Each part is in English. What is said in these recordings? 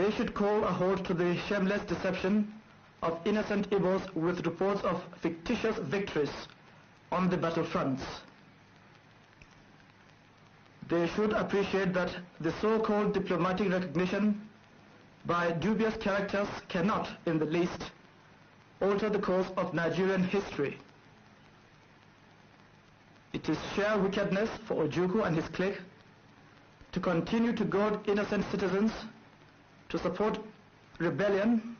They should call a halt to the shameless deception of innocent Igbos with reports of fictitious victories on the battlefronts. They should appreciate that the so-called diplomatic recognition by dubious characters cannot, in the least, alter the course of Nigerian history. It is sheer wickedness for Ojukwu and his clique to continue to goad innocent citizens to support rebellion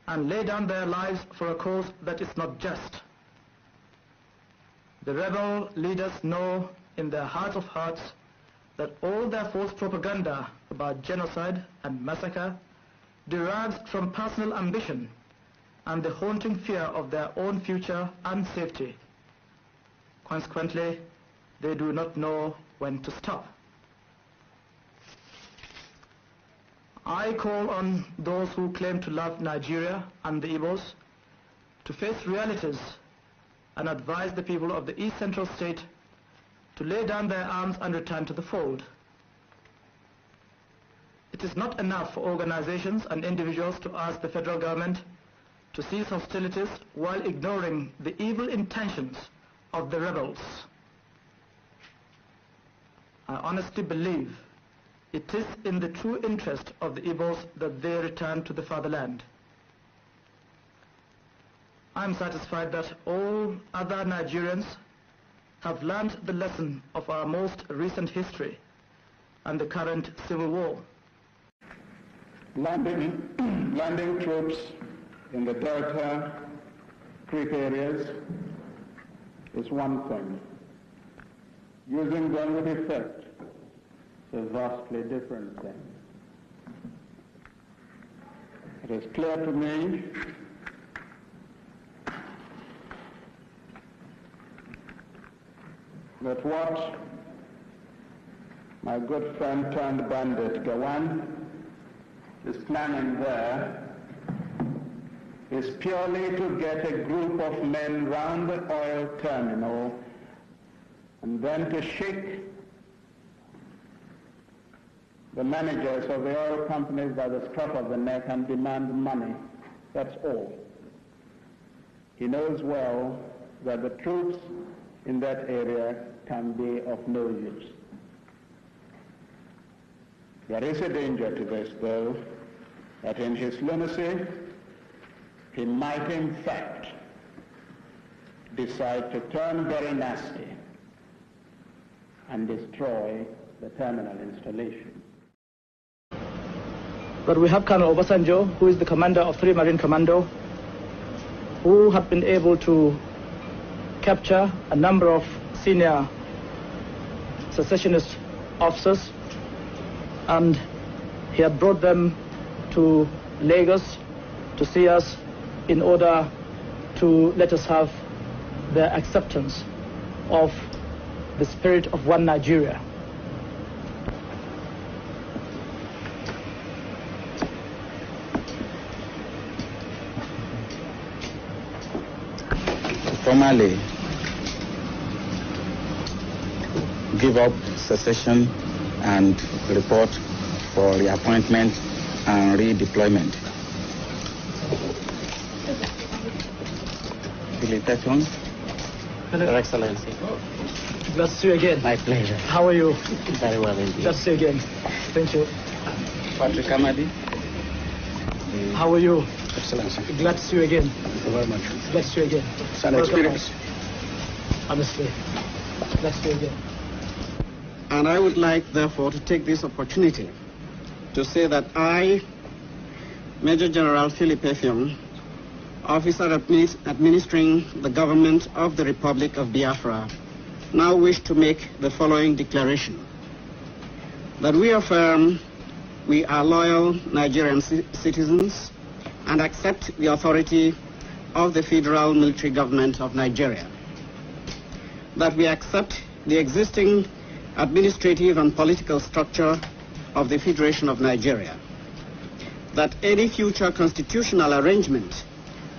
and lay down their lives for a cause that is not just. The rebel leaders know in their hearts of hearts that all their false propaganda about genocide and massacre derives from personal ambition and the haunting fear of their own future and safety. Consequently, they do not know when to stop. I call on those who claim to love Nigeria and the Igbos to face realities and advise the people of the East Central State to lay down their arms and return to the fold. It is not enough for organizations and individuals to ask the federal government to cease hostilities while ignoring the evil intentions of the rebels. I honestly believe it is in the true interest of the Igbos that they return to the fatherland. I am satisfied that all other Nigerians have learned the lesson of our most recent history and the current civil war. Landing troops in the Delta Creek areas is one thing. Using them with effect is a vastly different thing. It is clear to me that what my good friend turned bandit Gawan is planning there is purely to get a group of men round the oil terminal and then to shake the managers of the oil companies by the scruff of the neck and demand money. That's all. He knows well that the troops in that area can be of no use. There is a danger to this, though, that in his lunacy, he might in fact decide to turn very nasty and destroy the terminal installation. But we have Colonel Obasanjo, who is the commander of 3 Marine Commando, who have been able to capture a number of senior secessionist officers, and he had brought them to Lagos to see us in order to let us have their acceptance of the spirit of one Nigeria. Formally give up secession and report for reappointment and redeployment. Your Excellency. Glad to see you again. My pleasure. How are you? Very well indeed. Glad to see you again. Thank you. Patrick Amadi. How are you? Excellency. Glad to see you again. Thank you very much. Glad to see you again. It's an experience. Honestly. Glad to see you again. And I would like, therefore, to take this opportunity to say that I, Major General Philip Effiong, officer administering the government of the Republic of Biafra, now wish to make the following declaration. That we affirm we are loyal Nigerian citizens and accept the authority of the Federal Military Government of Nigeria. That we accept the existing administrative and political structure of the Federation of Nigeria. That any future constitutional arrangement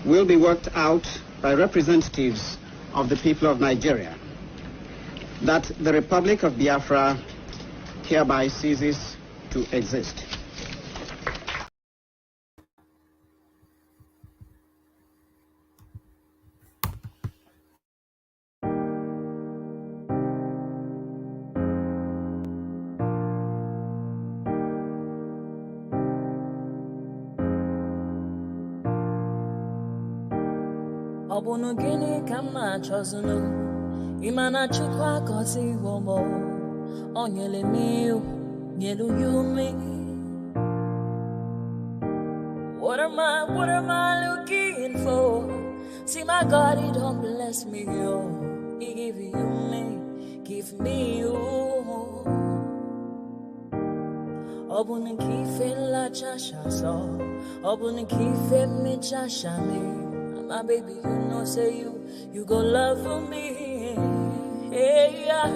will be worked out by representatives of the people of Nigeria. That the Republic of Biafra hereby ceases to exist. Obunu gini kama chozunu Imana chukwa kosi womo Onyele miu Nyelu yumi What am I looking for? See my God, he don't bless me, yo. He give you me, give me you. Obun kife la chasha so, obun kife me chasha me. My baby, you know, say you go love for me. Hey, yeah.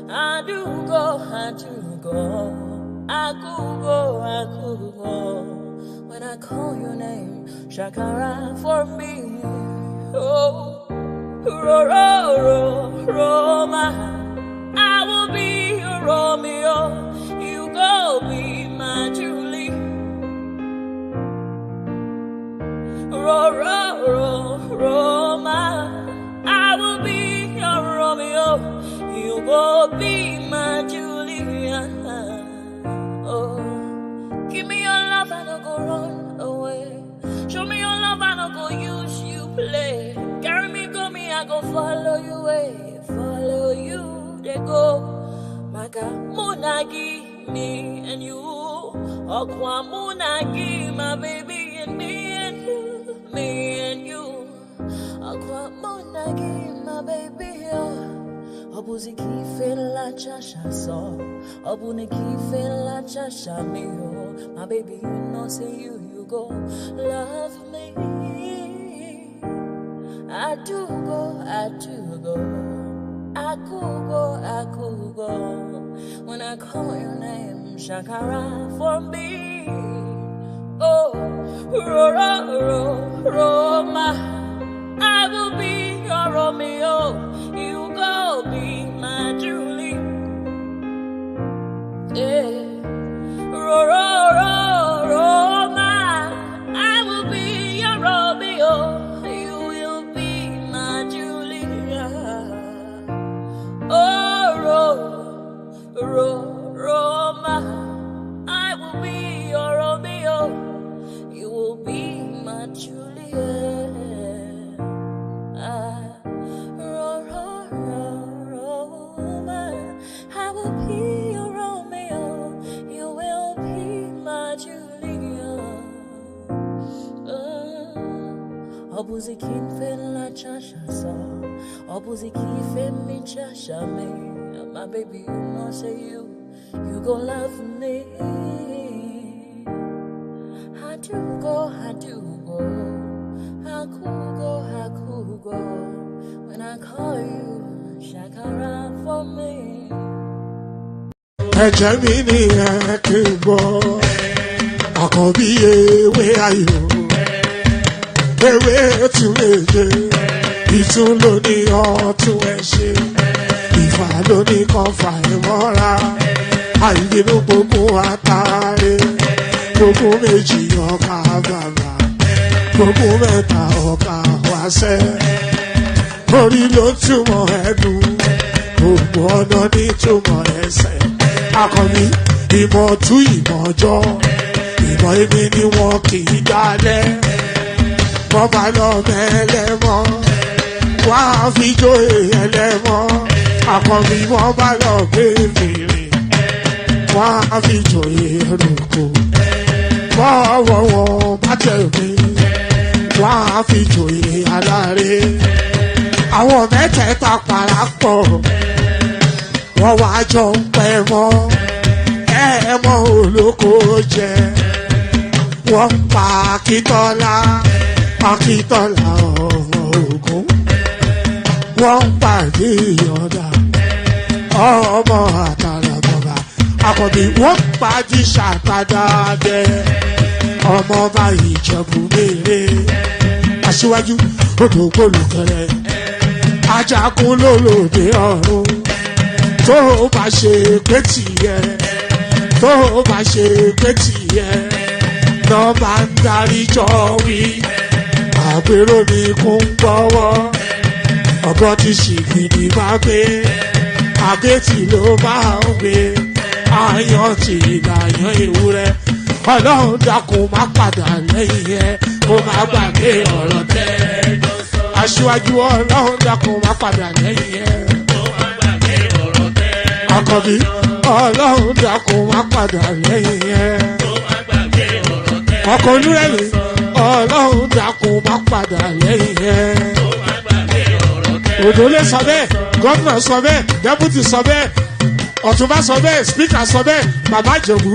I do go, I could go. When I call your name, Shakara for me. Oh, Roma, I will be your Romeo. You go be my Julie. Roma, I will be your Romeo. You go be my Julia. Oh, give me your love and I'll go run away. Show me your love and I'll go use you play. Carry me, go me, I go follow you away. Follow you, they go. Maka munagi, me and you. Okwa munagi, my baby, and me and you. Me and you. Okwa munagi, my baby, Obuzi kife la chasha so, obuni kife la chasha me oh. My baby, you know say you go love me. I do go, I could go. When I call your name, Shakara for me. Oh, Roma, I will be your Romeo. You go be my Julie. Yeah. Roma, I will be your Romeo. You will be my Julia. Oh, Roma, I will be your Romeo. You will be my Julia. I will be your Romeo. You will be my Julia. Obuzi kife la chasha so, obuzi kife mi chasha me. My baby, you know say you go love me. I do go. I could go. When I call you, Shakara for me. Ẹ̀jẹ̀ mi ni ẹ kí n gbọ́, àkọ́bí ewé ayò, ewé tún léje, ìtún ló ní ọ̀tún ẹ̀ ṣe, ìfà ló ní kan fà ẹ̀ mọ́ra, àìbínú gbogbo àtàrẹ, gbogbo méjì ọkà bàbà, gbogbo mẹ́ta ọkà wáṣẹ́, orí ló túmọ̀ ẹ̀dùn, gbogbo ọ̀nà ní túmọ̀ ẹsẹ̀. Akọni ìmọ̀ tú ìmọ̀ ọjọ́, ìmọ̀ èmi ni wọn kì í dálẹ̀. Wọ́n bá lọ mẹ́lẹ́mọ́, wọ́n á fi jóye ẹlẹ́mọ́. Akọni wọ́n bá lọ bèbèrè, wọ́n á fi jóye ẹrùkù. Bọ́ọ̀wọ̀ wọn bá tẹ̀lé, wọ́n á fi jóye aláre. Àwọn mẹ́tẹ̀ẹ̀ta parapọ̀. Wọ́n wá jọ ń pẹ́ mọ́, ẹ̀ẹ́mọ́ olóko jẹ. Wọ́n ń pa Akíntọ́lá ọmọ Ògún. Wọ́n ń pàdé Ìyọ̀dà ọmọ Àtàràbọ̀bà. Àkọ́bí wọ́n ń pàdé Ṣàtàdàdẹ ọmọ ọba Ìjẹ̀bú Mèrè. Aṣíwájú odò gbólùkẹrẹ, ajagun lólòdì ọ̀run. Tó o bá ṣe pé tìyẹ, tó o bá ṣe pé tìyẹ, lọ́ máa ń darí jọ wí. Àgbèrò ni kò ń gbọ́wọ́, ọ̀gọ́ ti ṣìgìdì máa gbé, àgétì ló máa ń gbé, àyàn ti ìlàyàn ewúrẹ́. Ọlọ́run dákun má padà lẹ́yìn ẹ, kó má gbàgbé ọ̀rọ̀ tẹ́. aṣíwájú ọlọ́run dákun má padà lẹ́yìn ẹ̀. Àkànbí ọlọ́run dákun má padà lẹ́yìn ẹ̀. Ọkọ̀ onírẹ̀lẹ̀ ọlọ́run dákun má padà lẹ́yìn ẹ̀. Òdòlé sọ bẹ́ẹ̀, gómìnà sọ bẹ́ẹ̀, dẹ́pútì sọ bẹ́ẹ̀, ọ̀túnba sọ bẹ́ẹ̀, spíkà sọ bẹ́ẹ̀, bàbá Ìjẹ̀bú.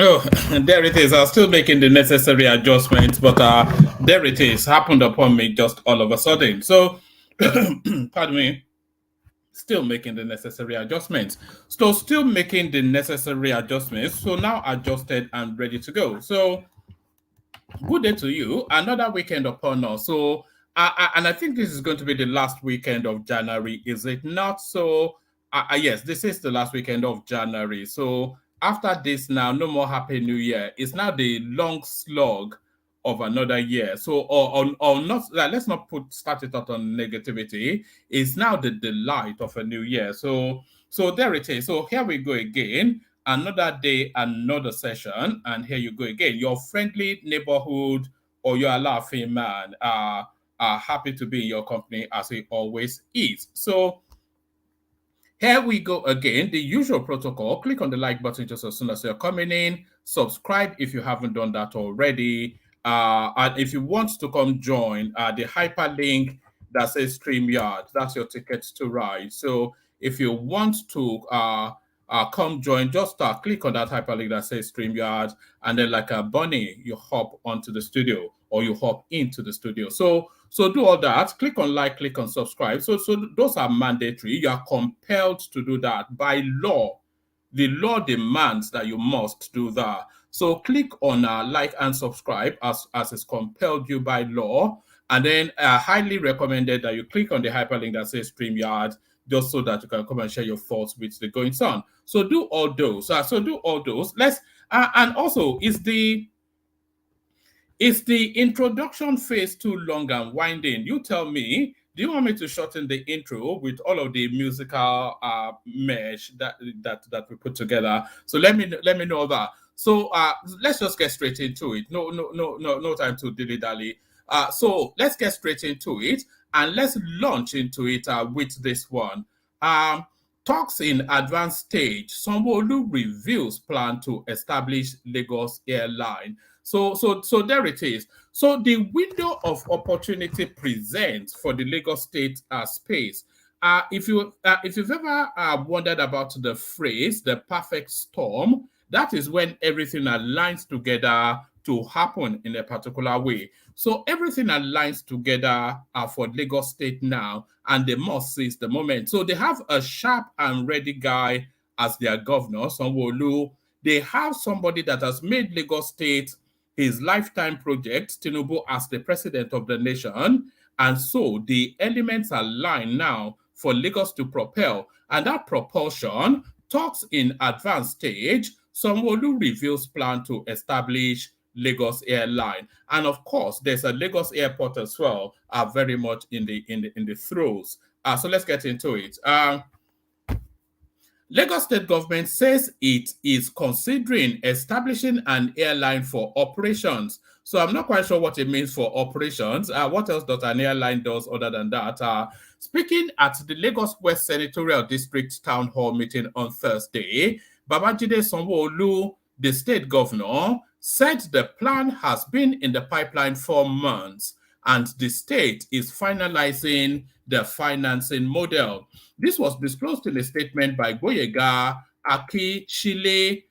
Oh, there it is. I was still making the necessary adjustments, but there it is. Happened upon me just all of a sudden. So, pardon me. Still making the necessary adjustments. So, still making the necessary adjustments. So now adjusted and ready to go. So, good day to you. Another weekend upon us. So, and I think this is going to be the last weekend of January, is it not? So, yes, this is the last weekend of January. So, after this now, no more Happy New Year. It's now the long slog of another year. So, or not, let's not start it out on negativity. It's now the delight of a new year. So there it is. So here we go again. Another day, another session. And here you go again. Your friendly neighborhood or your laughing man are happy to be in your company as it always is. So, here we go again, the usual protocol. Click on the like button just as soon as you're coming in. Subscribe if you haven't done that already. And if you want to come join the hyperlink that says StreamYard, that's your ticket to ride. So if you want to come join, just click on that hyperlink that says StreamYard, and then like a bunny, you hop onto the studio or you hop into the studio. So do all that. Click on like, click on subscribe. So those are mandatory. You are compelled to do that by law. The law demands that you must do that. So click on like and subscribe as is compelled you by law. And then highly recommended that you click on the hyperlink that says StreamYard, just so that you can come and share your thoughts with the goings on. So do all those. Let's and also is the introduction phase too long and winding? You tell me. Do you want me to shorten the intro with all of the musical mesh that we put together? So let me know that. So let's just get straight into it. No time to dilly-dally. So let's get straight into it and let's launch into it with this one. Talks in advanced stage. Sanwo Olu reveals plan to establish Lagos Airline. So there it is. So the window of opportunity presents for the Lagos State space. If you've ever wondered about the phrase "the perfect storm," that is when everything aligns together to happen in a particular way. So everything aligns together for Lagos State now, and they must seize the moment. So they have a sharp and ready guy as their governor, Sanwo Olu. They have somebody that has made Lagos State his lifetime project, Tinubu as the president of the nation. And so the elements align now for Lagos to propel. And that propulsion talks in advanced stage. Sanwo Olu reveals plan to establish Lagos Airline. And of course, there's a Lagos airport as well, very much in the throes. So let's get into it. Lagos State government says it is considering establishing an airline for operations. So I'm not quite sure what it means for operations. What else does an airline do other than that? Speaking at the Lagos West Senatorial District Town Hall meeting on Thursday, Babajide Sanwo-Olu, the state governor, said the plan has been in the pipeline for months and the state is finalizing the financing model. This was disclosed in a statement by Goyega Aki Chile,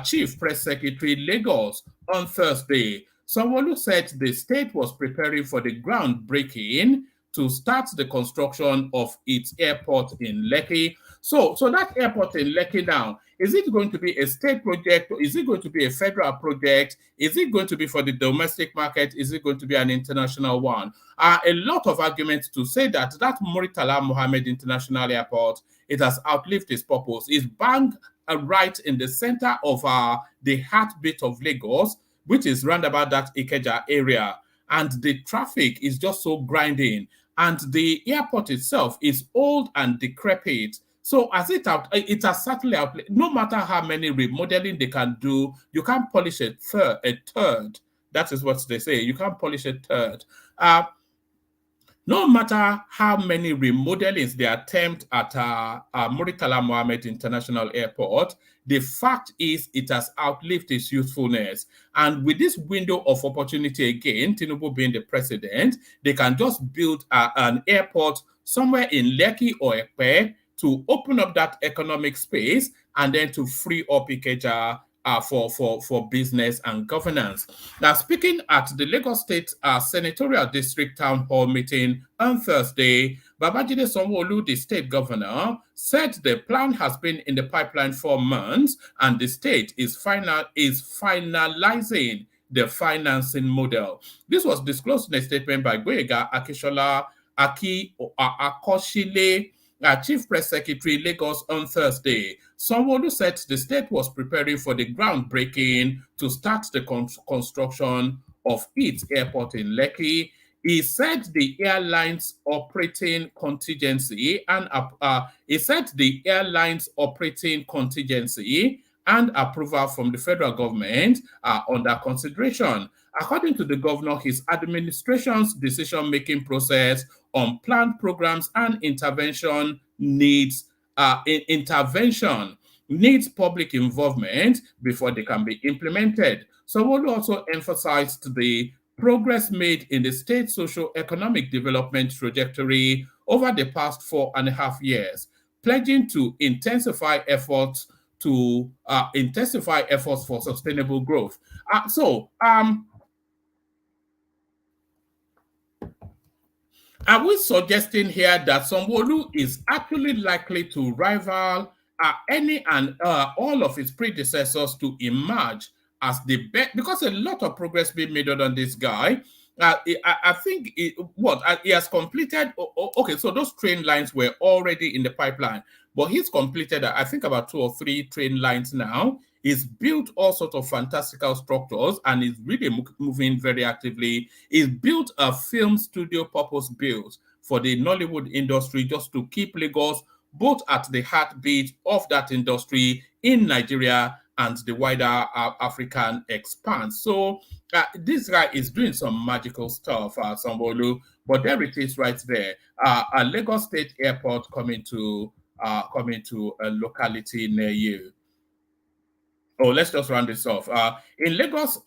Chief Press Secretary, Lagos, on Thursday. Sanwo Olu said the state was preparing for the groundbreaking to start the construction of its airport in Lekki. So that airport in Lekki now, is it going to be a state project? Or is it going to be a federal project? Is it going to be for the domestic market? Is it going to be an international one? A lot of arguments to say that Muritala Mohammed International Airport, it has outlived its purpose. It's bang right in the center of the heartbeat of Lagos, which is round about that Ikeja area. And the traffic is just so grinding. And the airport itself is old and decrepit. So as it has certainly outlived. No matter how many remodeling they can do, you can't polish a third. That is what they say. You can't polish a turd. No matter how many remodelings they attempt at Muritala Mohammed International Airport, the fact is it has outlived its usefulness. And with this window of opportunity again, Tinubu being the president, they can just build an airport somewhere in Lekki or Ekpe to open up that economic space and then to free up Ikeja for business and governance. Now, speaking at the Lagos State Senatorial District Town Hall meeting on Thursday, Babajide Sanwo Olu, the state governor, said the plan has been in the pipeline for months and the state is finalizing the financing model. This was disclosed in a statement by Gboyega Akishola Akoshile, Chief Press Secretary, Lagos, on Thursday. Sanwo Olu said the state was preparing for the groundbreaking to start the construction of its airport in Lekki. He said the airline's operating contingency and approval from the federal government are under consideration. According to the governor, his administration's decision-making process on planned programs and intervention needs public involvement before they can be implemented. Sanwo Olu also emphasized the progress made in the state's socio-economic development trajectory over the past 4.5 years, pledging to intensify efforts for sustainable growth. Are we suggesting here that Sanwo Olu is actually likely to rival any and all of his predecessors to emerge as the best? Because a lot of progress being made on this guy. I think he has completed. Okay, so those train lines were already in the pipeline, but he's completed, I think, about 2 or 3 train lines now. He's built all sorts of fantastical structures and is really moving very actively. He's built a film studio purpose-built for the Nollywood industry, just to keep Lagos both at the heartbeat of that industry in Nigeria and the wider African expanse. So this guy is doing some magical stuff, Sanwo Olu, but there it is right there. A Lagos State Airport coming to a locality near you. Oh, let's just round this off. In Lagos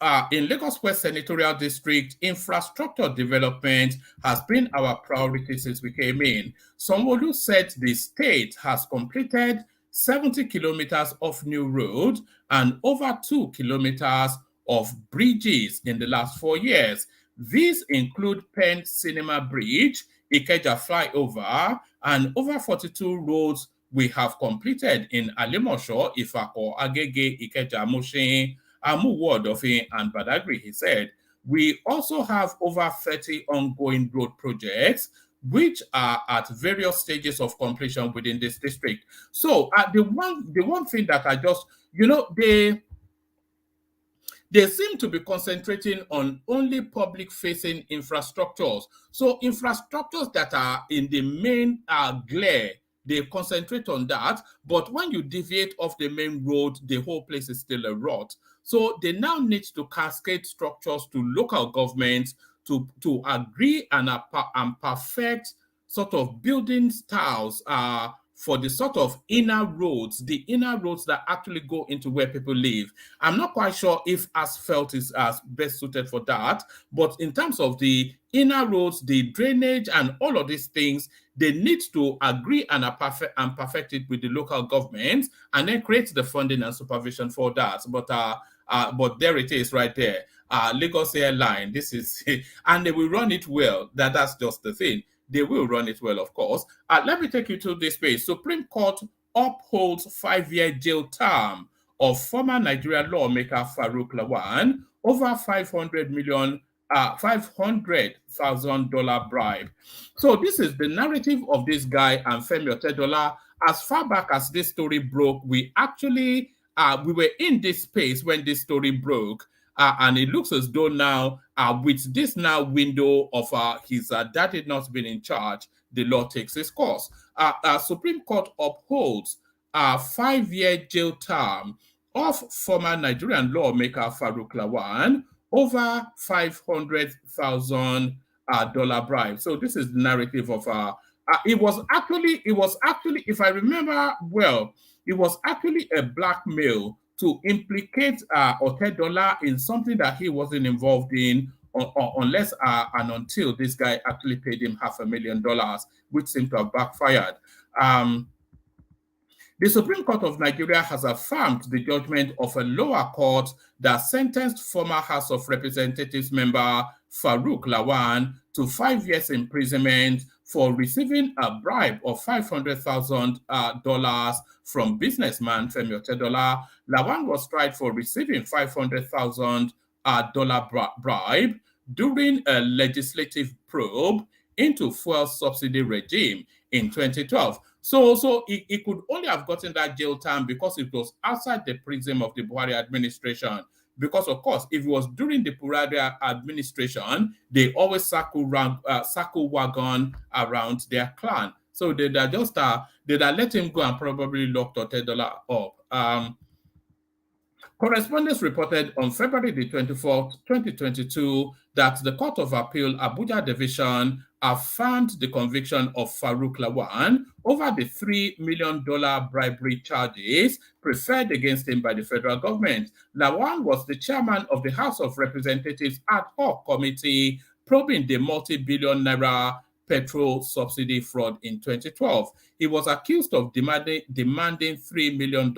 West Senatorial District, infrastructure development has been our priority since we came in. Sanwo Olu said the state has completed 70 kilometers of new road and over 2 kilometers of bridges in the last 4 years. These include Penn Cinema Bridge, Ikeja Flyover, and over 42 roads we have completed in Alimosho, Ifako, Agege, Ikeja, Mushin, Amuwo, Odofin, and Badagry, he said. We also have over 30 ongoing road projects which are at various stages of completion within this district. So the one thing that I just, they seem to be concentrating on only public-facing infrastructures. So infrastructures that are in the main glare, they concentrate on that. But when you deviate off the main road, the whole place is still a rot. So they now need to cascade structures to local governments to agree and perfect sort of building styles for the sort of inner roads that actually go into where people live. I'm not quite sure if asphalt is best suited for that, but in terms of the inner roads, the drainage and all of these things, they need to agree and perfect it with the local government and then create the funding and supervision for that. But there it is right there. Lagos Airline, this is, and they will run it well. That's just the thing. They will run it well, of course. Let me take you to this page. Supreme Court upholds 5-year jail term of former Nigerian lawmaker Farouk Lawan over $500,000 bribe. So this is the narrative of this guy and Femi Otedola. As far back as this story broke, we actually we were in this space when this story broke. And it looks as though now, with this now window of his daddy not being in charge, the law takes its course. Supreme Court upholds a 5-year jail term of former Nigerian lawmaker Farouk Lawan over $500,000 dollar bribe. So this is the narrative of it was actually, if I remember well, it was actually a blackmail to implicate Otedola in something that he wasn't involved in, unless and until this guy actually paid him $500,000, which seemed to have backfired. The Supreme Court of Nigeria has affirmed the judgment of a lower court that sentenced former House of Representatives member Farouk Lawan to 5 years imprisonment for receiving a bribe of $500,000 from businessman Femi Otedola. Lawan was tried for receiving $500,000 bribe during a legislative probe into fuel subsidy regime in 2012. So he could only have gotten that jail time because it was outside the prism of the Buhari administration. Because, of course, if it was during the Buhari administration, they always circle wagon around their clan. So they'd let him go and probably locked Otedola up. Correspondents reported on February the 24th, 2022, that the Court of Appeal Abuja Division affirmed the conviction of Farouk Lawan over the $3 million bribery charges preferred against him by the federal government. Lawan was the chairman of the House of Representatives ad hoc committee probing the multi-billion naira petrol subsidy fraud in 2012. He was accused of demanding $3 million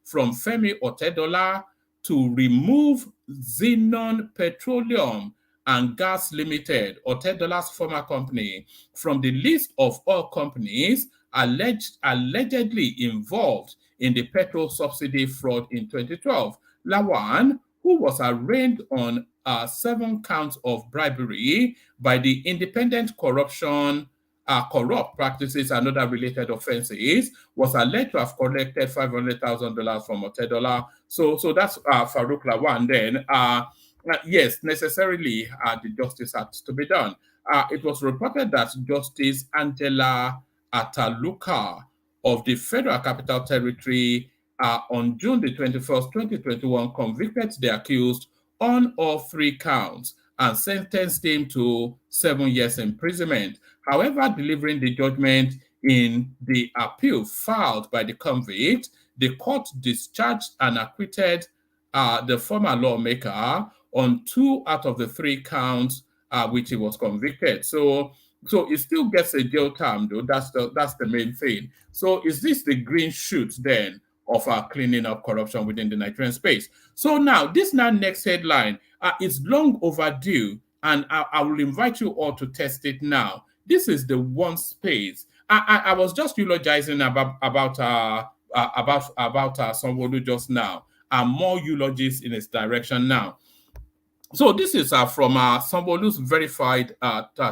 from Femi Otedola to remove Xenon Petroleum and Gas Limited, Otedola's former company, from the list of all companies allegedly involved in the petrol subsidy fraud in 2012. Lawan, who was arraigned on 7 counts of bribery by the Independent Corrupt Practices and Other Related Offenses, was alleged to have collected $500,000 from Otedola. So that's Farouk Lawan then. Yes, necessarily the justice had to be done. It was reported that Justice Angela Ataluka of the Federal Capital Territory on June the 21st, 2021, convicted the accused on all 3 counts and sentenced him to 7 years imprisonment. However, delivering the judgment in the appeal filed by the convict, the court discharged and acquitted the former lawmaker on 2 out of the 3 counts which he was convicted. So he still gets a jail term, though. That's the main thing. So is this the green shoot then of cleaning up corruption within the Nigerian space? So now, this next headline is long overdue, and I will invite you all to test it now. This is the one space. I was just eulogizing about Sanwo Olu just now, and more eulogies in its direction now. So this is from Sanwo Olu's verified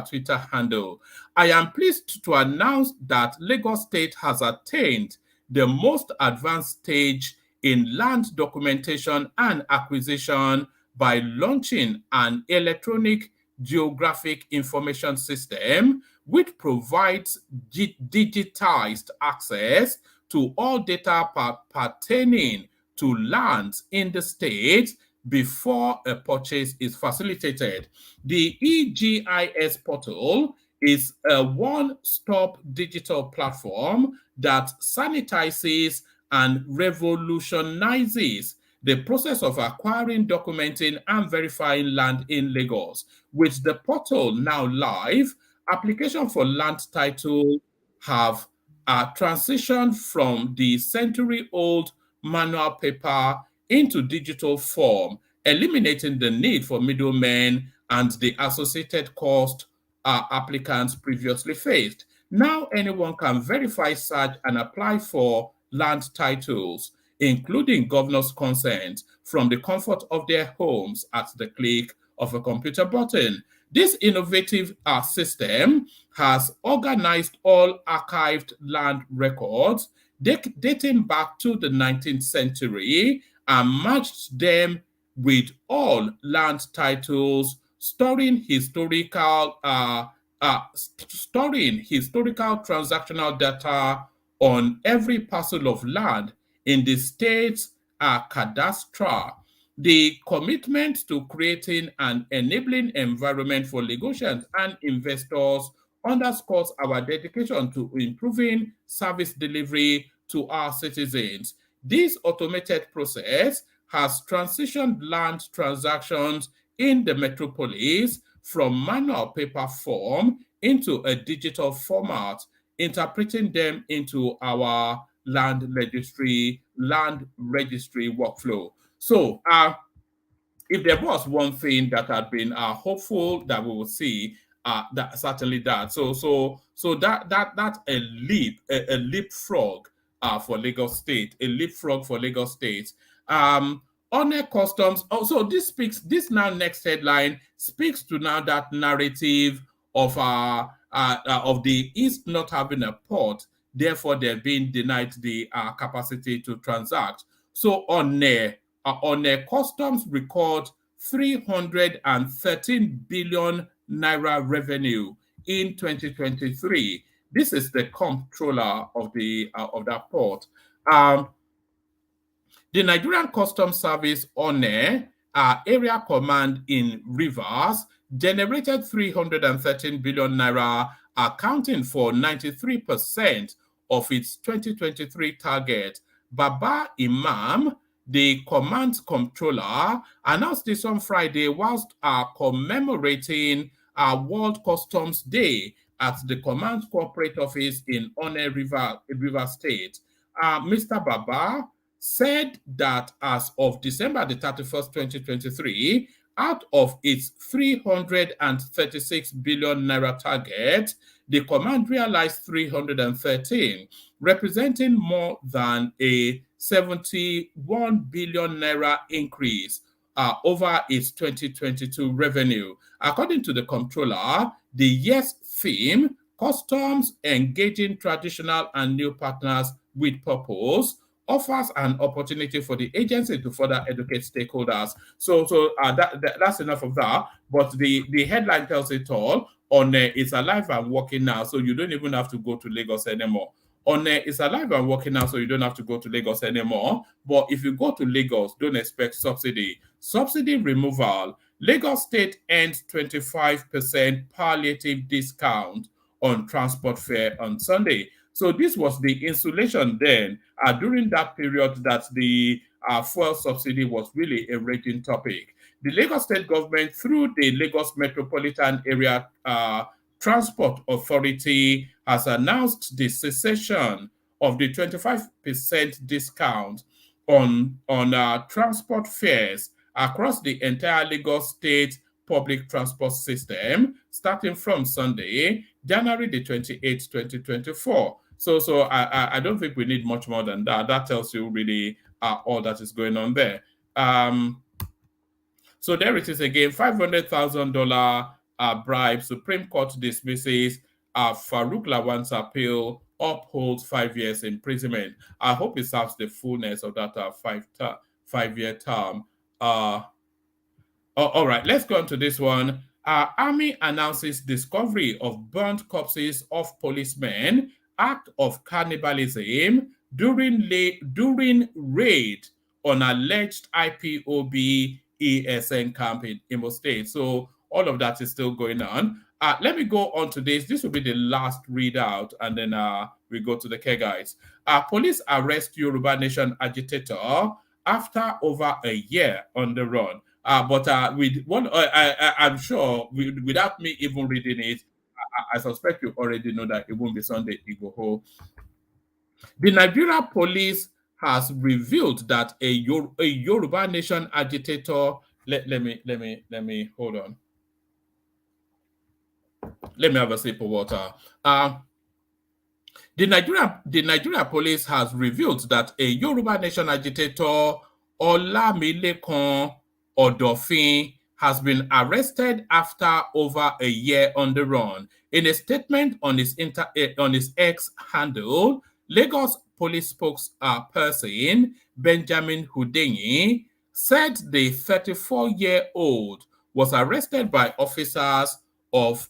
Twitter handle. I am pleased to announce that Lagos State has attained the most advanced stage in land documentation and acquisition by launching an electronic geographic information system which provides digitized access to all data pertaining to lands in the state before a purchase is facilitated. The EGIS portal is a one-stop digital platform that sanitizes and revolutionizes the process of acquiring, documenting, and verifying land in Lagos. With the portal now live, application for land title have transitioned from the century-old manual paper into digital form, eliminating the need for middlemen and the associated cost applicants previously faced. Now anyone can verify, search, and apply for land titles, including governor's consent, from the comfort of their homes at the click of a computer button. This innovative system has organized all archived land records dating back to the 19th century and matched them with all land titles, storing historical transactional data on every parcel of land in the state's cadastre. The commitment to creating an enabling environment for Lagosians and investors underscores our dedication to improving service delivery to our citizens. This automated process has transitioned land transactions in the metropolis from manual paper form into a digital format, interpreting them into our land registry workflow. So, if there was one thing that had been hopeful that we would see, that certainly that. So that's a leapfrog for Lagos State, a leapfrog for Lagos State. Honor customs. Also, this now next headline speaks to now that narrative of the East not having a port, therefore they're being denied the capacity to transact. So on customs record 313 billion naira revenue in 2023. This is the comptroller of that port. The Nigerian Customs Service area command in Rivers generated 313 billion naira, accounting for 93% of its 2023 target. Baba Imam, the command comptroller, announced this on Friday whilst commemorating World Customs Day at the command corporate office in One River State. Mr. Baba said that as of December the 31st, 2023, out of its 336 billion naira target, the command realized 313, representing more than a 71 billion naira increase over its 2022 revenue. According to the comptroller, the year's theme, Customs Engaging Traditional and New Partners with Purpose, offers an opportunity for the agency to further educate stakeholders. So that's enough of that. But the headline tells it all. It's alive and working now, so you don't even have to go to Lagos anymore. It's alive and working now, so you don't have to go to Lagos anymore. But if you go to Lagos, don't expect subsidy. Subsidy removal. Lagos State ends 25% palliative discount on transport fare on Sunday. So this was the insulation then during that period that the fuel subsidy was really a raging topic. The Lagos State government, through the Lagos Metropolitan Area Transport Authority, has announced the cessation of the 25% discount on transport fares across the entire Lagos State public transport system starting from Sunday, January the 28th, 2024. So I don't think we need much more than that. That tells you really all that is going on there. So there it is again, $500,000 bribe. Supreme Court dismisses Farouk Lawan's appeal, upholds 5 years imprisonment. I hope it serves the fullness of that 5-year term. All right, let's go on to this one. Army announces discovery of burnt corpses of policemen, act of cannibalism during raid on alleged IPOB ESN camp in Imo State. So all of that is still going on. Let me go on to this. This will be the last readout, and then we go to the care guides. Police arrest Yoruba Nation agitator after over a year on the run. With one, I'm sure without me even reading it, I suspect you already know that it won't be Sunday Igboho. The Nigeria police has revealed that a Yoruba Nation agitator. Let me hold on. Let me have a sip of water. The Nigeria police has revealed that a Yoruba Nation agitator, Olamilekan Odofin, has been arrested after over a year on the run. In a statement on his X handle, Lagos police spokesperson Benjamin Hundeyin said the 34-year-old was arrested by officers of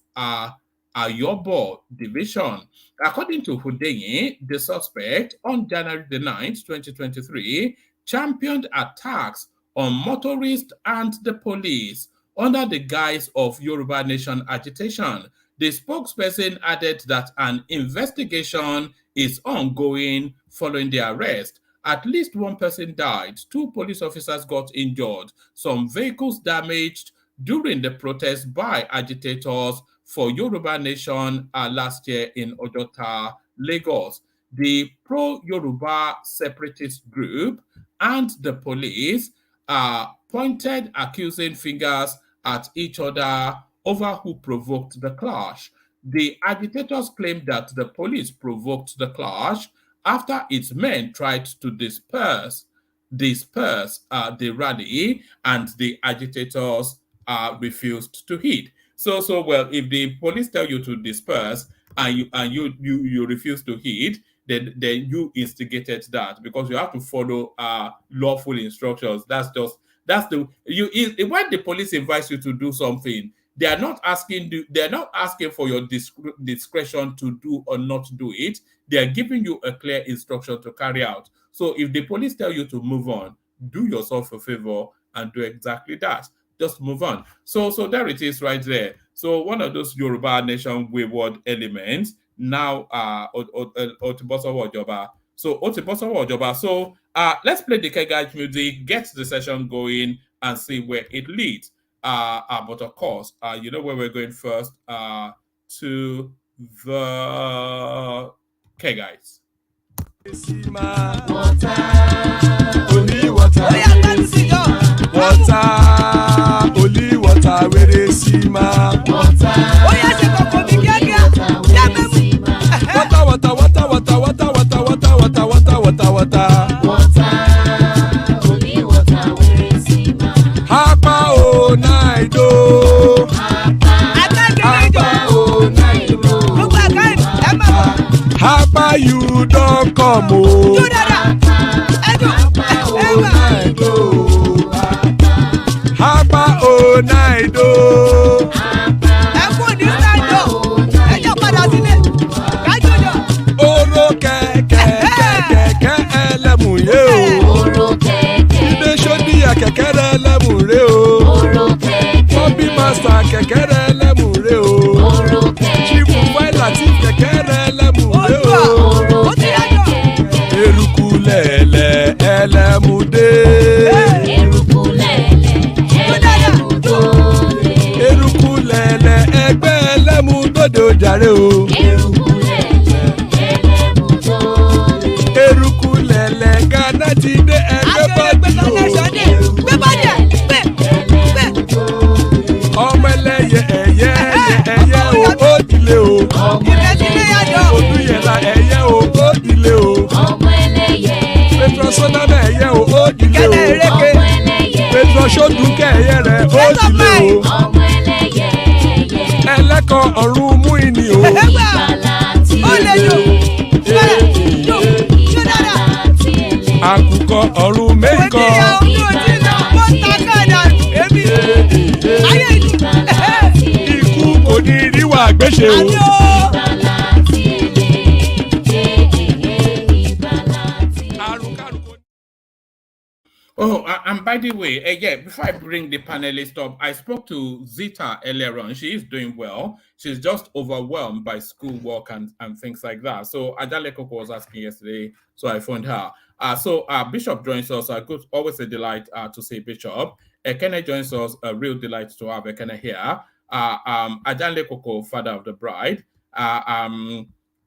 Ayobo Division. According to Hundeyin, the suspect on January the 9th, 2023, championed attacks on motorists and the police under the guise of Yoruba Nation agitation. The spokesperson added that an investigation is ongoing following the arrest. At least one person died, 2 police officers got injured, some vehicles damaged during the protest by agitators for Yoruba Nation last year in Ojota, Lagos. The pro-Yoruba separatist group and the police pointed accusing fingers at each other over who provoked the clash. The agitators claimed that the police provoked the clash after its men tried to disperse the rally, and the agitators refused to hit. So well, if the police tell you to disperse and you refuse to hit, then you instigated that, because you have to follow lawful instructions. That's the when the police invites you to do something, they are not asking for your discretion to do or not do it. They are giving you a clear instruction to carry out. So if the police tell you to move on, do yourself a favor and do exactly that. Just move on. So there it is right there. So one of those Yoruba Nation wayward elements now Otibosowo Ojoba. So Otibosowo Ojoba. So let's play the Kegaj music, get the session going, and see where it leads. But of course, you know where we're going first, to the Kegaj. Only water, where is Sima? Water, only water, where is Sima? Hapa o naido. Hapa you don't come o. Hapa o naido. Oro kẹ̀kẹ́ ẹlẹ́mù yé o. Ilé sọ́díyà kẹ̀kẹ́ rẹ̀ ẹlẹ́mù rẹ̀ o. Bobby Master kẹ̀kẹ́ rẹ̀ ẹlẹ́mù rẹ̀ o. Chief Wailati kẹ̀kẹ́ rẹ̀ ẹlẹ́mù rẹ̀ o. Eruku lẹ̀lẹ̀ ẹlẹ́mù dé. Eruku lẹ̀lẹ̀ ẹgbẹ́ ẹlẹ́mù dòde ojàre o. Eruku lẹ̀lẹ̀ Ghana ti dé ẹgbẹ́ bọ́dì o. Ọmọ ẹlẹ́yẹ ẹyẹ o ó dilé o. Olúyẹ̀lá ẹyẹ o ó dilé o. Petrosoname ẹyẹ o ó dilé o. Petrosodunke ẹyẹ rẹ̀ ó dilé o. Ẹlẹ́kọ̀ ọ̀run mú ìní o. Àkùkọ ọ̀run mẹ́kọ̀. Ikú kò ní ríwà gbéṣe o. Oh, and by the way, yeah, before I bring the panelists up, I spoke to Zita earlier on. She is doing well. She's just overwhelmed by schoolwork and things like that. So Adale Koko was asking yesterday, so I phoned her. So Bishop joins us. Good, always a delight to see Bishop. Ekene joins us. A real delight to have Ekene here. Adale Koko, father of the bride.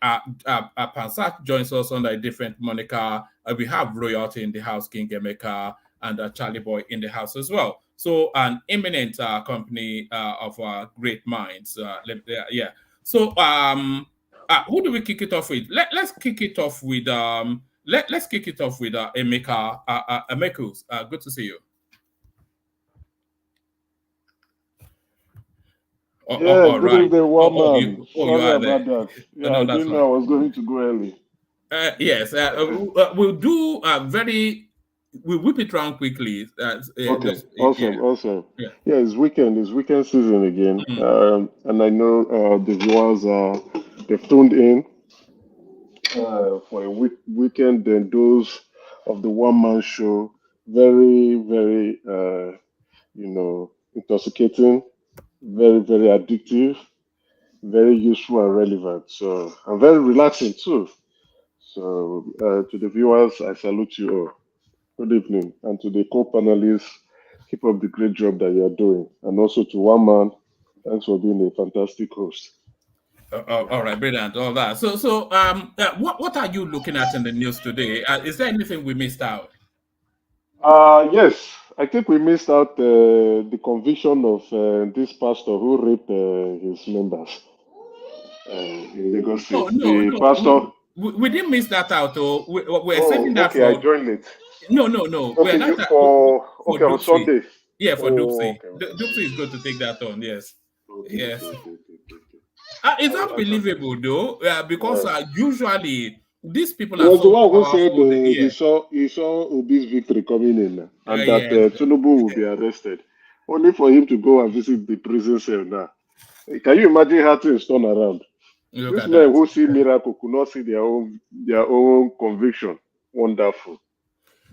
Pansat joins us under a different moniker. We have Royalty in the house, King Emeka, and Charlie Boy in the house as well. So an eminent company of great minds. Yeah. So who do we kick it off with? Let's kick it off with let's kick it off with Emeka. Emekus, good to see you. Good right. evening, woman. Sorry about that. Yeah, I didn't know I was going to go early. Yes, we'll do we'll whip it around quickly. Okay, awesome. Yeah. It's weekend season again. Mm-hmm. And I know the viewers they've tuned in for a weekend, and those of the one-man show very, very, intoxicating, very, very addictive, very useful and relevant. So, and very relaxing too. So, to the viewers, I salute you all. Good evening. And to the co-panelists, keep up the great job that you are doing. And also to one man, thanks for being a fantastic host. All right, brilliant. All that. What are you looking at in the news today? Is there anything we missed out? Yes, I think we missed out the conviction of this pastor who raped his members in Lagos State. The pastor. We didn't miss that out. Though we're Oh, saving that okay, for. I joined it. No. Okay, We're not for on Dupsy. Sunday. Yeah, for Dupsy. Okay. Dupsy is going to take that on. Yes. Okay, Yes. okay. It's unbelievable though, because usually these people He are was the so one who powerful. said he saw Obi's victory coming in and that Yes. Tinubu will be arrested, only for him to go and visit the prison cell now. Can you imagine how things turn around? These men who see miracle could not see their own conviction. Wonderful.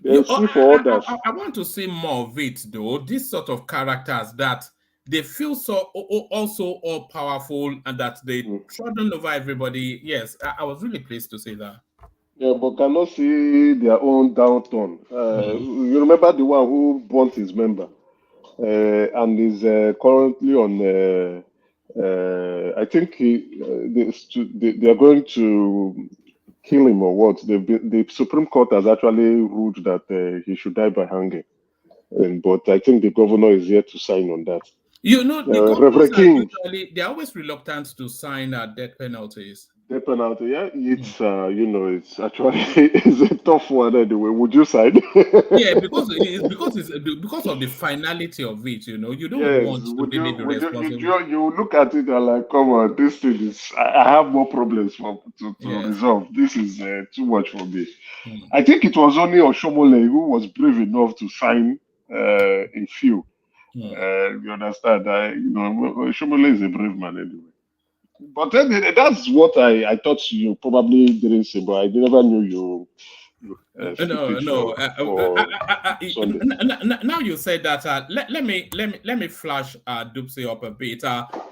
They see for others. I want to see more of it though. These sort of characters that they feel so also all powerful and that they trodden over everybody. Yes, I was really pleased to see that. Yeah, but cannot see their own downturn. You remember the one who burnt his member and is currently on. I think they are going to kill him or what? The Supreme Court has actually ruled that he should die by hanging. But I think the governor is yet to sign on that. You know, the governors they're always reluctant to sign death penalties. Death penalty, yeah, it's it's actually it's a tough one anyway. Would you sign? Yeah, because of the finality of it. You know, you don't want to be the responsible. You look at it and like, come on, this thing is. I have more problems to resolve. This is too much for me. I think it was only Oshomole who was brave enough to sign a few. You understand? Oshomole is a brave man anyway. But then that's what I thought you probably didn't say, but I never knew you. No. Now you said that. Let me flash Dupsy up a bit.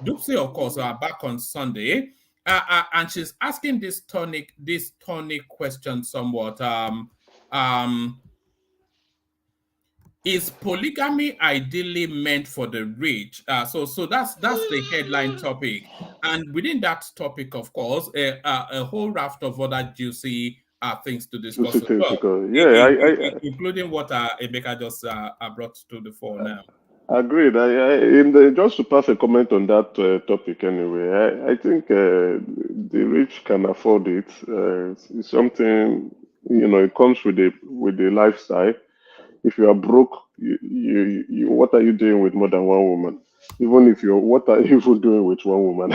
Dupsy, of course, back on Sunday, and she's asking this tonic question somewhat. Is polygamy ideally meant for the rich? So that's the headline topic, and within that topic, of course, a whole raft of other juicy things to discuss as well. Including what Emeka just brought to the fore now. Agreed. Just to pass a comment on that topic anyway, I think the rich can afford it. It's something, it comes with the lifestyle. If you are broke, you what are you doing with more than one woman? Even if what are you doing with one woman?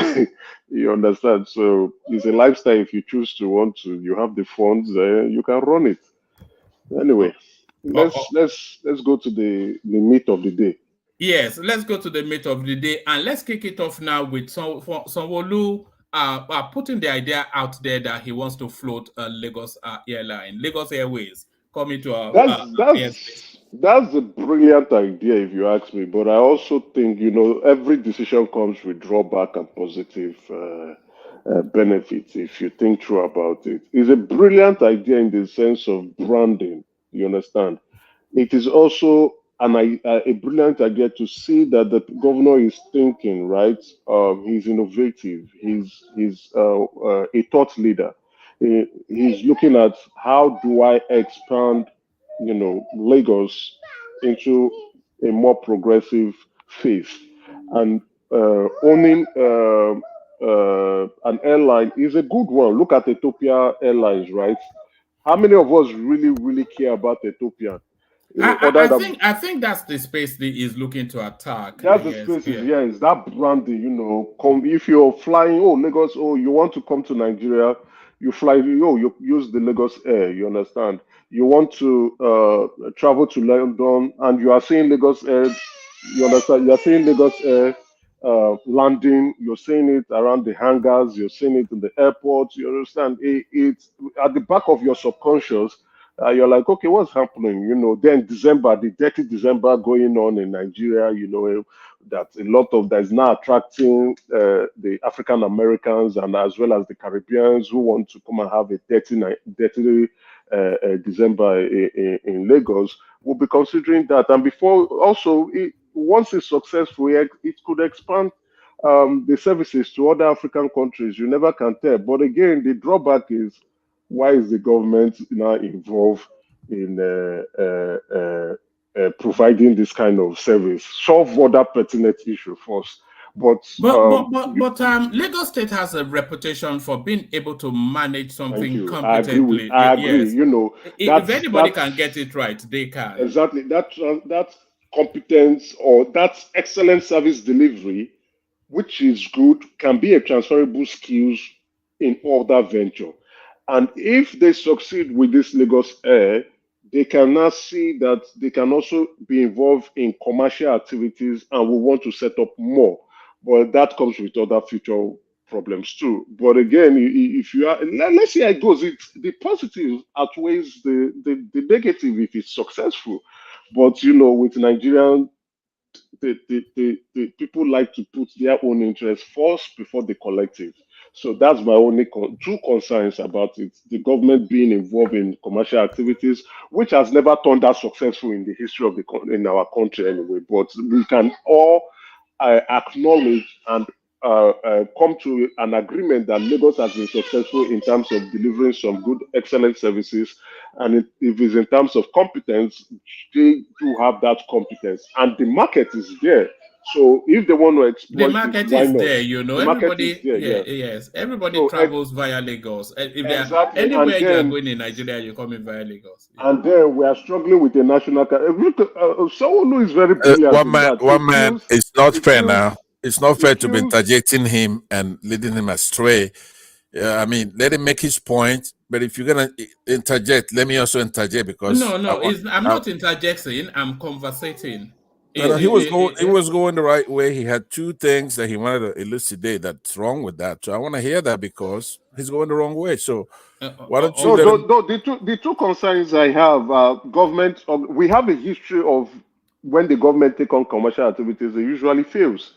You understand? So it's a lifestyle. If you choose to you have the funds, you can run it. Anyway, let's go to the meat of the day. Yes, let's go to the meat of the day, and let's kick it off now with Sanwo Olu putting the idea out there that he wants to float a Lagos Airline, Lagos Airways. Coming to that's a brilliant idea if you ask me, but I also think every decision comes with drawback and positive benefits if you think through about it. It's a brilliant idea in the sense of branding, you understand. It is also a brilliant idea to see that the governor is thinking, right? He's innovative, he's a thought leader. He's looking at how do I expand, Lagos into a more progressive phase, and owning an airline is a good one. Look at Ethiopia Airlines, right? How many of us really care about Ethiopia? I think that's the space that is looking to attack. That's the space, is that branding, if you're flying, Lagos, you want to come to Nigeria, you fly, you use the Lagos Air, you understand? You want to travel to London and you are seeing Lagos Air, you understand? You are seeing Lagos Air landing, you're seeing it around the hangars, you're seeing it in the airport, you understand? It's at the back of your subconscious You're like, okay, what's happening? Then December, the dirty December going on in Nigeria, that a lot of that is now attracting the African Americans and as well as the Caribbeans who want to come and have a dirty December in Lagos. We'll be considering that. And before, also, once it's successful, it could expand the services to other African countries. You never can tell. But again, the drawback is, why is the government now involved in providing this kind of service? Solve other pertinent issue first. But Lagos State has a reputation for being able to manage something competently. I agree. If anybody can get it right, they can. Exactly. That competence or that excellent service delivery, which is good, can be a transferable skills in other venture. And if they succeed with this Lagos Air, they can now see that they can also be involved in commercial activities and will want to set up more. But that comes with other future problems too. But again, if you are, let's see how it goes. The positive outweighs the negative if it's successful. But with Nigerian, the people like to put their own interests first before the collective. So that's my only two concerns about it. The government being involved in commercial activities, which has never turned out successful in the history of in our country anyway. But we can all acknowledge and come to an agreement that Lagos has been successful in terms of delivering some good, excellent services. And if it's in terms of competence, they do have that competence. And the market is there. So if they want to exploit the market why is not? there, The everybody, market is there, yes, everybody So, travels via Lagos. If exactly. anywhere And you are then- going in Nigeria, you're coming via Lagos. And then we are struggling with the national. Sanwo Olu is very brilliant. One in man, that. one He man. feels- It's not he fair feels- now. It's not fair to be feels- interjecting him and leading him astray. I mean, let him make his point. But if you're gonna interject, let me also interject because No, I'm not interjecting. I'm conversating. No, he was going the right way. He had two things that he wanted to elucidate that's wrong with that. So I want to hear that because he's going the wrong way. So why don't you let him... the two concerns I have government. We have a history of when the government take on commercial activities, it usually fails.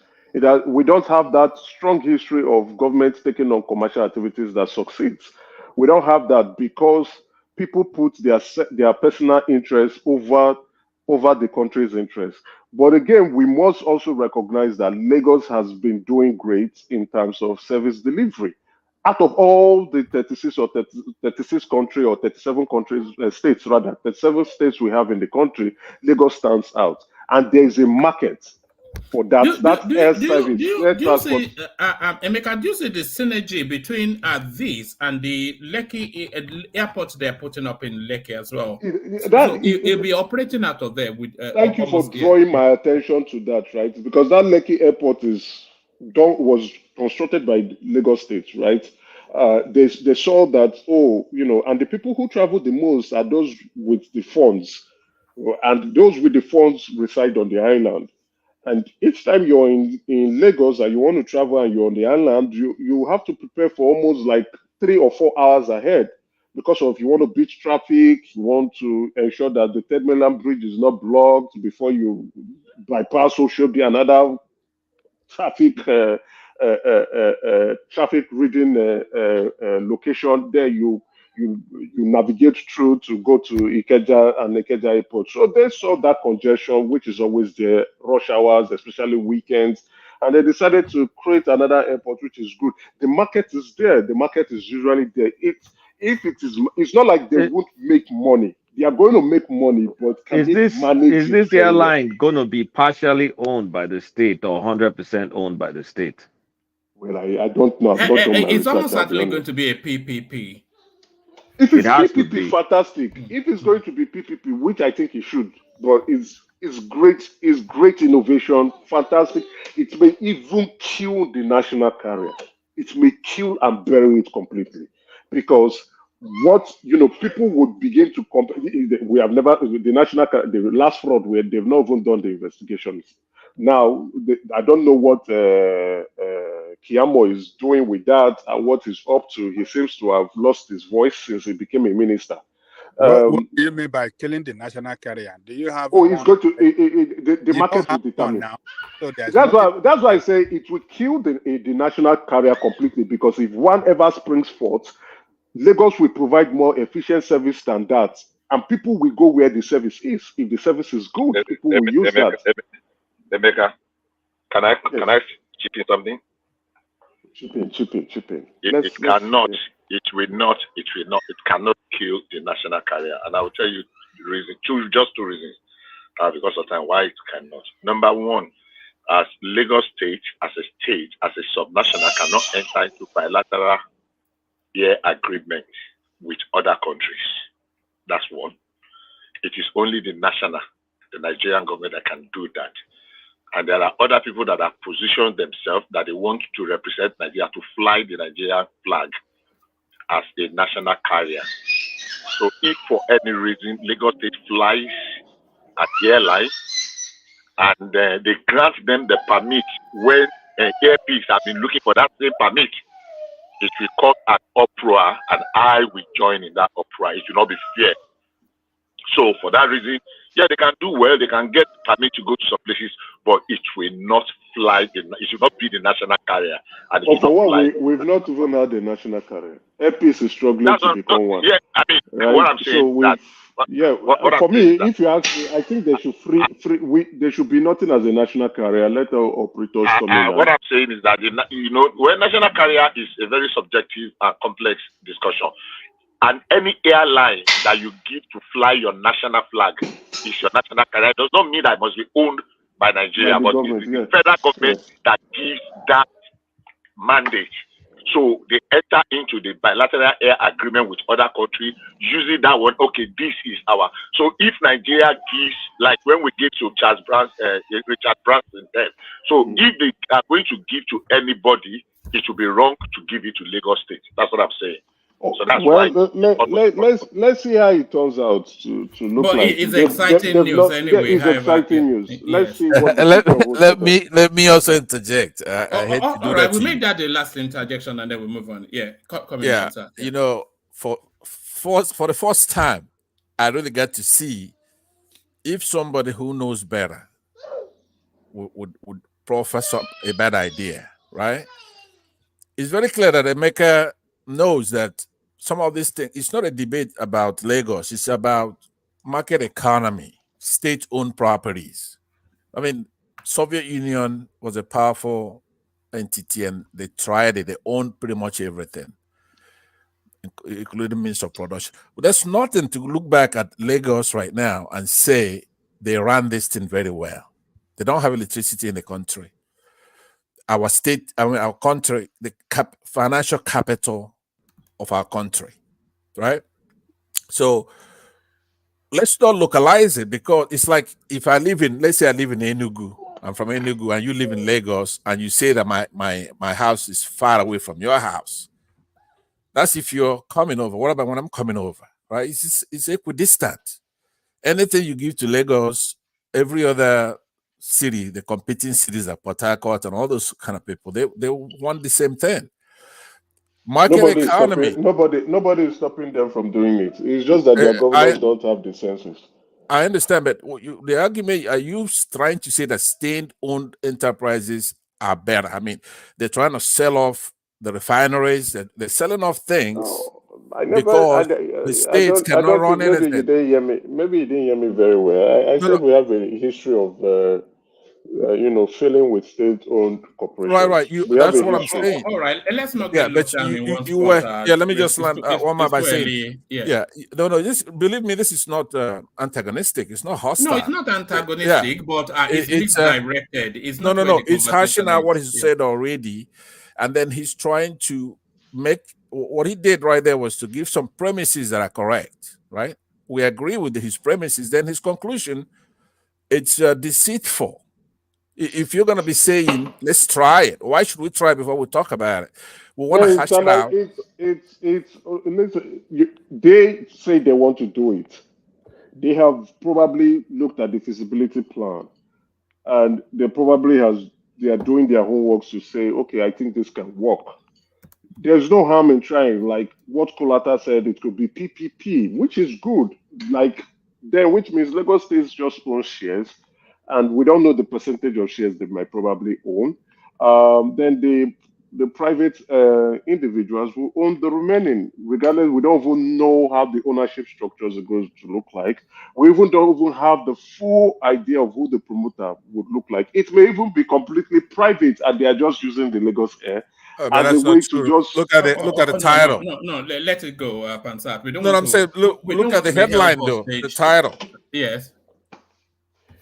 We don't have that strong history of government taking on commercial activities that succeeds. We don't have that because people put their personal interests over the country's interests. But again, we must also recognize that Lagos has been doing great in terms of service delivery. Out of all the 36 or 36 countries or 37 countries, states rather, 37 states we have in the country, Lagos stands out. And there is a market for that. Air service. Emeka, do you see the synergy between this and the Lekki airport they're putting up in Lekki as well? It'll be operating out of there. Thank you for drawing my attention to that, right? Because that Lekki airport was constructed by Lagos State, right? They saw that, and the people who travel the most are those with the funds. And those with the funds reside on the island. And each time you're in Lagos and you want to travel and you're on the island, you have to prepare for almost like 3 or 4 hours ahead because of you want to beat traffic, you want to ensure that the Third Mainland Bridge is not blocked before you bypass, so should be another traffic reading location. There you navigate through to go to Ikeja and Ikeja Airport. So they saw that congestion, which is always there, rush hours, especially weekends. And they decided to create another airport, which is good. The market is there. The market is usually there. It's not like they won't make money. They are going to make money, but is this airline going to be partially owned by the state or 100% owned by the state? Well, I don't know. It's almost certainly going to be a PPP. If it's PPP, fantastic. If it's going to be PPP, which I think it should, but it's great innovation, fantastic. It may even kill the national carrier. It may kill and bury it completely, because people would begin to compare. We have never the last fraud where they've not even done the investigations. Now I don't know what Kiyamo is doing with that and what he's up to. He seems to have lost his voice since he became a minister. What do you mean by killing the national carrier? Do you have? Oh, it's going to the market will determine. Now, so that's why I say it will kill the national carrier completely, because if one ever springs forth, Lagos will provide more efficient service than that, and people will go where the service is. If the service is good, people will use that. Emeka, can I chip in something? Chip in. It cannot kill the national carrier, and I will tell you the reason. Two reasons. Because of time, why it cannot. Number one, as Lagos State, as a subnational, cannot enter into bilateral air agreement with other countries. That's one. It is only the Nigerian government that can do that. And there are other people that have positioned themselves that they want to represent Nigeria, to fly the Nigerian flag as a national carrier. So if for any reason Lagos State flies at the airline and they grant them the permit when airpeace have been looking for that same permit, it will cause an uproar, and I will join in that uproar. It will not be fair. So for that reason, yeah, they can do well, they can get permit to go to some places, but it will not fly, it should not be the national carrier. And for one, we've not even had a national carrier. Airpeace is struggling to become one. Yeah, I mean, right? What I'm saying for me, if you ask me, I think they should there should be nothing as a national carrier. Let our operators come in. What I'm saying is that, when national carrier is a very subjective and complex discussion. And any airline that you give to fly your national flag is your national carrier. It does not mean that it must be owned by Nigeria, but it's the federal government that gives that mandate. So they enter into the bilateral air agreement with other countries using that one. Okay, this is our. So if Nigeria gives, like when we give to Richard Branson, so if they are going to give to anybody, it would be wrong to give it to Lagos State. That's what I'm saying. So that's why. Let's see how it turns out to look but like. It's exciting news anyway. It's exciting news. Yes. Let's see what. let me also interject. I hate to do all that. Right, we'll make that the last interjection and then we'll move on. Yeah, for the first time, I really got to see if somebody who knows better would profess a bad idea, right? It's very clear that Emeka knows that some of these things, it's not a debate about Lagos, it's about market economy, state-owned properties. I mean, Soviet Union was a powerful entity and they tried it, they owned pretty much everything, including means of production. But there's nothing to look back at Lagos right now and say they ran this thing very well. They don't have electricity in the country. Our country, the financial capital of our country, right? So let's not localize it, because it's like if let's say I live in Enugu, I'm from Enugu, and you live in Lagos, and you say that my house is far away from your house. That's if you're coming over. What about when I'm coming over, right? It's equidistant. Anything you give to Lagos, every other city, the competing cities like Port Harcourt and all those kind of people, they want the same thing. Market economy. Nobody is stopping them from doing it. It's just that their governments don't have the census. I understand, but the argument, are you trying to say that state-owned enterprises are better? I mean, they're trying to sell off the refineries, they're selling off things because the states cannot run anything. Maybe you didn't hear me very well. I said we have a history of filling with state-owned corporations. Right. That's what I'm saying. All right, let's not get but let me just land one more by saying, no, just believe me, this is not antagonistic. It's not hostile. No, it's not antagonistic, but it's directed. It's not. No. It's hashing out what he said already, and then he's trying to make what he did right there was to give some premises that are correct. Right? We agree with his premises. Then his conclusion, it's deceitful. If you're going to be saying, let's try it, why should we try before we talk about it? We want to hash it out. They say they want to do it. They have probably looked at the feasibility plan, and they are doing their homework to say, okay, I think this can work. there's no harm in trying. Like what Kolata said, it could be PPP, which is good. Like then, which means Lagos State just owns shares, and we don't know the percentage of shares they might probably own. Then the private individuals who own the remaining. Regardless, we don't even know how the ownership structures are going to look like. We even don't even have the full idea of who the promoter would look like. It may even be completely private, and they are just using the Lagos Air But as a that's not way to true. just Look at it. Look at the title. No. Let it go, Pansat. We don't No, want I'm to. saying look. We Look don't at want the to be held headline though. The hostage. title. Yes.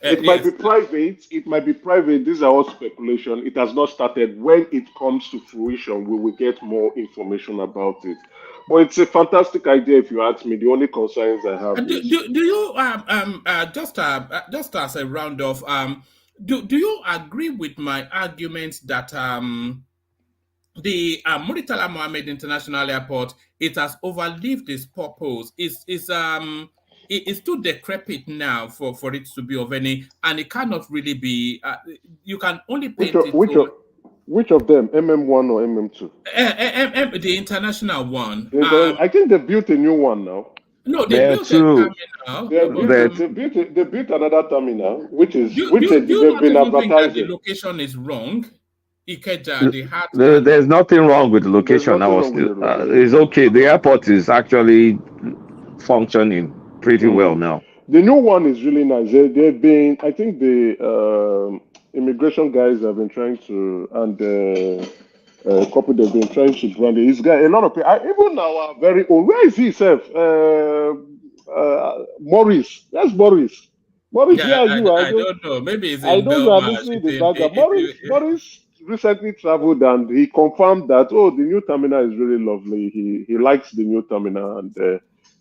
it might be Yes. private. It might be private. These are all speculation. It has not started. When it comes to fruition, we will get more information about it. But it's a fantastic idea, if you ask me. The only concerns I have Do, is do you just as a round off do you agree with my argument that the Muritala Mohammed International Airport, it has overlived its purpose. It's too decrepit now for it to be of any, and it cannot really be. You can only which paint of, it which of to which of them, MM1 or MM2? the international one. I think they built a new one now. No, they There built a too. terminal, They but built That it. They built another terminal, which is do you they've not been even think that the advertising. location is wrong? Ikeja, the heart, and there's nothing wrong with the There's location. nothing wrong with the It's location. okay. The airport is actually functioning pretty well Mm. now. The new one is really nice. They've been, I think the immigration guys have been trying to, and couple they've been trying to brand it. It's got a lot of people, even our very own. Where is he, Seth? Maurice. That's Maurice. Maurice, where yeah, are you? I don't know. Maybe it's I in know you are Belma. listening It's to the in, background. Maurice recently traveled and he confirmed that the new terminal is really lovely. He likes the new terminal and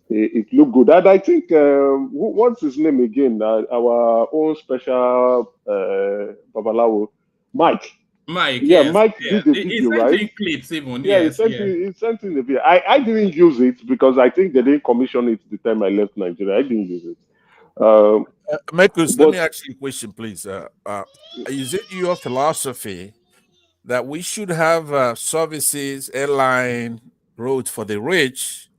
it looked good. And I think what's his name again? Our own special Babalawo, Mike. Mike, Yeah, yes, Mike yeah. did the He video, sent right? in clips even, Yeah, yes, yeah. he sent in the video. I didn't use it because I think they didn't commission it the time I left Nigeria. I didn't use it. Marcus, let me But ask you a question, please. Is it your philosophy that we should have services, airline, roads for the rich,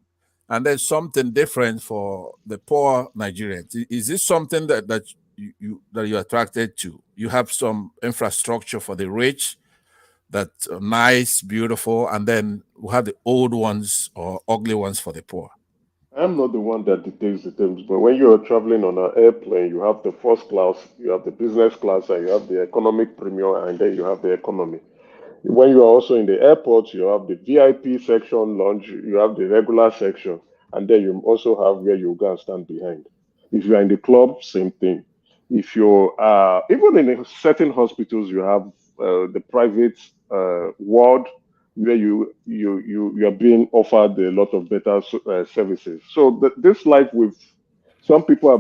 and then something different for the poor Nigerians? Is this something that you're attracted to? You have some infrastructure for the rich that's nice, beautiful, and then we have the old ones or ugly ones for the poor. I'm not the one that dictates the terms, but when you're traveling on an airplane, you have the first class, you have the business class, and you have the economic premium, and then you have the economy. When you are also in the airport, you have the VIP section, lounge, you have the regular section, and then you also have where you go and stand behind. If you are in the club, same thing. If you're even in certain hospitals, you have the private ward where you are being offered a lot of better services. So this life with some people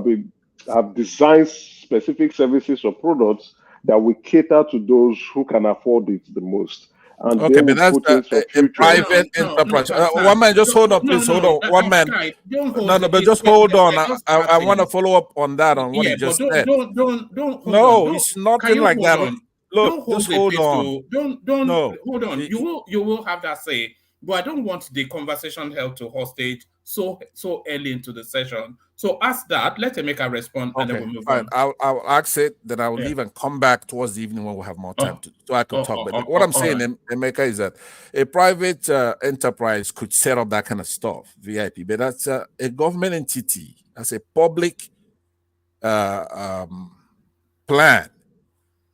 have designed specific services or products that will cater to those who can afford it the most, and they Okay, but will that's put in some a future. private No, enterprise. Pastor. One man, just hold on, No, please. Hold on. One man. Guy, don't No, hold no, it. but just hold on. We're just I want to starting. follow up on that, on what he Yeah, but just said. don't hold on. No, Don't it's can nothing you like hold that. on? Look, Don't just hold the hold on. pistol. Don't No. hold on. You will have that say, but I don't want the conversation held to hostage so early into the session. So ask that. Let Emeka respond, and then Okay, we'll move fine. on. I'll ask it, then I will Yeah. leave and come back towards the evening when we have more time Oh, so I could talk. But what I'm all saying, right. Emeka, is that a private enterprise could set up that kind of stuff, VIP, but that's a government entity, as a public plan.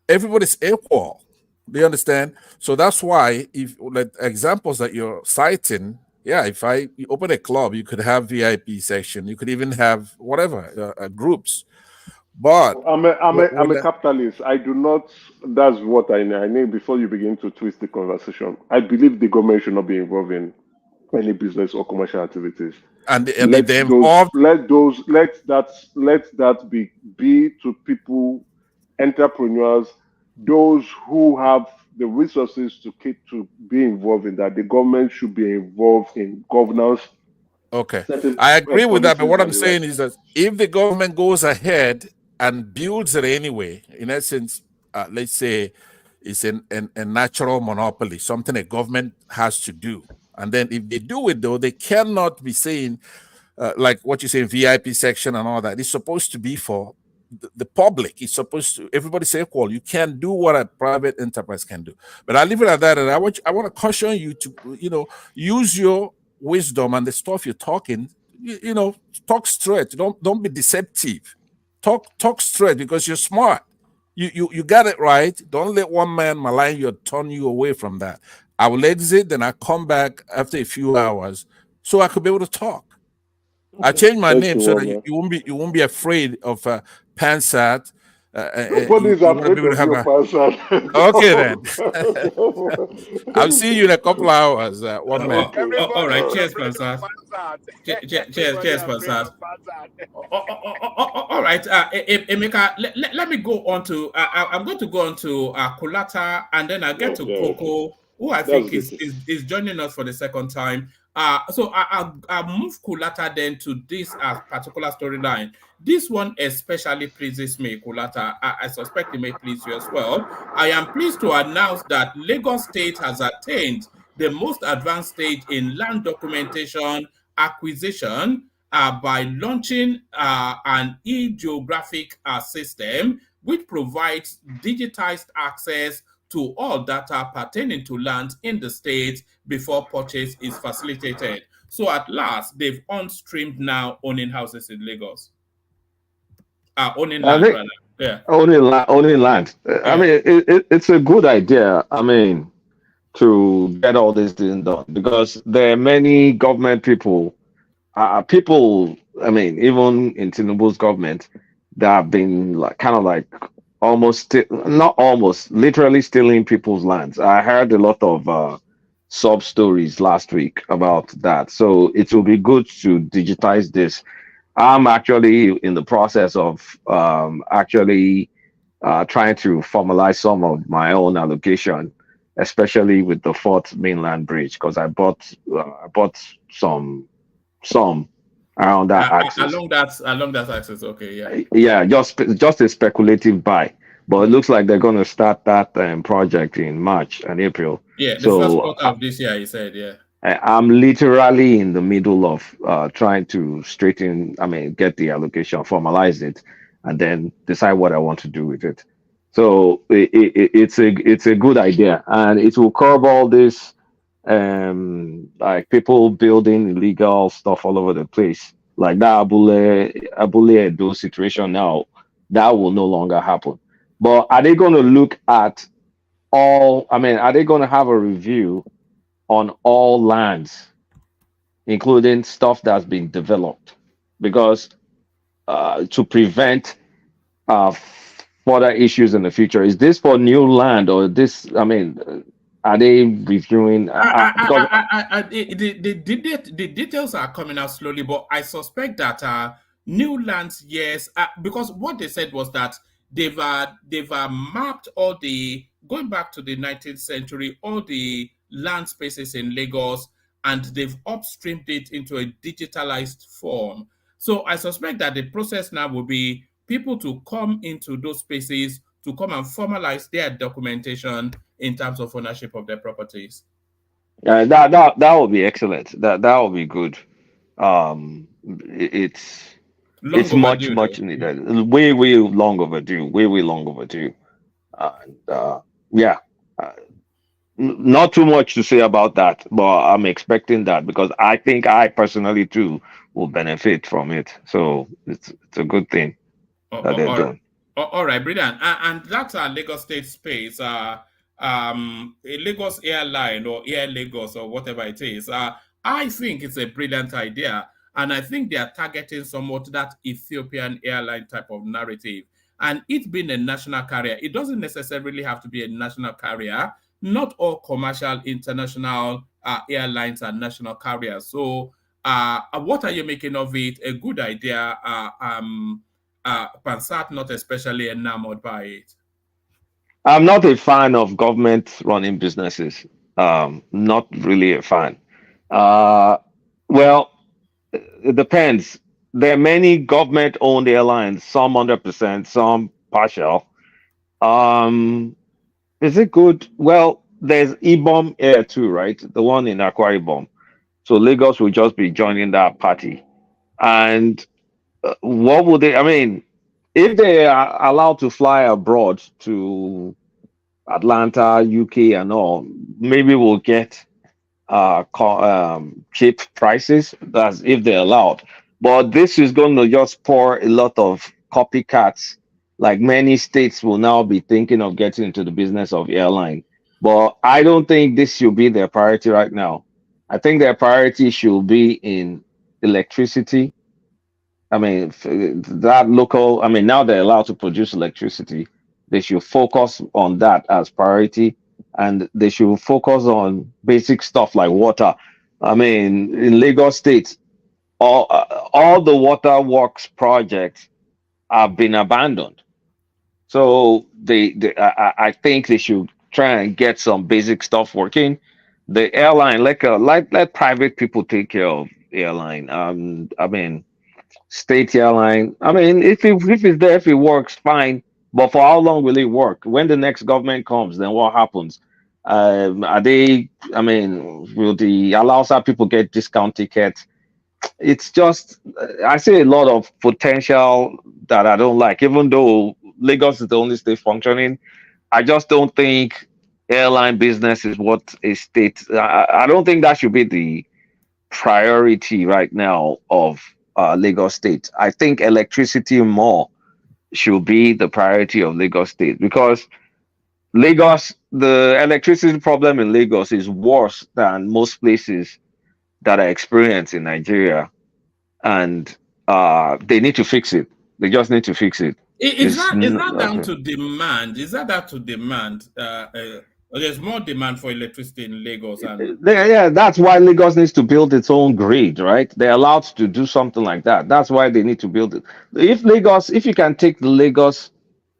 Everybody's equal. Do you understand? So that's why, if like examples that you're citing, yeah, if you open a club, you could have VIP section. You could even have whatever groups. But I'm a capitalist. I do not. That's what I need. Before you begin to twist the conversation, I believe the government should not be involved in any business or commercial activities. and if they're involved, let that be to people, entrepreneurs, those who have the resources to be involved in that. The government should be involved in governance. okay, Certain I agree with that. But policies what I'm and the saying rest. is that if the government goes ahead and builds it anyway, in essence, let's say is a natural monopoly, something a government has to do. And then if they do it, though, they cannot be saying, like what you say, VIP section and all that. It's supposed to be for the public. It's supposed to, everybody's equal. You can't do what a private enterprise can do. But I leave it at that. And I want to caution you to, use your wisdom and the stuff you're talking, talk straight. Don't be deceptive. Talk straight because you're smart. You got it right. Don't let one man malign you or turn you away from that. I will exit, then I come back after a few hours so I could be able to talk. I changed my name so that you won't be afraid of Pansat. Nobody's afraid of you, Pansat. Okay then. I'll see you in a couple of hours. One minute. All right. Cheers, Pansat. Cheers, Pansat. All right, Emeka. Let me go on to. I'm going to go on to Kulata, and then I'll get to Coco, who I think is joining us for the second time. So I'll move Kulata then to this particular storyline. This one especially pleases me, Kulata. I suspect it may please you as well. I am pleased to announce that Lagos State has attained the most advanced stage in land documentation acquisition by launching an e-geographic system which provides digitized access to all data pertaining to land in the state before purchase is facilitated. So at last, they've on-streamed now owning houses in Lagos. Owning land, rather. Yeah. Owning land. Yeah. I mean, it's a good idea. I mean, to get all this thing done, because there are many government people, I mean, even in Tinubu's government, that have been literally stealing people's lands. I heard a lot of sub stories last week about that. So it will be good to digitize this. I'm actually in the process of trying to formalize some of my own allocation, especially with the Fourth Mainland Bridge, because I bought some around that axis. Along that axis, okay, yeah. Yeah, just a speculative buy, but it looks like they're going to start that project in March and April. Yeah, the first quarter of this year, you said, yeah. I'm literally in the middle of trying to get the allocation, formalize it, and then decide what I want to do with it. So it's a good idea, and it will curb all this like people building illegal stuff all over the place, like that Abule Edo situation. Now that will no longer happen. But are they going to look at all? I mean, are they going to have a review on all lands, including stuff that's been developed, because to prevent further issues in the future? Is this for new land, or this? I mean, are they reviewing? The details are coming out slowly, but I suspect that new lands, yes, because what they said was that they've mapped all the, going back to the 19th century, all the land spaces in Lagos, and they've upstreamed it into a digitalized form. So I suspect that the process now will be people to come into those spaces to come and formalize their documentation in terms of ownership of their properties. That would be excellent. That would be good. It's much needed. Way long overdue. Not too much to say about that, but I'm expecting that, because I think I personally too will benefit from it. So it's a good thing that they're doing. All right, brilliant. And that's our Lagos State space. Lagos Airline or Air Lagos or whatever it is. I think it's a brilliant idea, and I think they are targeting somewhat that Ethiopian airline type of narrative. And it being a national carrier, it doesn't necessarily have to be a national carrier. Not all commercial international airlines are national carriers. So what are you making of it? A good idea. Pansat not especially enamored by it. I'm not a fan of government running businesses. Not really a fan. Well, it depends. There are many government-owned airlines, some 100%, some partial. Is it good? Well, there's Ibom Air too, right? The one in Akwa Ibom. So Lagos will just be joining that party. And what would they? I mean, if they are allowed to fly abroad to Atlanta, UK, and all, maybe we'll get cheap prices. That's if they're allowed. But this is going to just pour a lot of copycats. Like many states will now be thinking of getting into the business of airline. But I don't think this should be their priority right now. I think their priority should be in electricity. I mean, that local, I mean, now they're allowed to produce electricity. They should focus on that as priority, and they should focus on basic stuff like water. I mean, in Lagos State, all the water works projects have been abandoned. So I think they should try and get some basic stuff working. The airline, let private people take care of airline. I mean, state airline. I mean, if it's there, if it works, fine. But for how long will it work? When the next government comes, then what happens? Are they? I mean, will the allow some people get discount tickets? It's just I see a lot of potential that I don't like. Even though Lagos is the only state functioning, I just don't think airline business is what a state. I don't think that should be the priority right now of Lagos State. I think electricity more should be the priority of Lagos State because the electricity problem in Lagos is worse than most places that are experienced in Nigeria, and they need to fix it. They just need to fix it. Is that down to demand? Is that down to demand? There's more demand for electricity in Lagos, and Yeah, that's why Lagos needs to build its own grid, right? They're allowed to do something like that. That's why they need to build it. If you can take the Lagos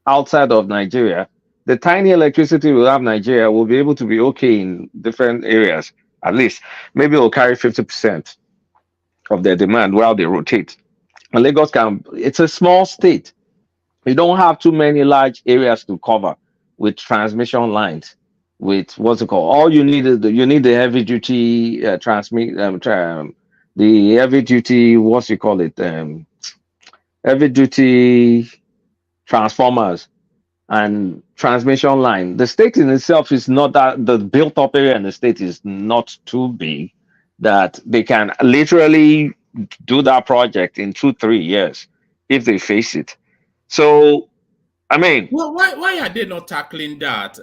outside of Nigeria, the tiny electricity we have Nigeria will be able to be okay in different areas. At least, maybe it'll carry 50% of their demand while they rotate. And Lagos it's a small state. You don't have too many large areas to cover with transmission lines. With what's it called? All you need is you need the heavy duty the heavy duty what's you call it heavy duty transformers and transmission line. The state in itself is not that the built up area in the state is not too big that they can literally do that project in 2-3 years if they face it. So, I mean, well, why are they not tackling that?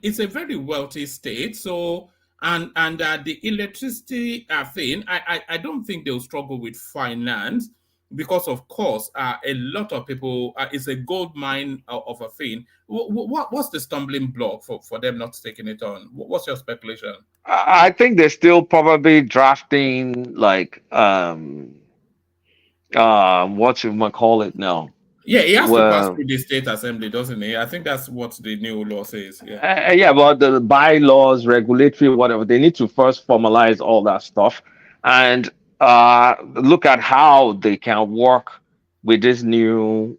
It's a very wealthy state, so and the electricity thing, I don't think they'll struggle with finance because, of course, a lot of people. It's a gold mine of a thing. What's the stumbling block for them not taking it on? What's your speculation? I think they're still probably drafting like what you might call it now. Yeah, he has to pass through the state assembly, doesn't he? I think that's what the new law says. Yeah. Yeah, but the bylaws, regulatory, whatever, they need to first formalize all that stuff and look at how they can work with this new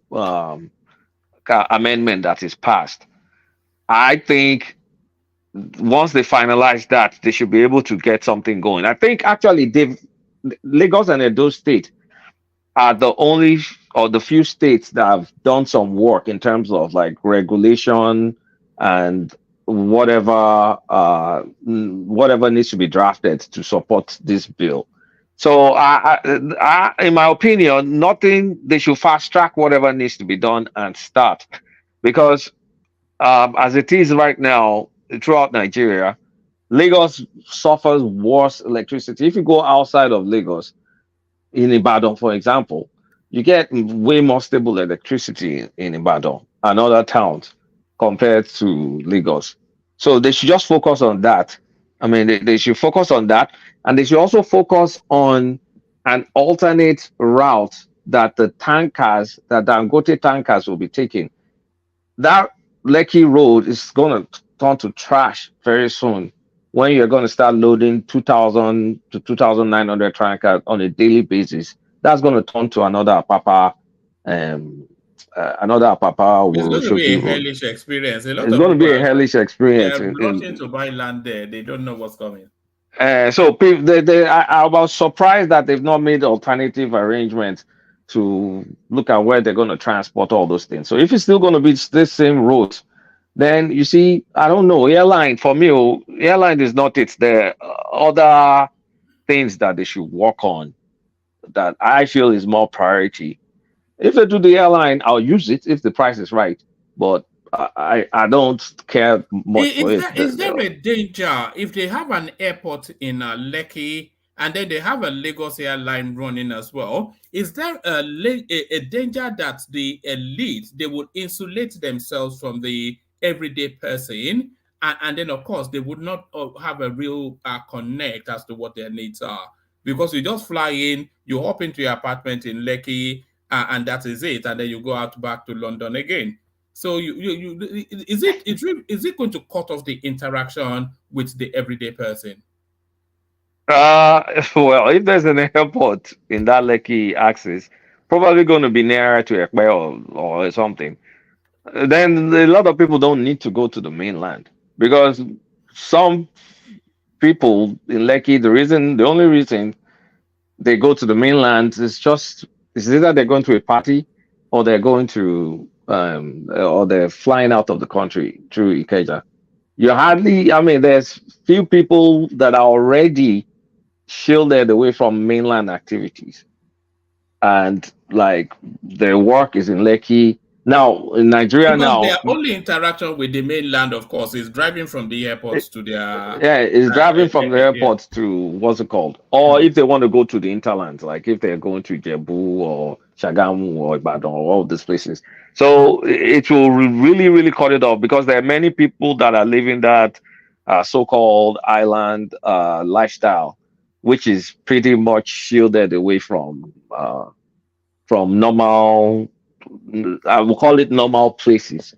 amendment that is passed. I think once they finalize that, they should be able to get something going. I think actually Lagos and Edo State are the only or the few states that have done some work in terms of like regulation and whatever needs to be drafted to support this bill. So in my opinion, they should fast track whatever needs to be done and start, because as it is right now throughout Nigeria, Lagos suffers worse electricity. If you go outside of Lagos, in Ibadan, for example, you get way more stable electricity in Ibadan and other towns compared to Lagos. So they should just focus on that. I mean, they should focus on that. And they should also focus on an alternate route that the Dangote tankers will be taking. That Lekki Road is going to turn to trash very soon when you're going to start loading 2,000 to 2,900 tankers on a daily basis. That's going to turn to another Papa another Papa It's going to be Shoki a Road. hellish experience. A lot It's of going to people be a hellish they experience. are rushing to buy land there. They don't know what's coming. So I was surprised that they've not made alternative arrangements to look at where they're going to transport all those things. So if it's still going to be this same route, then you see, I don't know. Airline for me, airline is not it. There are other things that they should work on that I feel is more priority. If they do the airline, I'll use it if the price is right. But I don't care much for it. Is there a danger if they have an airport in Lekki and then they have a Lagos airline running as well? Is there a danger that the elite, they would insulate themselves from the everyday person, and then of course they would not have a real connect as to what their needs are? Because you just fly in, you hop into your apartment in Lekki, and that is it, and then you go out back to London again. So is it going to cut off the interaction with the everyday person? Well, if there's an airport in that Lekki axis, probably going to be nearer to Ekpe or something. Then a lot of people don't need to go to the mainland because some people in Lekki, the only reason they go to the mainland is either they're going to a party or they're going to or they're flying out of the country through Ikeja. There's few people that are already shielded away from mainland activities, and like their work is in Lekki. Now in Nigeria Because their now, only interaction with the mainland, of course, is driving from the airports to their it's driving from the airport to what's it called, or if they want to go to the interland, like if they're going to Jebu or Shagamu or Ibadan or all these places. So it will really, really cut it off because there are many people that are living that so-called island lifestyle, which is pretty much shielded away from normal, I will call it normal places.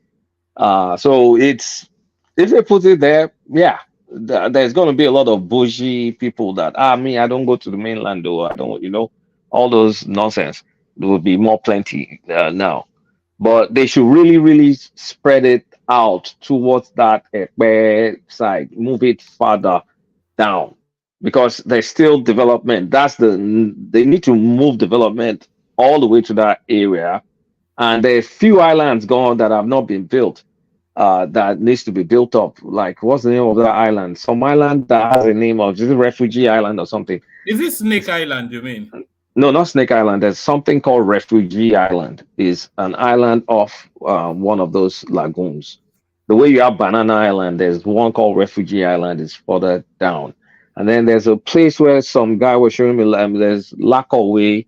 So it's if they put it there, yeah, there's going to be a lot of bougie people that I don't go to the mainland though. I don't, all those nonsense. There will be more plenty now, but they should really, really spread it out towards that side, move it further down because there's still development. They need to move development all the way to that area, and there are few islands gone that have not been built that needs to be built up. Like, what's the name of that island? Some island that has a name of, is it Refugee Island or something? Is it Snake Island, you mean? No, not Snake Island. There's something called Refugee Island. Is an island off one of those lagoons. The way you have Banana Island, there's one called Refugee Island. Is further down, and then there's a place where some guy was showing me. There's Lakaway,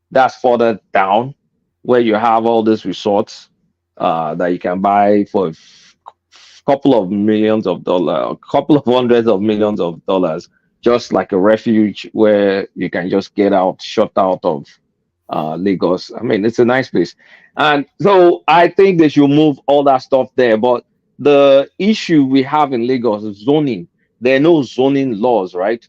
that's further down, where you have all these resorts that you can buy for a couple of millions of dollars, a couple of hundreds of millions of dollars, just like a refuge where you can just get out, shut out of Lagos. It's a nice place. And so I think they should move all that stuff there. But the issue we have in Lagos is zoning. There are no zoning laws, right?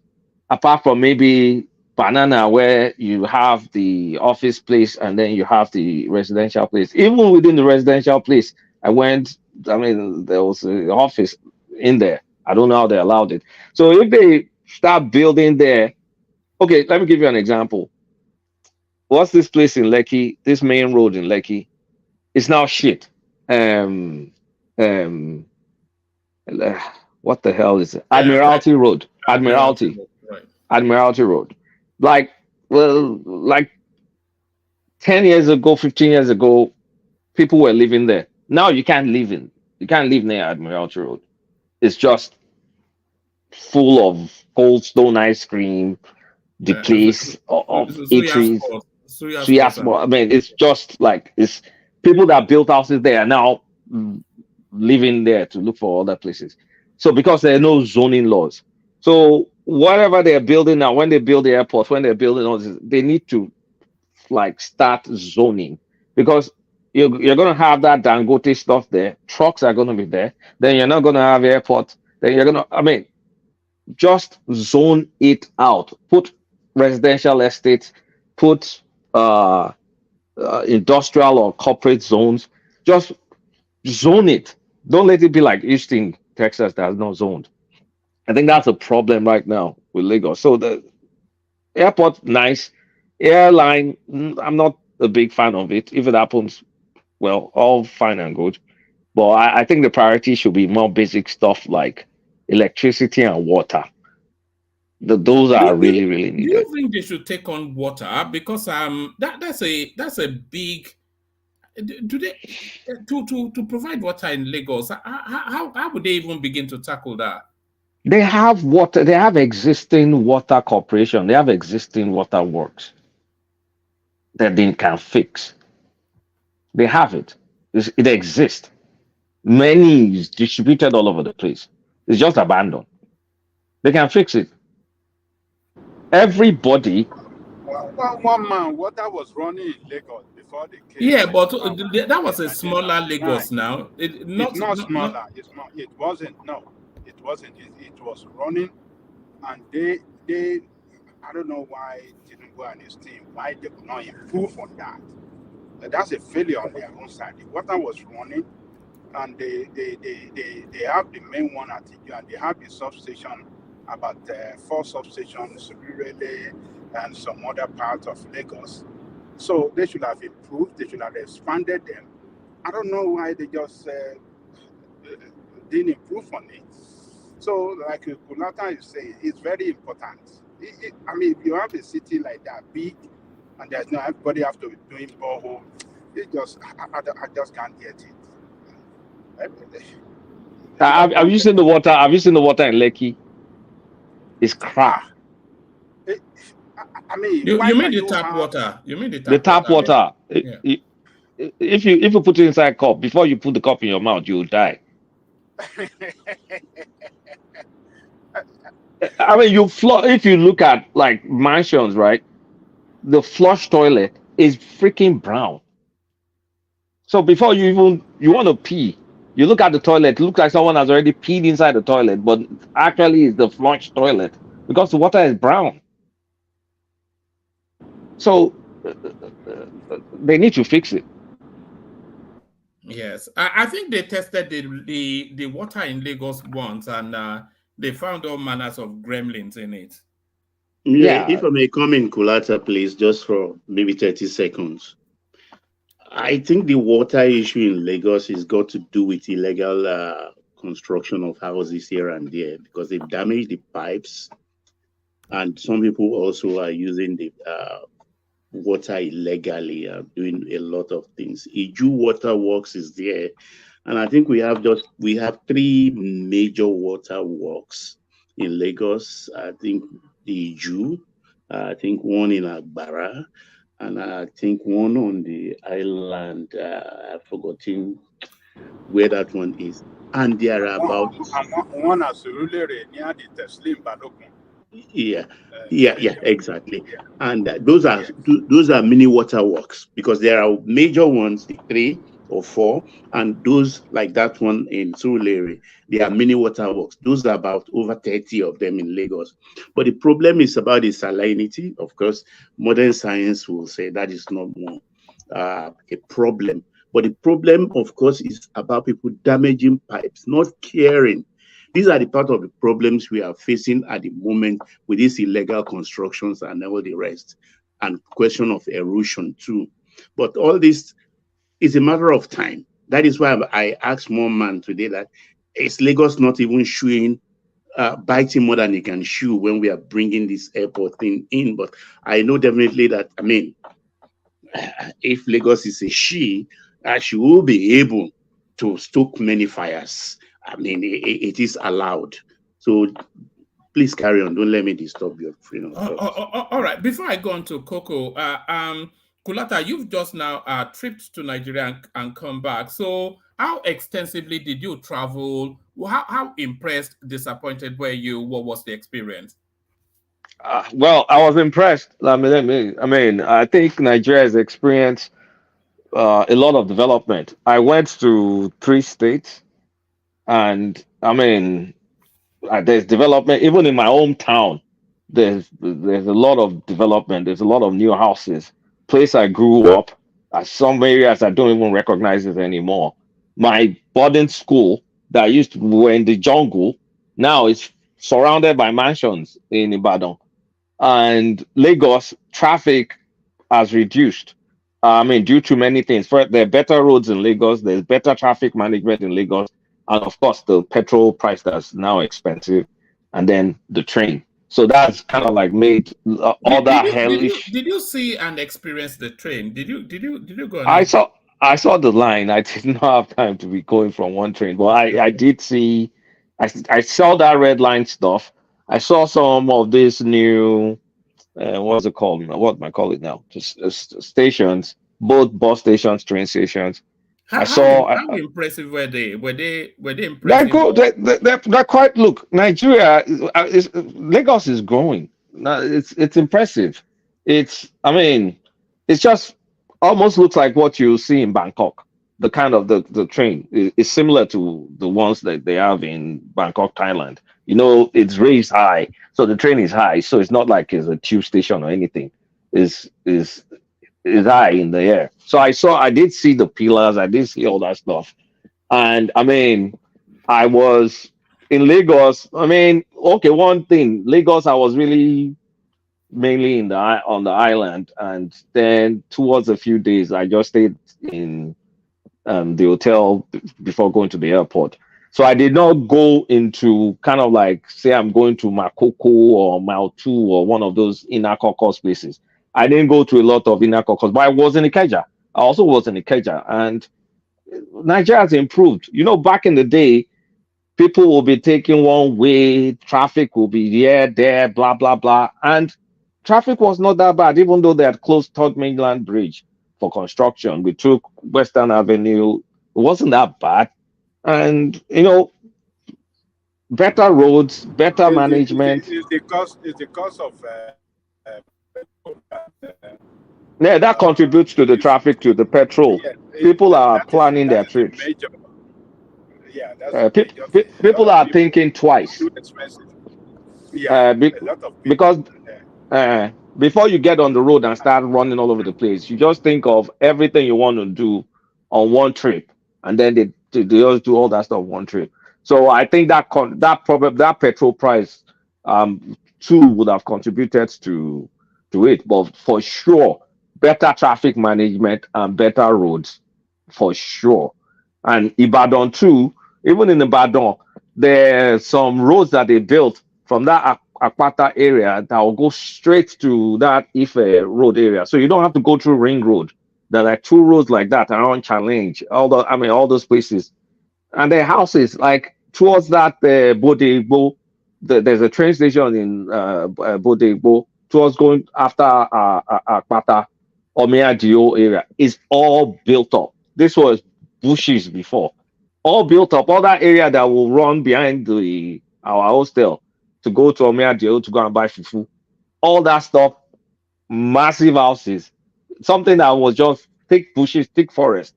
Apart from maybe Banana, where you have the office place and then you have the residential place. Even within the residential place, there was an office in there. I don't know how they allowed it. So if they start building there, okay, let me give you an example. What's this place in Lekki? This main road in Lekki? It's now shit. What the hell is it? Admiralty Road. Admiralty. Right. Admiralty Road. Like 10 years ago, 15 years ago, people were living there. Now you can't live near Admiralty Road. It's just full of Cold Stone ice cream, the place of eateries. It's just like it's people that built houses there are now living there to look for other places. So because there are no zoning laws. So whatever they're building now, when they build the airport, when they're building all this, they need to start zoning because you're going to have that Dangote stuff there. Trucks are going to be there. Then you're not going to have airport. Then you're going to, just zone it out. Put residential estates, put industrial or corporate zones, just zone it. Don't let it be like Houston, Texas, that has not zoned. I think that's a problem right now with Lagos. So the airport, nice. Airline, I'm not a big fan of it. If it happens, well, all fine and good. But I think the priority should be more basic stuff like electricity and water. Those are really, really Do needed. you think they should take on water? Because that's a big. Do they to provide water in Lagos? How would they even begin to tackle that? They have water. They have existing water corporation. They have existing water works that they can fix. They have it. It exists. Many is distributed all over the place. It's just abandoned. They can fix it. Everybody. One man, water was running in Lagos before they came. Yeah, but that was a smaller Lagos now. It's not smaller. It's not. It wasn't. No, it wasn't. It was running, and they. I don't know why Tinubu and his team, why they could not improve on that. That's a failure on their own side. The water was running, and they have the main one at Iju, and they have the substation, about 4 substations, really, and some other parts of Lagos. So they should have improved. They should have expanded them. I don't know why they just didn't improve on it. So, like Kunata is saying, it's very important. I mean, if you have a city like that big, and there's no everybody have to be doing borehole, it just I just can't get it. Have you seen the water? Have you seen the water in Lekki? It's crap. I mean, you mean the tap water? You mean the tap water? Yeah. If you put it inside a cup, before you put the cup in your mouth, you'll die. I mean, if you look at like mansions, right? The flush toilet is freaking brown. So before you want to pee, you look at the toilet, it looks like someone has already peed inside the toilet, but actually it's the flush toilet because the water is brown. So they need to fix it. Yes, I think they tested the water in Lagos once, and they found all manners of gremlins in it. Yeah, if I may come in, Kulata, please, just for maybe 30 seconds. I think the water issue in Lagos has got to do with illegal construction of houses here and there, because they've damaged the pipes, and some people also are using the water illegally, doing a lot of things. Iju Water Works is there, and I think we have 3 major water works in Lagos. I think the Iju, I think one in Agbara, and I think one on the island. I've forgotten where that one is. And there are about one at Surulere near the Teslim Balokun. Yeah, exactly. And those are mini water works, because there are major ones, 3 or 4, and those like that one in Surulere, they are mini water works. Those are about over 30 of them in Lagos. But the problem is about the salinity. Of course, modern science will say that is not more a problem. But the problem, of course, is about people damaging pipes, not caring. These are the part of the problems we are facing at the moment with these illegal constructions and all the rest, and question of erosion too. But all this is a matter of time. That is why I asked one man today that is Lagos not even biting more than it can chew when we are bringing this airport thing in. But I know definitely that, I mean, if Lagos is a she will be able to stoke many fires. I mean, it is allowed. So please carry on. Don't let me disturb your freedom. All right. Before I go on to Coco, Kulata, you've just now tripped to Nigeria and come back. So how extensively did you travel? How impressed, disappointed were you? What was the experience? Well, I was impressed. I mean, I think Nigeria has experienced a lot of development. I went to 3 states. And I mean, there's development even in my hometown. There's a lot of development. There's a lot of new houses. Place I grew up, Some areas I don't even recognize it anymore. My boarding school that used to were in the jungle now is surrounded by mansions in Ibadan. And Lagos traffic has reduced. I mean, due to many things. First, there are better roads in Lagos, there's better traffic management in Lagos, and of course, the petrol price that's now expensive, and then the train. So that's kind of like made all that hellish. did you see and experience the train? Did you go on I it? saw I saw the line. I did not have time to be going from one train, but I did see. I saw that red line stuff. I saw some of this new what's it called? What am I call it now? Just stations, both bus stations, train stations. I saw. How impressive were they? Were they They're impressive? good. They're quite. Look, Nigeria Lagos is growing. No, it's impressive. I mean, it's just almost looks like what you see in Bangkok. The kind of the train is similar to the ones that they have in Bangkok, Thailand. You know, it's raised high, so the train is high. So it's not like it's a tube station or anything. Is high in the air. So I did see the pillars. I did see all that stuff. And I mean, I was in Lagos. I mean, okay, one thing, Lagos, I was really mainly on the island, and then towards a few days, I just stayed in the hotel before going to the airport. So I did not go into kind of like say I'm going to Makoko or Mautu or one of those inner caucus places. I didn't go to a lot of inner caucus, but I was in Ikeja. I also was in Ikeja, and Nigeria has improved. You know, back in the day, people will be taking one way, traffic will be here, there, blah, blah, blah. And traffic was not that bad, even though they had closed Third Mainland Bridge for construction. We took Western Avenue. It wasn't that bad. And, you know, better roads, better management. Is the cost of Yeah, that contributes to the traffic, to the petrol. People are planning their trips. major. Yeah, that's People are thinking twice. too expensive. Yeah, a lot of people. Because before you get on the road and start running all over the place, you just think of everything you want to do on one trip, and then they just do all that stuff on one trip. So I think that petrol price too would have contributed to it, but for sure, better traffic management and better roads, for sure. And Ibadan too, even in Ibadan, there's some roads that they built from that Akpata area that will go straight to that Ife road area. So you don't have to go through Ring Road. There are like two roads like that around Challenge, all those places. And their houses, like towards that Bodegbo, there's a train station in Bodegbo, towards going after Akpata, Omeadio area, is all built up. This was bushes before. All built up, all that area that will run behind our hostel to go to Omeadio to go and buy fufu. All that stuff, massive houses. Something that was just thick bushes, thick forest,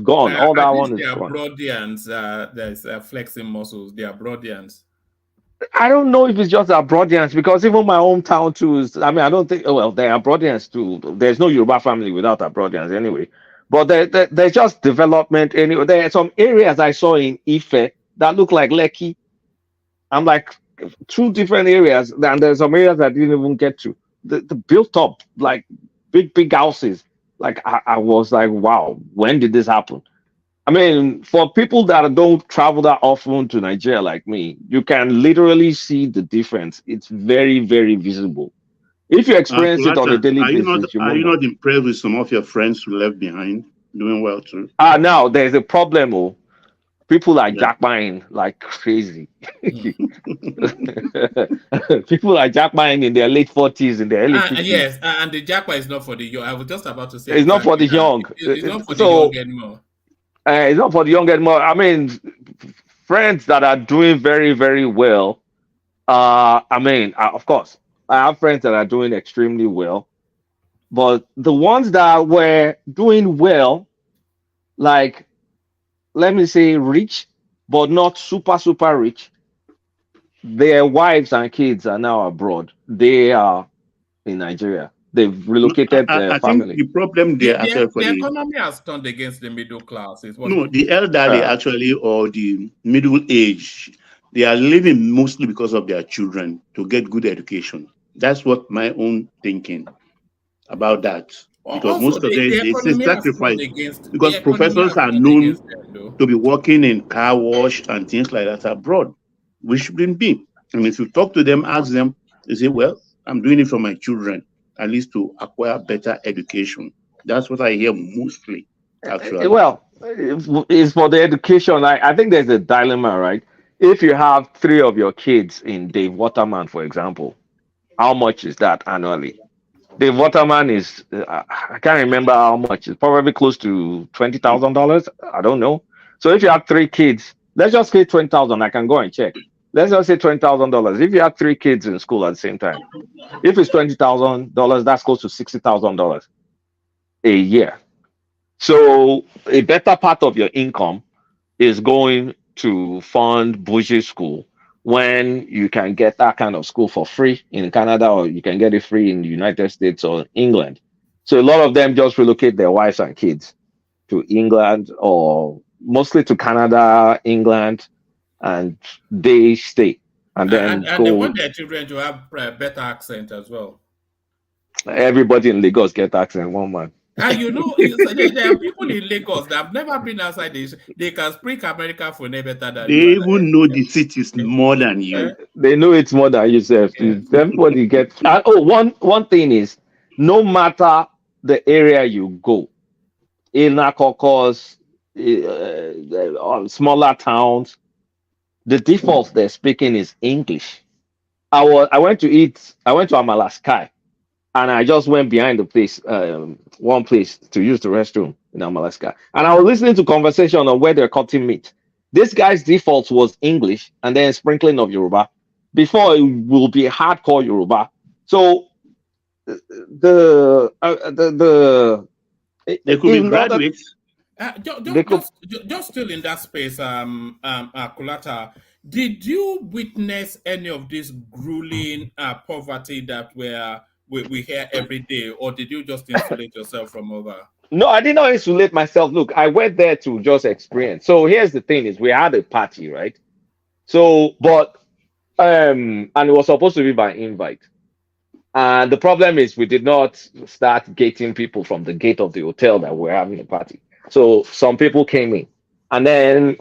gone. All that At least one they is are gone. Brodians. There's flexing muscles. They are Brodians. I don't know if it's just our Brodians, because even my hometown too is, I mean, I don't think, well, there are Brodians too. There's no Yoruba family without our Brodians anyway. But there's just development anyway. There are some areas I saw in Ife that look like Lekki. I'm like, two different areas, and there's some areas I didn't even get to. The built up, like big houses. Like I was like, wow, when did this happen? I mean, for people that don't travel that often to Nigeria like me, you can literally see the difference. It's very, very visible. If you experience it on a daily basis, are you not impressed with some of your friends who left behind doing well too? Now there's a problem. Oh, people are jackbuying like crazy. People are jackbuying in their late 40s, in their early 50s. Yes, and the jackpot is not for the young. I was just about to say it's not for the young. It's not for the young anymore. It's not for the young anymore. I mean, friends that are doing very, very well. Of course, I have friends that are doing extremely well, but the ones that were doing well, like, let me say rich, but not super, super rich, their wives and kids are now abroad. They are in Nigeria. they've relocated I think family. the problem there actually for the the economy has turned against the middle class. Is what no, the elderly actually, or the middle age, they are living mostly because of their children to get good education. That's what my own thinking about that. Because also most of the they say economy has sacrifice turned against because professors are them, known though. to be working in car wash and things like that abroad, which shouldn't be. And if you talk to them, ask them, they say, well, I'm doing it for my children, at least to acquire better education. That's what I hear mostly, actually. Well, it's for the education. I think there's a dilemma, right? If you have 3 of your kids in Dave Waterman, for example, how much is that annually? Dave Waterman is, I can't remember how much. It's probably close to $20,000. I don't know. So if you have 3 kids, let's just say 20,000. I can go and check. Let's just say $20,000. If you have 3 kids in school at the same time, if it's $20,000, that's close to $60,000 a year. So a better part of your income is going to fund bougie school when you can get that kind of school for free in Canada, or you can get it free in the United States or England. So a lot of them just relocate their wives and kids to England, or mostly to Canada, England, and they stay and then And they want their children to have better accent as well. Everybody in Lagos get accent, one man. And you know, there are people in Lagos that have never been outside this. They can speak American for better than they you. They even know the cities more than you. They know it's more than yourself. Yes. Everybody gets. One thing is, no matter the area you go, in Akokos, smaller towns, the default they're speaking is English. I went to Amalaskai, and I just went behind the place, one place to use the restroom in Amalaskai. And I was listening to conversation on where they're cutting meat. This guy's default was English and then sprinkling of Yoruba. Before it will be hardcore Yoruba. So they could be graduates. Just still in that space, Kulata, did you witness any of this grueling poverty that we hear every day, or did you just insulate yourself from over? No, I did not insulate myself. Look, I went there to just experience. So here's the thing: is we had a party, right? So, but and it was supposed to be by invite. And the problem is we did not start gating people from the gate of the hotel that we're having a party. So some people came in, and then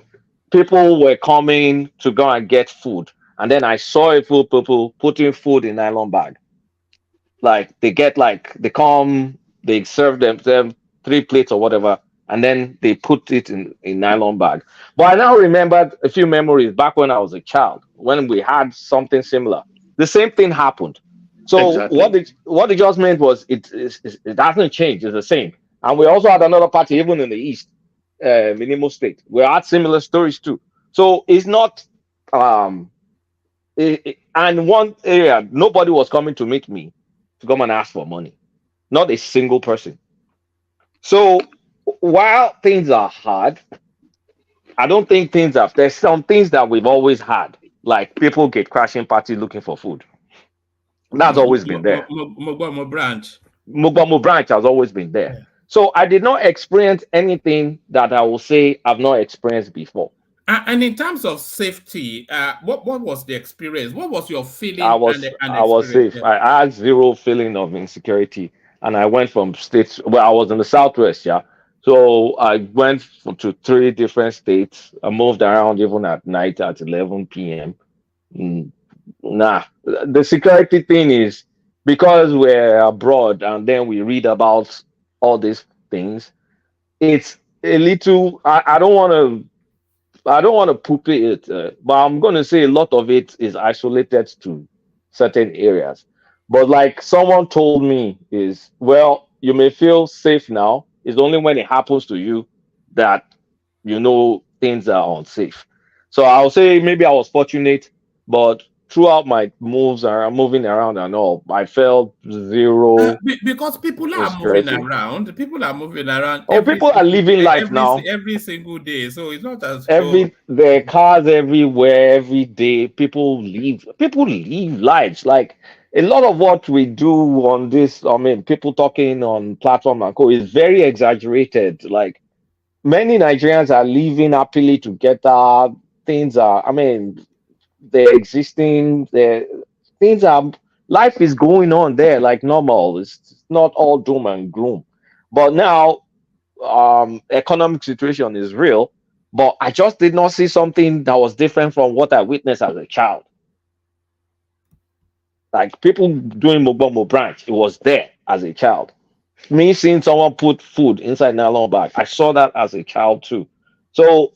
people were coming to go and get food. And then I saw a few people putting food in nylon bag. Like they come, they serve themselves 3 plates or whatever, and then they put it in nylon bag. But I now remembered a few memories back when I was a child, when we had something similar. The same thing happened. So exactly. What it just meant was it hasn't changed. It's the same. And we also had another party even in the East, Minimo State. We had similar stories too. So it's not, and one area, nobody was coming to meet me to come and ask for money. Not a single person. So while things are hard, I don't think there's some things that we've always had, like people get crashing parties looking for food. That's always been there. Mogbomo branch has always been there. Yeah. So I did not experience anything that I will say I've not experienced before. And in terms of safety, what was the experience? What was your feeling? I was safe. Yeah. I had zero feeling of insecurity. And I went from states, well, I was in the Southwest, yeah. So I went to 3 different states. I moved around even at night at 11 p.m. The security thing is because we're abroad and then we read about all these things. It's a little. I don't want to poop it, but I'm going to say a lot of it is isolated to certain areas. But like someone told me, is well, you may feel safe now. It's only when it happens to you that you know things are unsafe. So I'll say maybe I was fortunate, but throughout my moving around and all, I felt zero. Because people are moving around. People are moving around. Oh, people are living life now. Every single day. So it's not as there are cars everywhere every day. People live lives. Like a lot of what we do on this, I mean, people talking on platform and co is very exaggerated. Like many Nigerians are living happily together. Things are, I mean, they're existing. Things are, life is going on there like normal. It's not all doom and gloom. But now, economic situation is real. But I just did not see something that was different from what I witnessed as a child. Like people doing Mobomo branch, it was there as a child. Me seeing someone put food inside nylon bag, I saw that as a child too. So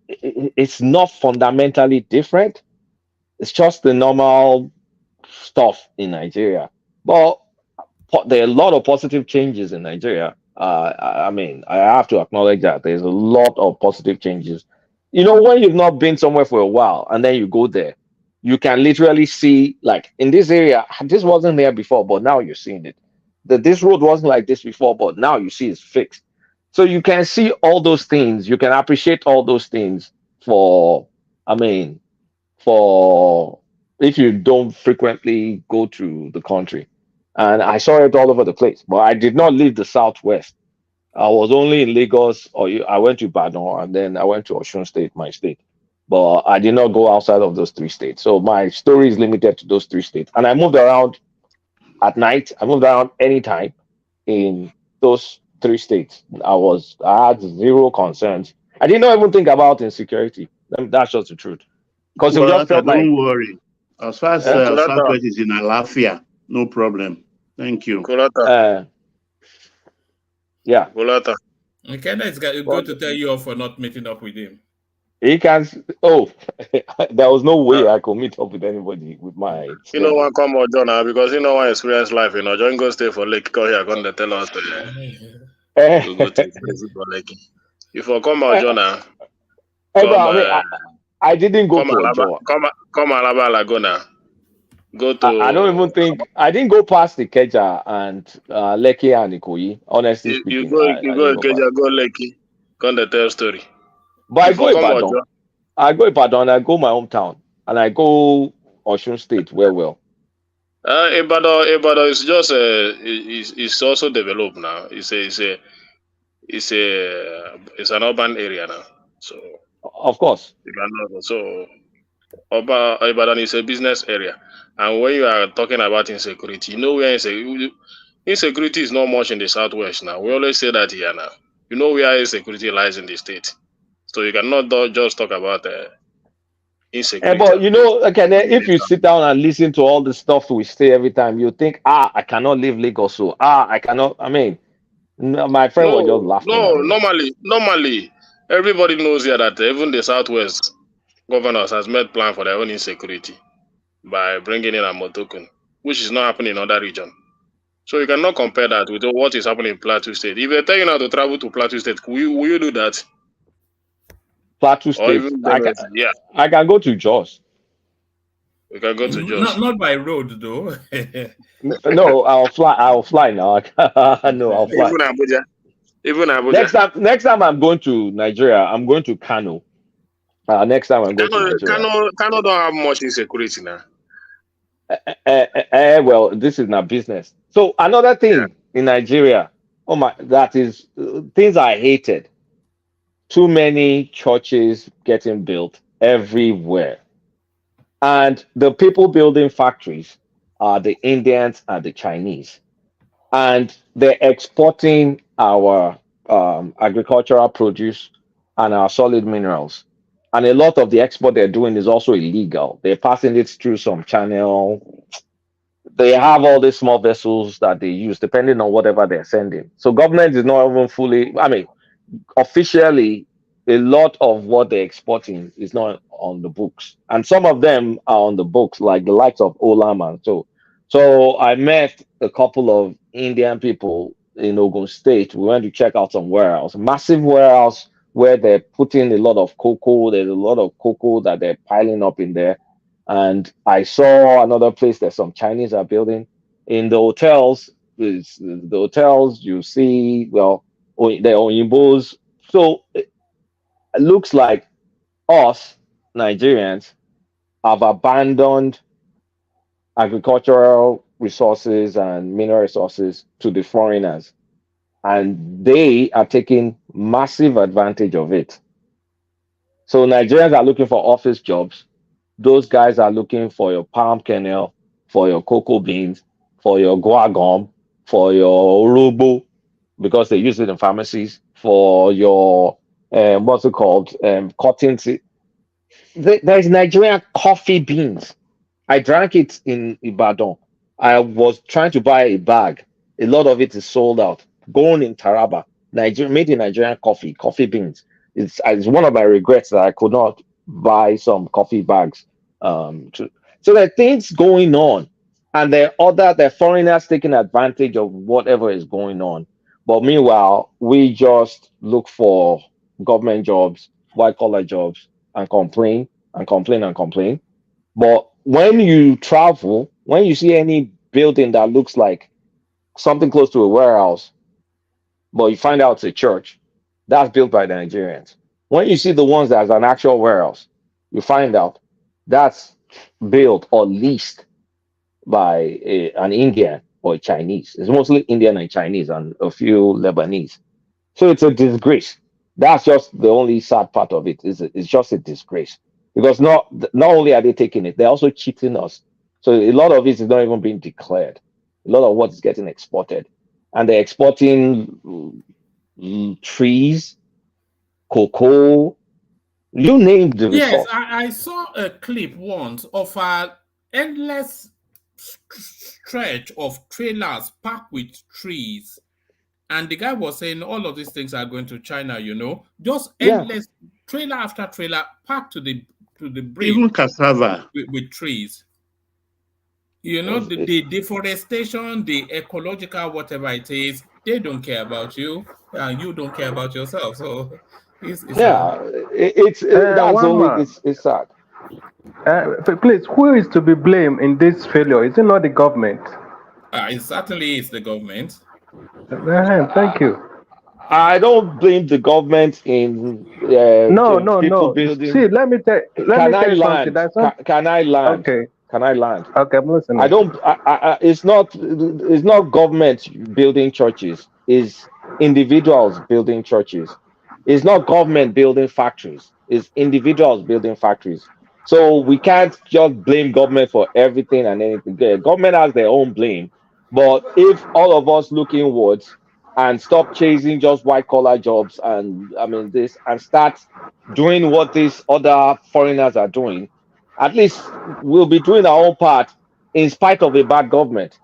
it's not fundamentally different. It's just the normal stuff in Nigeria. But there are a lot of positive changes in Nigeria. I mean, I have to acknowledge that there's a lot of positive changes. You know, when you've not been somewhere for a while and then you go there, you can literally see, like in this area, this wasn't there before, but now you're seeing it. This road wasn't like this before, but now you see it's fixed. So you can see all those things. You can appreciate all those things for, I mean, for if you don't frequently go to the country. And I saw it all over the place. But I did not leave the Southwest. I was only in Lagos, or I went to Ibadan, and then I went to Osun State, my state. But I did not go outside of those three states. So my story is limited to those three states. And I moved around at night. I moved around anytime in those three states. I had zero concerns. I did not even think about insecurity. That's just the truth. Because it just felt like, don't worry. As far as Southwest is in Alafia, no problem. Thank you. Yeah. Kenya is going to tell you off for not meeting up with him. He can. Oh, there was no way I could meet up with anybody with my. You know one come or John now because you know one experience life. You know, John go stay for Lake. Come here, come to tell us. We go to for Lake. If I come out John now, I didn't go to Ojo. Come Alaba Laguna. Go to. I don't even think I didn't go past the Keja and Lekki and Ikoyi. Honestly speaking, you go Keja, go Lekki, come to tell story. But I go Ibadan. I go my hometown, and I go Osun State well. Ibadan is just it's also developed now. It's an urban area now. So of course, so Ibadan is a business area, and when you are talking about insecurity, you know where insecurity is not much in the southwest now. We always say that here now. You know where insecurity lies in the state. So you cannot just talk about insecurity. But you know, if you sit down and listen to all the stuff we say every time, you think, I cannot leave Lagos. So I cannot. I mean, my friend was just laughing. No, normally, everybody knows here that even the Southwest governors has made plan for their own insecurity by bringing in a Motokun, which is not happening in other regions. So you cannot compare that with what is happening in Plateau State. If they tell you now to travel to Plateau State, will you do that? Plateau State. I can go to Jos. We can go to Jos. Not by road though. No, I'll fly now. No, I'll fly. Even Abuja. Next time I'm going to Nigeria, I'm going to Kano. Next time I'm going to Nigeria. Kano don't have much insecurity now. Well, this is not business. So another thing in Nigeria, that is things I hated. Too many churches getting built everywhere. And the people building factories are the Indians and the Chinese. And they're exporting our agricultural produce and our solid minerals. And a lot of the export they're doing is also illegal. They're passing it through some channel. They have all these small vessels that they use depending on whatever they're sending. So government is not even fully, officially, a lot of what they're exporting is not on the books. And some of them are on the books, like the likes of Olam and so. So I met a couple of Indian people in Ogun State. We went to check out some warehouse, massive warehouse where they're putting a lot of cocoa. There's a lot of cocoa that they're piling up in there. And I saw another place that some Chinese are building. In the hotels, you see, well, they're Oyimbos. So it looks like us, Nigerians, have abandoned agricultural resources and mineral resources to the foreigners. And they are taking massive advantage of it. So Nigerians are looking for office jobs. Those guys are looking for your palm kernel, for your cocoa beans, for your guagum, for your orobo, because they use it in pharmacies, for your what's it called, cotton. There's Nigerian coffee beans. I drank it in Ibadan. I was trying to buy a bag. A lot of it is sold out. Grown in Taraba, Nigeria, made in Nigerian coffee beans. It's one of my regrets that I could not buy some coffee bags. So there are things going on, and there are foreigners taking advantage of whatever is going on. But meanwhile, we just look for government jobs, white collar jobs, and complain and complain and complain. But when you travel, when you see any building that looks like something close to a warehouse, but you find out it's a church, that's built by the Nigerians. When you see the ones that's an actual warehouse, you find out that's built or leased by an Indian or a Chinese. It's mostly Indian and Chinese and a few Lebanese. So it's a disgrace. That's just the only sad part of it. It's just a disgrace because not only are they taking it, they're also cheating us. So a lot of it is not even being declared. A lot of what is getting exported, and they're exporting trees, cocoa, you name the Yes, resource. I saw a clip once of an endless stretch of trailers packed with trees. And the guy was saying all of these things are going to China, just endless trailer after trailer packed to the bridge. Even cassava. With trees. The deforestation, the ecological, whatever it is, they don't care about you, and you don't care about yourself. So it's sad. Please, who is to be blamed in this failure? Is it not the government? It certainly is the government. Thank you. I don't blame the government in people building. See, let me tell you something. Can I land? Okay. Can I land? Okay, I'm listening. I don't. It's not government building churches. It's individuals building churches. It's not government building factories. It's individuals building factories. So we can't just blame government for everything and anything. The government has their own blame. But if all of us look inwards and stop chasing just white collar jobs and start doing what these other foreigners are doing, at least we'll be doing our own part in spite of a bad government.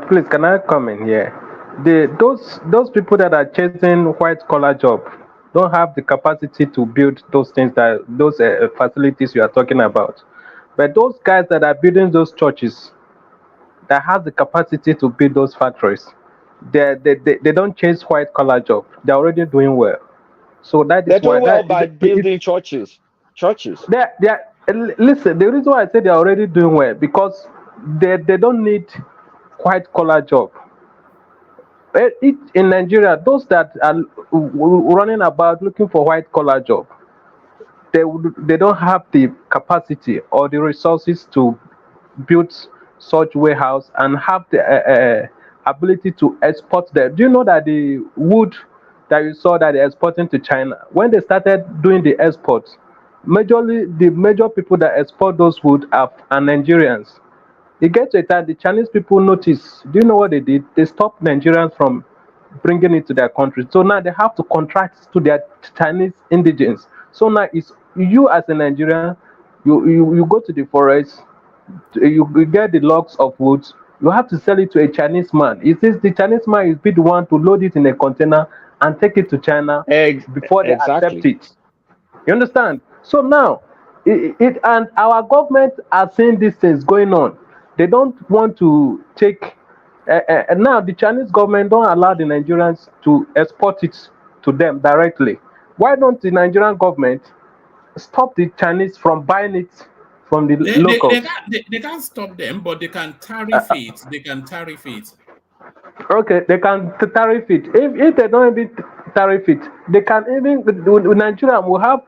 Please, can I come in here? Those people that are chasing white collar job don't have the capacity to build those things, those facilities you are talking about. But those guys that are building those churches, that have the capacity to build those factories, they don't chase white collar job. They're already doing well. So they're doing well by building churches. Churches. Listen, the reason why I say they're already doing well because they don't need white collar job. In Nigeria, those that are running about looking for white collar job, they don't have the capacity or the resources to build such warehouse and have the ability to export them. Do you know that the wood that you saw that they're exporting to China, when they started doing the exports, the major people that export those wood are Nigerians. It gets to a time the Chinese people notice. Do you know what they did? They stopped Nigerians from bringing it to their country. So now they have to contract to their Chinese indigenes. So now it's you as a Nigerian, you go to the forest, you get the logs of wood, you have to sell it to a Chinese man. It says the Chinese man is be the one to load it in a container and take it to China before they accept it. You understand? So now, and our government are seeing these things going on. They don't want to take. Now the Chinese government don't allow the Nigerians to export it to them directly. Why don't the Nigerian government stop the Chinese from buying it from the locals? They can't stop them, but they can tariff it. They can tariff it. Okay, they can tariff it. If they don't even tariff it, they can even Nigeria will have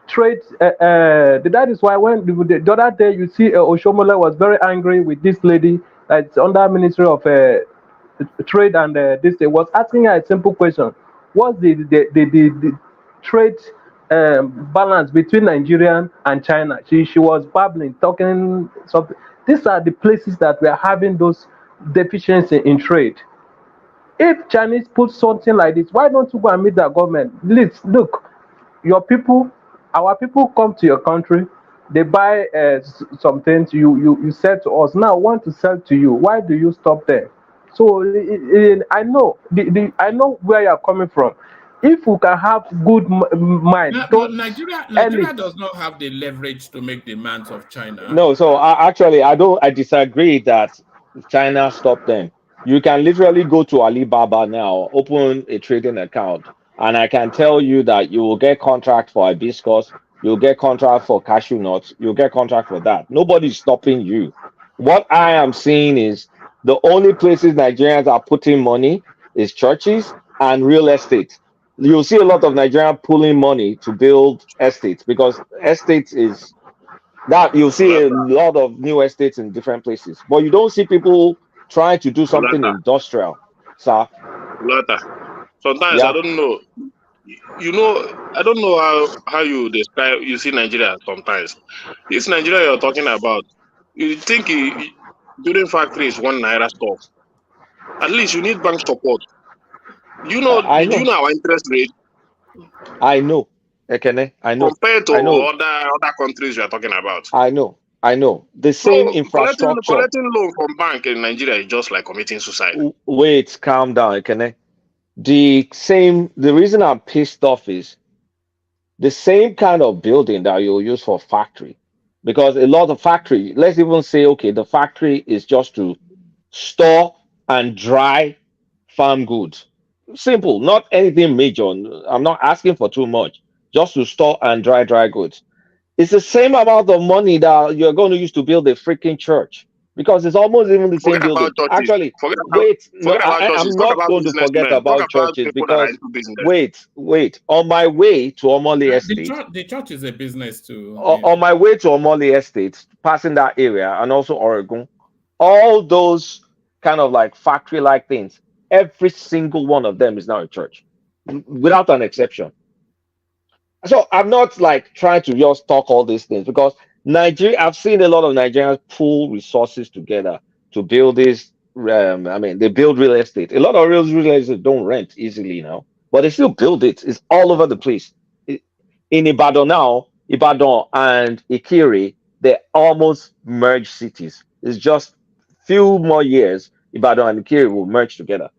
trade. That is why when the other day you see Oshomole was very angry with this lady that's under Ministry of Trade and this day was asking her a simple question: what's the trade balance between Nigeria and China? She was babbling, talking something. These are the places that we are having those deficiency in trade. If Chinese put something like this, why don't you go and meet the government? Please look, your people, our people come to your country, they buy some things, you sell to us. Now want to sell to you. Why do you stop there? So I know I know where you are coming from. If we can have good mind, No, Nigeria does not have the leverage to make demands of China. No, so I disagree that China stopped them. You can literally go to Alibaba now, open a trading account, and I can tell you that you will get contract for hibiscus, you'll get contract for cashew nuts, you'll get contract for that. Nobody's stopping you. What I am seeing is the only places Nigerians are putting money is churches and real estate. You'll see a lot of Nigerians pulling money to build estates because estates is that you'll see a lot of new estates in different places, but you don't see people trying to do something industrial, sir. Sometimes I don't know. I don't know how you describe. You see Nigeria sometimes. This Nigeria you're talking about, you think building factory is ₦1 stuff. At least you need bank support. Do you know our interest rate? I know. Ekene, I know. Compared to I know. other countries we are talking about. I know. The same infrastructure. Collecting loan from bank in Nigeria is just like committing suicide. Wait, calm down, Ekene. The reason I'm pissed off is the same kind of building that you'll use for factory. Because a lot of factory, let's even say, okay, the factory is just to store and dry farm goods. Simple, not anything major. I'm not asking for too much. Just to store and dry goods. It's the same amount of money that you're going to use to build a freaking church because it's almost even the same building. Actually, I'm not going to forget about churches because wait. On my way to Omole Estate, the church is a business too. On my way to Omole Estate, passing that area and also Oregon, all those kind of like factory-like things, every single one of them is now a church, without an exception. So I'm not like trying to just talk all these things because I've seen a lot of Nigerians pool resources together to build this. They build real estate. A lot of real estate don't rent easily now, but they still build it. It's all over the place. In Ibadan now, Ibadan and Ikiri, they almost merged cities. It's just few more years, Ibadan and Ikiri will merge together.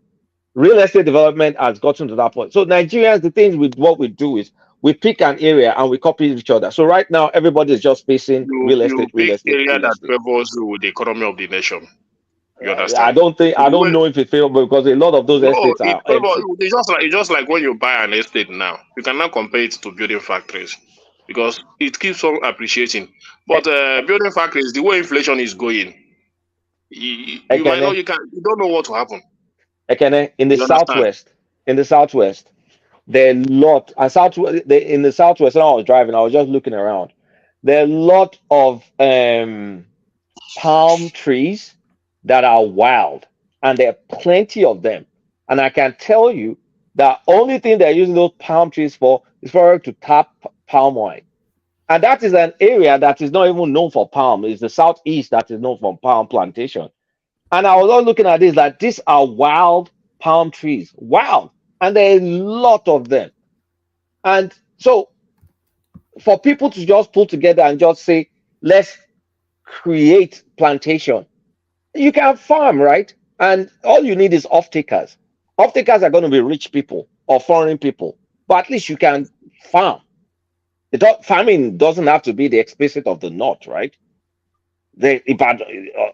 Real estate development has gotten to that point. So Nigerians, the things with what we do is we pick an area and we copy each other. So right now, everybody is just facing real estate. Area that favors the economy of the nation. You understand? I don't know if it fails because a lot of those estates are empty. It's just like when you buy an estate now, you can now compare it to building factories because it keeps on appreciating. But building factories, the way inflation is going, you don't know what will happen. In the southwest, there are a lot. In the southwest, when I was driving, I was just looking around. There are a lot of palm trees that are wild, and there are plenty of them. And I can tell you that only thing they're using those palm trees for is for to tap palm wine. And that is an area that is not even known for palm. It's the southeast that is known for palm plantation. And I was all looking at this like these are wild palm trees. Wild. And there are a lot of them. And so for people to just pull together and just say, let's create plantation, you can farm, right? And all you need is off-takers. Off-takers are going to be rich people or foreign people, but at least you can farm. Farming doesn't have to be the explicit of the north, right?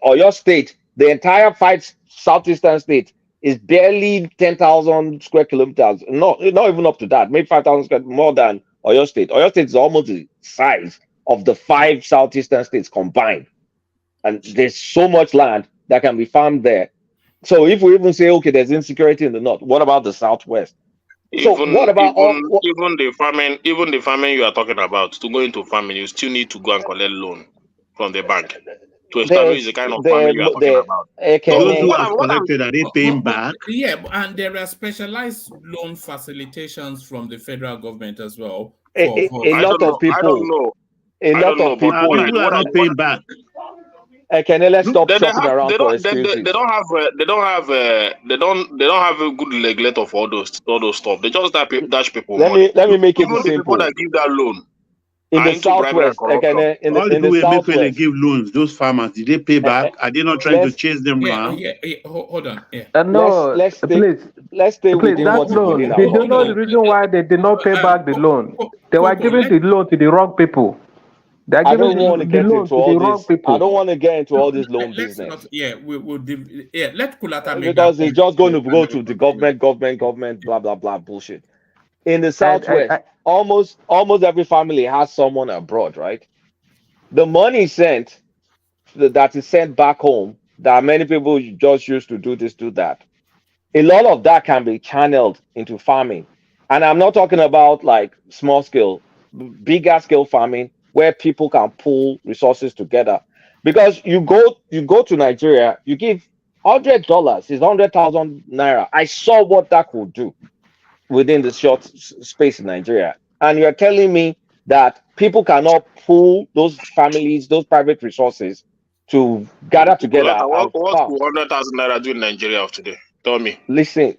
Or your state, the entire 5 southeastern states is barely 10,000 square kilometers. Not even up to that. Maybe 5,000 square, more than Oyo State. Oyo State is almost the size of the 5 southeastern states combined. And there's so much land that can be farmed there. So if we even say, okay, there's insecurity in the north, what about the southwest? So what about even the farming you are talking about, to go into farming, you still need to go and collect loan from the bank to establish the kind of farming you are talking about. So Those who have what I'm collected, are they paying back? Yeah, and there are specialized loan facilitations from the federal government as well. A I lot don't of know. I don't people, know. a I lot don't know. of But people, People are not paying back. Ekene, let's stop they shopping have around they for don't excuses. they don't have they don't have they don't have a good regulator for all those stuff. They just dash people money. Let me make it Even the people simple. that give that loan In are the into bribery and southwest, corruption. Ekene, All in the the way make when they southwest, give loans, those farmers, did they pay back? Are they not trying to chase them around? Hold on. Yeah. No, please, let's stay please, within that what is within loan. our Did you know the control. reason why they did not pay back the loan? They were giving the loan to the wrong people. They are I giving don't want to the get loan into to the all wrong this. I people. don't want to get into all this loan Let's not. business Yeah, let Kulata make that because it's point. just going to go to the government, blah blah blah bullshit. In the southwest, almost every family has someone abroad, right? The money sent that is sent back home, that many people just used to do this, do that. A lot of that can be channeled into farming. And I'm not talking about like small scale, bigger scale farming where people can pull resources together. Because you go to Nigeria, you give $100 is 100,000 naira. I saw what that could do within the short space in Nigeria. And you're telling me that people cannot pool those families, those private resources to gather together and What farm. could 100,000 naira do in Nigeria of today? Tell me. Listen.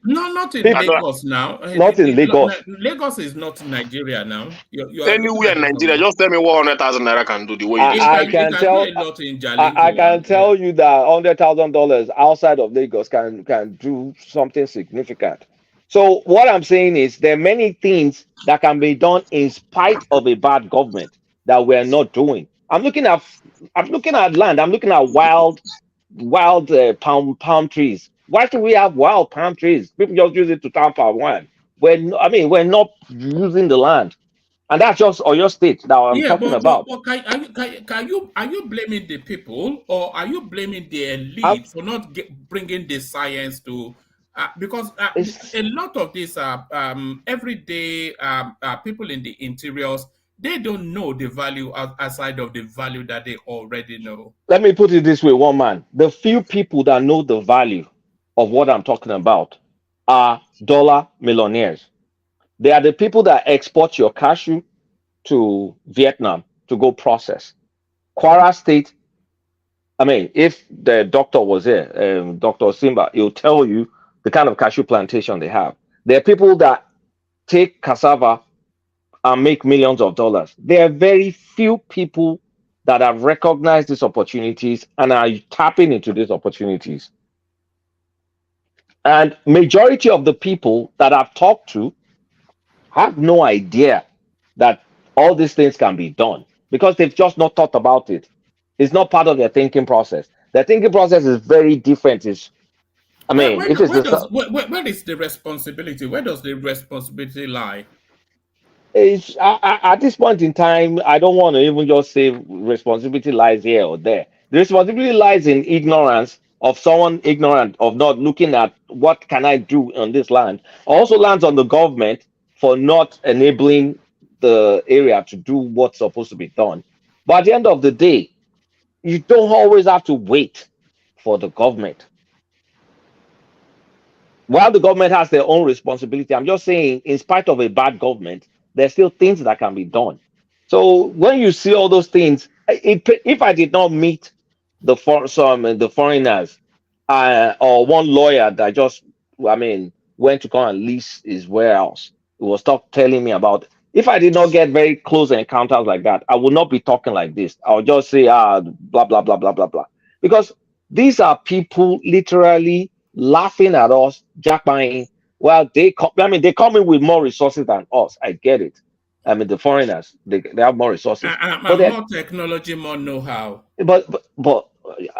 No, not in People, Lagos now. not in Lagos. Lagos is not Nigeria now. You are looking Anywhere at in it Nigeria, from. just tell me what 100,000 naira can do the way you I describe it. can tell. Do a lot in I Jalingo. can tell you that $100,000 outside of Lagos can do something significant. So what I'm saying is there are many things that can be done in spite of a bad government that we're not doing. I'm looking at land. I'm looking at wild palm trees. Why do we have wild palm trees? People just use it to town palm wine. We're not using the land, and that's just Oyo State that I'm Yeah, talking about. but are you blaming the people or are you blaming the I'm, elite for not bringing the science to? Because a lot of these everyday people in the interiors, they don't know the value outside of the value that they already know. Let me put it this way, one man. The few people that know the value of what I'm talking about are dollar millionaires. They are the people that export your cashew to Vietnam to go process. Kwara State, if the doctor was here, Dr. Simba, he'll tell you the kind of cashew plantation they have. There are people that take cassava and make millions of dollars. There are very few people that have recognized these opportunities and are tapping into these opportunities. And majority of the people that I've talked to have no idea that all these things can be done because they've just not thought about it. It's not part of their thinking process. Their thinking process is very different. Where is the responsibility? Where does the responsibility lie? At this point in time, I don't want to even just say responsibility lies here or there. The responsibility lies in ignorance of someone ignorant of not looking at what can I do on this land. Also lands on the government for not enabling the area to do what's supposed to be done. But at the end of the day, you don't always have to wait for the government. While the government has their own responsibility, I'm just saying, in spite of a bad government, there's still things that can be done. So when you see all those things, if I did not meet the foreigners or one lawyer that just, went to come and lease his warehouse, he was telling me about. If I did not get very close encounters like that, I would not be talking like this. I would just say, blah blah blah blah blah blah, because these are people literally laughing at us, jackpying. Well, they come in with more resources than us. I get it. The foreigners, they have more resources. More technology, more know-how. But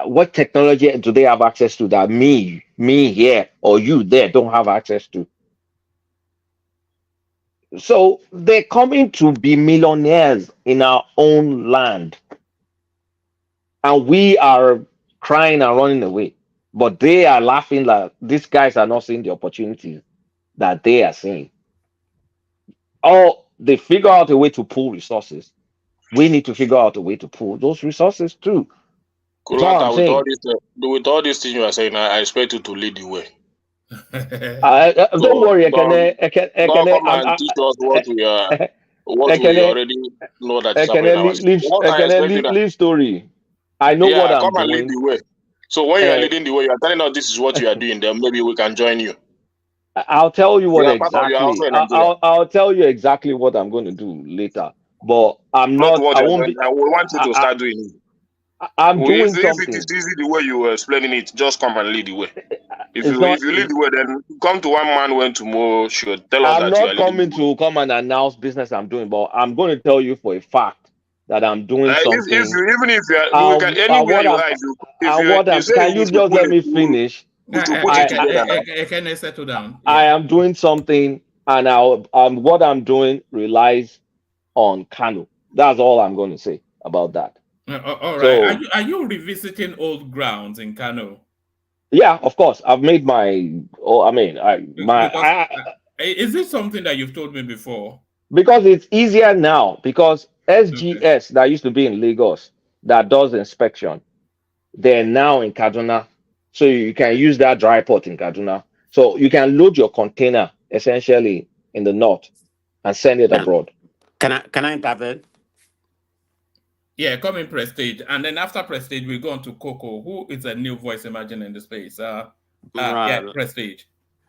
what technology do they have access to that me here or you there don't have access to? So they're coming to be millionaires in our own land. And we are crying and running away. But they are laughing like these guys are not seeing the opportunities that they are seeing. Or they figure out a way to pool resources. We need to figure out a way to pool those resources too. That's all I'm Kulata, saying. with all these things you are saying, I expect you to lead the way. Don't So worry, don't come and teach us what we already know that is happening in our state. What I expect you that leave story. I know what I'm come and lead doing. the way. So when you are leading the way, you are telling us this is what you are doing, then maybe we can join you. I'll tell you what We are part of you are also exactly. in Nigeria. I'll tell you exactly what I'm going to do later. But I'm Not not. what I you're won't doing. be. I will want you to start doing it. I'm doing If it is something. easy the way you were explaining it, just come and lead the way. If It's you not. lead the way, then come to one man when tomorrow should tell us I'm that you are not leading coming the way. to come and announce business I'm doing, but I'm going to tell you for a fact that I'm doing If something. you even if you are, we can anywhere What you I'm. are, if you say Can we you should just pull let it, me finish? we should put it together now. Can I settle down? I Yeah. am doing something, and what I'm doing relies on Kano. That's all I'm going to say about that. All right. So Are you revisiting old grounds in Kano? yeah, of course, I've made my. Oh, I mean, Because is this something that you've told me before? because it's easier now. Because Okay. SGS that used to be in Lagos that does inspection, they're now in Kaduna, so you can use that dry port in Kaduna. So you can load your container essentially in the north and send it abroad. Can I intervene? Yeah, come in Prestige. And then after Prestige, we go on to Coco, who is a new voice emerging in the space. Yeah, Right. Prestige.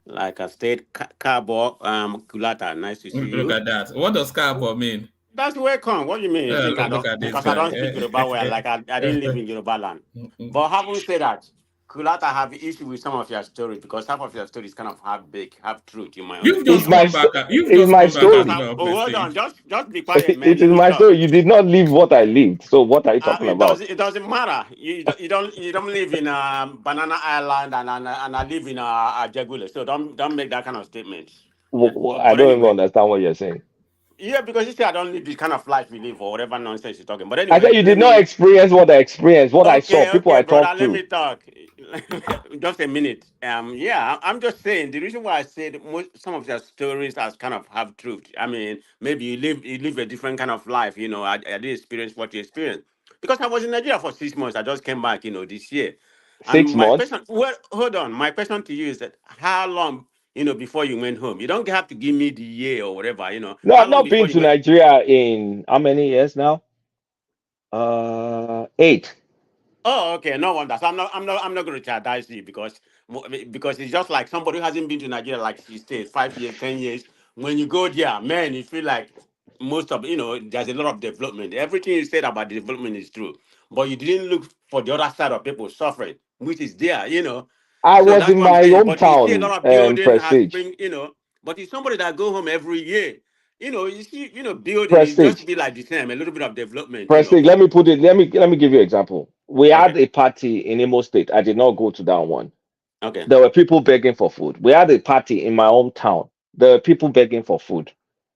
Like I said, Cabo, Kulata, nice to see Look you. at that. What does Cabo mean? That's welcome. What do you mean? You think I Look don't? at this Because I guy. don't speak Yoruba well. Like I didn't live in Yoruba land. But having said that, Kulata have issue with some of your stories because half of your stories kind of half big, half truth in my own You've It's just my estimation. come back. You've it's just my come back Because as story. well, hold on, Prestige. just be quiet, man. It Let is me my talk. story. You did not live what I lived. So what are you talking about? It doesn't matter. You don't live in Banana Island and I live in Jagule. So don't make that kind of statement. Yeah. I But don't even anyway, understand what you're saying. yeah, because you say I don't live the kind of life we live or whatever nonsense you're talking. But I said anyway, you let did not me. experience what I experienced, what I saw, people Okay, I brother, talked let to. me talk. Just a minute. Yeah, I'm just saying the reason why I said some of your stories as kind of have truth. I mean, maybe you live a different kind of life. I didn't experience what you experienced because I was in Nigeria for 6 months. I just came back, this year. And Six my months? question, well, hold on. My question to you is that how long, before you went home? You don't have to give me the year or whatever. No, How I've long not before been you to went? Nigeria in how many years now? 8. Oh, okay. No wonder. So I'm not going to chastise you because it's just like somebody who hasn't been to Nigeria, like she said, 5 years, 10 years. When you go there, man, you feel like most of there's a lot of development. Everything you said about the development is true, but you didn't look for the other side of people suffering, which is there. I So was that's in what I'm my saying. But you see a hometown, lot of building has Prestige. been. But it's somebody that go home every year. You see, building is just Prestige. be like the same, a little bit of development. Prestige. Let me put it. Let me give you an example. We Okay. had a party in Imo State. I did not go to that one. Okay. There were people begging for food. We had a party in my hometown. There were people begging for food.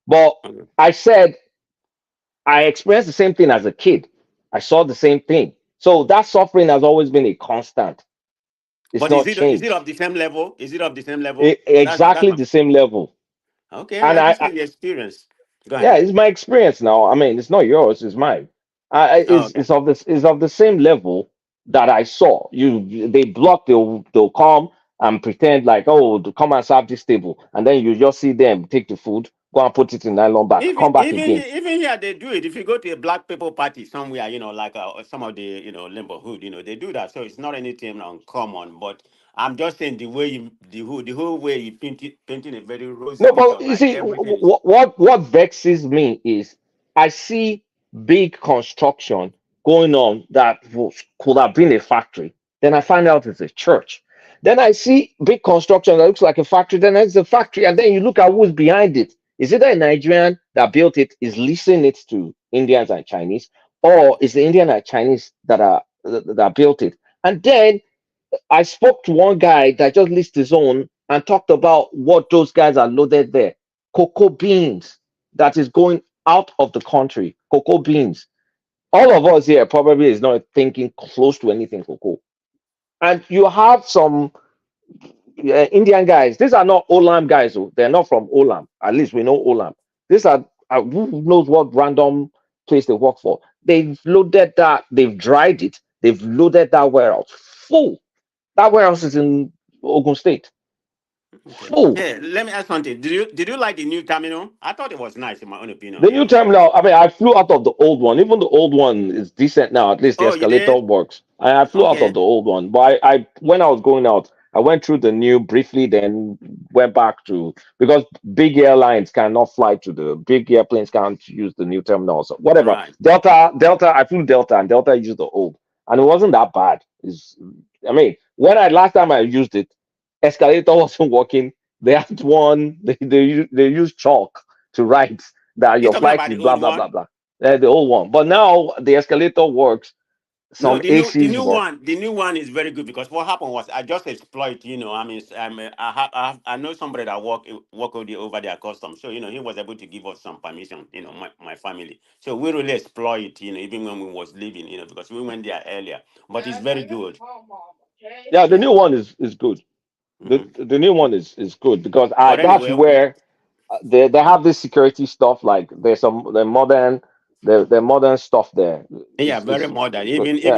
But Okay. I said I experienced the same thing as a kid. I saw the same thing. So that suffering has always been a constant. It's But is not it changed. of the same level? Is it of the same level? That's Exactly the same level. okay. And I just need the experience. Go yeah, ahead. it's my experience now. I mean, it's not yours, it's mine. Oh, okay. It's of the same level that I saw. They block, they'll come and pretend like, oh, to come and serve this table, and then you just see them take the food, go and put it in nylon bag, Even come back even again. even here they do it. If you go to a black people party somewhere, like some of the neighborhood, they do that. So it's not anything uncommon. But I'm just saying the whole way you painting a very rosy No, picture, but you like see, everything is. what vexes me is I see big construction going on that could have been a factory. Then I find out it's a church. Then I see big construction that looks like a factory. Then it's a factory, and then you look at who's behind it. Is it a Nigerian that built it, is leasing it to Indians and Chinese, or is the Indian and Chinese that built it? And then I spoke to one guy that just listed his own and talked about what those guys are loaded there. Cocoa beans that is going out of the country. Cocoa beans. All of us here probably is not thinking close to anything cocoa. And you have some Indian guys. These are not Olam guys. Oh. They're not from Olam. At least we know Olam. These are who knows what random place they work for. They've loaded that. They've dried it. They've loaded that warehouse full. That warehouse is in Ogun State. Okay. Full. Hey, let me ask something. Did you like the new terminal? I thought it was nice in my own opinion. The new terminal, I mean, I flew out of the old one. Even the old one is decent now. At least the Oh, you escalator did? works. I flew out of Okay. the old one. But I when I was going out, I went through the new briefly, then went back to because big airlines cannot fly to the big airplanes can't use the new terminal. So whatever. Right. Delta, I flew Delta and Delta used the old. And it wasn't that bad. I mean, when I last time I used it, escalator wasn't working. They had one, they used chalk to write that You your talking flight about is the blah old blah one? blah blah. The old one, but now the escalator works. No, Some ACs work. the new one is very good because what happened was I just exploit. I mean, I know somebody that work over their custom, so he was able to give us some permission. My family, so we really exploit. Even when we was leaving, because we went there earlier. But it's very good. Yeah, the Yeah. new one is good. The new one is good because But that's anyway, where they have this security stuff. Like there's some the modern stuff there. yeah, very Is modern. good. Even Yeah.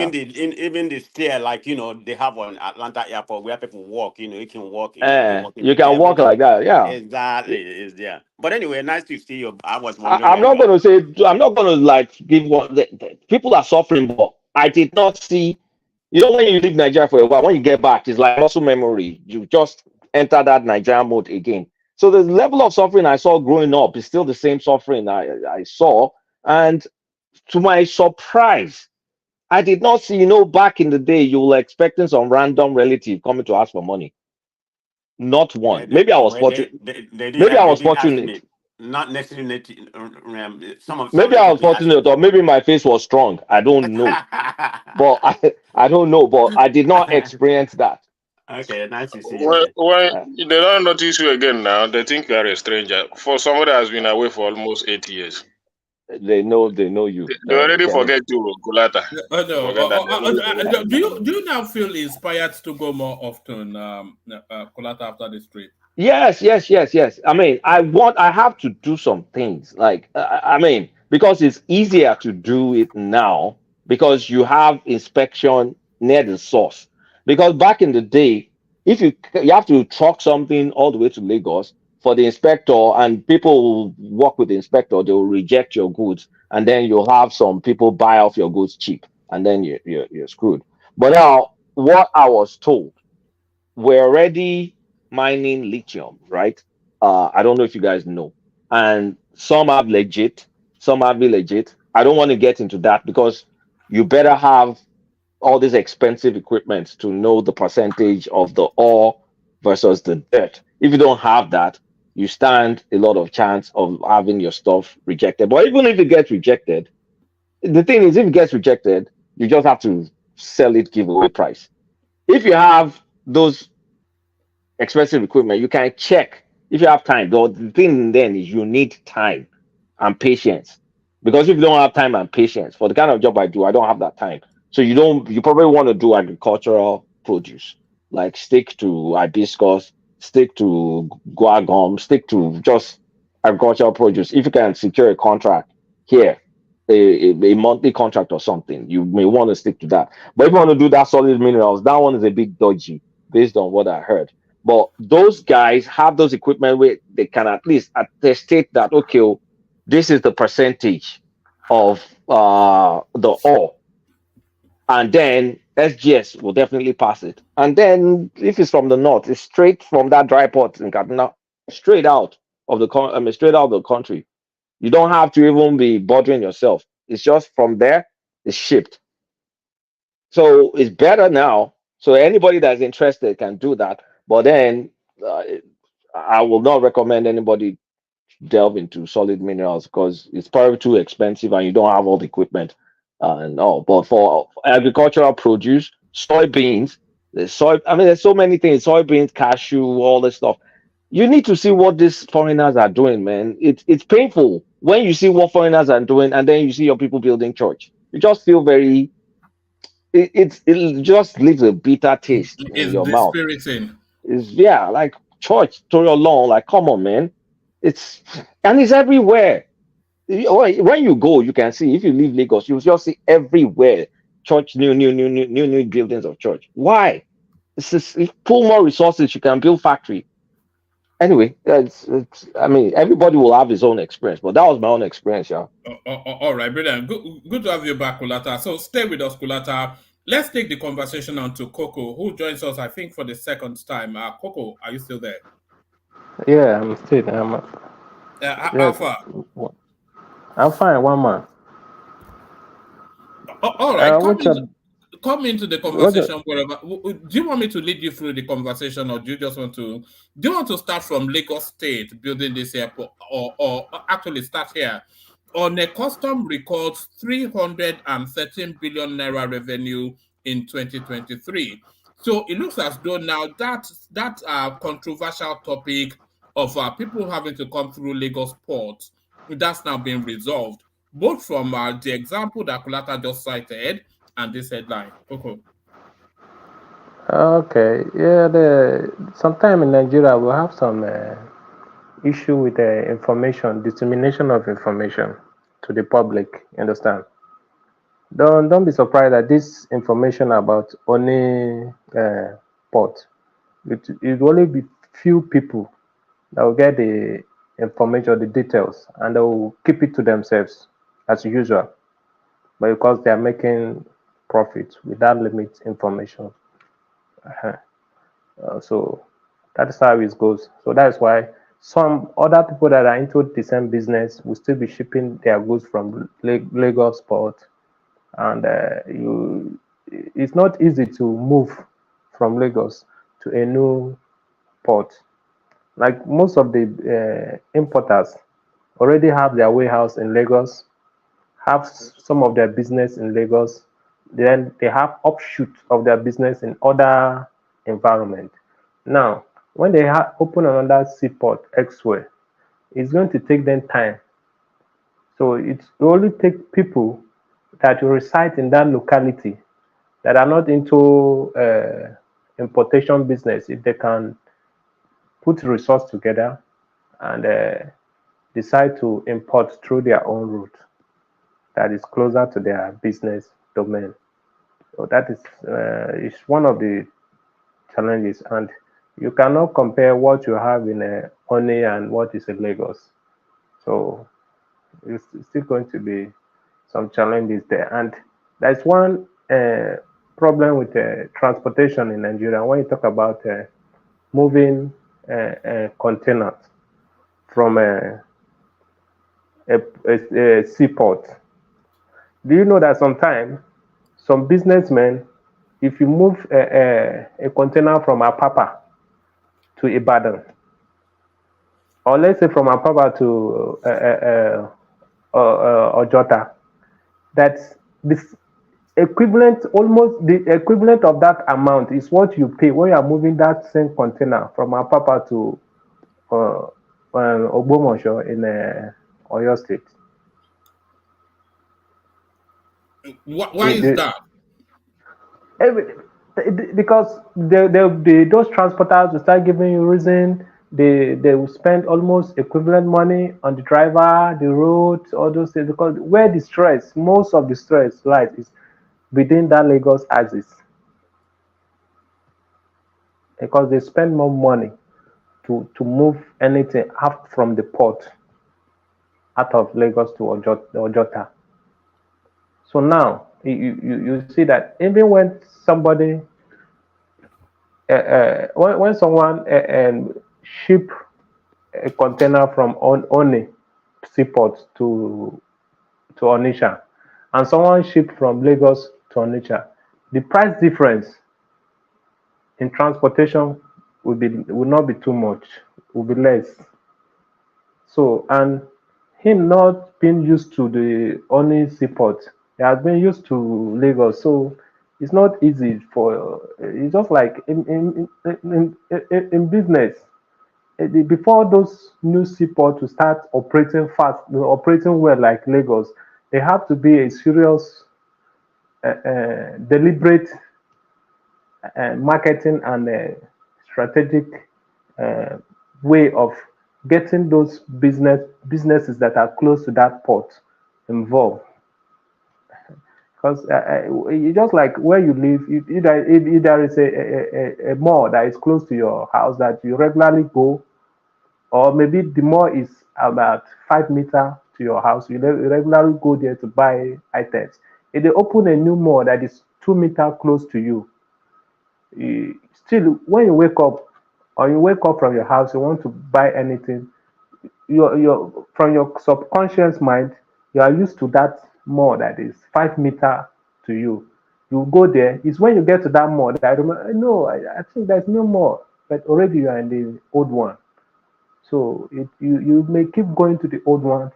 even the stair, like they have on Atlanta Airport where people walk. You can walk. They walk in You can walk like everything. that. Yeah. Exactly is there. But anyway, nice to see you. I was wondering I'm where not you are. going to say I'm not going to like give one. People are suffering, but I did not see. When you leave Nigeria for a while, when you get back, it's like muscle memory. You just enter that Nigerian mode again. So the level of suffering I saw growing up is still the same suffering I saw. And to my surprise, I did not see, back in the day, you were expecting some random relative coming to ask for money. Not one. Maybe I was Well, fortunate. they did Maybe I they was did ask fortunate. me. Not necessarily some Maybe I was relative did ask fortunate, me. or maybe my face was strong. I don't know. But I don't know. But I did not experience that. Okay, nice to see you, When, man. when they don't notice you again now, they think you are a stranger. For somebody that has been away for almost 8 years, They know you, they already Kenny. forget you, Kulata. They No. forget that they already forget that. Do you now feel inspired to go more often, Kolata, after this trip? Yes. I mean, I have to do some things. Like, I mean, because it's easier to do it now because you have inspection near the source. Because back in the day, if you have to truck something all the way to Lagos for the inspector, and people will work with the inspector, they will reject your goods, and then you'll have some people buy off your goods cheap, and then you're screwed. But now, what I was told, we're already mining lithium, right? I don't know if you guys know. And some have legit, some have illegit. I don't want to get into that because you better have all this expensive equipment to know the percentage of the ore versus the dirt. If you don't have that, you stand a lot of chance of having your stuff rejected. But even if it gets rejected, the thing is, if it gets rejected, you just have to sell it giveaway price. If you have those expensive equipment, you can check if you have time. The thing then is you need time and patience. Because if you don't have time and patience for the kind of job I do, I don't have that time. So you probably want to do agricultural produce, like stick to hibiscus, stick to guagum, stick to just agricultural produce. If you can secure a contract here, a monthly contract or something, you may want to stick to that. But if you want to do that solid minerals, that one is a bit dodgy based on what I heard. But those guys have those equipment where they can at least attestate that, okay, this is the percentage of the ore, and then SGS will definitely pass it. And then if it's from the north, it's straight from that dry port in Kaduna, straight out of straight out of the country. You don't have to even be bothering yourself. It's just from there, it's shipped. So it's better now. So anybody that's interested can do that. But then uh, I will not recommend anybody delve into solid minerals because it's probably too expensive and you don't have all the equipment and all. But for agricultural produce, soybeans, there's so many things, soybeans, cashew, all this stuff. You need to see what these foreigners are doing, man. It's painful when you see what foreigners are doing and then you see your people building church. You just feel it just leaves a bitter taste in It's your mouth. dispiriting. is like church to your lawn. Like, come on, man. And it's everywhere. When you go, you can see. If you leave Lagos, you just see everywhere church, new buildings of church. Why? If pull more resources, you can build factory. Anyway, I mean, everybody will have his own experience, but that was my own experience, yeah. All right, brilliant. Good to have you back, Kulata. So stay with us, Kulata. Let's take the conversation on to Coco, who joins us, I think, for the second time. Coco, are you still there? Yeah, I'm still. How Yes, far? I'm fine. One man. All right, What's up? come into the What's up? conversation wherever. Do you want me to lead you through the conversation, or do you just want to? Do you want to start from Lagos State building this airport, or actually start here? On a custom records 313 billion naira revenue in 2023. So it looks as though now that controversial topic of people having to come through Lagos port, that's now been resolved, both from the example that Kulata just cited and this headline. Okay. Okay. Yeah. Sometime in Nigeria we'll have some issue with information, dissemination of information to the public. You understand? Don't be surprised that this information about only port, it will only be few people that will get the information, the details, and they will keep it to themselves as usual. But because they are making profit without limit information, so that's how it goes. So that's why some other people that are into the same business will still be shipping their goods from Lagos port, and it's not easy to move from Lagos to a new port. Like most of the importers already have their warehouse in Lagos, have some of their business in Lagos, then they have offshoot of their business in other environment. Now, when they open another seaport elsewhere, it's going to take them time. So it only take people that reside in that locality that are not into importation business, if they can put resource together and decide to import through their own route that is closer to their business domain. So that is one of the challenges, and you cannot compare what you have in One and what is in Lagos. So it's still going to be some challenges there, and there's one problem with transportation in Nigeria. When you talk about moving containers from a seaport, do you know that sometimes some businessmen, if you move a container from Apapa to Ibadan, or let's say from Apapa to Ojota, that's this equivalent, almost the equivalent of that amount is what you pay when you are moving that same container from Apapa to Ogbomosho in Oyo State. Why is that? Because those transporters will start giving you reason. They will spend almost equivalent money on the driver, the road, all those things. Because where the stress, most of the stress lies is within that Lagos axis. Because they spend more money to move anything out from the port, out of Lagos to Ojota. So now you see that even when somebody when someone ship a container from Oni seaport to Onitsha, and someone ship from Lagos to Onitsha, the price difference in transportation will not be too much, will be less. So, and him not being used to the Oni seaport, he has been used to Lagos, so it's not easy for. It's just like in business. Before those new seaports to start operating fast, operating well like Lagos, they have to be a serious, deliberate marketing and strategic uh, way of getting those businesses that are close to that port involved. Because you just like where you live, if there is a mall that is close to your house that you regularly go, or maybe the mall is about 5 meters to your house, you regularly go there to buy items. If they open a new mall that is 2 meters close to you, still when you wake up or you wake up from your house, you want to buy anything, your from your subconscious mind, you are used to that mall that is 5 meters to you. You go there. It's when you get to that mall that I remember. No, I think there's no more, but already you are in the old one. So you may keep going to the old one,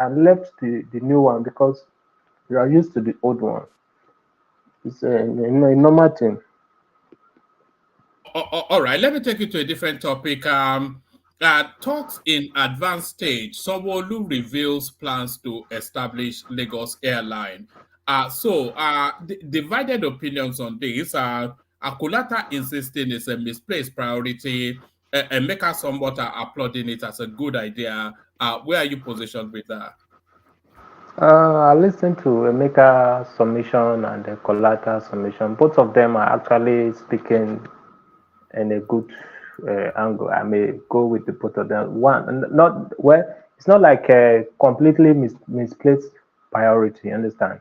and left the new one because you are used to the old one. It's a normal thing. All right, let me take you to a different topic. Talks in advanced stage. Sanwo Olu reveals plans to establish Lagos Airline. Divided opinions on this. Akulata insisting it's a misplaced priority. Emeka somewhat applauding it as a good idea. Where are you positioned with that? I listened to Emeka submission and the Kolata submission. Both of them are actually speaking in a good angle. I may go with the both of them. One, not well. It's not like a completely misplaced priority. Understand?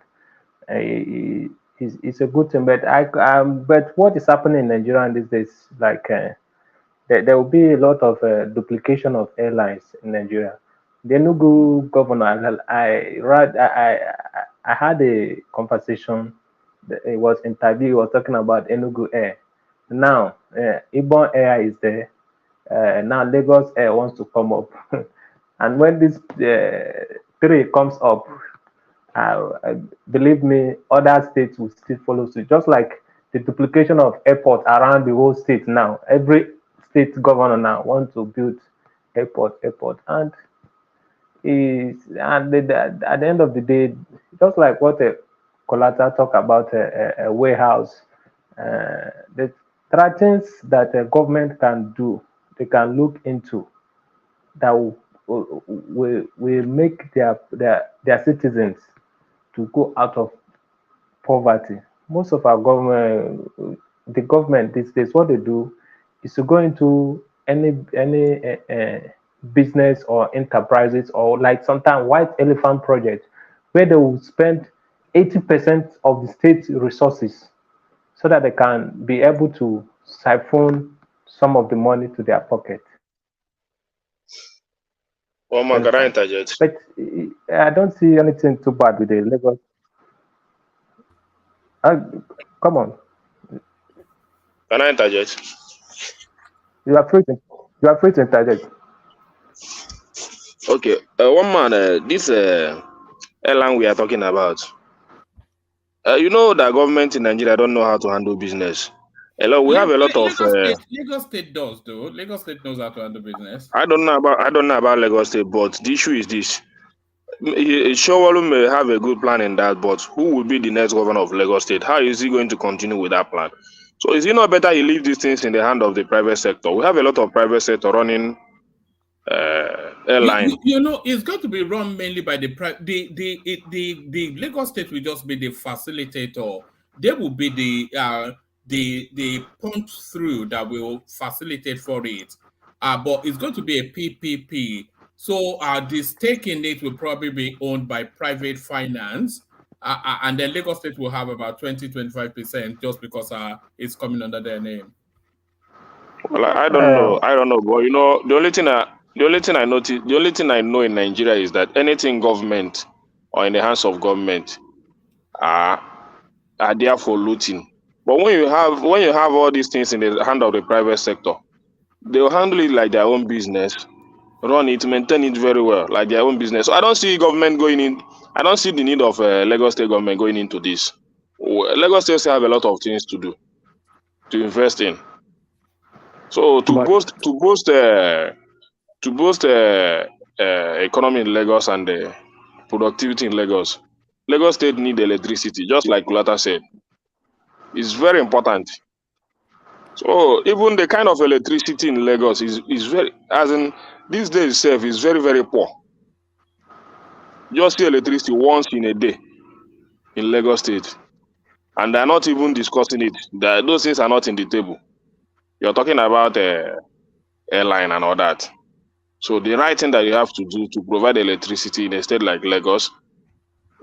It's a good thing, but but what is happening in Nigeria these days, like there will be a lot of duplication of airlines in Nigeria. The Enugu governor, I had a conversation. It was interview. He was talking about Enugu Air. Now, Ibon Air is there. Now Lagos Air wants to come up, and when this three comes up, believe me, other states will still follow suit. Just like the duplication of airports around the whole state now. Every state governor now wants to build airport, and at the end of the day, just like what a Kolata talk about a warehouse, there are things that a government can do, they can look into that will make their citizens to go out of poverty. Most of our government, the government these days, what they do is to go into any business or enterprises, or like sometimes white elephant project, where they will spend 80% of the state resources so that they can be able to siphon some of the money to their pocket. Well, man, can I interject? But I don't see anything too bad with the Lagos. Come on. Can I interject? You are free to interject. Okay, one man, this airline we are talking about, you know that government in Nigeria don't know how to handle business. We have a lot of. Lagos State does, though. Lagos State knows how to handle business. I don't know about Lagos State, but the issue is this: Sanwo may have a good plan in that, but who will be the next governor of Lagos State? How is he going to continue with that plan? So is it not better he leave these things in the hand of the private sector? We have a lot of private sector running airline. You know, it's going to be run mainly by the Lagos State will just be the facilitator. They will be the punch through that will facilitate for it. But it's going to be a PPP. So the stake in it will probably be owned by private finance. And then Lagos State will have about 20-25% just because it's coming under their name. Well, I don't know, but you know, the only thing I know in Nigeria is that anything government or in the hands of government are there for looting. But when you have all these things in the hand of the private sector, they will handle it like their own business, run it, maintain it very well, like their own business. So I don't see government going in. I don't see the need of Lagos State government going into this. Lagos State have a lot of things to do, to invest in. So to boost economy in Lagos and productivity in Lagos State need electricity, just like Kulata said. It's very important. So even the kind of electricity in Lagos is very, as in these days itself is very, very poor. Just see electricity once in a day in Lagos State. And they're not even discussing it. Those things are not in the table. You're talking about airline and all that. So the right thing that you have to do to provide electricity in a state like Lagos,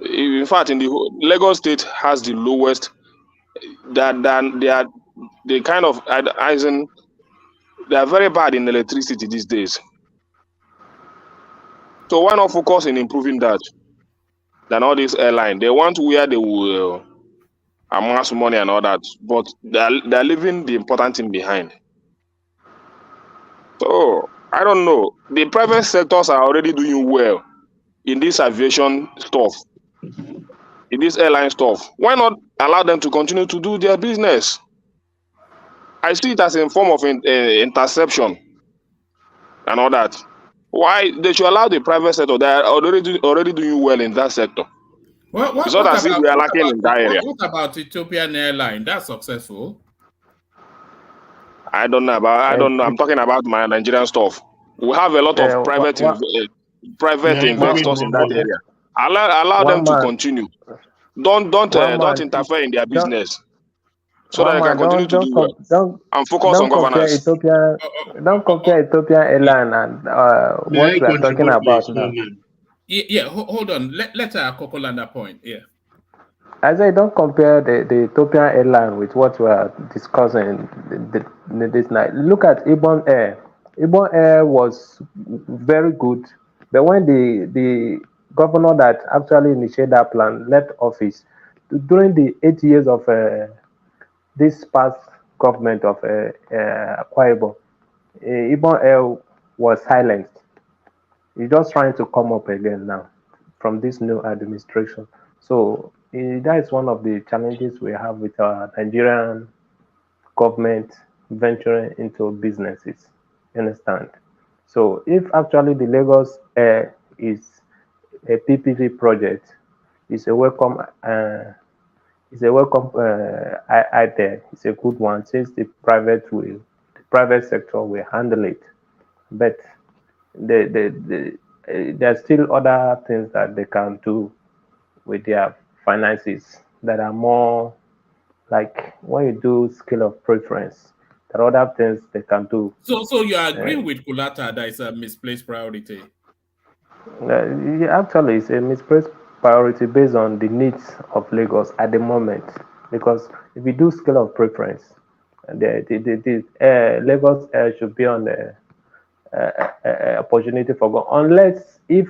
in fact, in the Lagos State has the lowest. That they are the kind of as in they are very bad in electricity these days. So why not focus in improving that than all this airline? They want where they will amass money and all that, but they're leaving the important thing behind. So I don't know. The private sectors are already doing well in this aviation stuff, in this airline stuff. Why not allow them to continue to do their business? I see it as a form of interception and all that. Why they should allow the private sector? They are already doing well in that sector. It's not as if we are lacking in that area. What about Ethiopian Airline? That's successful. I don't know. I'm talking about my Nigerian stuff. We have a lot of private investors in that area. Allow them to continue. Don't interfere in their business, so that they can continue to do well and focus on governance. Don't compare Ethiopian Airline and what we are talking about now. Yeah, hold on. Let Coco land that point. Yeah. I say don't compare the Ethiopian Airline with what we are discussing this night. Look at Ibon Air. Ibon Air was very good, but when the governor that actually initiated that plan left office, during the 8 years of this past government of Akwa Ibom, Ibon Air was silenced. He's just trying to come up again now from this new administration. So that is one of the challenges we have with our Nigerian government venturing into businesses. You understand? So if actually the Lagos Air is a PPP project, it's a welcome. It's a welcome idea. It's a good one since the private sector will handle it. But there are still other things that they can do with their finances that are more like when you do scale of preference, there are other things they can do. So you are agreeing with Kulata that it's a misplaced priority? Actually, it's a misplaced priority based on the needs of Lagos at the moment. Because if you do scale of preference, the Lagos should be on the opportunity for God, unless if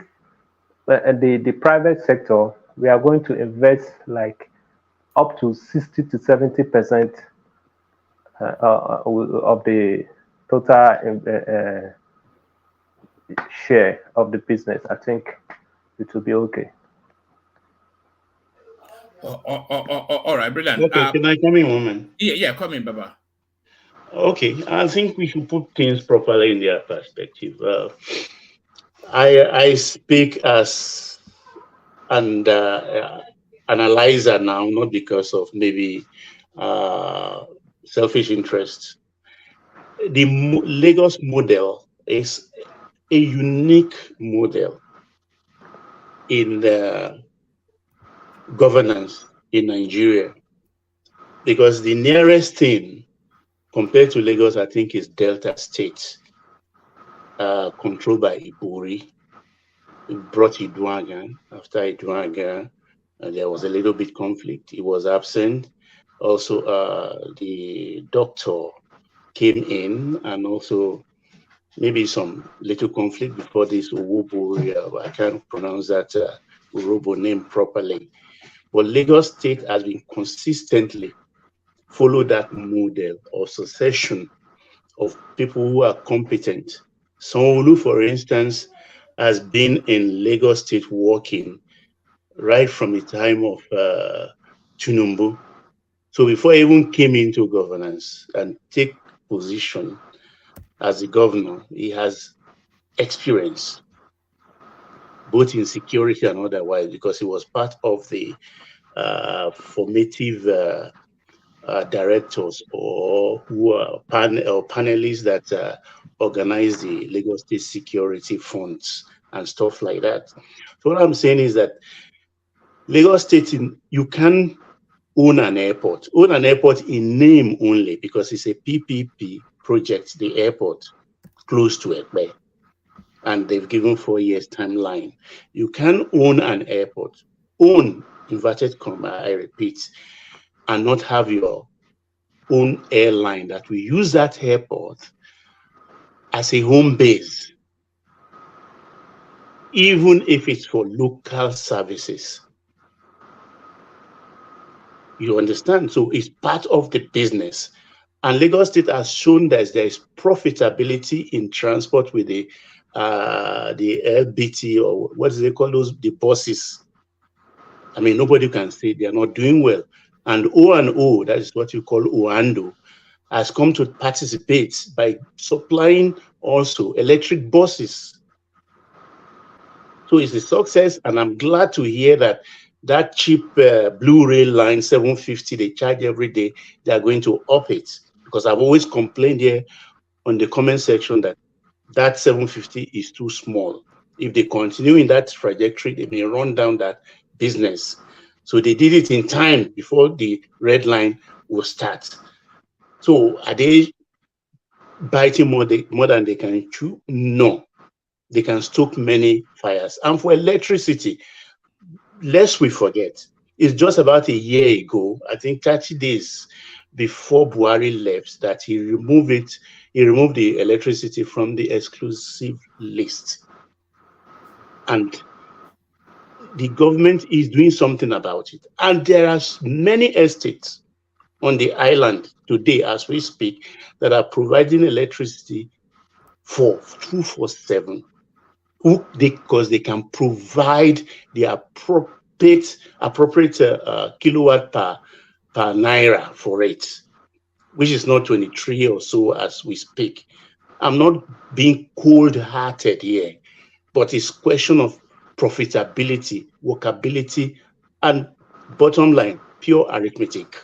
the private sector, we are going to invest like up to 60 to 70% of the total share of the business. I think it will be okay. All right, brilliant. Okay, can I come in, woman? Yeah, come in, Baba. Okay, I think we should put things properly in their perspective. I speak as an analyzer now, not because of maybe selfish interests. The Lagos model is a unique model in the governance in Nigeria, because the nearest thing compared to Lagos, I think, is Delta State, controlled by Ibori. It brought Iduagan. After Iduagan, there was a little bit conflict. He was absent. Also, the doctor came in, and also maybe some little conflict before this Uwuburi. I can't pronounce that Urobo name properly. But Lagos State has been consistently follow that model of succession of people who are competent. Sanwo Olu, for instance, has been in Lagos State working right from the time of Tinubu. So before he even came into governance and take position as the governor, he has experience both in security and otherwise, because he was part of the formative directors or who are panelists that organize the Lagos State security funds and stuff like that. So what I'm saying is that Lagos State, you can own an airport. Own an airport in name only because it's a PPP project, the airport close to Ekpe. And they've given 4 years timeline. You can own an airport, own, inverted comma, I repeat, and not have your own airline that will use that airport as a home base, even if it's for local services. You understand? So it's part of the business. And Lagos State has shown that there is profitability in transport with the LBT, or what do they call those, the buses. I mean, nobody can say they are not doing well. And O&O, that is what you call Oando, has come to participate by supplying also electric buses. So it's a success, and I'm glad to hear that that cheap blue rail line 750 they charge every day, they are going to up it, because I've always complained here on the comment section that that 750 is too small. If they continue in that trajectory, they may run down that business. So they did it in time before the red line will start. So are they biting more than they can chew? No. They can stoke many fires. And for electricity, lest we forget, it's just about a year ago, I think 30 days before Buhari left, that he removed the electricity from the exclusive list. And the government is doing something about it. And there are many estates on the island today, as we speak, that are providing electricity for 24/7, because they can provide the appropriate kilowatt per naira for it, which is not 23 or so as we speak. I'm not being cold-hearted here, but it's question of profitability, workability, and bottom line, pure arithmetic.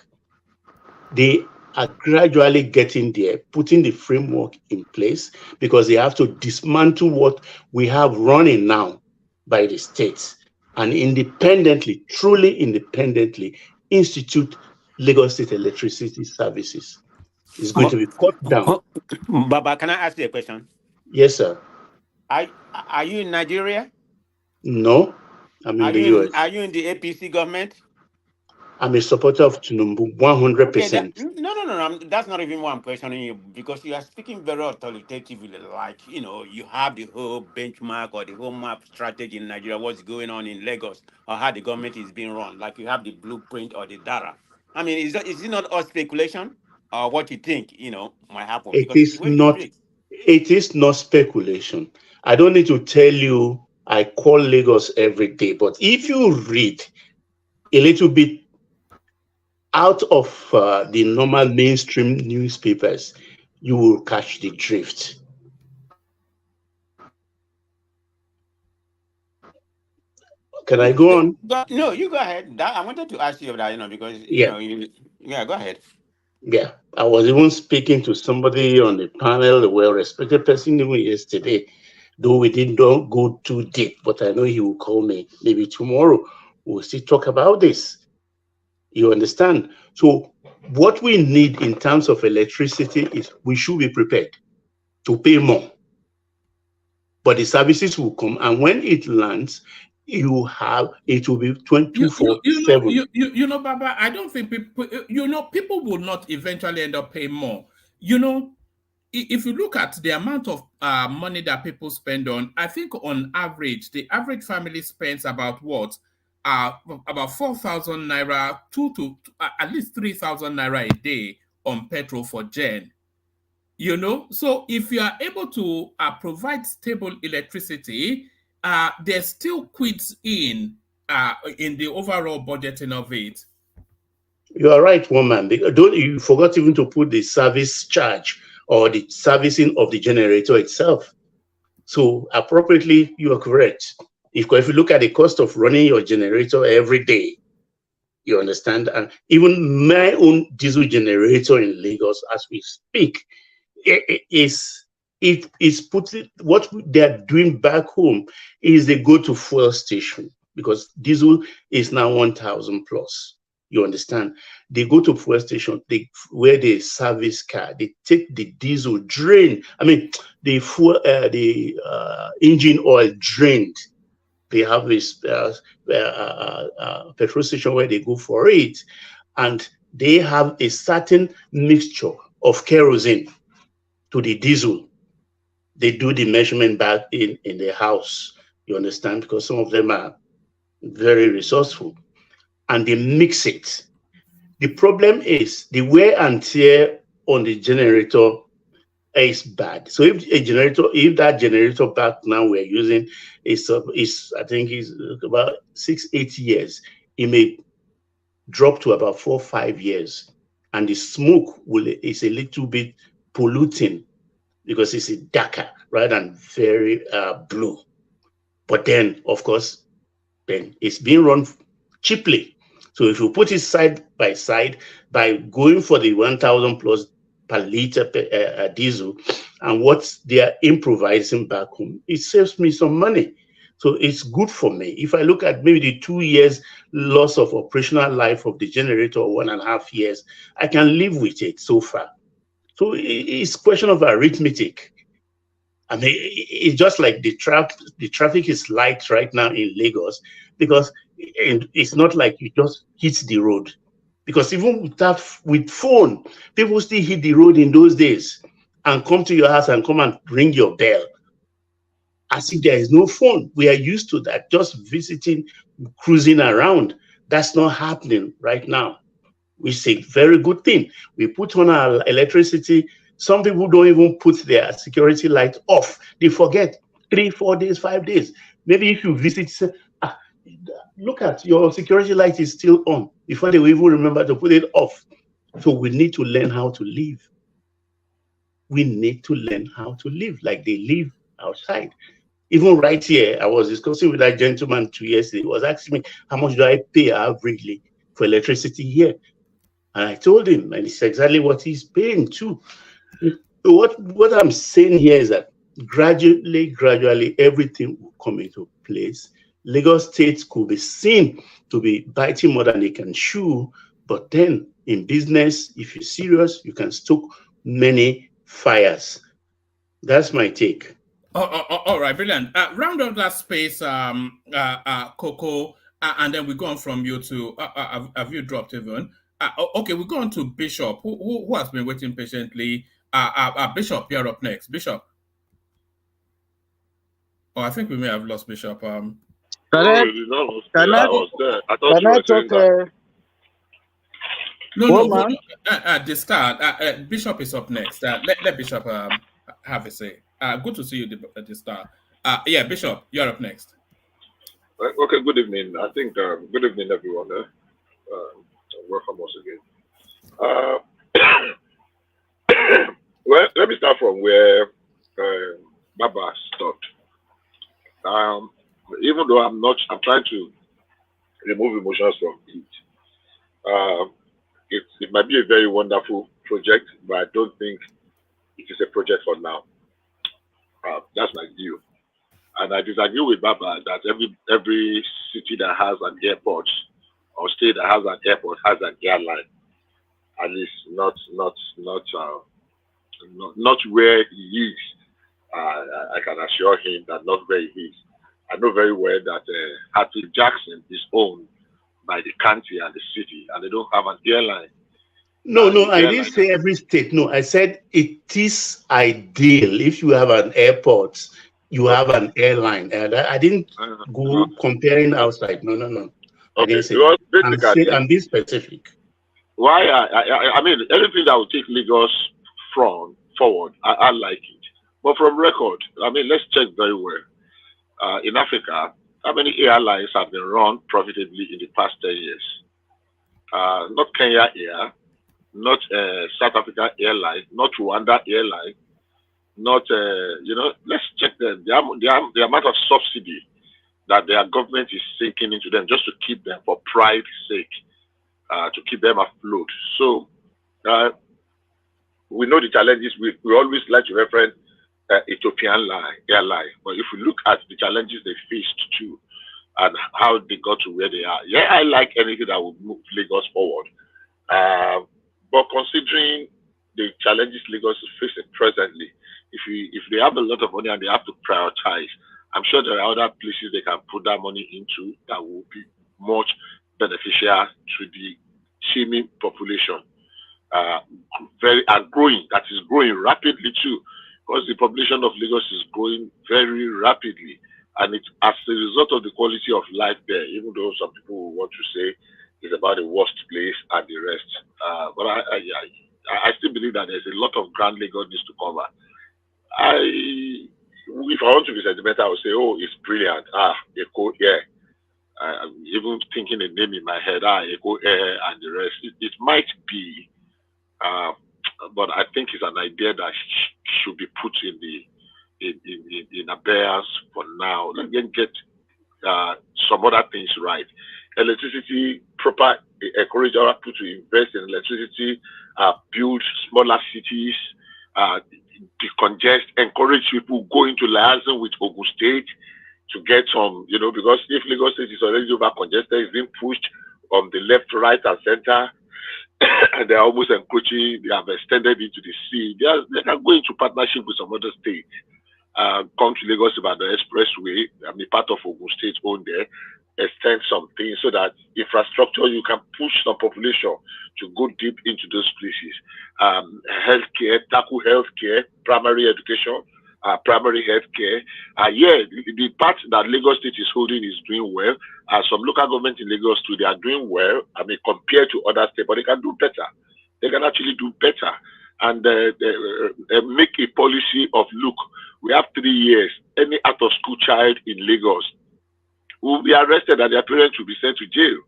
They are gradually getting there, putting the framework in place, because they have to dismantle what we have running now by the states and independently, truly independently, institute Lagos State Electricity Services. It's going to be cut down. Baba, can I ask you a question? Yes, sir. Are you in Nigeria? No, I'm in the US. Are you in the APC government? I'm a supporter of Tinubu, 100%. Okay, no. That's not even why I'm questioning you, because you are speaking very authoritatively, like, you have the whole benchmark or the whole map strategy in Nigeria, what's going on in Lagos, or how the government is being run. Like you have the blueprint or the data. I mean, is it not all speculation or what you think, might happen? It is not speculation. I don't need to tell you I call Lagos every day, but if you read a little bit out of the normal mainstream newspapers, you will catch the drift. Can I go on? No, you go ahead. I wanted to ask you that, because, go ahead. Yeah, I was even speaking to somebody on the panel, a well-respected person, even yesterday, though we didn't go too deep, but I know he will call me maybe tomorrow. We'll still talk about this. You understand? So what we need in terms of electricity is we should be prepared to pay more. But the services will come, and when it lands, it will be 24/7. Baba, I don't think people will not eventually end up paying more. If you look at the amount of money that people spend on, I think on average, the average family spends about 4,000 naira, to at least 3,000 naira a day on petrol for gen. So if you are able to provide stable electricity, there's still quids in the overall budgeting of it. You are right, woman. You forgot even to put the service charge or the servicing of the generator itself. So appropriately, you are correct. If you look at the cost of running your generator every day, You understand? And even my own diesel generator in Lagos, as we speak, is putting what they're doing back home is they go to fuel station because diesel is now 1,000 plus. You understand? They go to fuel station, where they service car, they take the diesel drain. I mean, the engine oil drained. They have this petrol station where they go for it, and they have a certain mixture of kerosene to the diesel. They do the measurement back in the house. You understand? Because some of them are very resourceful, and they mix it. The problem is the wear and tear on the generator is bad. So if that generator back now we're using is I think is about 6-8 years, it may drop to about 4-5 years, and the smoke is a little bit polluting because it's darker rather than very blue. But then, of course, then it's being run cheaply. So if you put it side by side by going for the 1,000 plus per liter diesel and what they are improvising back home, it saves me some money. So it's good for me. If I look at maybe the 2 years loss of operational life of the generator, 1.5 years, I can live with it so far. So it's a question of arithmetic. I mean, it's just like the traffic is light right now in Lagos because it's not like you just hit the road. Because even with phone, people still hit the road in those days and come to your house and come and ring your bell as if there is no phone. We are used to that, just visiting, cruising around. That's not happening right now. Which is a very good thing. We put on our electricity. Some people don't even put their security light off. They forget 3-4 days, 5 days. Maybe if you visit, look at your security light is still on before they will even remember to put it off. So we need to learn how to live. We need to learn how to live like they live outside. Even right here, I was discussing with that gentleman 2 years ago. He was asking me, how much do I pay averagely for electricity here? And I told him, and it's exactly what he's paying too. What I'm saying here is that gradually, everything will come into place. Lagos State could be seen to be biting more than they can chew, but then in business, if you're serious, you can stoke many fires. That's my take. All right, brilliant. Round up that space, Coco, and then we go on from you to, have you dropped even? Okay, we go on to Bishop, who has been waiting patiently. Bishop, you're up next. Bishop. Oh, I think we may have lost Bishop. Can I talk? No. At the start, Bishop is up next. Let Bishop have a say. Good to see you at the start. Yeah, Bishop, you're up next. Okay, good evening. I think good evening, everyone. Welcome once again. Well, let me start from where Baba stopped. Even though I'm trying to remove emotions from it. It might be a very wonderful project, but I don't think it is a project for now. That's my view. And I disagree with Baba that every city that has an airport or state that has an airport has an airline. At least not where he is. I can assure him that not where he is. I know very well that Hatfield Jackson is owned by the county and the city, and they don't have an airline. No, I didn't say every state. No, I said it is ideal if you have an airport, you have an airline. And I didn't go comparing outside. No. I didn't say that. I'm being specific. Why? I mean, anything that will take Lagos forward, I like it. But from record, I mean, let's check very well. In Africa, how many airlines have been run profitably in the past 10 years? Not Kenya Air, not South Africa Airline, not Rwanda Airline, not, let's check them. The amount of subsidy that their government is sinking into them just to keep them for pride's sake. to keep them afloat. So we know the challenges. We always like to reference Ethiopian Airline, but if we look at the challenges they faced too, and how they got to where they are, yeah, I like anything that would move Lagos forward. But considering the challenges Lagos is facing presently, if they have a lot of money and they have to prioritize, I'm sure there are other places they can put that money into that will be much beneficial to the teeming population. And growing, that is growing rapidly too, because the population of Lagos is growing very rapidly, and it's as a result of the quality of life there, even though some people want to say it's about the worst place and the rest. But I still believe that there's a lot of ground Lagos needs to cover. If I want to be sentimental, I would say, oh, it's brilliant. Echo Air. I'm even thinking a name in my head, Echo Air and the rest. It might be, but I think it's an idea that should be put in abeyance for now. Let me get some other things right. Electricity, proper encourage other people to invest in electricity, build smaller cities, decongest, encourage people go into liaison with Ogun State to get some, because if Lagos State is already over congested, it's being pushed on the left, right, and center, and they're almost encroaching, they have extended into the sea. They can go into partnership with some other states. Come to Lagos about the expressway, part of Ogun State owned there, extend some things so that infrastructure, you can push some population to go deep into those places. Healthcare, tackle healthcare, primary education, primary healthcare. The part that Lagos State is holding is doing well. Some local government in Lagos too, they are doing well, compared to other states, but they can do better. They can actually do better. And make a policy of, look, we have 3 years, any out-of-school child in Lagos will be arrested and their parents will be sent to jail.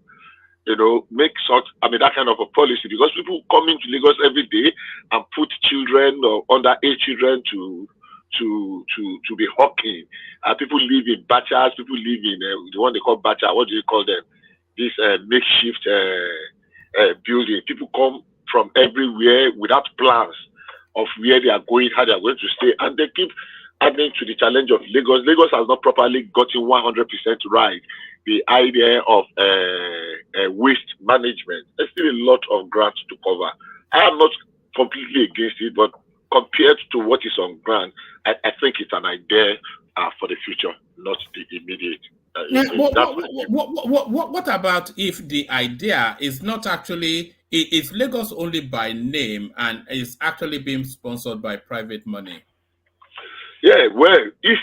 Make such, that kind of a policy, because people come into Lagos every day and put children or underage children to be hawking. People live in bachas, people live in the one they call bacha, what do you call them? This makeshift building. People come from everywhere without plans of where they are going, how they are going to stay, and they keep adding to the challenge of Lagos. Lagos has not properly gotten 100% right the idea of waste management. There's still a lot of ground to cover. I am not completely against it, but compared to what is on ground, I think it's an idea for the future, not the immediate. What about if the idea is not actually, is Lagos only by name and is actually being sponsored by private money? Yeah, well, if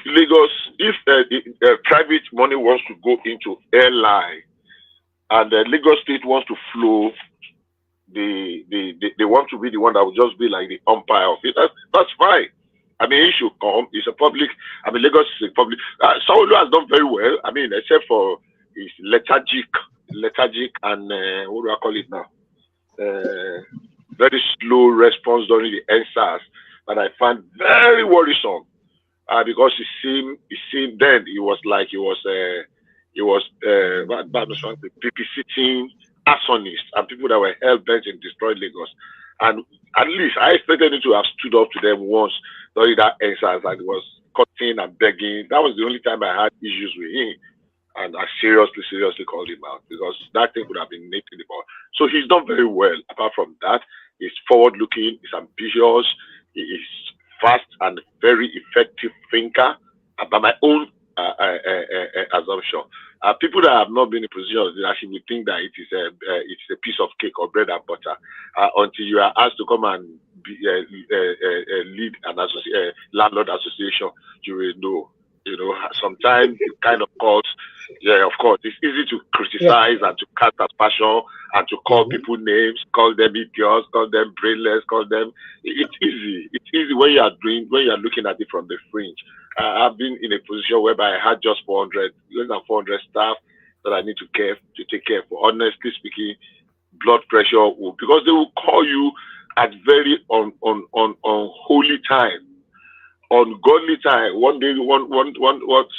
private money wants to go into Airline and Lagos State wants to flow, they want to be the one that will just be like the umpire of it, that's fine. It should come. It's a public. Lagos is a public. Sanwo Olu has done very well. Except for his lethargic, and what do I call it now? Very slow response during the NSAS that I find very worrisome. Because it seemed then he was PPC arsonists and people that were hell bent in destroying Lagos. And at least I expected him to have stood up to them once during that exercise, and he was cutting and begging. That was the only time I had issues with him. And I seriously called him out, because that thing could have been nipped in the bud. So he's done very well. Apart from that, he's forward-looking, he's ambitious, he is fast and very effective thinker, by my own assumption. People that have not been in position of leadership will think that it's a piece of cake or bread and butter until you are asked to come and lead an landlord association. You will know. Sometimes it kind of calls. Yeah, of course, it's easy to criticize and to cast aspersion and to call people names, call them idiots, call them brainless, call them. It's easy. It's easy when you are looking at it from the fringe. I've been in a position whereby I had just less than 400 staff that I need to take care of. Honestly speaking, blood pressure because they will call you at very unholy time. Ungodly time. One day,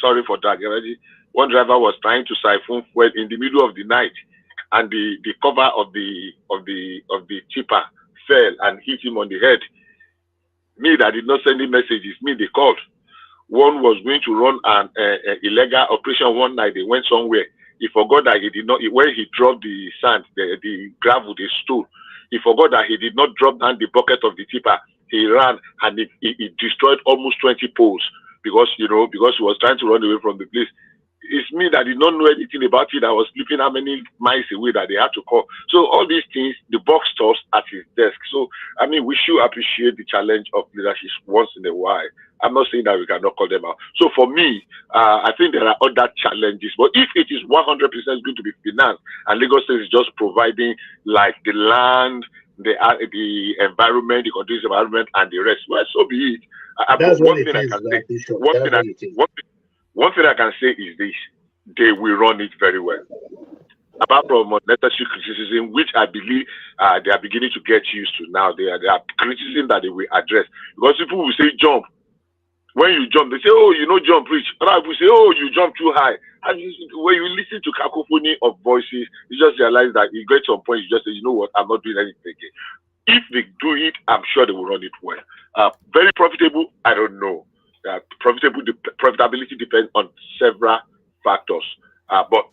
sorry for that. One driver was trying to siphon fuel in the middle of the night, and the cover of the tipper fell and hit him on the head. Me that did not send the messages, me they called. One was going to run an illegal operation one night. They went somewhere. He forgot that he did not, when he dropped the sand, the gravel, the stone, he forgot that he did not drop down the bucket of the tipper. He ran and it destroyed almost 20 poles because he was trying to run away from the place. It's me that did not know anything about it. I was sleeping how many miles away that they had to call. So all these things, the box stops at his desk. So, I mean, we should appreciate the challenge of leadership once in a while. I'm not saying that we cannot call them out. So for me, I think there are other challenges. But if it is 100% going to be financed and Lagos State is just providing like the land, the environment, the conducive environment, and the rest, well, so be it. That's what it is. One thing I can say is this: they will run it very well. Apart from unnecessary criticism, which I believe they are beginning to get used to now, they are criticism that they will address. Because people will say jump. When you jump, they say, oh, you know, jump, reach. Other people say, oh, you jump too high. And when you listen to cacophony of voices, you just realize that you get to a point, you just say, you know what, I'm not doing anything again. If they do it, I'm sure they will run it well. Very profitable, I don't know. Profitability depends on several factors. But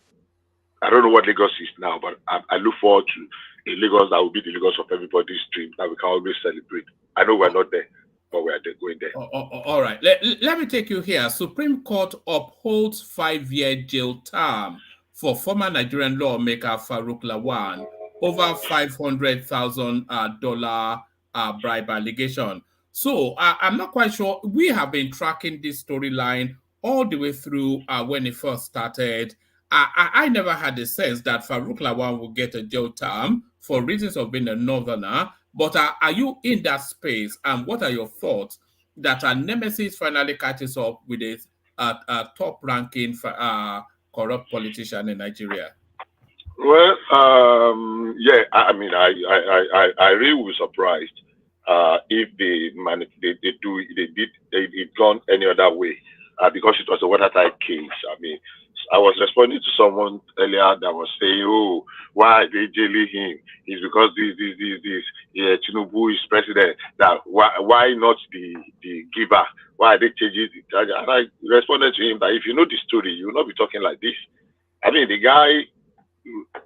I don't know what Lagos is now, but I look forward to a Lagos that will be the Lagos of everybody's dream that we can always celebrate. I know we're not there, but we're going there. All right. Let me take you here. Supreme Court upholds 5-year jail term for former Nigerian lawmaker Farouk Lawan over $500,000 bribe allegation. So I'm not quite sure. We have been tracking this storyline all the way through when it first started. I never had the sense that Farouk Lawan would get a jail term for reasons of being a northerner. But are you in that space? And what are your thoughts that a nemesis finally catches up with a top-ranking corrupt politician in Nigeria? Well, yeah, I mean, I really was surprised if they gone any other way because it was a watertight case. I mean, I was responding to someone earlier that was saying, "Oh, why are they jailing him? It's because this. Yeah, Tinubu is president. That why not the giver? Why are they changing it?" And I responded to him that if you know the story, you will not be talking like this. I mean, the guy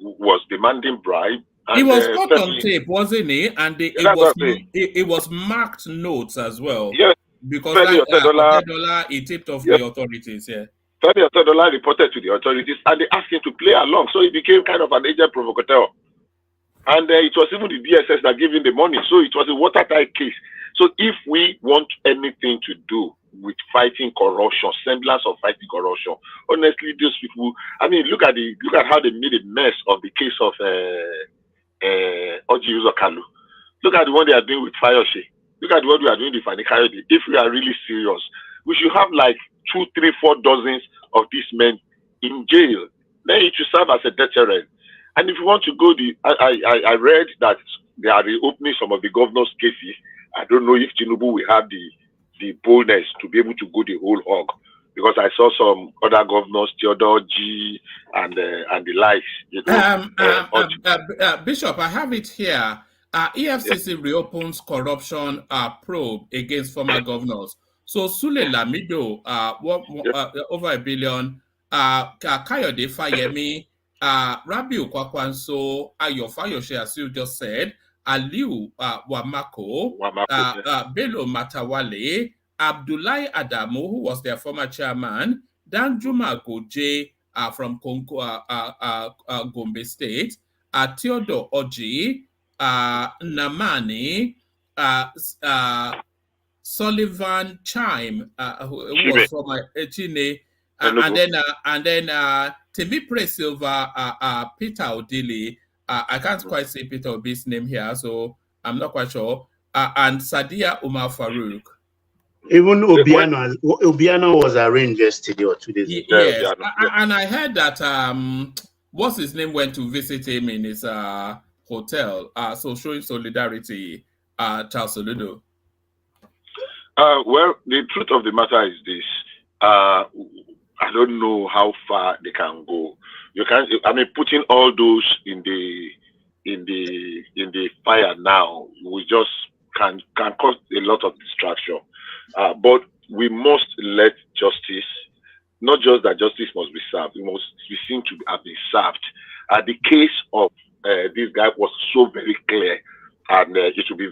was demanding bribe. He was caught on tape, wasn't he? And it was marked notes as well. Yes, because $30 he tipped off the authorities. Yeah. $30 reported to the authorities, and they asked him to play along. So he became kind of an agent provocateur. And it was even the DSS that gave him the money. So it was a watertight case. So if we want anything to do with fighting corruption, semblance of fighting corruption, honestly, those people, I mean, look at how they made a mess of the case of Oji Uzokalu. Look at the one they are doing with Fayose. Look at what we are doing with Fani Kayode. If we are really serious, we should have like 2, 3, 4 dozens of these men in jail. Then it should serve as a deterrent. And if you want to go, I read that they are reopening some of the governor's cases. I don't know if Tinubu will have the boldness to be able to go the whole hog, because I saw some other governors, Theodore G and the likes. You know, Bishop, I have it here. EFCC reopens corruption probe against former governors. So Sule Lamido, over $1 billion. Kayode Fayemi, Rabiu Kwakwanso, Ayo Fayose, as you just said, Aliu Wamako, Bello Matawale, Abdullahi Adamu, who was their former chairman, Danjuma Goje from Gombe State, Theodore Oji, Namani, Sullivan Chime, who was from Chine, and then Temipre Silva, Peter Odili. I can't quite say Peter Obi's name here, so I'm not quite sure. And Sadia Umar Farouk. Even Obiano was arranged yesterday or 2 days ago. Yes, and I heard that what's his name went to visit him in his hotel. So showing solidarity, Charles Oludo. Well, the truth of the matter is this. I don't know how far they can go. You can't. I mean, putting all those in the fire now, we just can cause a lot of distraction. But we must let justice, not just that justice must be served, it must be seen to have been served. The case of this guy was so very clear, and it will be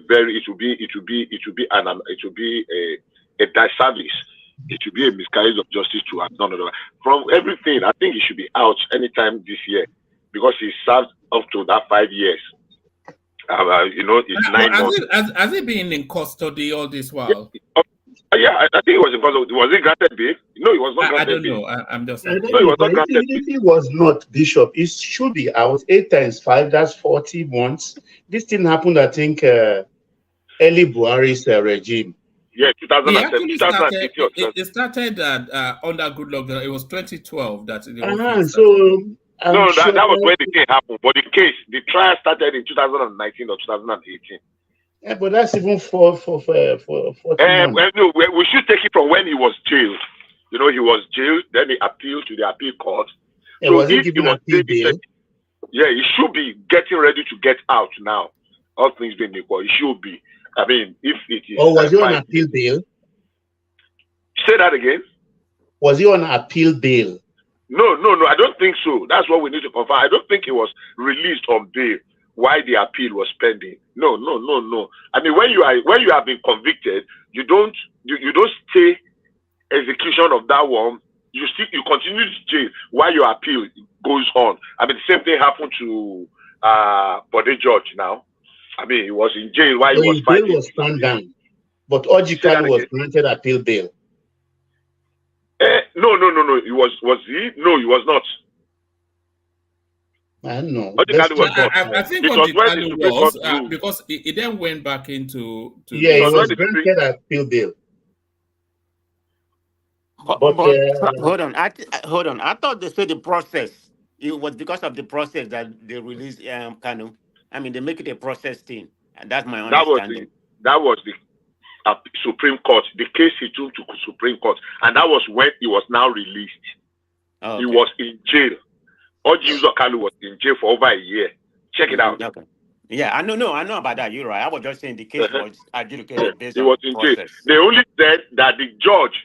a disservice. It should be a miscarriage of justice to have done it. From everything, I think he should be out anytime this year because he served up to that 5 years. It's 9 months. Has he been in custody all this while? Yeah, I think it was in custody. Was he granted bail? No, he was not granted I don't bail. know. I'm just. No, he was not granted bail. If he was not, Bishop, it should be out. 8 times 5, that's 40 months. This thing happened, I think, early Buhari's regime. Yeah, 2007. It started under Goodluck. It was 2012 that it was. That was when the thing happened. But the trial started in 2019 or 2018. Yeah, but that's even for 40 months. No, we should take it from when he was jailed. He was jailed, then he appealed to the appeal court. Yeah, so was he given appeal bail? Yeah, he should be getting ready to get out now. All things being equal, he should be. I mean, if it is. Or was he on appeal bail? Say that again. Was he on appeal bail? No. I don't think so. That's what we need to confirm. I don't think he was released on bail while the appeal was pending. No. I mean, when you have been convicted, you don't stay execution of that one. You continue to jail while your appeal goes on. I mean, the same thing happened to Bode George now. I mean, he was in jail while he was fighting. Bail was stand down, but Ojikalu was granted appeal bail. No. Was he? No, he was not. I don't know. I think Ojikalu was because he then went back into. He was granted appeal bail. But hold on. I thought they said the process. It was because of the process that they released Kanu. I mean, they make it a process thing, and that's my understanding. That was the Supreme Court. The case he took to Supreme Court, and that was when he was now released. Oh, okay. He was in jail. Oji Uzokalu was in jail for over a year. Check it out. Okay. Yeah, I know about that. You're right. I was just saying the case was adjudicated based on the process. Jail. They only said that the judge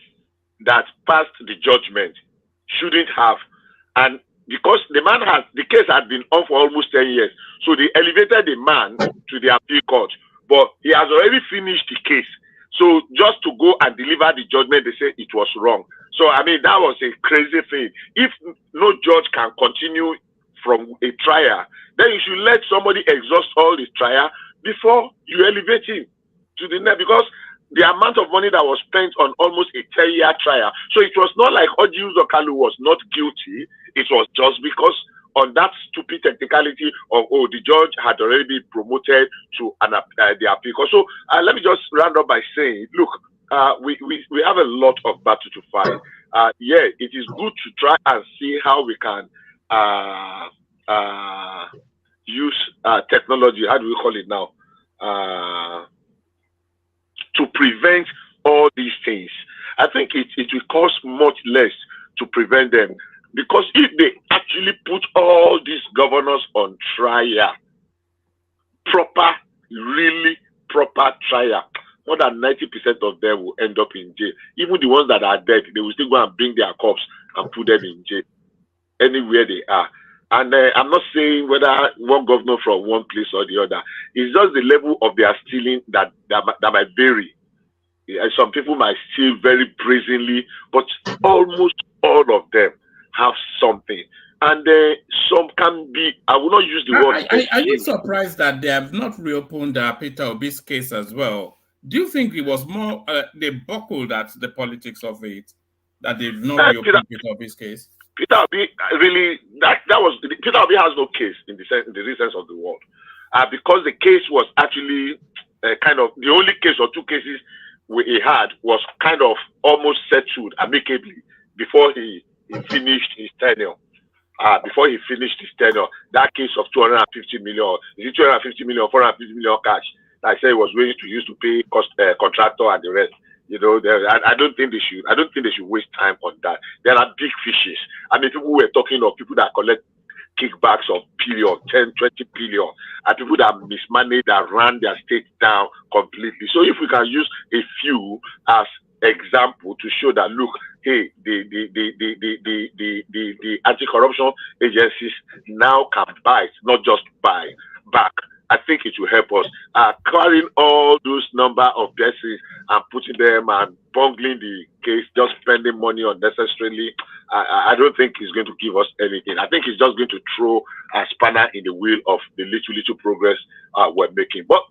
that passed the judgment shouldn't have, and because the case had been on for almost 10 years, so they elevated the man to the appeal court, but he has already finished the case. So just to go and deliver the judgment, they say it was wrong. So I mean, that was a crazy thing. If no judge can continue from a trial, then you should let somebody exhaust all his trial before you elevate him to the next, because the amount of money that was spent on almost a 10-year trial. So it was not like Oji Uzokalu was not guilty. It was just because on that stupid technicality of, the judge had already been promoted to the appeal court. So let me just round up by saying, look, we have a lot of battle to fight. It is good to try and see how we can use technology. How do we call it now? To prevent all these things. I think it will cost much less to prevent them, because if they actually put all these governors on trial, really proper trial, more than 90% of them will end up in jail. Even the ones that are dead, they will still go and bring their corpse and put them in jail anywhere they are. And I'm not saying whether one governor from one place or the other. It's just the level of their stealing that might vary. Some people might steal very brazenly, but almost all of them have something. And some can be, I will not use the word. Are you surprised that they have not reopened Peter Obi's case as well? Do you think it was more, they buckled at the politics of it, that they've not reopened Peter Obi's case? Peter Obi really, Peter Obi has no case in the real sense of the word, because the case was actually kind of, the only case or two cases he had was kind of almost settled amicably before he finished his tenure. That case of 250 million, is it 250 million, 450 million cash that I said he was willing to use to pay contractor and the rest. I don't think they should. I don't think they should waste time on that. There are big fishes. I mean, people were talking of people that collect kickbacks of billion, 10, 20 billion, and people that mismanage, that run their state down completely. So if we can use a few as example to show that, look, hey, the anti-corruption agencies now can bite, not just buy back. I think it will help us. Carrying all those number of blessings and putting them and bungling the case, just spending money unnecessarily, I don't think it's going to give us anything. I think it's just going to throw a spanner in the wheel of the little progress we're making. But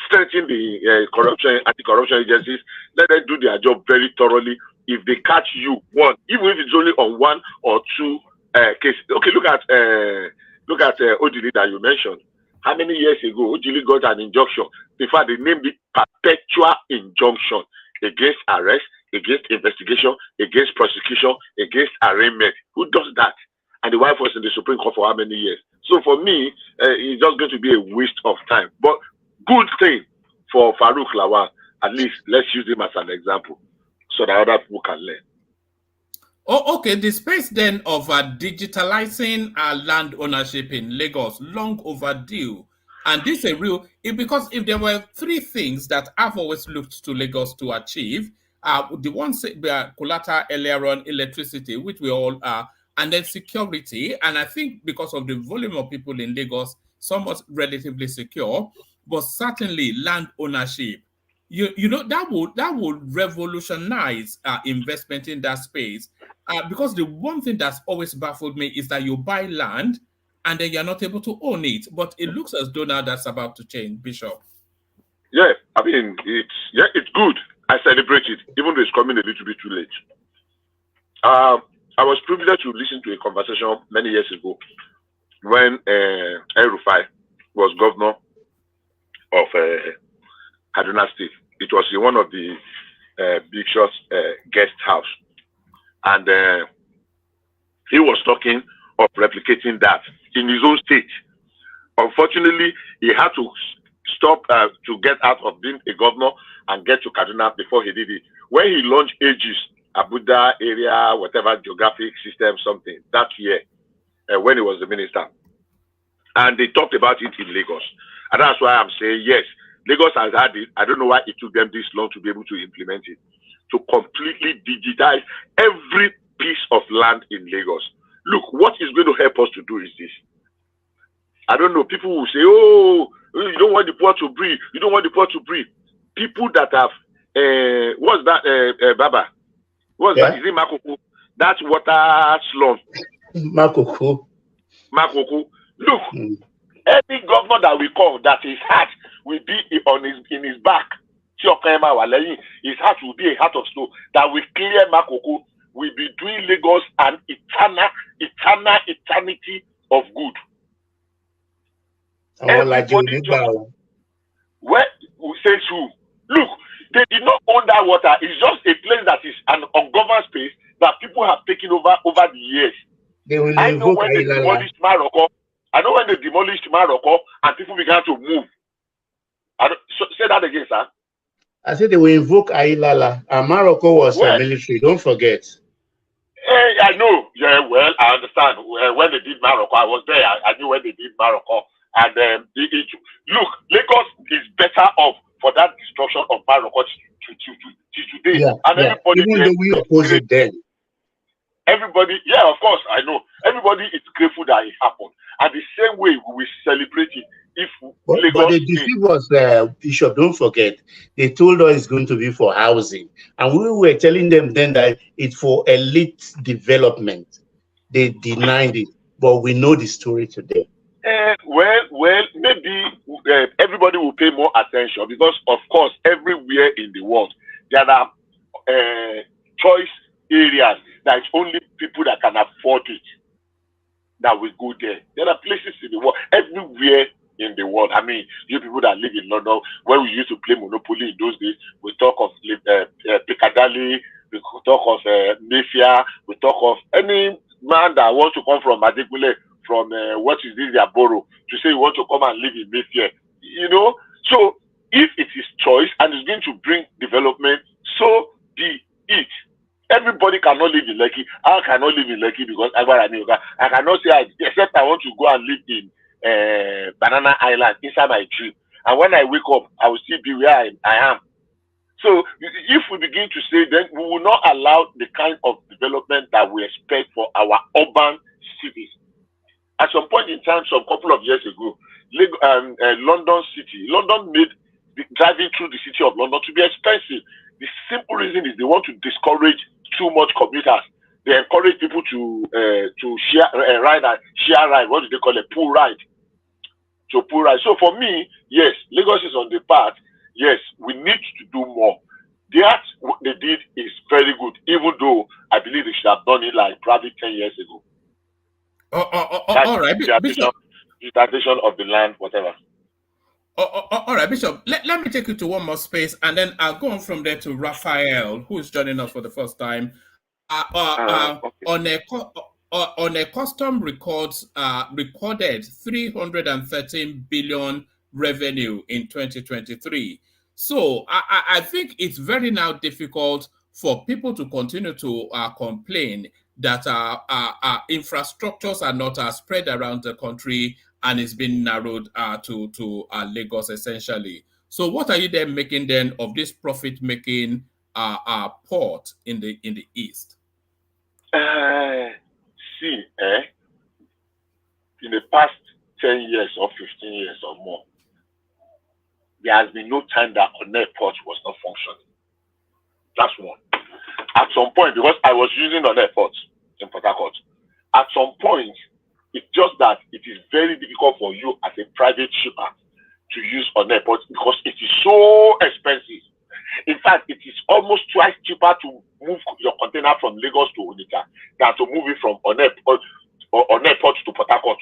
strengthen the anti-corruption agencies, let them do their job very thoroughly. If they catch you, one, even if it's only on one or two cases. Okay, look at Odili that you mentioned. How many years ago Odili got an injunction? In fact, they named it perpetual injunction against arrest, against investigation, against prosecution, against arraignment. Who does that? And the wife was in the Supreme Court for how many years? So for me, it's just going to be a waste of time. But good thing for Farouk Lawal. At least let's use him as an example so that other people can learn. Oh, okay. The space then of digitalizing land ownership in Lagos, long overdue. And this is a real, because if there were three things that I've always looked to Lagos to achieve, the ones collateral earlier on, electricity, which we all are, and then security. And I think because of the volume of people in Lagos, somewhat relatively secure, but certainly land ownership. You know that would revolutionize investment in that space. Because the one thing that's always baffled me is that you buy land and then you're not able to own it. But it looks as though now that's about to change, Bishop. Yeah, I mean, it's good. I celebrate it, even though it's coming a little bit too late. I was privileged to listen to a conversation many years ago when El-Rufai was governor of Kaduna State. It was in one of the Big Shot's guest house. And he was talking of replicating that in his own state. Unfortunately, he had to stop to get out of being a governor and get to Kaduna before he did it. When he launched Aegis, Abuja area, whatever geographic system, something, that year, when he was the minister. And they talked about it in Lagos. And that's why I'm saying, yes, Lagos has had it. I don't know why it took them this long to be able to implement it. To completely digitize every piece of land in Lagos. Look, what is going to help us to do is this. I don't know, people will say, oh, you don't want the poor to breathe. You don't want the poor to breathe. People that have, what's that, Baba? What's that? Is it Makoko? That's water slum. Makoko. Look, any governor that we call that his heart will be in his back. His heart will be a heart of stone that will clear Makoko, will be doing Lagos an eternity of good. Where we say who? Look, they did not own that water. It's just a place that is an ungoverned space that people have taken over the years. I know when they demolished Morocco. And people began to move. Say that again, sir. I said they will invoke Ailala, and Morocco was military. Don't forget. I know. Yeah, well, I understand. When they did Morocco, I was there. I knew when they did Morocco. And look, Lagos is better off for that destruction of Morocco to today. Yeah, and everybody, even though we oppose it then. Everybody, yeah, of course, I know. Everybody is grateful that it happened. And the same way we will celebrate it. But they deceived us, Bishop, don't forget. They told us it's going to be for housing. And we were telling them then that it's for elite development. They denied it. But we know the story today. Well, maybe everybody will pay more attention because, of course, everywhere in the world, there are choice areas that it's only people that can afford it that will go there. There are places in the world, everywhere in the world. I mean, you people that live in London, when we used to play Monopoly in those days, we talk of Piccadilly, we talk of Mayfair, we talk of any man that wants to come from Adekunle, from what is this, their borough, to say you want to come and live in Mayfair. You know, so If it is choice and it's going to bring development, so be it. Everybody cannot live in Lekki. I cannot live in Lekki because I cannot say, except I want to go and live in Banana Island inside my dream. And when I wake up, I will still be where I am. So if we begin to say, then we will not allow the kind of development that we expect for our urban cities. At some point in time, some couple of years ago, London made driving through the city of London to be expensive. The simple reason is they want to discourage too much commuters. They encourage people to share ride. What do they call it? Pool ride. So pool ride. So for me, yes, Lagos is on the path. Yes, we need to do more. That what they did is very good, even though I believe they should have done it like probably 10 years ago. All right, Bishop. Utilization of the land, whatever. All right, Bishop. Let me take you to one more space, and then I'll go on from there to Raphael, who is joining us for the first time. Okay. On a custom records recorded 313 billion revenue in 2023. So I think it's very now difficult for people to continue to complain that infrastructures are not spread around the country and it's been narrowed to Lagos essentially. So what are you then making then of this profit-making port in the east? In the past 10 years or 15 years or more, there has been no time that an airport was not functioning. That's one. At some point, because I was using an airport in Port Harcourt, at some point, it's just that it is very difficult for you as a private shipper to use an airport because it is so expensive. In fact, it is almost twice cheaper to move your container from Lagos to Onitsha than to move it from an airport to Port Harcourt.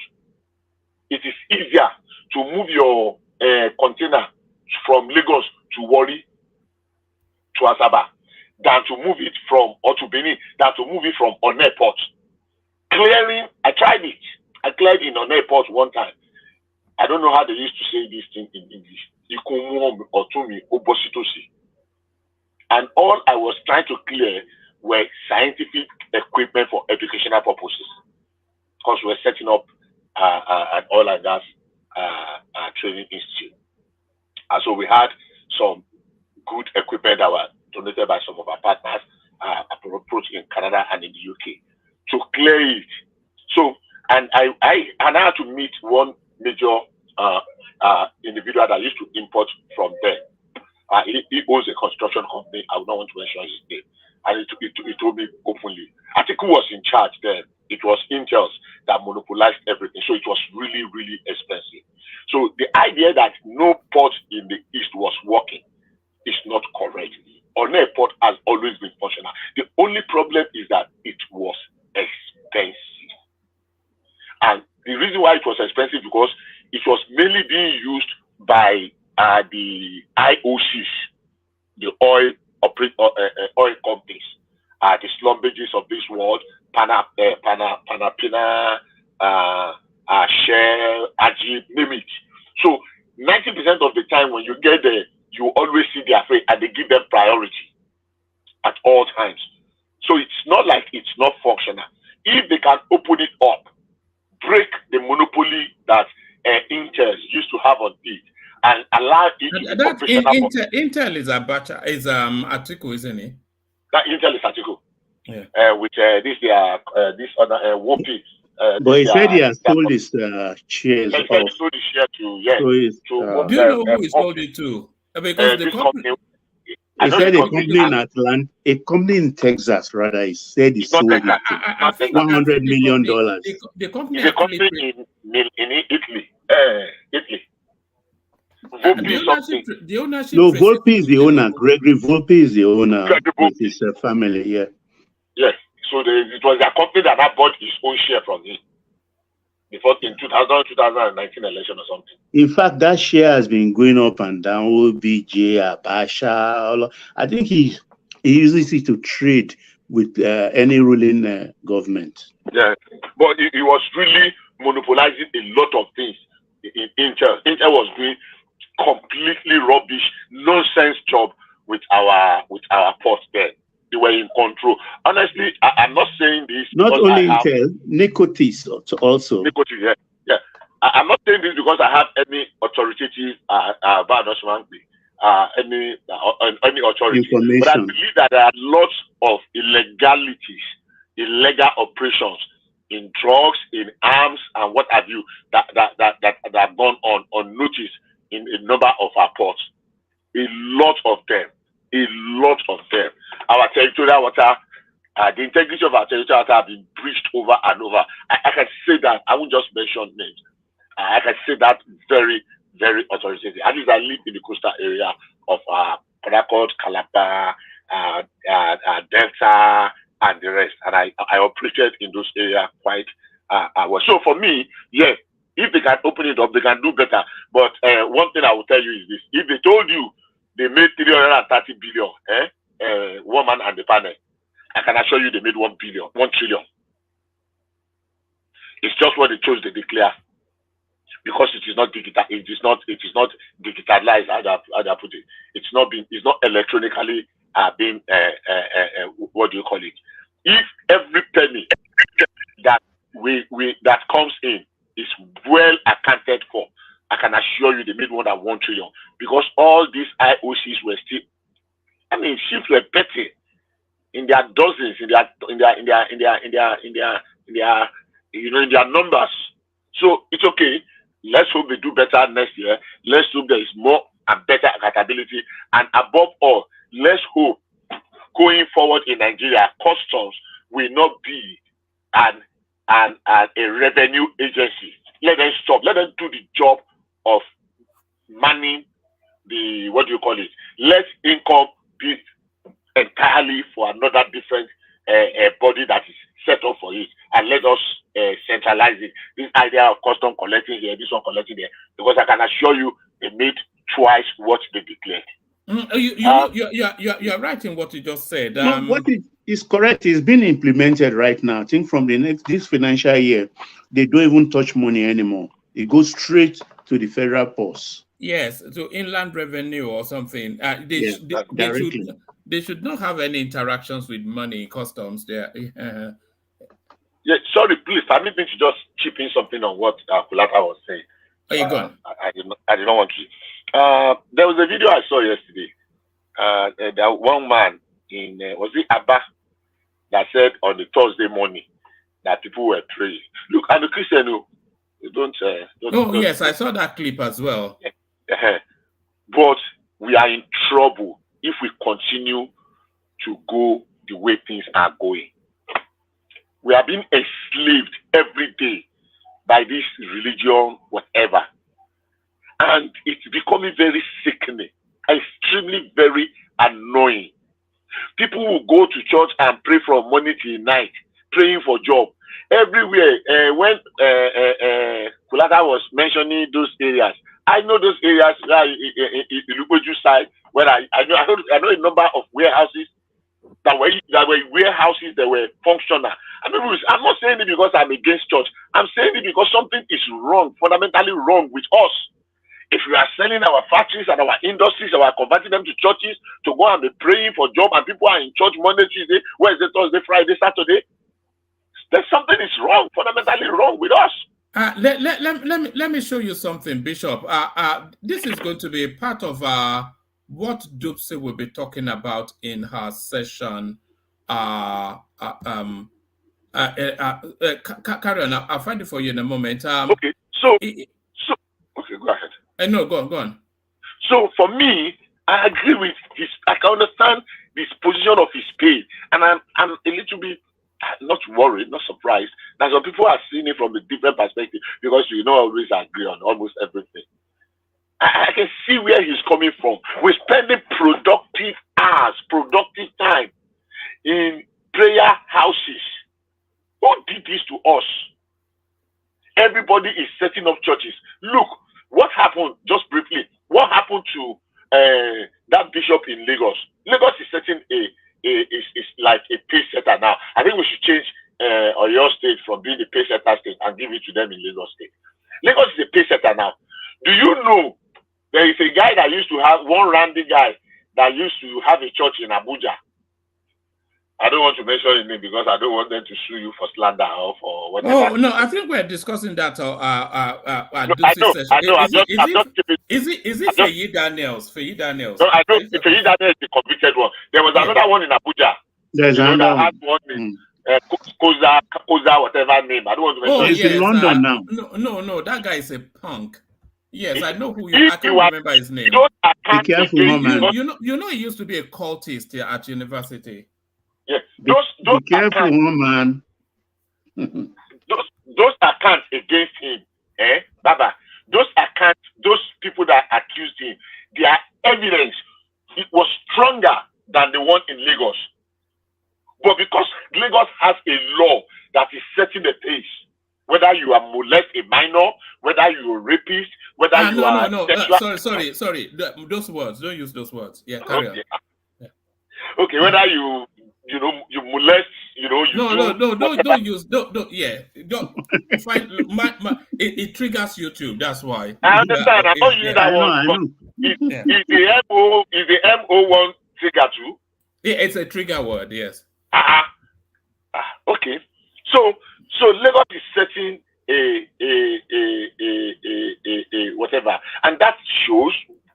It is easier to move your container from Lagos to Warri to Asaba than to move it from Benin than to move it from an airport. Clearing, I tried it. I cleared in an airport one time. I don't know how they used to say this thing in English. And all I was trying to clear were scientific equipment for educational purposes. Because we're setting up an oil and gas training institute. And so we had some good equipment that were donated by some of our partners approach in Canada and in the UK to clear it. So, and I had to meet one major individual that used to import from there. He owns a construction company. I would not want to mention his name. And he told me openly. Atiku was in charge then. It was Intel that monopolized everything. So it was really, really expensive. So the idea that no port in the east was working is not correct. An airport has always been functional. The only problem is that it was expensive. And the reason why it was expensive because it was mainly being used by the IOCs, the oil companies, the Schlumbergers of this world, Panapina, Shell, Ajib, name it. So 90% of the time when you get there, you always see their face and they give them priority at all times. So it's not like it's not functional. If they can open it up, break the monopoly that Intel used to have on it, and allow it to be operational. Intel is Atiku, isn't it? That Intel is Atiku. Yeah. With this other Whoopi. But he said he has sold his shares. He said he sold his share to do you know who he sold it to? Because the company. He said a company in Atlanta, a company in Texas, rather. He said he sold it to $100 million. The company is a company in Italy. Italy. The ownership. No, Volpe is the owner. Gregory Volpe is the owner with his family. Yeah. Yes. So it was a company that bought his own share from him before in 2019 election or something. In fact, that share has been going up and down. OBJ, Abasha, I think he uses it to trade with any ruling government. Yeah, but he was really monopolizing a lot of things in Intel. Intel was doing completely rubbish, nonsense job with our ports there. They were in control. Honestly, I'm not saying this Not because only I have Intel, Nicotis also. nicotine. Yeah. I'm not saying this because I have any authoritative any authority. But I Information. believe that there are lots of illegalities, illegal operations in drugs, in arms, and what have you that have gone on unnoticed in a number of our ports. A lot of them. Our territorial water, the integrity of our territorial water have been breached over and over. I can say that. I won't just mention names. I can say that very, very authoritatively. At least I live in the coastal area of Port Calabar, Delta, and the rest. And I operated in those areas quite well. So for me, yes, if they can open it up, they can do better. But one thing I will tell you is this. If they told you they made 330 billion, woman and the panel, I can assure you they made 1 trillion. It's just what they chose to declare. Because it is not digital, it is not digitalized. How do I put it? It's not electronically being what do you call it? If every penny that that comes in is well accounted for, I can assure you they made more than 1 trillion. Because all these IOCs were still, ships were petty in their dozens, in their numbers. So it's okay. Let's hope they do better next year. Let's hope there is more and better accountability. And above all, let's hope going forward in Nigeria, customs will not be a revenue agency. Let them stop. Let them do the job of manning the, what do you call it? Let income be entirely for another different body that is set up for it, and let us centralize it. This idea of custom collecting here, this one collecting there, because I can assure you they made twice what they declared. You're right in what you just said. No, what is correct is being implemented right now. I think from this financial year, they don't even touch money anymore. It goes straight to the federal purse. Yes, to inland revenue or something. They should not have any interactions with money, customs there. Yeah, sorry, please permit me to just chip in something on what Kulata was saying. Are you gone? I did not want to. There was a video I saw yesterday. That one man in was it Abba that said on the Thursday morning that people were praying. Look, I'm a Christian who don't. Yes, I saw that clip as well. But we are in trouble if we continue to go the way things are going. We are being enslaved every day by this religion, whatever. And it's becoming very sickening, extremely very annoying. People will go to church and pray from morning till night, praying for job. Everywhere, when Kulata was mentioning those areas, I know those areas in the Luboju side, where I know a number of warehouses that were warehouses that were functional. I'm not saying it because I'm against church. I'm saying it because something is wrong, fundamentally wrong with us. If we are selling our factories and our industries and we are converting them to churches to go and be praying for job, and people are in church Monday, Tuesday, Wednesday, Thursday, Friday, Saturday, there's something is wrong, fundamentally wrong with us. Let me show you something, Bishop. This is going to be a part of what Dupsy will be talking about in her session. Carry on. I'll find it for you in a moment. Okay, okay, go ahead. No, go on. So for me, I agree with I can understand this position of his pain, and I'm a little bit not worried, not surprised that some people are seeing it from a different perspective, because you know I always agree on almost everything. I can see where he's coming from. We're spending productive hours, productive time in prayer houses. Who did this to us? Everybody is setting up churches. Look, what happened, just briefly, what happened to that bishop in Lagos? Lagos is setting is like a pace setter now. I think we should change Oyo State from being the pace setter state and give it to them in Lagos State. Lagos is a pace setter now. Do you know There is a guy that used to have one randy guy that used to have a church in Abuja. I don't want to mention his name because I don't want them to sue you for slander or for whatever. Oh no, I think we're discussing that. No, I know. Is it Feyi Daniels? Feyi Daniels. No, I know. Feyi Daniels is the convicted one. There was another one in Abuja. There's another that had one in Koza, whatever name. I don't want to mention. Oh He's yes, in London now. No, that guy is a punk. Yes, I know who you. I can't remember his name. Be careful, man. You know, he used to be a cultist here at university. Yeah, Be careful, man. those accounts against him, Baba. Those accounts, those people that accused him, their evidence, it was stronger than the one in Lagos. But because Lagos has a law that is setting the pace, whether you are molest a minor, whether you are a rapist, whether you are sorry. Those words, don't use those words. Yeah, carry on. Yeah. Okay, whether you molest, don't use, don't find it triggers you too. That's why. I understand. I'm not using that one. Is the MO one trigger too? Yeah, it's a trigger word. Yes. Okay. So Lagos is setting a whatever, and that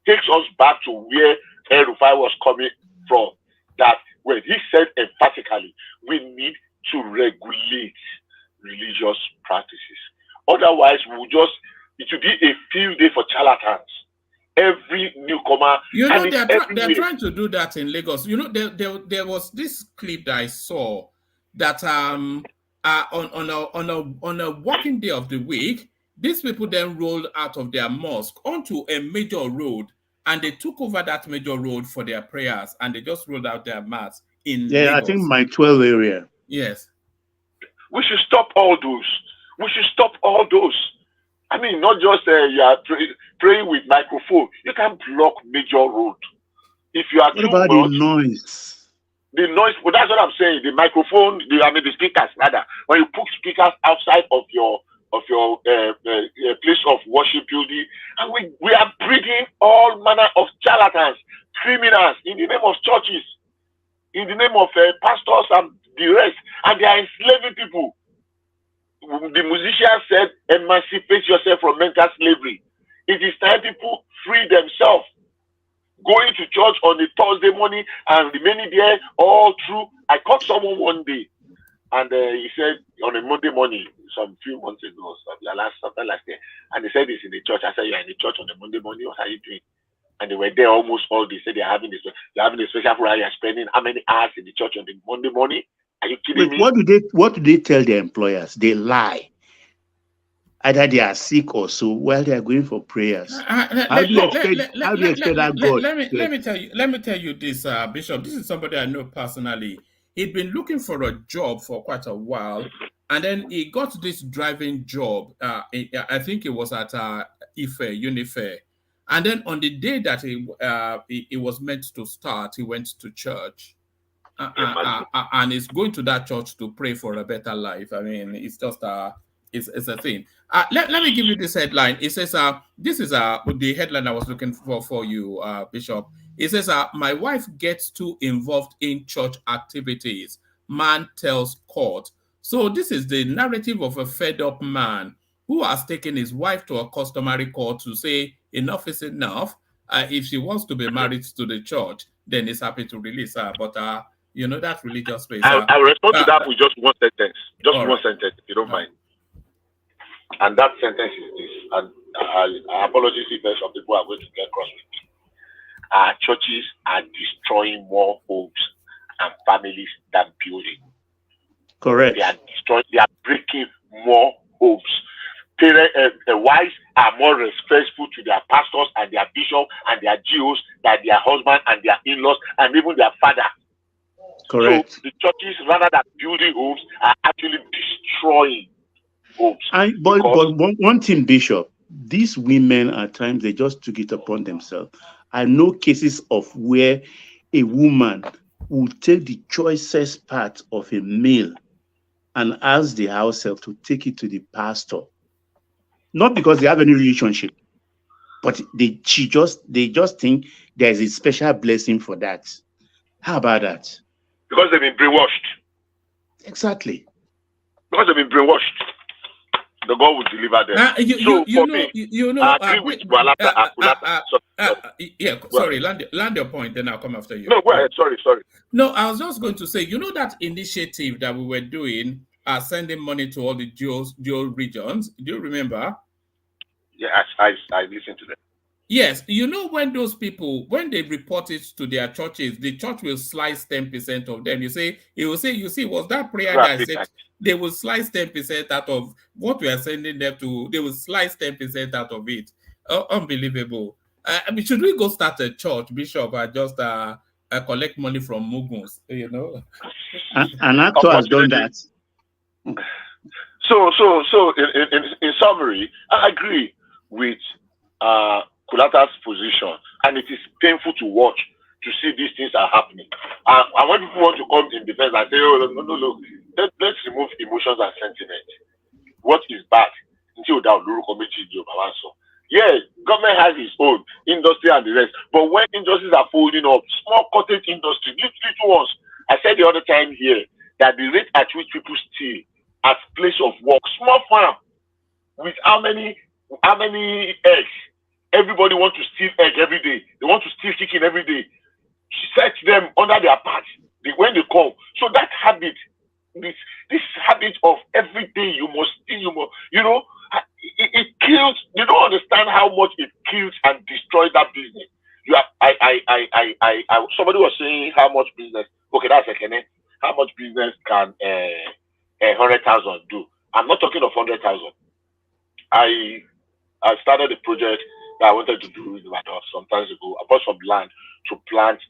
takes us back to where El-Rufai was coming from. That when he said emphatically, we need to regulate religious practices. Otherwise, it will be a field day for charlatans. Every newcomer, they're trying to do that in Lagos. There was this clip that I saw that on a working day of the week, these people then rolled out of their mosque onto a major road, and they took over that major road for their prayers, and they just rolled out their mats in Lagos. I think my 12 area. Yes. We should stop all those. I mean, not just you are praying with microphone. You can block major road. If you are what about the noise? The noise, well, that's what I'm saying. The microphone, the speakers, rather. When you put speakers outside of your place of worship building, and we are breeding all manner of charlatans, criminals in the name of churches, in the name of pastors and the rest, and they are enslaving people. The musician said, emancipate yourself from mental slavery. It is time people free themselves. Going to church on a Thursday morning and remaining there all through. I caught someone one day, and he said on a Monday morning, some few months ago, something like that, and they said it's in the church. I said, you're in the church on a Monday morning, what are you doing? And they were there almost all day. Said they're having a special program. You're spending how many hours in the church on the Monday morning? Are you kidding me? What do they tell their employers? They lie. Either they are sick or so while they are going for prayers. How do you expect that God? Let me tell you this, Bishop. This is somebody I know personally. He'd been looking for a job for quite a while, and then he got this driving job. I think it was at Unifair. And then on the day that he was meant to start, he went to church. And he's going to that church to pray for a better life. I mean, it's just it's a thing. Let me give you this headline. It says, this is the headline I was looking for you, Bishop. It says, my wife gets too involved in church activities. Man tells court. So this is the narrative of a fed-up man who has taken his wife to a customary court to say enough is enough. If she wants to be married to the church, then he's happy to release her. But that religious space. I'll respond to that with just one sentence. One sentence, if you don't mind. And that sentence is this. And I apologize if some people are going to get cross with me. Our churches are destroying more homes and families than building. Correct. They are breaking more homes. Wives are more respectful to their pastors and their bishop and their GOs than their husband and their in-laws and even their father. Correct. So the churches, rather than building homes, are actually destroying homes. But one thing, Bishop, these women at times they just took it upon themselves. I know cases of where a woman will take the choicest part of a meal and ask the house help to take it to the pastor. Not because they have any relationship, but they just think there's a special blessing for that. How about that? Because they've been brainwashed. Exactly. Because they've been brainwashed. The God will deliver them. I agree with Walata. Sorry, land your point, then I'll come after you. No, go ahead. Sorry. No, I was just going to say, that initiative that we were doing, sending money to all the dual regions. Do you remember? Yeah, I listened to them. Yes, when those people, when they report it to their churches, the church will slice 10% of them. He will say, you see, was that prayer that I said? They will slice 10% out of what we are sending them to. They will slice 10% out of it. Unbelievable. Should we go start a church, Bishop, and just collect money from Muguns? An actor has done that. So in summary, I agree with Kulata's position, and it is painful to watch, to see these things are happening. And when people want to come in defense and say, oh, no, let's remove emotions and sentiment. What is bad? Yeah, government has its own industry and the rest, but when industries are folding up, small cottage industry, little ones. I said the other time here that the rate at which people steal at place of work, small farm, with how many eggs? Everybody wants to steal egg every day. They want to steal chicken every day. Set them under their part when they come. So that habit, this habit of every day you must steal, it kills. You don't understand how much it kills and destroys that business. Somebody was saying how much business. Okay, that's okay. How much business can 100,000 do? I'm not talking of 100,000. I started a project that I wanted to do in Ibadan some time ago. I bought some land to plant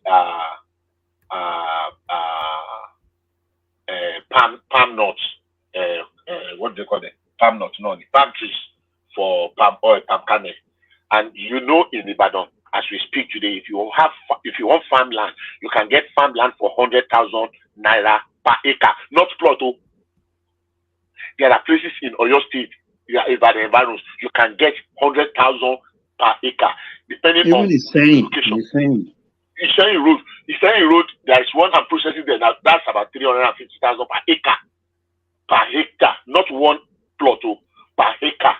palm nuts. What do they call them? Palm nuts, no, palm trees for palm oil, palm kernel. And in Ibadan, as we speak today, if you want farmland, you can get farmland for 100,000 naira per acre, not plot. There are places in Oyo State, Ibadan environs, you can get 100,000 per acre, depending even on location. Ishayin Road, there is one I'm processing there. That's about 350,000 per acre. Per hectare, not one plot, per acre.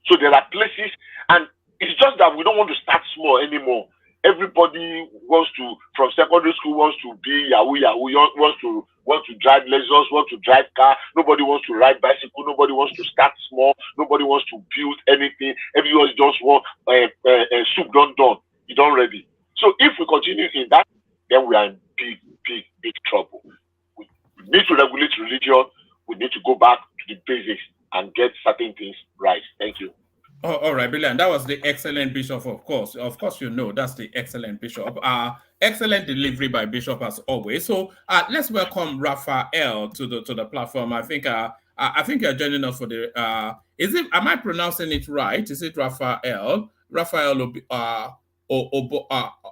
So there are places, and it's just that we don't want to start small anymore. Everybody wants to, from secondary school, wants to be Yahoo, wants to drive Lexus, wants to drive car. Nobody wants to ride bicycle. Nobody wants to start small. Nobody wants to build anything. Everyone just wants soup done. You done ready. So if we continue in that, then we are in big trouble. We need to regulate religion. We need to go back to the basics and get certain things right. Thank you. Oh, all right, brilliant. That was the excellent Bishop, of course. Of course, that's the excellent Bishop. Excellent delivery by Bishop as always. So let's welcome Raphael to the platform. I think you're joining us for the. Am I pronouncing it right? Is it Raphael? Raphael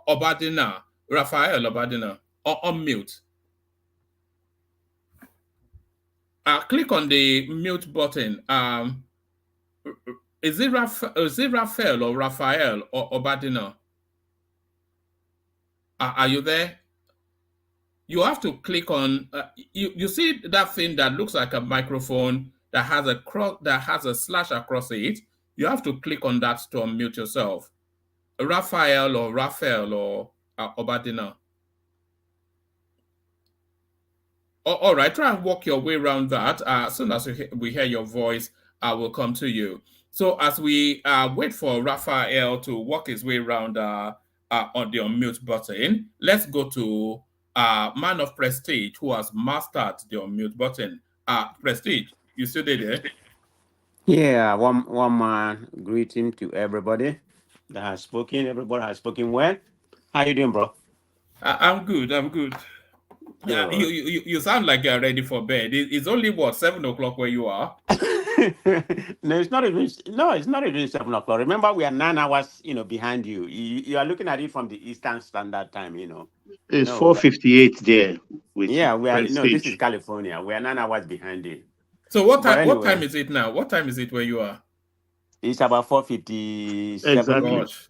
Obadina. Raphael Obadina. On mute. Click on the mute button. Is it Raphael or Raphael or Obadina? Are you there? You have to click on. You see that thing that looks like a microphone that has a slash across it. You have to click on that to unmute yourself. Raphael or Obadina. All right, try and walk your way around that. As soon as we hear your voice, I will come to you. So as we wait for Raphael to walk his way around on the unmute button, let's go to Man of Prestige, who has mastered the unmute button. Prestige, you still there? Yeah, one man greeting to everybody that has spoken. Everybody has spoken well. How you doing, bro? I'm good. You sound like you're ready for bed. It's only 7 o'clock where you are. No, it's not even 7 o'clock. Remember, we are 9 hours, behind you. You are looking at it from the Eastern Standard Time, It's 4:58 there. Yeah, we are. This is California. We are 9 hours behind it. So what time is it now? What time is it where you are? It's about 4:57. Exactly. Gosh,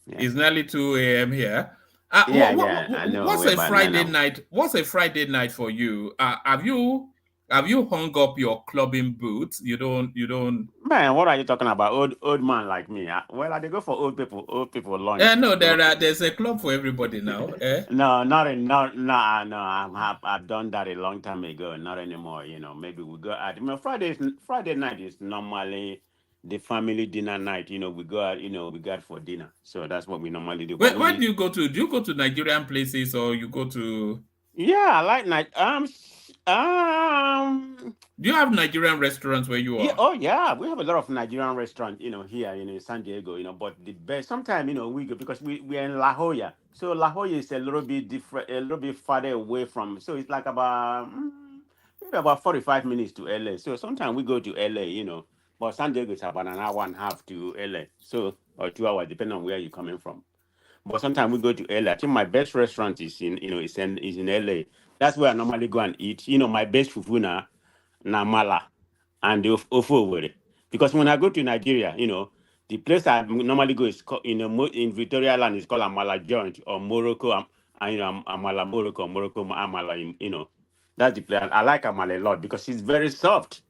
it's nearly 2 a.m. here. I know. What's We're a about 9 Friday hours. night? What's a Friday night for you? Have you hung up your clubbing boots? You don't. Man, what are you talking about? Old man like me. Well, I dey go for old people lunch. No, So there's a club for everybody now. no, not in not no no. I've done that a long time ago. Not anymore. Maybe we go out. Friday night is normally the family dinner night. We go out. We go out for dinner. So that's what we normally do. But Where do you go to? Do you go to Nigerian places or you go to? yeah, I like night. Do you have Nigerian restaurants where you Yeah, are? oh yeah, we have a lot of Nigerian restaurants, here in San Diego, but the best sometimes, we go because we're in La Jolla. So La Jolla is a little bit different, a little bit farther away from, so it's like about maybe about 45 minutes to LA. So sometimes we go to LA, but San Diego is about an hour and a half to LA. So or 2 hours, depending on where you're coming from. But sometimes we go to LA. I think my best restaurant is in LA. That's where I normally go and eat. My best fufu na mala and the ofo. Because when I go to Nigeria, the place I normally go is called, in Victoria Land is called Amala Joint or Morocco. Amala Morocco, Morocco Amala. That's the place. I like Amala a lot because it's very soft.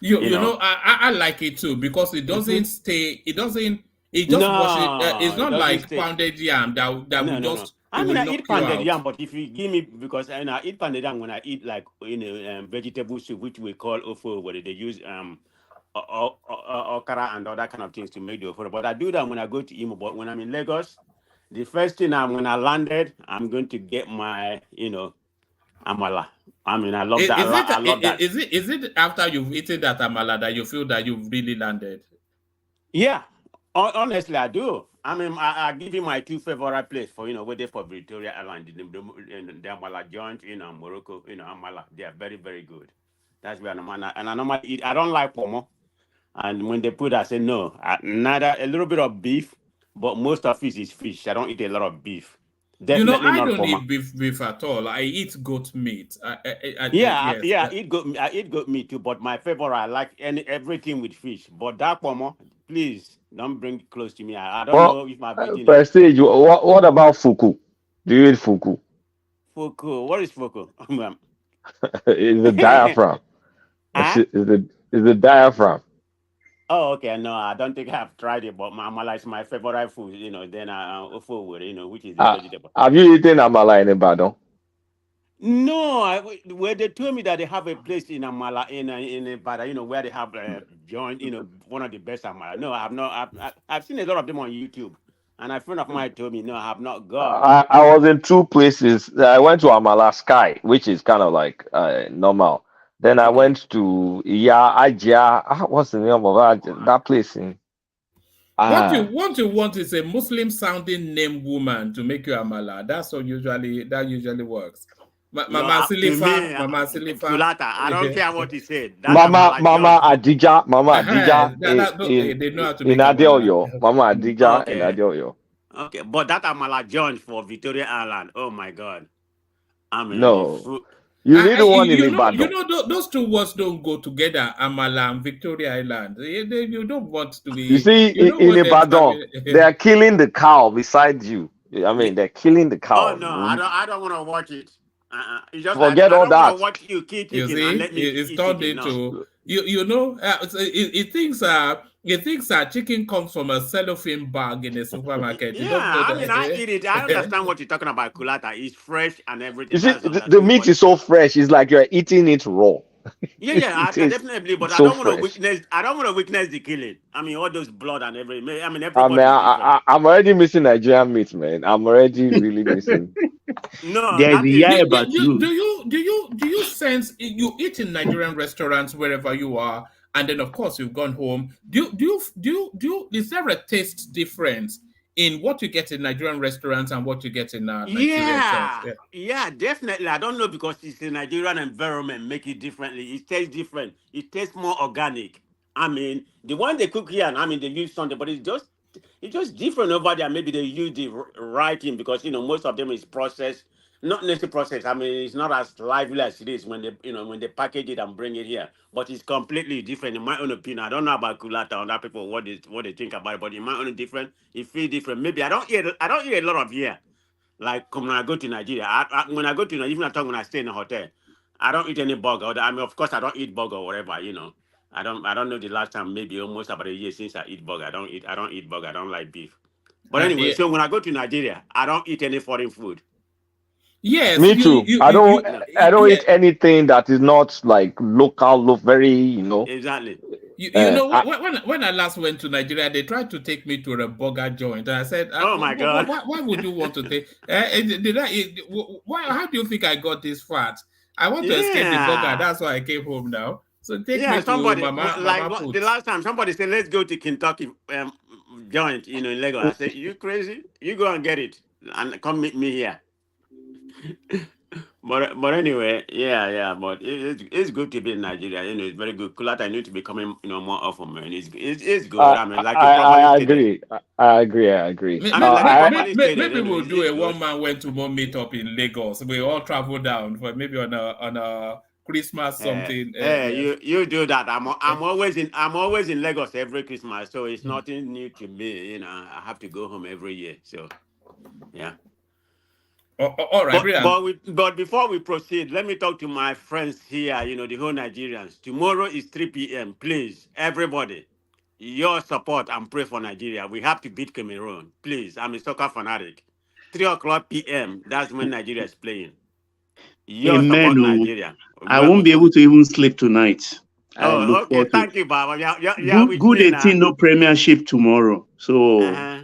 I like it too because it doesn't stay. It just washes. It's No, it not doesn't like stay. pounded yam that No, will no, no. just it I will mean, I knock eat you pounded out. yam, but if you give me because I eat pounded yam when I eat like vegetable soup, which we call ofo, where they use okra and other kind of things to make the ofo. But I do that when I go to Imo. But when I'm in Lagos, the first thing when I landed, I'm going to get my amala. I mean, I love that. I love that. Is it after you've eaten that amala that you feel that you've really landed? Yeah, honestly, I do. I mean, I give you my two favorite places for waiting for Victoria Airline, the Amala joint, Morocco, Amala. They are very, very good. That's where I normally eat. I don't like pomo, and when they put, I say no. Neither a little bit of beef, but most of it is fish. I don't eat a lot of beef. Definitely I not don't pomo. eat beef at all. I eat goat meat. Yes. I eat goat meat too, but my favorite, I like everything with fish. But that pomo, please don't bring it close to me. I don't Well, know if I've eaten it. Prestige. What about fuku? Do you eat fuku? Fuku, what is fuku? It's the diaphragm. Huh? It's the diaphragm. Oh, okay. No, I don't think I've tried it, but amala is my favorite food. Then ofu with which is the vegetable. Have you eaten amala in Ibadan? No, where they told me that they have a place in Amala in Ibadan, where they have joint, one of the best Amala. No, I have not. I've seen a lot of them on YouTube, and a friend of mine told me, no, I have not gone. I was in two places. I went to Amala Sky, which is kind of like normal. Then I Okay. went to Ajia. What's the name of that place in? What you want is a Muslim sounding name woman to make you amala. That's what usually works. Mama To Silifa, me, Mama Silifa. Fulata, I don't care what he said. That Mama Amala Mama joint. Adija, Mama Adija They know how to in make amala. Adeoyo. Mama Adija in Okay. Adeoyo. Okay, but that Amala joint for Victoria Island, oh my God. I mean, the No, food. you need the one in Ibadan. Those two words don't go together. Amala and Victoria Island. You don't want to You be. see, You don't in want them to Ibadan, they have. are killing the cow beside you. I mean, they're killing the Oh cow. no, I don't want to watch it. It's just like Forget I all don't want to that. watch you kill You chicken and see, let me it's eat turned chicken. No. into it thinks chicken comes from a cellophane bag in a supermarket. You Yeah, don't know I mean, I that. eat it. I understand what you're talking about. Kulata is fresh and You everything. see, That's the understood. meat But is so fresh. It's like you're eating it raw. yeah, It I tastes definitely. But I so don't want to fresh. witness. I don't want to witness the killing. I mean, all those blood and everything. I mean, I mean, everybody's different. I'm already missing Nigerian meat, man. I'm already really missing. No, There's that a is. year about you. Do you sense you eat in Nigerian restaurants wherever you are, and then of course you've gone home? Is there a taste difference in what you get in Nigerian restaurants and what you get in Nigeria itself? Yeah, yeah, definitely. I don't know because it's a Nigerian environment, make it differently. It tastes different. It tastes more organic. I mean, the one they cook here, and I mean they use something, but it's just different over there. Maybe they use the writing because most of them is processed not necessarily processed. I mean, it's not as lively as it is when they, when they package it and bring it here. But it's completely different, in my own opinion. I don't know about Kulata or other people what they think about it, but in my own different, it feels different. Maybe I don't eat a lot of here. Like when I go to Nigeria, when I go to Nigeria, even when I stay in a hotel, I don't eat any burger. I mean, of course, I don't eat burger or whatever. I don't know the last time, maybe almost about a year since I eat burger. I don't eat burger. I don't like beef. But anyway, Yeah. so when I go to Nigeria, I don't eat any foreign food. Yes, Me too. I don't. I don't yeah. eat anything that is not like local, very, Exactly. You know, I, when I last went to Nigeria, they tried to take me to a burger joint, and I said, "Oh my God, why would you want to take? Why? How do you think I got this fat? I want to escape the burger. Yeah. That's why I came home now. So take Yeah, me to somebody Mama the Put. last time somebody said, "Let's go to Kentucky joint, in Lagos." I said, "You crazy? You go and get it and come meet me here." But anyway, yeah. But it's good to be in Nigeria. It's very good. Kulata need to be coming, more often, man. It's good. I mean, like you properly I stated. agree. I agree. I agree. I mean, like you properly stated, Maybe we'll do it's a good. one-man went-to-one meetup in Lagos. We all travel down for maybe on a Christmas something. Yes. You do that. I'm always in Lagos every Christmas, so it's nothing new to me. I have to go home every year. So yeah. All right, brilliant. But before we proceed, let me talk to my friends here, the whole Nigerians. Tomorrow is 3 p.m. Please, everybody, your support and pray for Nigeria. We have to beat Cameroon. Please, I'm a soccer fanatic. 3 o'clock p.m., that's when Nigeria is playing. Your Amen. support, Oh. Nigeria. I won't be able to even sleep tonight. I look Okay. forward to Thank you, Baba. Yeah, good, with good me 18, now. no premiership tomorrow. So Uh-huh.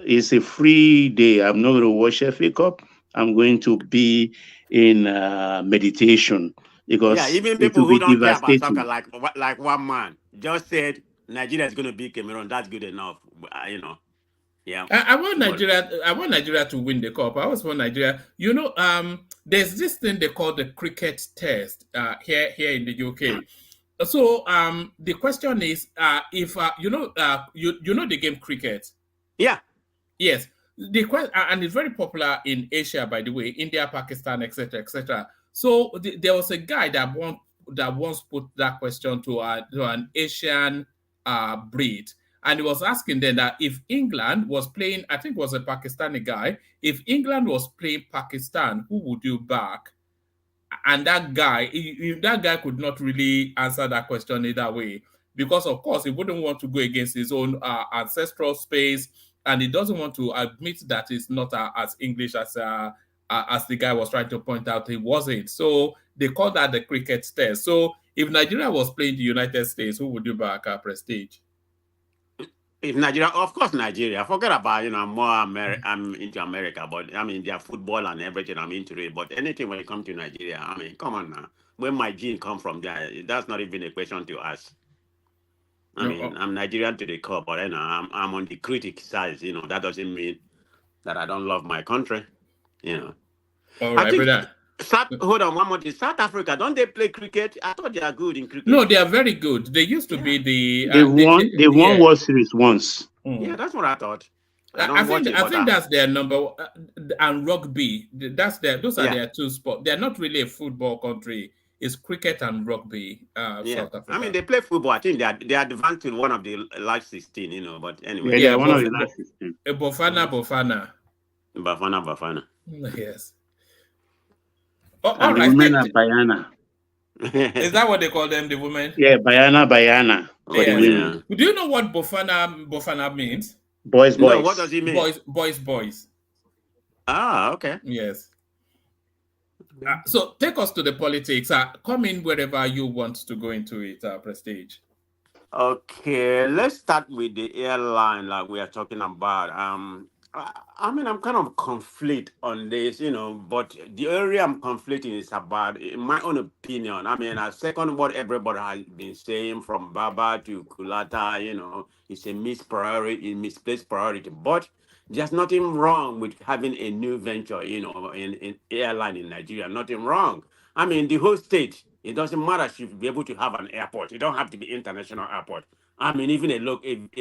it's a free day. I'm not going to watch FA Cup. I'm going to be in meditation because Yeah, even it people will who be don't care about devastating. soccer, like one man, just said Nigeria is going to beat Cameroon. That's good enough. Yeah. I want Nigeria. I want Nigeria to win the cup. I always want Nigeria. There's this thing they call the cricket test here in the UK. So the question is, if you know the game cricket. Yeah. Yes. The question, and it's very popular in Asia, by the way, India, Pakistan, etc., etc. So there was a guy that once put that question to an Asian breed, and he was asking then that if England was playing, I think it was a Pakistani guy, if England was playing Pakistan, who would you back? And that guy could not really answer that question either way, because of course he wouldn't want to go against his own ancestral space, and he doesn't want to admit that it's not as English as the guy was trying to point out he wasn't. So they call that the cricket test. So if Nigeria was playing the United States, who would you back Prestige? If Nigeria, of course, Nigeria. Forget about, I'm into America, but I mean, their football and everything, I'm into it. But anything when it comes to Nigeria, I mean, come on now. Where my gene come from, that's not even a question to ask. I mean, I'm Nigerian to the core, but I'm on the critic side. That doesn't mean that I don't love my country. All I right, think brother. Hold on one more thing. South Africa, don't they play cricket? I thought they are good in cricket. No, they are very good. They used to be the They won World Series once. Yeah, that's what I thought. I think that's their number, and rugby. Those are their two sports. They're not really a football country. It's cricket and rugby. South Africa. I mean, they play football. I think they advanced to one of the last 16. But anyway, they're one of the last 16. Bafana. Bafana. Yes. All right. The women are Bayana. Is that what they call them, the women? Yeah, Bayana. For the women. Do you know what Bafana means? Boys. No, what does it mean? Boys. Ah, okay. Yes. So take us to the politics. Come in wherever you want to go into it, Prestige. Okay, let's start with the airline like we are talking about. I mean, I'm kind of conflict on this, but the area I'm conflicting is about, in my own opinion. I mean, I second what everybody has been saying from Baba to Kulata, it's a misplaced priority. But there's nothing wrong with having a new venture, in airline in Nigeria. Nothing wrong. I mean, the whole state, it doesn't matter if you be able to have an airport. You don't have to be international airport. I mean, even a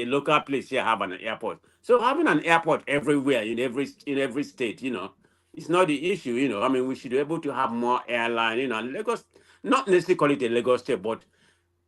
local place here have an airport. So having an airport everywhere in every state, It's not the issue, I mean, we should be able to have more airline, and Lagos, not necessarily call it a Lagos state, but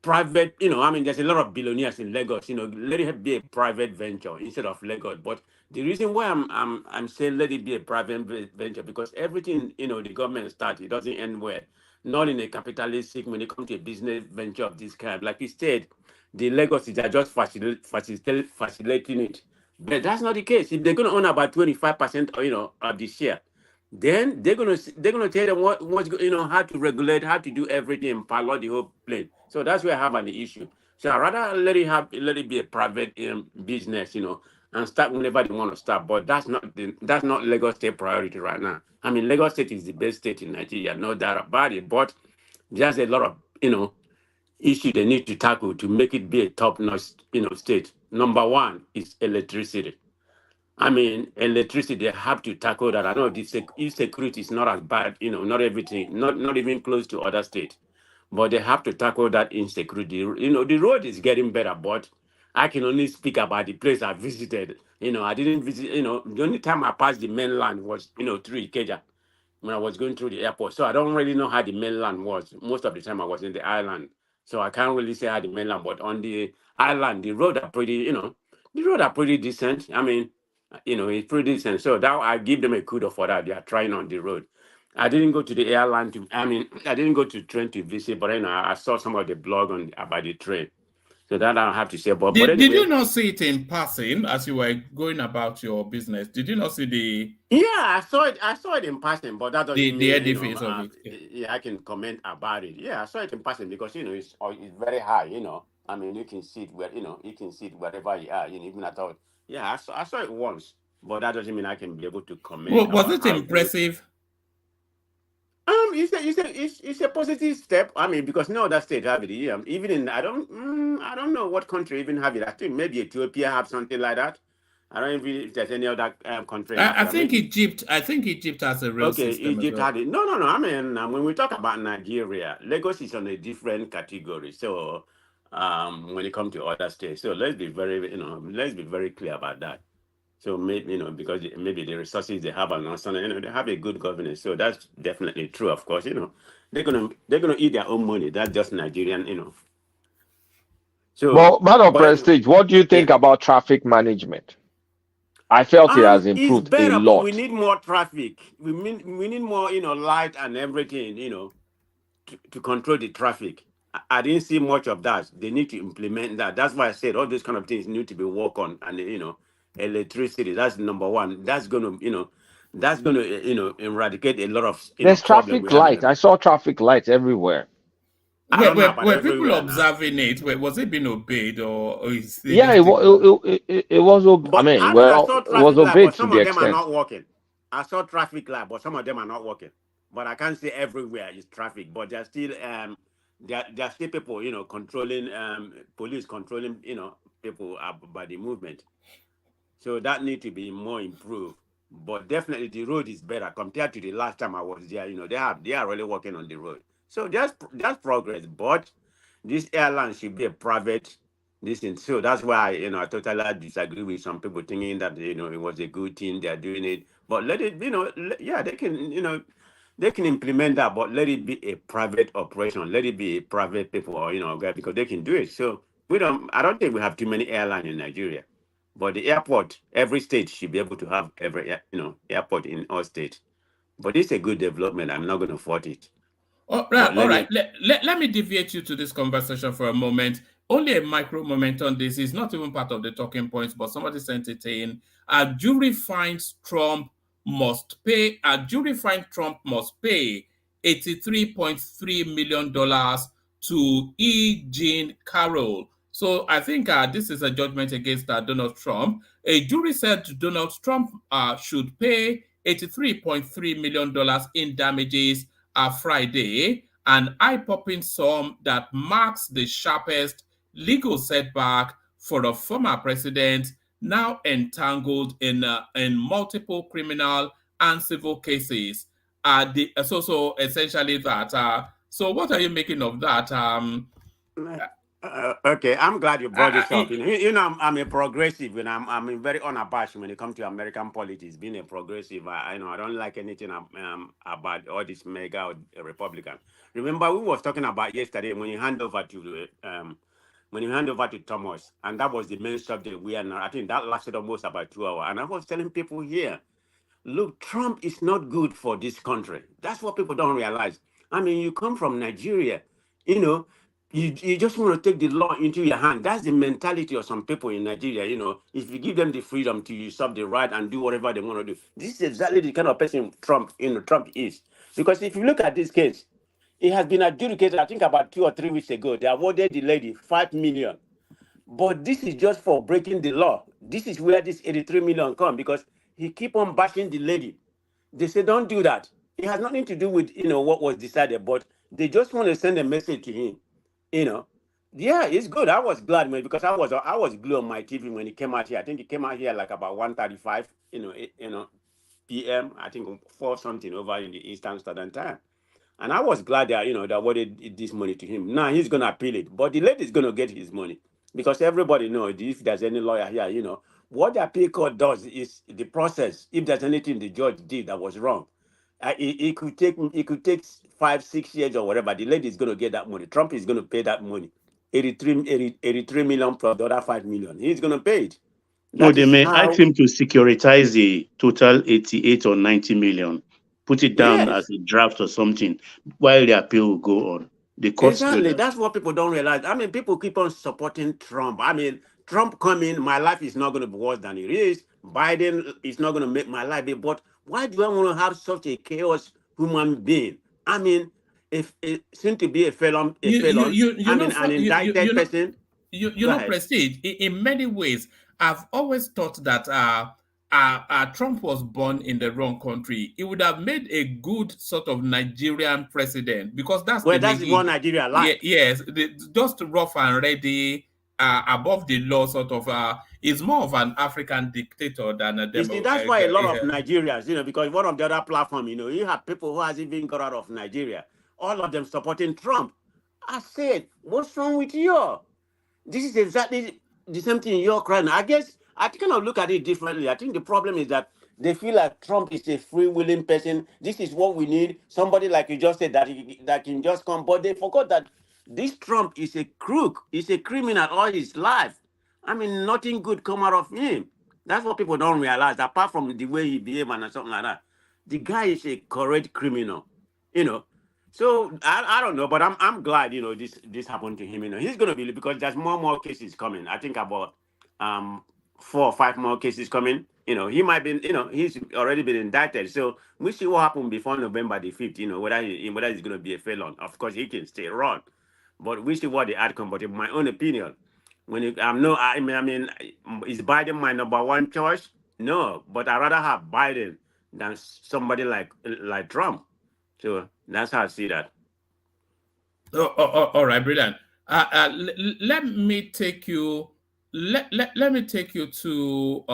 private, I mean, there's a lot of billionaires in Lagos, let it be a private venture instead of Lagos. But the reason why I'm saying let it be a private venture, because everything, the government starts, it doesn't end well. Not in a capitalistic, when it comes to a business venture of this kind. Like you said, the Lagos is just facilitating it. But that's not the case. If they're going to own about 25%, of the share, then they're gonna tell them how to regulate, how to do everything, and pilot the whole plane. So that's where I have an issue. So I rather let it be a private business, and start whenever they want to start. But that's not Lagos State priority right now. I mean, Lagos State is the best state in Nigeria, no doubt about it. But there's a lot of issue they need to tackle to make it be a top-notch state. Number one is electricity. I mean, electricity, they have to tackle that. I know this insecurity is not as bad, not everything, not even close to other states. But they have to tackle that insecurity. The road is getting better, but I can only speak about the place I visited. I didn't visit, the only time I passed the mainland was, through Ikeja when I was going through the airport. So I don't really know how the mainland was. Most of the time I was in the island. So I can't really say how the mainland, but on the island, the road are pretty decent. I mean, it's pretty decent. So that I give them a kudos for that. They are trying on the road. I didn't go to the airline I didn't go to train to visit, but I saw some of the blog about the train. So that I don't have to say. But Did anyway, you not see it in passing as you were going about your business? Did you not see the I saw it in passing, but that doesn't mean edifice of it? yeah, I can comment about it. Yeah, I saw it in passing because it's very high. I mean, you can see it where you can see it wherever you are. Even I thought, yeah, I saw it once, but that doesn't mean I can be able to comment Well, was about it how impressive? It's a positive step. I mean, because no other state have it. Even in I don't know what country even have it. I think maybe Ethiopia have something like that. I don't even if there's any other country in I Africa. think Maybe. Egypt. I think Egypt has a real Okay, system as Egypt well. had it. No. I mean, when we talk about Nigeria, Lagos is on a different category. So, when it comes to other states, so let's be very clear about that. So maybe because maybe the resources they have are not, they have a good governance. So that's definitely true. Of course, they're gonna eat their own money. That's just Nigerian. So, Well, Madam but anyway, Prestige, what do you think yeah. about traffic management? I felt it has It's improved a better, but we lot. need more traffic. We need more, light and everything, to control the traffic. I didn't see much of that. They need to implement that. That's why I said all those kind of things need to be worked on. And electricity. That's number one. That's gonna eradicate a lot of There's problem we traffic have in lights. the. I saw traffic lights everywhere. I don't know about Were people everywhere now. observing it? Was it being obeyed, or is they Yeah, just taking? it was. I But mean, I well, saw it was traffic light, obeyed but to some the of them are extent. not working. I saw traffic light, but some of them are not working. But I can't say everywhere is traffic. But there's still there are still people controlling police controlling people by the movement. So that need to be more improved. But definitely the road is better compared to the last time I was there. They are really working on the road. So that's progress. But this airline should be a private this thing. So that's why I totally disagree with some people thinking that it was a good thing they're doing it. But let it yeah, they can implement that, but let it be a private operation. Let it be a private people or because they can do it. So I don't think we have too many airlines in Nigeria. But the airport, every state should be able to have every airport in all states. But it's a good development. I'm not going to fault it. All But right, all let right. it. Let me deviate you to this conversation for a moment. Only a micro moment on this is not even part of the talking points, but somebody sent it in. A jury finds Trump must pay. A jury finds Trump must pay $83.3 million to E. Jean Carroll. So I think this is a judgment against Donald Trump. A jury said Donald Trump should pay $83.3 million in damages Friday, an eye-popping sum that marks the sharpest legal setback for a former president now entangled in multiple criminal and civil cases. So essentially that. So what are you making of that? Okay, I'm glad you brought this up. I'm a progressive, and I'm very unabashed when it comes to American politics. Being a progressive, I don't like anything about all this mega or Republican. Remember, we was talking about yesterday when you hand over to Thomas, and that was the main subject we are now. I think that lasted almost about 2 hours, and I was telling people here, look, Trump is not good for this country. That's what people don't realize. I mean, you come from Nigeria, you know, you just want to take the law into your hand. That's the mentality of some people in Nigeria. If you give them the freedom to usurp the right and do whatever they want to do, this is exactly the kind of person Trump is. Because if you look at this case, it has been adjudicated, I think about 2 or 3 weeks ago. They awarded the lady 5 million. But this is just for breaking the law. This is where this 83 million come because he keep on bashing the lady. They say, don't do that. It has nothing to do with, what was decided, but they just want to send a message to him, you know. Yeah, it's good. I was glad, man, because I was glued on my TV when he came out here. I think he came out here like about 1:35, p.m. I think 4 something over in the Eastern Standard Time. And I was glad that, that awarded this money to him. Now he's going to appeal it. But the lady's going to get his money. Because everybody knows if there's any lawyer here, what the appeal court does is the process. If there's anything the judge did that was wrong, it could take 5-6 years or whatever. The lady is going to get that money. Trump is going to pay that money. 83 million plus the other 5 million. He's going to pay it. No, That they is may how. ask him to securitize the total 88 or 90 million, put it down Yes. as a draft or something while the appeal will go on. The courts do Exactly. that. That's what people don't realize. I mean, people keep on supporting Trump. I mean, Trump coming, my life is not going to be worse than it is. Biden is not going to make my life be. But why do I want to have such a chaos human being? I mean, if it seems to be a felon, You I know, mean, an indicted person. you Go know, ahead. Prestige. In many ways, I've always thought that Trump was born in the wrong country. He would have made a good sort of Nigerian president because that's Well, the that's what Nigeria like. yes, just rough and ready, above the law, sort of. Is more of an African dictator than a You see, demo. that's why a lot of Nigerians, because one of the other platform, you have people who has even got out of Nigeria, all of them supporting Trump. I said, what's wrong with you? This is exactly the same thing you're crying. I guess I kind of look at it differently. I think the problem is that they feel like Trump is a free-willing person. This is what we need. Somebody like you just said that can just come. But they forgot that this Trump is a crook. He's a criminal all his life. I mean, nothing good come out of him. That's what people don't realize. Apart from the way he behaves and something like that, the guy is a correct criminal. You know, so I don't know, but I'm glad this happened to him. He's gonna be because there's more cases coming. I think about 4 or 5 more cases coming. He might be he's already been indicted. So we see what happened before November the 5th. Whether he's gonna be a felon. Of course, he can stay run, but we see what the outcome. But in my own opinion, when it, no, I mean, is Biden my number one choice? No, but I rather have Biden than somebody like Trump. So that's how I see that. All right, brilliant. Let me take you. Let me take you to.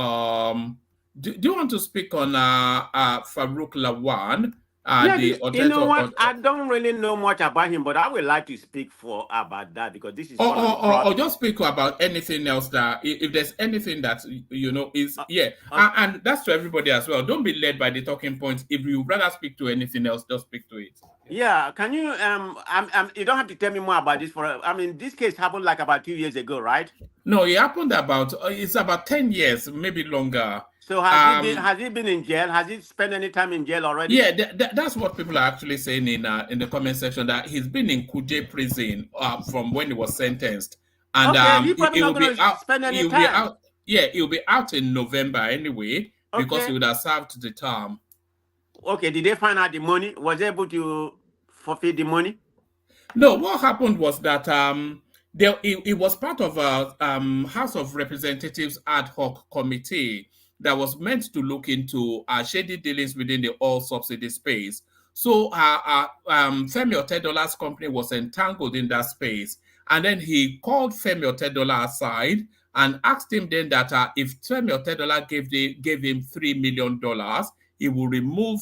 Do you want to speak on Farouk Lawan, Yeah, the you know author? what? I don't really know much about him, but I would like to speak about that because this is one of the Or just speak about anything else that if there's anything that is and that's to everybody as well. Don't be led by the talking points. If you rather speak to anything else, just speak to it. Yeah, can you you don't have to tell me more about this this case happened like about 2 years ago, right? No, it happened about it's about 10 years, maybe longer. So has he been in jail? Has he spent any time in jail already? Yeah, that's what people are actually saying in the comment section, that he's been in Kuje prison from when he was sentenced, and Okay, he probably he will not be going to out. spend any He'll be time. out. Yeah, he'll be out in November anyway because Okay. he would have served the term. Okay, did they find out the money? Was they able to forfeit the money? No, what happened was that it was part of a House of Representatives ad hoc committee that was meant to look into shady dealings within the oil subsidy space. So Femi Otedola's company was entangled in that space. And then he called Femi Otedola aside and asked him then that if Femi Otedola gave him $3 million, he will remove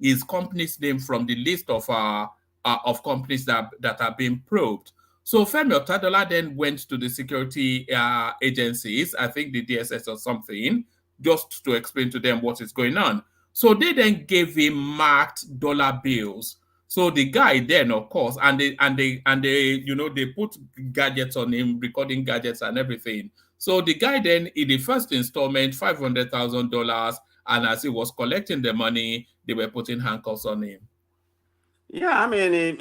his company's name from the list of companies that are being probed. So Femi Otadola then went to the security agencies, I think the DSS or something, just to explain to them what is going on. So they then gave him marked dollar bills. So the guy then, of course, and they, you know, they put gadgets on him, recording gadgets and everything. So the guy then, in the first installment, $500,000, and as he was collecting the money, they were putting handcuffs on him. Yeah, I mean,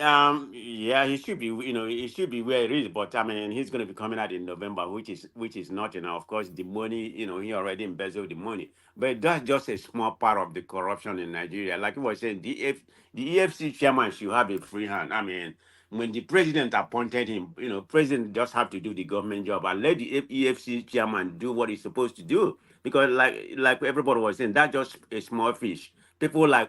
yeah, he should be, you know, he should be where he is. But I mean, he's going to be coming out in November, which is not, you know, of course, the money, you know, he already embezzled the money. But that's just a small part of the corruption in Nigeria. Like you were saying, the EFC chairman should have a free hand. I mean, when the president appointed him, you know, president just have to do the government job and let the EFC chairman do what he's supposed to do. Because like everybody was saying, that's just a small fish. People like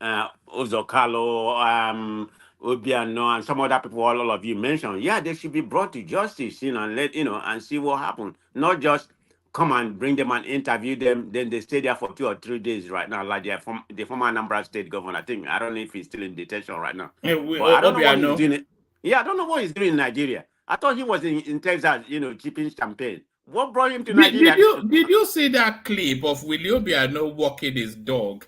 Ozokalo, Obiano, and some other people, all of you mentioned, yeah, they should be brought to justice, you know, and let, you know, and see what happened. Not just come and bring them and interview them, then they stay there for 2 or 3 days right now, like the former Anambra State governor. I don't know if he's still in detention right now. But I don't know what he's doing. Yeah, I don't know what he's doing in Nigeria. I thought he was in Texas, you know, chipping champagne. What brought him to Nigeria? Did you see that clip of Willie Obiano walking his dog?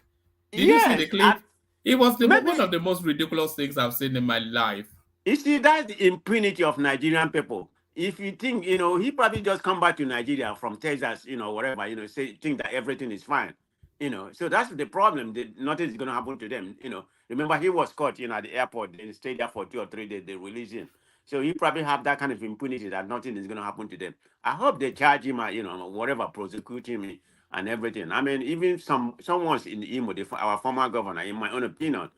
Did you see the clip? It was one of the most ridiculous things I've seen in my life. You see, that's the impunity of Nigerian people. If you think, you know, he probably just come back to Nigeria from Texas, you know, whatever, you know, think that everything is fine, you know. So that's the problem. Nothing is going to happen to them, you know. Remember, he was caught, you know, at the airport. They stayed there for 2 or 3 days. They released him. So he probably have that kind of impunity that nothing is going to happen to them. I hope they charge him, you know, whatever, prosecute him and everything. I mean, even someone's in Imo, our former governor, in my own opinion,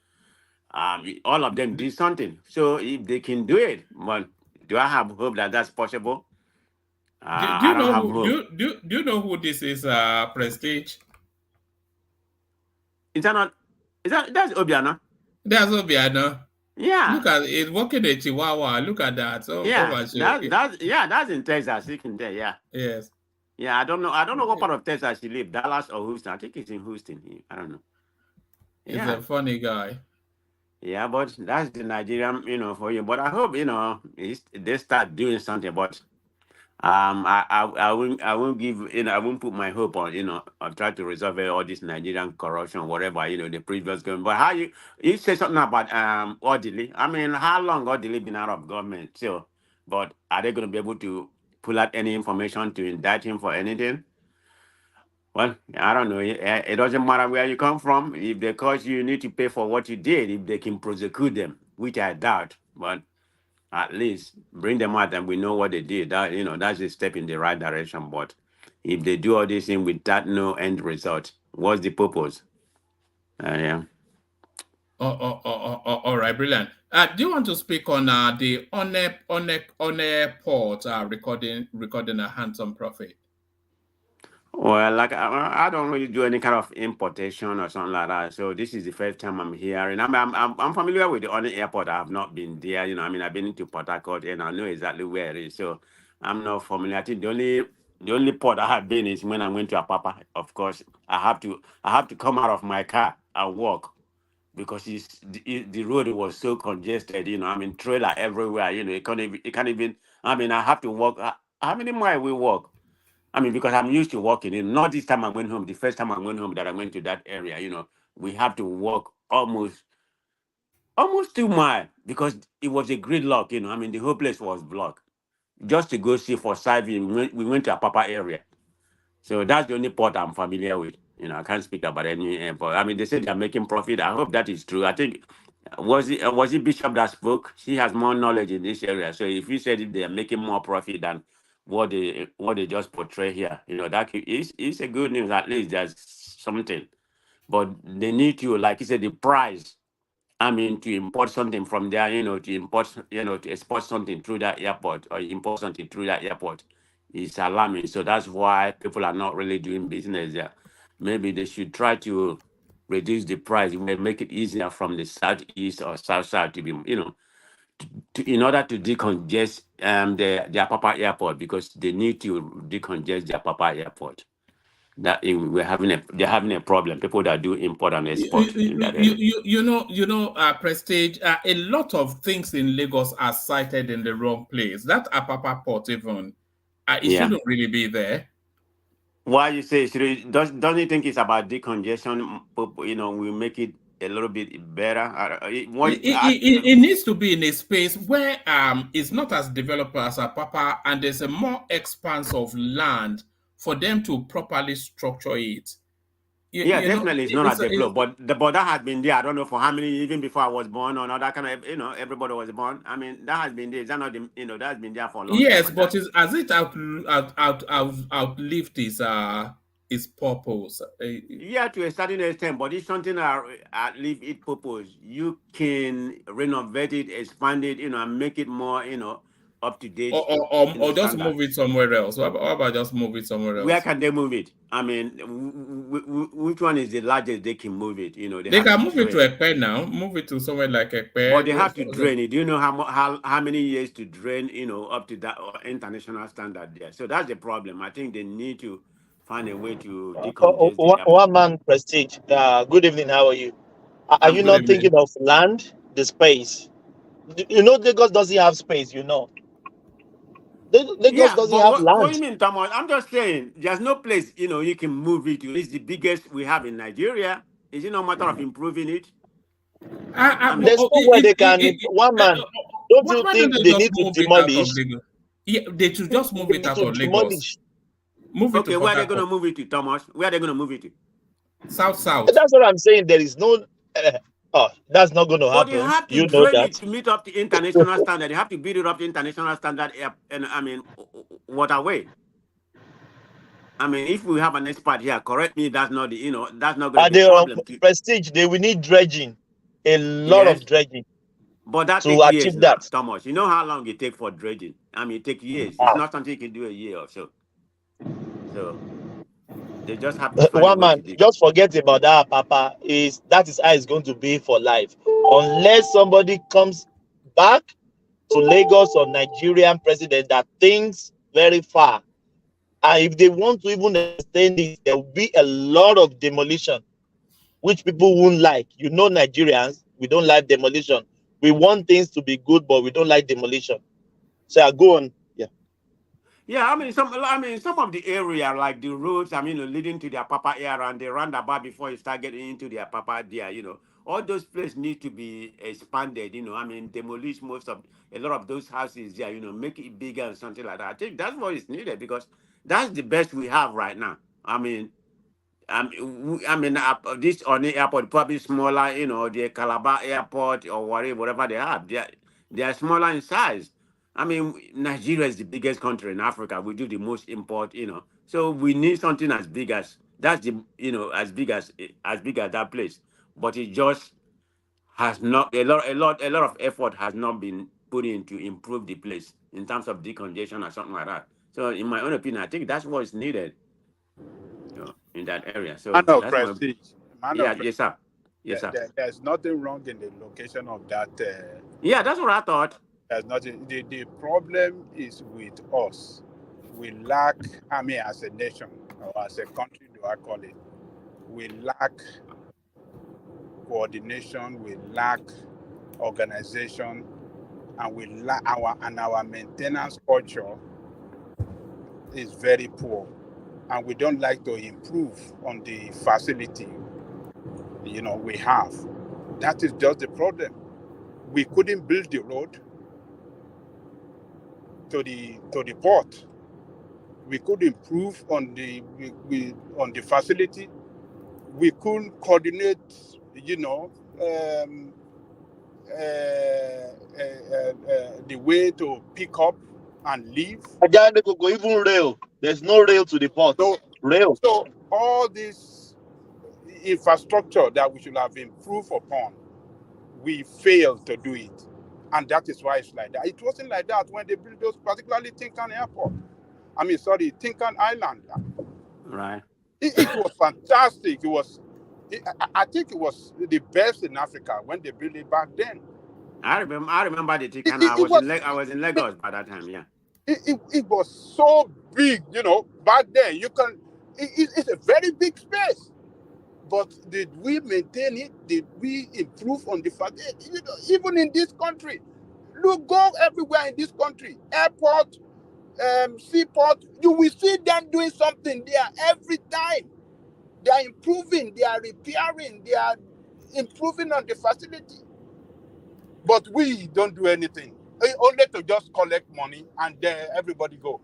all of them did something. So if they can do it, but do I have hope that that's possible? Do you know who this is? Prestige. That's Obiano? That's Obiano. Yeah. Look at it, walking a Chihuahua. Look at that. So yeah, that's in Texas. You can tell. Yeah. Yes. Yeah, I don't know what part of Texas he lives, Dallas or Houston. I think it's in Houston. I don't know. He's a funny guy. Yeah, but that's the Nigerian, you know, for you. But I hope, you know, they start doing something. But I won't give, you know, I won't put my hope on, you know, I'll try to resolve all this Nigerian corruption, whatever, you know, the previous government. But how you say something about Odili? I mean, how long Odili been out of government? So, but are they going to be able to pull out any information to indict him for anything? Well, I don't know. It doesn't matter where you come from. If they cause you, you need to pay for what you did. If they can prosecute them, which I doubt, but at least bring them out and we know what they did. That, you know, that's a step in the right direction. But if they do all this thing with that no end result, what's the purpose? Yeah. All right, brilliant. Do you want to speak on the on airport recording a handsome profit? Well, like I don't really do any kind of importation or something like that. So this is the first time I'm hearing. I'm familiar with the only airport. I have not been there. You know, I mean, I've been to Port Harcourt and I know exactly where it is. So I'm not familiar. I think the only port I have been is when I went to Apapa. Of course, I have to come out of my car and walk because the road was so congested. You know, I mean, trailer everywhere. You know, it can't even. I mean, I have to walk. How many miles we walk? I mean, because I'm used to walking in. Not this time I went home. The first time I went home that I went to that area, you know, we have to walk almost 2 miles because it was a gridlock, you know. I mean, the whole place was blocked. Just to go see for Savvy, we went to a Papa area. So that's the only port I'm familiar with. You know, I can't speak about any airport. I mean, they said they're making profit. I hope that is true. I think was it Bishop that spoke? She has more knowledge in this area. So if you said if they are making more profit than what they just portray here, you know, that is a good news. At least there's something. But they need to, like you said, the price. I mean, to import something from there, you know, to export something through that airport or import something through that airport is alarming. So that's why people are not really doing business there. Maybe they should try to reduce the price, make it easier from the southeast or south to be, you know, in order to decongest their Papa airport because they need to decongest their Papa airport. that they're having a problem. People that do import and export in that area. Prestige. A lot of things in Lagos are sited in the wrong place. That Apapa port, even, it Yeah. shouldn't really be there. Why you say don't you think it's about decongestion? We make it a little bit better. It needs to be in a space where it's not as developed as Apapa, and there's a more expanse of land for them to properly structure it. Definitely it's not as developed, but the border has been there. I don't know for how many, even before I was born, or not that kind of, everybody was born. I mean, that has been there. Is that not, that's been there for a long time. Yes, but has it outlived its purpose? Yeah, to a certain extent, but if something outlive its purpose, you can renovate it, expand it, and make it more, up to date. Or just move it somewhere else. What about just move it somewhere else? Where can they move it? I mean, which one is the largest they can move it? They can move it to Ekpe now. Move it to somewhere like Ekpe. But they have to drain it. Do you know how many years to drain? Up to that international standard there. So that's the problem. I think they need to find a way to decongest one man Prestige. Good evening. How are you? Are you not thinking of land, the space? Lagos doesn't have space. Lagos doesn't have land. What do you mean, Thomas? I'm just saying, there's no place, you can move it to. It's the biggest we have in Nigeria. Is it no matter of improving it? There's nowhere they can. One man, don't you think they need to demolish? Yeah, they should just move it out of Lagos. Move it. Okay, where are they going to move it to, Thomas? Where are they going to move it to? South. That's what I'm saying. There is no. That's not going to happen. But you have to drain it to meet up the international standard. You have to build it up to international standard, and waterway. I mean, if we have an expert here, correct me. That's not that's not going to be a problem. Prestige, they will need dredging, a lot of dredging. But that to achieve that, Thomas. You know how long it takes for dredging? I mean, it takes years. It's not something you can do a year or so. So they just have to find one man. Just forget about that, Papa. That is how it's going to be for life, unless somebody comes back to Lagos or Nigerian president that thinks very far. And if they want to even extend it, there will be a lot of demolition, which people won't like. Nigerians, we don't like demolition. We want things to be good, but we don't like demolition. So I go on. Yeah, I mean, some of the area, like the roads, leading to the Apapa area and the roundabout before you start getting into the Apapa there, all those places need to be expanded, demolish a lot of those houses there, make it bigger and something like that. I think that's what is needed because that's the best we have right now. This on the airport probably smaller, the Calabar airport or whatever they have. They are smaller in size. Nigeria is the biggest country in Africa. We do the most import, So we need something as big as as big as that place. But it just has not a lot of effort has not been put in to improve the place in terms of decongestion or something like that. So in my own opinion, I think that's what is needed. In that area. So that's Prestige. Yes, sir. Yes, sir. There's nothing wrong in the location of that. Yeah, that's what I thought. There's nothing. The problem is with us. We lack, as a nation or as a country, do I call it? We lack coordination. We lack organization, and we lack our maintenance culture is very poor. And we don't like to improve on the facility, we have. That is just the problem. We couldn't build the road to the port. We could improve on the facility. We couldn't coordinate, the way to pick up and leave. Again, they could go even rail. There's no rail to the port. Rail. So all this infrastructure that we should have improved upon, we failed to do it. And that is why it's like that. It wasn't like that when they built those, particularly Tinkan Airport. Tinkan Island. Right. It was fantastic. I think it was the best in Africa when they built it back then. I remember the Tinkan. I was in Lagos by that time, yeah. It was so big, back then. It's a very big space. But did we maintain it? Did we improve on the fact? You know, even in this country, look, go everywhere in this country, airport, seaport, you will see them doing something there every time. They are improving, they are repairing, they are improving on the facility. But we don't do anything. Only to just collect money and then everybody go.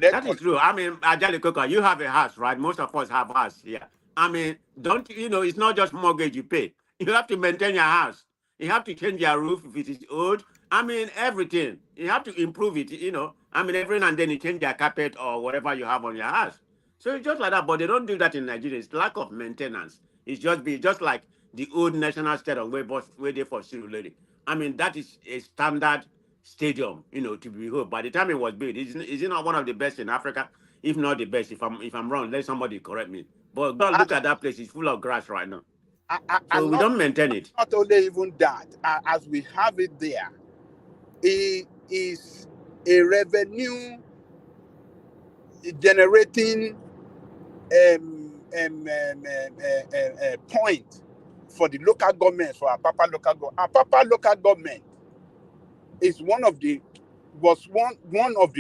That is true. I mean, Ajali Coco, you have a house, right? Most of us have house here. I mean, don't you know? It's not just mortgage you pay. You have to maintain your house. You have to change your roof if it is old. I mean, everything. You have to improve it. You know. I mean, every now and then you change your carpet or whatever you have on your house. So it's just like that. But they don't do that in Nigeria. It's lack of maintenance. It's just like the old national stadium where they for Surulere. I mean, that is a standard stadium, you know, to behold. By the time it was built, is it not one of the best in Africa, if not the best? If I'm wrong, let somebody correct me. But God, look at that place; it's full of grass right now. So we don't maintain it. Not only even that, as we have it there, it is a revenue generating point for the local government, for our Papa local government. Our Papa local government is one of the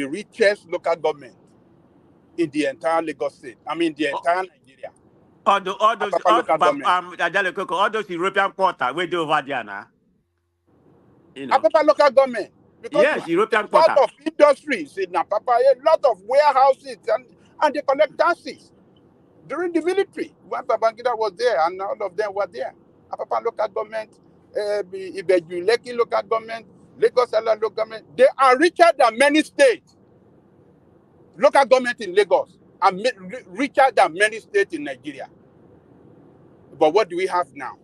richest local government in the entire Lagos State. I mean, the entire Nigeria. All those European quarter where they over there now. You know. Apapa local government. Because yes, European a quarter. lot of industries in Apapa, a lot of warehouses, and they collect taxes. During the military, when Babangida was there, and all of them were there. Apapa local government, Ibeju Lekki local government, Lagos Island local government, they are richer than many states. Local government in Lagos are richer than many states in Nigeria. But what do we have now?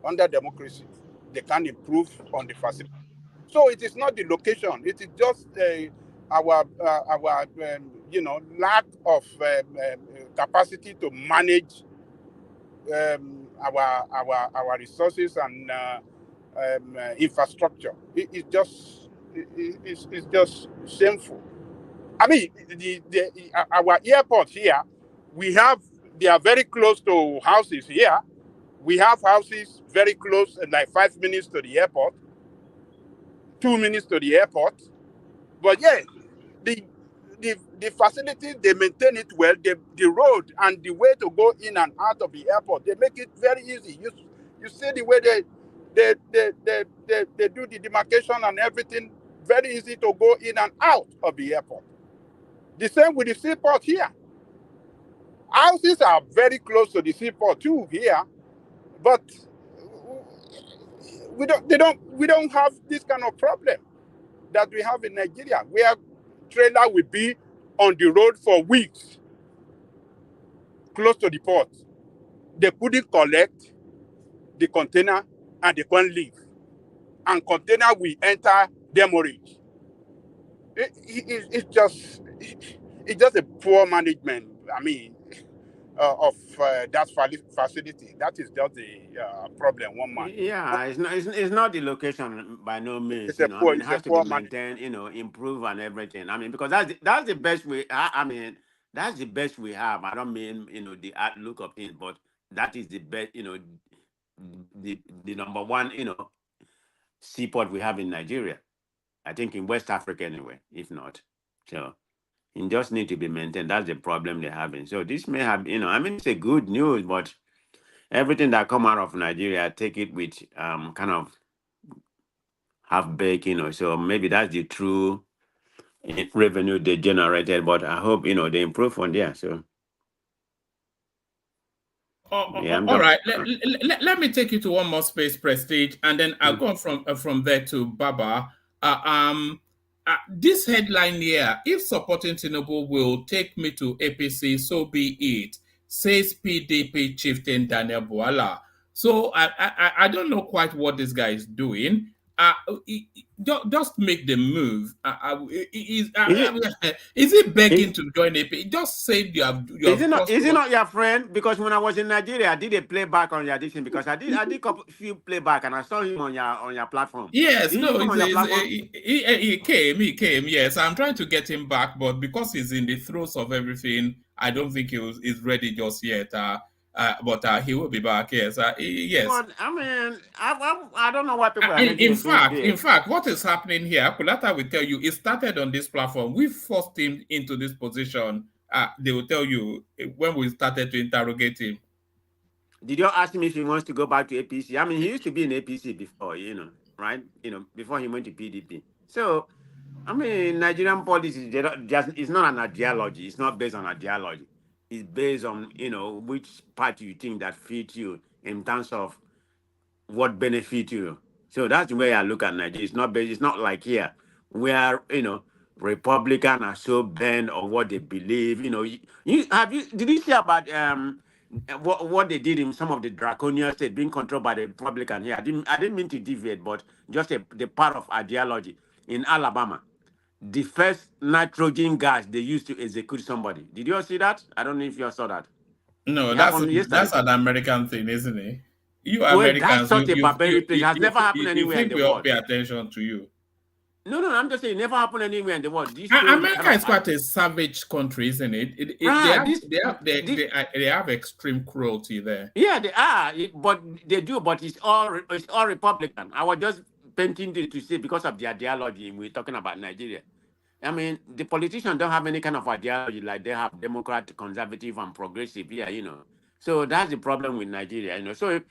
Under democracy, they can improve on the facility. So it is not the location; it is just our lack of capacity to manage our resources and infrastructure. It's just shameful. I mean, our airport here, they are very close to houses here. We have houses very close, like 5 minutes to the airport, 2 minutes to the airport. But yeah, the facilities, they maintain it well. The road and the way to go in and out of the airport, they make it very easy. You see the way they do the demarcation and everything, very easy to go in and out of the airport. The same with the seaport here. Houses are very close to the seaport too here, but we don't have this kind of problem that we have in Nigeria, where trailer will be on the road for weeks, close to the port. They couldn't collect the container and they can't leave. And container will enter demurrage. It's just a poor management. I mean, of that facility. That is just the problem. One man. Yeah, it's not the location by no means. It's You a know, poor, I mean, it it's a has to poor be man. maintained. You know, improve and everything. I mean, because that's the best way. I mean, that's the best we have. I don't mean the outlook of things, but that is the best. The number one seaport we have in Nigeria. I think in West Africa anyway, if not. So it just need to be maintained. That's the problem they're having. So this may have, I mean, it's a good news, but everything that come out of Nigeria, take it with kind of half baked, So maybe that's the true revenue they generated. But I hope they improve on there. So yeah, all right. Let me take you to one more space, Prestige, and then I'll go from there to Baba. This headline here: if supporting Tinubu will take me to APC, so be it, says PDP chieftain Daniel Bwala. So I don't know quite what this guy is doing. just make the move. Is he begging to join AP? Just say you have crossed Is he over. not your friend? Because when I was in Nigeria, I did a playback on your edition because I did a few playback and I saw him on your platform. Yes, Did he no, come on your platform? he came. Yes, I'm trying to get him back, but because he's in the throes of everything, I don't think he's ready just yet. But he will be back. Yes, yes. But I mean, I don't know why people are making In a big deal. fact, what is happening here, Kulata will tell you, it started on this platform. We forced him into this position. They will tell you when we started to interrogate him. Did you ask him if he wants to go back to APC? I mean, he used to be in APC before, right? Before he went to PDP. So, I mean, Nigerian policy, it's not an ideology. It's not based on ideology. It's based on, which party you think that fits you in terms of what benefit you. So that's the way I look at Nigeria. It's not like here where, Republican are so bent on what they believe. Did you see about what they did in some of the draconian states being controlled by the Republican here? I didn't mean to deviate, but just the part of ideology in Alabama. The first nitrogen gas they used to execute somebody. Did you all see that? I don't know if you all saw that. No, It that's happened yesterday. an American thing, isn't it? You Well, that's Americans, such a barbaric thing. It has never happened you anywhere in think the we all world. pay attention to you. No, I'm just saying it never happened anywhere in the world. This shows America is quite a savage country, isn't it? They have extreme cruelty there. Yeah, they are, but it's all Republican. I was just painting this to see because of the ideology. We're talking about Nigeria. I mean, the politicians don't have any kind of ideology like they have Democrat, conservative, and progressive here, So that's the problem with Nigeria, So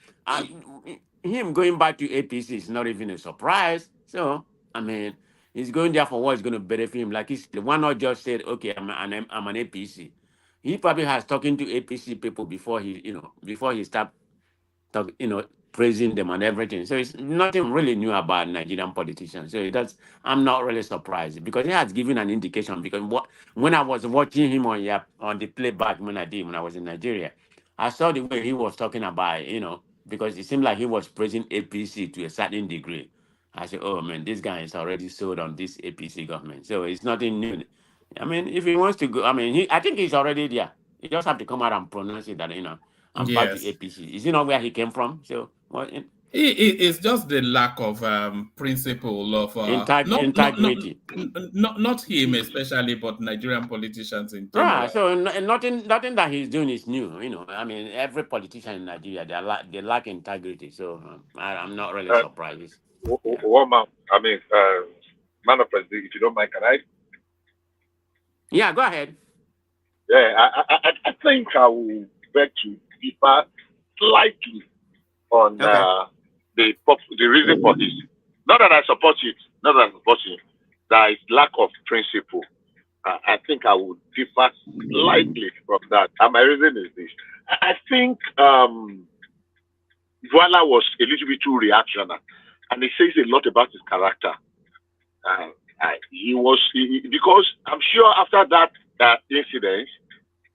him going back to APC is not even a surprise. So, I mean, he's going there for what's going to benefit him. Like the one not just said, okay, I'm an APC. He probably has talking to APC people before he start praising them and everything. So it's nothing really new about Nigerian politicians. So I'm not really surprised because he has given an indication. Because when I was watching him on the playback when I was in Nigeria, I saw the way he was talking about, because it seemed like he was praising APC to a certain degree. I said, oh man, this guy is already sold on this APC government. So it's nothing new. I mean, if he wants to go, I think he's already there. He just have to come out and pronounce it that, I'm back to APC. Is it not where he came from? So it's just the lack of principle of integrity. Not him especially, but Nigerian politicians in general. Right. So nothing that he's doing is new. I mean, every politician in Nigeria they lack integrity. So I'm not really surprised. Man of President, if you don't mind, can I? Yeah, go ahead. Yeah, I think I will beg to differ slightly on the reason for this. Not that I support it, there is lack of principle. I think I would differ slightly from that. And my reason is this. I think Voila was a little bit too reactionary, and it says a lot about his character. Because I'm sure after that incident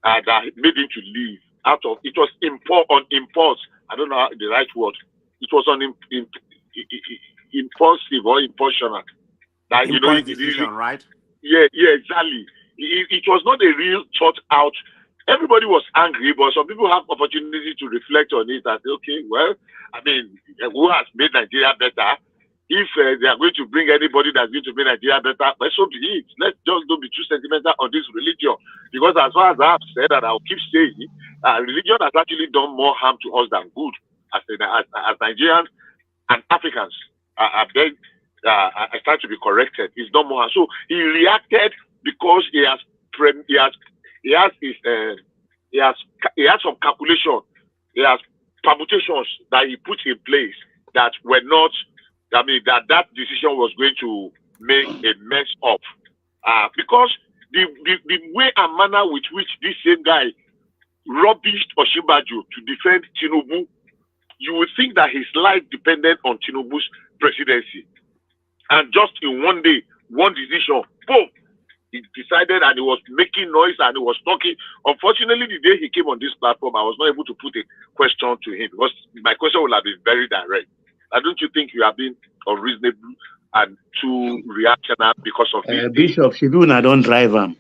that made him to leave it was on impulse. I don't know the right word. It was on impulsive or impulsional. Impulse decision, right? Yeah, exactly. It was not a real thought out. Everybody was angry, but some people have opportunity to reflect on it and say, okay, well, I mean, who has made Nigeria better? If they are going to bring anybody that's going to make Nigeria better, well, so be it. Let's just don't be too sentimental on this religion. Because as far as I have said, and I'll keep saying, religion has actually done more harm to us than good. As Nigerians and Africans, I start to be corrected. It's done more harm. So he reacted because he has some calculation. He has permutations that he put in place that were not. I mean, that decision was going to make a mess of. Because the way and manner with which this same guy rubbished Osinbajo to defend Tinubu, you would think that his life depended on Tinubu's presidency. And just in one day, one decision, boom, he decided and he was making noise and he was talking. Unfortunately, the day he came on this platform, I was not able to put a question to him because my question would have been very direct. Now, don't you think you have been unreasonable and too reactionary because of this thing? Bishop Shibuna don't drive him.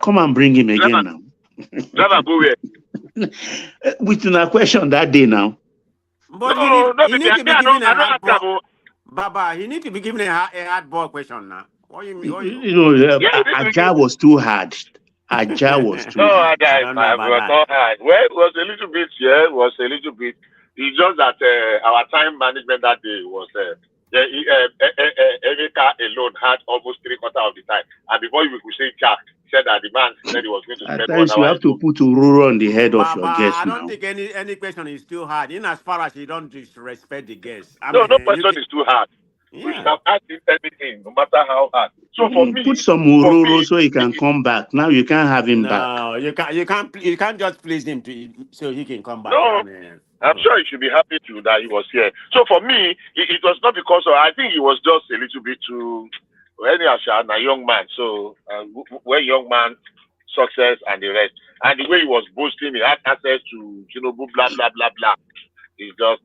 Come and bring him again now. Driver go where? With a question that day now. But No, he need to be given a hard ball. ball. Baba, he need to be given a hard ball question now. What you mean? Aja was too hard. Aja was too hard. I don't know about that. Not hard. Well, it was a little bit, yeah, it was a little bit. It's just that our time management that day was Emeka alone had almost 3/4 of the time. And before you could say Jack, said that the man said he was going to spend 1 hour. At times you have to put a ruler on the head of your guest I now. don't think any question is too hard. In as far as you don't disrespect the guest. No question is too hard. Yeah. We should have asked him anything, no matter how hard. So for me, put some ururu so he can come back. Now you can't have him back. No, you can't just please him so he can come back. No. I'm sure he should be happy that he was here. So for me, it was not because of, I think he was just a little bit too, a young man. So when young man, success and the rest. And the way he was boasting, he had access to Tinubu, blah, blah, blah, blah. It's just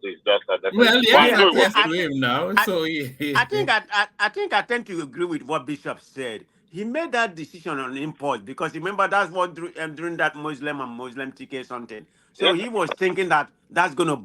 well, yeah, to him now. I think I tend to agree with what Bishop said. He made that decision on impulse because remember that's what during that Muslim ticket something. So he was thinking that that's going to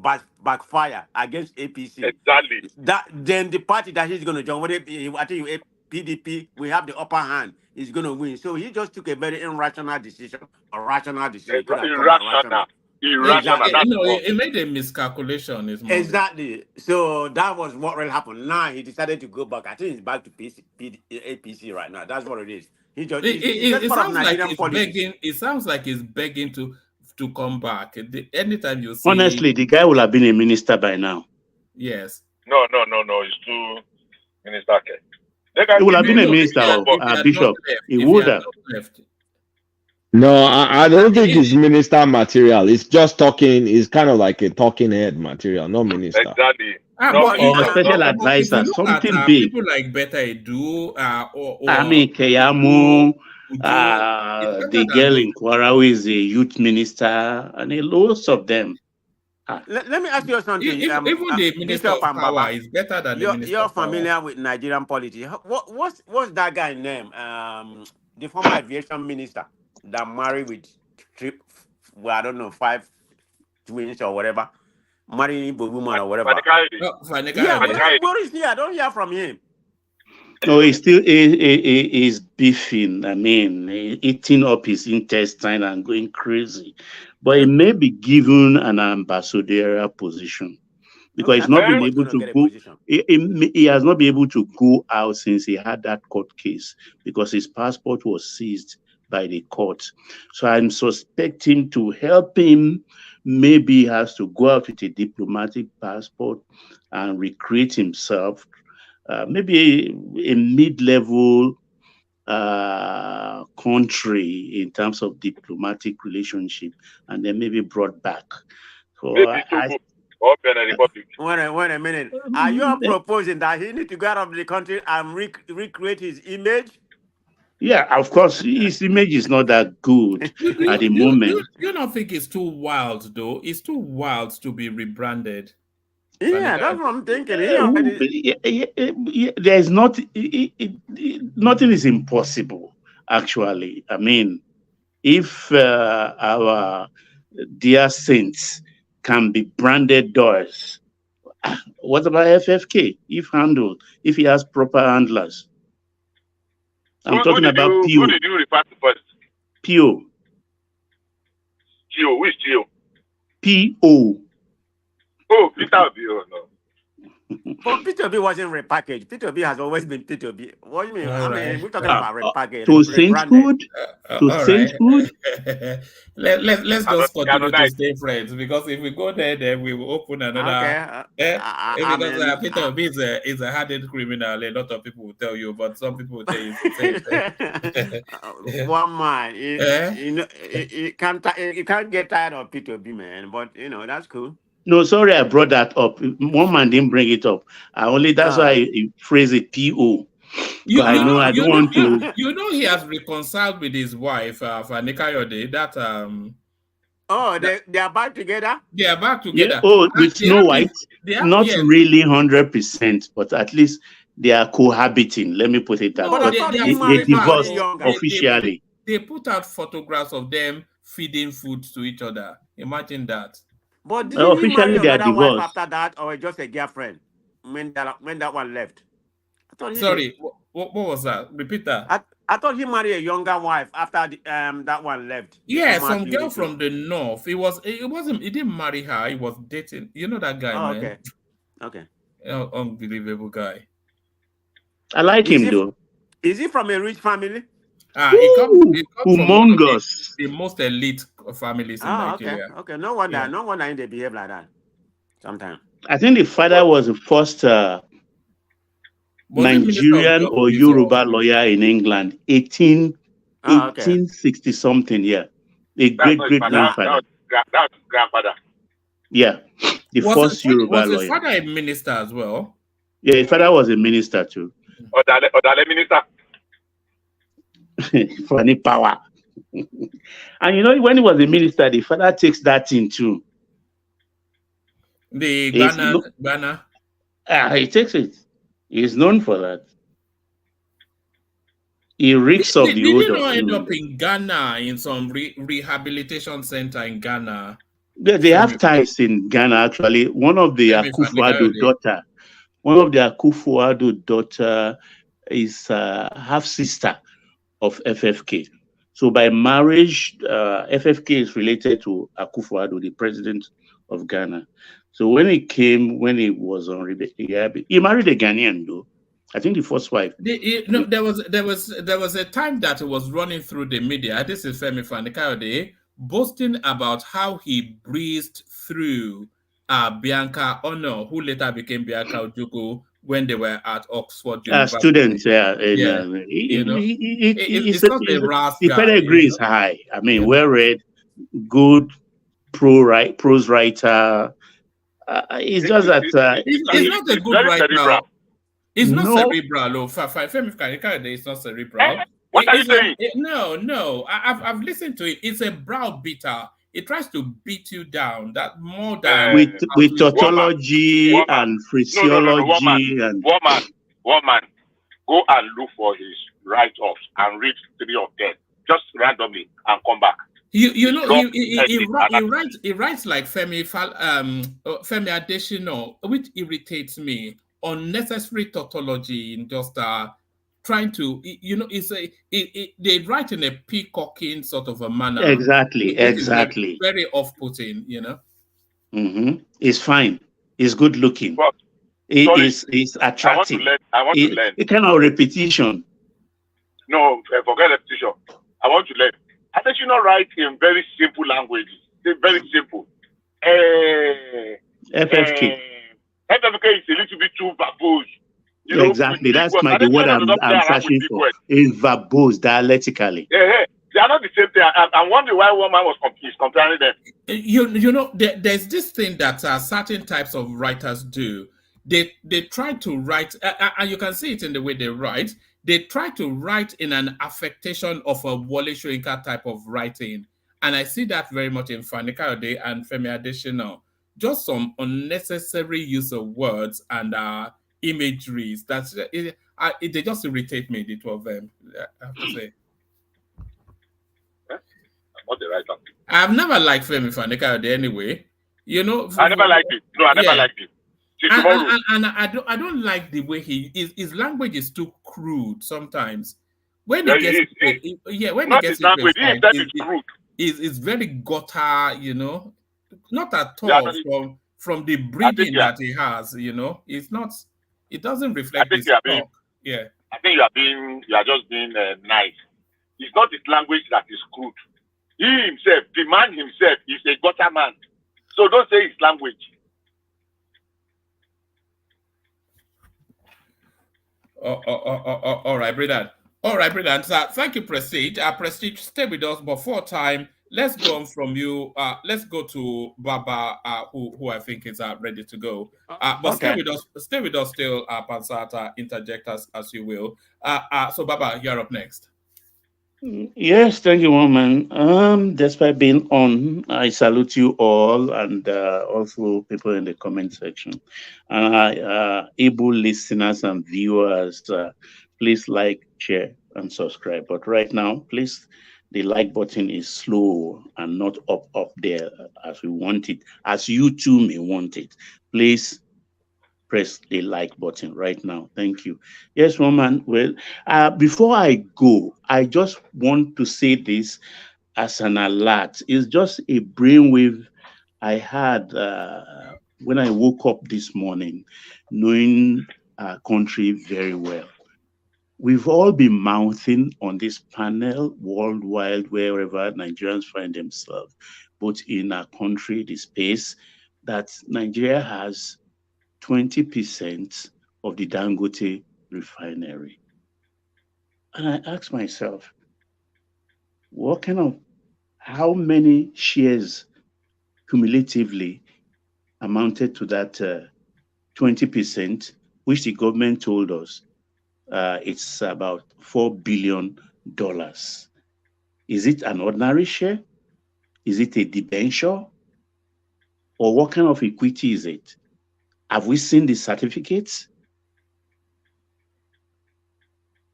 backfire against APC. Exactly. Then the party that he's going to join, I think PDP, we have the upper hand. He's going to win. So he just took a very irrational decision, a rational decision. Irrational. It made a miscalculation. Exactly. So that was what really happened. Now he decided to go back. I think he's back to APC right now. That's what it is. It sounds like he's begging. It sounds like he's begging to come back. Anytime you see. Honestly, the guy would have been a minister by now. Yes. No. He's too minister. He would have been a minister or bishop. He would have. No, I don't think it's minister material. It's just talking. It's kind of like a talking head material, not minister. Exactly. Or special advisor, something big. People like Better Edu, Ami Keyamu, the girl in Kwara who is a youth minister, and lots of them. Let me ask you something. Even the minister of power is better than the minister. You're familiar with Nigerian politics. What's that guy's name? The former aviation minister that married with I don't know, 5 twins or whatever, marrying a woman or whatever. Where is he? I don't hear from him. No, he's still he's beefing. I mean, eating up his intestine and going crazy. But he may be given an ambassadorial position because he's not been able to go. He has not been able to go out since he had that court case because his passport was seized by the court. So I'm suspecting to help him, maybe he has to go out with a diplomatic passport and recreate himself. Maybe a mid-level country in terms of diplomatic relationship, and then maybe brought back. So wait a minute. Are you proposing that he need to go out of the country and recreate his image? Yeah, of course, his image is not that good at the moment. You don't think it's too wild, though? It's too wild to be rebranded. Yeah, that's what I'm thinking. There's not nothing is impossible, actually. I mean, if our dear saints can be branded doors, what about FFK? If he has proper handlers. I'm talking about PO. Who did you refer to first? PO. PO, which PO? PO. Oh, Peter Obi, no. But Peter Obi wasn't repackaged. Peter Obi has always been Peter Obi. What do you mean? We're talking about repackaged. To sainthood? To sainthood? Let's just continue to stay friends, because if we go there, then we will open another. Because Peter Obi is a hardened criminal. A lot of people will tell you, but some people will tell you the same. One man, you can't get tired of Peter Obi, man. But that's cool. No, sorry, I brought that up. One man didn't bring it up. That's why I phrase it PO. I don't want to. He has reconciled with his wife, Fanikayode. That Oh, they are back together? They are back Yeah. together. Oh, with They Snow have White, they have, not yes. really 100%, but at least they are cohabiting. Let me put it that. No, But I But thought they he are they married divorced somebody younger. younger. officially. They put out photographs of them feeding food to each other. Imagine that. But didn't he marry Officially, they are another wife divorced. after that, or just a girlfriend when that one left? I thought he did. Sorry, what was that? Repeat that. I thought he married a younger wife after that one left. Yeah, Mark some girl Unity. from the north. It wasn't. He didn't marry her. He was dating. You know that guy, Oh, man. okay. Unbelievable guy. I like him though. Is he from a rich family? It comes from one of Humongous. the most elite families in Nigeria. Okay. No wonder they behave like that. Sometimes. I think the father was the first Nigerian or Yoruba lawyer in England, 1860 something. Yeah, a great grandfather. That's grandfather. Yeah, the first Yoruba was his lawyer. father a minister as well? Yeah, his father was a minister too. Odale minister. Funny power. And you know, when he was a minister, the father takes that in too. The Ghana. He takes it. He's known for that. He reeks of the Did odor. you not end up in Ghana in some rehabilitation center in Ghana? They have ties in Ghana actually. One of the Akufo-Addo daughter is half sister of FFK. So by marriage, FFK is related to Akufo-Addo, the president of Ghana. So when he was on he married a Ghanaian though. I think the first wife. There was a time that it was running through the media. This is Femi Fani-Kayode boasting about how he breezed through Bianca Ono, who later became Bianca Ojukwu when they were at Oxford University. Students, yeah. It's not a rascal. The pedigree is high. I mean, well read, good prose writer. It's just that he's not a good writer. It's not cerebral. Femi Fani-Kayode is not cerebral. What are you saying? No. I've listened to it. It's a browbeater. It tries to beat you down. That more than with tautology and phraseology and woman. Go and look for his write-offs and read 3 of them just randomly and come back. He writes like Femi Adesina, which irritates me. Unnecessary tautology in just trying to, they write in a peacocking sort of a manner. Exactly. Very off-putting, Mm-hmm. He's fine. He's good looking. He's attractive. I want to learn. A kind of repetition. No, forget repetition. I want to learn. I think you write in very simple language. It's very simple. FFK. FFK is a little bit too verbose. Exactly. That's the word I'm searching for. Is verbose dialectically. Yeah. They are not the same thing. I'm wondering why one man was comparing them. There's this thing that certain types of writers do. They try to write, and you can see it in the way they write. They try to write in an affectation of a Wole Soyinka type of writing. And I see that very much in Fani-Kayode and Femi Adesina. Just some unnecessary use of words and imageries. They just irritate me, the two of them, I have to say. I'm not the writer. I've never liked Femi Fani-Kayode anyway. I never liked it. No, I never liked it. And I don't like the way his language is too crude sometimes. When he gets it's very gutter, not at all from the breeding that he has, it's not. It doesn't reflect his talk. I think you are just being nice. It's not his language that is crude. He himself, the man himself, is a gutter man. So don't say his language. All right, Brendan. So, thank you, Prestige. Prestige, stay with us before time. Let's go on from you. Let's go to Baba, who I think is ready to go. But okay. Stay with us still, Pansata. Interject us as you will. So Baba, you're up next. Yes, thank you, woman. Despite being on, I salute you all and also people in the comment section. Able listeners and viewers, please like, share, and subscribe. But right now, please, the like button is slow and not up there as we want it, as you too may want it. Please press the like button right now. Thank you. Yes, woman. Well, before I go, I just want to say this as an alert. It's just a brainwave I had when I woke up this morning, knowing our country very well. We've all been mouthing on this panel worldwide, wherever Nigerians find themselves, both in our country, the space, that Nigeria has 20% of the Dangote refinery. And I asked myself, how many shares cumulatively amounted to that 20%, which the government told us it's about $4 billion. Is it an ordinary share? Is it a debenture? Or what kind of equity is it? Have we seen the certificates?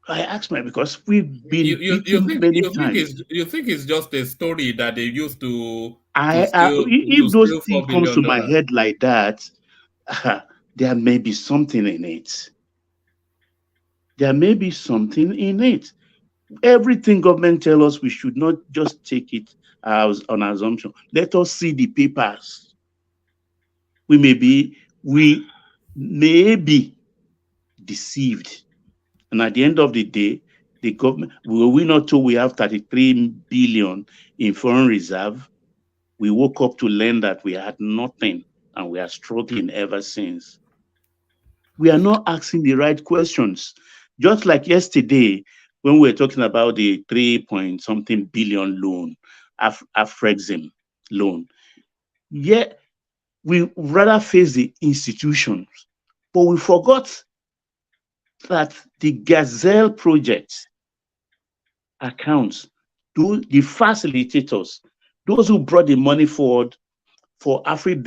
I asked my because we've been beaten many times. You think it's just a story that they used to If those steal things $4 comes to billion? my head like that, there may be something in it. There may be something in it. Everything government tell us, we should not just take it as an assumption. Let us see the papers. We may be deceived. And at the end of the day, the government, will we not told we have 33 billion in foreign reserve? We woke up to learn that we had nothing and we are struggling ever since. We are not asking the right questions. Just like yesterday, when we were talking about the 3-point-something billion loan, Afrexim loan. Yet we rather face the institutions, but we forgot that the Gazelle project accounts, the facilitators, those who brought the money forward for Afrexim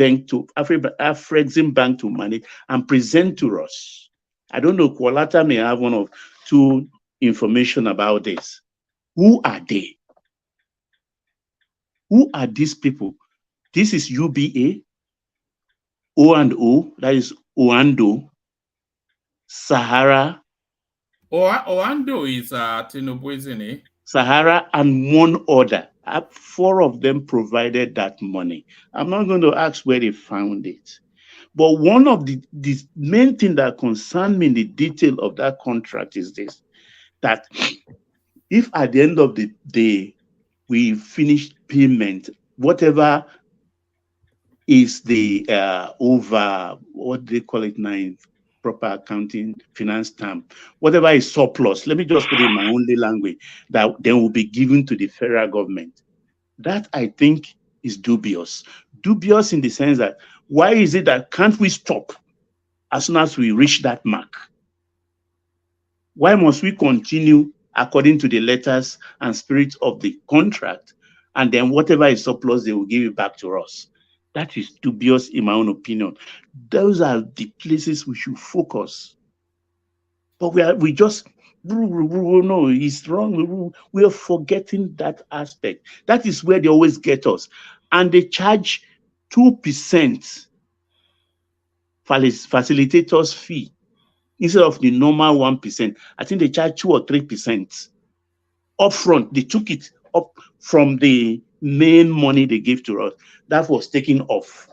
Bank to manage and present to us. I don't know, Kualata may have one or two information about this. Who are they? Who are these people? This is UBA, O&O, that is Oando, Sahara. Oando is Tinubu, isn't he? Sahara and one other. 4 of them provided that money. I'm not going to ask where they found it. But one of the main thing that concerned me in the detail of that contract is this, that if at the end of the day, we finish payment, whatever is the over, what do they call it now in proper accounting finance term, whatever is surplus, let me just put it in my own language, that then will be given to the federal government. That I think is dubious. Dubious in the sense that, why is it that can't we stop as soon as we reach that mark? Why must we continue according to the letters and spirit of the contract, and then whatever is surplus, they will give it back to us? That is dubious in my own opinion. Those are the places we should focus. But we just, no, it's wrong. We are forgetting that aspect. That is where they always get us. And they charge 2% facilitators fee instead of the normal 1%. I think they charge 2 or 3% upfront. They took it up from the main money they gave to us. That was taken off.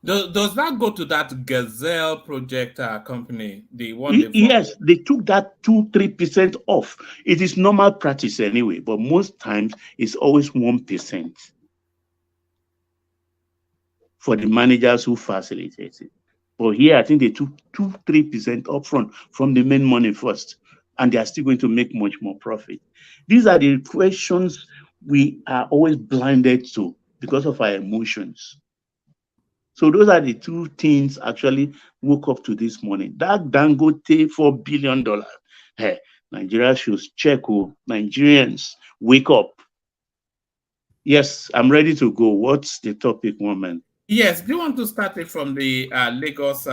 Does that go to that Gazelle project company? The one yes, they took that 2-3% off. It is normal practice anyway, but most times it's always 1% for the managers who facilitate it. But here, I think they took 2-3% upfront from the main money first, and they are still going to make much more profit. These are the questions we are always blinded to because of our emotions. So those are the 2 things actually woke up to this morning. That Dangote $4 billion, Nigeria should check. Oh, Nigerians, wake up. Yes, I'm ready to go. What's the topic, woman? Yes, do you want to start it from the Lagos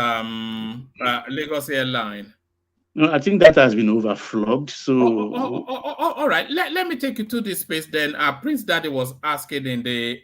Airline? No, I think that has been overflogged. So All right. Let me take you to this space then. Prince Daddy was asking in the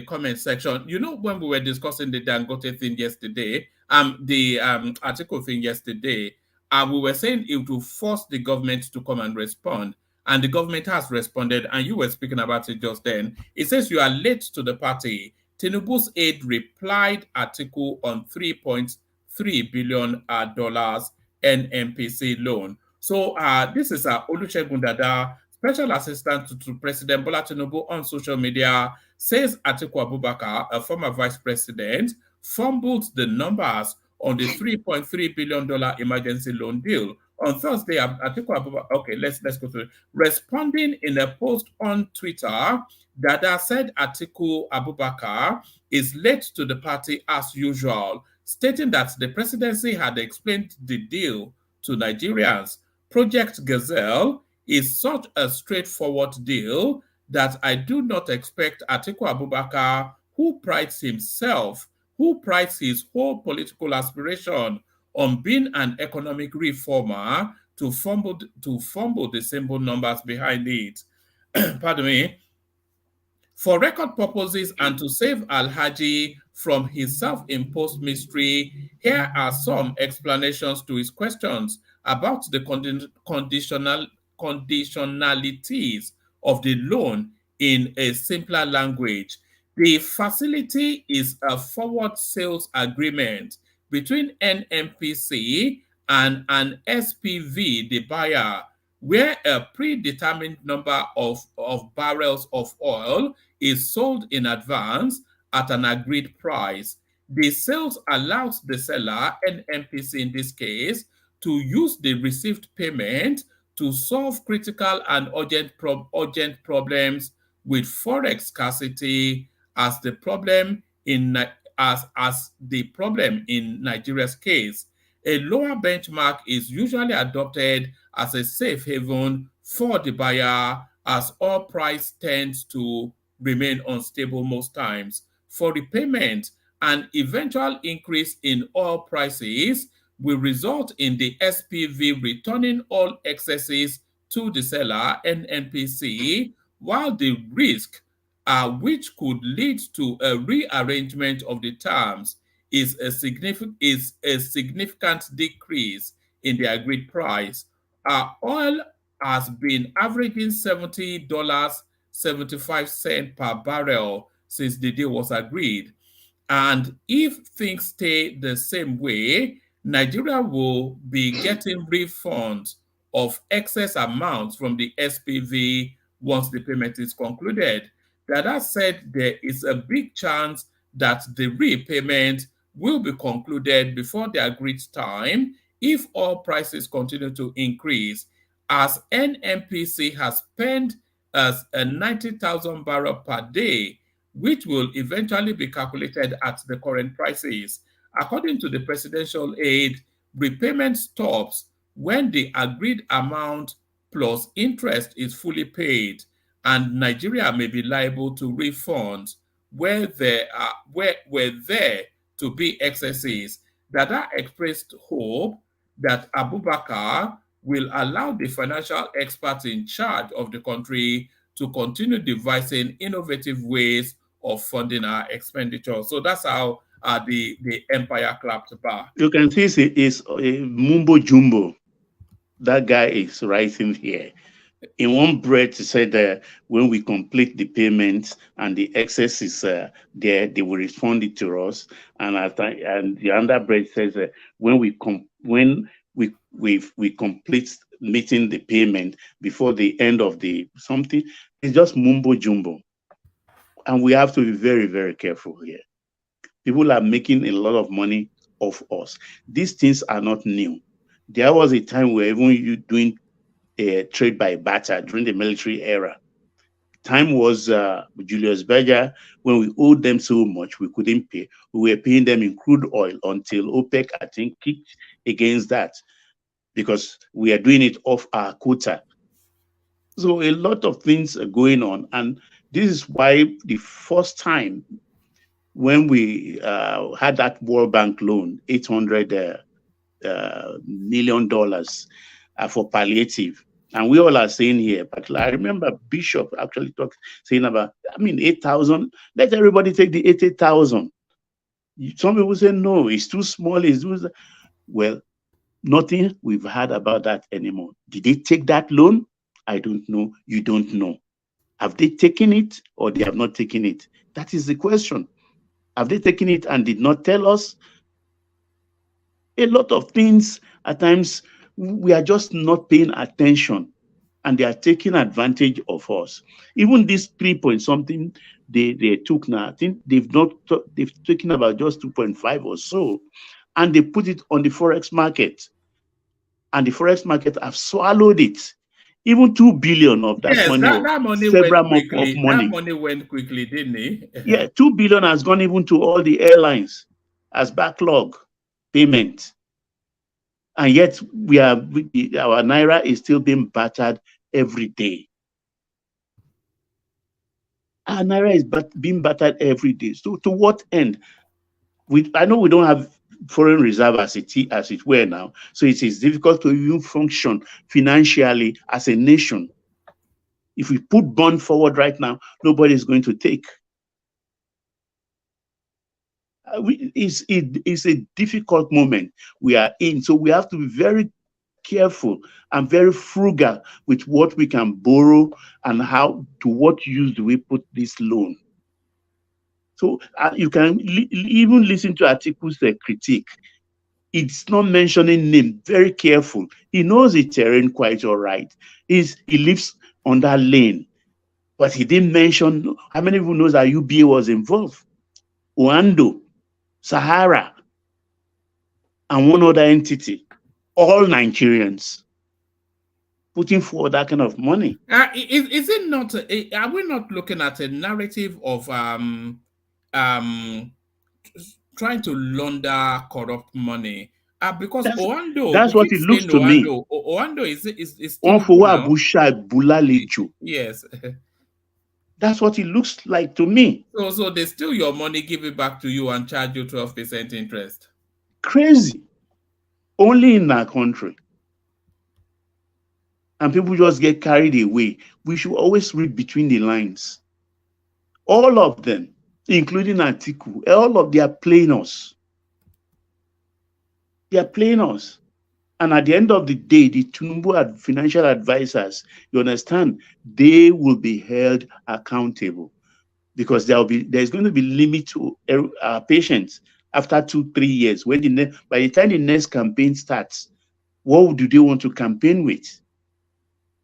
comment section. You know, when we were discussing the Dangote thing yesterday, the article thing yesterday, we were saying it will force the government to come and respond. And the government has responded, and you were speaking about it just then. It says you are late to the party. Tinubu's aide replied article on $3.3 billion dollars NMPC loan. So this is Olusegun Dada, Special Assistant to President Bola Tinubu on social media, says Atiku Abubakar, a former Vice President, fumbled the numbers on the $3.3 billion emergency loan deal. On Thursday, Atiku Abubakar, okay, let's go to it. Responding in a post on Twitter, Dada said Atiku Abubakar is late to the party as usual, stating that the presidency had explained the deal to Nigerians. Project Gazelle is such a straightforward deal that I do not expect Atiku Abubakar, who prides his whole political aspiration on being an economic reformer, to fumble the simple numbers behind it. Pardon me. For record purposes and to save Alhaji from his self-imposed mystery, here are some explanations to his questions about the conditionalities of the loan in a simpler language. The facility is a forward sales agreement between NMPC and an SPV, the buyer, where a predetermined number of barrels of oil is sold in advance at an agreed price. The sales allows the seller, NMPC in this case, to use the received payment to solve critical and urgent problems with forex scarcity as the problem in Nigeria's case. A lower benchmark is usually adopted as a safe haven for the buyer, as oil price tends to remain unstable most times. For repayment, an eventual increase in oil prices will result in the SPV returning all excesses to the seller, NNPC, while the risk, which could lead to a rearrangement of the terms, is a significant decrease in the agreed price. Oil has been averaging $70.75 per barrel since the deal was agreed. And if things stay the same way, Nigeria will be getting refunds of excess amounts from the SPV once the payment is concluded. That said, there is a big chance that the repayment will be concluded before the agreed time if oil prices continue to increase, as NMPC has penned as a 90,000 barrel per day, which will eventually be calculated at the current prices. According to the presidential aid, repayment stops when the agreed amount plus interest is fully paid, and Nigeria may be liable to refunds where there to be excesses. Dada expressed hope that Abubakar will allow the financial experts in charge of the country to continue devising innovative ways of funding our expenditure. So that's how the empire clapped back. You can see it's mumbo jumbo. That guy is writing here. In one breath, he said that when we complete the payments and the excess is there, they will refund it to us. And the other breath says that when we complete meeting the payment before the end of the something, it's just mumbo jumbo. And we have to be very, very careful here. People are making a lot of money off us. These things are not new. There was a time where even you doing a trade by barter during the military era. Time was Julius Berger, when we owed them so much, we couldn't pay. We were paying them in crude oil until OPEC, I think, kicked against that. because we are doing it off our quota. So a lot of things are going on. And this is why the first time when we had that World Bank loan, $800 million for palliative, and we all are saying here, but I remember Bishop actually saying about, 8,000, let everybody take the 80,000. Some people say, no, it's too small. Well, nothing we've heard about that anymore. Did they take that loan? I don't know. You don't know. Have they taken it or they have not taken it? That is the question. Have they taken it and did not tell us? A lot of things, at times, we are just not paying attention and they are taking advantage of us. Even this 3 point something they took now, I think they've taken about just 2.5 or so, and they put it on the Forex market. And the Forex market have swallowed it. Even 2 billion of that money. That money several went quickly. Of money. That money went quickly, didn't it? Yeah, 2 billion has gone even to all the airlines as backlog payment. And yet our Naira is still being battered every day. Our Naira is being battered every day. So to what end? I know we don't have foreign reserve as it were now. So it is difficult to even function financially as a nation. If we put bond forward right now, nobody is going to take. It's a difficult moment we are in. So we have to be very careful and very frugal with what we can borrow and to what use do we put this loan. So you can even listen to articles that critique. It's not mentioning name, very careful. He knows the terrain quite all right. He lives on that lane, but he didn't mention how many people knows that UBA was involved. Oando, Sahara, and one other entity, all Nigerians, putting forward that kind of money. Is it not? Are we not looking at a narrative of trying to launder corrupt money? Because Oando, that's what it looks to me. Oando is still yes. That's what it looks like to me. So they steal your money, give it back to you, and charge you 12% interest. Crazy. Only in our country. And people just get carried away. We should always read between the lines. All of them, including Atiku, all of them are playing us. They are playing us. And at the end of the day, the Tinubu financial advisors, you understand, they will be held accountable because there's going to be limit to our patience after 2-3 years. By the time the next campaign starts, what do they want to campaign with?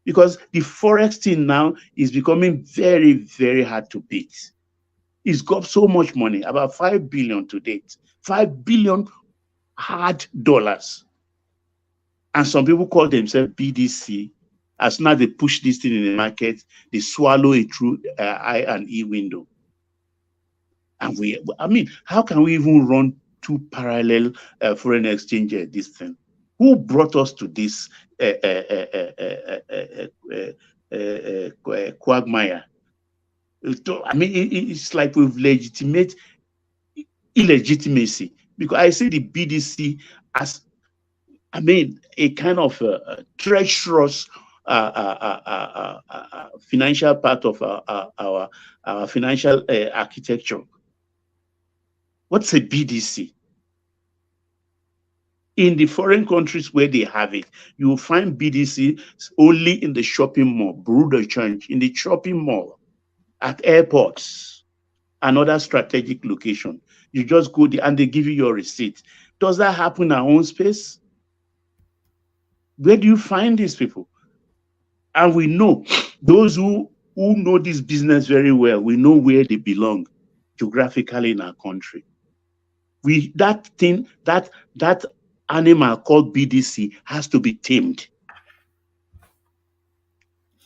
Because the Forex thing now is becoming very, very hard to beat. It's got so much money, about 5 billion to date. 5 billion hard dollars. And some people call themselves BDC. As soon as they push this thing in the market, they swallow it through I and E window. And how can we even run two parallel foreign exchange this thing? Who brought us to this quagmire? It's like we've legitimate illegitimacy, because I see the BDC as a kind of treacherous financial part of our financial architecture. What's a BDC? In the foreign countries where they have it, you will find BDC only in the shopping mall, bureau de change, in the shopping mall, at airports, and other strategic location. You just go there and they give you your receipt. Does that happen in our own space? Where do you find these people? And we know those who know this business very well, we know where they belong geographically in our country. That animal called BDC has to be tamed.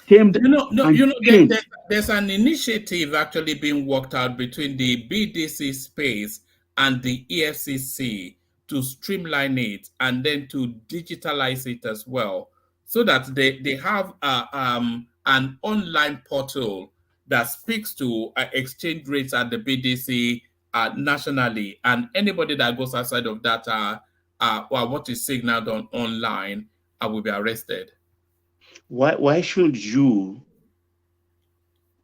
There's an initiative actually being worked out between the BDC space and the EFCC to streamline it and then to digitalize it as well, so that they have an online portal that speaks to exchange rates at the BDC nationally, and anybody that goes outside of that or what is signaled on online will be arrested. Why should you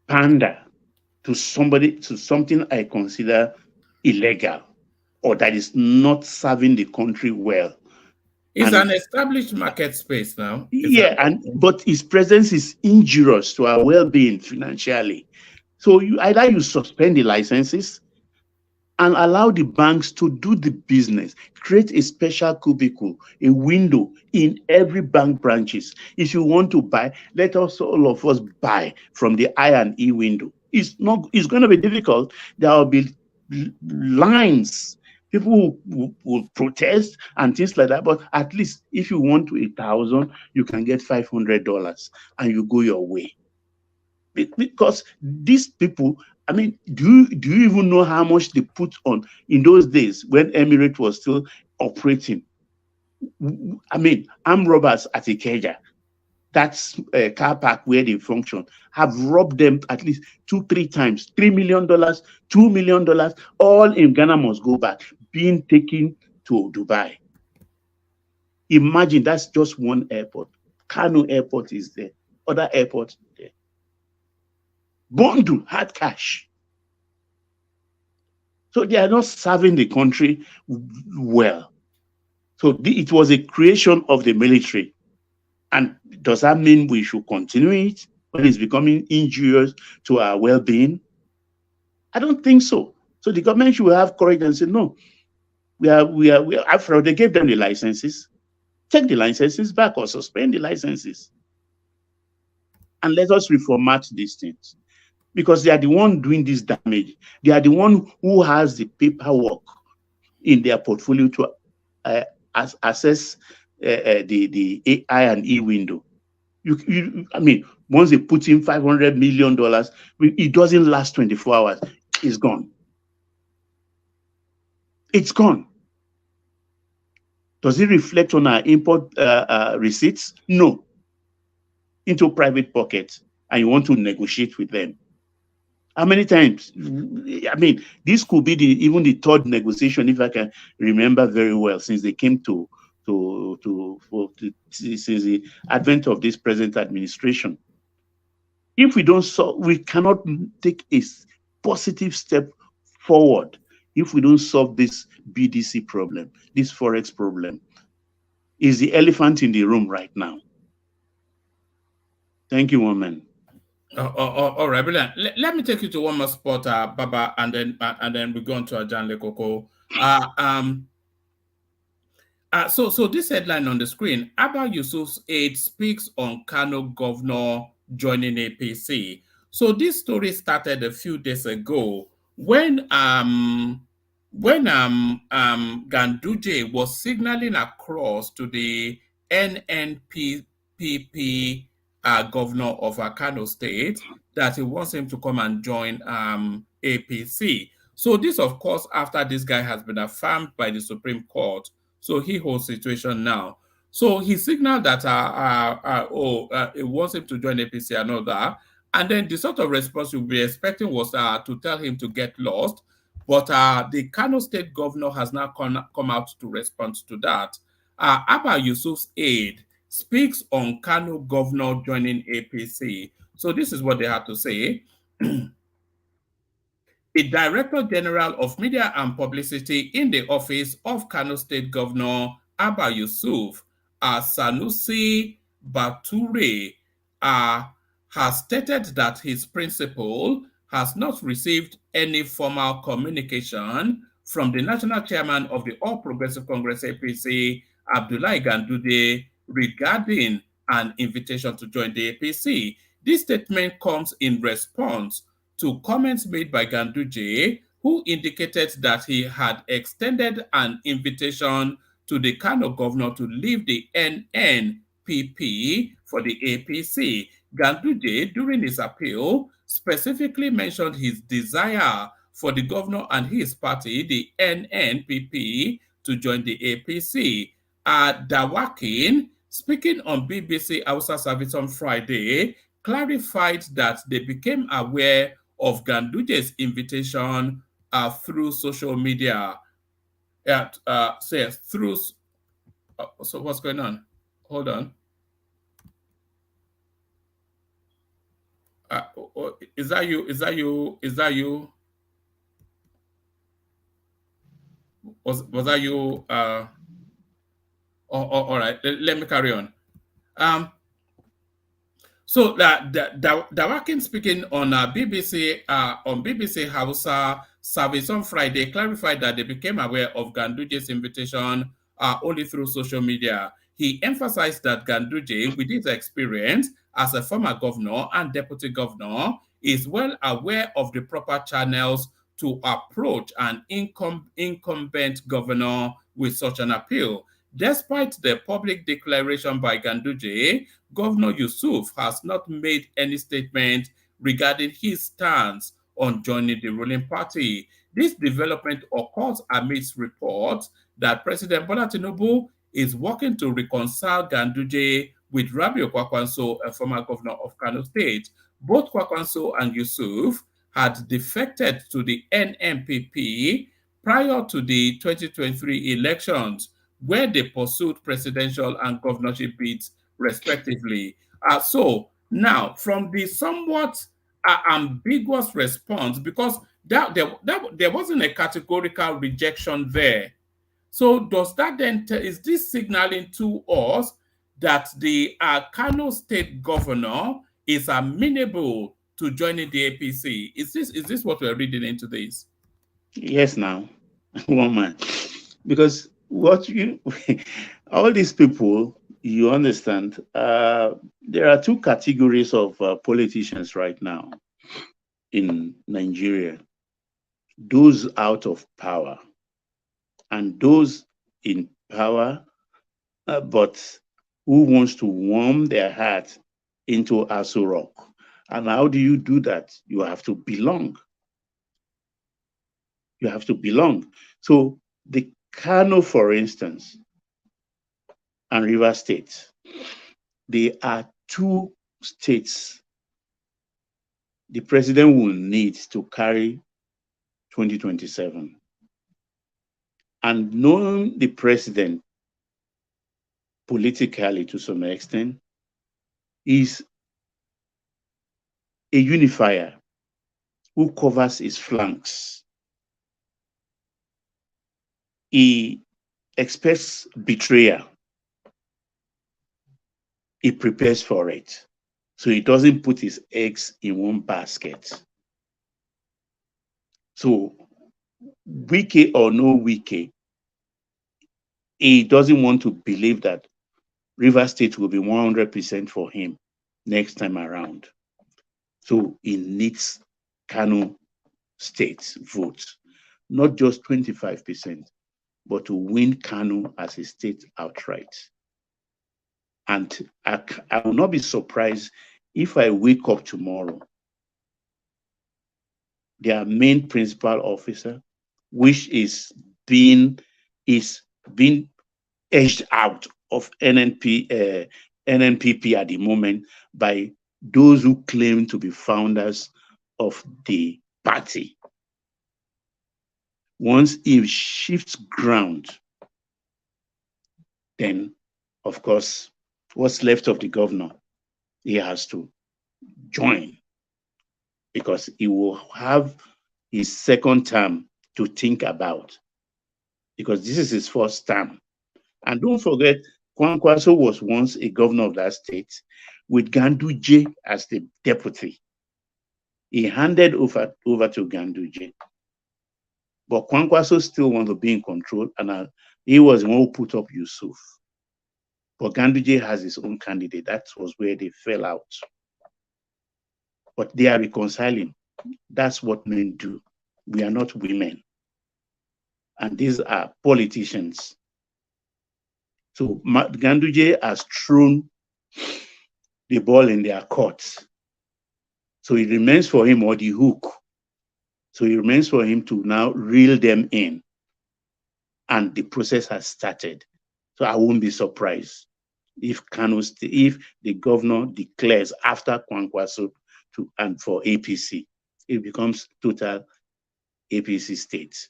pander to something I consider illegal or that is not serving the country well? It's an established market space now. But his presence is injurious to our well-being financially. So either you suspend the licenses and allow the banks to do the business, create a special cubicle, a window in every bank branches. If you want to buy, let us all of us buy from the I&E window. It's going to be difficult. There will be lines. People will protest and things like that. But at least if you want 1,000, you can get $500 and you go your way. Because these people, I mean, do you even know how much they put on in those days when Emirates was still operating? I mean, armed robbers at Ikeja, that's a car park where they function, have robbed them at least 2-3 times, $3 million, $2 million, all in Ghana must go back, being taken to Dubai. Imagine that's just one airport. Kano Airport is there, other airports there. Bondu had cash. So they are not serving the country well. So it was a creation of the military. And does that mean we should continue it when it's becoming injurious to our well-being? I don't think so. So the government should have courage and say, no, we are after all, they gave them the licenses. Take the licenses back or suspend the licenses. And let us reformat these things. Because they are the one doing this damage. They are the one who has the paperwork in their portfolio to access the I&E window. I mean, once they put in $500 million, it doesn't last 24 hours. It's gone. It's gone. Does it reflect on our import receipts? No. Into private pockets, and you want to negotiate with them. How many times? I mean, this could be even the third negotiation, if I can remember very well, since they came since the advent of this present administration. If we don't solve, we cannot take a positive step forward if we don't solve this BDC problem, this Forex problem. Is the elephant in the room right now. Thank you, woman. All right, brilliant. Let me take you to one more spot, Baba, and then we go on to Ajan Lekoko. So this headline on the screen: Abba Yusuf's aide speaks on Kano governor joining APC. So this story started a few days ago when Ganduje was signaling across to the NNPP governor of Kano State that he wants him to come and join APC. So this, of course, after this guy has been affirmed by the Supreme Court. So he holds situation now. So he signaled that he wants him to join APC and all that. And then the sort of response you'll be expecting was to tell him to get lost. But the Kano State governor has now come out to respond to that. Abba Yusuf's aide speaks on Kano governor joining APC. So this is what they had to say. The Director General of Media and Publicity in the office of Kano State Governor Abba Yusuf, Sanusi Bature, has stated that his principal has not received any formal communication from the National Chairman of the All Progressive Congress APC, Abdullahi Ganduje, regarding an invitation to join the APC. This statement comes in response to comments made by Ganduje, who indicated that he had extended an invitation to the Kano governor to leave the NNPP for the APC. Ganduje, during his appeal, specifically mentioned his desire for the governor and his party, the NNPP, to join the APC. Dawakin, speaking on BBC Hausa Service on Friday, clarified that they became aware of Ganduje's invitation through social media. So what's going on? Hold on. Is that you? Is that you? Is that you? Was that you? All right. Let me carry on. So Dawakin speaking on BBC Hausa service on Friday clarified that they became aware of Ganduje's invitation only through social media. He emphasized that Ganduje, with his experience as a former governor and deputy governor, is well aware of the proper channels to approach an incumbent governor with such an appeal. Despite the public declaration by Ganduje, Governor Yusuf has not made any statement regarding his stance on joining the ruling party. This development occurs amidst reports that President Bola Tinubu is working to reconcile Ganduje with Rabiu Kwakwanso, a former governor of Kano State. Both Kwakwanso and Yusuf had defected to the NNPP prior to the 2023 elections, where they pursued presidential and governorship bids respectively. So now, from the somewhat ambiguous response, because there wasn't a categorical rejection there. So does that then is this signaling to us that the Kano State governor is amenable to joining the APC? Is this what we're reading into this? Yes, now, one man, because what you all these people, you understand, there are two categories of politicians right now in Nigeria: those out of power and those in power, but who wants to warm their heart into Aso Rock. And how do you do that? You have to belong. You have to belong. So the Kano, for instance, and River State, they are two states the president will need to carry 2027. And knowing the president politically to some extent is a unifier who covers his flanks. He expects betrayal. He prepares for it. So he doesn't put his eggs in one basket. So Wike or no Wike, he doesn't want to believe that River State will be 100% for him next time around. So he needs Kano State votes, not just 25%, but to win Kano as a state outright. And I will not be surprised if I wake up tomorrow, their main principal officer, which is being edged out of NNPP at the moment by those who claim to be founders of the party. Once he shifts ground, then, of course, what's left of the governor, he has to join, because he will have his second term to think about, because this is his first term. And don't forget, Kwankwaso was once a governor of that state with Ganduje as the deputy. He handed over to Ganduje. But Kwankwaso still wants to be in control, and he was the one who put up Yusuf. But Ganduje has his own candidate. That was where they fell out. But they are reconciling. That's what men do. We are not women. And these are politicians. So Ganduje has thrown the ball in their court. So it remains for him, or the hook. So it remains for him to now reel them in. and the process has started. So I won't be surprised if if the governor declares after Kwankwaso and for APC, it becomes total APC state.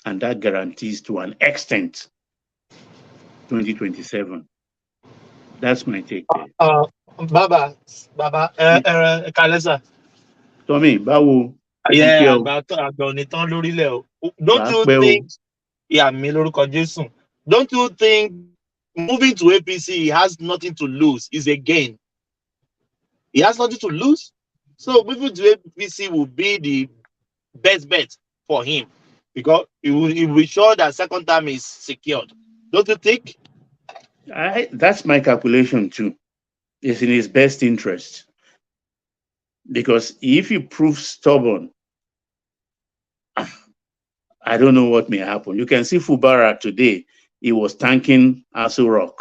And that guarantees to an extent 2027. That's my take there. Baba, Kalesa. Tommy, Bawo. Yeah, don't you think, don't you think moving to APC has nothing to lose? Is a gain. He has nothing to lose. So moving to APC will be the best bet for him because he will be sure that second term is secured. Don't you think? That's my calculation too. It's in his best interest. Because if you prove stubborn, I don't know what may happen. You can see Fubara today. He was thanking Asu Rock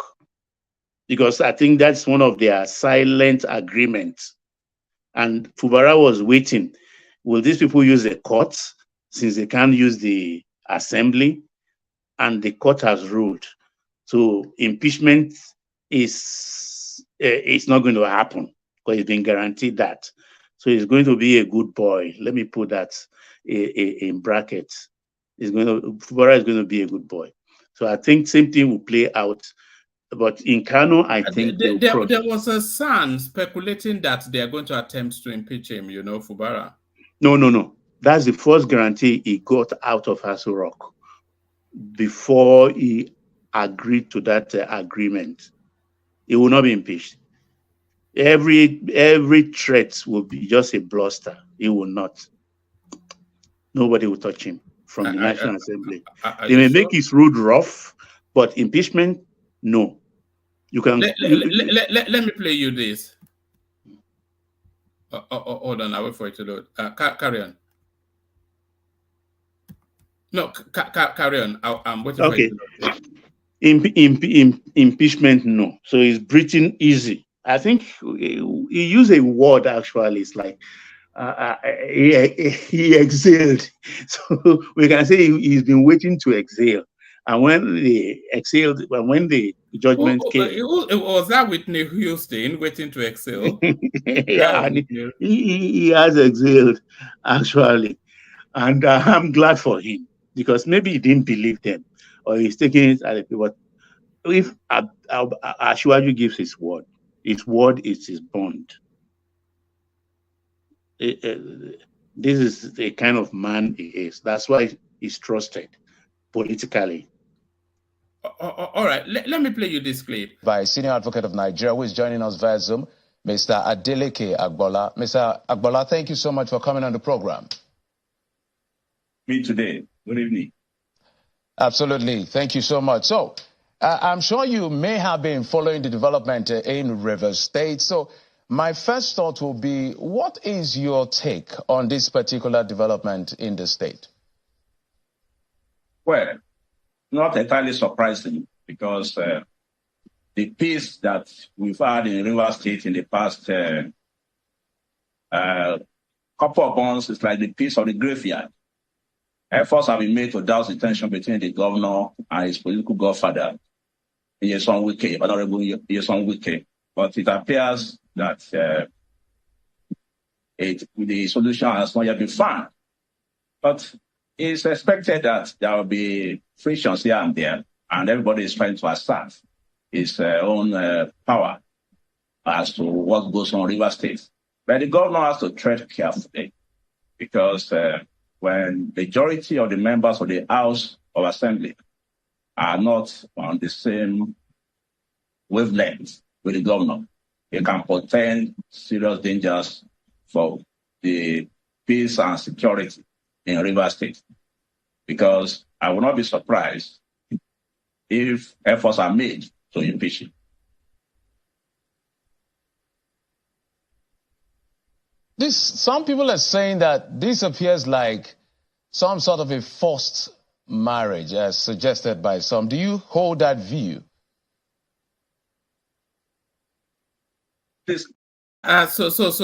because I think that's one of their silent agreements. And Fubara was waiting. Will these people use the courts since they can't use the assembly? And the court has ruled. So impeachment is not going to happen because it's been guaranteed that. So he's going to be a good boy. Let me put that in brackets. Fubara is going to be a good boy. So I think same thing will play out. But in Kano, I think there was a son speculating that they are going to attempt to impeach him, Fubara. No. That's the first guarantee he got out of Asu Rock before he agreed to that agreement. He will not be impeached. Every threat will be just a bluster. He will not. Nobody will touch him from the National Assembly. They may make his road rough, but impeachment, no. You can. Let me play you this. Hold on, I'll wait for it to load. Carry on. No, carry on. I'm waiting for it to load. Impeachment, no. So he's breathing easy. I think he used a word actually. It's like he exhaled. So we can say he's been waiting to exhale. And when they exhaled, when the judgment came, was that Whitney Houston waiting to exhale? Yeah, he has exhaled actually, and I'm glad for him because maybe he didn't believe them or he's taking it as a pivot. If Ashwaju gives his word is his bond. This is the kind of man he is. That's why he's trusted politically. All right, let me play you this clip. By Senior Advocate of Nigeria, who is joining us via Zoom, Mr. Adeleke Agbola. Mr. Agbola, thank you so much for coming on the program. Me today. Good evening. Absolutely. Thank you so much. So, I'm sure you may have been following the development in Rivers State. So, my first thought will be, what is your take on this particular development in the state? Well, not entirely surprising because the peace that we've had in Rivers State in the past couple of months is like the peace of the graveyard. Efforts have been made to douse the tension between the governor and his political godfather, Honorable Wike. But it appears that the solution has not yet been found. But it's expected that there will be frictions here and there, and everybody is trying to assert his own power as to what goes on in Rivers State. But the governor has to tread carefully because when majority of the members of the House of Assembly are not on the same wavelength with the governor, it can portend serious dangers for the peace and security in Rivers State. Because I will not be surprised if efforts are made to impeach him. Some people are saying that this appears like some sort of a forced marriage, as suggested by some. Do you hold that view? So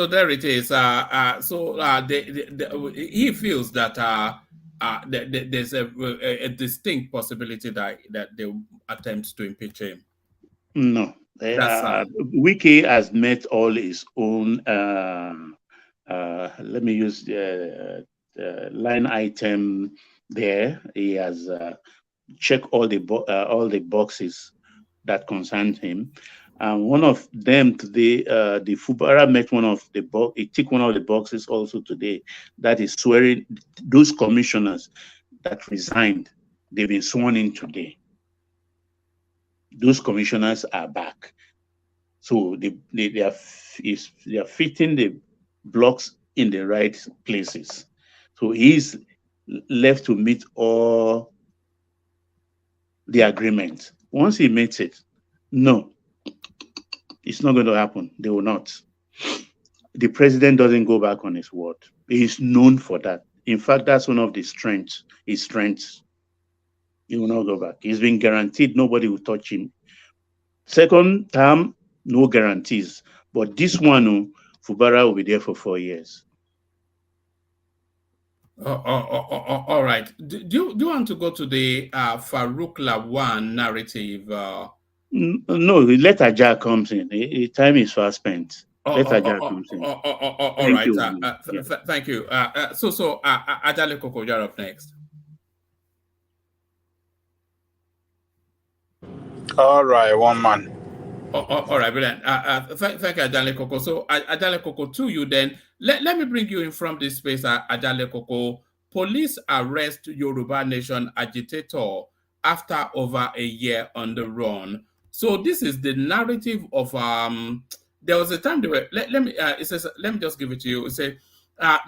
there it is. He feels that there's a distinct possibility that they will attempt to impeach him. No. That's Wiki has met all his own, let me use the line item there. He has checked all the boxes that concern him. And one of them today, the Fubara met one of the box. He ticked one of the boxes also today. That is swearing those commissioners that resigned. They've been sworn in today. Those commissioners are back. So they are fitting the blocks in the right places. So he's left to meet all the agreements. Once he meets it, no, it's not going to happen. They will not. The president doesn't go back on his word. He is known for that. In fact, that's one of the strengths. His strengths. He will not go back. He's been guaranteed nobody will touch him. Second term, no guarantees. But this one, Fubara will be there for 4 years. All right. Do you want to go to the Farouk Lawan narrative? No, let Ajah comes in. The time is fast spent. Let Ajah comes in. All right. Thank you. So Ajale Koko, you're up next. All right, one man. All right, brilliant. Thank you, Ajale Koko. So, Ajale Koko, to you then. Let me bring you in from this space, Ajale Koko. Police arrest Yoruba Nation agitator after over a year on the run. So, this is the narrative of there was a time they were. Let me just give it to you. It says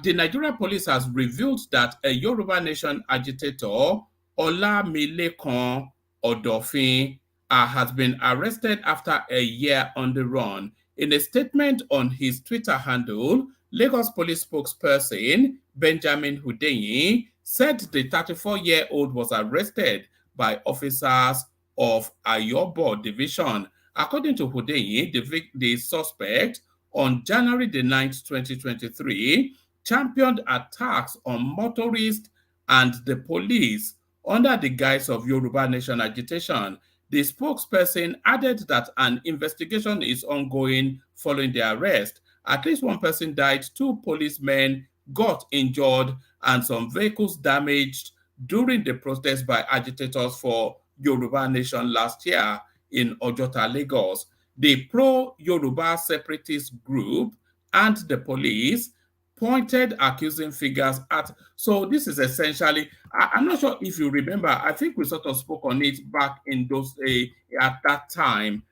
the Nigeria police has revealed that a Yoruba Nation agitator, Olamilekan Odofin, has been arrested after a year on the run. In a statement on his Twitter handle, Lagos police spokesperson Benjamin Hundeyin said the 34-year-old was arrested by officers of Ayobo Division. According to Hundeyin, the suspect on January the 9th, 2023, championed attacks on motorists and the police under the guise of Yoruba Nation agitation. The spokesperson added that an investigation is ongoing following the arrest. At least one person died, 2 policemen got injured, and some vehicles damaged during the protest by agitators for Yoruba Nation last year in Ojota, Lagos. The pro-Yoruba separatist group and the police pointed accusing figures at. So this is essentially, I'm not sure if you remember, I think we sort of spoke on it back in those at that time.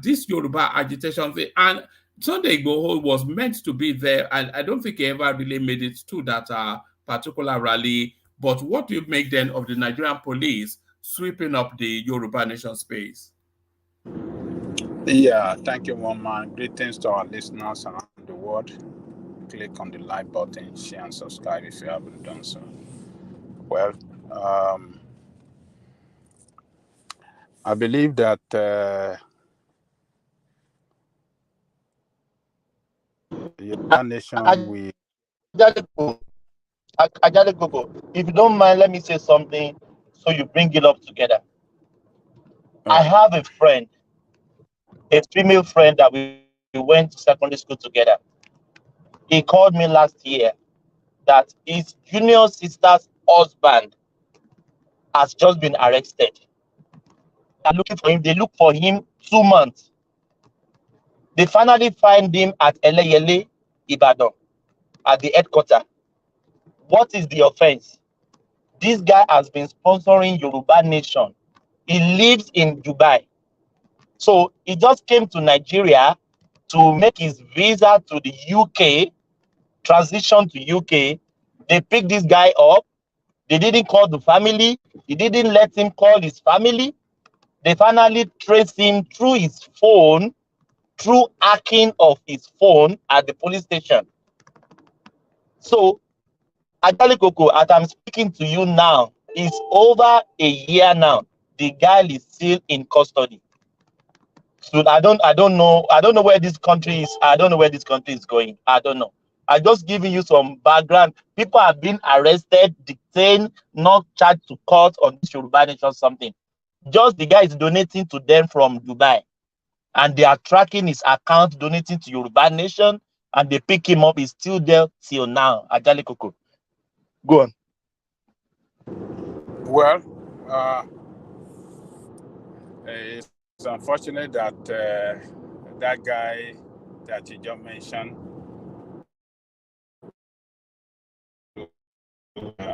This Yoruba agitation thing, and Sunday Igboho was meant to be there, and I don't think he ever really made it to that particular rally. But what do you make then of the Nigerian police sweeping up the Yoruba Nation space? Yeah, thank you, one man. Greetings to our listeners around the world. Click on the like button, share and subscribe if you haven't done so. Well, I believe that Yoruba Nation we. If you don't mind, let me say something so you bring it up together. I have a friend, a female friend that we went to secondary school together. He called me last year that his junior sister's husband has just been arrested. They're looking for him. They look for him 2 months. They finally find him at Eleyele, Ibadan, at the headquarters. What is the offense? This guy has been sponsoring Yoruba Nation. He lives in Dubai. So he just came to Nigeria to make his visa to the UK, transition to UK. They picked this guy up. They didn't call the family. They didn't let him call his family. They finally traced him through his phone, through hacking of his phone at the police station. So, Ajale Koko, as I'm speaking to you now, it's over a year now. The guy is still in custody. So I don't know where this country is. I don't know where this country is going. I don't know. I just giving you some background. People have been arrested, detained, not charged to court on this Yoruba Nation something. Just the guy is donating to them from Dubai, and they are tracking his account, donating to Yoruba Nation, and they pick him up. He's still there till now. Ajali Koko. Go on. Well, it's unfortunate that that guy that you just mentioned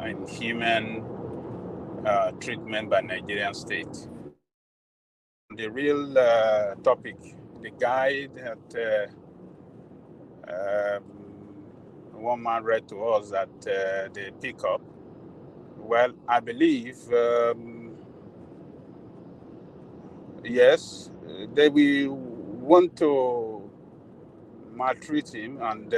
inhuman treatment by Nigerian state. The real topic, the guy that one man read to us that they pick up, well, I believe, yes, they will want to maltreat him and,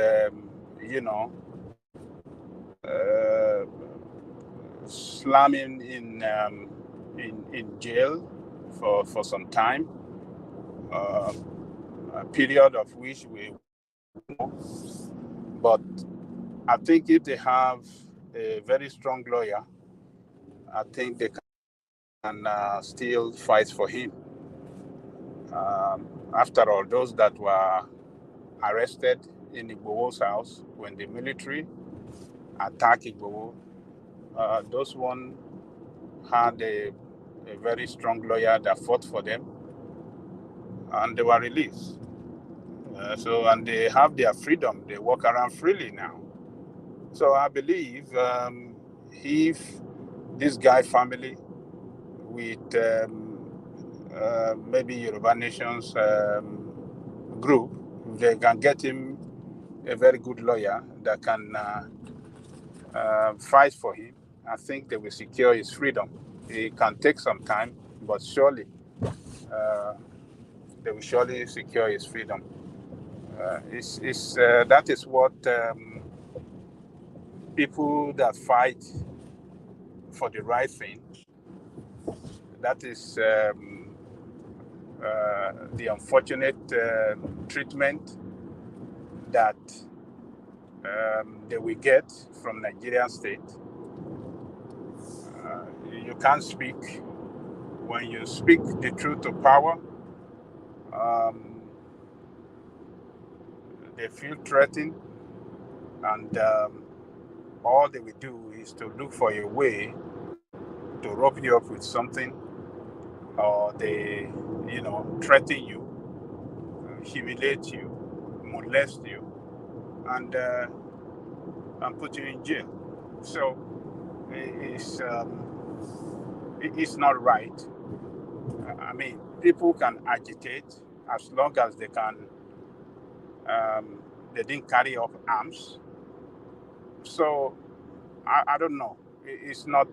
slam him in jail for some time, a period of which we know. But I think if they have a very strong lawyer, I think they can still fight for him. After all, those that were arrested in Igboho's house when the military attacked Igboho, those one had a very strong lawyer that fought for them, and they were released. And they have their freedom. They walk around freely now. So I believe if this guy family with maybe Yoruba Nation's group, they can get him a very good lawyer that can fight for him, I think they will secure his freedom. It can take some time, but surely they will surely secure his freedom. That is what people that fight for the right thing, that is the unfortunate treatment that they will get from Nigerian state. You can't speak. When you speak the truth to power, they feel threatened, and all they will do is to look for a way to rope you up with something, or they, threaten you, humiliate you, molest you, and put you in jail. So it's not right. I mean, people can agitate as long as they can. They didn't carry up arms. So I don't know. It's not.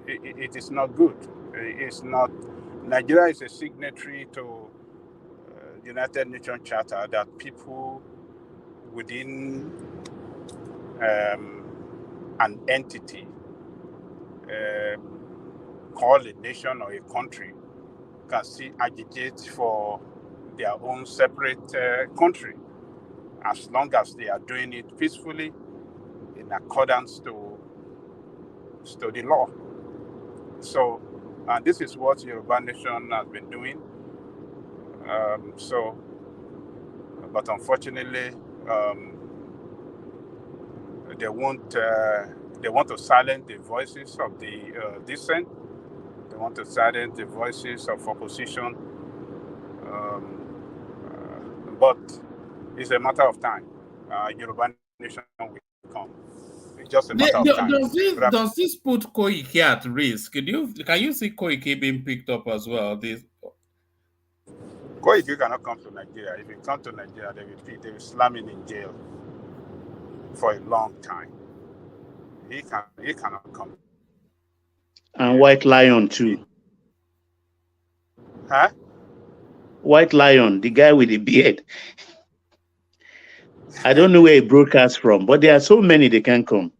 It is not good. It's not. Nigeria is a signatory to the United Nations Charter that people within an entity called a nation or a country can still agitate for their own separate country, as long as they are doing it peacefully in accordance to the law. So this is what Yoruba Nation has been doing. But unfortunately, they want to silence the voices of the dissent. They want to silence the voices of opposition. But it's a matter of time. Yoruba Nation will come. It's just a matter of time. Does this put Koike at risk? Can you see Koike being picked up as well? Koike cannot come to Nigeria. If he comes to Nigeria, they will slam him in jail for a long time. He cannot come. And White Lion too. Huh? White Lion, the guy with the beard. I don't know where he broadcasts from, but there are so many they can come.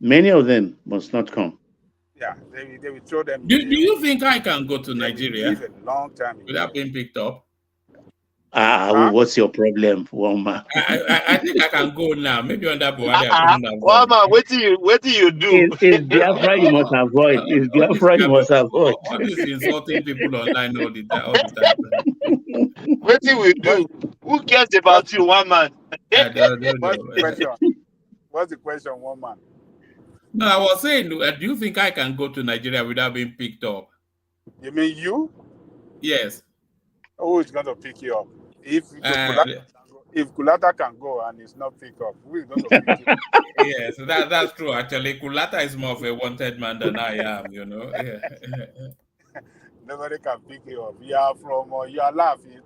Many of them must not come. Yeah, they will throw them. Do you think I can go to Nigeria a long time without being picked up? What's your problem, Woma? I think I can go now. Maybe under Buhari, I couldn't avoid. Wama, what do you do? It's Biafra you must avoid. It's All this Biafra you kind must avoid. all this insulting people online all the time. What do we do? Who cares about you, one man? I don't What's know. the question? What's the question, one man? No, I was saying, do you think I can go to Nigeria without being picked up? You mean you? Yes. Who is going to pick you up? If Kulata can go and it's not picked up, who is going to pick you up? Yes, that's true. Actually, Kulata is more of a wanted man than I am, you know. Yeah. Nobody can pick you up. You are from, you are laughing.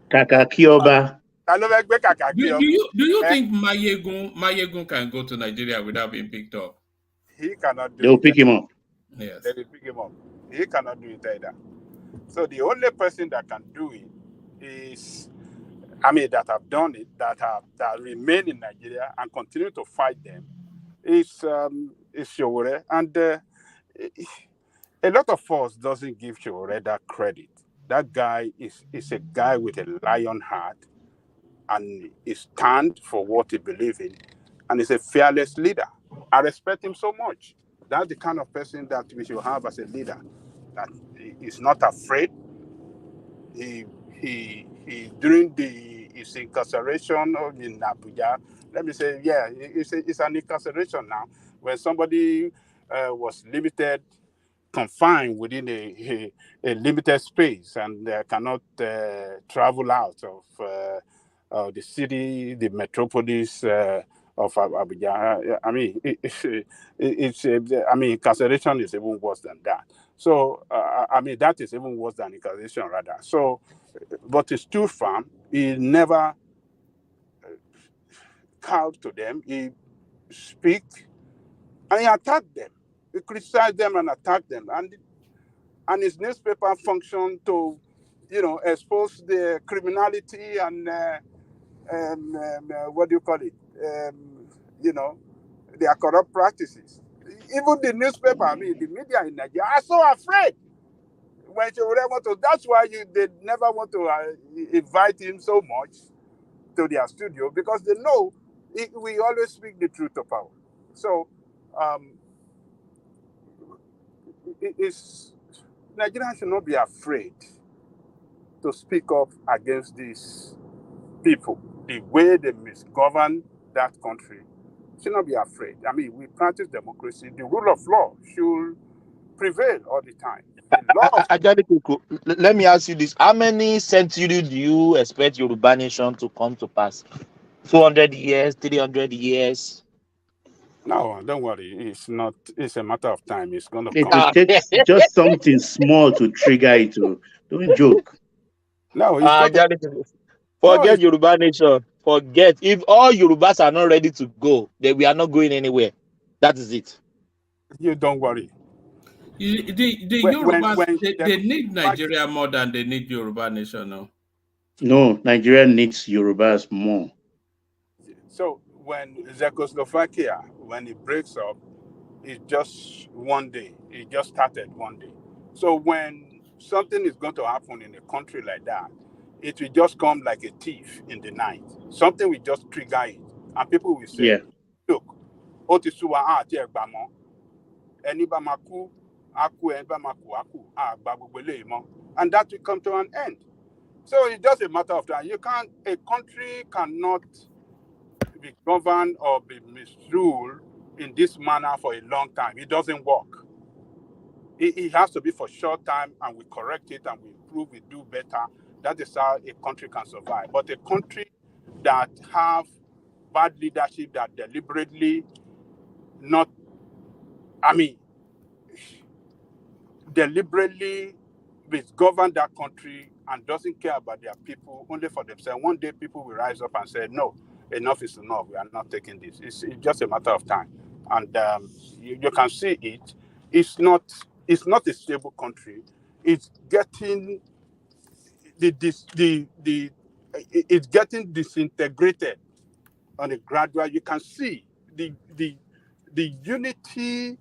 Kakakioba. Do you think Mayegun can go to Nigeria without being picked up? He cannot do They'll it. pick him up. Yes. They will pick him up. He cannot do it either. So the only person that can do it is, that have done it, that remain in Nigeria and continue to fight them, is Showore. And a lot of us doesn't give Showore that credit. That guy is a guy with a lion heart, and he stands for what he believes in, and is a fearless leader. I respect him so much. That's the kind of person that we should have as a leader, that is not afraid. He during his incarceration in Abuja, let me say, yeah, it's an incarceration now. When somebody was confined within a limited space and cannot travel out of the city, the metropolis of Abuja. Incarceration is even worse than that. So, that is even worse than incarceration, rather. So, but he stood firm. He never cowed to them. He speak and he attacked them. He criticized them and attacked them. And his newspaper functioned to, expose the criminality and what do you call it? Their corrupt practices. Even the newspaper, the media in Nigeria are so afraid when they want to. That's why they never want to invite him so much to their studio, because they know we always speak the truth to power. So Nigerians should not be afraid to speak up against these people. The way they misgovern that country, should not be afraid. We practice democracy. The rule of law should prevail all the time. Let me ask you this. How many centuries do you expect Yoruba nation to come to pass? 200 years, 300 years? No, don't worry. It's a matter of time. It's going to It come. will take just something small to trigger it. Don't joke. No, forget Yoruba nation. Forget. If all Yorubas are not ready to go, then we are not going anywhere. That is it. You don't worry. The Yorubas, they need Nigeria more than they need Yoruba nation now. No, Nigeria needs Yorubas more. So when Czechoslovakia, when it breaks up, it's just one day. It just started one day. So when something is going to happen in a country like that, it will just come like a thief in the night. Something will just trigger it. And people will say, look, Otisuwa Egbamo, Enibamaku, Aku, Enibamaku, Aku, Bagbele, and that will come to an end. So it's just a matter of time. A country cannot be governed or be misruled in this manner for a long time. It doesn't work. It has to be for short time, and we correct it and we improve, we do better. That is how a country can survive. But a country that have bad leadership, that deliberately misgovern that country and doesn't care about their people, only for themselves. One day people will rise up and say, no, enough is enough. We are not taking this. It's just a matter of time. And you can see it. It's not a stable country. It's getting it's getting disintegrated on a gradual. You can see the unity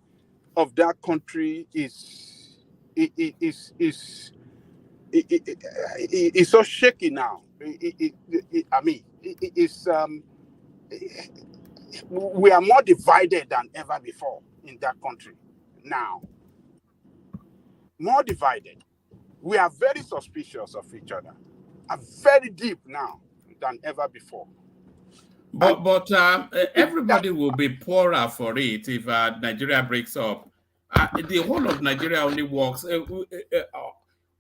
of that country is it's so shaky now. We are more divided than ever before in that country now. More divided. We are very suspicious of each other. Are very deep now than ever before. But everybody will be poorer for it if Nigeria breaks up. The whole of Nigeria only works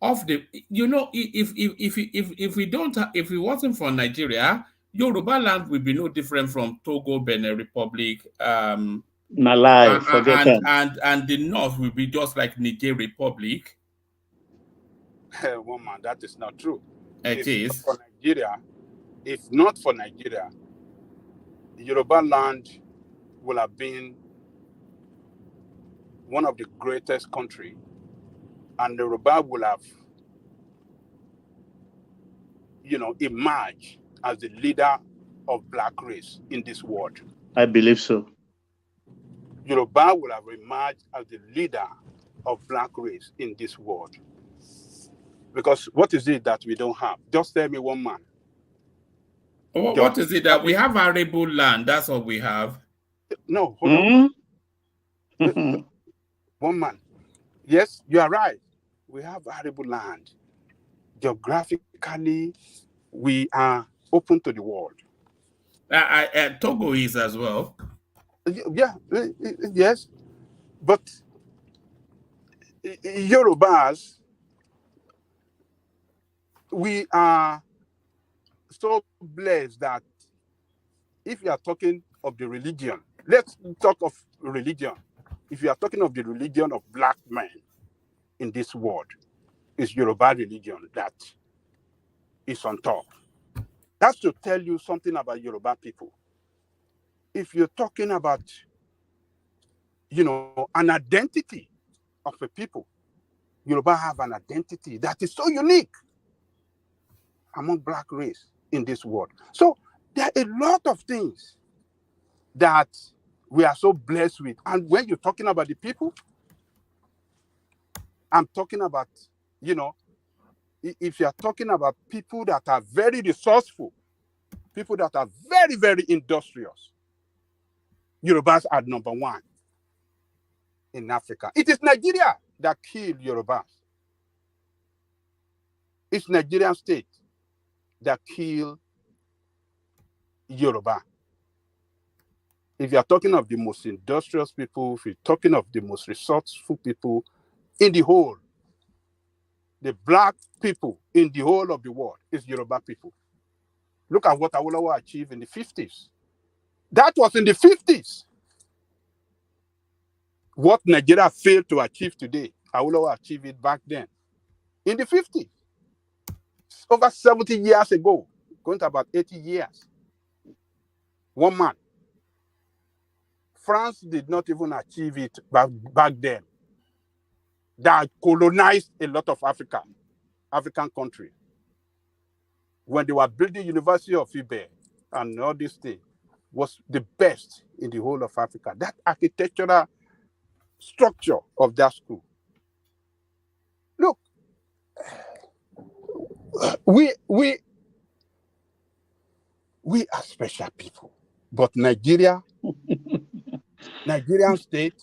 off the. You know, if we don't, if it wasn't for Nigeria, Yoruba land will be no different from Togo, Benin Republic, Malai, forget them. and the north will be just like Niger Republic. Woman, that is not true. It is. For Nigeria, if not for Nigeria, Yoruba land will have been one of the greatest country, and Yoruba will have, emerged as the leader of black race in this world. I believe so. Yoruba will have emerged as the leader of black race in this world. Because what is it that we don't have? Just tell me one man. What is it that we have? Arable land. That's what we have. No, hold on. One man. Yes, you are right. We have arable land. Geographically, we are open to the world. Togo is as well. Yeah, yes. But Yorubas, we are so blessed that if you are talking of the religion, let's talk of religion. If you are talking of the religion of black men in this world, it's Yoruba religion that is on top. That's to tell you something about Yoruba people. If you're talking about, an identity of a people, Yoruba have an identity that is so unique among black race in this world. So there are a lot of things that we are so blessed with. And when you're talking about the people, I'm talking about, if you're talking about people that are very resourceful, people that are very, very industrious, Yorubas are number one in Africa. It is Nigeria that killed Yorubas. It's Nigerian state that killed Yoruba. If you're talking of the most industrious people, if you're talking of the most resourceful people in the whole, the black people in the whole of the world is Yoruba people. Look at what Awolowo achieved in the 50s. That was in the 50s. What Nigeria failed to achieve today, Awolowo achieved it back then. In the 50s. Over 70 years ago, going to about 80 years. One man. France did not even achieve it back then. That colonized a lot of African countries. When they were building University of Ibe and all these things, was the best in the whole of Africa. That architectural structure of that school. Look, we are special people. But Nigerian state,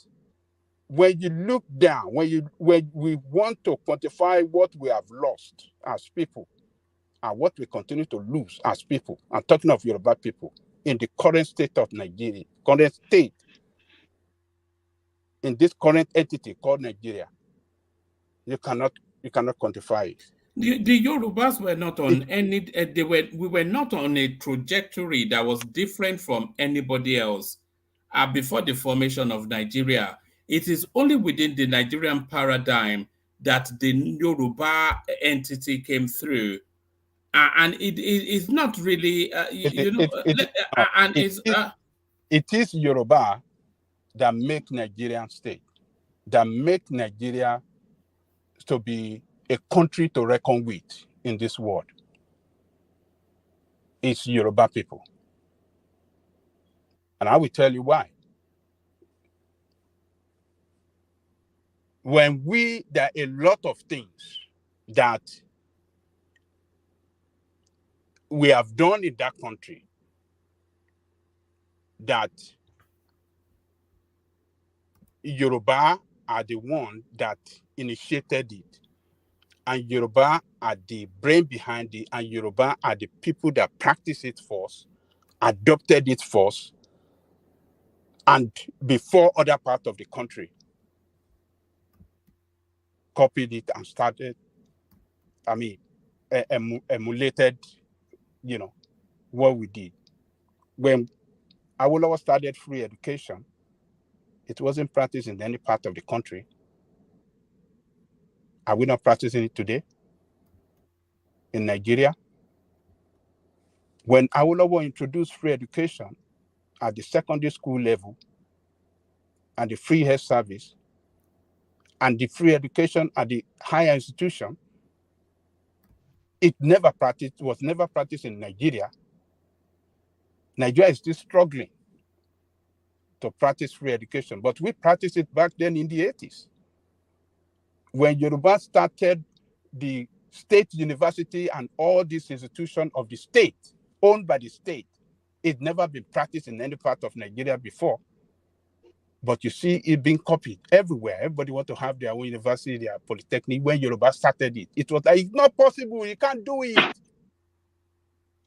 when you look down, when we want to quantify what we have lost as people and what we continue to lose as people, I'm talking of Yoruba people, in the current state of Nigeria, current state, in this current entity called Nigeria, you cannot quantify it. The Yorubas were not on we were not on a trajectory that was different from anybody else before the formation of Nigeria. It is only within the Nigerian paradigm that the Yoruba entity came through. And it is not really, it is Yoruba that make Nigerian state, that make Nigeria to be a country to reckon with in this world. It's Yoruba people. And I will tell you why. There are a lot of things that we have done in that country that Yoruba are the one that initiated it, and Yoruba are the brain behind it, and Yoruba are the people that practice it first, adopted it first, and before other parts of the country copied it and started, emulated, what we did. When Awolowo started free education, it wasn't practiced in any part of the country. Are we not practicing it today in Nigeria? When Awolowo introduced free education at the secondary school level and the free health service and the free education at the higher institution, was never practiced in Nigeria. Nigeria is still struggling to practice free education, but we practiced it back then in the 80s. When Yoruba started the state university and all these institutions of the state, owned by the state, it's never been practiced in any part of Nigeria before. But you see it being copied everywhere. Everybody want to have their own university, their polytechnic. When Yoruba started it, it was like, it's not possible, you can't do it.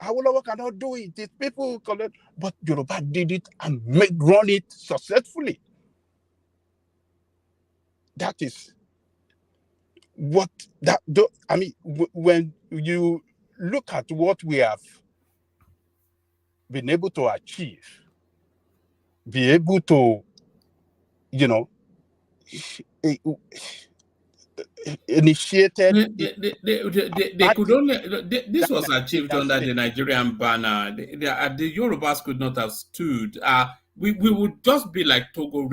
Awolowo cannot do it. These people collect, but Yoruba did it and run it successfully. That is what that. When you look at what we have been able to achieve, be able to, initiated. They could only. This was achieved under the Nigerian banner. The Yorubas could not have stood. We would just be like Togo,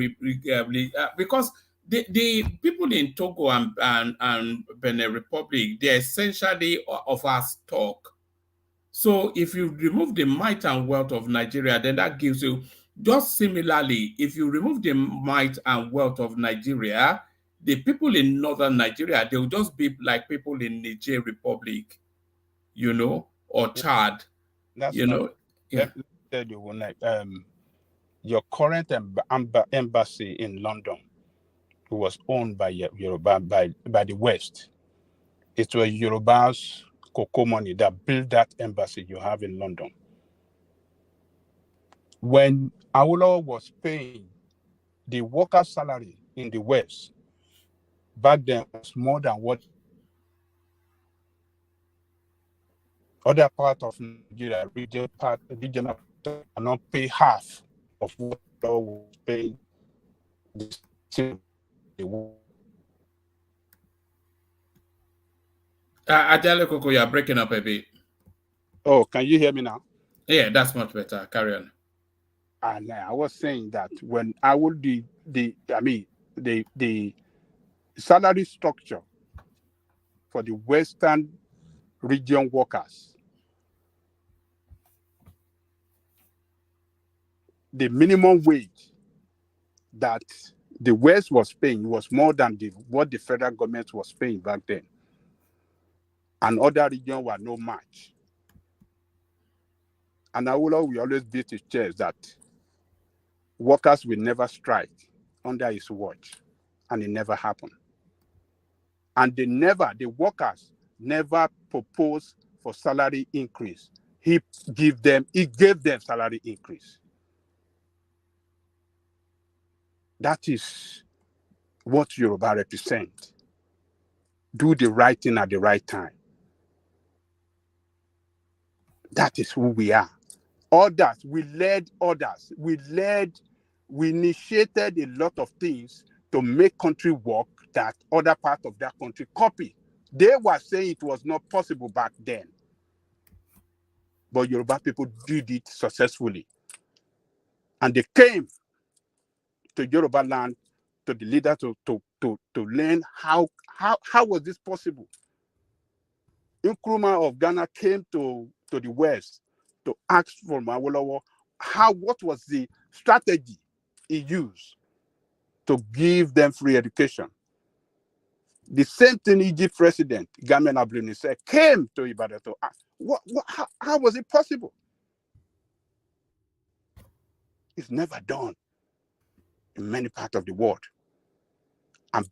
because the people in Togo and Benin Republic, they're essentially of our stock. So if you remove the might and wealth of Nigeria, then that gives you, just similarly, if you remove the might and wealth of Nigeria, the people in northern Nigeria, they'll just be like people in Niger Republic, or Chad, That's Yeah. Let me tell you, your current embassy in London was owned by Yoruba, by the West. It was Yoruba's cocoa money that built that embassy you have in London. When Awolowo was paying the workers' salary in the West, back then was more than what other part of Nigeria, regional cannot pay half of what Awolowo was paying. Ajale Koko, you're breaking up a bit. Oh, can you hear me now? Yeah, that's much better. Carry on. And I was saying that when I would the salary structure for the Western region workers, the minimum wage that the West was paying was more than what the federal government was paying back then. And other regions were no match. And Awolowo will always beat his chest that workers will never strike under his watch. And it never happened. And the workers never proposed for salary increase. He gave them salary increase. That is what Yoruba represent. Do the right thing at the right time. That is who we are. Others, we led others. We initiated a lot of things to make country work that other part of that country copy. They were saying it was not possible back then. But Yoruba people did it successfully. And they came to Yoruba land, to the leader to learn how was this possible. Nkrumah of Ghana came to the West to ask for Awolowo what was the strategy he used to give them free education. The same thing Egypt president, Gamen Abdel Nasser, came to Ibadan to ask, How was it possible? It's never done in many parts of the world. And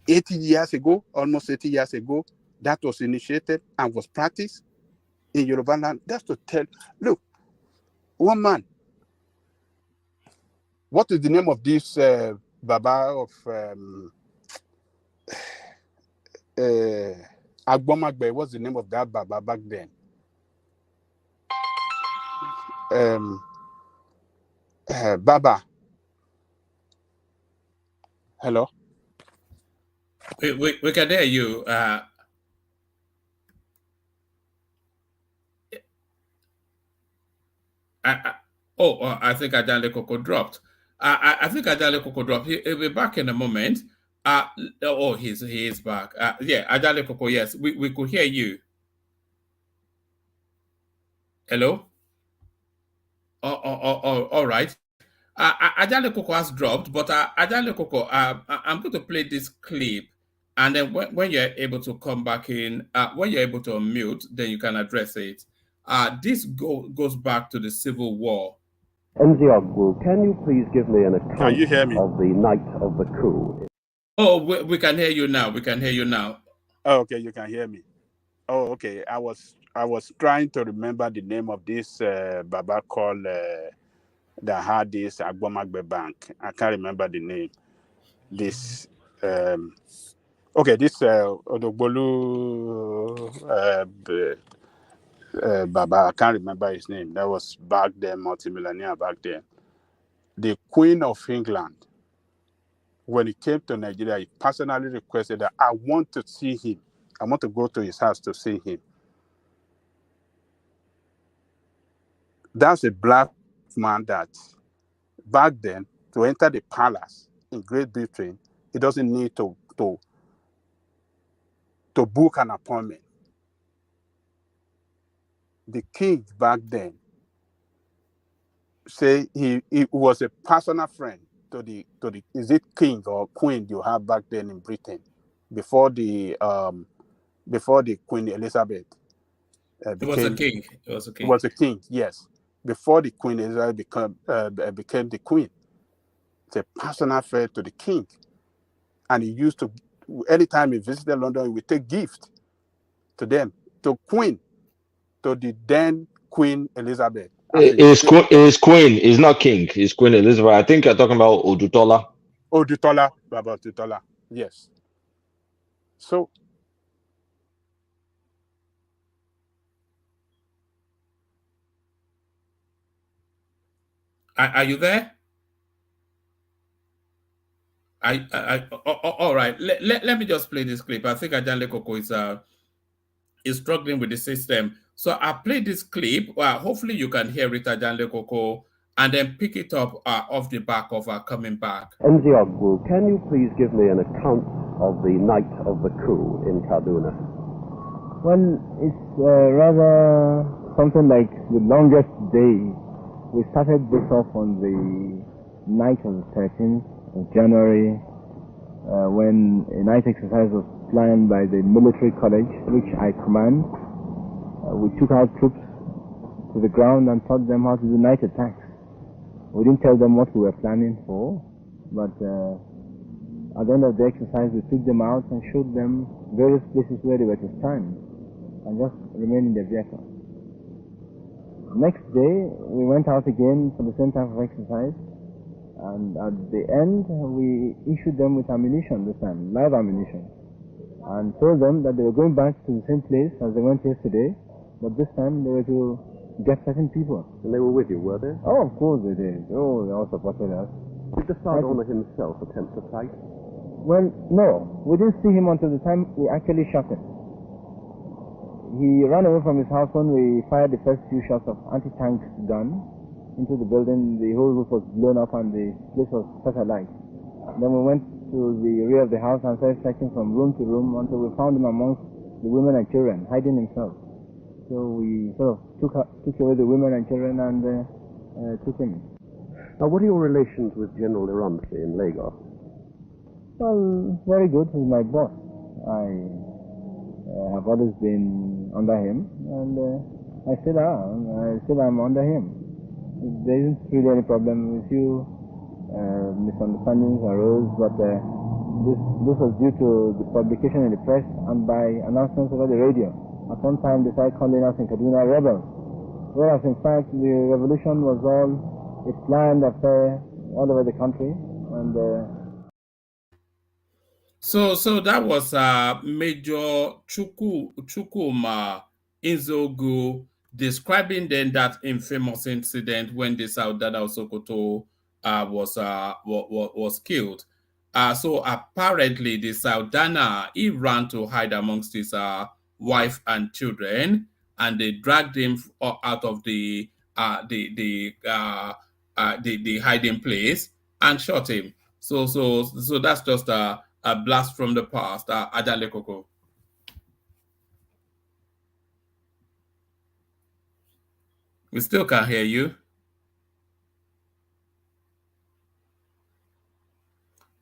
80 years ago, almost 80 years ago, that was initiated and was practiced in Yoruba land. That's to tell, look, one man, what is the name of this Baba of Agbomagbe? What's the name of that Baba back then? Baba. Hello? We can hear you. I think Ajale Koko dropped. I think Ajale Koko dropped. He'll be back in a moment. He is back. Yeah, Ajale Koko, yes. We could hear you. Hello? All right. Ajale Koko has dropped, but Ajale Koko, I'm going to play this clip, and then when you're able to come back in, when you're able to unmute, then you can address it. This goes back to the Civil War. Nziogwu, can you please give me an account Can you hear me? of the night of the coup? Oh, we can hear you now. We can hear you now. Oh, okay, you can hear me. Oh, okay. I was trying to remember the name of this Baba called that had this Agbomagbe Bank. I can't remember the name. This okay, this Odogbolu Baba, I can't remember his name. That was back then, multimillionaire back then. The Queen of England, when he came to Nigeria, he personally requested that I want to see him. I want to go to his house to see him. That's a black man that back then, to enter the palace in Great Britain, he doesn't need to book an appointment. The king back then say he was a personal friend to the is it king or queen you have back then in Britain before the Queen Elizabeth It was a king. It was a king. It was a king, yes. Before the Queen Elizabeth became the queen. It's a personal friend to the king. And he used to, anytime he visited London, he would take gift to them, to the then Queen Elizabeth. Is queen, is not king, is Queen Elizabeth. I think you're talking about Odutola. Baba Odutola, yes. So, are you there? All right. Let me just play this clip. I think Ajale Koko is struggling with the system. So I play this clip. Hopefully you can hear it, Ajale Koko, and then pick it up off the back of coming back. Nziogwu, can you please give me an account of the night of the coup in Kaduna? Well, it's rather something like the longest day. We started this off on the night of the 13th of January when a night exercise was planned by the military college, which I command. We took out troops to the ground and taught them how to do night attacks. We didn't tell them what we were planning for, but at the end of the exercise we took them out and showed them various places where they were to stand and just remain in their vehicle. Next day we went out again for the same type of exercise, and at the end we issued them with ammunition this time, live ammunition, and told them that they were going back to the same place as they went yesterday, but this time they were to get certain people. And they were with you, were they? Oh, of course they did. Oh, they all supported us. Did the Sergeant himself attempt to fight? Well, no. We didn't see him until the time we actually shot him. He ran away from his house when we fired the first few shots of anti-tank gun into the building. The whole roof was blown up and the place was set alight. Then we went to the rear of the house and started searching from room to room until we found him amongst the women and children, hiding himself. So we sort of took away the women and children and took him. Now, what are your relations with General Iramsi in Lagos? Well, very good. He's my boss. I I've always been under him, and I still am under him. There isn't really any problem. A few misunderstandings arose, but this was due to the publication in the press and by announcements over the radio. At one time, they started calling us in Kaduna rebels, whereas in fact the revolution was all a planned affair all over the country, and So that was Major Chukuma Inzogu describing then that infamous incident when the Saudada of Sokoto was killed. So apparently the Saudana, he ran to hide amongst his wife and children, and they dragged him out of the hiding place and shot him. So that's just a blast from the past. Adale Koko. We still can't hear you.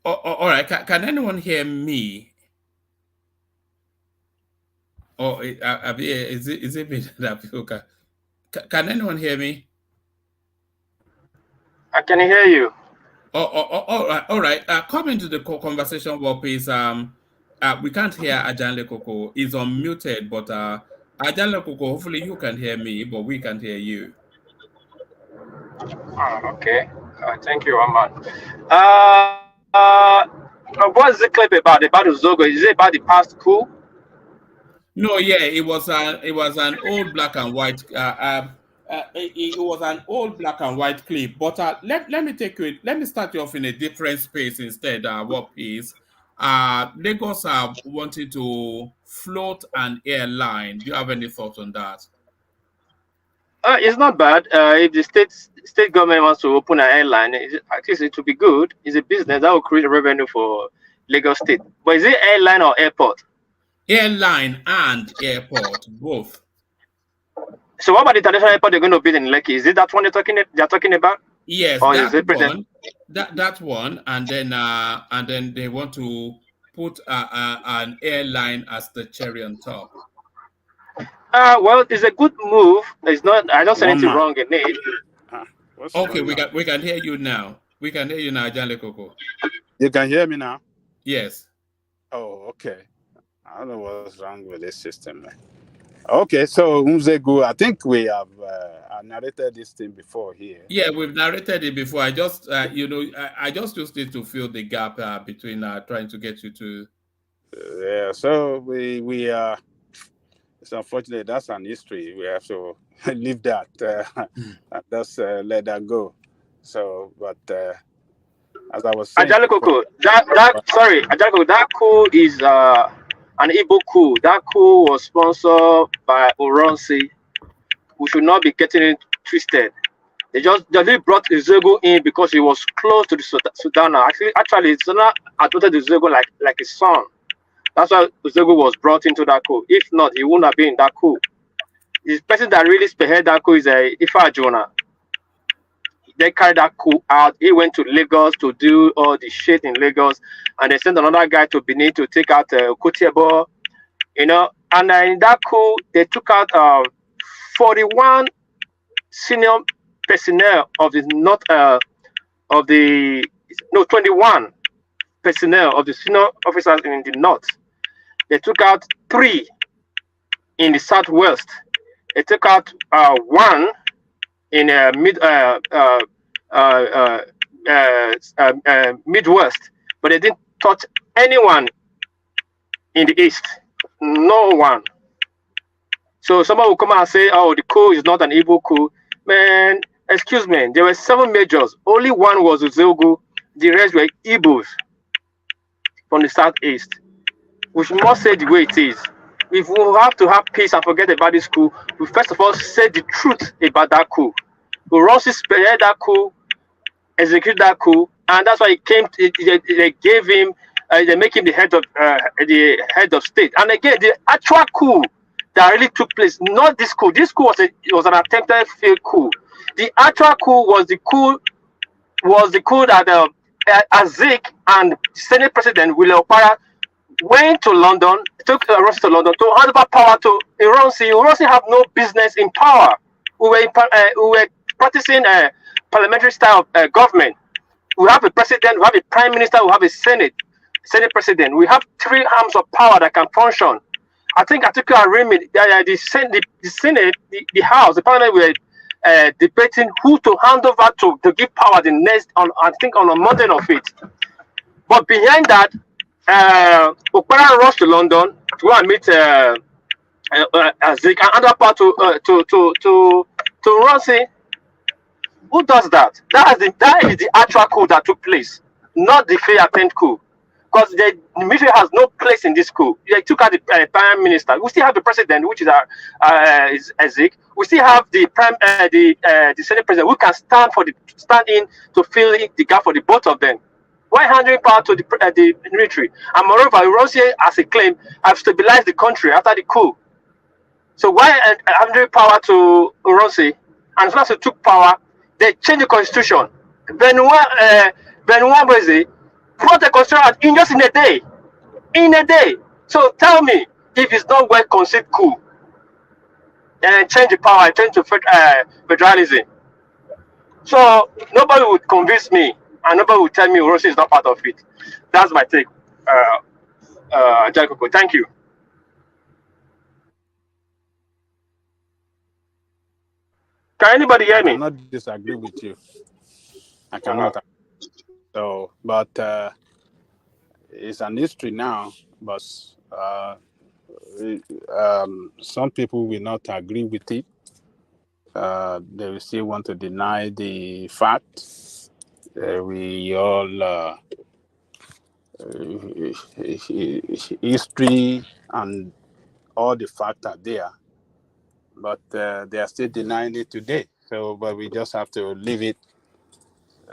All right. Can anyone hear me? Or is it me that people can anyone hear me? I can hear you. All right. Come into the conversation, well, please. We can't hear Ajanle Koko. He's unmuted, but Ajanle Koko, hopefully you can hear me, but we can't hear you. Okay. Thank you, Aman. What's the clip about the Zogo? Is it about the past coup? No, yeah, it was an old black and white. It was an old black and white clip. But let me start you off in a different space instead. What is Lagos are wanting to float an airline? Do you have any thoughts on that? It's not bad. If the state government wants to open an airline, I think it would be good. It's a business that will create revenue for Lagos State. But is it airline or airport? Airline and airport, both. So what about the traditional airport they're going to build in Lekki? Is it that one they're talking about? Yes, or that one, and then they want to put an airline as the cherry on top. Well, it's a good move. It's not. I don't see anything wrong in it. Okay, we can hear you now. We can hear you now, Janle Koko. You can hear me now? Yes. Oh, okay. I don't know what's wrong with this system, man. Okay, so Umzegu, I think we have narrated this thing before here. Yeah, we've narrated it before. I just, I just used it to fill the gap between trying to get you to. Yeah, so we it's unfortunate. That's an history. We have to leave that and just let that go. So, but as I was saying, Ajale Koko, that coup is an Igbo coup. That coup was sponsored by Oronsi. We should not be getting it twisted. They brought Izego in because he was close to the Sudan. Actually, Sudan adopted Izego like his son. That's why Izego was brought into that coup. If not, he wouldn't have been in that coup. The person that really spearheaded that coup is Ifa Jonah. They carried that coup out. He went to Lagos to do all the shit in Lagos, and they sent another guy to Benin to take out Kutiebo, And in that coup, they took out 41 senior personnel of the 21 personnel of the senior officers in the north. They took out 3 in the southwest. They took out 1 in Midwest, but they didn't touch anyone in the east. No one. So someone will come out and say, "Oh, the coup is not an evil coup." Man, excuse me. There were 7 majors. Only 1 was Uzogu. The rest were Igbos from the southeast. We should not say the way it is. If we have to have peace and forget about this coup, we first of all say the truth about that coup. Uronsi spearheaded that coup, executed that coup, and that's why it came. They gave him. They make him the head of state. And again, the actual coup that really took place, not this coup. This coup was an attempted failed coup. The actual coup was the coup that Azik and Senate President Willie Opara went to London, took Uronsi to London to hand over power to Uronsi. Uronsi have no business in power. We were practicing a parliamentary style of government. We have a president, we have a prime minister, we have a senate president. We have three arms of power that can function. I think Atiku and Remi, the Senate, the House, the Parliament were debating who to hand over to give power the next, I think on a Monday of it. But behind that, Okpara rushed to London to go and meet Zik and other part to Ronsi. Who does that? That is the actual coup that took place, not the fair attempt coup. Because the military has no place in this coup. They took out the prime minister. We still have the president, which is Zik. We still have the senate president who can stand in to fill the gap for the both of them. Why handing power to the military? And moreover, Uronsi, as a claim, have stabilized the country after the coup. So why handing power to Uronsi? And as soon as they took power, they changed the constitution. Benoit Beze brought the constitution in just in a day. In a day. So tell me, if it's not well conceived coup, and change the power, change to federalism. So nobody would convince me, and nobody would tell me Uronsi is not part of it. That's my take. Jacopo, thank you. Can anybody hear me? I cannot disagree with you. I cannot. So, but it's an history now. But some people will not agree with it. They will still want to deny the fact. We all history and all the facts are there, but they are still denying it today. So, but we just have to leave it.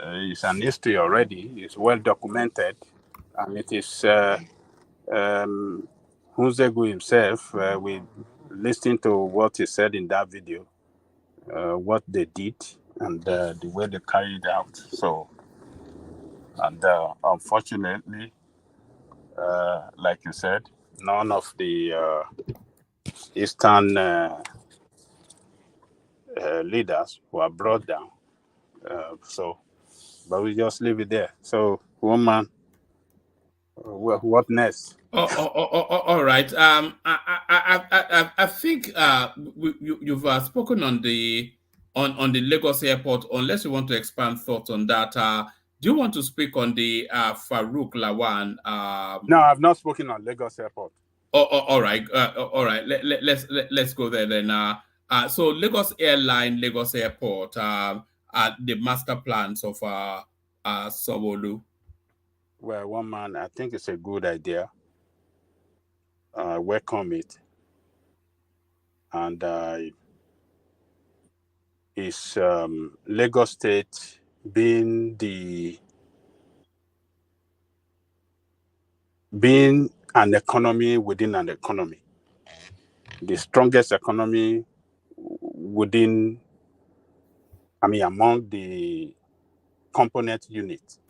It's an history already. It's well documented, and it is Hunzegu himself. We listened to what he said in that video, what they did, and the way they carried out. So, and unfortunately, like you said, none of the Eastern leaders were brought down. So, but we just leave it there. So, woman, what next? All right. I think you've spoken on the Lagos airport. Unless you want to expand thoughts on that, do you want to speak on the Farouk Lawan? No, I've not spoken on Lagos airport. All right. All right. Let's go there then. So Lagos Airline, Lagos Airport, the master plans of Sanwo Olu. Well, one man, I think it's a good idea. Welcome it. And it's Lagos State being an economy within an economy, the strongest economy among the component units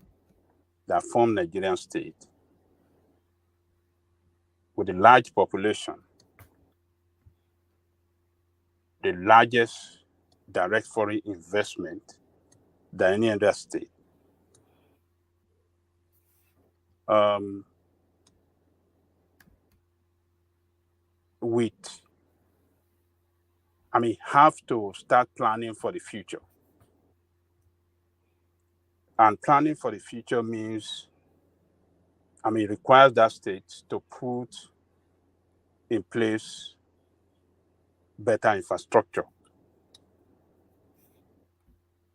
that form Nigerian state, with a large population, the largest direct foreign investment than any other state. Have to start planning for the future. And planning for the future means, it requires that state to put in place better infrastructure.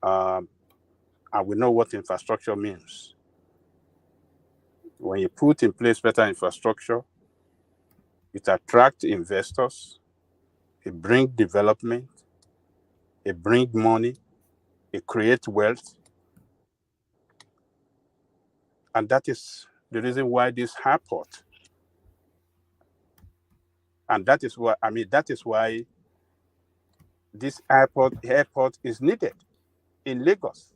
And we know what infrastructure means. When you put in place better infrastructure, it attracts investors, it brings development, it brings money, it creates wealth. And that is the reason why this airport, and that is why this airport is needed in Lagos.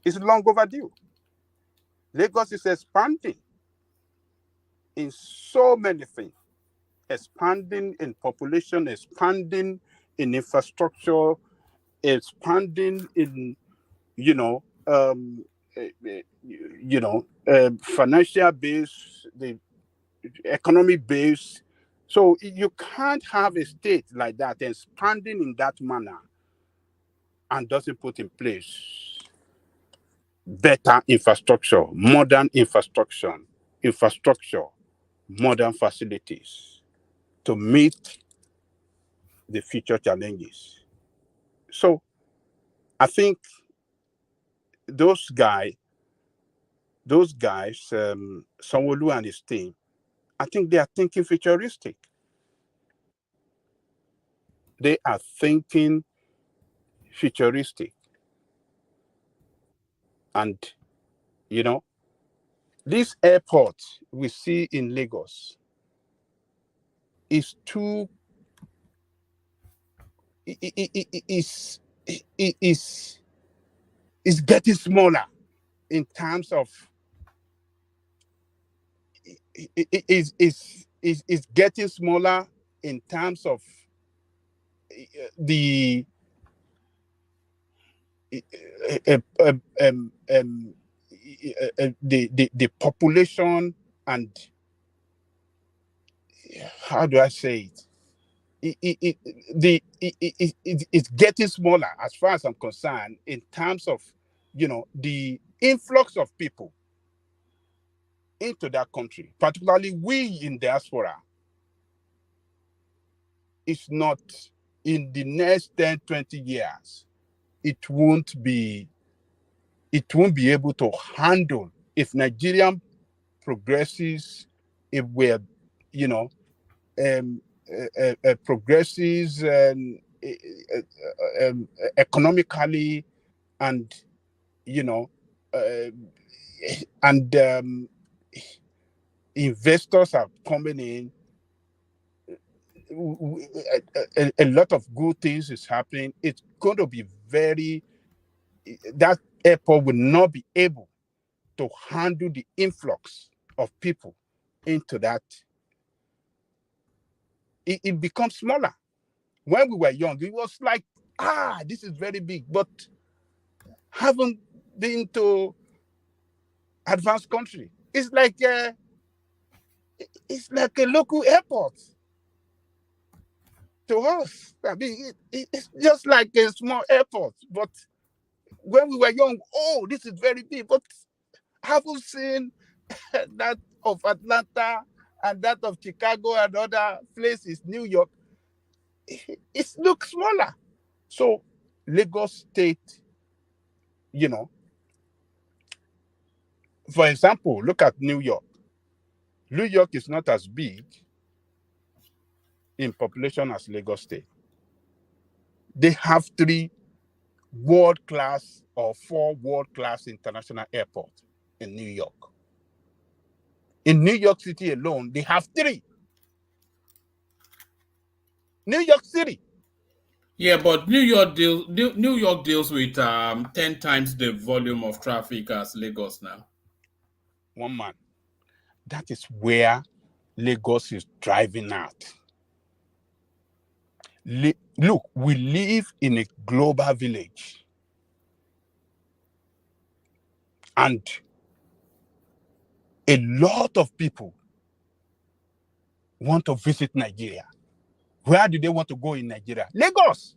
It's long overdue. Lagos is expanding. in so many things, expanding in population, expanding in infrastructure, expanding in, financial base, the economic base. So you can't have a state like that expanding in that manner and doesn't put in place better infrastructure, modern infrastructure, modern facilities to meet the future challenges. So I think those guys, Sanwo Olu and his team, I think they are thinking futuristic. They are thinking futuristic. And, this airport we see in Lagos is too, is getting smaller in terms of, is getting smaller in terms of the the population, and how do I say it? It's getting smaller as far as I'm concerned in terms of the influx of people into that country, particularly we in diaspora. It's not in the next 10, 20 years. It won't be able to handle if Nigerian progresses, if we're, progresses economically, and investors are coming in. A lot of good things is happening. It's going to be that airport will not be able to handle the influx of people into that. It becomes smaller. When we were young, it was like, this is very big, but haven't been to advanced country. It's like a local airport to us. I mean, it's just like a small airport. But when we were young, this is very big. But haven't seen that of Atlanta and that of Chicago and other places, New York. It looks smaller. So Lagos State, for example, look at New York. New York is not as big in population as Lagos State. They have 3 world-class or 4 world-class international airports in New York. In New York City alone, they have 3. New York City. Yeah, but New York deals with 10 times the volume of traffic as Lagos now. One man. That is where Lagos is driving out. Look, we live in a global village. And a lot of people want to visit Nigeria. Where do they want to go in Nigeria? Lagos.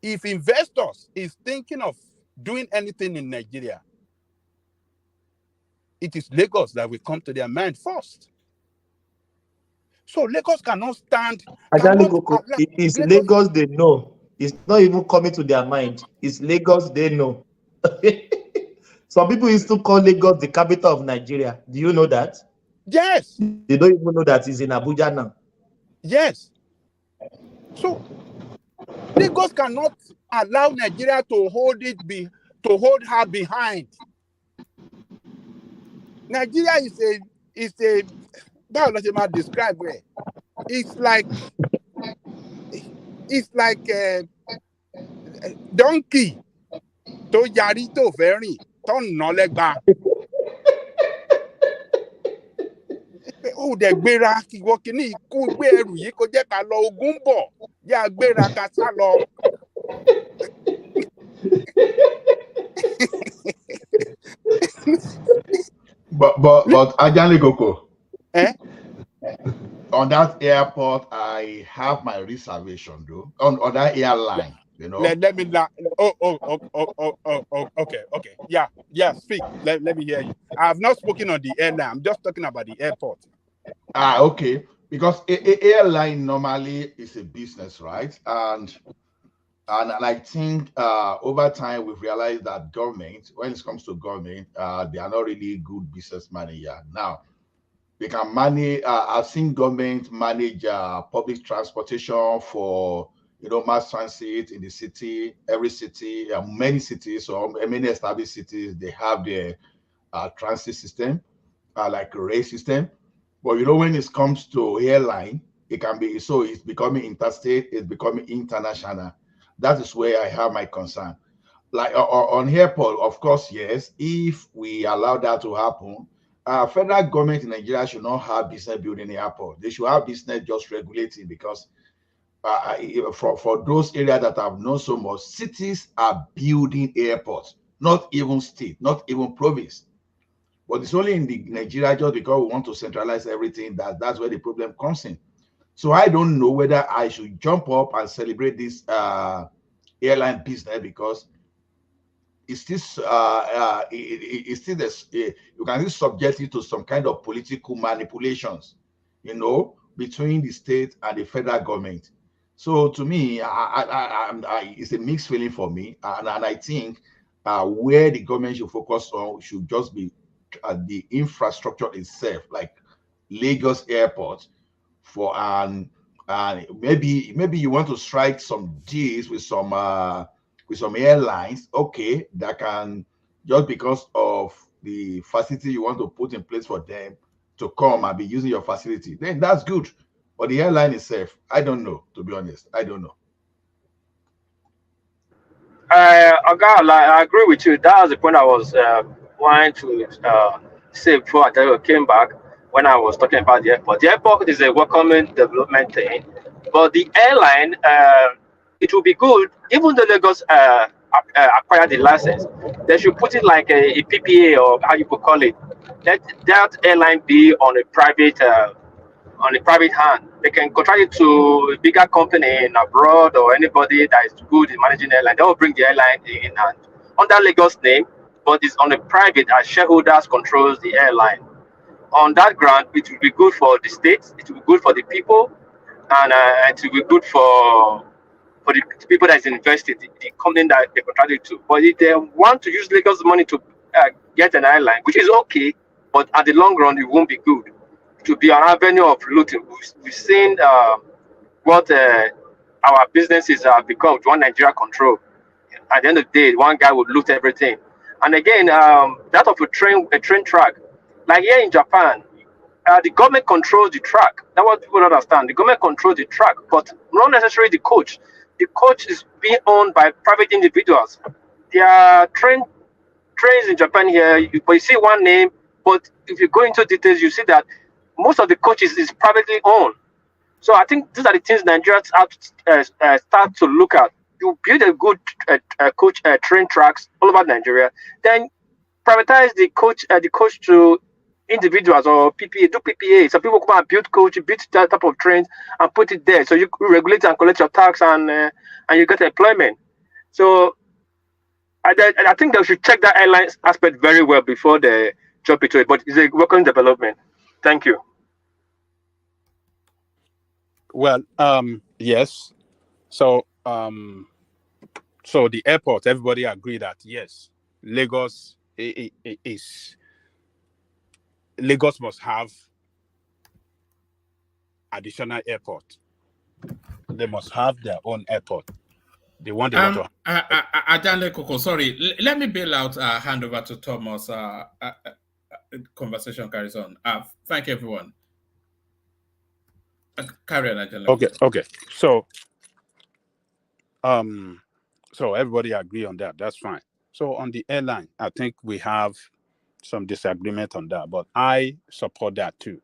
If investors is thinking of doing anything in Nigeria, it is Lagos that will come to their mind first. So Lagos cannot stand. It's Lagos they know. It's not even coming to their mind. It's Lagos they know. Some people used to call Lagos the capital of Nigeria. Do you know that? Yes. They don't even know that it's in Abuja now. Yes. So Lagos cannot allow Nigeria to hold her behind. Nigeria is a how does it describe it? It's like a donkey to yari to very to nolegba. ó dẹ̀ gbéra ìwọ kìíní kó gbé ẹrù yìí kó jẹ́ ká lọ ogun bọ̀ yá gbéra ká sá lọ. But Ajani Koko. Eh? On that airport, I have my reservation though. On that airline, you know. Let me okay. Yeah, speak. Let me hear you. I have not spoken on the airline. I'm just talking about the airport. Okay. Because airline normally is a business, right? And I think over time we've realized that government, when it comes to government, they are not really good businessmen here. Now, they can manage. I've seen government manage public transportation for mass transit in the city. Every city, many cities or many established cities, they have their transit system, like a rail system. But when it comes to airline, it can be so. It's becoming interstate. It's becoming international. That is where I have my concern. Like on airport, of course, yes. If we allow that to happen, federal government in Nigeria should not have business building airport. They should have business just regulating, because for those areas that have known so much, cities are building airports, not even state, not even province. But it's only in the Nigeria, just because we want to centralize everything, that's where the problem comes in. So I don't know whether I should jump up and celebrate this airline business, because it's still it's still this, you can still subject it to some kind of political manipulations, between the state and the federal government. So to me, it's a mixed feeling for me, and I think where the government should focus on should just be the infrastructure itself, like Lagos Airport, and maybe you want to strike some deals with some airlines, okay, that can, just because of the facility you want to put in place for them to come and be using your facility, then that's good. But the airline itself, I don't know, to be honest. I don't know. I agree with you. That was the point I was wanting to say before I came back, when I was talking about the airport. The airport is a welcoming development thing, but the airline, it will be good, even though Lagos acquired the license, they should put it like a PPA, or how you could call it. Let that airline be on a private hand. They can contract it to a bigger company in abroad, or anybody that is good in managing airline. They will bring the airline in and under Lagos name, but it's on a private, as shareholders controls the airline. On that ground, it will be good for the states, it will be good for the people, and it will be good for the people that is invested, the company that they contracted to. But if they want to use Lagos money to get an airline, which is okay, but at the long run, it won't be good. To be an avenue of looting. We've seen what our businesses have become, one Nigeria control. At the end of the day, one guy would loot everything. And again, that of a train track, like here in Japan, the government controls the track. That's what people don't understand. The government controls the track, but not necessarily the coach. The coach is being owned by private individuals. There are trains in Japan here, but you see one name, but if you go into details, you see that most of the coaches is privately owned. So I think these are the things Nigerians have to start to look at. You build a good coach train tracks all over Nigeria, then privatize the coach to individuals, or PPA, do PPA. So people come and build that type of trains and put it there. So you regulate and collect your tax, and you get employment. So I think they should check that airline aspect very well before they jump into it. But it's a welcome development. Thank you. Well, yes. So the airport, everybody agree that yes, Lagos Lagos must have additional airport. They must have their own airport. The one they want to have. Ajane Koko, sorry. Let me bail out. Hand over to Thomas. Conversation carries on. Thank you, everyone. Carry on, Ajane. Okay. So everybody agree on that. That's fine. So on the airline, I think we have some disagreement on that, but I support that too.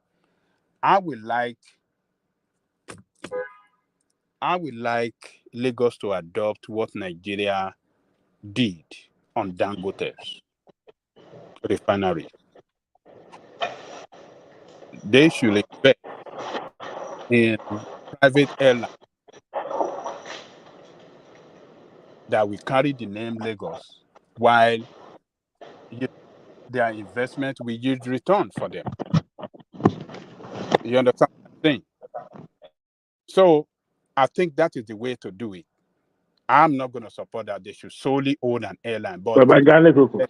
I would like Lagos to adopt what Nigeria did on Dangote's refinery. They should invest in private airline that will carry the name Lagos, while their investment will yield return for them. You understand what I'm saying? So I think that is the way to do it. I'm not going to support that they should solely own an airline, but Baba Gane Koko,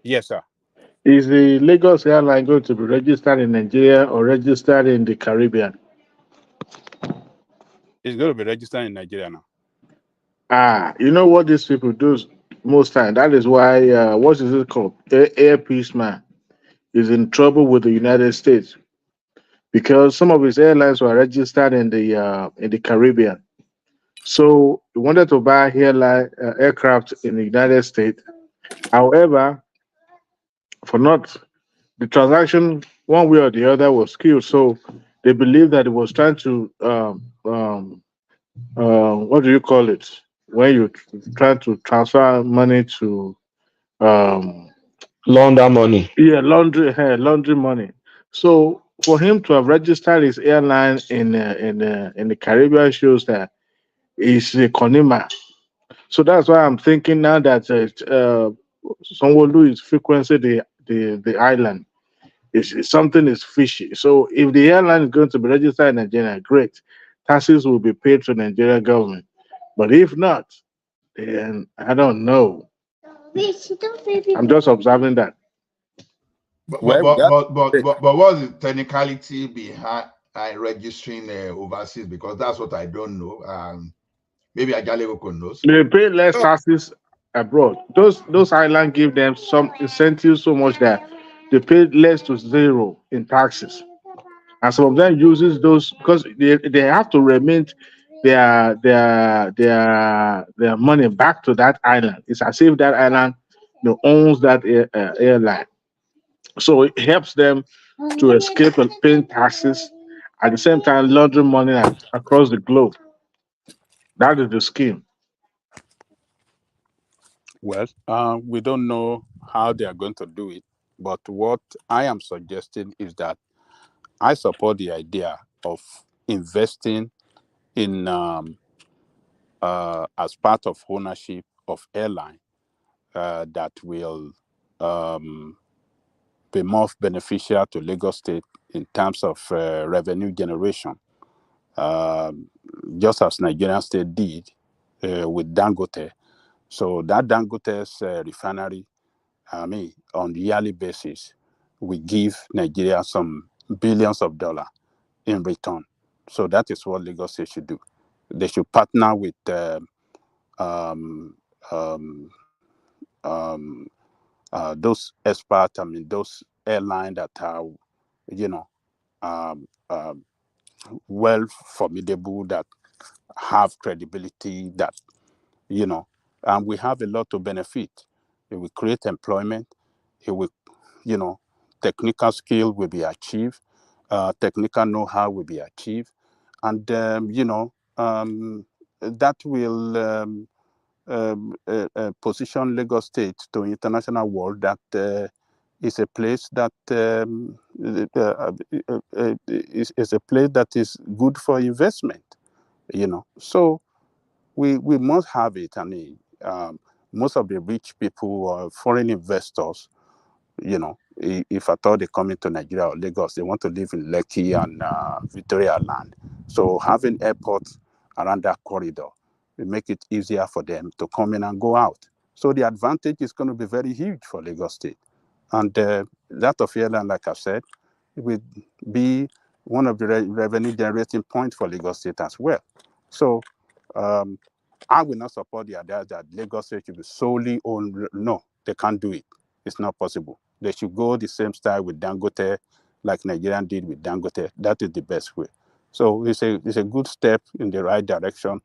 yes, sir. is the Lagos airline going to be registered in Nigeria or registered in the Caribbean? It's going to be registered in Nigeria now. You know what these people do most time? That is why, what is it called? Air Peace Man is in trouble with the United States because some of his airlines were registered in the Caribbean. So he wanted to buy aircraft in the United States. However, for not the transaction, one way or the other was skewed. So they believe that it was trying to what do you call it when you try to transfer money to Launder money. laundry money. So for him to have registered his airline in the Caribbean shows that he's a consumer. So that's why I'm thinking now that Sanwo Olu is frequency the island. Something is fishy. So if the airline is going to be registered in Nigeria, great. Taxes will be paid to Nigerian government. But if not, then I don't know. I'm just observing that. But Well, what's the technicality behind registering overseas? Because that's what I don't know. Maybe Ajalewoko knows. They pay less taxes abroad. Those islands give them some incentives so much that they pay less to zero in taxes. And some of them uses those because they have to remit their money back to that island. It's as if that island owns that airline. So it helps them to escape and paying taxes at the same time laundering money across the globe. That is the scheme. well, we don't know how they are going to do it, but what I am suggesting is that I support the idea of investing in as part of ownership of airline that will be more beneficial to Lagos State in terms of revenue generation, just as Nigerian State did with Dangote. So that Dangote's refinery, on the yearly basis, we give Nigeria some billions of dollars in return. So that is what Lagos State should do. They should partner with those experts. Those airlines that are, well formidable, that have credibility, that and we have a lot to benefit. It will create employment. It will, technical skill will be achieved. Technical know-how will be achieved, and that will position Lagos State to international world that is a place that is a place that is good for investment. So we must have it. Most of the rich people or foreign investors, if at all they come into Nigeria or Lagos, they want to live in Lekki and Victoria Land. So having airports around that corridor will make it easier for them to come in and go out. So the advantage is going to be very huge for Lagos State. And that of airline, like I said, will be one of the revenue generating points for Lagos State as well. So I will not support the idea that Lagos State should be solely owned. No, they can't do it. It's not possible. They should go the same style with Dangote, like Nigerian did with Dangote. That is the best way. So it's a good step in the right direction,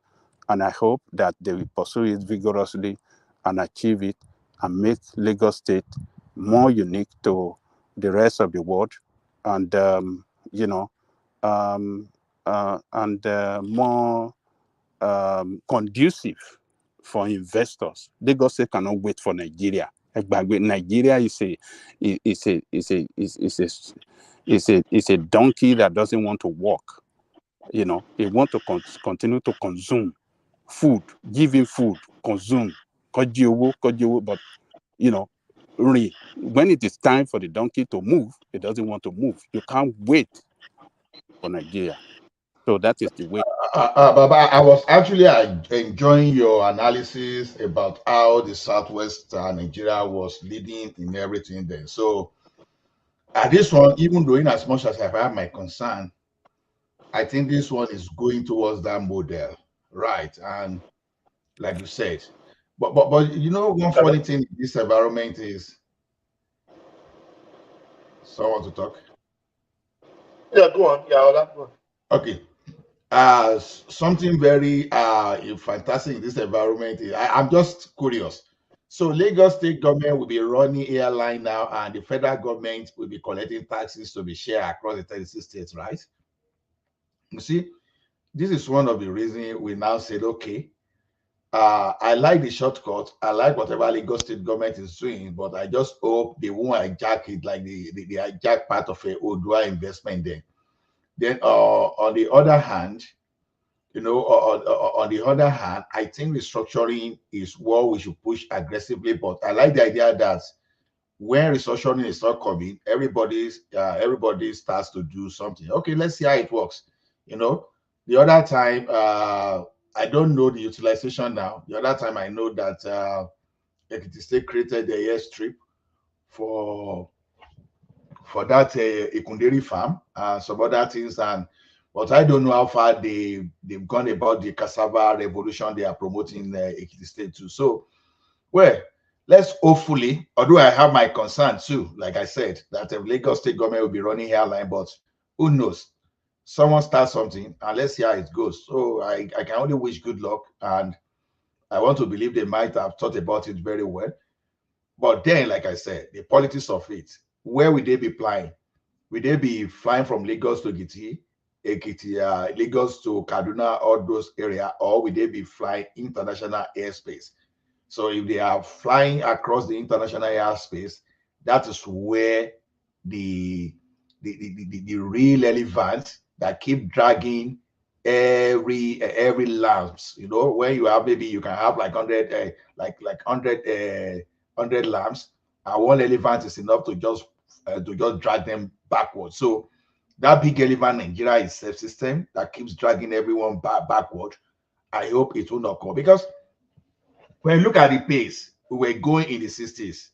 and I hope that they will pursue it vigorously and achieve it and make Lagos State more unique to the rest of the world, and and more conducive for investors. Lagos State cannot wait for Nigeria. Nigeria is a donkey that doesn't want to walk. You know, it wants to continue to consume food, give him food, consume, but you know, really, when it is time for the donkey to move, it doesn't want to move. You can't wait for Nigeria. So that is the way. Baba, I was actually enjoying your analysis about how the Southwest Nigeria was leading in everything then. So this one, even though in as much as I've had my concern, I think this one is going towards that model, right? And like you said, but you know, one funny thing in this environment is someone to talk. Yeah, go on. Yeah, Ola, go on. Okay. Something very fantastic in this environment. I'm just curious. So Lagos State government will be running airline now, and the federal government will be collecting taxes to be shared across the 36 states, right? You see, this is one of the reasons we now said, okay, I like the shortcut. I like whatever Lagos State government is doing, but I just hope they won't hijack it like the hijack part of a Odua investment then. Then on the other hand, you know, on the other hand, I think restructuring is what we should push aggressively. But I like the idea that when restructuring is not coming, everybody starts to do something. Okay, let's see how it works. You know, the other time, I don't know the utilization now. The other time, I know that Ekiti State created the airstrip for that Ikunderi farm and some other things, but I don't know how far they've gone about the cassava revolution they are promoting in Ekiti State too. So, well, let's hopefully, although I have my concern too, like I said, that the Lagos State government will be running airline, but who knows? Someone starts something and let's see how it goes. So I can only wish good luck, and I want to believe they might have thought about it very well. But then, like I said, the politics of it, where will they be flying? Will they be flying from Lagos to Ekiti, Lagos to Kaduna, all those areas, or will they be flying international airspace? So if they are flying across the international airspace, that is where the real elephants that keep dragging every lambs. You know, when you have, maybe you can have like 100 100 lambs, and one elephant is enough to just drag them backwards. So that big elephant Nigeria is self-system that keeps dragging everyone backward. I hope it will not come, because when you look at the pace we were going in the 60s,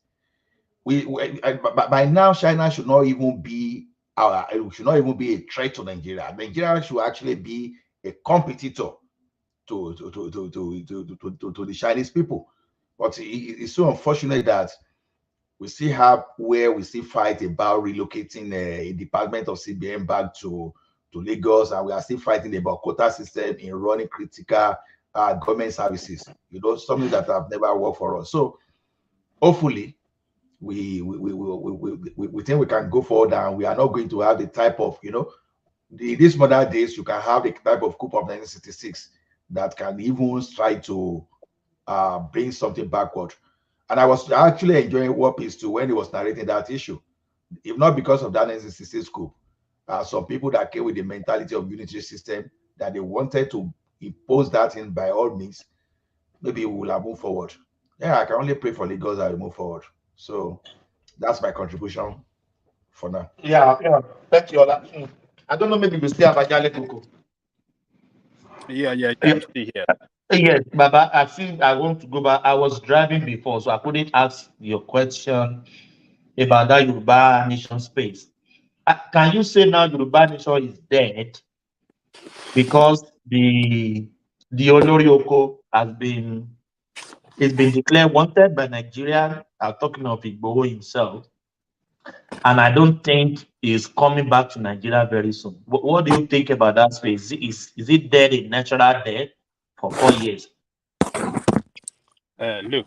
by now China should not even be a threat to Nigeria. Nigeria should actually be a competitor to the Chinese people. But it's so unfortunate that we still have where we still fight about relocating a department of CBN back to Lagos, and we are still fighting about quota system in running critical government services. You know, something that have never worked for us. So hopefully we think we can go forward, and we are not going to have the type of, you know, these modern days you can have the type of coup of 1966 that can even try to bring something backward. And I was actually enjoying War Peace too when he was narrating that issue. If not because of that 1966 coup, some people that came with the mentality of unitary system, that they wanted to impose that in by all means, maybe we will have moved forward. Yeah, I can only pray for Lagos that we move forward. So that's my contribution for now. Yeah. Thank you, Ola. I don't know, maybe we still have Ajale Koko. Yeah, I'm still here. Yes, Baba, I think I want to go back. I was driving before, so I couldn't ask your question about that Yoruba nation space. Can you say now Yoruba nation is dead because the Olorioko has been declared wanted by Nigeria? I'm talking of Igboho himself, and I don't think he's coming back to Nigeria very soon. What do you think about that space? Is it dead, a natural death for 4 years? Look,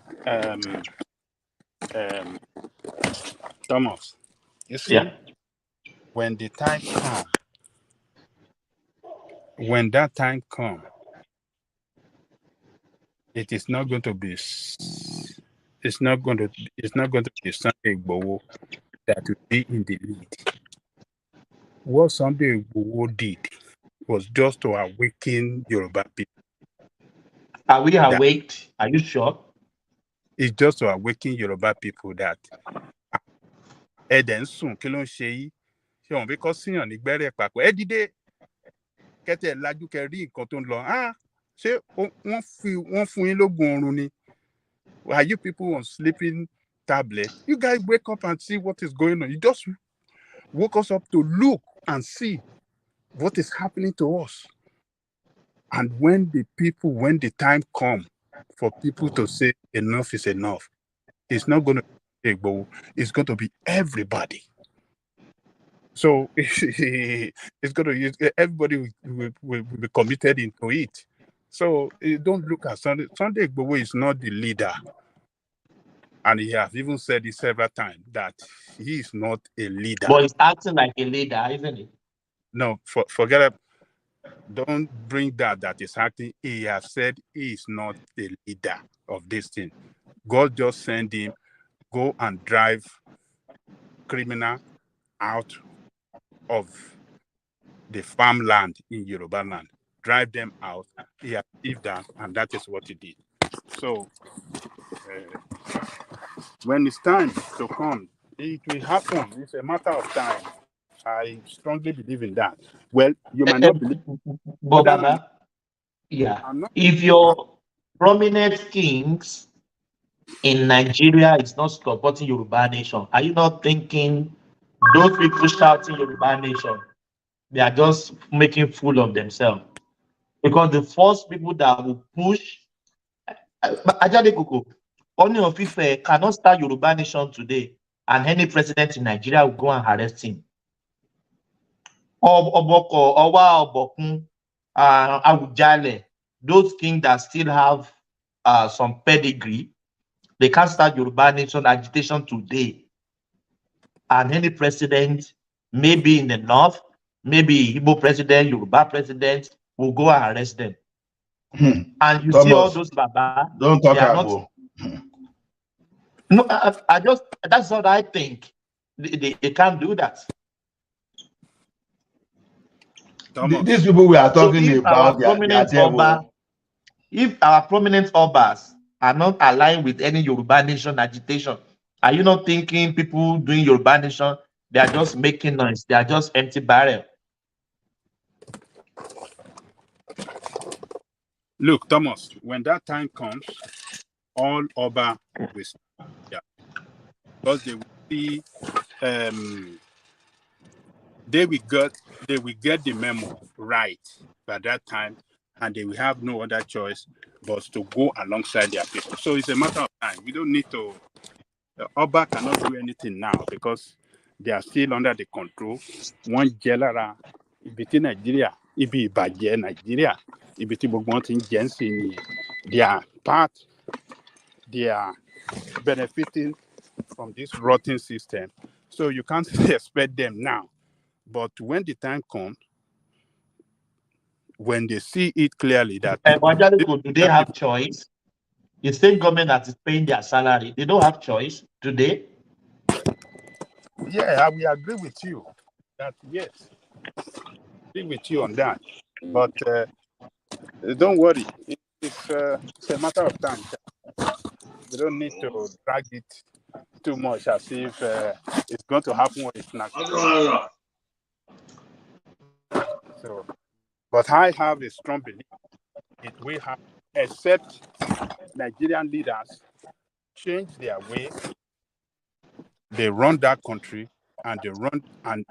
Thomas, you see, when the time comes when that time comes, it is not going to be. It's not going to be Sunday Igboho that will be in the lead. What Sunday Igboho did was just to awaken Yoruba people. Are we awake? Are you sure? It's just to awaken Yoruba people that Eden soon kí ló ń ṣe yìí ṣé wọn fi kọ́ síyàn ní gbẹ́rẹ́ papọ̀ ẹ dìde kẹ́tẹ́ lajú kẹ́ rí nǹkan tó ń lọ ṣé wọ́n fún yín lóògùn oorun ni? Are you people on sleeping tablet? You guys wake up and see what is going on. You just woke us up to look and see what is happening to us. And when the time comes for people to say enough is enough, it's not going to be Igbo, it's going to be everybody. So it's going to everybody will be committed into it. So don't look at Sunday. Sunday Igbo is not the leader. And he has even said it several times that he is not a leader. But he's acting like a leader, isn't he? No, forget it. Don't bring that is acting. He has said he is not a leader of this thing. God just sent him, go and drive criminal out of the farmland in Yoruba land. Drive them out. He achieved that, and that is what he did. So when it's time to come, it will happen. It's a matter of time. I strongly believe in that. Well, you might not believe. But Baba, if your prominent kings in Nigeria is not supporting Yoruba nation, are you not thinking those people shouting Yoruba nation, they are just making fool of themselves? Because the first people that will push Ajade Koko, Oni of Ife cannot start Yoruba nation today, and any president in Nigeria will go and arrest him. Oboko, Owa Obokun, Awujale, those kings that still have some pedigree, they can't start Yoruba nation agitation today. And any president, maybe in the north, maybe Igbo president, Yoruba president, will go and arrest them. And you see all those Baba. Don't talk about. No, I just, that's what I think. They can't do that. These people we are talking about, if our prominent Obas are not aligned with any Yoruba nation agitation, are you not thinking people doing Yoruba nation, they are just making noise, they are just empty barrel? Look, Thomas, when that time comes, all Oba will start, because they will see, they will get the memo right by that time, and they will have no other choice but to go alongside their people. So it's a matter of time. We don't need to. Oba cannot do anything now because they are still under the control. One Jelara, between Nigeria, ibi Ibaje Nigeria, ibiti Bogwantin Jensen, they are benefiting from this rotten system. So you can't expect them now. But when the time comes, when they see it clearly that do they have choice? The state government that is paying their salary, they don't have choice today. Yeah, we agree with you that yes, agree with you on that. But don't worry, it's a matter of time. We don't need to drag it too much as if it's going to happen when it's not. So, but I have a strong belief it will happen, except Nigerian leaders change their way. They run that country, and they run and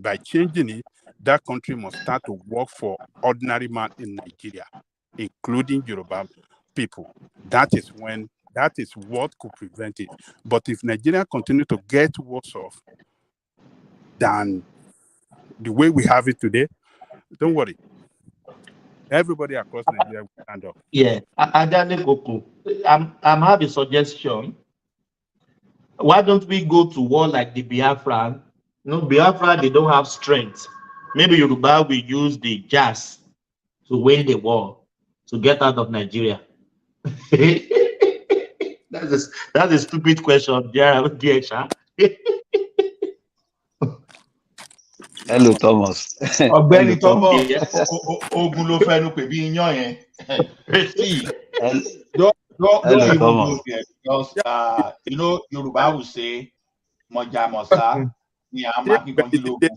by changing it, that country must start to work for ordinary man in Nigeria, including Yoruba people. That is what could prevent it. But if Nigeria continue to get worse off than the way we have it today, don't worry. Everybody across Nigeria will stand up. Yeah, I'm having a suggestion. Why don't we go to war like the Biafran? No, Biafra, they don't have strength. Maybe Yoruba will use the jazz to win the war, to get out of Nigeria? That's a stupid question. Yeah, Sha. Hello, Thomas. Ọ̀gbẹ́ni Hello, Thomas. Thomas, ogun ló fẹnu pè bí iyán yẹn. See, don't Hello, even Thomas. go there because you know Yoruba will say mọ̀jà mọ̀sá ni a máa kíkan jí lógun.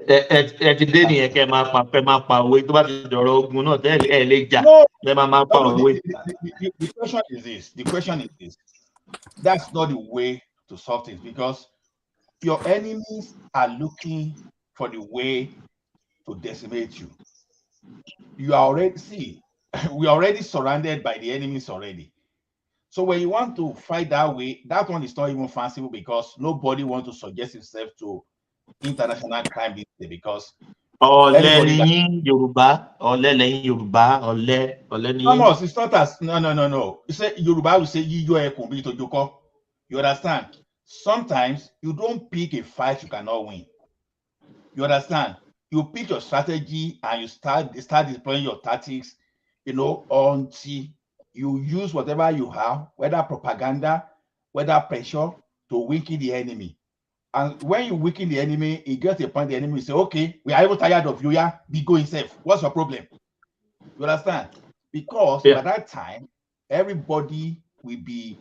Ẹ ti dé nìyẹn kẹ́ máa pa òwe tó bá ti dọ̀rọ̀ ogun náà tẹ́ ẹ lè jà ẹ máa pa òwe. The question is this. The question is this. That's not the way to solve things because your enemies are looking for the way to decimate you. You are already we are already surrounded by the enemies already. So when you want to fight that way, that one is not even fanciful because nobody wants to suggest himself to international crime these days because Thomas, it's not as no. You say Yoruba will say you understand? Sometimes you don't pick a fight you cannot win. You understand? You pick your strategy and you start deploying your tactics, until you use whatever you have, whether propaganda, whether pressure, to weaken the enemy. And when you weaken the enemy, it gets to a point the enemy will say, okay, we are even tired of you, yeah, be going safe. What's your problem? You understand? Because by that time, everybody will be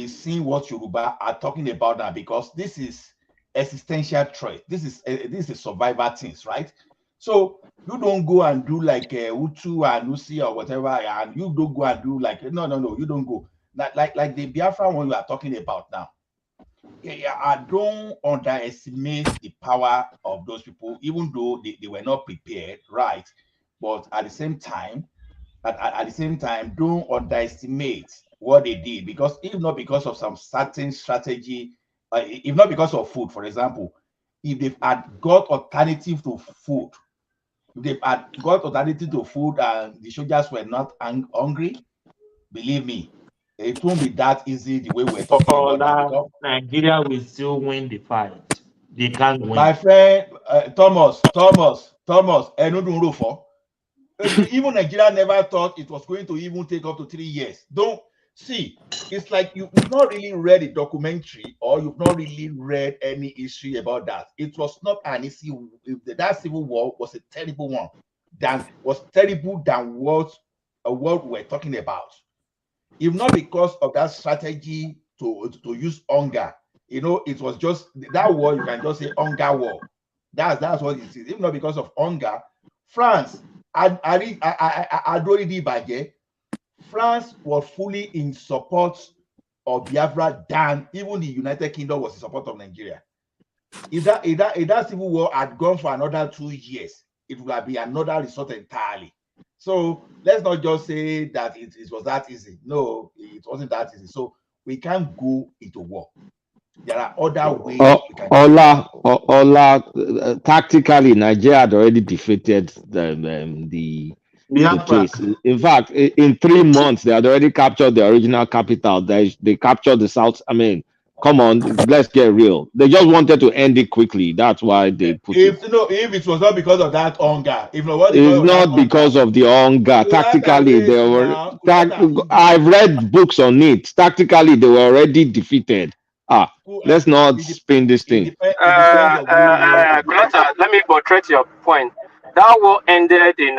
seeing what Yoruba are talking about now because this is existential threat. This is survivor things, right? So you don't go and do like Utu and Lucy or whatever, and you don't go and do like no, you don't go. Like the Biafra one you are talking about now. Yeah, I don't underestimate the power of those people, even though they were not prepared, right? But at the same time, don't underestimate what they did because if not because of some certain strategy, if not because of food, for example, if they've had got alternative to food, and the soldiers were not hungry, believe me, it won't be that easy the way we're talking about now. Nigeria will still win the fight. They can't win. My friend Thomas, even Nigeria never thought it was going to even take up to 3 years. Don't see, it's like you've not really read a documentary or you've not really read any history about that. It was not an easy. That civil war was a terrible one. Than what we're talking about. If not because of that strategy to use hunger, it was just that war. You can just say hunger war. That's what it is. If not because of hunger, France. France was fully in support of Biafra than even the United Kingdom was in support of Nigeria. If that civil war had gone for another 2 years, it would have been another result entirely. So let's not just say that it was that easy. No, it wasn't that easy. So we can't go into war. There are other ways we can tactically, Nigeria had already defeated the place. In fact, in 3 months, they had already captured the original capital. They captured the south. I mean, come on, let's get real. They just wanted to end it quickly. That's why they put if it was not because of that hunger, it's not because of the hunger. Tactically, they were. I've read books on it. Tactically, they were already defeated. Let's not spin this thing. Greta, let me portray your point. That war ended in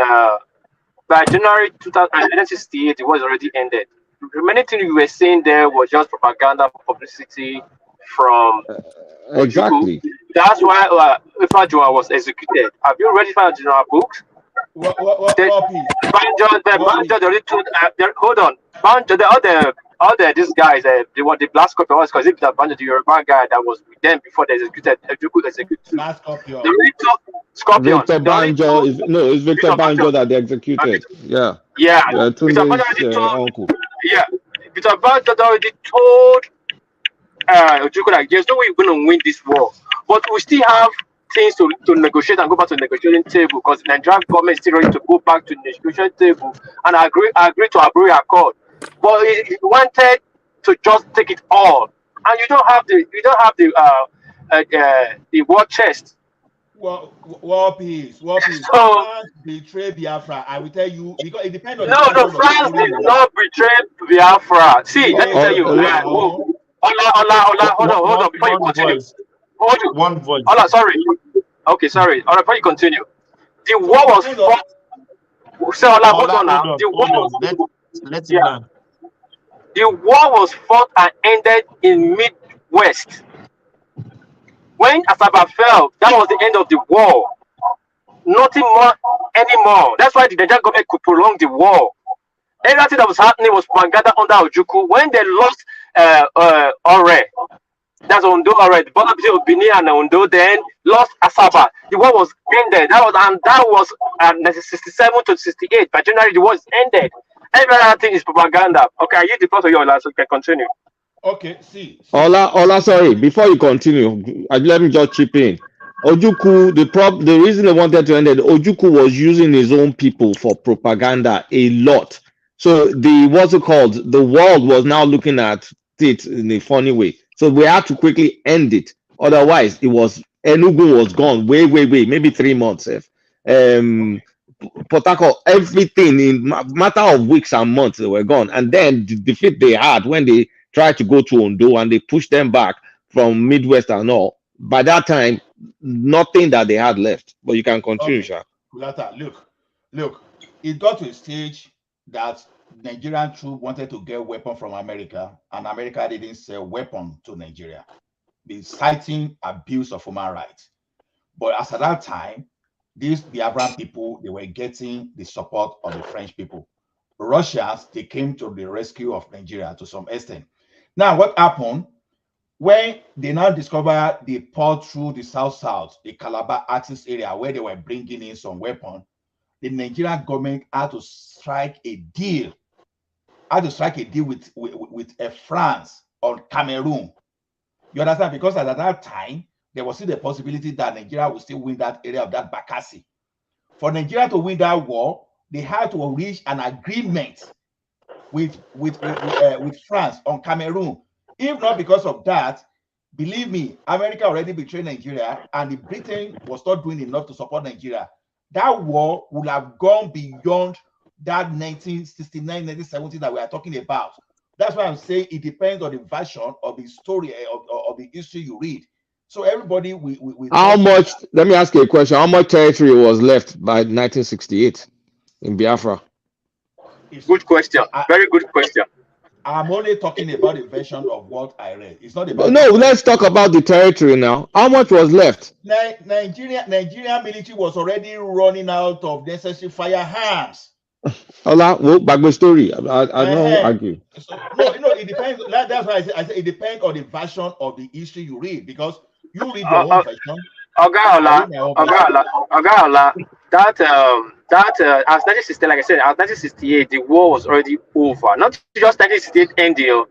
by January 1968. It was already ended. The many things you were saying there was just propaganda, publicity from exactly. People. That's why Ifajua was executed. Have you read Ifajua books? Banjo already told. Hold on, Banjo. All these guys. They were the Black Scorpion was because if that Banjo, the Yoruba guy that was with them before they executed, Black Scorpion. Scorpion. Victor Banjo it's Victor Banjo that they executed. Yeah. Victor Banjo already told. Uncle. Yeah, Victor Banjo already told. Like, there's no way you're going to win this war, but we still have things to negotiate and go back to the negotiating table because the Nigerian government is still ready to go back to the negotiation table and agree to Abreu Accord. But he wanted to just take it all, and you don't have the war chest War peace. So France betray Biafra. I will tell you because it depends on the no, version of the France story did you not betray Biafra. See, let me Yes, tell you. Ola, Ola, hold on before you One continue. voice. Hold you. One voice. Ola, sorry. Okay, sorry. Ola, before you continue, the So war it was depends on fought. So Ola, hold Ola, on now. The war hold on. was Let him yeah. land. The war was fought and ended in Midwest. When Asaba fell, that was the end of the war. Nothing more anymore. That's why the Nigerian government could prolong the war. Everything that was happening was propaganda under Ojuku. When they lost Ore, that's Ondo Ore, the border between Benin and Ondo, then lost Asaba. The war was ended. That was 67 to 68. By January, the war is ended. Everything is propaganda. Okay, I use the first of your last, so you can continue. okay. See. Ola, sorry. Before you continue, let me just chip in. Ojuku, the reason they wanted to end it, Ojuku was using his own people for propaganda a lot. So what's it called? The world was now looking at it in a funny way. So we had to quickly end it. Otherwise, Enugu was gone way, maybe 3 months. Port Harcourt, everything in matter of weeks and months they were gone. And then the defeat they had when they tried to go to Ondo and they pushed them back from Midwest and all. By that time, nothing that they had left. But you can continue, Okay. Sha. Kulata, look. It got to a stage that Nigerian troops wanted to get weapon from America, and America didn't sell weapon to Nigeria. They citing abuse of human rights. But as at that time, these Biafran people, they were getting the support of the French people. Russians, they came to the rescue of Nigeria to some extent. Now, what happened? When they now discover they poured through the south, the Calabar Axis area where they were bringing in some weapon, the Nigerian government had to strike a deal. With France on Cameroon. You understand? Because at that time, there was still the possibility that Nigeria would still win that area of that Bakassi. For Nigeria to win that war, they had to reach an agreement with France on Cameroon. If not because of that, believe me, America already betrayed Nigeria, and the Britain was not doing enough to support Nigeria. That war would have gone beyond that 1969, 1970 that we are talking about. That's why I'm saying it depends on the version of the story of the history you read. So everybody we How much, let me ask you a question. How much territory was left by 1968 in Biafra? Good question. Very good question. I'm only talking about a version of what I read. It's not about. No, let's talk about the territory now. How much was left? Nigeria military was already running out of necessary firearms. Ola, back my story. I don't argue. So, no, it depends. That's why I say it depends on the version of the history you read, because you read your own version. Ogala, that as 1960, like I said, as 1968, the war was already over. Not just 1968 ending,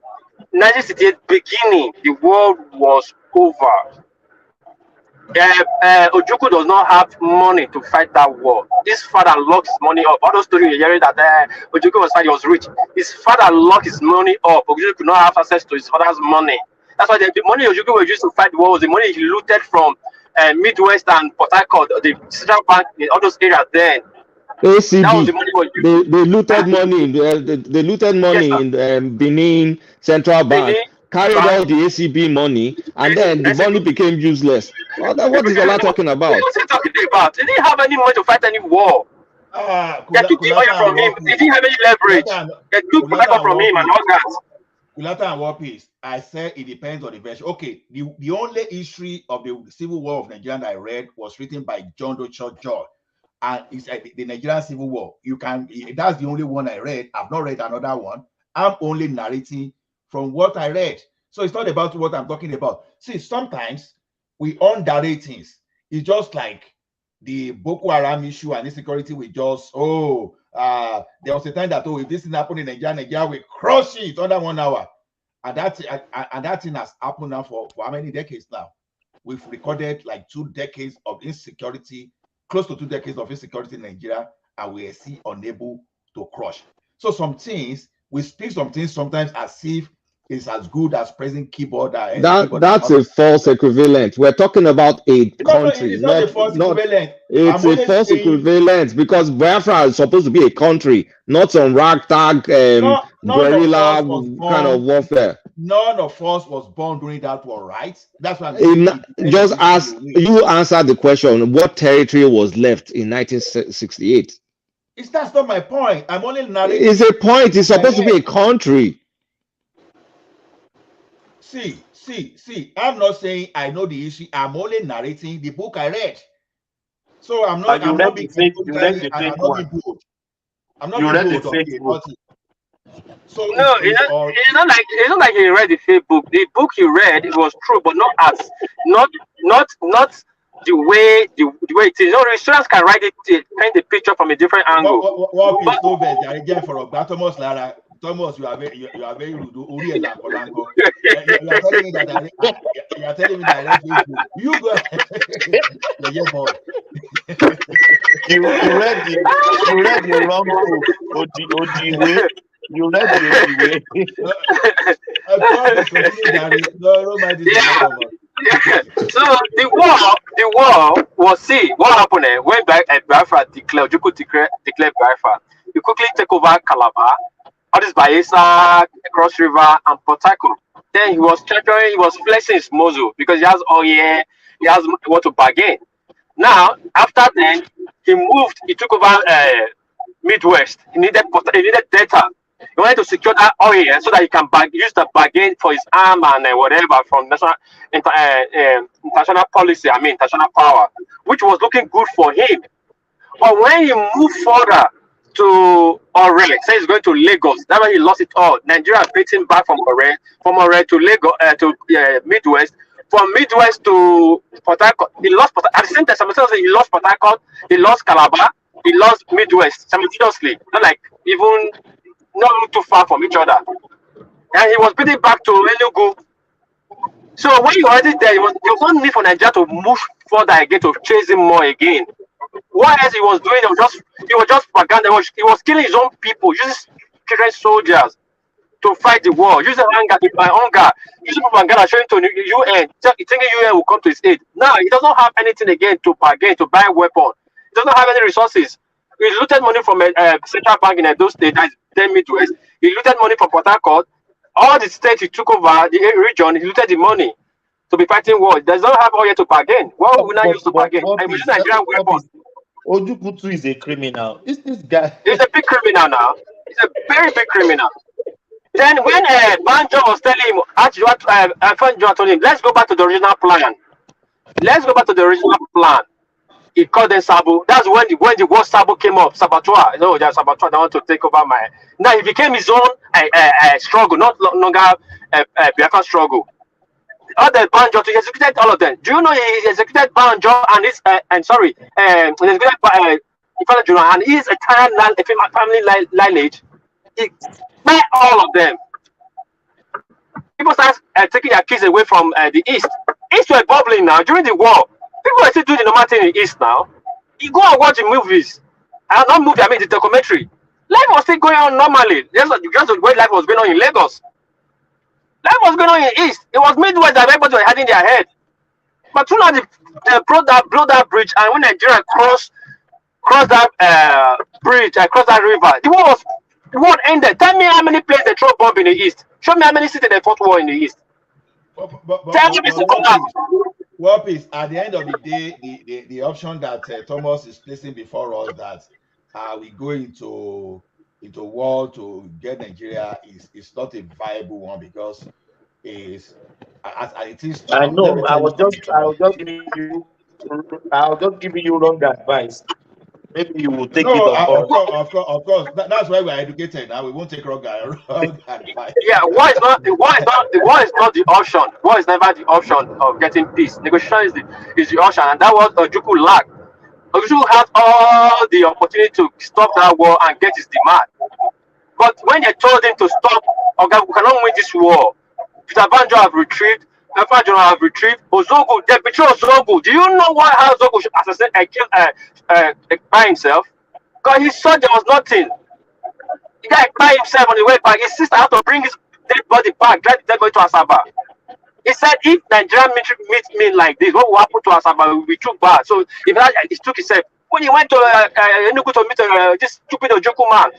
1968 beginning, the war was over. Ojukwu does not have money to fight that war. His father locked his money up. All those stories you're hearing that Ojukwu was fighting, he was rich. His father locked his money up. Ojukwu could not have access to his father's money. That's why the money Ojukwu was used to fight the war was the money he looted from Midwest and Port Harcourt, the Central Bank, all those areas then. ACB. That was the money they looted money in they looted money in Benin Central Bank, carried all the ACB money, and then the money became useless. What is Ola talking about? What's he talking about? He didn't have any money to fight any war. They took the oil from him. They didn't have any leverage. They took whatever from him and all that. Kulata and War Peace. I said it depends on the version. Okay, the only history of the Civil War of Nigeria that I read was written by John Doe George. And it's the Nigerian Civil War. That's the only one I read. I've not read another one. I'm only narrating from what I read. So it's not about what I'm talking about. See, sometimes we underrate things. It's just like the Boko Haram issue and insecurity. We just, there was a time that, if this thing happened in Nigeria, we crush it under 1 hour. And that thing has happened now for how many decades now? We've recorded like 2 decades of insecurity, close to 2 decades of insecurity in Nigeria, and we are still unable to crush. So some things, we speak some things sometimes as if is as good as pressing keyboard. That's a false equivalent. We're talking about a country, it's not a false equivalent. It's a false equivalent because Biafra is supposed to be a country, not some ragtag guerrilla kind of warfare. None of us was born during that war, right? That's what I'm saying. Just ask, you answered the question, what territory was left in 1968? That's not my point. I'm only narrating. It's a point. It's supposed to be a country. See. I'm not saying I know the issue. I'm only narrating the book I read. So I'm not. I'm not being bold. I'm not being bold. So no, it's not like he read the fake book. The book he read, it was true, but not the way it is. You know, students can write it, paint the picture from a different angle. Thomas, you are very rude. You are telling me that you are telling me that I read Facebook. You go. You read the wrong book. You read the So the war was, see what happened when Biafra declared Biafra. You quickly take over Calabar, all this Bayelsa, Cross River, and Port Harcourt. Then he was treasuring, he was flexing his muscle because he has he has what to bargain. Now after then he took over Midwest. He needed data. He wanted to secure that oil so that he can use the bargain for his arm and whatever from international policy, international power, which was looking good for him. But when he moved further to Ore, says he's going to Lagos, that's why he lost it all. Nigeria beat him back from Ore to Lagos to Midwest. From Midwest to Port Harcourt, he lost at the same time. Simultaneously, he lost Port Harcourt, he lost Calabar, he lost Midwest simultaneously. Not too far from each other. And he was beating back to Enugu. So when he was already there, there was no need for Nigeria to move further again to chase him more again. What else he was doing? He was just propaganda. He was killing his own people, using children soldiers to fight the war, using hunger, using propaganda, showing to UN, thinking UN will come to his aid. Now he doesn't have anything again to bargain, to buy weapons. He doesn't have any resources. He looted money from a central bank in those states, that's then Midwest. He looted money from Port Harcourt. All the states he took over, the region, he looted the money to be fighting war. He does not have oil to bargain. What will we not use to bargain? And we use Nigerian weapons. Ojukutu is a criminal. Is this guy? He's a big criminal now. He's a very big criminal. Then when Banjo was telling him, Banjo told him, let's go back to the original plan. Let's go back to the original plan. He called them Sabu. That's when the word Sabu came up. Sabatua. There's Sabatua. They want to take over my. Now it became his own struggle, not longer Biafra struggle. All the Banjo, he executed all of them. Do you know he executed Banjo and his he executed and his entire family lineage? He met all of them. People start taking their kids away from the East. East were bubbling now during the war. People are still doing the normal thing in the East now. You go and watch the movies. Not movie, the documentary. Life was still going on normally. Just the way life was going on in Lagos. Life was going on in the East. It was Midwest that everybody was hiding their head. But soon as they blow that bridge, and when Nigeria cross that bridge, cross that river, the war ended. Tell me how many places they throw bomb in the East. Show me how many cities they fought war in the East. Tell me what is at the end of the day, the option that Thomas is placing before us, that we go into war to get Nigeria, is not a viable one, because it is. I know. I was just giving you wrong advice. Maybe you will take it on board. Of course. That's why we're educated now. We won't take wrong advice. Yeah, war is not the option. War is never the option of getting peace. Negotiation is the option, and that was Ojukwu lacked. Ojukwu had all the opportunity to stop that war and get his demand. But when they told him to stop, okay, we cannot win this war. Peter Banjo have retrieved. Banjo have retrieved. Ozogu, they betrayed Ozogu. Do you know how Ozogu should assassinate and kill by himself? Because he saw there was nothing. The guy by himself on the way back. His sister had to bring dead body back, drive the dead body to Asaba. He said, if Nigerian military meets me like this, what will happen to Asaba will be too bad. So if that he took himself, when he went to Enugu to meet this stupid Ojuku man,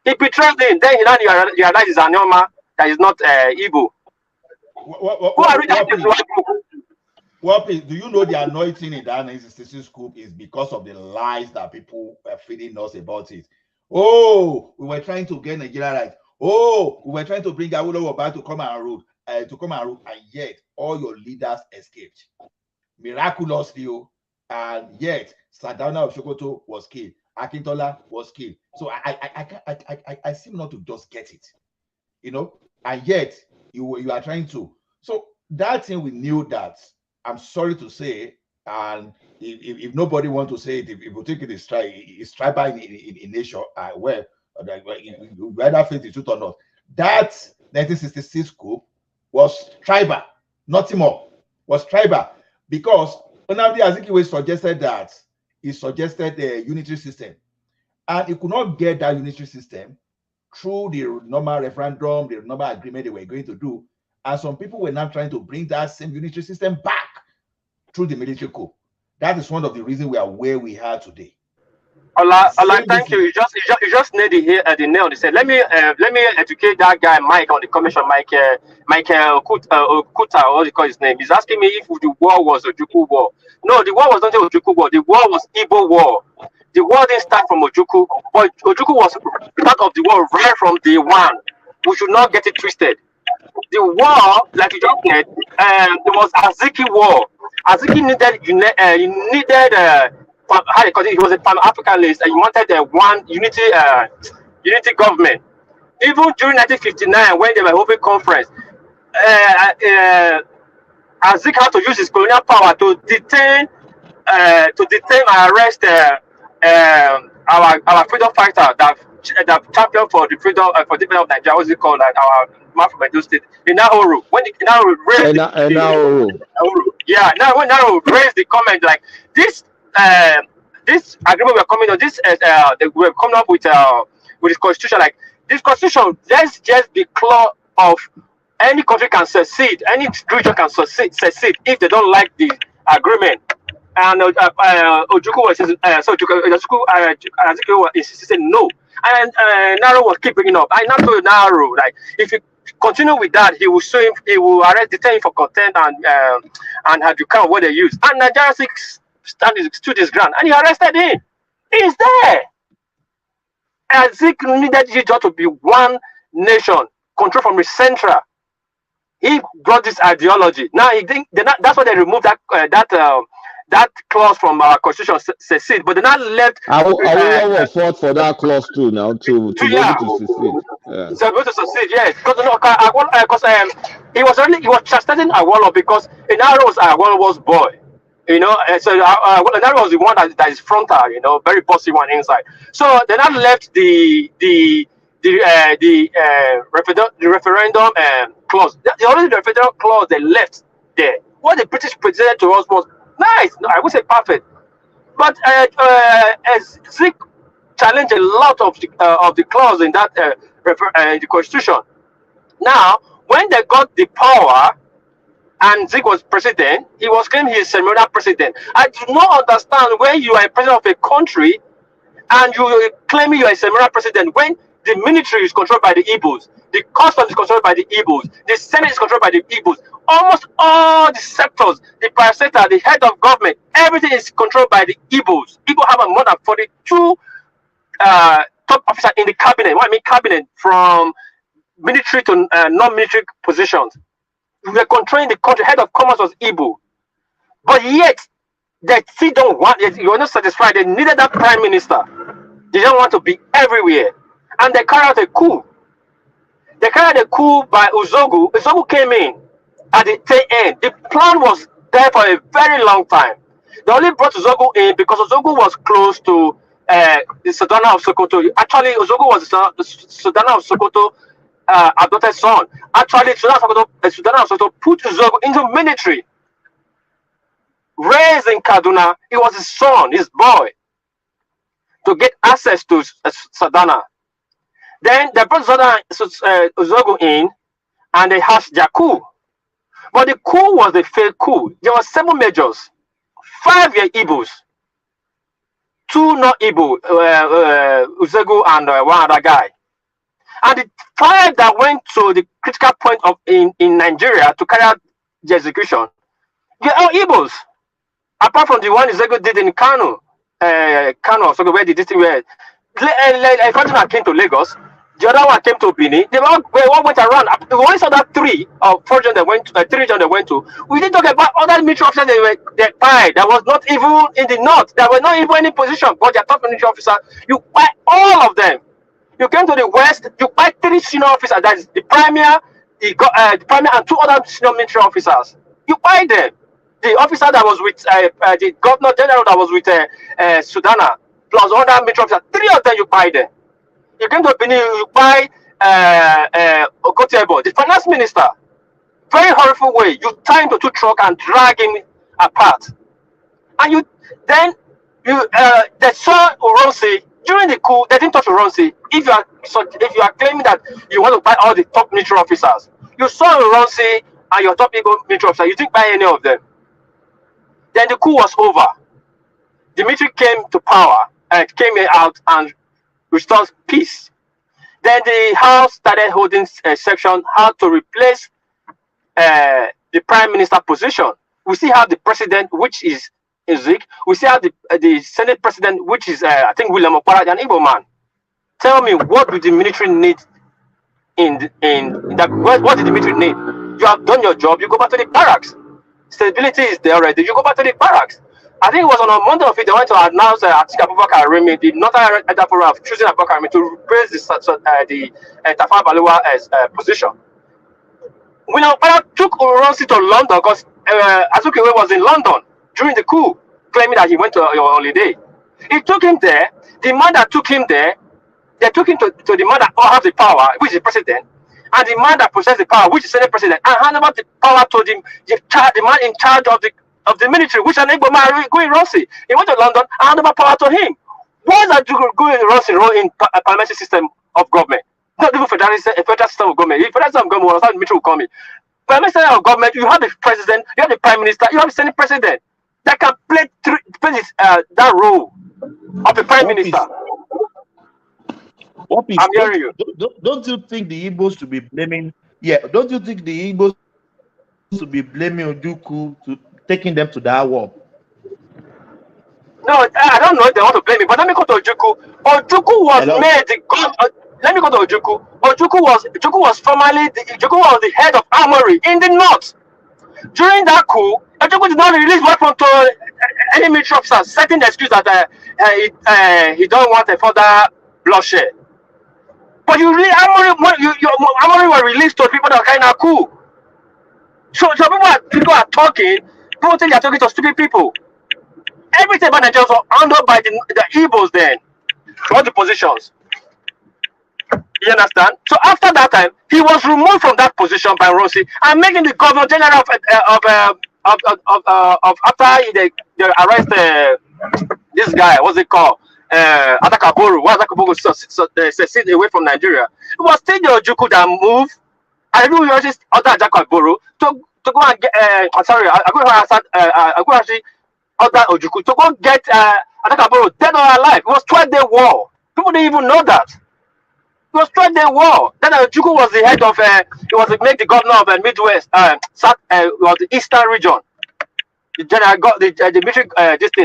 he betrayed him. Then he now realized he's an Yoma that is not Igbo. Who are do you know the anointing in that 1966 coup is because of the lies that people were feeding us about it? Oh, we were trying to get Nigeria right. Oh, we were trying to bring Awolowo back to come and rule, and yet all your leaders escaped miraculously, and yet Sardauna of Sokoto was killed, Akintola was killed. So I seem not to just get it, and yet you are trying to. So that thing, we knew that. I'm sorry to say, and if nobody wants to say it, if you think it's tribal in nature, whether faith is truth or not, that 1966 coup was tribal, nothing more, was tribal, because Nnamdi Azikiwe suggested that he suggested a unitary system, and he could not get that unitary system through the normal referendum, the normal agreement they were going to do, and some people were now trying to bring that same unitary system back through the military coup. That is one of the reasons we are where we are today. Allah, thank you. You just nailed the nail on the head. Let me educate that guy Mike on the commission. Mike Okuta, what do you call his name? He's asking me if the war was Ojukwu war. No, the war was not the Ojukwu war. The war was Igbo war. The war didn't start from Ojukwu, but Ojukwu was part of the war right from day one. We should not get it twisted. The war, like you just said, it was Aziki war. Aziki needed how they call it? He was a Pan-Africanist, and he wanted one unity government. Even during 1959, when they were holding conference, Azik had to use his colonial power to detain and arrest our freedom fighter that champion for the freedom of Nigeria. What's it called? Like our man from Edo State, Inahoru. When Inahoru raised when Inahoru raised the comment like this. This agreement we're coming on, we're coming up with this constitution. Like this constitution, let's just be clear of any country can secede, any region can secede if they don't like the agreement. And Ojukwu was insisted no, and Naro was keep bringing up. I now told Naro like if you continue with that, he will detain for contempt and have you count what they use. And Nigeria stood his ground, and he arrested him. He's there. Azik needed Nigeria to be one nation, controlled from the central. He brought this ideology. Now he think that's why they removed that clause from our constitution, secede. But they not left. Awolowo fought for that clause too now to be able to secede. Yeah. So able to succeed, yes. Because he was chastising Awolowo because Inaro was Awolowo's boy. So that was the one that is frontal, very bossy one inside. So they now left the referendum clause. The only referendum clause they left there. What the British presented to us was nice. No, I would say perfect, but Zik challenged a lot of the clause in that the constitution. Now, when they got the power, and Zik was president, he was claiming he's ceremonial president. I do not understand when you are a president of a country and you claiming you are a ceremonial president when the military is controlled by the Igbos, the customs is controlled by the Igbos, the Senate is controlled by the Igbos. Almost all the sectors, the private sector, the head of government, everything is controlled by the Igbos. Igbo have more than 42 top officers in the cabinet. What I mean cabinet, from military to non-military positions. We were controlling the country. Head of commerce was Igbo, but yet they still don't want it. You are not satisfied. They needed that prime minister. They don't want to be everywhere, and they carried out a coup. They carried out a coup by Uzogu. Uzogu came in at the tail end. The plan was there for a very long time. They only brought Uzogu in because Uzogu was close to the Sultana of Sokoto. Actually, Uzogu was the Sultana of Sokoto adopted son. Actually, Sultana of Sokoto put Uzogu into military. Raised in Kaduna, it was his son, his boy, to get access to Sadana. Then they brought Uzogu in, and they hashed their coup. But the coup was a fake coup. There were 7 majors, 5 were Igbos, 2 not Igbo, Uzegu and one other guy. And the 5 that went to the critical point of in Nigeria to carry out the execution, they're all Igbos. Apart from the one Uzegu did in Kano, so where the district where Fatima came to Lagos, the other one came to Benin. They all went around. We only saw that 3 or 4 regions they went to, 3 regions they went to. We didn't talk about other military officers they fired. That was not even in the north. There were not even any position, but their top military officer, you buy all of them. You came to the west, you buy 3 senior officers. That is the premier, the premier, and 2 other senior military officers. You buy them. The officer that was with the governor general that was with Sudana, plus other military officers, 3 of them you buy them. You came to Benin, you buy Okotebo, the finance minister. Very horrible way. You tie him to 2 trucks and drag him apart. And they saw Uronsi during the coup. They didn't touch Uronsi. If you are claiming that you want to buy all the top military officers, you saw Uronsi and your top military officer. You didn't buy any of them. Then the coup was over. The military came to power and came out and restored peace. Then the House started holding a section how to replace the prime minister position. We still have the president, which is Zik. We still have the Senate president, which is I think William Okpara, an Igbo man. Tell me, what do the military need in that? What did the military need? You have done your job. You go back to the barracks. Stability is there already. You go back to the barracks. I think it was on a Monday of it, they went to announce Abubakar Arimi, the Northern Edapura of choosing Abubakar Arimi to replace the Tafawa Balewa as position. When Abubakar took Uronsi to London, because Azukiwe was in London during the coup, claiming that he went to a holiday. He took him there. The man that took him there, they took him to the man that has the power, which is the president, and the man that possesses the power, which is the Senate president, and hand over the power to the man in charge of the military, which is an Igbo man, Gui Rossi. He went to London and handed over power to him. What is that Gui Rossi role in parliamentary system of government? Not even federal system of government. If federal system of government was how the military will come in. Parliamentary system of government, you have the president, you have the prime minister, you have the Senate president that can play that role of the prime minister. I'm hearing you. Don't you think the Igbos should be blaming? Yeah, don't you think the Igbos should be blaming Ojukwu to taking them to that war? No, I don't know if they want to blame me, but let me go to Ojukwu. Ojukwu was made the god. Let me go to Ojukwu. Ojukwu was formerly Ojukwu was the head of armory in the north. During that coup, Ojukwu did not release weapons to any military officer, setting the excuse that he don't want a further bloodshed. But your armory were released to people that are kind of cool. So people are talking. People think they are talking to stupid people. Everything about Nigeria was handled by the Igbos then. All the positions. You understand? So after that time, he was removed from that position by Rossi and making the governor general of after they arrest this guy. What's it called? Adakaboru. Why Adakaboru secede away from Nigeria? It was still the Ojukwu that moved. I do just other Adakaboru to go and get. Sorry, I go actually other Ojukwu to go get Adakaboru dead or alive. It was 12-day war. People didn't even know that. It was 12-day war. Then Ojukwu was the head of. He was made the governor of Midwest. Was the Eastern region. The general got the military.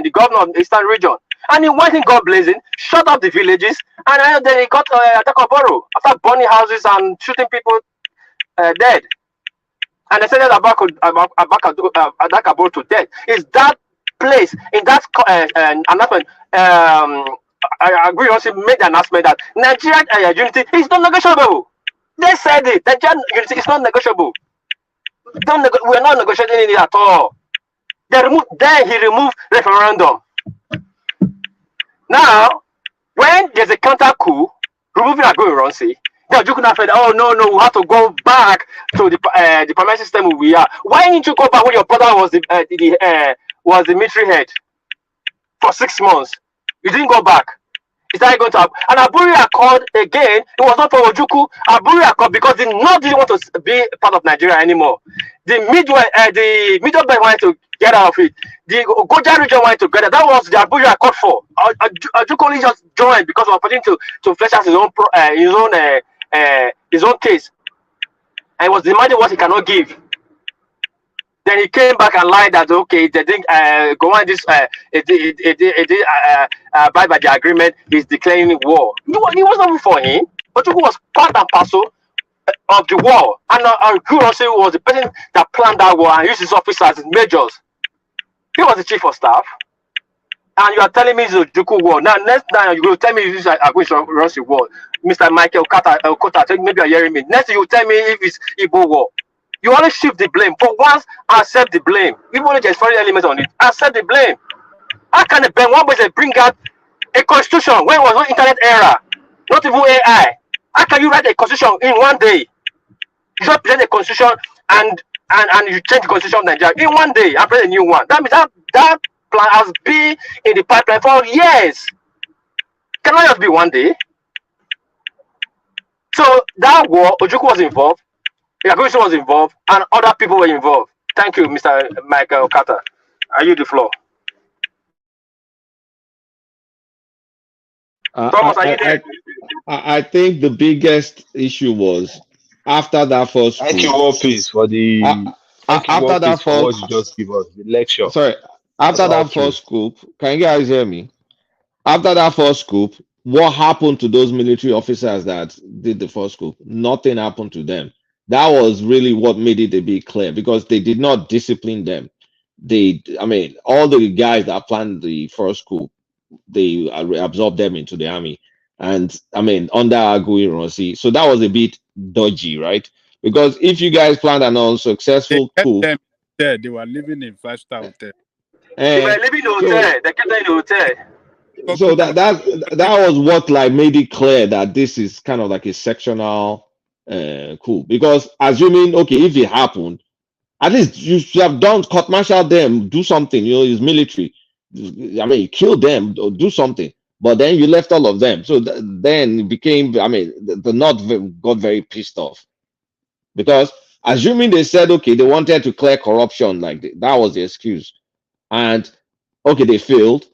The governor of the Eastern region. And he went in God blazing, shut up the villages, and then he got Adakaboru after burning houses and shooting people dead. And they said Adakaboru to death. Is that place in that announcement? I agree. Also made the announcement that Nigerian unity is not negotiable. They said it. Nigerian unity is not negotiable. We are not negotiating it at all. Then he removed referendum. Now, when there's a counter coup, removing Aguiyi-Ironsi, now you could have said, "Oh no, we have to go back to the parliamentary system we are." Why didn't you go back when your brother was the military head for 6 months? You didn't go back. Is that going to happen? And Aburi Accord again, it was not for Ojuku. Aburi Accord because the North didn't want to be part of Nigeria anymore. The Middle Belt wanted to get out of it. The Goja region wanted to get it. That was the Aburi Accord for. Ojuku only just joined because of opportunity to flesh out his own case, and was demanding what he cannot give. Then he came back and lied that okay, they didn't go on this. It did abide by the agreement. He's declaring war. It was not for him. Ojuku was part and parcel of the war, and Kurosi was the person that planned that war and used his officers as majors. He was the chief of staff, and you are telling me it's a Ojuku war. Now next time you will tell me this is Kurosi war, Mr. Michael Okota. Maybe you're hearing me. Next you will tell me if it's Igbo war. You always shift the blame. For once, accept the blame. Even if there's foreign elements on it, accept the blame. How can the Ben one person bring out a constitution when it was no internet era, not even AI? How can you write a constitution in one day? You just present a constitution and you change the constitution of Nigeria in one day and present a new one. That means that plan has been in the pipeline for years. Cannot just be one day. So that war, Ojuku was involved. Yaguchi was involved, and other people were involved. Thank you, Mr. Michael Okata. Are you the floor? Thomas, are you there? I think the biggest issue was after that first Thank you, coup. War Peace, for the After that for what first, you just give us, the lecture. sorry, after That's all that true. first coup, can you guys hear me? After that first coup, what happened to those military officers that did the first coup? Nothing happened to them. That was really what made it a bit clear because they did not discipline them. All the guys that planned the first coup, they absorbed them into the army. And under Agui Ronsi. So that was a bit dodgy, right? Because if you guys planned an They unsuccessful kept coup, them there. They were living in 5-star hotel. They were eh, living in the so hotel. They kept them in the hotel. so that was what like made it clear that this is kind of like a sectional coup. Because assuming if it happened, at least you should have done court martial them, do something. It's military. Kill them or do something. But then you left all of them. So then it became. The North got very pissed off because assuming they said they wanted to clear corruption, that was the excuse, and they failed.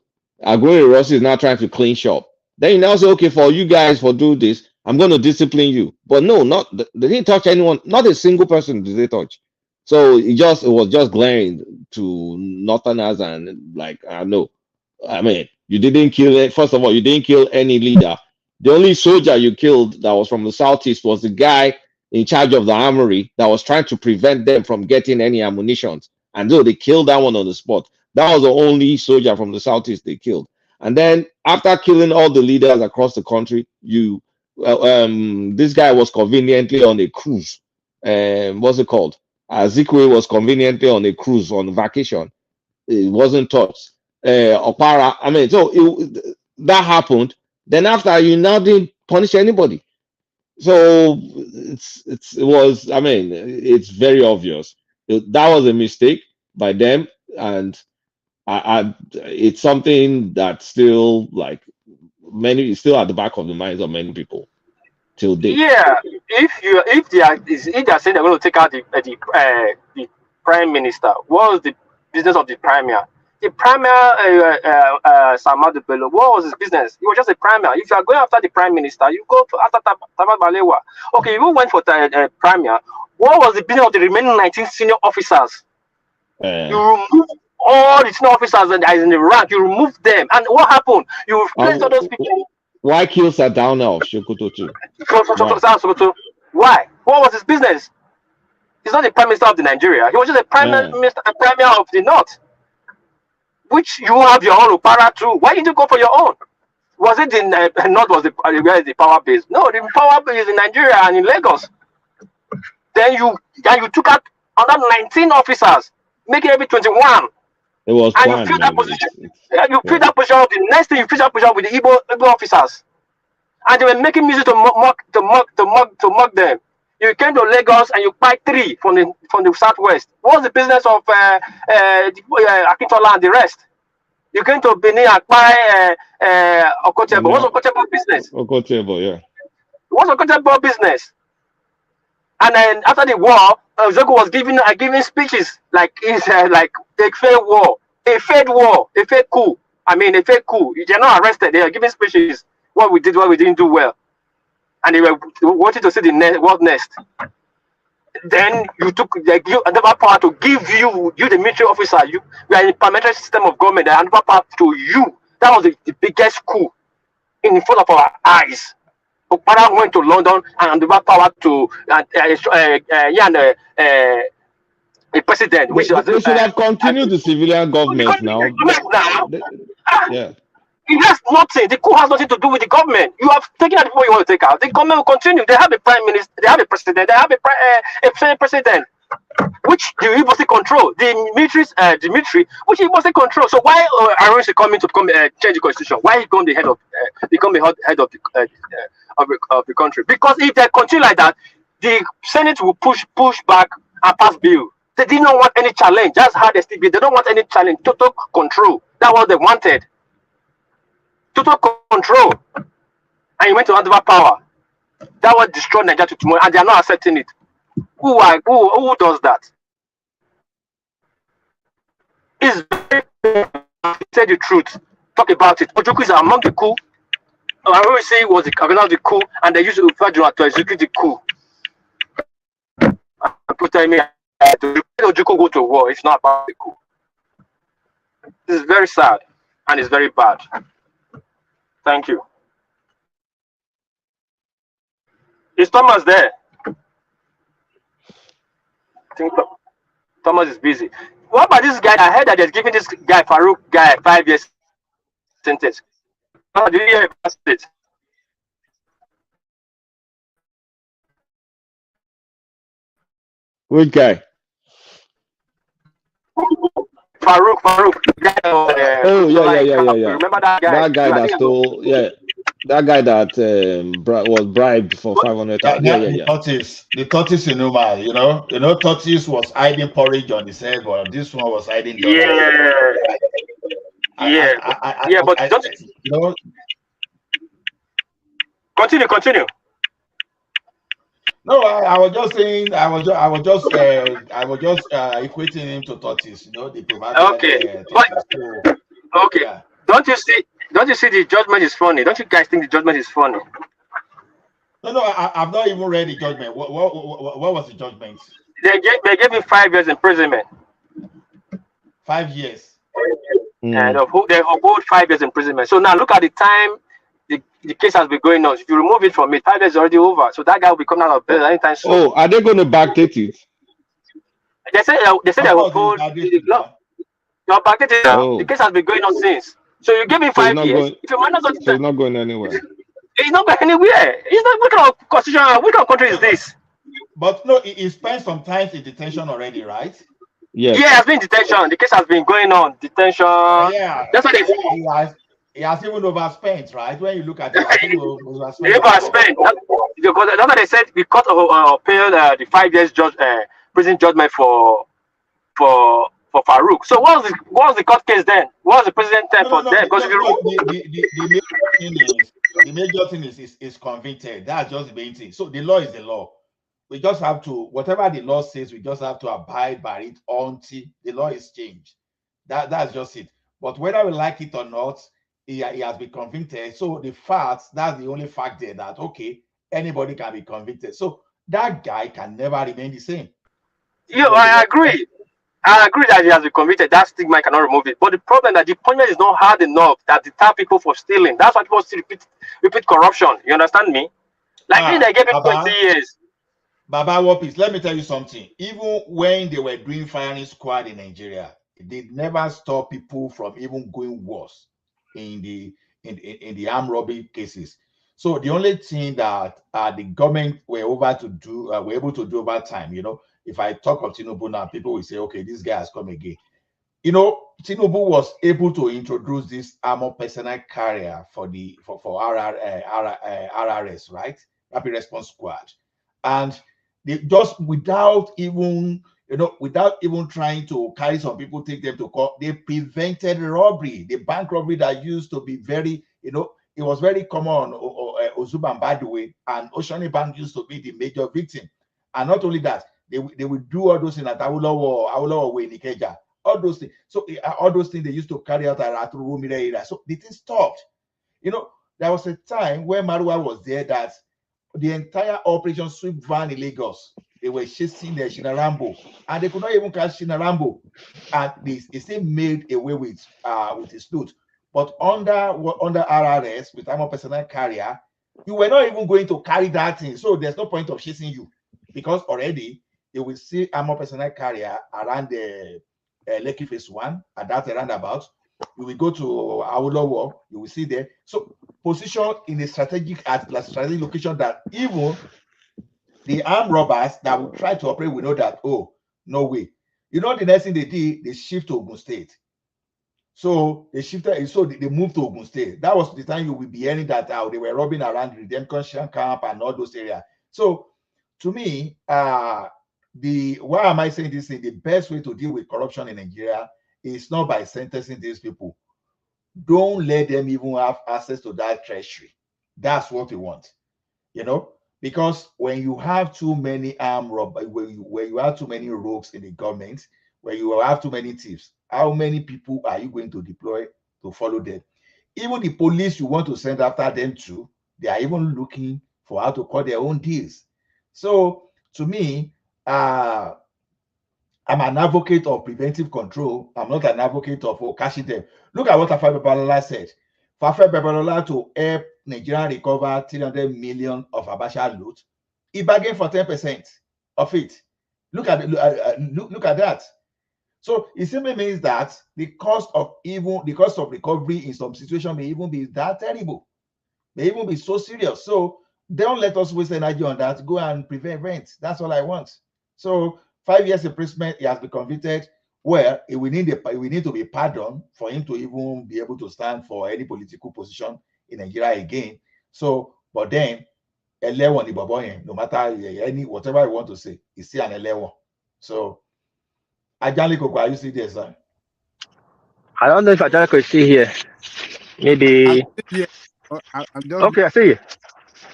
Aguirre Rossi is now trying to clean shop. Then you now say, for you guys for do this, I'm going to discipline you. But no, they didn't touch anyone. Not a single person did they touch. So it was just glaring to Northerners and no. You didn't kill it. First of all, you didn't kill any leader. The only soldier you killed that was from the southeast was the guy in charge of the armory that was trying to prevent them from getting any ammunition. And though they killed that one on the spot, that was the only soldier from the southeast they killed. And then after killing all the leaders across the country, this guy was conveniently on a cruise. What's it called? Zikwe was conveniently on a cruise on vacation. It wasn't touched. Opara. That happened. Then after you now didn't punish anybody. So it's very obvious. That was a mistake by them, and it's something that still it's still at the back of the minds of many people till date. Yeah, if they are saying they're going to take out the prime minister, what was the business of the premier? The premier, Samadu Bello, what was his business? He was just a premier. If you are going after the prime minister, you go after Tabat Balewa. Okay, you went for the premier. What was the business of the remaining 19 senior officers? You remove all the senior officers that is in the rank. You remove them, and what happened? You replaced all those people. Why kill Sardauna of Sokoto too? Why? What was his business? He's not the prime minister of the Nigeria. He was just a prime minister and premier of the north, which you have your own Opara too. Why did you go for your own? Was it in north? Was where is the power base? No, the power base is in Nigeria and in Lagos. Then you took out another 19 officers, making every 21. It was and you fill that position. You fill that position of the next thing. You fill that position with the Igbo officers, and they were making music to mock them. You came to Lagos and you buy 3 from the southwest. What was the business of Akintola and the rest? You're going to Benin and buy Okotebo. What's Okotebo business? Okotebo, yeah. What's Okotebo business? And then after the war, Zoko was giving speeches like it's like a fair war, a fake war, a fake coup. I mean, a fake coup. They're not arrested. They are giving speeches. What we did, what we didn't do well, and they were wanting to see the world next. Then you took another power to give you the military officer. We are in a parliamentary system of government. And another power to you. That was the biggest coup in front of our eyes. Okpara went to London and another power to a president. Which they should have continued the civilian government now. Yeah. It has nothing. The coup has nothing to do with the government. You have taken out people you want to take out. The government will continue. They have a prime minister. They have a president. They have a president, which the Igbo control. The military, which Igbo control. So why Aaron is coming to change the constitution? Why he become the head of the country? Because if they continue like that, the Senate will push back and pass bill. They did not want any challenge. That's how they still be. They don't want any challenge. Total control. That's what they wanted. Total control. And you went to another power. That will destroy Nigeria to tomorrow, and they are not accepting it. Who does that? It's very say the truth. Talk about it. Ojukwu is among the coup. I always say it was the coup, and they used to refer to execute the coup. People tell me Ojukwu go to war. It's not about the coup. This is very sad, and it's very bad. Thank you. Is Thomas there? I think Thomas is busy. What about this guy? I heard that they're giving this guy, Farouk guy, 5 years sentence. How do you hear about it? Which guy? Farouk. Oh, yeah. Remember that guy? That guy that stole, that guy that was bribed for 500,000. Yeah. The tortoise in Numa, tortoise was hiding porridge on his head, but this one was hiding dollars. But don't continue. No, I was just saying, I was just equating him to tortoise. The proverbial. Okay, okay. Yeah. Don't you see the judgment is funny? Don't you guys think the judgment is funny? No, I've not even read the judgment. What was the judgment? They gave him 5 years imprisonment. 5 years. And they hold 5 years imprisonment. So now look at the time the case has been going on. If you remove it from it, 5 years is already over. So that guy will be coming out of bail anytime soon. Oh, are they going to backdate it? They say they will hold no, backdate it now. The case has been going on since. So you give him 5 years. If you manage to, it's not going anywhere. It's not going anywhere. It's not. What kind of constitution? What kind of country is this? But no, he spent some time in detention already, right? Yes. Yeah, has been detention. The case has been going on. Detention. Yeah. That's what they say. He has even overspent, right? When you look at it, he overspent. Because that's what they said. We cut appealed the 5 years prison judgment for Farouk. So what was the court case then? What was the president time for them? Because the major thing is convicted. That's just the main thing. So the law is the law. We just have to, whatever the law says, we just have to abide by it until the law is changed. That's just it. But whether we like it or not, he has been convicted. So the facts, that's the only fact there that, okay, anybody can be convicted. So that guy can never remain the same. I agree. I agree that he has been convicted. That stigma cannot remove it. But the problem that the punishment is not hard enough that deter people for stealing. That's why people still repeat corruption. You understand me? Like they gave him 20 years. Baba Wopis, let me tell you something. Even when they were doing firing squad in Nigeria, they never stop people from even going worse in the armed robbery cases. So the only thing that the government were able to do over time, if I talk of Tinubu now, people will say, okay, this guy has come again. Tinubu was able to introduce this armored personnel carrier for RRS, right? Rapid Response Squad. And they just without even without even trying to carry some people, take them to court, they prevented robbery. The bank robbery that used to be very, it was very common on Ozuba and Badwe, and Oceanic Bank used to be the major victim. And not only that, they would do all those things at Awolowo Way in Ikeja, all those things. So all those things they used to carry out at Rumire area. So the thing stopped. There was a time where Marwa was there that the entire Operation Sweep Van in Lagos, they were chasing the Shinarambo, and they could not even catch Shinarambo, and they still made away with his loot. But under RRS with armor personnel carrier, you were not even going to carry that thing, so there's no point of chasing you, because already they will see armor personnel carrier around the Lekki Phase 1 at that roundabout. You will go to Awolowo, you will see there. So position in a strategic location that even the armed robbers that will try to operate will know that, oh, no way. The next thing they did, they shift to Ogun State. So they shifted, so they moved to Ogun State. That was the time you will be hearing that they were robbing around Redemption Camp and all those areas. So to me, why am I saying this thing? The best way to deal with corruption in Nigeria is not by sentencing these people. Don't let them even have access to that treasury. That's what we want, because when you have too many armed robbers, when you have too many rogues in the government, when you have too many thieves, how many people are you going to deploy to follow them? Even the police you want to send after them too, they are even looking for how to cut their own deals. So to me, I'm an advocate of preventive control. I'm not an advocate of catching them. Look at what Fafe Babalola said. Fafe Babalola, to help Nigeria recover 300 million of Abacha loot, he bargained for 10% of it. Look at that. So it simply means that the cost of recovery in some situations may even be that terrible, may even be so serious. So don't let us waste energy on that. Go and prevent rent. That's all I want. So 5 years imprisonment, he has been convicted. Well, we need to be pardoned for him to even be able to stand for any political position in Nigeria again. So, but then, no matter whatever you want to say, he's still an Elewon. So, Ajali Koko, are you still there, sir? I don't know if Ajali could see here. Maybe. Yeah. I'm just Okay, I see you.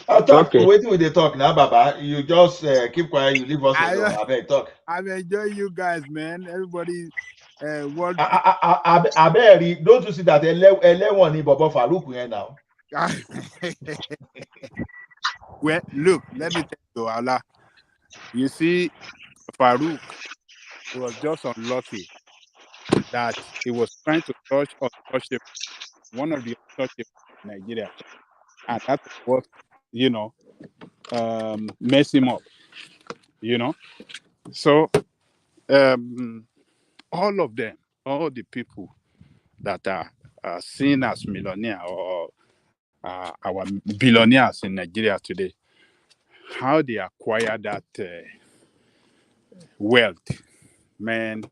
I'll talk. Okay. Waiting with the talk now, Baba. You just keep quiet. You leave us alone. I beg, talk. I'm enjoying you guys, man. Everybody, what? I beg. Don't you see that Elewon ni Bobo Farouk here now? Well, look, let me tell you, Allah. You see, Farouk was just unlucky that he was trying to touch untouchable, one of the untouchables in Nigeria, and that was, mess him up, So, all of them, all the people that are seen as millionaire or our billionaires in Nigeria today, how they acquire that wealth, man,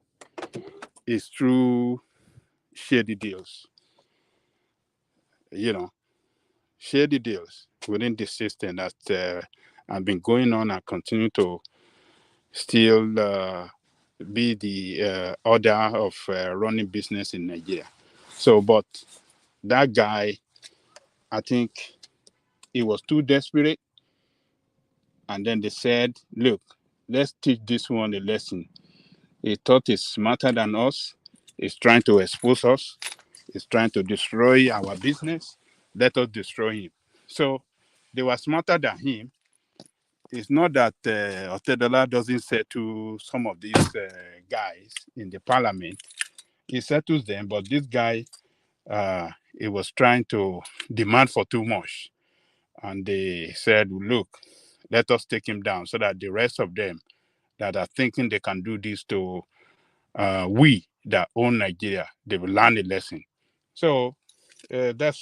is through shady deals. Shady deals within the system that have been going on and continue to still be the order of running business in Nigeria. So, but that guy, I think he was too desperate. And then they said, look, let's teach this one a lesson. He thought he's smarter than us. He's trying to expose us. He's trying to destroy our business. Let us destroy him. So they were smarter than him. It's not that Otedola doesn't settle some of these guys in the parliament. He settles them, but this guy, he was trying to demand for too much. And they said, look, let us take him down so that the rest of them that are thinking they can do this to we that own Nigeria, they will learn a lesson. So that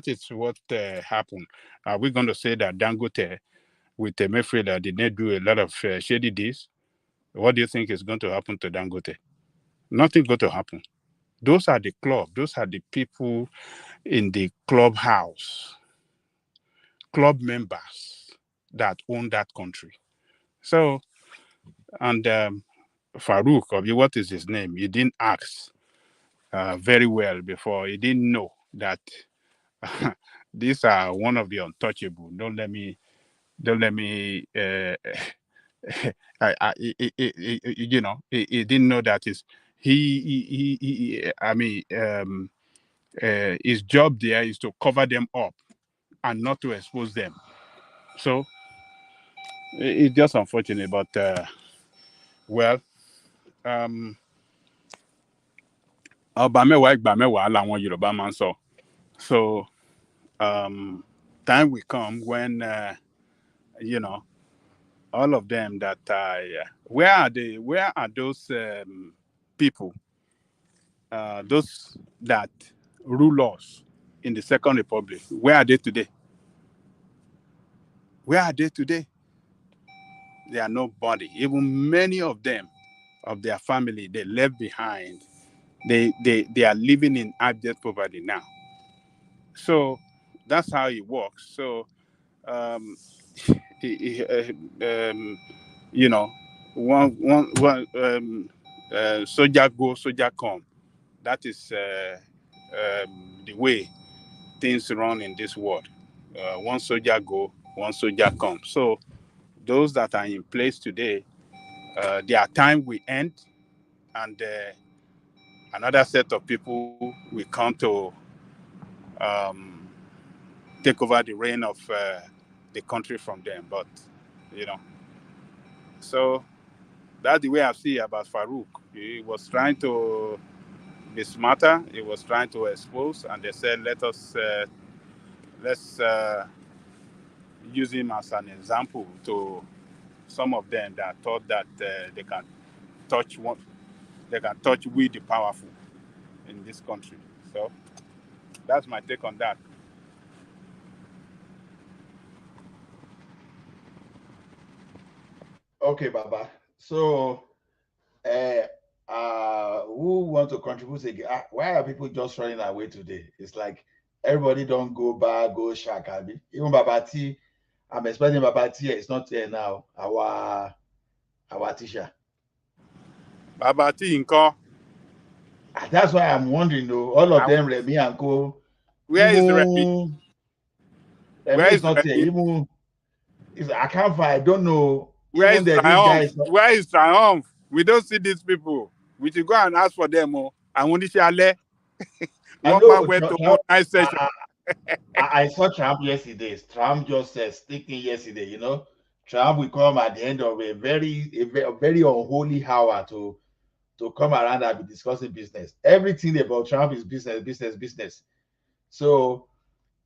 is what happened. Are we going to say that Dangote with Emefiele did not do a lot of shady deals? What do you think is going to happen to Dangote? Nothing going to happen. Those are the club. Those are the people in the clubhouse, club members that own that country. So, and Farouk, or what is his name? You didn't ask very well before. You didn't know that these are one of the untouchable. Don't let me. He didn't know that is I mean, his job there is to cover them up and not to expose them. So it's just unfortunate, but well, ọba mẹ́wàá ìgbà mẹ́wàá làwọn Yorùbá máa ń sọ. So time will come when all of them that where are they? Where are those people? Those that rule us in the Second Republic, where are they today? Where are they today? They are nobody. Even many of them, of their family, they left behind. They are living in abject poverty now. So that's how it works. So um, one soldier go, soldier come. That is the way things run in this world. One soldier go, one soldier come. So those that are in place today, their time will end, and another set of people will come to take over the reign of the country from them. But so that's the way I see about Farouk. He was trying to be smarter. He was trying to expose, and they said, let's use him as an example to some of them that thought that they can touch we the powerful in this country. So that's my take on that. Okay, Baba. So, who want to contribute again? Why are people just running away today? It's like everybody don't go back, go shakabi. Even Baba T, I'm expecting Baba T is not here now. Our teacher. Baba T Inko. That's why I'm wondering though. All of them, Remy and Co. Where is Remy? Remy is not here. Even I can't find. I don't know. Where is Triumph? Where is Triumph? We don't see these people. We should go and ask for them. I want to share. One man went to one night session. I saw Trump yesterday. Trump just speaking yesterday. Trump will come at the end of a very unholy hour to come around and be discussing business. Everything about Trump is business. So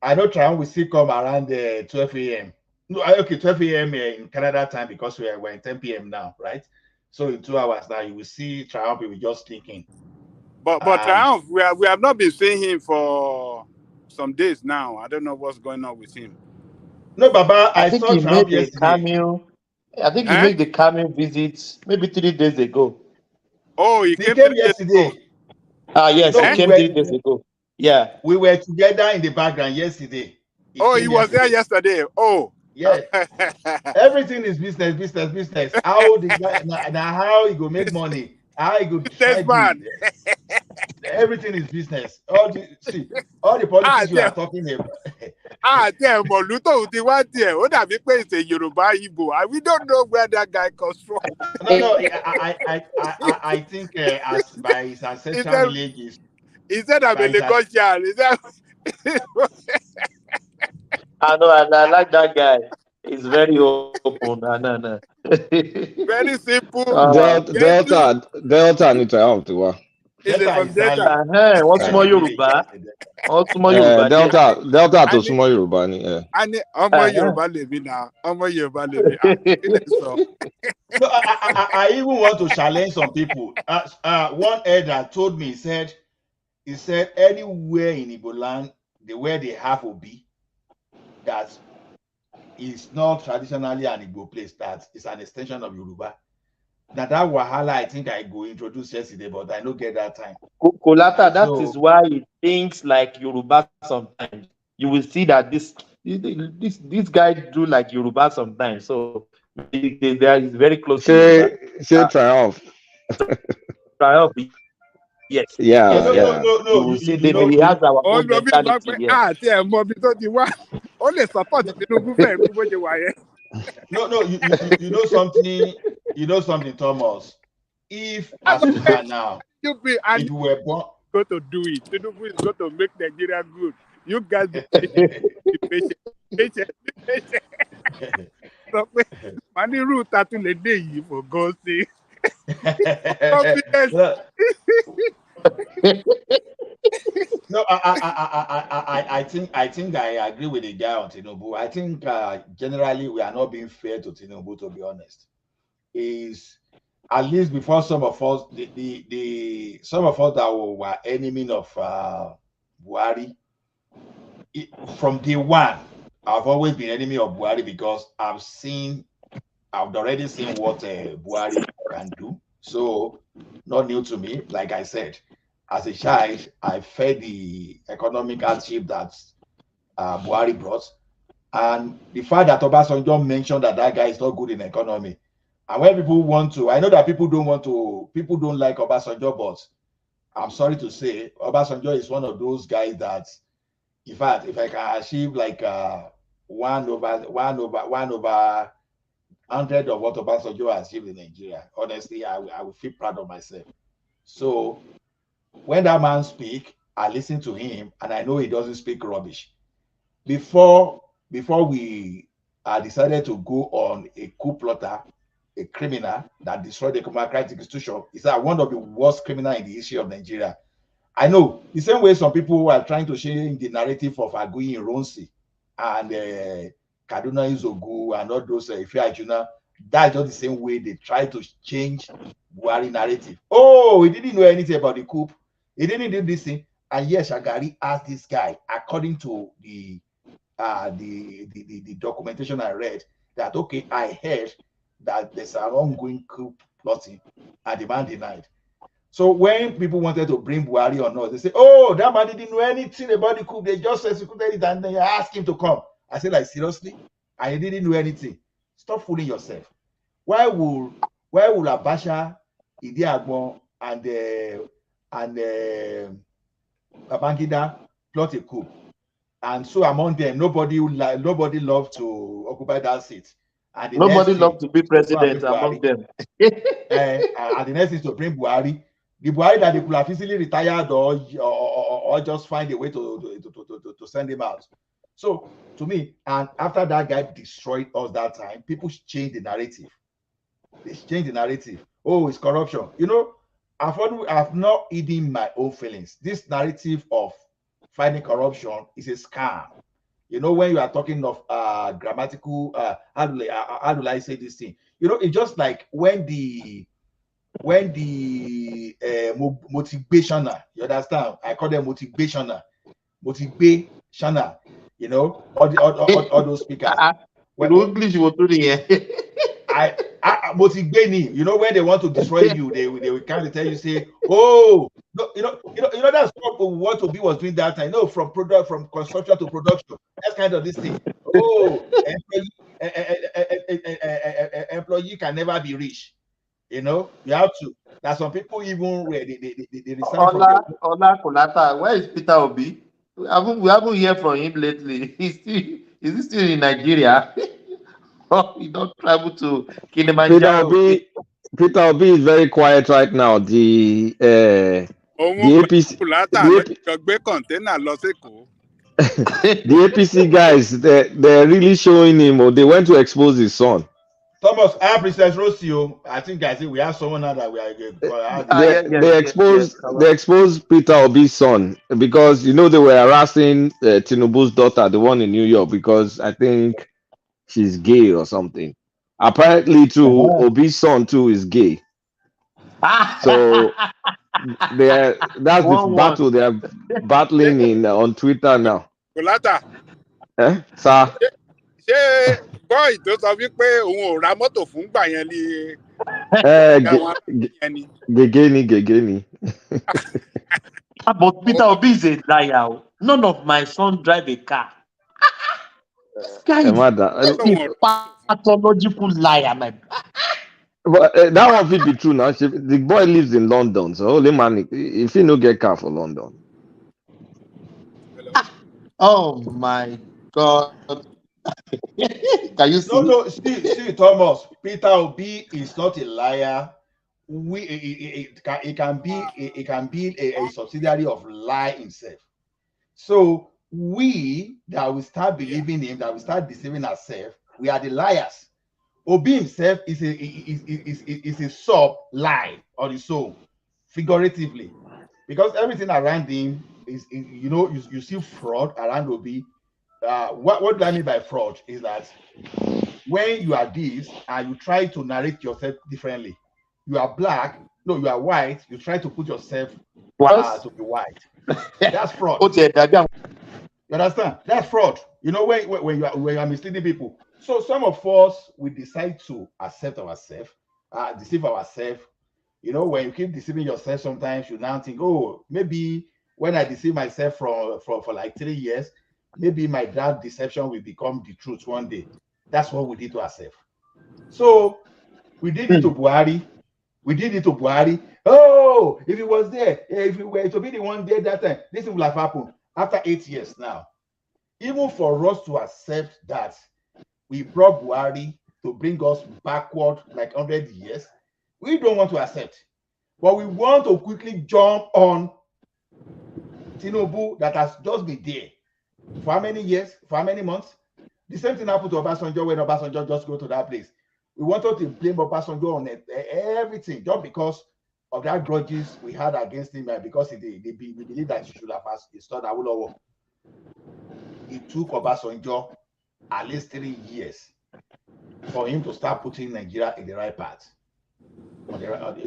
I know Trump will still come around 12 a.m. No, okay, 12 a.m. in Canada time, because we're in 10 p.m. now, right? So in 2 hours now, you will see Trump will be just thinking. But Triumph, we have not been seeing him for some days now. I don't know what's going on with him. No, Baba, I think saw he Trump made yesterday. I think he made the cameo visit maybe 3 days ago. Oh, he came yesterday. Yes, he came 3 days ago. Yeah. We were together in the background yesterday. He was there yesterday. Oh. Yeah. Everything is business. How the guy now how he go make money, how he go everything is business. All the politics you are talking about. Damn, Moluto there. What have you played a Yoruba Igbo? We don't know where that guy comes from. No, I think as by his ancestral lineage. He said I'm a Lagosian. Is that I know, and I like that guy. He's very open. No. Very simple. Delta need to help to work. What's more Yoruba? What's more Yoruba? Delta to small Yoruba. Yeah. And Yoruba living now. Yoruba living. So I even want to challenge some people. One elder told me, he said anywhere in Igbo land, where they have Obi, that is not traditionally an Igbo place, that is an extension of Yoruba. Now that Wahala, I think I go introduce yesterday, but I don't get that time. Kolata, that is why he thinks like Yoruba sometimes. You will see that this guy do like Yoruba sometimes. So they are very close to Say Triumph. Yes. Yeah, No, yeah. You will see you that know, he has our ó own lọ bí ìgbà pé mentality here. àti ẹ̀ mọ ibi tó ti wá ó lè support Tinubu fẹ́ẹ̀ bí bó ṣe wà yẹn. no, you know something, Thomas. If as we are now, if you were born, going to do it. Tinubu is going to make Nigeria good. You guys be patient. Be patient. So, money route that to the day for God's sake. Confidence. No, I think I agree with the guy on Tinubu. I think generally we are not being fair to Tinubu, to be honest. Is at least before some of us, some of us that were enemy of Buhari, from day one, I've always been enemy of Buhari because I've already seen what Buhari can do. So not new to me. Like I said, as a child, I felt the economic hardship that Buhari brought. And the fact that Obasanjo mentioned that guy is not good in economy. And when people want to, I know that people don't like Obasanjo, but I'm sorry to say, Obasanjo is one of those guys that, in fact, if I can achieve like 1 over 100 of what Obasanjo has achieved in Nigeria, honestly, I will feel proud of myself. So when that man speaks, I listen to him, and I know he doesn't speak rubbish. Before we decided to go on a coup plotter, a criminal that destroyed the democratic institution, is one of the worst criminals in the history of Nigeria. I know the same way some people are trying to change the narrative of Aguiyi Ironsi and Kaduna Izogu and all those Ife Ajuna. That's just the same way they try to change Buhari narrative. Oh, he didn't know anything about the coup. He didn't do this thing. And yes, Shagari asked this guy, according to the documentation I read, that okay, I heard that there's an ongoing coup plotting, and the man denied. So when people wanted to bring Buhari on us, they say, oh, that man didn't know anything about the coup. They just executed it and they asked him to come. I said, like, seriously? And he didn't know anything. Stop fooling yourself. Why will Abacha, Idi Agbon, and Babangida plot a coup? And so among them, nobody loved to occupy that seat. And nobody loved to be president among them. And the next is to bring Buhari. The Buhari that they could have easily retired or just find a way to send him out. So to me, and after that guy destroyed us that time, people changed the narrative. They changed the narrative. Oh, it's corruption. You know, I've not hidden my own feelings. This narrative of fighting corruption is a scam. You know, when you are talking of grammatical, how do I say this thing? You know, it's just like when the motivational, you understand? I call them motivational, you know, all those speakers. English was doing it. Motivate, you know, when they want to destroy you, they will kind of tell you, say, oh, no, you know, that's what Obi was doing that time. No, from construction to production. That's kind of this thing. Oh, employee can never be rich. You know, you have to. There's some people even where they resign from Ola Kolata, where is Peter Obi? We haven't heard from him lately. Is he still in Nigeria? Oh, he don't travel to Kilimanjaro. Peter Obi is very quiet right now. The APC, the APC guys, they're really showing him, or they went to expose his son. Thomas, Princess Rocio, I think we have someone now that we are. They exposed Peter Obi's son because you know they were harassing Tinubu's daughter, the one in New York, because I think she's gay or something. Apparently, too, Obi's son too is gay. So that's the battle they are battling on Twitter now. Sir. Ṣé boy tó sọ wípé òun ò ra mọ́tò fún gbà yẹn ni. Gegeni. But Peter Obi is a liar. None of my sons drive a car. This guy is a pathological liar, man. But that one will be true now. The boy lives in London, so only man if he no get car for London. Oh my God. Can you see? No, see, Thomas. Peter Obi is not a liar. It can be a subsidiary of lie himself. So we that will start believing him, that will start deceiving ourselves, we are the liars. Obi himself is a sub lie on his own, figuratively, because everything around him is you see fraud around Obi. What do I mean by fraud is that when you are this and you try to narrate yourself differently, you are black, no, you are white, you try to put yourself to be white. That's fraud. You understand? That's fraud. You know, when you are misleading people. So some of us, we decide to accept ourselves, deceive ourselves. You know, when you keep deceiving yourself, sometimes you now think, oh, maybe when I deceive myself for like 3 years, maybe my that deception will become the truth one day. That's what we did to ourselves. So we did it to Buhari. We did it to Buhari. Oh, if he was there, if he were to be the one there that time, this will have happened. After 8 years now, even for us to accept that we brought Buhari to bring us backward like 100 years, we don't want to accept. But we want to quickly jump on Tinubu that has just been there for how many years, for how many months? The same thing happened to Obasanjo when Obasanjo just go to that place. We wanted to blame Obasanjo on everything just because of that grudges we had against him, because we believe that he should have installed Awolowo. It took Obasanjo at least 3 years for him to start putting Nigeria in the right path.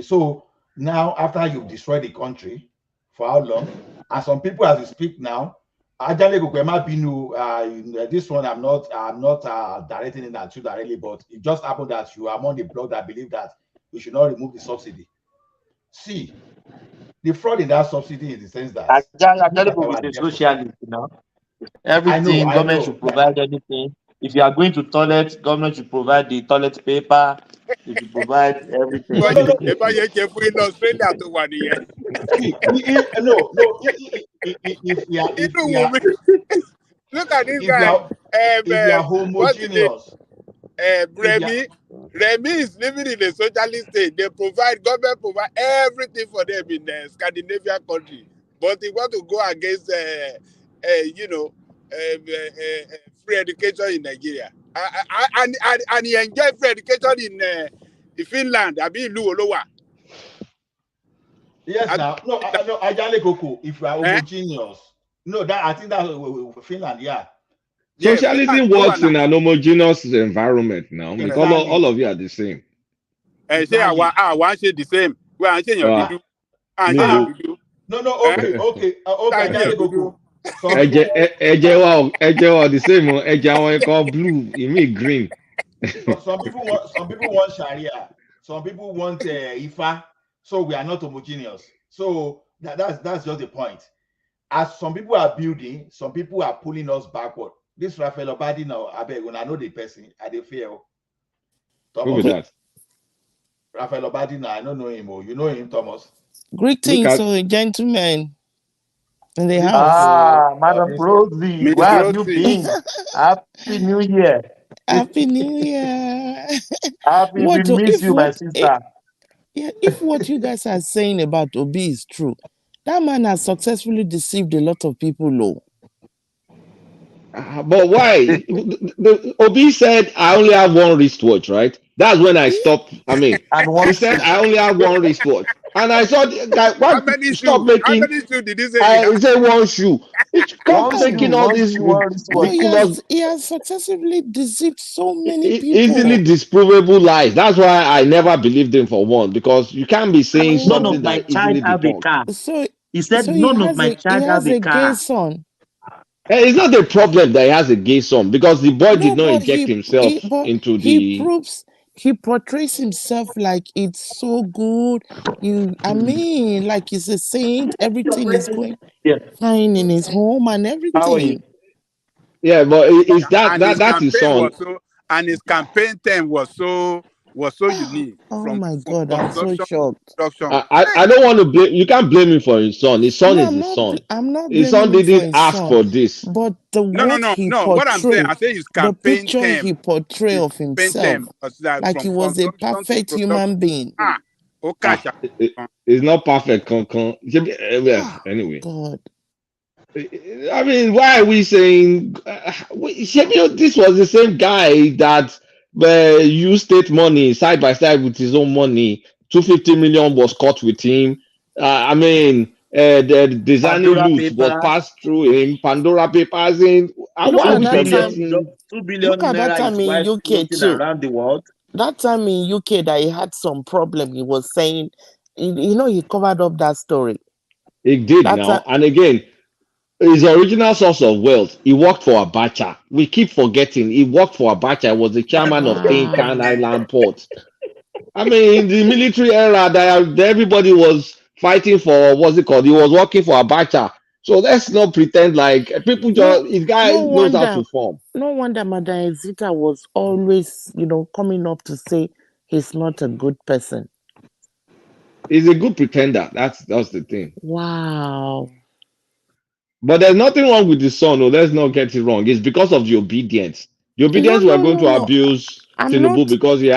So now, after you've destroyed the country, for how long? And some people, as we speak now, this one I'm not directing it at you directly, but it just happened that you are among the bloc that believe that we should not remove the subsidy. See, the fraud in that subsidy is the sense that Socialist, you know. Everything government should provide anything. If you are going to toilet, government should provide the toilet paper. They should provide everything. Look at this if guy. you are homogeneous. Remy is living in a socialist state. They government provide everything for them in the Scandinavian country. But they want to go against, free education in Nigeria. And he enjoy free education in Finland. I mean, Olowa. Yes, now. No, Ajale Koko, if you are homogeneous. No, I think that's Finland, yeah. Socialism works in an homogeneous environment now because all of you are the same. Say I want the same. Well, I say you do. No, okay. Ajale Koko. The same. Blue, you mean green. Some people want Sharia. Some people want Ifa. So we are not homogeneous. So that's just the point. As some people are building, some people are pulling us backward. This Raphael Obadi now, I beg, when I know the person, I dey fear. Who was that? Raphael Obadi now, I don't know him. You know him, Thomas. Greetings, gentlemen in the house. Madam Rosie, where have you been? Happy New Year. Happy New Year. We miss you, my sister. If what you guys are saying about Obi is true, that man has successfully deceived a lot of people, But why? Obi said, I only have one wristwatch, right? That's when I stopped. I mean, he said, I only have one wristwatch. And I saw the guy, how many shoes did he say? I said one shoe. Stop making all these ridiculous. He has successfully deceived so many people. Easily disprovable lies. That's why I never believed him for one, because you can't be saying something that easily debunked. So he said, none of my child have a car. Gay son. It's not a problem that he has a gay son, because the boy did not inject himself into the. He portrays himself like it's so good. I mean, like he's a saint. Everything is going fine in his home and everything. Yeah, but it's that his son. And his campaign term was so was so unique Oh from my God, I'm so production shocked. production. I don't want to blame. You can't blame him for his son. His son No, is his son. I'm not His son blaming him for didn't his ask son, for this. but No, no, what no, he no. What I'm saying, portrayed, I say his the campaign picture he term. portrayed His of campaign himself, term was that like from he was a consumption to perfect production. human being. Okasha. It's not perfect. Well, Oh anyway. God. I mean, why are we saying this was the same guy that used state money side by side with his own money? 250 million was caught with him. I mean, the designing Pandora loot was Papers, passed through him. Pandora Papers in. Look Why are at we that time. forgetting? 2 billion Look at that naira time his in wife UK floating too. around the world. That time in UK that he had some problem, he was saying, he covered up that story. It did That now. And again, his original source of wealth, he worked for Abacha. We keep forgetting he worked for Abacha. He was the chairman of Tin Can wow. Island Port. I mean, in the military era, that everybody was fighting for, what's it called? He was working for Abacha. So let's not pretend like people No, just, his guy no knows how wonder, to form. no wonder Madam Zita was always, coming up to say he's not a good person. He's a good pretender. That's the thing. Wow. But there's nothing wrong with the son. No, let's not get it wrong. It's because of the obedience. The No, obedience no, we're going no, to no. abuse I'm Tinubu not. because he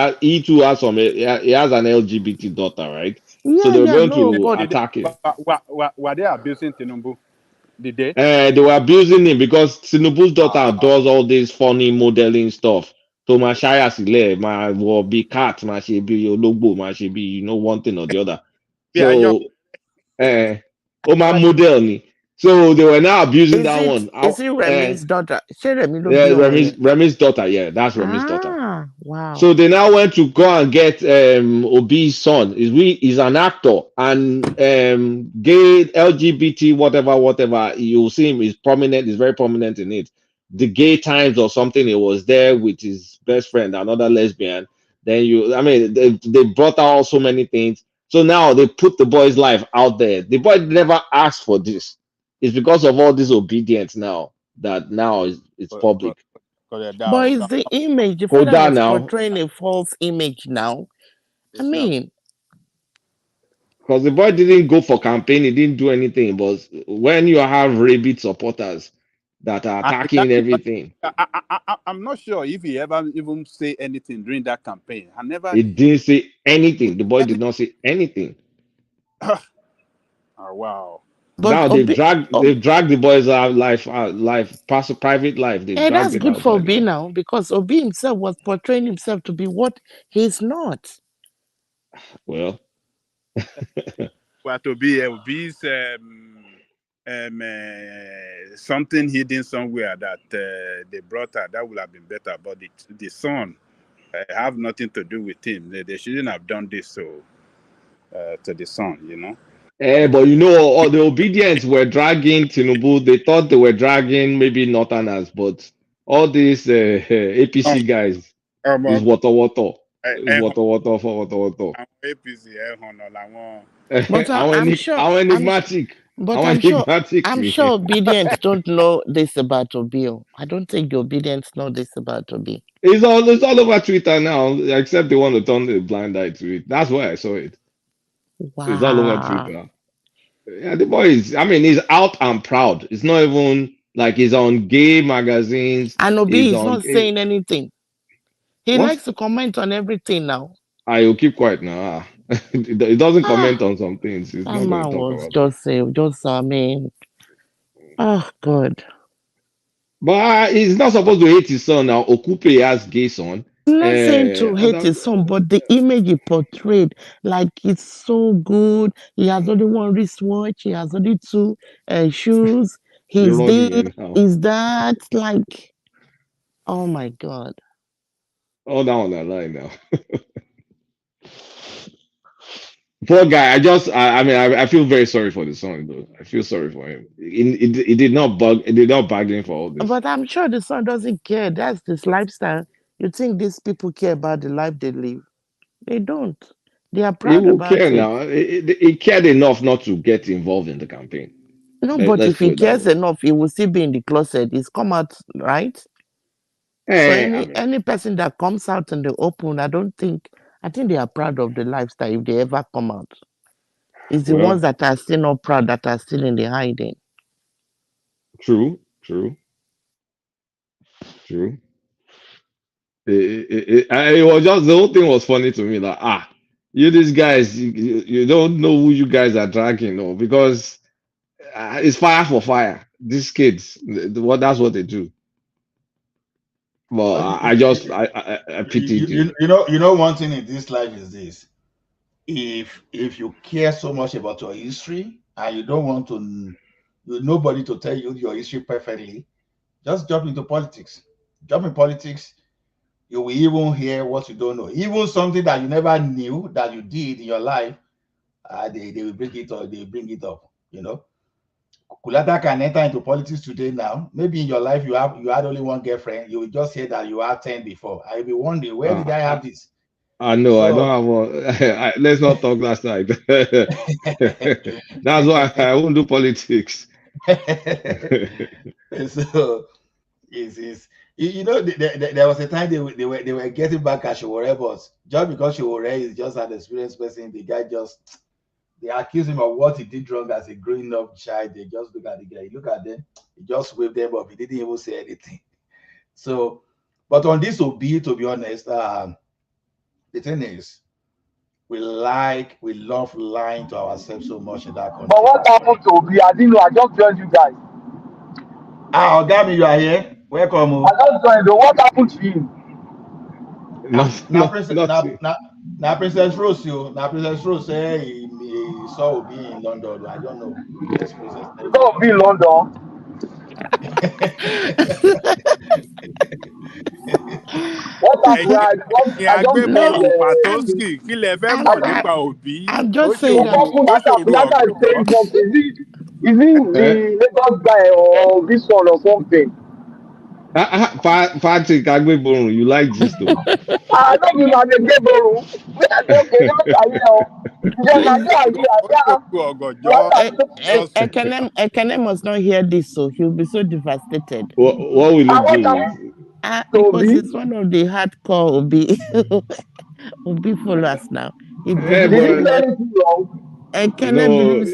too has he has an LGBT daughter, right? So Yeah, they were yeah, going no, to but attack him. Were they abusing Tinubu? Did they? They were abusing him because Tinubu's daughter Ah, does all this funny modeling stuff. So my shaya sile, my will be cat, my she be ologbo, my she be one thing or the other. yeah, young. So my model ni. So they were now abusing is that it one. is it Remi's daughter? Ṣé Remi ló bí Yeah, ọmọ yẹn? Remy's daughter. Yeah, that's Remy's daughter. Ah, wow. So they now went to go and get Obi's son. He's an actor and gay LGBT whatever. You'll see him. He's prominent. He's very prominent in it. The Gay Times or something. He was there with his best friend, another lesbian. Then they brought out so many things. So now they put the boy's life out there. The boy never asked for this. It's because of all this obedience now that now it's public. But it's the image. The Hold father on was now. portraying a false image now. I mean, Because the boy didn't go for campaign, he didn't do anything. But when you have rabid supporters that are And attacking everything, I'm not sure if he ever even say anything during that campaign. I never. he didn't say anything. The boy did not say anything. Oh wow. but Now they've dragged the boy's private life. They've dragged that's it good for outside Obi now. now because Obi himself was portraying himself to be what he's not. Well, Well, to be something hidden somewhere that they brought her, that would have been better. But the son have nothing to do with him. They shouldn't have done this to the son. but all the obedience were dragging Tinubu. They thought they were dragging maybe Northerners, but all these APC guys is water. Is water for water. APC làwọn. But I'm sure. How enigmatic. But How I'm sure. enigmatic. I'm sure obedience don't know this about Obi. I don't think the obedience know this about Obi. It's all over Twitter now, except they want to turn the blind eye to it. That's why I saw it. It's all over Wow. Twitter. Yeah, the boy he's out and proud. It's not even like he's on gay magazines. And Obi He's is on not saying anything. He what? likes to comment on everything now. I will keep quiet now. It doesn't Ah, comment on some things. It's that not going man to talk was about it. I mean, oh God. But he's not supposed to hate his son now. Okupe has gay son. I'm not saying to hate his son, but the image he portrayed, like it's so good. He has only one wristwatch, he has only two shoes, You're he's running this, in now. is that, like, oh my God. All down on that line now. Poor guy. I feel very sorry for the son, though. I feel sorry for him. It did not bargain for all this. But I'm sure the son doesn't care. That's this lifestyle. You think these people care about the life they live? They don't. They are He proud will care about it. now. He cared enough not to get involved in the campaign. No, but Let's if put he it that cares way. enough, he will still be in the closet. He's come out, right? So I mean, any person that comes out in the open, I don't think I think they are proud of the lifestyle if they ever come out. It's the Well, ones that are still not proud that are still in the hiding. true. It was just the whole thing was funny to me that you these guys you don't know who you guys are dragging, no, because it's fire for fire. These kids, what that's what they do. Well, I pitied you. You know one thing in this life is this: if you care so much about your history and you don't want to nobody to tell you your history perfectly, just jump into politics. Jump in politics, you will even hear what you don't know. Even something that you never knew that you did in your life, they will bring it up. They will bring it up. You know, Kulata can enter into politics today. Now, maybe in your life you had only one girlfriend. You will just hear that you had 10 before. I will be wondering, where did I have this? I know I don't So have one. Let's not talk last night. That's why I won't do politics. so you know there was a time they were getting back at Showore, but just because Showore is just an experienced person, the guy just they accuse him of what he did wrong as a growing up child. They just look at the guy, look at them, he just waved them up. He didn't even say anything. So, but on this Obi, to be honest, the thing is, we love lying to ourselves so much in that country. But what happened to Obi? I didn't know. I just joined you guys. Ogami, you are here. Welcome. I just joined. What happened to him? Now Princess Rose, Princess Rose say he saw Obi in London. I don't know. Yes, Princess. You saw Obi in London. What happened? I don't I'm just saying that. That guy is saying something. Is he the Lagos guy or this one or something? Patrick Agbeborun, you like gist though. I don't know how they get borrow. Ekene must not hear this, so he'll be so devastated. What will he do? Because it's one of the hardcore Obi followers now. He believes Ekene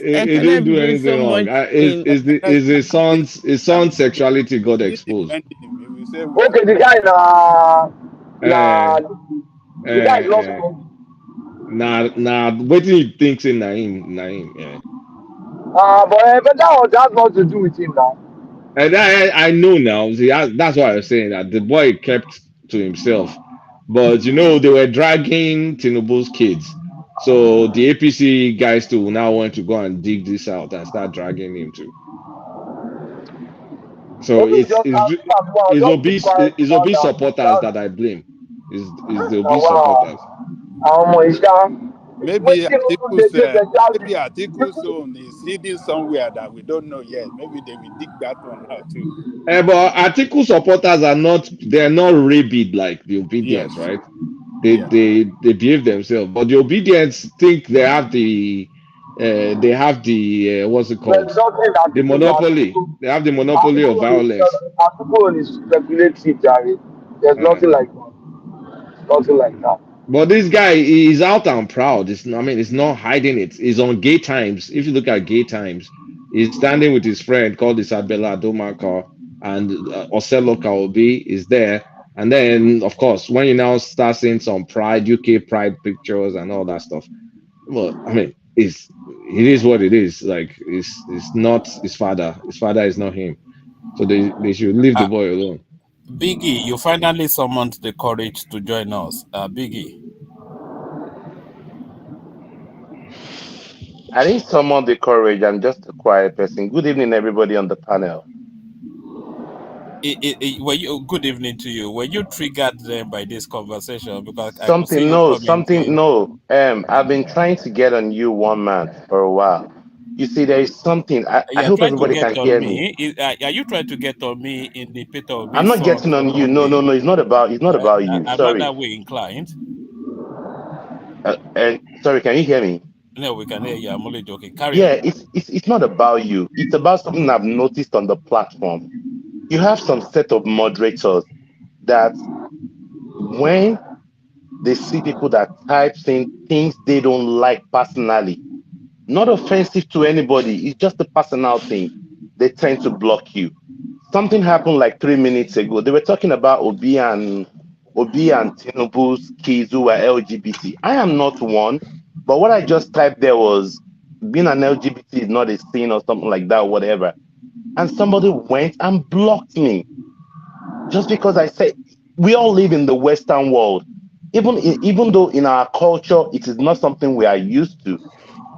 didn't do anything wrong. Is his son's sexuality got exposed? Okay, the guy the guy lost. What do you think in Naim? Yeah. But that has not to do with him now. And I know now. See, that's why I was saying that the boy kept to himself. But they were dragging Tinubu's kids. So the APC guys too now want to go and dig this out and start dragging him too. So it's Obi supporters that I blame. Is the Obi supporters. Maybe Atiku's own is hidden somewhere that we don't know yet. Maybe they will dig that one out too. But Atiku supporters they're not rabid like the obedience, right? They behave themselves, but the obedience think they have the what's it called? The monopoly. They have the monopoly of violence. Atiku is speculative, Jerry. There's nothing like that. But this guy is out and proud. It's not hiding it. He's on Gay Times. If you look at Gay Times, he's standing with his friend called Isabella Adomaka, and Oselo Kaobi is there. And then, of course, when you now start seeing some UK Pride pictures and all that stuff, well, it is what it is. Like, it's not his father. His father is not him. So they should leave the boy alone. Biggie, you finally summoned the courage to join us. Biggie. I didn't summon the courage. I'm just a quiet person. Good evening, everybody on the panel. Good evening to you. Were you triggered then by this conversation? Because I've been trying to get on you, one man, for a while. You see, there is something. I hope everybody can hear me. Are you trying to get on me in the Peter Obi? I'm not getting on you. No. It's not about you. I'm Sorry. not that way inclined. Sorry, can you hear me? No, we can hear you. I'm only joking. Carry on. It's not about you. It's about something I've noticed on the platform. You have some set of moderators that when they see people that type things they don't like personally. Not offensive to anybody. It's just a personal thing. They tend to block you. Something happened like 3 minutes ago. They were talking about Obi and Tinubu's kids who are LGBT. I am not one, but what I just typed there was being an LGBT is not a sin or something like that, or whatever. And somebody went and blocked me just because I said we all live in the Western world. Even though in our culture it is not something we are used to.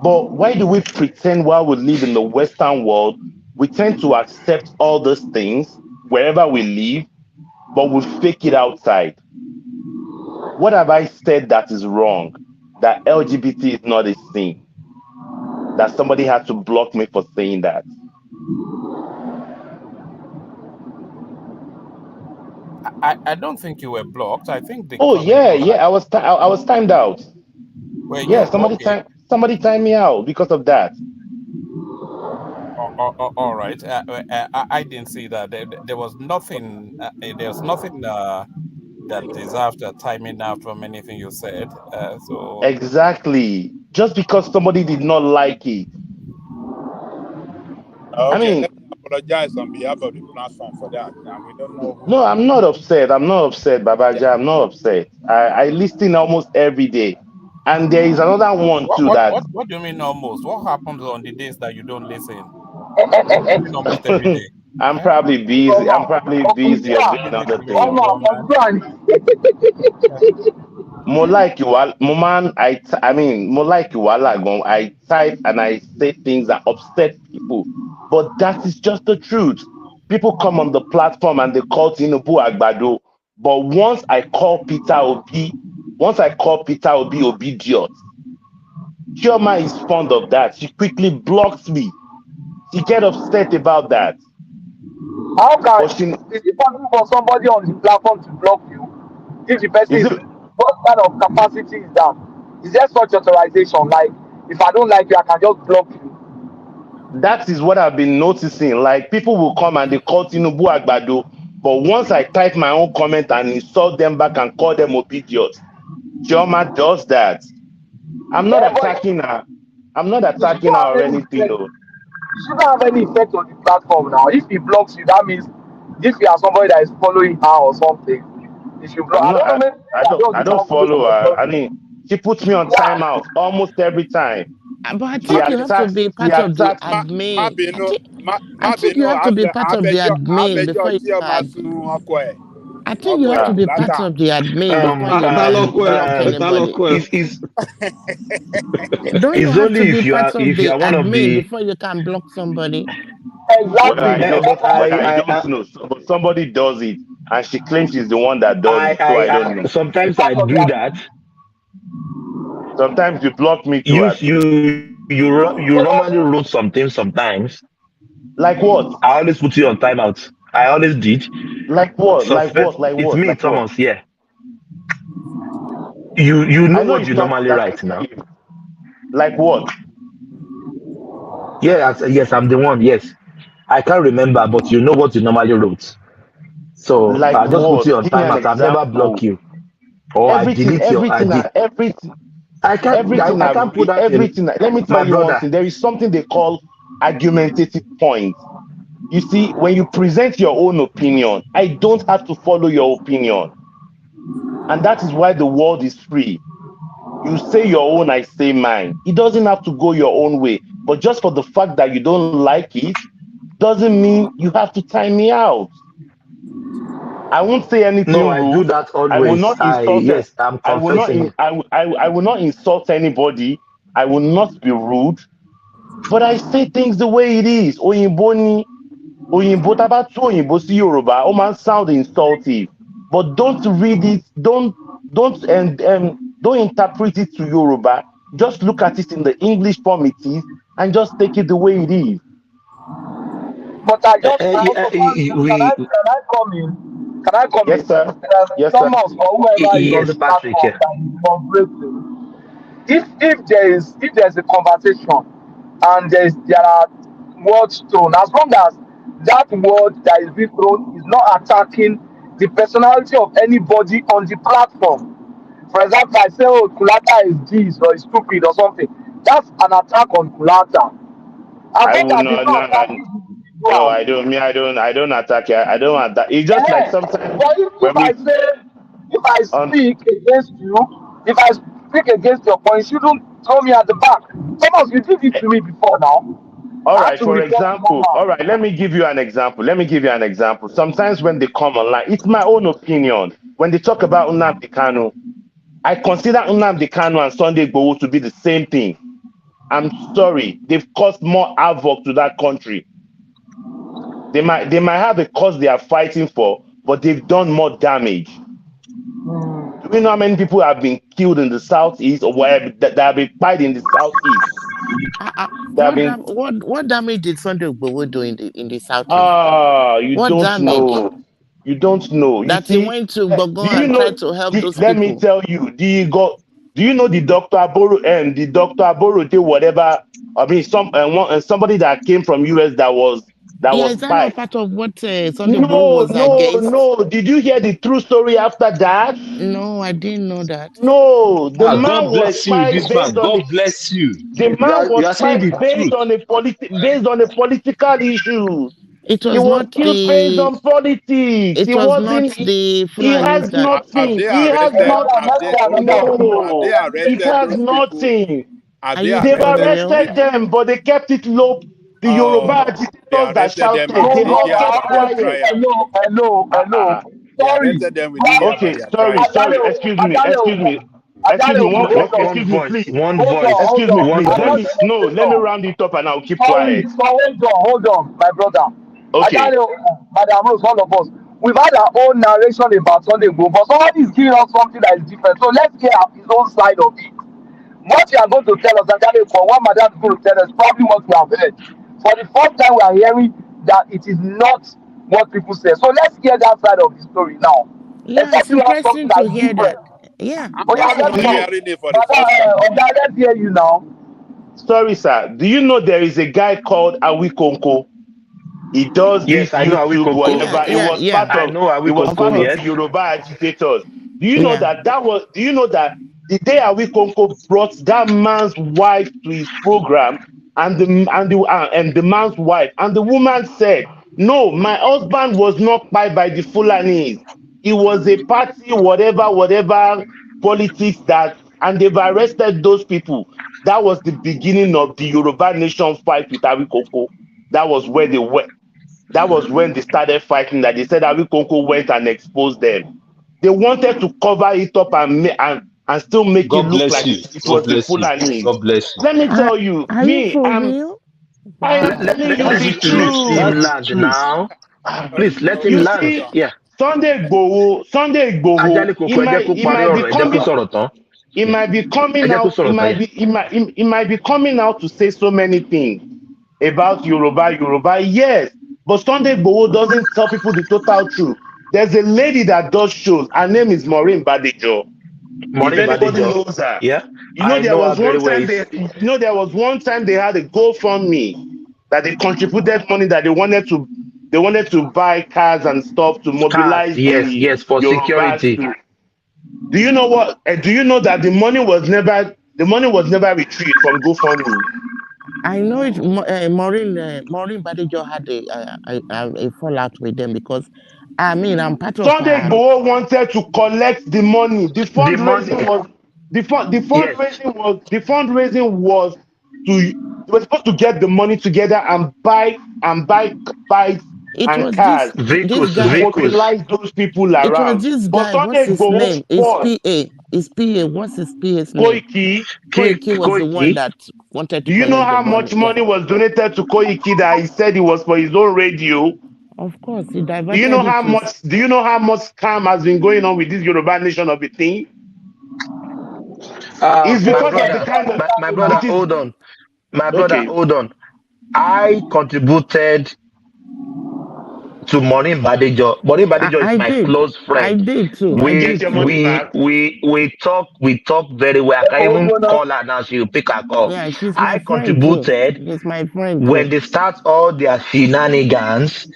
But why do we pretend while we live in the Western world, we tend to accept all those things wherever we live, but we fake it outside? What have I said that is wrong? That LGBT is not a sin? That somebody had to block me for saying that? I don't think you were blocked. I think the Oh yeah, coordinator had. yeah. I was timed out. Were Yeah, you okay? somebody timed me out because of that. All right. I didn't see that. There was nothing. There's nothing that deserves the timing out from anything you said. So Exactly. Just because somebody did not like it. I Okay, mean, let me apologize on behalf of the platform for that. And we don't know who. no, I'm not upset. I'm not upset, Babaja. I'm not upset. I listen almost every day. And there is another one too that what do you mean almost? What happens on the days that you don't listen? What do you mean almost every day? I'm probably busy. I'm probably busy or doing other things. More like you, more man. More like you, I type and I say things that upset people, but that is just the truth. People come on the platform and they call Tinubu Agbado, but once I call Peter Obi Obidiot, Chioma is fond of that. She quickly blocks me. She get upset about that. How can is it possible for somebody on the platform to block you if the person is what kind of capacity is that? Is there such authorization? Like if I don't like you, I can just block you. That is what I've been noticing. Like people will come and they call Tinubu Agbado, but once I type my own comment and insult them back and call them obidiots, Chioma does that. I'm not attacking her. I'm not attacking her or anything. No. It shouldn't have any effect on the platform now. If he blocks you, that means if you are somebody that is following her or something, if you block, I don't follow her. I mean, she puts me on timeout almost every time. But I think you have to be part of the admin. I think you have to be part of the admin before you can. I think you have to be part of the admin before you can block anybody. Don't you It's have only to be part of if you the are one of admin the before you can block somebody? Well, I don't, but I don't know. But somebody does it, and she claims she's the one that does it. So I don't know. Sometimes I do that. Sometimes you block me too. You normally wrote something sometimes. Like what? I always put you on timeout. I always did. Like what? Suspect, like what? Like it's what? me, Like Thomas. what? Yeah. You know I know what it's you not normally that write now. Like what? Yes, I'm the one. Yes, I can't remember, but you know what you normally wrote. So Like I just put what? you on Give me an timeout. I've never blocked example. you, or I delete your ID. I can't put that in. Everything. Let me My tell you one brother, thing. There is something they call argumentative points. You see, when you present your own opinion, I don't have to follow your opinion. And that is why the world is free. You say your own, I say mine. It doesn't have to go your own way. But just for the fact that you don't like it, doesn't mean you have to time me out. I won't say anything no, I do rude. that I will always. not insult. Yes, I'm I will not. confessing it. I will not insult anybody. I will not be rude. But I say things the way it is. Oyinbo ni Oyinbo tá bá tú Oyinbo sí Yorùbá, ó máa ń sound insultive. But don't read it. Don't interpret it to Yoruba. Just look at it in the English form it is, and just take it the way it is. But I also can I come in? Can I come yes, in? Sir. Yes, sir. Thomas or whoever is on the Patrick, platform that is moderating. If there is a conversation and there are words thrown, as long as that word that is being thrown is not attacking the personality of anybody on the platform, For example, I say, oh, Kulata is this or is stupid or something. That's an attack on Kulata. As I long will as it's not, not no, attacking no, individual. I don't attack you. I don't attack. It's just like sometimes But if when I we say, if I on. speak against you, if I speak against your points, you don't throw me at the back. Thomas, you did it to me before now. All I had right, to for report to that example, all man. right, let me give you an example. Sometimes when they come online, it's my own opinion. When they talk about Nnamdi Kanu, I consider Nnamdi Kanu and Sunday Igboho to be the same thing. I'm sorry, they've caused more havoc to that country. They might have a cause they are fighting for, but they've done more damage. Do we know how many people have been killed in the southeast or where that have been fighting in the southeast? What damage did Sunday Igboho do in the southeast? You What don't damage? know. You don't know. You That he see, went to do Gbogbon you and know? tried to help those Let me people. tell you, do you know the Dr. Aboro and the Dr. Aboro did whatever? I mean, somebody that came from US that was Yeah, is that not fight. part of what Sunday Igboho was against? No. Did you hear the true story after that? No, I didn't know that. No, the man God was bless you, spied this man. based on God the bless you. the man You was are saying spied the truth. based on a political issue. It He was was not killed based the. on politics. It He was not wasn't. the He has Fulanis that. Have nothing. they He has arrested? not. Have they No, it arrested has those people? nothing. Have Are they you They've for arrested those real? arrested people? them, but they kept it low. The Yoruba Oh, they agitators that arrested them and shouted, they they've didn't all hear kept about their quiet. trial. Hello. They Sorry. arrested them. We didn't hear about Okay, their sorry, trial. excuse me. Hold on. Excuse me, please. Hold Excuse me, on. please. I'm not saying Let me round it up and I'll keep Sorry, quiet. so hold on, my brother. Okay. Madam Rose, all of us. We've had our own narration about Sunday Igboho, but somebody is giving us something that is different. So let's hear his own side of it. What you are going to tell us, Ajale, for what Madam is going to tell us, probably what we have heard. For the first time, we are hearing that it is not what people say. So let's hear that side of the story now. Yeah, it's Except you have something interesting that to is hear different. that. Yeah. I'm Oh, yeah, also let's go. hearing it for the Madam, first time. let's hear you now. Sorry, sir. Do you know there is a guy called Awikonko? He does this Yes, I know YouTube, Awikoko. Yeah, whatever. yeah, yeah. I know He was Of Awikoko, part of course. the yes. Yoruba agitators. Do you know Yeah. do you know that the day Awikonko brought that man's wife to his program and the man's wife and the woman said, "No, my husband was not by the Fulanis. It was a party, whatever politics and they've arrested those people." That was the beginning of the Yoruba nation fight with Awikoko. That was where they were. That was when they started fighting. That they said Awikonko went and exposed them. They wanted to cover it up and still make it God look bless like you. it God was the bless you. Fulani. God bless you. Let me tell you, Are you for real? I am Wow. telling you Let's the just let him truth. That's the land truth. now. Please let him You land. see, Yeah. Sunday Igboho, Ajale Koko, ẹ jẹ́ kó parí ọ̀rọ̀, ẹ jẹ́ kó sọ̀rọ̀ tán. he might be Ẹ coming jẹ́ kó out, sọ̀rọ̀ tán, yeah. he might be coming out to say so many things about Yoruba, yes. But Sunday Igboho doesn't tell people the total truth. There's a lady that does shows. Her name is Maureen Badejo. If Maureen anybody Badejo. knows her, Yeah. I know her very well. there was one time they had a GoFundMe that they contributed money that they wanted to buy cars and stuff to Cars, mobilize the yes, for Yorubas security. to. Do you know what? Do you know that the money was never retrieved from GoFundMe? I know it. Maureen Badejo had a fallout with them because, I mean, I'm part of Sunday her. Igboho wanted to collect the money. The The money. Yes. fundraising was they were supposed to get the money together and buy bikes It and was this cars this Vehicles, to guy. vehicles. mobilize those people It was around. this But guy. What's Sunday his Igboho name? His fought. PA. His PA. What's his PA's name? Koiki. Koiki was the one Koiki. that wanted Do to you know collect the how money. much Yeah. money was donated to Koiki that he said it was for his own radio? Of course, he Do you know diverted it how to. much? Do you know how much scam has been going on with this Yoruba nation of a thing? It's because of the kind of My brother, it is hold on. My brother, okay. hold on. I contributed to Maureen Badejo. Maureen Badejo is I my did. close I friend. did too. I Did you did get your too. money back? We talk very well. I can even call her now. She will pick her call. Yeah, she's my I friend too. contributed She's my friend when too. they start all their shenanigans.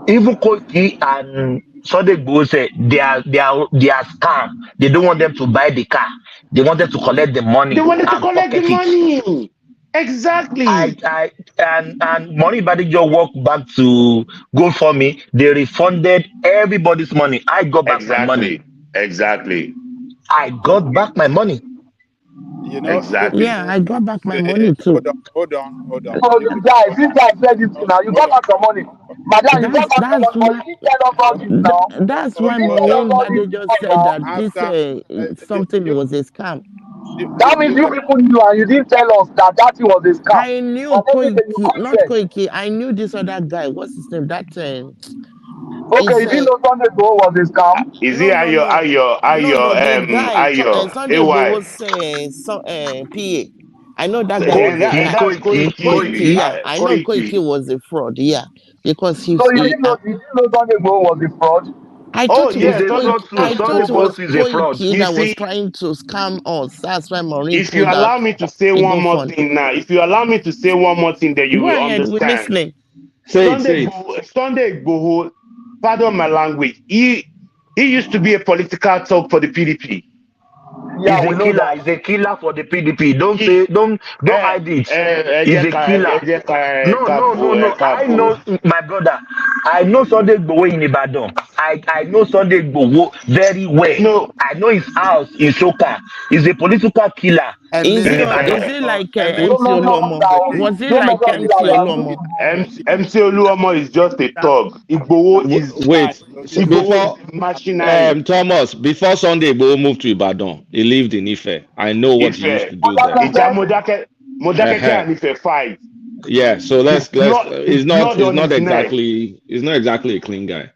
Even Koiki and Sunday Igboho said they are scam. They don't want them to buy the car. They wanted to collect the money They wanted to and collect the pocket it. money. Exactly. And Money Badijo walked back to go for me. They refunded everybody's money. I got back my money. Exactly. I got back my money. You know, Yeah, I got back my money too. Hold on. So this guy said this now. You got back your money. Madam, you got back your money, but you didn't tell us all this now. That's why You didn't tell us Maureen all this Badu just said that this something was a scam. That means you people knew and you didn't tell us that thing was a scam. I knew Koiki, not Koiki. I knew this other guy. What's his name? That okay, you didn't know Sunday Igboho was a scam. Is he Ayo the guy Sunday AY? Igboho PA. I know that So, guy was a and guy. that's Koiki, yeah. I know Koiki. Koiki was a fraud, yeah. Because So you didn't know Sunday Igboho was a fraud? I thought it was a fraud. Koiki that was trying to scam us. That's why Maureen If you allow me to say one more thing now, then you go will ahead, understand. we're listening. Sunday Igboho, pardon my language, he used to be a political talk for the PDP. Yeah, he's a killer for the PDP. Don't hide it. He's a killer. No. I know, my brother. I know Sunday Igboho in Ibadan. I know Sunday Igboho very well. No. I know his house in Soka. He's a political killer. Is it like MC Oluomo? Was it like MC Oluomo? MC Oluomo is just a thug. Igboho is machinery. Thomas, before Sunday Igboho moved to Ibadan, he lived in Ife. I know what he used to do there. Modakeke and Ife fight. Yeah, so he's not exactly a clean guy.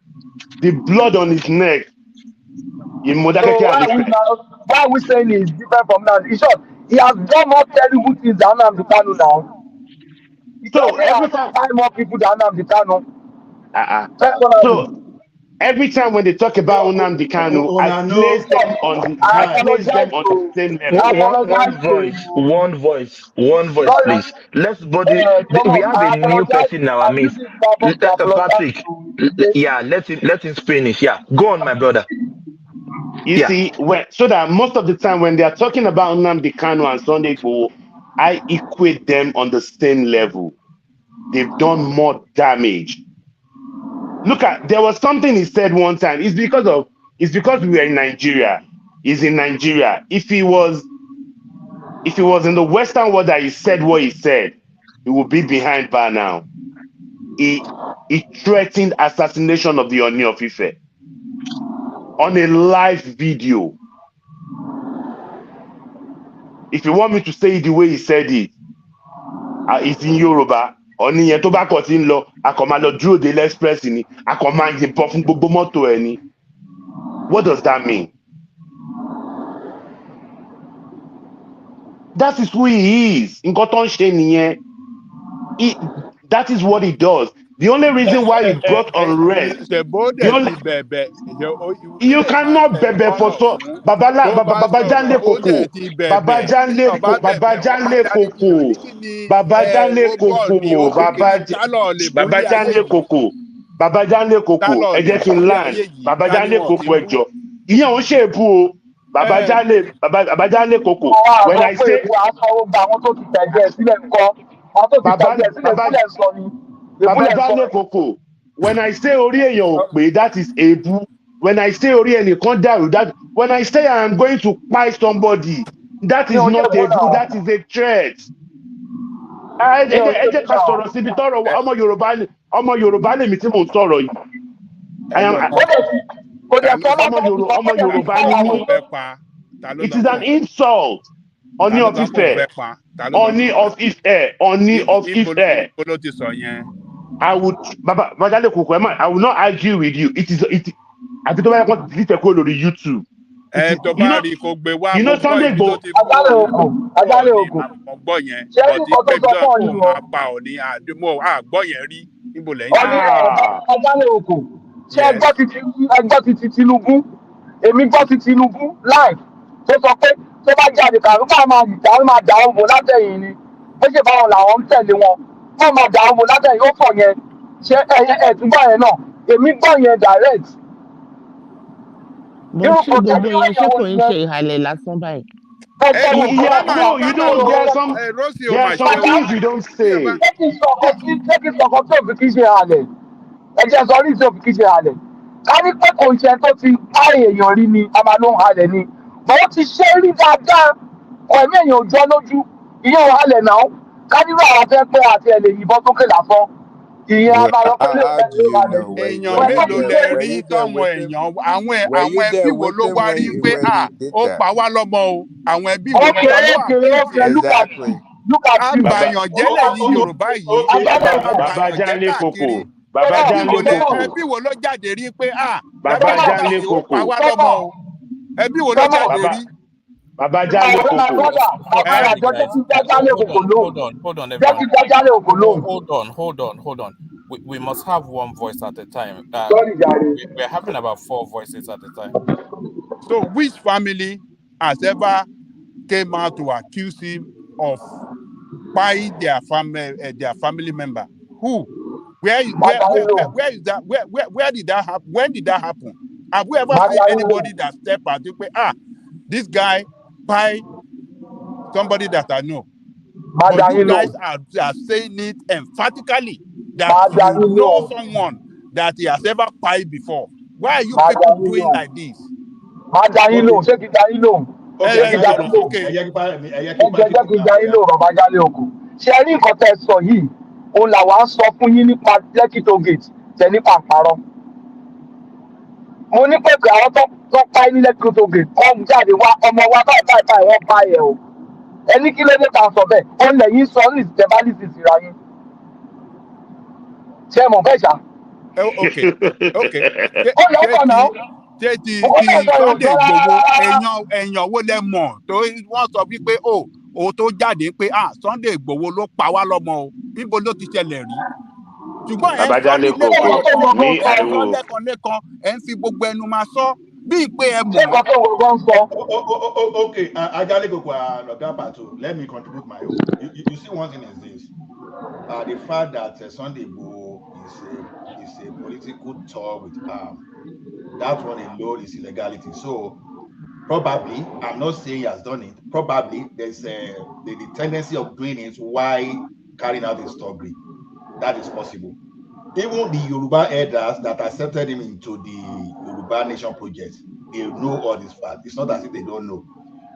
The blood on his neck in Modakeke and Ife. Why are we saying it's different from that? In short, he has done more terrible things than Nnamdi Kanu now. So every time more people than Nnamdi Kanu. So every time when they talk about Nnamdi Kanu, I place them on the same level. One voice, please. We have a new person in our midst. Patrick, let him finish. Yeah, go on, my brother. You see, so that most of the time when they are talking about Nnamdi Kanu and Sunday Igboho, I equate them on the same level. They've done more damage. Look there was something he said one time. It's because we were in Nigeria. He's in Nigeria. If he was in the Western world that he said what he said, he would be behind bar now. He threatened assassination of the Oni of Ife on a live video. If you want me to say it the way he said it, it's in Yoruba. Oni yẹn tó bá kọ̀ tí ń lọ, akọ̀má lọ dúró de express ni, akọ̀má yìnbọn fún gbogbo mọ́tò ẹ̀ ni. What does that mean? That is who he is. Nǹkan tó ń ṣe nìyẹn. That is what he does. The only reason why he brought unrest. You cannot bebe for so Babajanle Koko. Babajanle Koko. Babajanle Koko. Ẹ jẹ́ kí n land. Babajanle Koko ẹjọ́. Ìyẹn ò ṣe èbú o. Babajanle Koko. When I say Babajanle Koko. When I say orí èèyàn ò pé, that is èbú. When I say orí ẹnìkan dàrú, that when I say I am going to buy somebody, that is not èbú, that is a threat. Ẹ jẹ́ ká sọ̀rọ̀ síbi tọ́rọ̀ ọmọ Yorùbá lèmi tí mò ń sọ̀rọ̀ yìí. Ọmọ Yorùbá ni mí. It is an insult. Oni of Ife. Oni of Ife. Oni of Ife. I would I will not argue with you. I don't want to delete a call on YouTube. You know Sunday Igboho. Ṣé ẹgbọ́ ti Tinubu? Èmi gbọ́ ti Tinubu live tó sọ pé tó bá jáde kàrú ká máa dà ọ́n bò látẹ̀yìn ni. Bó ṣe báwọn làwọn ń tẹ̀lé wọn. Wọ́n máa dà ọ́n bò látẹ̀yìn ó pọ̀ yẹn. Ṣé ẹ̀túgbà yẹn náà? Èmi gbọ́ yẹn direct. But ṣé gbogbo yẹn ṣé kò ń ṣe ìhàlẹ̀ lásán báyìí? Yeah, no, you know, there are some things you don't say. Take it for control of the kitchen halẹ̀. Ẹ jẹ́ sọ ní ìṣòfin kitchen halẹ̀. Ká ní pé kò ń ṣe tó ti bá èèyàn rí ni, a máa ló ń halẹ̀ ni. But ó ti ṣe rí dáadáa. Ẹ̀mí èèyàn ò jọ lójú. Ìyẹn ò halẹ̀ náà. Ká nínú àwọn fẹ́ pé àti ẹ̀ lè yìnbọn sókè lásán. Ìyẹn a máa lọ pé lè fẹ́ ló halẹ̀. Èèyàn mélòó lẹ rí táwọn èèyàn àwọn ẹbí wo ló wá rí pé ó pa wá lọ́mọ o àwọn ẹbí wo ló wá ló àfíìsì àbàyàn jẹ́lẹ̀ yìí Yorùbá yìí Bàbá Jálé Koko. Bàbá Jálé Koko. ẹbí wo ló jáde rí pé Bàbá Jálé Koko ó pa wá lọ́mọ o ẹbí wo ló jáde rí. Bàbá Jálé Koko. Hold on. We must have one voice at a time. We're having about 4 voices at a time. So which family has ever came out to accuse him of buying their family member? Who? Where is that? Where did that happen? When did that happen? Have we ever seen anybody that step out to say, this guy buy somebody that I know? But you guys are saying it emphatically that you know someone that he has ever bought before. Why are you people doing like this? Ṣé rí nǹkan tẹ́ sọ yìí òun làwa ń sọ fún yín nípa Lekki toll gate tẹ nípa àpárọ̀. Mo ní pé àwọn tó pa ní Lekki toll gate kọ́ jáde wá ọmọ wa báyìí wọ́n pa ẹ̀ o. Ẹni kí ló dé ta sọ bẹ́ẹ̀ ó lẹ́yìn sọ ní ìtẹ̀bálìsì síra yín. Ṣé mọ̀ bẹ́ẹ̀ ṣá? Okay. Ṣé ti Sunday Igboho èèyàn wo lẹ mọ̀ tó wọ́n sọ wípé o tó jáde pé Sunday Igboho ló pa wá lọ́mọ o níbo ló ti ṣẹlẹ̀ rí. Ṣùgbọ́n ẹ̀ ń sọ ní lẹ́kọ̀ọ́ ẹ̀ ń fi gbogbo ẹnu máa sọ bí pé ẹ mọ̀. Okay, Ajale Koko Loga Pato, let me contribute my own. You see, one thing is this: the fact that Sunday Igboho is a political tour with that one alone is illegality. So probably, I'm not saying he has done it. Probably there's the tendency of doing it while carrying out the story. That is possible. Even the Yoruba elders that accepted him into the Yoruba Nation project, they know all this fact. It's not as if they don't know.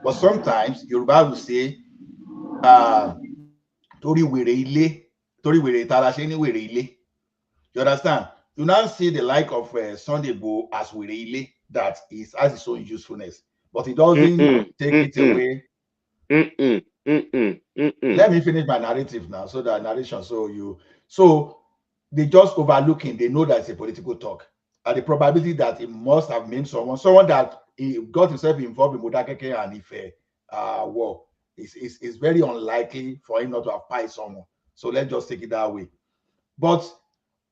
But sometimes Yoruba will say, Tori were ile, Tori were talashe ni were ile. You understand? You now see the like of Sunday Igboho as were ile that is has its own usefulness, but it doesn't take it away. Let me finish my narrative now, so that narration. So they just overlooking. They know that it's a political talk, and the probability that it must have meant someone that he got himself involved in Modakeke and Ife war is very unlikely for him not to have pied someone. So let's just take it that way. But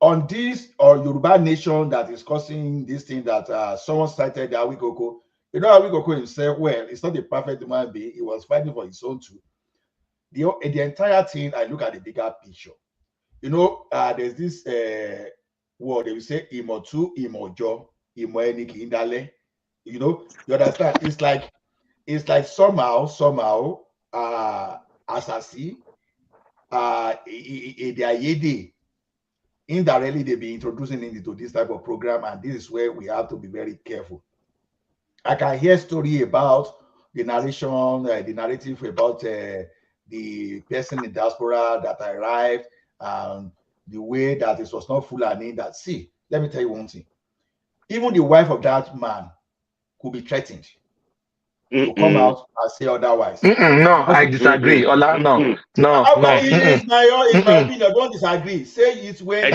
on this Yoruba Nation that is causing this thing that someone cited Awikoko, you know, Awikoko himself, well, it's not a perfect human being. He was fighting for his own too. The entire thing, I look at the bigger picture. You know, there's this word they will say imotu, imojo, imoeniki indale. You know, you understand? It's like somehow, asasi, indirectly they be introducing into this type of program, and this is where we have to be very careful. I can hear story about the narration, the narrative about the person in diaspora that arrived, and the way that it was not Fulani. That, see, let me tell you one thing. Even the wife of that man could be threatened to come out and say otherwise. No, I disagree. Ola, no. It's my opinion. Don't disagree. Say it when.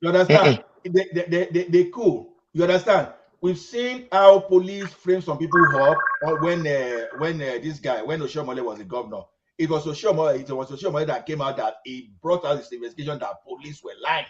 You understand? They cool. You understand? We've seen how police frame some people up when this guy, when Oshiomhole was the governor. It was Oshiomhole that came out that he brought out this investigation that police were lying.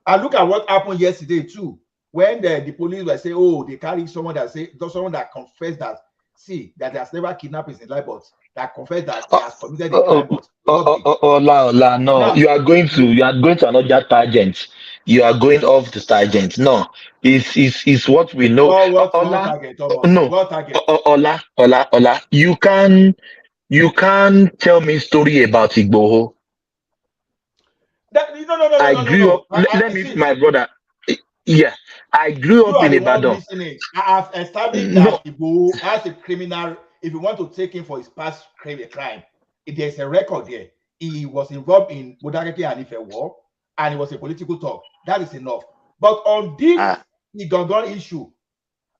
And look at what happened yesterday too. When the police were saying, oh, they carry someone that confessed that, see, that has never kidnapped his life, but that confessed that he has committed a crime. Ola, no. You are going to another tangent. you are going off the tangent. No, it's what we know. What Ola, target, Thomas? no, What target? Ola. You can tell me story about Igboho. I grew up. Let me, See, my brother. Yeah, I grew you up are in the one Ibadan. missing it. I have established No, that Igboho as a criminal, if you want to take him for his past crime, there's a record there. He was involved in Modakeke and Ife war, and it was a political talk. That is enough. But on this Igangan issue,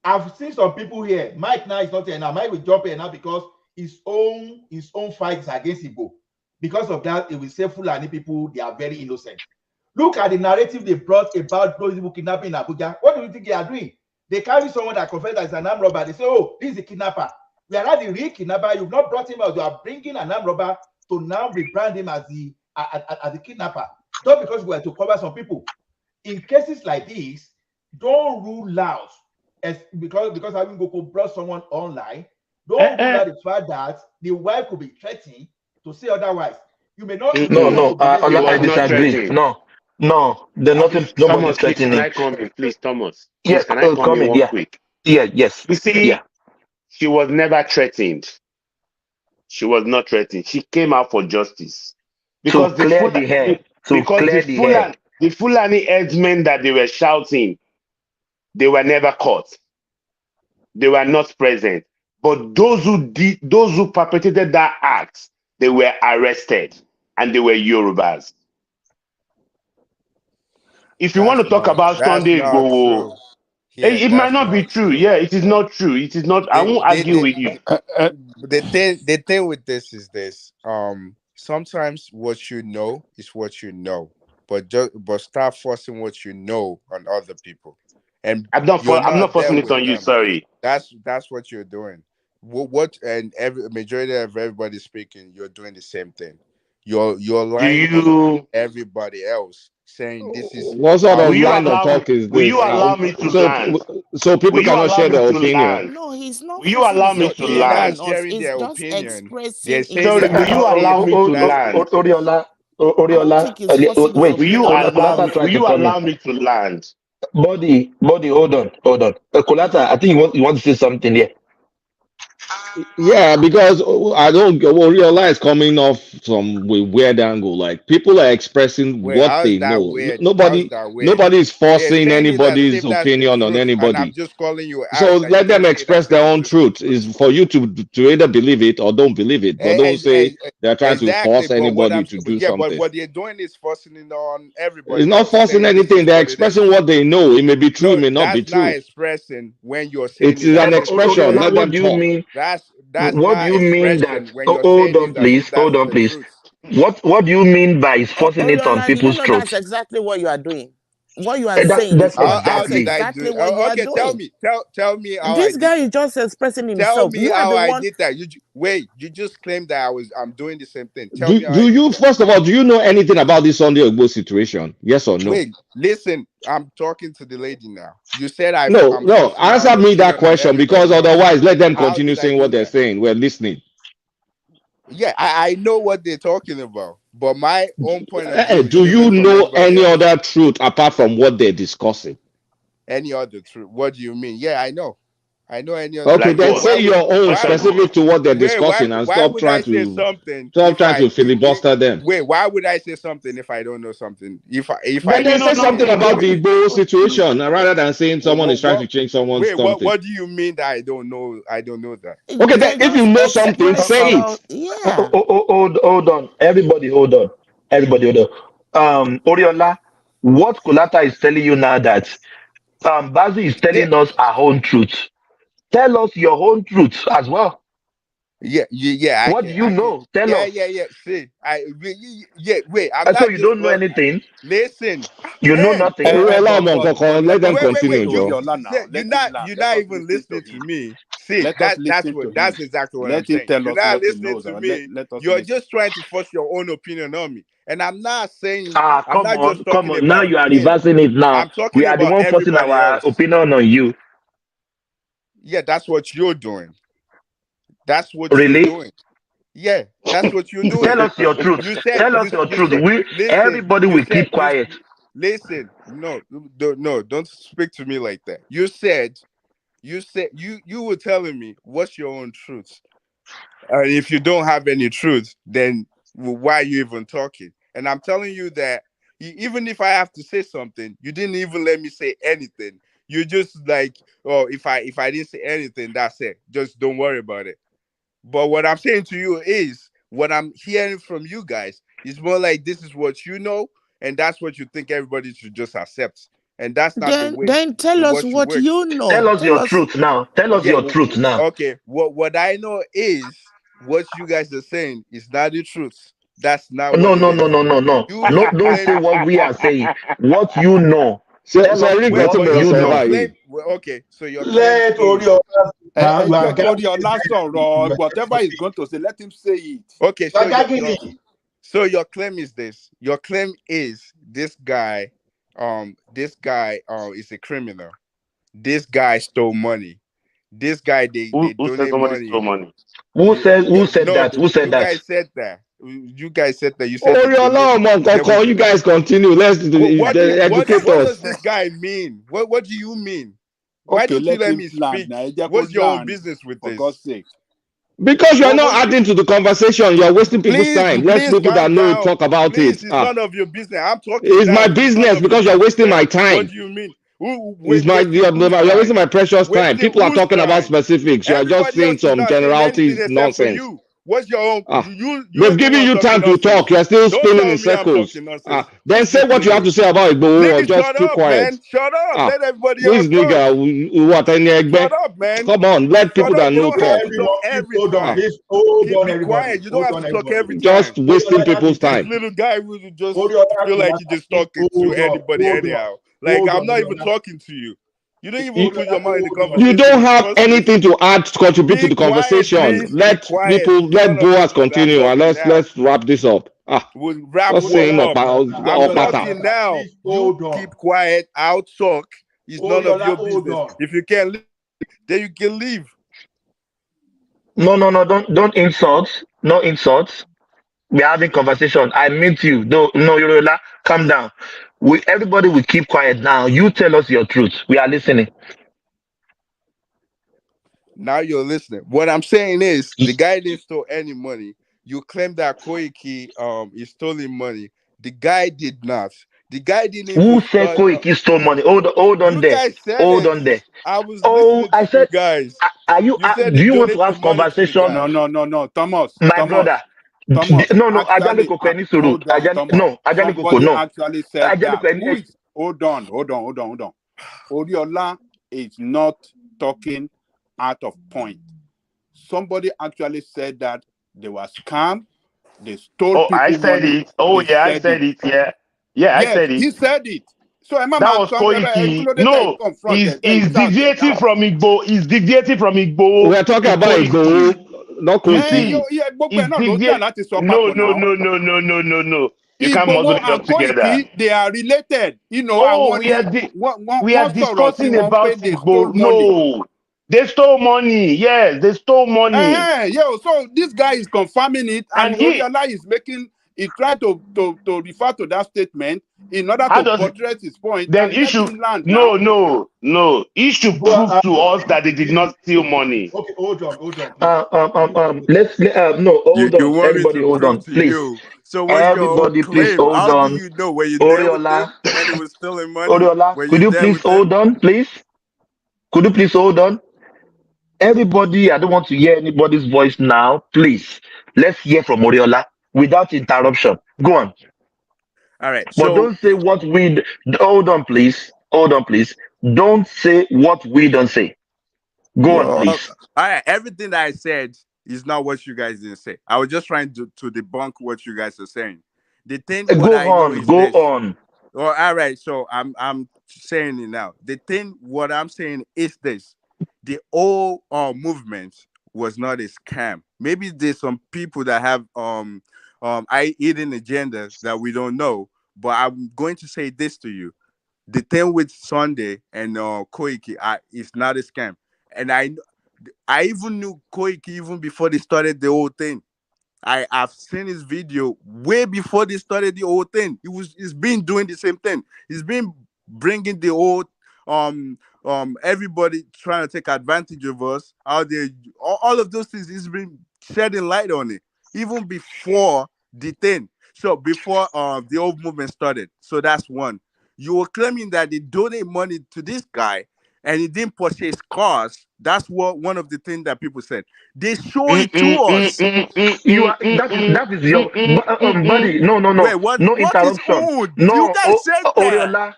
I've seen some people here. Mike now is not here now. Mike will jump here now because his own fight is against Igbo. Because of that, it will say Fulani people, they are very innocent. Look at the narrative they brought about those people kidnapping in Abuja. What do you think they are doing? They carry someone that confessed that is an armed robber. They say, oh, this is a kidnapper. We are not the real kidnapper. You've not brought him out. You are bringing an armed robber to now rebrand him as the kidnapper. Just because we are to cover some people. In cases like this, don't rule out because having Goku brought someone online. Don't rule out the fact that the wife could be threatened to say otherwise. You may not. no. I disagree. No. There's nothing. Nobody's threatening. Can I come in, please, Thomas? Yeah, Can I come in one quick? Yeah, yes. You see, she was never threatened. She was not threatened. She came out for justice because the Fulani headsmen that they were shouting, they were never caught. They were not present. But those who perpetrated that act, they were arrested, and they were Yorubas. If you want to talk about Sunday Igboho, it might not be true. Yeah, it is not true. It is not. I won't argue with you. The thing with this is this. Sometimes what you know is what you know, but start forcing what you know on other people. And I'm not forcing it on you. Sorry. That's what you're doing. And every majority of everybody speaking, you're doing the same thing. You're lying to everybody else, saying this is. What sort of line of talk is this? Will you allow me to land? So people cannot share their opinion. No, he's not. Will you allow me to land? Sharing their opinion. They're saying, sorry, will you allow me to land? Oriola, wait. Will you allow me to land? Body, hold on. Kolata, I think you want to say something here. Yeah, because I don't realize coming off from a weird angle. Like people are expressing what they know. Nobody is forcing anybody's opinion on anybody. I'm just calling you out. So let them express their own truth. Is for you to either believe it or don't believe it. But don't say they're trying to force anybody to do something. But what they're doing is forcing it on everybody. It's not forcing anything. They're expressing what they know. It may be true, it may not be true. That's not expressing when you're saying it is an expression. Let them talk. That's what do you mean that? Hold on, please. What do you mean by forcing it on people's throats? That's exactly what you are doing. What you are saying. That's exactly what you are doing. Tell me. How this guy is just expressing himself. Tell me how I did that. You just claimed that I'm doing the same thing. Do you first of all, do you know anything about this Sunday Ogbo situation? Yes or no? Wait, listen. I'm talking to the lady now. You said No. Answer me that question, because otherwise, let them continue saying what they're saying. We're listening. Yeah, I know what they're talking about, but my own point of view. Do you know any other truth apart from what they're discussing? Any other truth? What do you mean? Yeah, I know any other. Okay, then say your own specific to what they're discussing, and stop trying to filibuster them. Wait, why would I say something if I don't know something? If I say something about the Igbo situation rather than saying someone is trying to change someone's something. What do you mean that I don't know? I don't know that. Okay, then if you know something, say it. Yeah. Hold on. Everybody, hold on. Oriola, what Kolata is telling you now that Bazu is telling us our own truth. Tell us your own truth as well. Yeah. What do you know? Tell us. Yeah. See, wait. So you don't know anything? Listen. You know nothing. Let them continue, Joe. You're not even listening to me. See, that's exactly what I'm saying. You're not listening to me. You're just trying to force your own opinion on me. And I'm not saying. Come on. Now you are reversing it. Now we are the one forcing our opinion on you. Yeah, that's what you're doing. That's what you're doing. Yeah, that's what you're doing. Tell us your truth. Tell us your truth. Everybody will keep quiet. listen. No, don't speak to me like that. You were telling me what's your own truth. If you don't have any truth, then why are you even talking? And I'm telling you that even if I have to say something, you didn't even let me say anything. You just like, oh, if I didn't say anything, that's it. Just don't worry about it. But what I'm saying to you is what I'm hearing from you guys is more like this is what you know, and that's what you think everybody should just accept. And that's not the way Then tell the us world should what work. you Tell know. us Tell your us. truth now. Tell us Okay, your truth now. okay. What I know is what you guys are saying is not the truth. That's not what No, it no, is. no, no, no, no. You No, don't say claim what we are saying. What you know. Tell us Sẹ́rí nǹkan tí what mo but lọ you sọ your know. báyìí. claim. Well, okay, so your claim is Let stolen. Oriola now. You are Jẹ́ kó rí gagging ọlá sọ̀rọ̀. again. Whatever he's going to say, let him say it. Okay, You are gagging him. so your claim is this. Your claim is this guy is a criminal. This guy stole money. This guy they Who said donate somebody stole money. money? Who said No, that? Who said you that? guys said that. You guys said that. You said they Oriola donate. ọmọ There was nǹkankan, you guys continue. Let's educate what does us. this guy mean? What do you mean? Why Okay, don't you let let him me land. speak? Now, ẹ jẹ́ kó What's your own land, business with for God's this? sake. Because you are not What adding to the conversation, you are wasting people's time. Let please people that calm know down. talk about Please, it. it's none of your business. I'm talking It's now. my It's none business of your because you're business, wasting my man. What time. do you mean? It's my Wasting whose you're wasting time? my precious time. Wasting People are whose talking about time? specifics. You are just Everybody saying else is some not saying anything generalities, except for nonsense. you. What's your own? You're They've the given one you talking time to talk. nonsense. You are still Don't spinning in tell me I'm circles. talking nonsense. Then Who's say this what you have nigga? to say about Igboho or Nigga, just shut keep up, quiet. man. Shut up. Let everybody This else talk. nigga, what any Shut up, man. Come on, let Shut people up. that You know don't have talk. to talk Everyone, please every hold on. time. Please hold on, Be everybody. quiet. You don't Hold have on, to talk everybody. every time. Just wasting Oriola, that people's is This time. little guy will just Oriola, feel to like that. he just talking to Hold on, anybody hold on, anyhow. Like hold I'm on, not even Oriola. talking to you. You don't even put Oriola, your mind in the hold on. You conversation don't in the have first place. anything to add to contribute to Be the quiet, conversation. please. Be Let quiet. people, It's let none of your Boaz business. I'm continue, and talking now. let's wrap this up. We'll wrap Just what saying up? I'm Oriola, talking now. please You hold on. keep quiet. I'll talk. It's none of Oriola, your hold business. on. If you can't leave, then you can leave. No, no, no. Don't insult. No insults. We're having conversation. I meet you. No, Yorola, calm down. Everybody will keep quiet now. You tell us your truth. We are listening. Now you're listening. What I'm saying is the guy didn't steal any money. You claim that Koiki is stealing money. The guy did not. The guy didn't even Who said start. Koiki stole money? Hold on You there. guys said Hold it. on there. I was Oh, listening I to you said, guys. are you? You said Do he you want to donated have money to the conversation, No, guy. no, no, no. my brother? No, no. Ajani Actually, Koko Nisuru. hold on, Thomas. No, Ajani Koko. Somebody No, actually said Ajani that. Koko. Hold on. Oriola is not talking out of point. Somebody actually said that they were scammed. They stole Oh, I people said money. it. Oh They yeah, I said it. said it. Yeah. Yeah, I Yes, said it. he said it. So That was Koiki. included No, confronted, he's shouted deviating now. from Igbo. He's deviating from We Igbo are talking to about Koiki. Igboho, not You Koiki. see, Gbogbo ẹ̀ he's náà ló ń jà deviate. láti sọ No, papọ̀ no, now. no, no, no, no, no, no. You can't muzzle Igboho it and up together. Koiki, they are related. Oh, Àwọn ni we are wọ́n sọ̀rọ̀ sí discussing wọn pé about they stole Igbo. money. No, they stole money. Yes, they stole money. So this guy is confirming it, and And he, Oriola is he tried to refer to that statement in order how to does buttress his point, then and he let should, him land now. no. He should prove to us that they did not steal money. Okay, hold on, No, You hold on. want me Everybody, to hold prove on, to please. you? So what's your own Everybody, please claim? hold How do on. you know? Were you there with Oriola, him when he was stealing money? Oriola, Were could you you there please with him? hold on, please? Could you please hold on? Everybody, I don't want to hear anybody's voice now. Please, let's hear from Oriola without interruption. Go on. All right. But So don't say what we. Hold on, please. Hold on, please. Don't say what we don't say. Go on, well, all please. right. Everything that I said is not what you guys didn't say. I was just trying to debunk what you guys are saying. The thing, what Go I know on. is Go this. on. Well, all right. So I'm saying it now. The thing, what I'm saying is this: the whole movement was not a scam. Maybe there's some people that have hidden agenda that we don't know. But I'm going to say this to you: the thing with Sunday and Koiki is not a scam. And I even knew Koiki even before they started the whole thing. I've seen his video way before they started the whole thing. He's been doing the same thing. He's been bringing the whole everybody trying to take advantage of us. How they all of those things. He's been shedding light on it even before the thing. So before the old movement started. So that's one. You were claiming that they donate money to this guy and he didn't purchase cars. That's what one of the things that people said. They show it to us. You are that is your buddy. No, Wait, what? no What is interruption. old? You No, guys said that.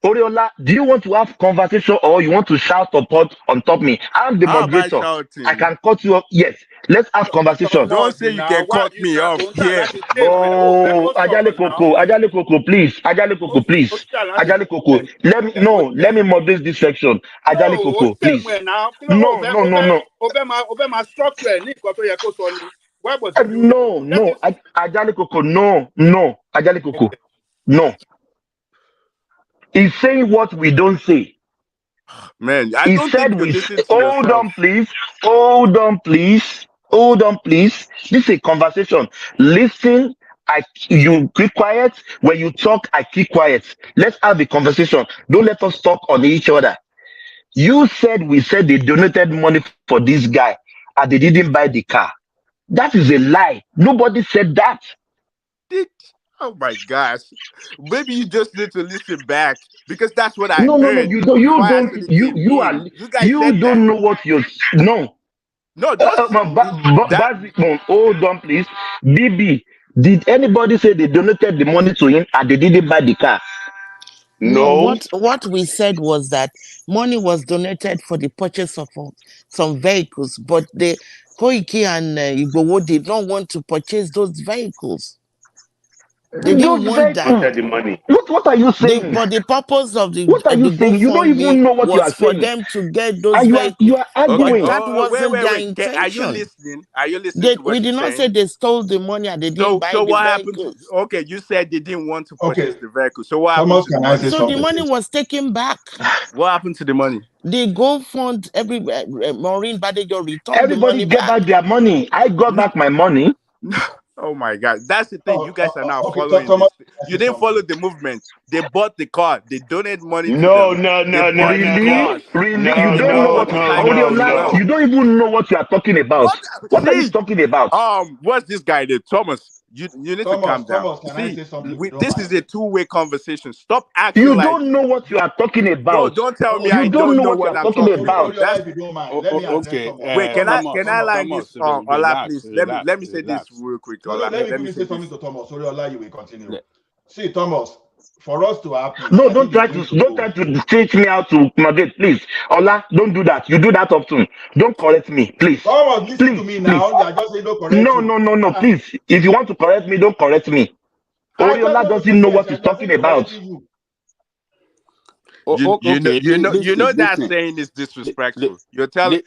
Oriola, do you want to have conversation or you want to shout support on top me? I'm the How am I moderator. shouting? I can cut you off. Yes, let's have conversation. Don't say you can cut me off here. Oh, Ajale Koko, please. Ajale Koko. Let me moderate this section. Ajale Koko, please. No. Ajale Koko, no. Ajale Koko, no. He's saying what we don't say. Man, He said we. Hold on, please. This is a conversation. Listen. You keep quiet. When you talk, I keep quiet. Let's have a conversation. Don't let us talk on each other. We said they donated money for this guy and they didn't buy the car. That is a lie. Nobody said that. Oh my gosh. Maybe you just need to listen back because that's what I heard. No, you don't. You don't know what you're. No. No, just hold on, please. BB, did anybody say they donated the money to him and they didn't buy the car? No. What we said was that money was donated for the purchase of some vehicles, but the Koiki and Igbowo did not want to purchase those vehicles. They didn't want that. The money. What are you saying? But the purpose of the what are you saying? You don't even know what you are for saying. them to get those vehicles. You are arguing. But that wasn't their intention. Are you listening? To what we did not say they stole the money and they didn't buy the vehicles. Okay, you said they didn't want to purchase the vehicle. So what Thomas, happened to the money? So the money was taken back. What happened to the money? They go fund Maureen Badejo returned Everybody the money get back their money. I got back my money. Oh my God, that's the thing. You guys are now following this. You didn't follow the movement. They bought the car. They donated money to them. Really? You don't know what you don't even know what you are talking about. What are you talking about? What's this guy there? Thomas. You need to calm down. This is a two-way conversation. Stop acting you don't know what you are talking about. No, don't tell me I don't know what I'm talking about. Okay. Wait, can I line this? Ola, please. Let me say this real quick. Ola, let me say something to Thomas. Sorry, Ola, you will continue. See, Thomas, for us to happen. No, don't try to teach me how to moderate, please. Ola, don't do that. You do that often. Don't correct me, please. Thomas, listen to me now. You are just saying don't correct No, please. If you want to correct me, don't correct me. Oriola doesn't know what he's talking about. You know that saying is disrespectful. You're telling.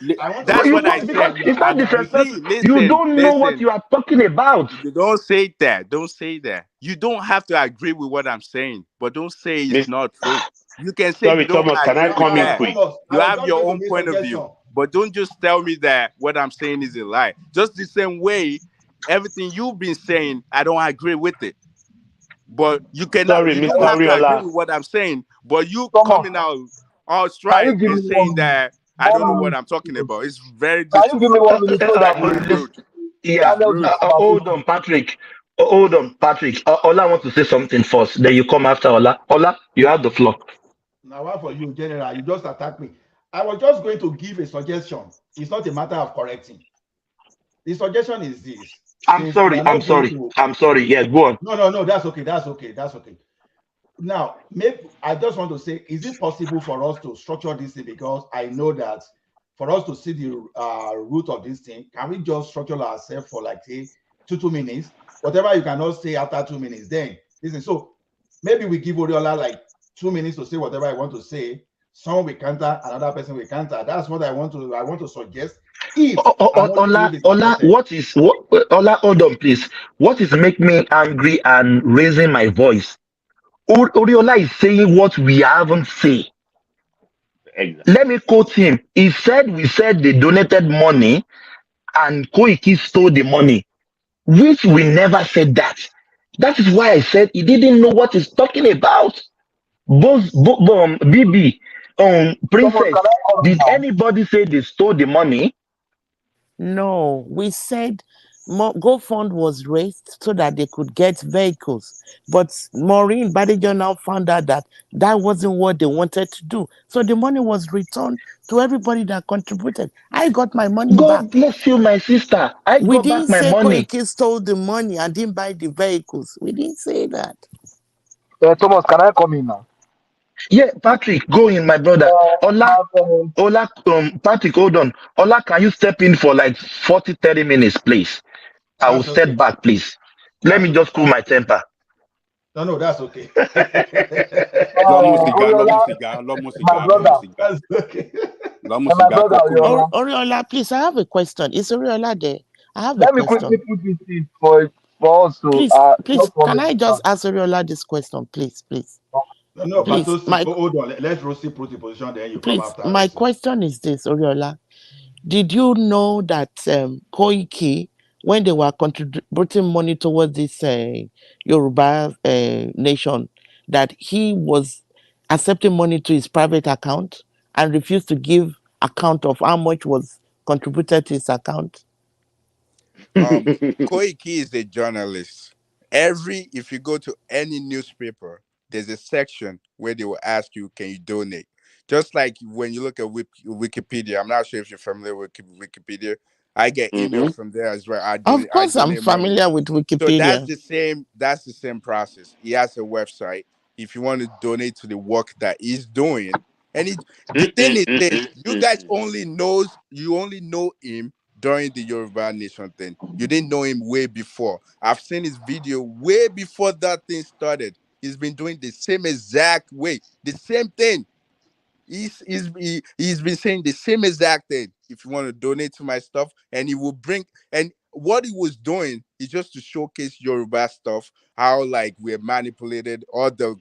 That's what I said. It's not disrespectful. You don't know what you are talking about. You don't say that. Don't say that. You don't have to agree with what I'm saying, but don't say it's not true. You can say you don't Thomas, can I come in quick? You have your own point of view, but don't just tell me that what I'm saying is a lie. Just the same way, everything you've been saying, I don't agree with it. But you cannot. You don't have to agree with what I'm saying. But you coming out all straight and saying that I don't know what I'm talking about. It's very rude. Yeah, hold on, Patrick. Ola wants to say something first. Then you come after Ola. Ola, you have the floor. Now, what for you, General? You just attacked me. I was just going to give a suggestion. It's not a matter of correcting. The suggestion is this. I'm sorry. Yeah, go on. No. That's okay. Now, maybe I just want to say, is it possible for us to structure this thing? Because I know that for us to see the root of this thing, can we just structure ourselves for like say 2 minutes? Whatever you cannot say after 2 minutes, then listen. So maybe we give Oriola like 2 minutes to say whatever I want to say. Someone will counter, another person will counter. That's what I want to suggest. Ola, hold on, please. What is making me angry and raising my voice? Oriola is saying what we haven't said. Exactly. Let me quote him. We said they donated money and Koiki stole the money. which we never said that. That is why I said he didn't know what he's talking about. BB, Thomas, Princess, can I come in did now? anybody say they stole the money? No, we said GoFund was raised so that they could get vehicles. But Maureen Badijo now found out that that wasn't what they wanted to do. So the money was returned to everybody that contributed. I got my money back. God bless you, my sister. I We got back didn't my say money. Koiki stole the money and didn't buy the vehicles. We didn't say that. Thomas, can I come in now? Yeah, Patrick, go in, my brother. Ola, Patrick, hold on. Ola, can you step in for like 40, 30 minutes, please? I will That's step okay. back, please. Let me just cool my temper. No, that's okay. My brother. That's okay. My brother, Oriola. Oriola, please, I have a question. Is Oriola there? I have a Let me quickly question. put this in for us to Please, just can I just understand. ask Oriola this question, please? No, Please, Patosi, hold on. Let Rosie put the position, then you come please, after my Rosie. question is this, Oriola. Did you know that Koiki, when they were contributing money towards this Yoruba nation, that he was accepting money to his private account and refused to give account of how much was contributed to his account? Koiki is a journalist. If you go to any newspaper, there's a section where they will ask you, can you donate? Just like when you look at Wikipedia, I'm not sure if you're familiar with Wikipedia. I get emails from there as well. I Of course, I'm donate money. familiar with So Wikipedia. that's the same process. He has a website. If you want to donate to the work that he's doing, the thing is this: you guys you only know him during the Yoruba Nation thing. You didn't know him way before. I've seen his video way before that thing started. He's been doing the same exact way, the same thing. He's been saying the same exact thing. If you want to donate to my stuff, and he will bring, and what he was doing is just to showcase Yoruba stuff, how like we're manipulated, all the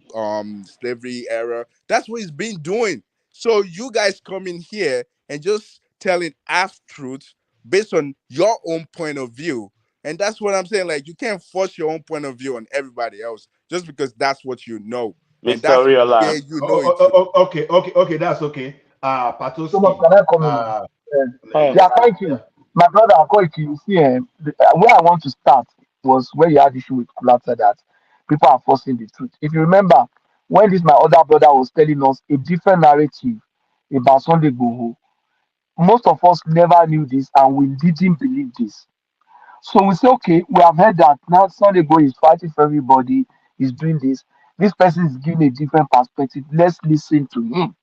slavery era. That's what he's been doing. So you guys come in here and just telling half truths based on your own point of view. And that's what I'm saying. Like, you can't force your own point of view on everybody else just because that's what you know. And Mr. that's Oriola. where you know it. Okay, that's okay. Thomas, Patoski. can I come in now? Yeah, thank you. My brother, Koiki, you see, where I want to start was where you had issue with Kulata that people are forcing the truth. If you remember, when this my other brother was telling us a different narrative about Sunday Igboho, most of us never knew this and we didn't believe this. So we say, okay, we have heard that now Sunday Igboho is fighting for everybody, he's doing this. This person is giving a different perspective. Let's listen to him.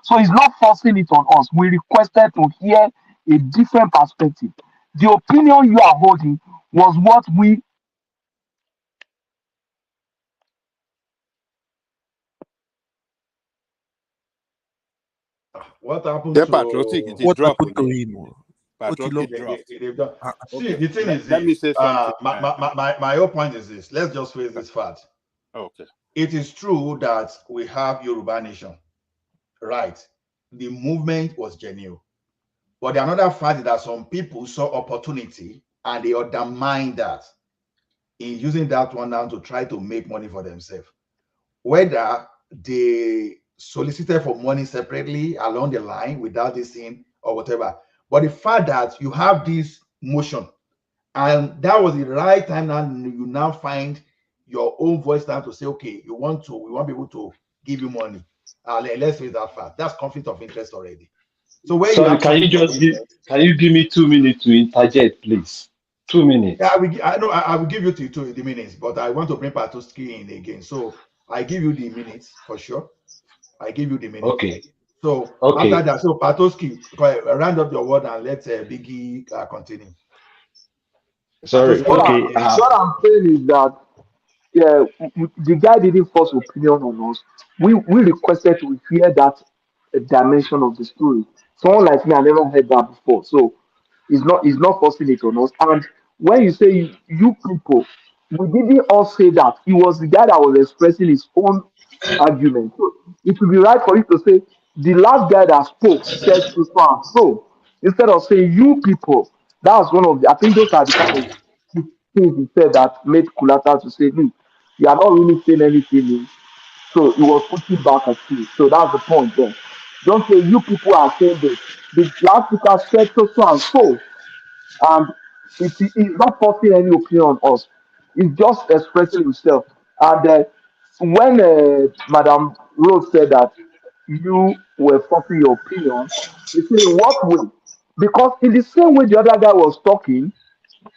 So he's not forcing it on us. We requested to hear a different perspective. The opinion you are holding was what we. What happened Yeah, to Patriotic, it What dropped. happened to him? Patriotic dropped. See, the thing is Let me this. say something. My whole point is this. Let's just face this fact. Okay. It is true that we have Yoruba Nation, right? The movement was genuine. But the another fact is that some people saw opportunity and they undermined that in using that one now to try to make money for themselves. Whether they solicited for money separately along the line without this thing or whatever. But the fact that you have this motion and that was the right time now you now find your own voice now to say, okay, we want people to give you money. Let's face that fact. That's conflict of interest already. So where you Sorry, have can you give me 2 minutes to interject, please? 2 minutes. Yeah, I will give you the minutes, but I want to bring Patoski in again. So I give you the minutes for sure. I give you the minutes. Okay. So Okay. after that, so Patoski, round up your word and let Biggie continue. Sorry. Okay. What I'm saying is that the guy didn't force opinion on us. We requested to hear that dimension of the story. Someone like me, I never heard that before. So it's not forcing it on us. And when you say you people, we didn't all say that. It was the guy that was expressing his own argument. So it would be right for you to say the last guy that spoke said so and so instead of saying you people. That's one of the. I think those are the kind of things he said that made Kulata to say, look, you are not really saying anything. So he was pushing back at you. So that's the point there. Don't say you people are saying this. The last speaker said so and so, and he's not forcing any opinion on us. He's just expressing himself. And when Madam Rose said that you were forcing your opinion, he said, in what way? Because in the same way the other guy was talking,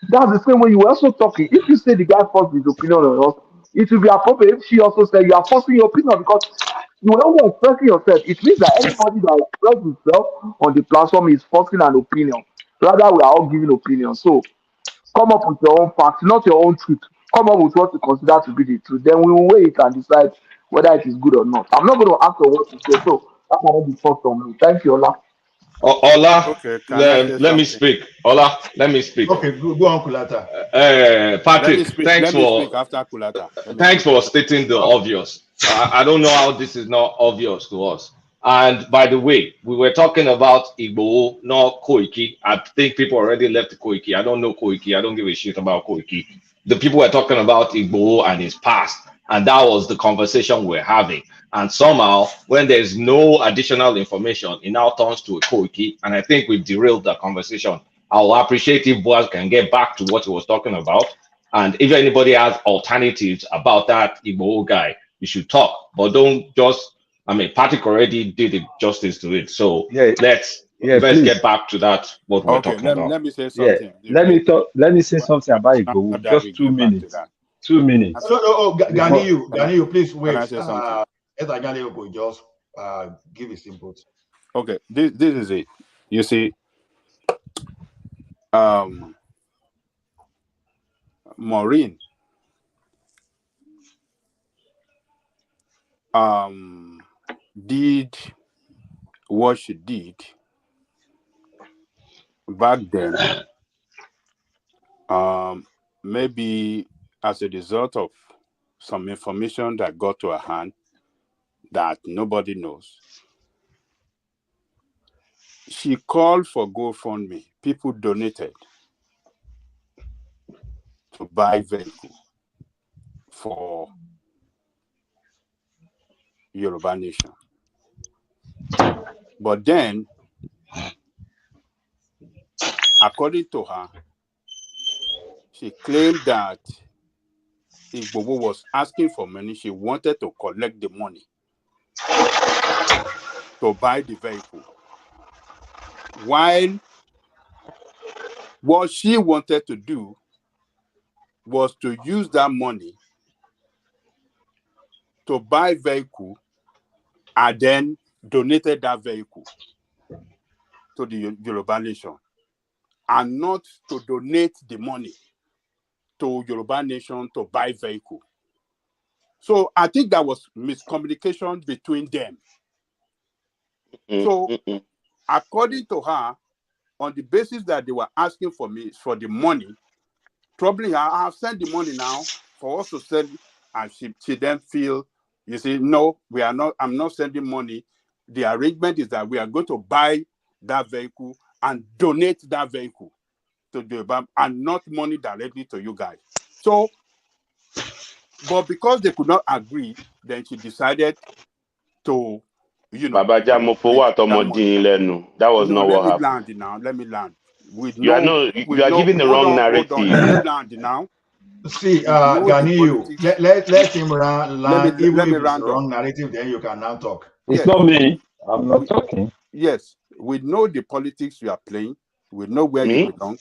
that's the same way you were also talking. If you say the guy forced his opinion on us, it will be appropriate if she also said you are forcing your opinion because you are not expressing yourself. It means that anybody that expresses himself on the platform is forcing an opinion. Rather, we are all giving opinions. So come up with your own facts, not your own truth. Come up with what you consider to be the truth. Then we will weigh it and decide whether it is good or not. I'm not going to ask for what you say. So that cannot be forced on me. Thank you, Ola. Ola, Okay, can I say let me something? speak. Ola, let me speak. Okay, go on, Kulata. Let me Patrick, speak. Let me speak after Kulata. Let me thanks speak for after. stating the Okay. obvious. I don't know how this is not obvious to us. And by the way, we were talking about Igbo, not Koiki. I think people already left Koiki. I don't know Koiki. I don't give a shit about Koiki. The people were talking about Igbo and his past. And that was the conversation we're having. And somehow, when there's no additional information, it now turns to a Koiki. And I think we've derailed the conversation. I'll appreciate if Boaz can get back to what he was talking about. And if anybody has alternatives about that Igbo guy, you should talk. But don't just, I mean, Patrick already did it justice to it. So let's Please. get back to that, what we're Okay, talking about. let me say something. Let me talk. Let me say something about Why Igbo. not that we Just 2 get back to minutes. that? 2 minutes. Ganiyu, please Can I wait. say something? Ganiyu could just give his input. Okay, this is it. You see, Maureen, did what she did back then, maybe as a result of some information that got to her hand that nobody knows. She called for GoFundMe. People donated to buy vehicle for Yoruba Nation. But then, according to her, she claimed that Igbowo was asking for money. She wanted to collect the money to buy the vehicle. While what she wanted to do was to use that money to buy vehicle and then donated that vehicle to the Yoruba Nation, and not to donate the money to Yoruba Nation to buy vehicle. So I think that was miscommunication between them. So according to her, on the basis that they were asking for me for the money, troubling her, I have sent the money now for us to send, and she then feel, you see, no, we are not, I'm not sending money. The arrangement is that we are going to buy that vehicle and donate that vehicle to the BAM and not money directly to you guys. So, but because they could not agree, then she decided to, Baba Jamopo, that was not what happened. Let me land. You are giving the wrong narrative. Let me land now. See, Ganiyu, let him land. Even if it's the wrong narrative, then you can now talk. It's not me. I'm not talking. Yes, we know the politics you are playing. We know where you belong.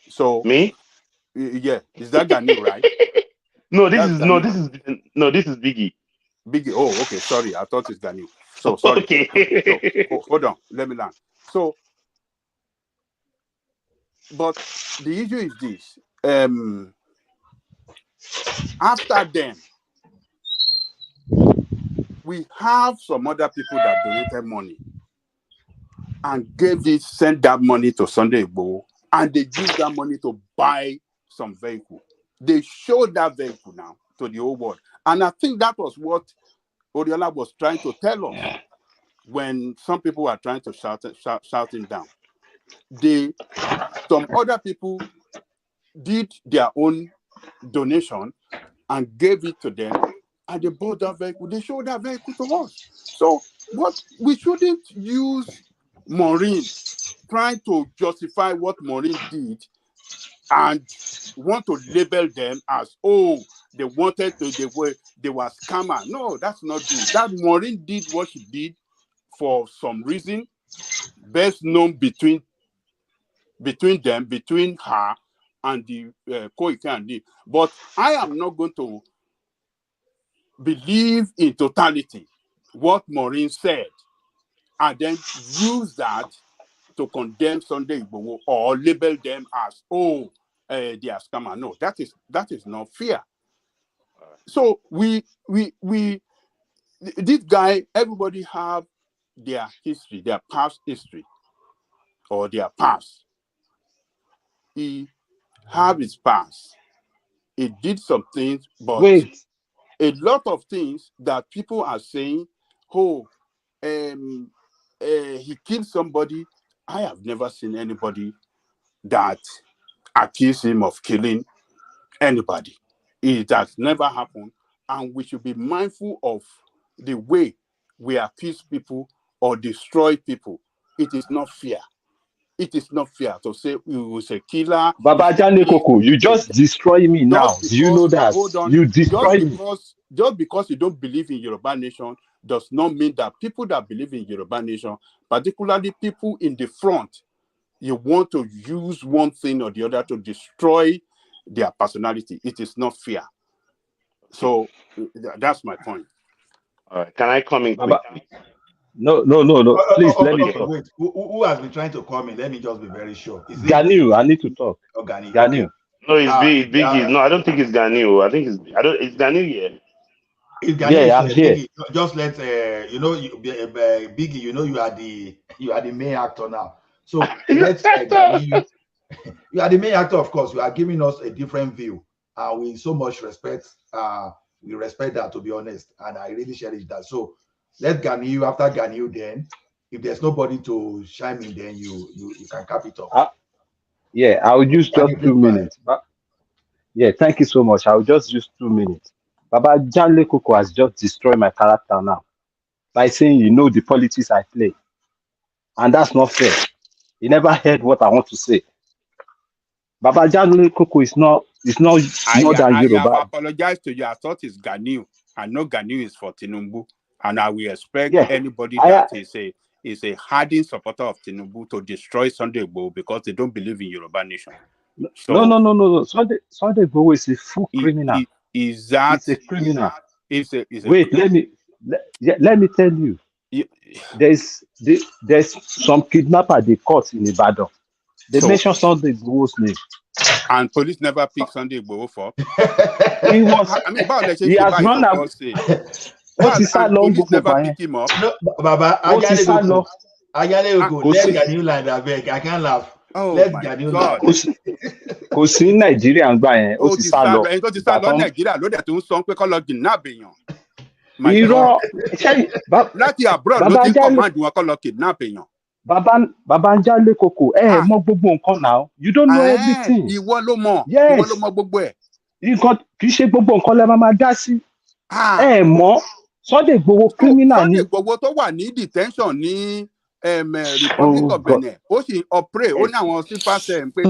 So yeah, is that Ganiyu, right? This is Biggie. Biggie. Oh, okay. Sorry, I thought it's Ganiyu. So sorry. Okay. So, hold on. Let me land. So, but the issue is this. After them, we have some other people that donated money and sent that money to Sunday Igboho, and they used that money to buy some vehicle. They showed that vehicle now to the whole world. And I think that was what Oriola was trying to tell us when some people were trying to shout him down. Some other people did their own donation and gave it to them, and they bought that vehicle. They showed that vehicle to us. So what we shouldn't use Maureen trying to justify what Maureen did and want to label them as, oh, they wanted to, they were scammer. No, that's not true. That Maureen did what she did for some reason, best known between her and the Koike and the. But I am not going to believe in totality what Maureen said and then use that to condemn Sunday Igboho or label them as, oh, they are scammer. No, that is not fair. So this guy, everybody have their history, their past history, or their past. He have his past. He did some things, but a lot of things that people are saying, oh, he killed somebody. I have never seen anybody that accused him of killing anybody. It has never happened, and we should be mindful of the way we accuse people or destroy people. It is not fair. It is not fair to say he was a killer. Baba Jane Koko, you just destroy me now. Do you know that? Hold on. You destroy me. Just because you don't believe in Yoruba Nation does not mean that people that believe in Yoruba Nation, particularly people in the front, you want to use one thing or the other to destroy their personality. It is not fair. So that's my point. All right. Can I come in quickly? No. Please let me talk. Wait. Who has been trying to call me? Let me just be very sure. Is it Ganiu? I need to talk. Oh, Ganiu. Ganiu. No, it's Biggie. No, I don't think it's Ganiu. I think it's Ganiu here. It's Ganiu. Yeah, I'm here. Biggie, just let Biggie. You know you are the main actor now. So let's Ganiu. You are the main actor, of course. You are giving us a different view. We so much respect. We respect that, to be honest, and I really cherish that. So let Ganiu, after Ganiu, then if there's nobody to chime in, then you can cap it off. Yeah, I will use just 2 minutes. Yeah, thank you so much. I will just use 2 minutes. Baba Jane Koko has just destroyed my character now by saying you know the politics I play, and that's not fair. He never heard what I want to say. Baba Jane Koko is not than Yoruba. I apologize to you. I thought it's Ganiu. I know Ganiu is for Tinubu, and I will expect anybody that is a hardened supporter of Tinubu to destroy Sunday Igboho because they don't believe in Yoruba Nation. So, No. Sunday Igboho is a full criminal. Is that? He's a criminal. Wait, let me tell you. There's some kidnapper they caught in Ibadan. They mentioned Sunday Igboho's name. And police never picked Sunday Igboho for. He was. He has run out. Police never pick him up. No, Baba, I can't laugh. Oh my God. Kò sí Nàìjíríà ń gbà yẹn, ó ti sá lọ. Ẹni tó ti sá lọ Nàìjíríà ló dẹ̀ tó ń sọ pé kọ́ lọ kidnap èèyàn. Irọ́ láti abroad ló ti command wọn kọ́ lọ kidnap èèyàn. Baba Jane Koko, mọ gbogbo nǹkan now. You don't know everything. Ìwọ ló mọ̀. Yes. Ìwọ ló mọ̀ gbogbo ẹ̀. Nǹkan kì í ṣe gbogbo nǹkan lẹ máa dá sí. Mọ̀ Sunday Igboho criminal ni. Sunday Igboho tó wà ní detention ní Republic of Benin. Ó sì operate. Ó ní àwọn sympathy pé.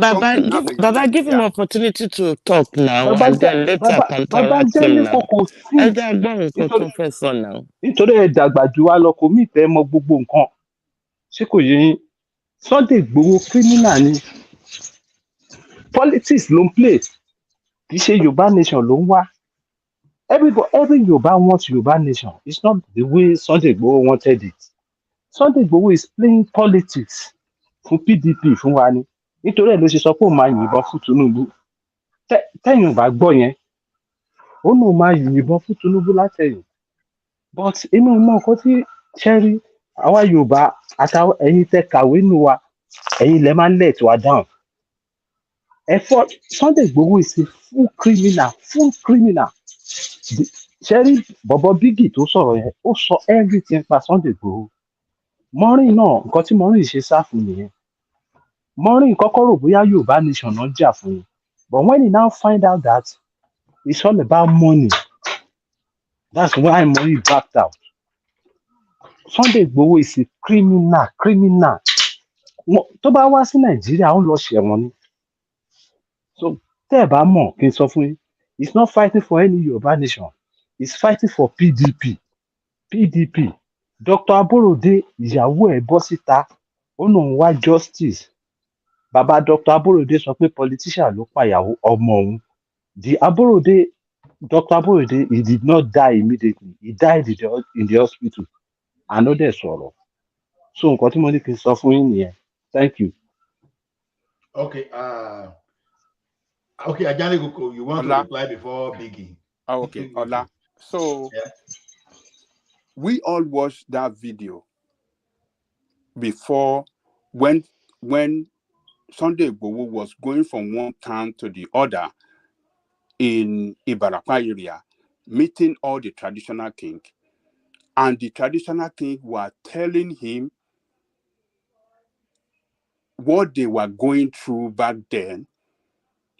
Baba, give him opportunity to talk now and then later counteract him now. Ẹ jẹ́ agbọ́n nǹkan tó fẹ́ sọ now. Nítorí ẹ dàgbà jù wá lọ kò mí ìfẹ́ mọ gbogbo nǹkan. Ṣé kò yé yín? Sunday Igboho criminal ni. Politics ló ń play. Kì í ṣe Yorùbá Nation ló ń wá. Every Yoruba wants Yoruba Nation. It's not the way Sunday Igboho wanted it. Sunday Igboho is playing politics fún PDP fún wa ni. Nítorí ẹ̀ ló ṣe sọ pé òun máa yìnbọn fún Tinubu. Tẹ́yìn ò bá gbọ́ yẹn, ó ní òun máa yìnbọn fún Tinubu látẹ̀yìn. But èmi ò mọ nǹkan tí ṣẹ́rí àwa Yorùbá àtàwọn ẹ̀yin tẹ́ kàwé nù wa, ẹ̀yin lẹ máa ń let wa down. Sunday Igboho is a full criminal. Ṣẹ́rí bọ̀bọ̀ Biggie tó sọ̀rọ̀ yẹn, ó sọ everything pa Sunday Igboho. Maureen náà, nǹkan tí Maureen ṣe sá fún nìyẹn. Maureen kọ́kọ́ rò bóyá Yorùbá Nation náà jà fún yín. But when he now find out that It's all about money. That's why money backed out. Sunday Igboho is a criminal. Tó bá wá sí Nàìjíríà, ó ń lọ ṣẹ̀wọ̀n ni. So tẹ́ ẹ̀ bá mọ̀ kí n sọ fún yín, he's not fighting for any Yorùbá nation. He's fighting for PDP. PDP. Dr. Aborode ìyàwó ẹ̀ bọ́ síta, ó lóun wá justice. Bàbá Dr. Aborode sọ pé politician ló pàyàwó ọmọ òun. Dr. Aborode, he did not die immediately. He died in the hospital. Àná dẹ̀ sọ̀rọ̀. So nǹkan tí mo ní kí n sọ fún yín nìyẹn. Thank you. Okay. Okay, Ajani Goko, you want to reply before Biggie? Oh, okay, Ola. So we all watched that video before when Sunday Igboho was going from one town to the other in Ibarapa area, meeting all the traditional king, and the traditional king were telling him what they were going through back then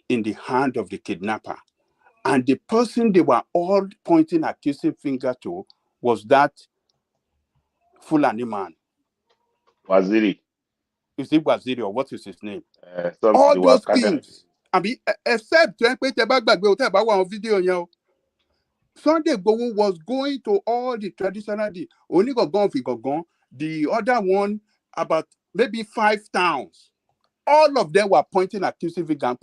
in the hand of the kidnapper. And the person they were all pointing accusing finger to was that Fulani man. Waziri. Is it Waziri or what is his name? All those things. I mean, except video, Sunday Igboho was going to all the traditional, the other one about maybe 5 towns. All of them were pointing accusing finger.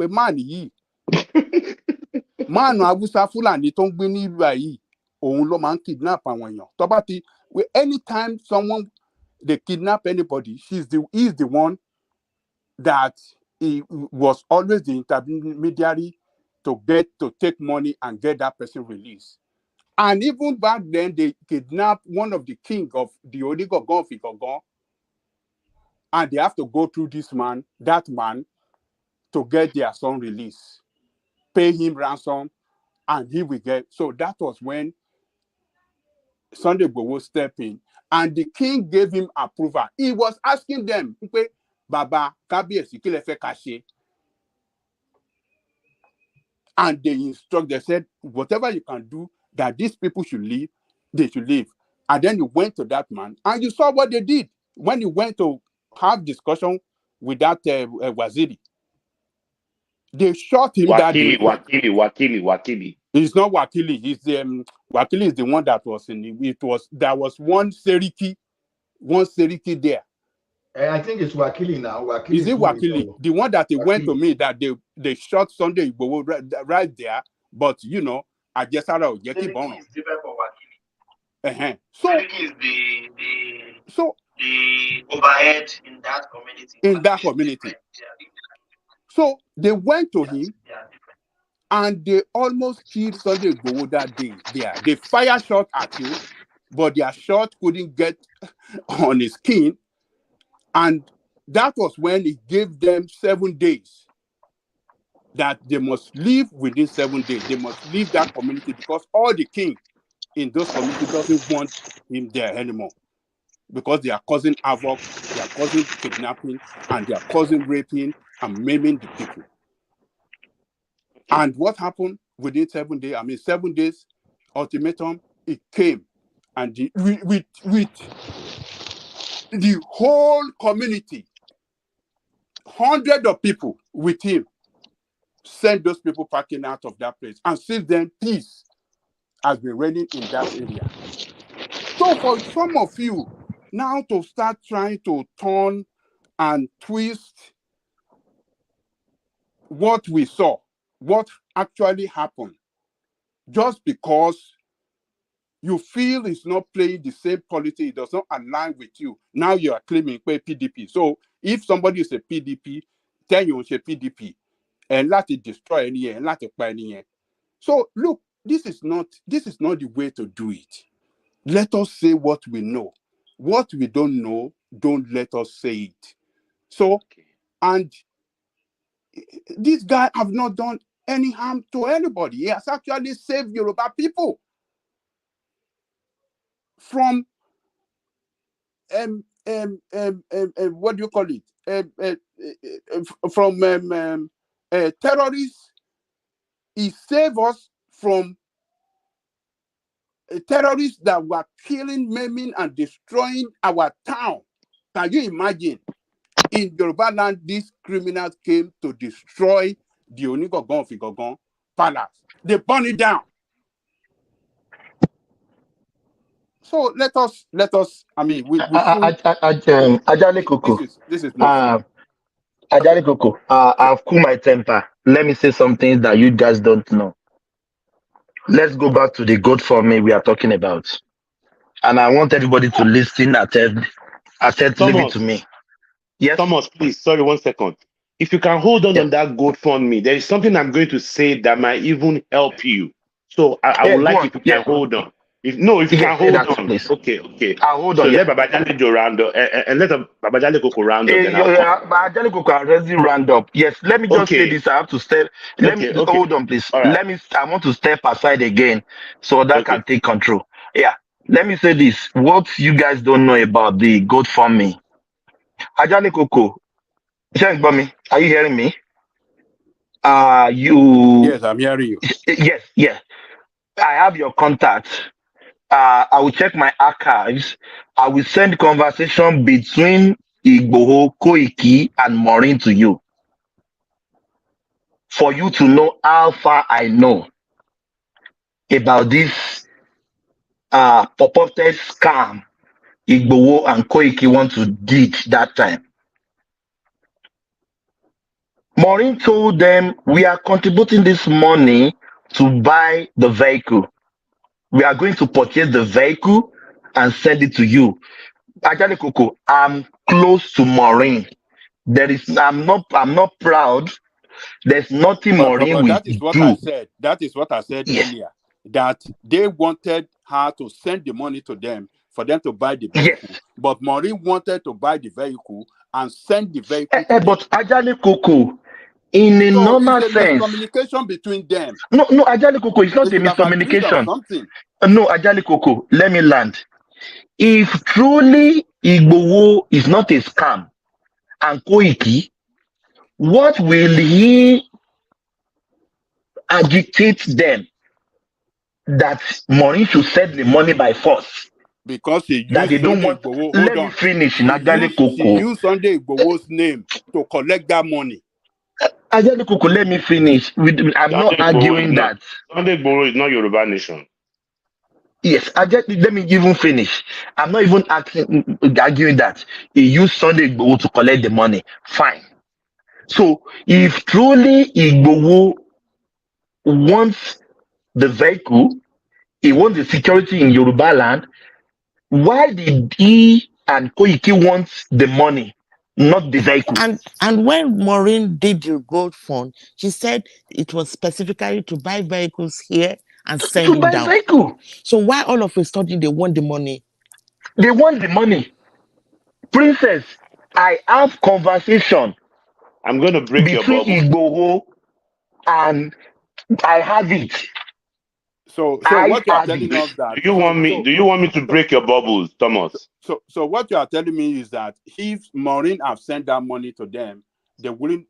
Man, Awusa Fulani tó ń gbé ní ìlú yìí, òun ló máa ń kidnap àwọn èèyàn. Tó bá ti, anytime someone they kidnap anybody, he's the one that he was always the intermediary to take money and get that person released. And even back then, they kidnapped one of the king of the Onigogon of Igogon, and they have to go through that man, to get their son released, pay him ransom, and he will get. So that was when Sunday Igboho stepped in, and the king gave him approval. He was asking them, Baba, Kabiyesi, kí lẹ fẹ́ ká ṣe? And they said, whatever you can do, that these people should leave, they should leave. And then he went to that man, and you saw what they did when he went to have discussion with that Waziri. They shot him that day. Wakili. It's not Wakili. He's Wakili is the one that was there was one Seriki there. I think it's Wakili now. Wakili is it Wakili? The one that he went to me that they shot Sunday Igboho right there, but Ajesara Ojeki Bono. Is different from Wakili. So Seriki is the overhead in that community. So they went to him, and they almost killed Sunday Igboho that day. They fire shot at him, but their shot couldn't get on his skin. And that was when he gave them 7 days that they must leave within 7 days. They must leave that community because all the king in those communities doesn't want him there anymore, because they are causing havoc, they are causing kidnapping, and they are causing raping and maiming the people. And what happened within 7 days? 7 days ultimatum, it came, and with the whole community, hundreds of people with him, sent those people packing out of that place. And since then, peace has been reigning in that area. So for some of you now to start trying to turn and twist what we saw, what actually happened, just because you feel it's not playing the same quality, it does not align with you. Now you are claiming PDP. So if somebody is a PDP, then you say PDP, and let it destroy any and let it buy any. So look, this is not the way to do it. Let us say what we know. What we don't know, don't let us say it. So, and this guy have not done any harm to anybody. He has actually saved Yoruba people from what do you call it? From terrorists. He saved us from terrorists that were killing, maiming, and destroying our town. Can you imagine? In Yoruba land, these criminals came to destroy the Onigogon of Igogon palace. They burned it down. So let us. I mean, we should. Ajale Koko. This is not fair. Ajale Koko. I've cooled my temper. Let me say something that you guys don't know. Let's go back to the GoFundMe we are talking about, and I want everybody to listen attentively to me. Yes, Thomas, please. Sorry, 1 second. If you can hold on that GoFundMe, there is something I'm going to say that might even help you. So I would like if you can hold on. If you can hold on, please. Okay. I'll hold so on. Let Babajale go round up, and let Babajale go round up. Then Ajale Koko already round up. Yes, let me just say this. I have to step. Hold on, please. Right. I want to step aside again so that can take control. Yeah. Let me say this. What you guys don't know about the GoFundMe. Ajale Koko. Are you hearing me? Yes, I'm hearing you. Yes. I have your contact. I will check my archives. I will send conversation between Igboho, Koiki, and Maureen to you, for you to know how far I know about this purported scam Igboho and Koiki want to did that time. Maureen told them, we are contributing this money to buy the vehicle. We are going to purchase the vehicle and send it to you. Ajale Koko, I'm close to Maureen. I'm not proud. There's nothing Maureen will that is what do. I said. That is what I said earlier. That they wanted her to send the money to them for them to buy the vehicle. Yes. But Maureen wanted to buy the vehicle and send the vehicle to them. But Ajale Koko, in a normal it's a sense, miscommunication between them. No, Ajale Koko, it's not a miscommunication. No, Ajale Koko, let me land. If truly Igboho is not a scam and Koiki, what will he agitate them that Maureen should send the money by force? Because he that used they don't Sunday want. Igboho. Let me finish. She used Sunday Igboho's name to collect that money. Ajale Koko, let me finish. I'm not arguing that. Sunday Igboho is not Yoruba nation. Yes, let me even finish. I'm not even arguing that. He used Sunday Igboho to collect the money. Fine. So if truly Igboho wants the vehicle, he wants the security in Yoruba land, why did he and Koiki want the money, not the vehicle? And when Maureen did the gold fund, she said it was specifically to buy vehicles here and send it down. Vehicle. So why all of a sudden they want the money? They want the money. Princess, I have conversation. I'm going to break your bubble. Igboho and I have it. So what you are telling us that do you want me to break your bubbles, Thomas? So what you are telling me is that if Maureen have sent that money to them, they won't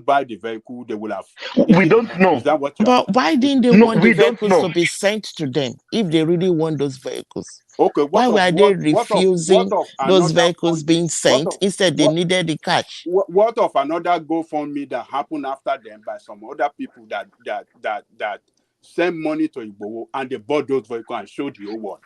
buy the vehicle. They will have. We don't know. Is that what you? But why didn't they want the vehicles to be sent to them if they really want those vehicles? Okay. Why were they refusing those vehicles being sent? Instead, they needed the cash. What of another GoFundMe that happened after them by some other people that send money to Igboho and they bought those vehicles and showed the whole world?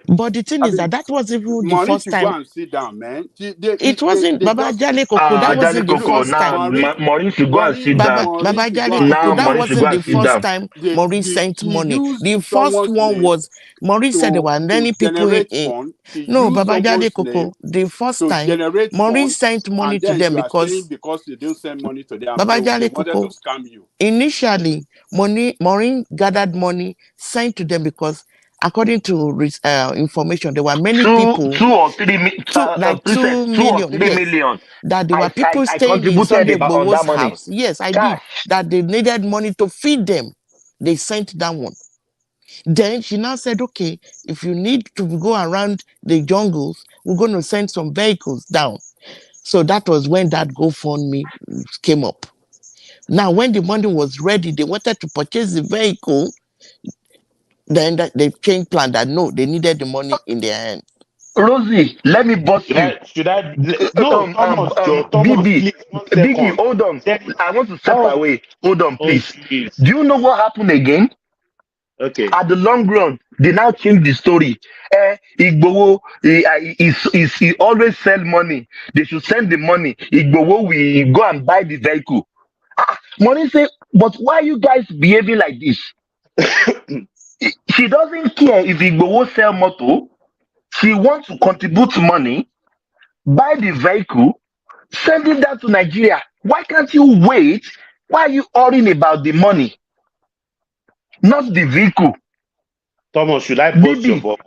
But the thing is that wasn't even the first time. Go and sit down, man. It wasn't Baba Ajale Koko. That wasn't the first time. Maureen should go and sit down. Baba Ajale Koko. That wasn't the first time Maureen sent money. The first one was Maureen said there were many people in. No, Baba Ajale Koko. The first time Maureen sent money to them because they didn't send money to them. Baba Ajale they wanted Koko. To scam you. Initially, Maureen gathered money, sent to them because, according to information, there were many people. 2 or 3 million. 2 million. That there were people staying in Sunday Igboho's house. Yes, I did. That they needed money to feed them. They sent that one. Then she now said, okay, if you need to go around the jungles, we're going to send some vehicles down. So that was when that GoFundMe came up. Now, when the money was ready, they wanted to purchase the vehicle. Then they changed plan that no, they needed the money in their hand. Rosie, let me bust you. No, Thomas, Thomas, BB, please, 1 Biggie, second. hold on. I want to step away. Hold on, Oh, please. please. Do you know what happened again? Okay. At the long run, they now change the story. Igbowo, he always sell money. They should send the money. Igbowo will go and buy the vehicle. Money say, but why you guys behaving like this? She doesn't care if Igbowo sell motor. She wants to contribute money, buy the vehicle, send it down to Nigeria. Why can't you wait? Why are you worrying about the money, not the vehicle? Thomas, should I burst your bubble?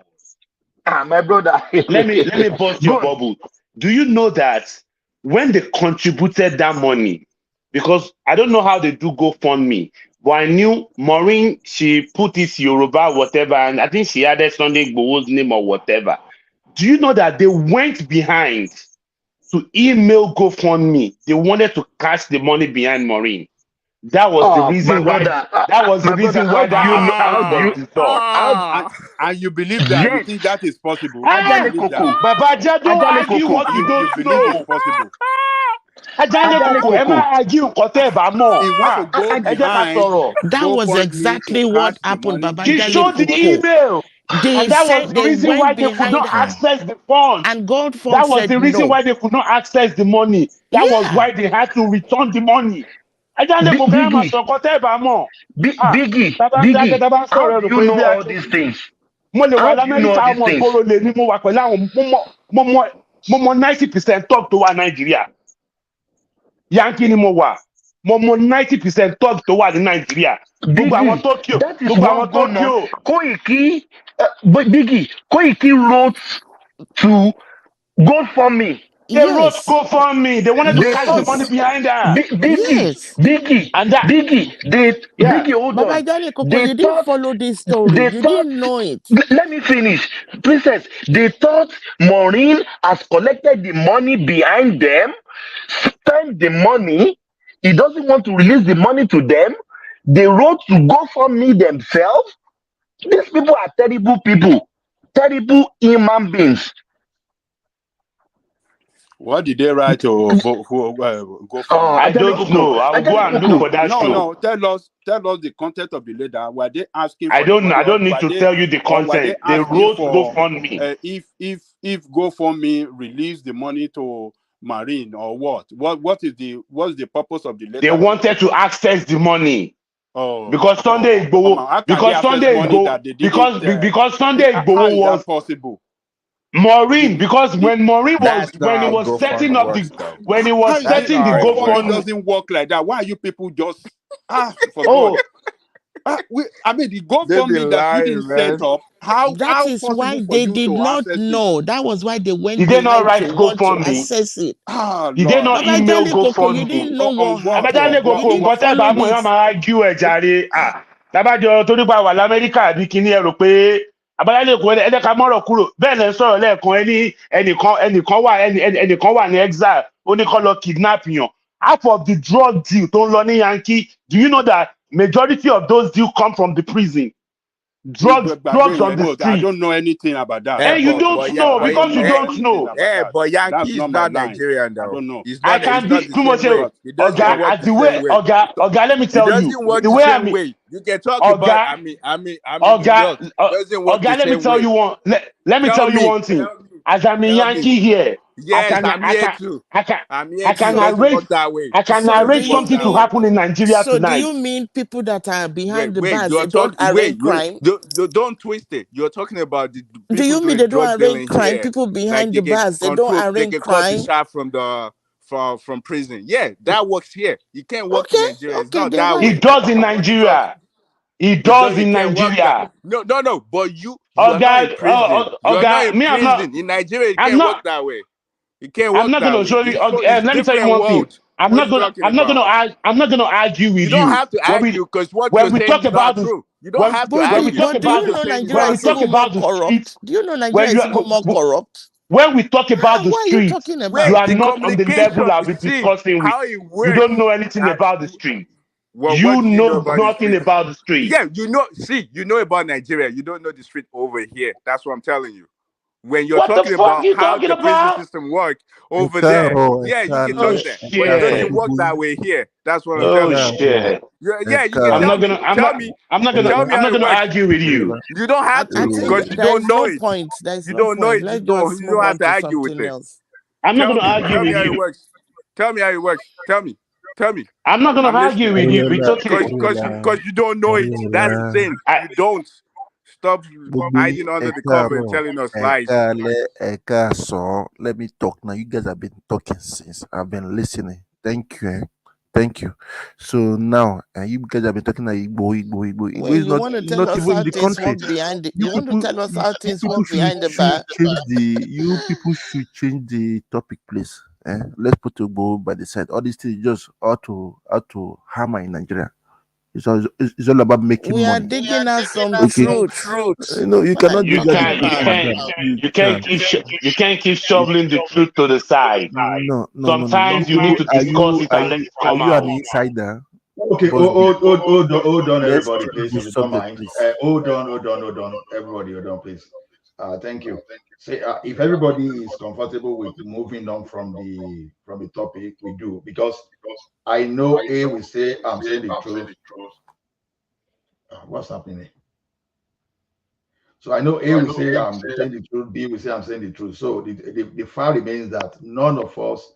My brother. let me burst your bubble. Do you know that when they contributed that money, because I don't know how they do GoFundMe, but I knew Maureen, she put this Yoruba whatever, and I think she added Sunday Igboho's name or whatever. Do you know that they went behind to email GoFundMe? They wanted to cash the money behind Maureen. That was the reason why. That was the reason why that accident was and you believe that? You think that is possible? Baba Jado, argue what you don't believe know. it's possible. That was exactly what happened, Baba She showed the email. And that was the reason why they could not access the funds. And God that was the reason why they could not access the money. That was why they had to return the money. Biggie, how do you know all these things? Mo le How wà do you know l'Amẹ́ríkà all these ọmọ things? ìgboro lè ní mo wà pẹ̀lú àwọn mo mọ 90% top tó wà Nàìjíríà. Yankee ni mo wà. Mo mọ 90% top tó wà ní Nàìjíríà. Gbogbo àwọn Tokyo. Gbogbo àwọn Tokyo. Koiki wrote to GoFundMe. They wrote GoFundMe. They wanted to cash the money behind her. Biggie, hold Baba on. Jale Koko, you didn't follow this story. You didn't know it. Let me finish. Princess, they thought Maureen has collected the money behind them, spent the money. He doesn't want to release the money to them. They wrote to GoFundMe themselves. These people are terrible people, terrible human beings. What did they write to go for? I don't know. I will go and look for that show. No, tell us the content of the letter. Were they asking for I don't need to tell you the content. They wrote GoFundMe. If GoFundMe release the money to Marine or what? What's the purpose of the letter? They wanted to access the money. Oh, because Sunday Igboho, because Sunday Igboho was possible. Maureen, because when Maureen was setting up the GoFundMe, doesn't work like that. Why are you people just for God? I mean, the GoFundMe that you didn't set up. That is why they did not know. That was why they went. Did they not write GoFundMe? Access it. Did they not email GoFundMe? You didn't know what happened. Lábàjọ tó nípa wà l'Amẹ́ríkà àbí kíní ẹ rò pé Abájálé kò ẹ̀ẹ́dẹ́ka mọ́rọ̀ kúrò bẹ́ẹ̀ lẹ́ ń sọ̀rọ̀ lẹ́ẹ̀kan ẹnìkan wà ní exile ó ní kó lọ kidnap yàn. Half of the drug deal tó ń lọ ní Yankee, do you know that majority of those deals come from the prison? Drugs on the street. I don't know anything about that. And you don't know because you don't know. Yeah, but Yankee is not Nigerian though. I don't know. I can be too much. Oga, let me tell you. The way I mean, you can talk about. Oga, let me tell you one. Let me tell you one thing. As I'm a Yankee here, yes, I'm here too. I can arrange something to happen in Nigeria tonight. So do you mean people that are behind the bars they don't arrange crime? Don't twist it. You're talking about the people. Do you mean they don't arrange crime? People behind the bars they don't arrange crime. They can cut the shot from prison. Yeah, that works here. You can't work in Nigeria. It's not that way. It does in Nigeria. It does in Nigeria. No. But you are not in prison. You're not in prison. In Nigeria, it can't work that way. It can't work. I'm not going to show you. Let me tell you one thing. I'm not going to argue with you. You don't have to argue because what you're saying is not true. You don't have to argue. But do you know Nigeria is even more corrupt? Do you know Nigeria is even more corrupt? When we talk about the What are you streets, talking about? you Wait, are the not on the level communication. I'll be See discussing with. how it You works. don't know anything about the street. Well, You what do you know know about the nothing street? about the street. Yeah, you know. See, you know about Nigeria. You don't know the street over here. That's what I'm telling you. When you're What the talking fuck about you how talking the prison about? system works over there, yeah, you can Oh talk that, but it doesn't shit. work that way here. That's what I'm Oh telling you. shit. Yeah, you can tell me. Tell me. I'm not Tell me how it gonna works. argue with you. You don't have I to think because you there don't is know no it. point. There is You no don't know point. it. Let's just You move don't have on to to argue with something it. else. I'm not Tell gonna me. argue Tell me with how it you. works. Tell me how it works. Tell me. Tell me. I'm not gonna I'm argue listening. with you. It's okay. Because you don't know it. That's the thing. You don't. Stop hiding under the cover and telling us lies. Let me talk now. You guys have been talking since I've been listening. Thank you. Thank you. So now, you guys have been talking like Igbo. Igbo Well, is you want to tell not us even how in the things country. work behind it? You You want to people, tell us how things people work behind the bar? change the. You people should change the topic, please. Let's put Igbo by the side. All these things just how to hammer in Nigeria. It's all about making We are money. digging out some Okay. truth. No, you What are cannot you do that. talking about? You can't keep shoveling the truth to the side. No. Sometimes you need to discuss it and let it Are come you out. an insider? Okay, hold on, Let's everybody, change please, the if you don't subject, mind. please. Hold on, everybody, hold on, please. Thank you. Say, if everybody is comfortable with moving on from the topic, we do, because I know A will say I'm saying the truth. What's happening? So I know A will say I'm saying the truth, B will say I'm saying the truth. So the fact remains that none of us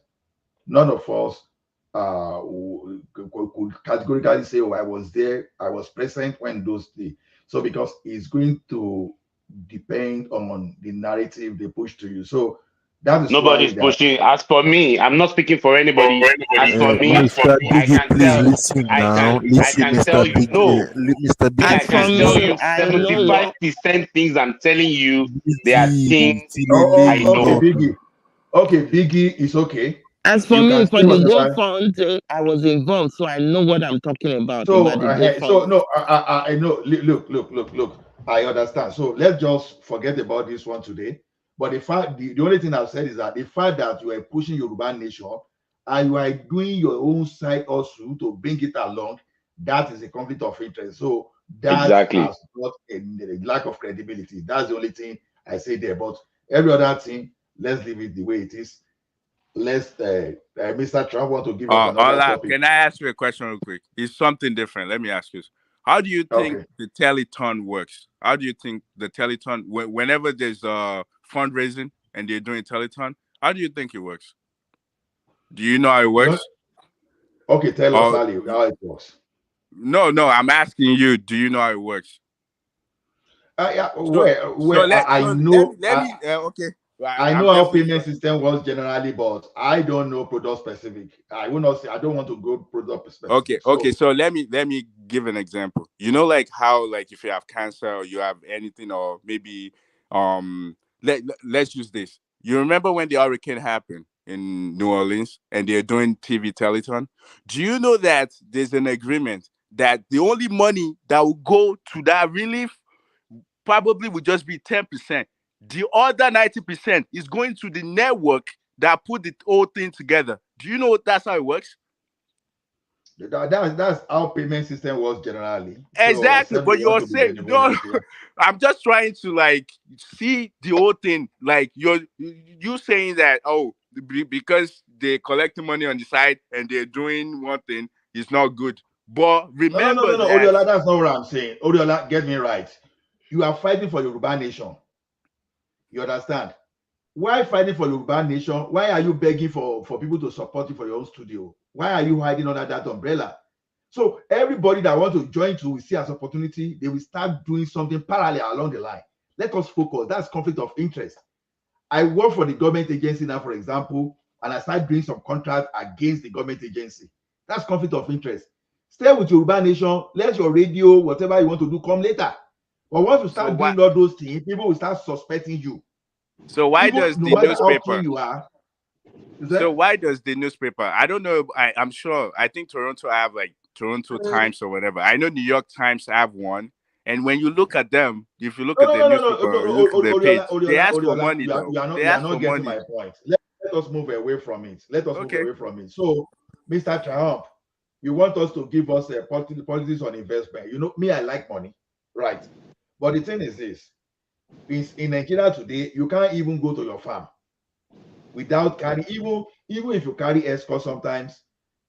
could categorically say, oh, I was there, I was present when those days. So because it's going to depend on the narrative they push to you. So that is why Nobody's pushing. As for me, I'm not speaking for anybody. As for me, Mr. I Biggie, can please tell. listen now. I Listen, can Mr. tell you. Biggie. No, Mr. Biggie, I As for can please tell me, you listen. I know. 75% things I'm telling you, they are Easy, things I okay, know. Biggie. Okay, Biggie is okay. As for You me, can for still the understand. GoFund, I was involved, so I know what I'm talking about So, the GoFund. no, I know. Look. I understand. So let's just forget about this one today. But the only thing I've said is that the fact that you are pushing Yoruba Nation and you are doing your own side also to bring it along, that is a conflict of interest. So that Exactly. has got a lack of credibility. That's the only thing I say there. But every other thing, let's leave it the way it is. Let's Mr. Trump want to give us another Ola, topic. can I ask you a question real quick? It's something different. Let me ask you. How do you think the Teleton works? How do you think the Teleton, whenever there's fundraising and they're doing Teleton, how do you think it works? Do you know how it works? Okay, tell us how it works. No, I'm asking you. Do you know how it works? Yeah, I know how payment system works generally, but I don't know product specific. I will not say I don't want to go product specific. Okay. So let me give an example. You know, like how, like, if you have cancer or you have anything, or maybe let's use this. You remember when the hurricane happened in New Orleans and they're doing TV Telethon? Do you know that there's an agreement that the only money that will go to that relief probably would just be 10%. The other 90% is going to the network that put the whole thing together. Do you know that's how it works? That's how payment system works generally. Exactly, but you're saying no. I'm just trying to like see the whole thing. Like you saying that because they're collecting money on the side and they're doing one thing is not good. But remember no, that Odiola, that's not what I'm saying. Odiola, get me right. You are fighting for Yoruba Nation. You understand? Why fighting for Yoruba Nation? Why are you begging for people to support you for your own studio? Why are you hiding under that umbrella? So everybody that wants to join to see as opportunity, they will start doing something parallel along the line. Let us focus. That's conflict of interest. I work for the government agency now, for example, and I start doing some contracts against the government agency. That's conflict of interest. Stay with Yoruba Nation. Let your radio, whatever you want to do, come later. But once you start doing all those things, people will start suspecting you. So why Even, does no the matter how newspaper? keen you are. So why does the newspaper? I don't know. I'm sure. I think Toronto have like Toronto Times or whatever. I know New York Times have one, And when you look at them, if you look No, at no, their no, no, no, newspaper, or you look at their page, they ask for Oriola, money though. you They are ask not for getting money. my point. Let us move away from it. Let us move Okay. away from it. So, Mr. Trump, you want us to give us a policies on investment. You know, me, I like money, right? But the thing is this: in Nigeria today, you can't even go to your farm without carrying. Even if you carry escort, sometimes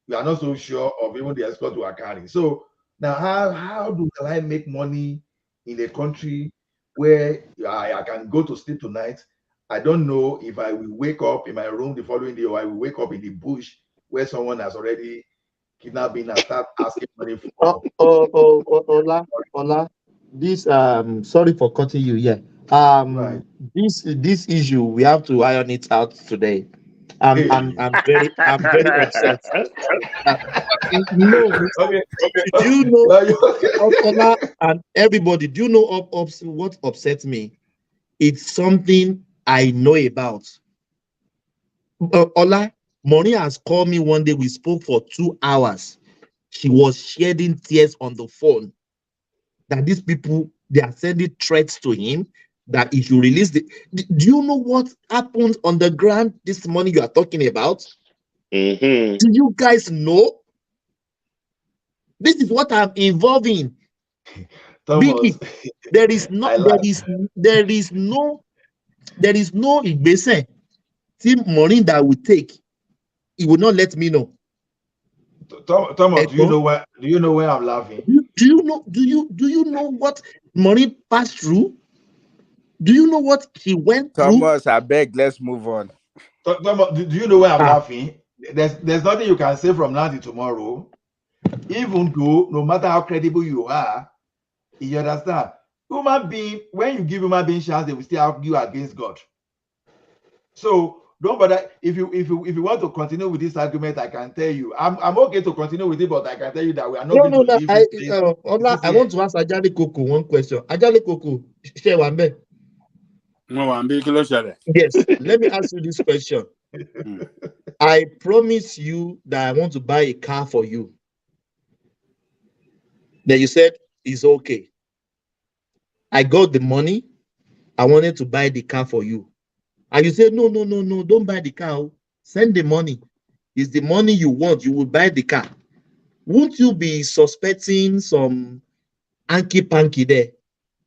you are not so sure of even the escort you are carrying. So now, how do I make money in a country where I can go to sleep tonight? I don't know if I will wake up in my room the following day, or I will wake up in the bush where someone has already kidnapped me and start asking money for. Ola, this sorry for cutting you here. Right. This issue we have to iron it out today. I'm very upset. No, Okay. do you know Okay. Ola and everybody? Do you know what upsets me? It's something I know about. Ola, Maureen has called me one day. We spoke for 2 hours. She was shedding tears on the phone that these people, they are sending threats to him that he should release the. Do you know what happened on the ground this morning you are talking about? Mm-hmm. Do you guys know? This is what I'm involved in. Thomas, There is no ìgbésẹ̀ tí Maureen that will take. He will not let me know. Thomas, do you know where I'm laughing? Do you know what Maureen passed through? Do you know what she went through? Thomas, I beg, let's move on. Thomas, do you know where I'm laughing? There's nothing you can say from now to tomorrow. Even though, no matter how credible you are, you understand. Human being, when you give human being chance, they will still argue against God. So don't bother. If you want to continue with this argument, I can tell you, I'm okay to continue with it, but I can tell you that we are not going to leave it. I want to ask Ajale Koko one question. Ajale Koko, share one bit. Yes, let me ask you this question. I promise you that I want to buy a car for you. Then you said it's okay. I got the money. I wanted to buy the car for you. And you said, no, don't buy the car. Send the money. It's the money you want. You will buy the car. Won't you be suspecting some hanky-panky there?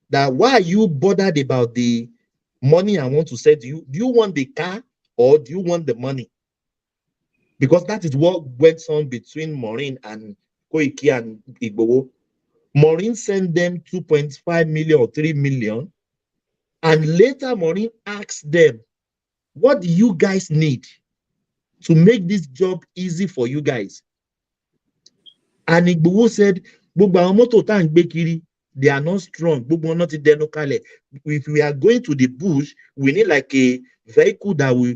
That why are you bothered about the money I want to send you? Do you want the car or do you want the money? Because that is what went on between Maureen and Koiki and Igboho. Maureen sent them 2.5 million or 3 million. And later Maureen asked them, what do you guys need to make this job easy for you guys? And Igboho said, they are not strong. If we are going to the bush, we need like a vehicle that will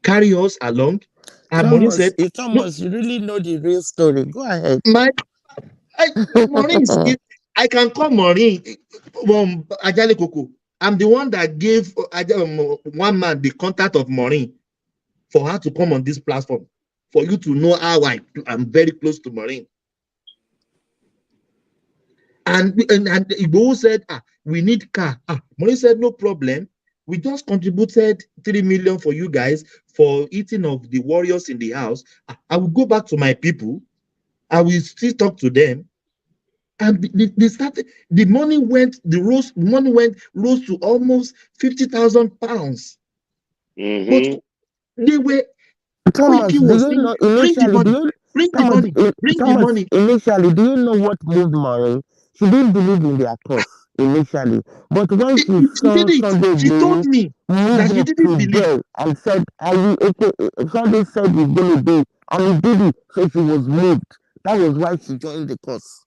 carry us along. And Maureen said, Thomas, you really know the real story. Go ahead. Maureen, I can call Maureen Ajale Koko. I'm the one that gave one man the contact of Maureen for her to come on this platform, for you to know how I'm very close to Maureen. And Igboho said, we need car. Maureen said, no problem. We just contributed 3 million for you guys for eating of the warriors in the house. I will go back to my people. I will still talk to them. And they started, the money rose to almost 50,000 pounds. Mm-hmm. But they were, Thomas, do you know initially? Bring the money. Initially, do you know what moved Maureen? She didn't believe in their cause initially, but when she saw Sunday, she told me that she didn't believe and said, Sunday said he's going to do, and he did it, so she was moved. That was why she joined the cause.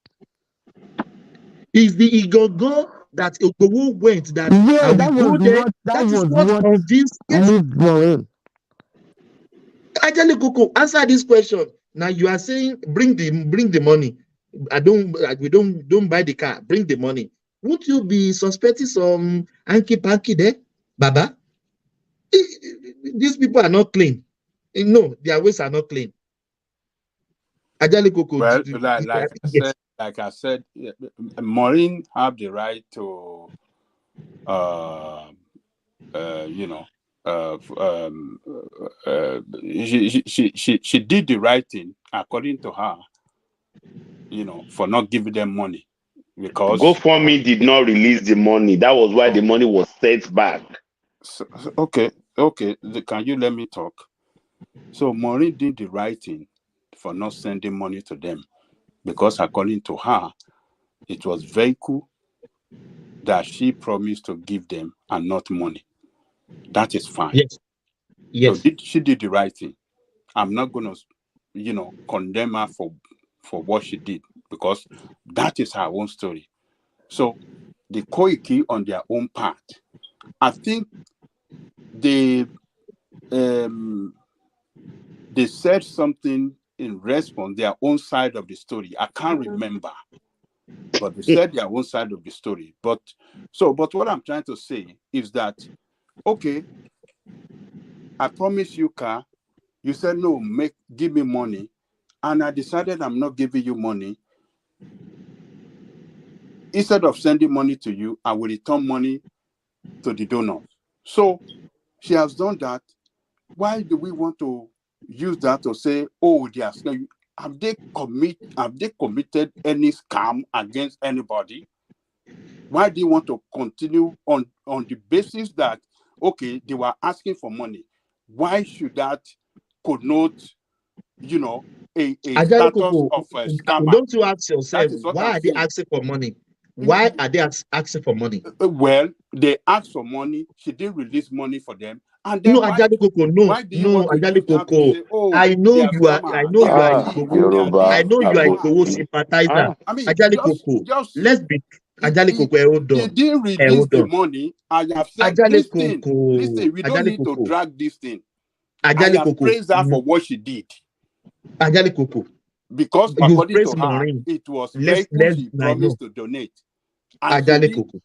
Is the Igogo that Igboho went that I will go there? That is what convinced Maureen. Ajale Koko, answer this question. Now you are saying bring the money. We don't buy the car. Bring the money. Won't you be suspecting some hanky-panky there, Baba? These people are not clean. No, their ways are not clean. Ajale Koko. Well, like I said, like I said, Maureen have the right to, she did the right thing according to her, for not giving them money, because GoFundMe did not release the money. That was why the money was sent back. Okay. Can you let me talk? So Maureen did the right thing for not sending money to them, because according to her, it was vehicle that she promised to give them and not money. That is fine. Yes. So she did the right thing. I'm not going to, condemn her for what she did, because that is her own story. So the Koiki on their own part, I think they said something in response, their own side of the story. I can't remember, but they said their own side of the story. But what I'm trying to say is that, okay, I promise you car. You said no, give me money, and I decided I'm not giving you money. Instead of sending money to you, I will return money to the donor. So she has done that. Why do we want to use that to say, oh, have they committed any scam against anybody? Why do you want to continue on the basis that, okay, they were asking for money? Why should that connote, a status of a scammer? Don't you ask yourself, why are they saying. asking for money? Why are they asking for money? Well, they asked for money. She didn't release money for them. And then Why do you want to use that to say, oh, I know you are Igboho. I know you are Igboho sympathizer. Ajali Koko. Let's be Ajali Koko. Hold on. They didn't release the money. I have said, listen, we don't need to drag this thing. I have praised her for what she did. Ajali Koko. Because according to her, it was vehicles she promised to donate. Ajali Koko.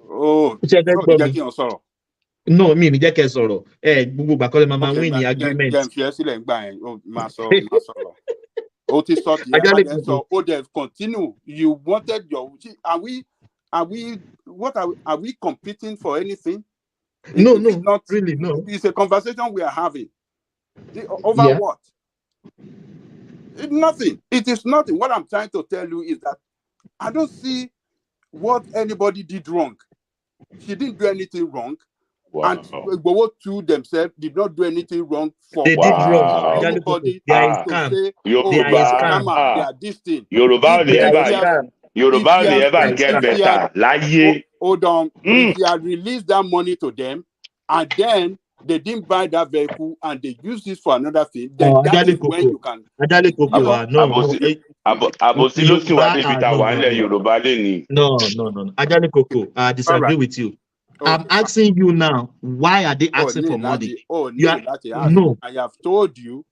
Oh, no, mi jẹ́ kẹ́ sọ̀rọ̀. Gbogbo ìgbà kọ́lé máa win ní agreement. Continue. You wanted your. Are we competing for anything? No, not really. No, it's a conversation we are having. Over what? It's nothing. It is nothing. What I'm trying to tell you is that I don't see what anybody did wrong. She didn't do anything wrong. Wow. And Igboho too themselves did not do anything wrong for anybody to say, oh, they are scammer, they are this thing. Yoruba never get better. Hold on. If you had released that money to them, and then they didn't buy that vehicle and they use this for another thing, then that is when you can. No. Ajali Koko, I disagree with you. I'm asking you now, why are they asking for money? No. I have told you,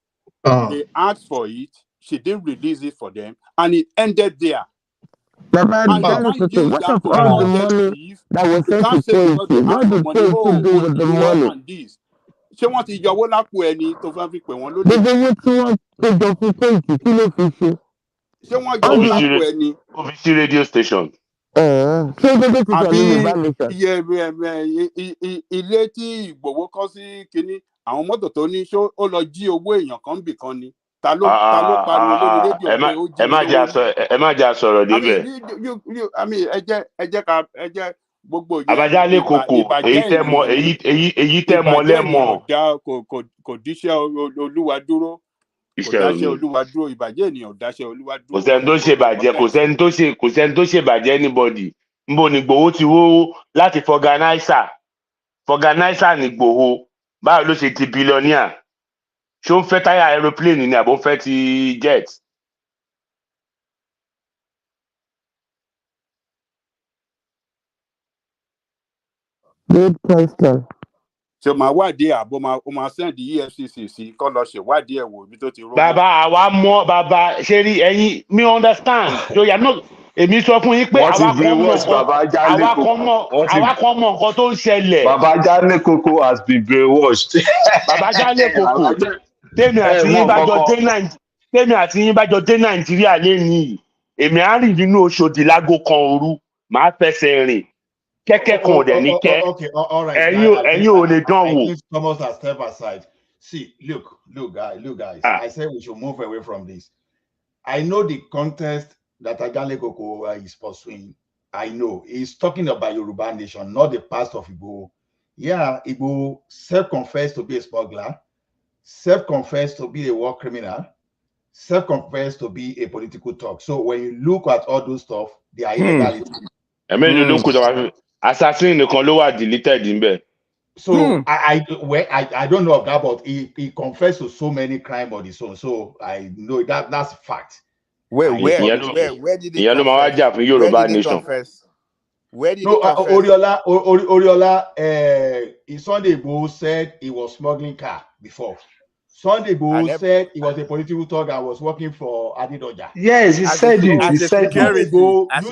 they asked for it, she didn't release it for them, and it ended there. And you can't use that to call them thief. You can't say because they asked for money, oh, and this. Ṣé wọ́n ti yọwọ́ lápò ẹni tó fẹ́ fi pè wọ́n lónìí? Gbogbo owó tí wọ́n péjọ fún kéèkì kí ló fi ṣe? Ṣé wọ́n yọwọ́ lápò ẹni? Office radio station. Ṣé gbogbo ti sọ ní Yorùbá nation? Ilé tí Ìgbòho kọ́ sí kínní, àwọn mọ́tò tó ní ṣó ó lọ jí owó èèyàn kan bì kan ni. Ta ló pariwo lórí rédíò pé ó jí ẹ má jà sọ̀rọ̀ níbẹ̀. Ẹ jẹ́ gbogbo Àbájálé Koko, èyí tẹ́ mọ lẹ́mọ̀. Kò díṣẹ́ Olúwa dúró. Kò dáṣẹ́ Olúwa dúró. Ìbàjẹ́ ènìyàn dáṣẹ́ Olúwa dúró. Kò sẹ́ni tó ṣe bàjẹ́, kò sẹ́ni tó ṣe bàjẹ́ anybody. Nbo ni Igboho ti wó láti fọganáísà ní Igboho. Báwo ló ṣe ti billionaire? Ṣé ó ń fẹ́ táyà aeroplane ni àbó ń fẹ́ ti jet? Good question. Ṣé máa wádìí àbó máa send EFCC sí kọ́ lọ ṣèwádìí ẹ̀ wò ibi tó ti rówó? Bàbá àwa mọ̀ bàbá ṣe rí ẹ̀yin mi understand. Èmi sọ fún yín pé àwa kan mọ̀ nǹkan tó ń ṣẹlẹ̀. Bàbá Jálé Koko has been brainwashed. Bàbá Jálé Koko tèmi àti yín bá jọ dé Nàìjíríà lẹ́yìn èmi á rìn nínú Òṣòdì lágo kan òru màá fẹsẹ̀ rìn kẹ́kẹ́ kan ò dẹ̀ ní kẹ́ Okay, all right. ẹ̀yin ò lè dán I wò. think Thomas has stepped aside. See, look, guys. I said we should move away from this. I know the contest that Agale Koko is pursuing. I know he's talking about Yoruba nation, not the past of Igbo. Yeah, Igbo self-confessed to be a smuggler, self-confessed to be a war criminal, self-confessed to be a political talk. So when you look at all those stuff, they are illegality. ẹ̀mẹ́jọ ló kó jọba assassin nìkan ló wà deleted níbẹ̀. So I don't know of that, but he confessed to so many crimes on his own. So I know that's a fact. Where did he confess? Where did he confess? Where did he confess? Oriola, Sunday Igboho said he was smuggling car before. Sunday Igboho said he was a political talk and was working for Adedoja. Yes, he said it. As He a said security. it. As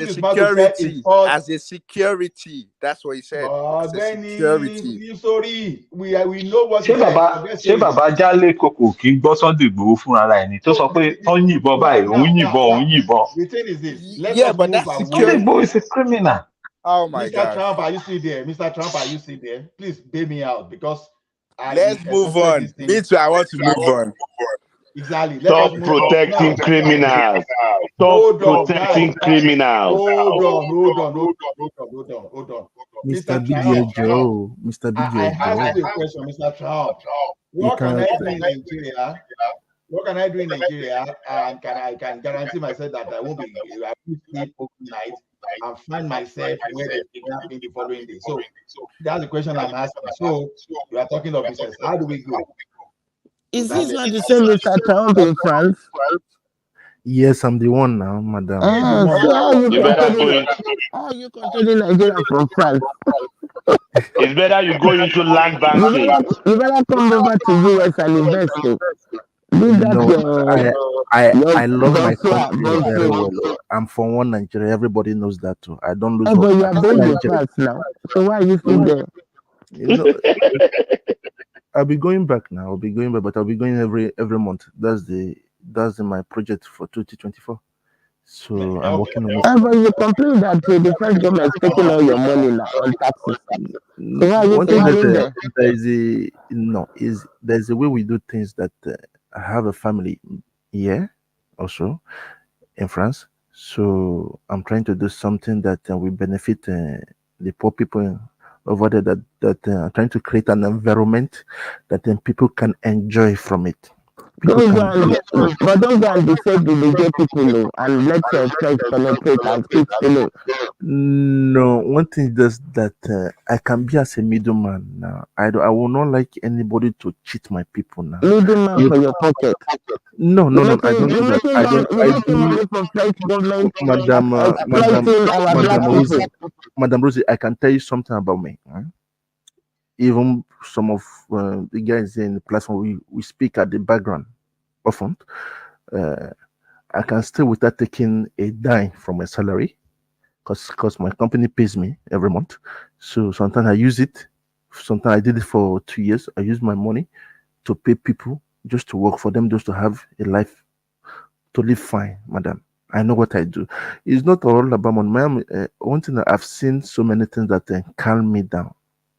a security. That's what he said. As a security. Sorry, we know what ṣé bàbá Jálé Koko kì í gbọ́ Sunday Igboho fúnra rẹ̀ ni tó sọ pé tó ń yìnbọn báyìí òun yìnbọn. The thing is this. Yeah, but that's Sunday Igboho is a criminal. Oh my God. Mr. Trump, are you still there? Mr. Trump, are you still there? Please bail me out because let's move on. Me too, I want to move on. Exactly. Stop protecting criminals. Stop protecting criminals. Hold on. Mr. BJ, Mr. BJ. I asked you a question, Mr. Trump. What can I do in Nigeria? What can I do in Nigeria? And I can guarantee myself that I won't sleep overnight and find myself where they kidnap me the following day. So that's the question I'm asking. So we are talking of business. How do we go? Is this not the same Mr. Trump in France? Yes, I'm the one now, madam. So how you controlling Nigeria from France? It's better you go into land banking. You better come over to US and invest it. I love my country very well. I'm from one Nigeria. Everybody knows that too. I don't lose. But you are based in France now. So why are you still there? You know, I'll be going back now. But I'll be going every month. That's my project for 2024. So I'm working on it. But you complain that the French government is taking all your money now on taxes. So why are you still there? There's a way we do things that I have a family here also in France. So I'm trying to do something that will benefit the poor people over there, that I'm trying to create an environment that people can enjoy from it. Don't go and decide the people and let your friends penetrate and keep stealing. No, one thing is that I can be as a middleman now. I will not like anybody to cheat my people now. Middleman for your pocket. No, I don't do that. Madam Rosie, I can tell you something about me. Even some of the guys in the platform, we speak at the background often. I can stay without taking a dime from my salary because my company pays me every month. So sometimes I use it. Sometimes I did it for 2 years. I use my money to pay people just to work for them, just to have a life, to live fine, madam. I know what I do. It's not all about money. Ma'am, one thing that I've seen so many things that calm me down.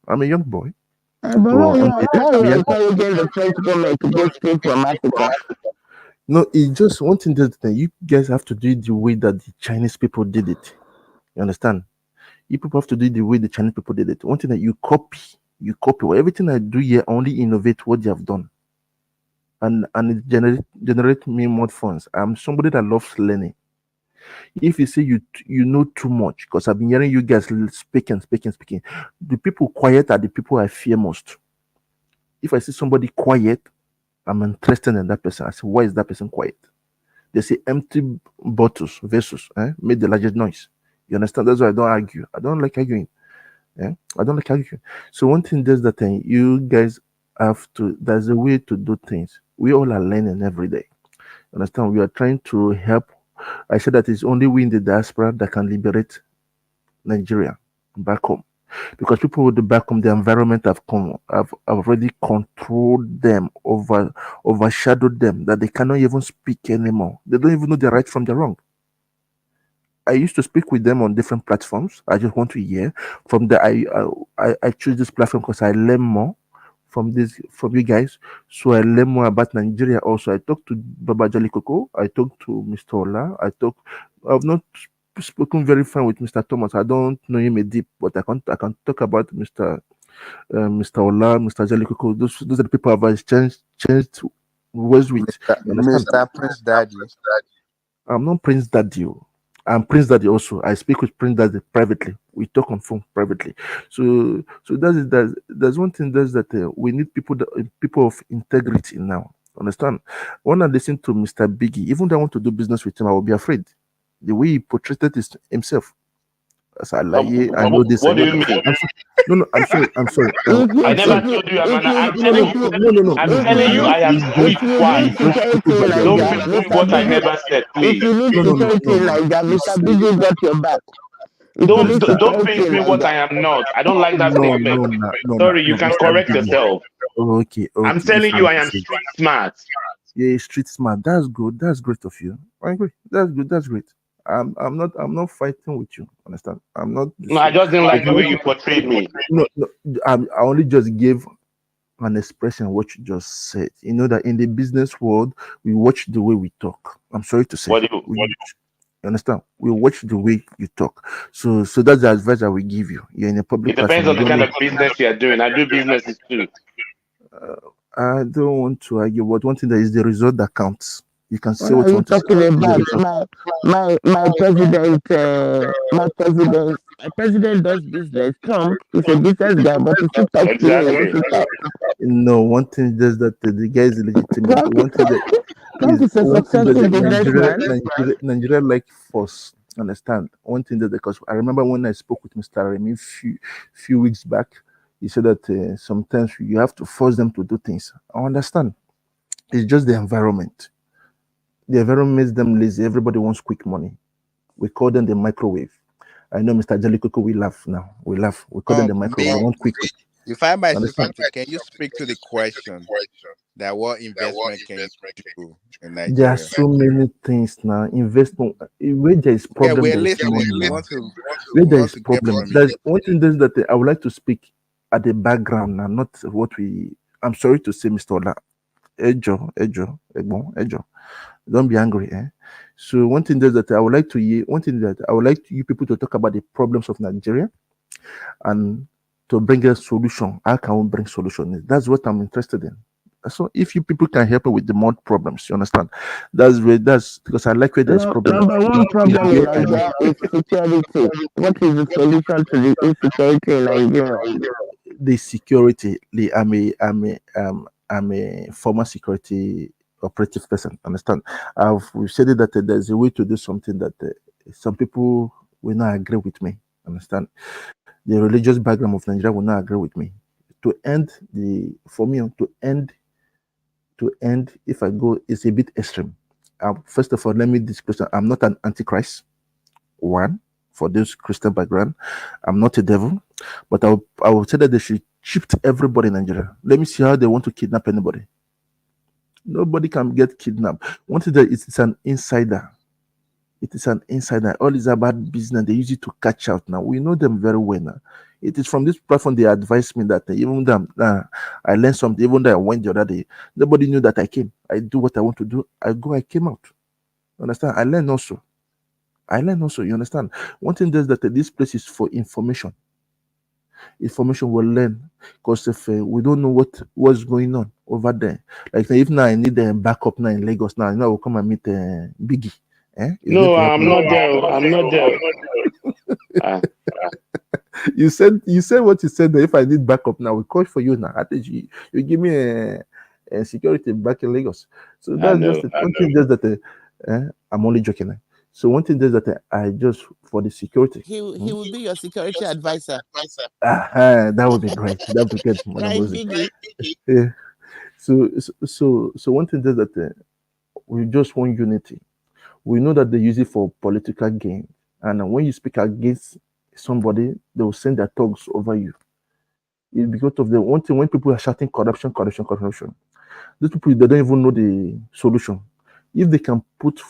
I'm a young boy. But why are you encouraging the French government to go straight from Africa? No, it's just one thing that you guys have to do it the way that the Chinese people did it. You understand? You people have to do it the way the Chinese people did it. One thing that you copy. Well, everything I do here, only innovate what they have done. And it generate me more funds. I'm somebody that loves learning. If you say you know too much, because I've been hearing you guys speaking, the people quiet are the people I fear most. If I see somebody quiet, I'm interested in that person. I say, why is that person quiet? They say empty bottles, vessels, made the largest noise. You understand? That's why I don't argue. I don't like arguing. I don't like arguing. So one thing is that you guys have to, there's a way to do things. We all are learning every day. You understand? We are trying to help. I said that it's only we in the diaspora that can liberate Nigeria back home. Because people with the back home, the environment have already controlled them, overshadowed them, that they cannot even speak anymore. They don't even know their right from their wrong. I used to speak with them on different platforms. I just want to hear from the I choose this platform because I learn more from you guys. So I learn more about Nigeria. Also, I talked to Baba Jali Koko. I talked to Mr. Ola. I've not spoken very fine with Mr. Thomas. I don't know him a deep, but I can talk about Mr. Ola, Mr. Jali Koko. Those are the people I've changed words with. You understand? Mr. Prince Daddy. I'm not Prince Daddy. I'm Prince Daddy also. I speak with Prince Daddy privately. We talk on phone privately. So there's one thing that we need people of integrity now. Understand? When I listen to Mr. Biggie, even though I want to do business with him, I will be afraid. The way he portrayed himself. As I lie, I know this. What do you mean? No, I'm sorry. I never told you, Amanda. I'm telling you. No. I'm telling you, I am going twice. Don't make me what I never said, please. If you need security like that, Mr. Biggie got your back. Don't paint me what I am not. I don't like that statement. Sorry, you can correct yourself. Okay. I'm telling you, I am street smart. Yeah, street smart. That's good. That's great of you. I agree. That's good. That's great. I'm not fighting with you. Understand? I'm not. No, I just didn't like the way you portrayed me. No. I only just gave an expression what you just said. You know that in the business world, we watch the way we talk. I'm sorry to say. You understand? We watch the way you talk. So that's the advice I will give you. You're in a public. It depends on the kind of business you're doing. I do businesses too. I don't want to argue, but one thing that is the result that counts. You can say what you want talking about. My president does business. Trump is a business guy, but he still talks to me. No, one thing is that the guy is legitimate. One thing that Trump is a successful businessman. Nigeria like force. Understand? One thing that because I remember when I spoke with Mr. Remy few weeks back, he said that sometimes you have to force them to do things. I understand. It's just the environment. The environment makes them lazy. Everybody wants quick money. We call them the microwave. I know Mr. Jellikoko, we laugh now. We laugh. We call them the microwave. We want quick. If I might say something, can you speak to the question that what investment can you do in Nigeria? There are so many things now. Investment, where there is problem, we're there is listening. money. Where there is problem, there's one thing that I would like to speak at the background now, not what we. I'm sorry to say, Mr. Ola. Ejo. Don't be angry, eh? So one thing that I would like to hear, I would like you people to talk about the problems of Nigeria and to bring a solution. How can we bring solution? That's what I'm interested in. So if you people can help me with the more problems, you understand? That's because I like where there's problem. Number one problem in Nigeria is security. What is the solution to the insecurity in Nigeria? The security. I'm a former security operative person. Understand? We've said it that there's a way to do something that some people will not agree with me. Understand? The religious background of Nigeria will not agree with me. To end, if I go, it's a bit extreme. First of all, let me disclose I'm not an antichrist. One, for this Christian background, I'm not a devil, but I will say that they should chip everybody in Nigeria. Let me see how they want to kidnap anybody. Nobody can get kidnapped. One thing that it's an insider. It is an insider. All is about business. They use it to catch out now. We know them very well now. It is from this platform they advised me that even though I learned something, even though I went the other day, nobody knew that I came. I do what I want to do. I came out. Understand? I learn also. You understand? One thing is that this place is for information. Information will learn because if we don't know what's going on over there, like if now I need a backup now in Lagos now, I will come and meet Biggie. No, I'm not there. You said what you said. That if I need backup now, we call for you now. At least you give me a security back in Lagos. So that's just it. One thing just that I'm only joking. So one thing is that I just for the security. He will be your security advisor. That would be great. That would be good. Right, yeah. So one thing is that we just want unity. We know that they use it for political gain, and when you speak against somebody, they will send their thugs over you. It's because of the one thing when people are shouting corruption. These people they don't even know the solution. If they can put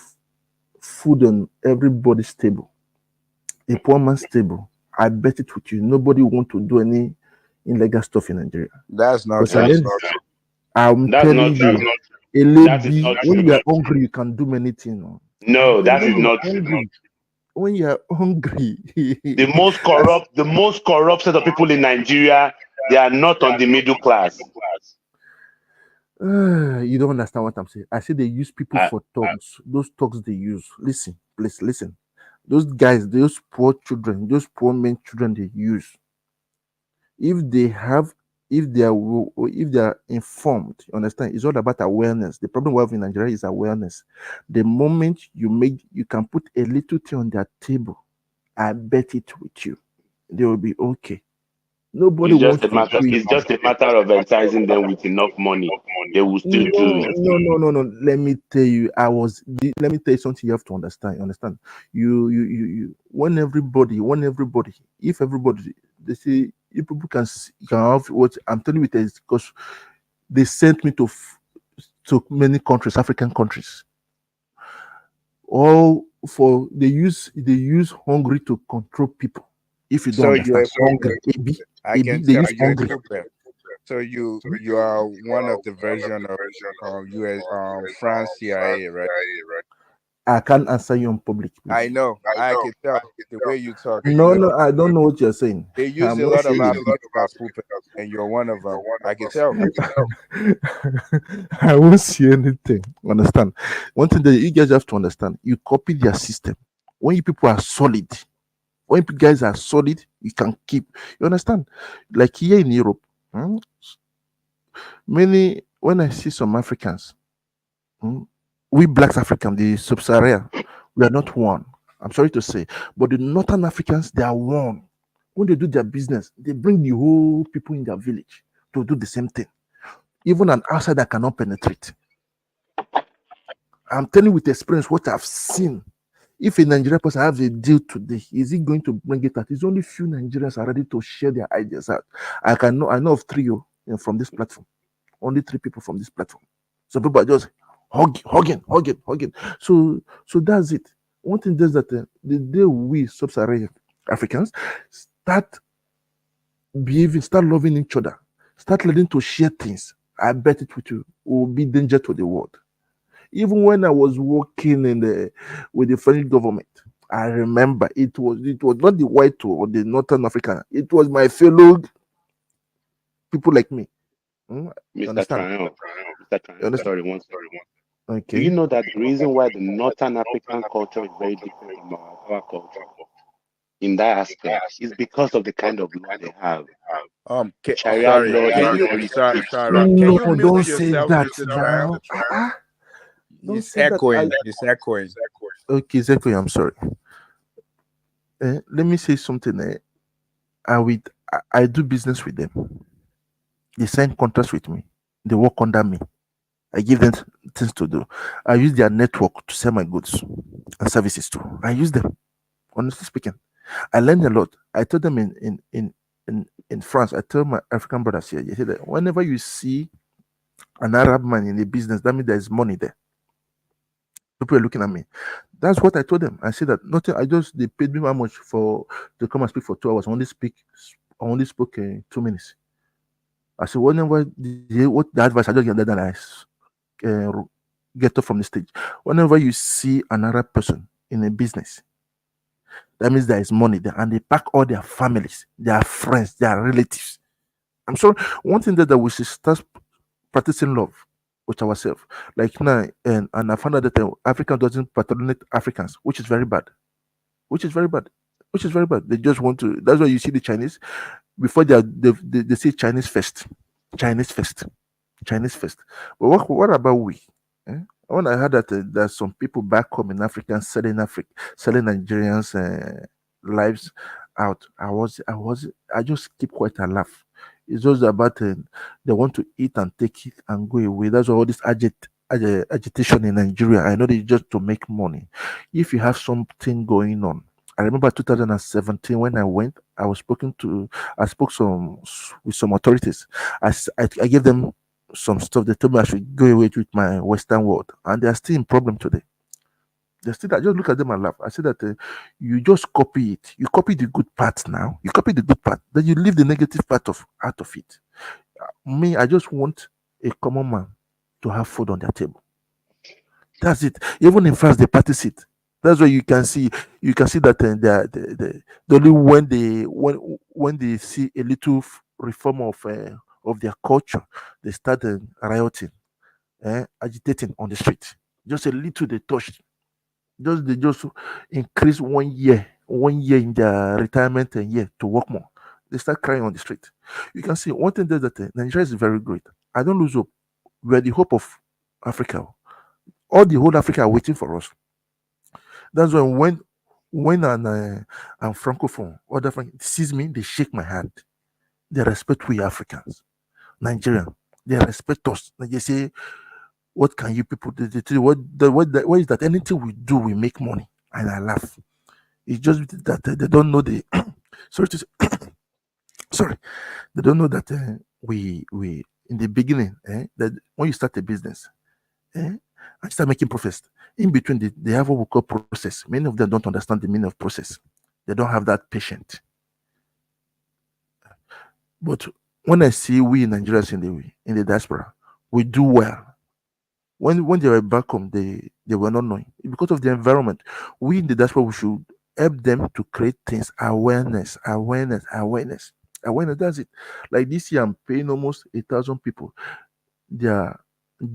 food on everybody's table, a poor man's table, I bet it with you, nobody want to do any illegal stuff in Nigeria. That's not Because true. I'm That's telling not you, true. That is not when true. you are hungry, you can do many things. No, that When is you are not true. hungry, when you are hungry, The most corrupt set of people in Nigeria, they are not on the middle class. you don't understand what I'm saying. I say they use people for talks. Those talks they use. Listen, please listen. Those guys, those poor children, those poor men children they use. If they have, if they are informed, you understand, it's all about awareness. The problem we have in Nigeria is awareness. The moment you can put a little thing on their table, I bet it with you, they will be okay. Nobody wants to do it. It's just a matter of enticing them with enough money. They will still do it. No. Let me tell you, let me tell you something you have to understand. You understand? You when everybody, if everybody, they say, if people can have what I'm telling you, it is because they sent me to many countries, African countries. All for they use hungry to control people. If you don't understand, hungry, I can they tell use you're a hungry. super. So you are one of the version of US France CIA, right? I can't answer you in public. Please. I know. I can tell the way you talk. No, I don't know what you're saying. They use a lot of Africans as puppets, and you're one of them. I can tell. I won't see anything. Understand? One thing that you guys have to understand: you copy their system. When you people are solid, when you guys are solid, you can keep. You understand? Like here in Europe, when I see some Africans, we blacks African, the sub-Saharan, we are not one. I'm sorry to say, but the Northern Africans, they are one. When they do their business, they bring the whole people in their village to do the same thing. Even an outsider cannot penetrate. I'm telling you with experience what I've seen. If a Nigerian person has a deal today, is he going to bring it out? It's only few Nigerians are ready to share their ideas out. I know of three from this platform. Only 3 people from this platform. Some people are just hugging. So that's it. One thing is that the day we sub-Saharan Africans start loving each other, start learning to share things, I bet it will be danger to the world. Even when I was working with the French government, I remember it was not the white or the Northern African. It was my fellow people like me. Mr. Triumph, sorry, one second. Okay. Do you know that the reason why the Northern African culture is very different from our culture in that aspect is because of the kind of law they have. Sharia law is very strict. Sorry. Can you mute don't say yourself, that Mr. now. Triumph? Don't It's say that. echoing. It's echoing. Okay, it's echoing. I'm sorry. Let me say something. I do business with them. They sign contracts with me. They work under me. I give them things to do. I use their network to sell my goods and services to. I use them. Honestly speaking, I learned a lot. I told them in France. I tell my African brothers here. They say that whenever you see an Arab man in a business, that means there is money there. People are looking at me. That's what I told them. I said that nothing. They paid me how much to come and speak for 2 hours. I only spoke 2 minutes. I said whenever what the advice I just get that I get up from the stage. Whenever you see an Arab person in a business, that means there is money there, and they pack all their families, their friends, their relatives. I'm sorry. One thing that we should start practicing love with ourselves. Like now, and I found out that African doesn't patronate Africans, which is very bad. They just want to. That's why you see the Chinese before they say Chinese first. But what about we? When I heard that there's some people back home in Africa selling Nigerians' lives out, I just keep quiet and laugh. It's just about they want to eat and take it and go away. That's all this agitation in Nigeria. I know it's just to make money. If you have something going on, I remember 2017 when I went, I spoke with some authorities. I gave them some stuff. They told me I should go away with my Western world, and they are still in problem today. They still that. Just look at them and laugh. I say that you just copy it. You copy the good part now. You copy the good part. Then you leave the negative part out of it. Me, I just want a common man to have food on their table. That's it. Even in France, they practice it. That's why you can see that the only when they see a little reform of their culture, they start rioting, agitating on the street. Just a little they touched. They just increase 1 year in their retirement year to work more. They start crying on the street. You can see one thing there that Nigeria is very great. I don't lose hope. We are the hope of Africa. All the whole Africa are waiting for us. That's why when I'm francophone, other sees me, they shake my hand. They respect we Africans, Nigerian. They respect us. They say, "What can you people do? They say, what is that? Anything we do, we make money." And I laugh. It's just that they don't know the sorry to say, sorry, they don't know that we in the beginning that when you start a business and start making profits, in between they have what we call process. Many of them don't understand the meaning of process. They don't have that patience. But when I see we Nigerians in the diaspora, we do well. When they were back home, they were not knowing because of the environment. We in the diaspora, we should help them to create things, awareness. That's it. Like this year, I'm paying almost 1,000 people their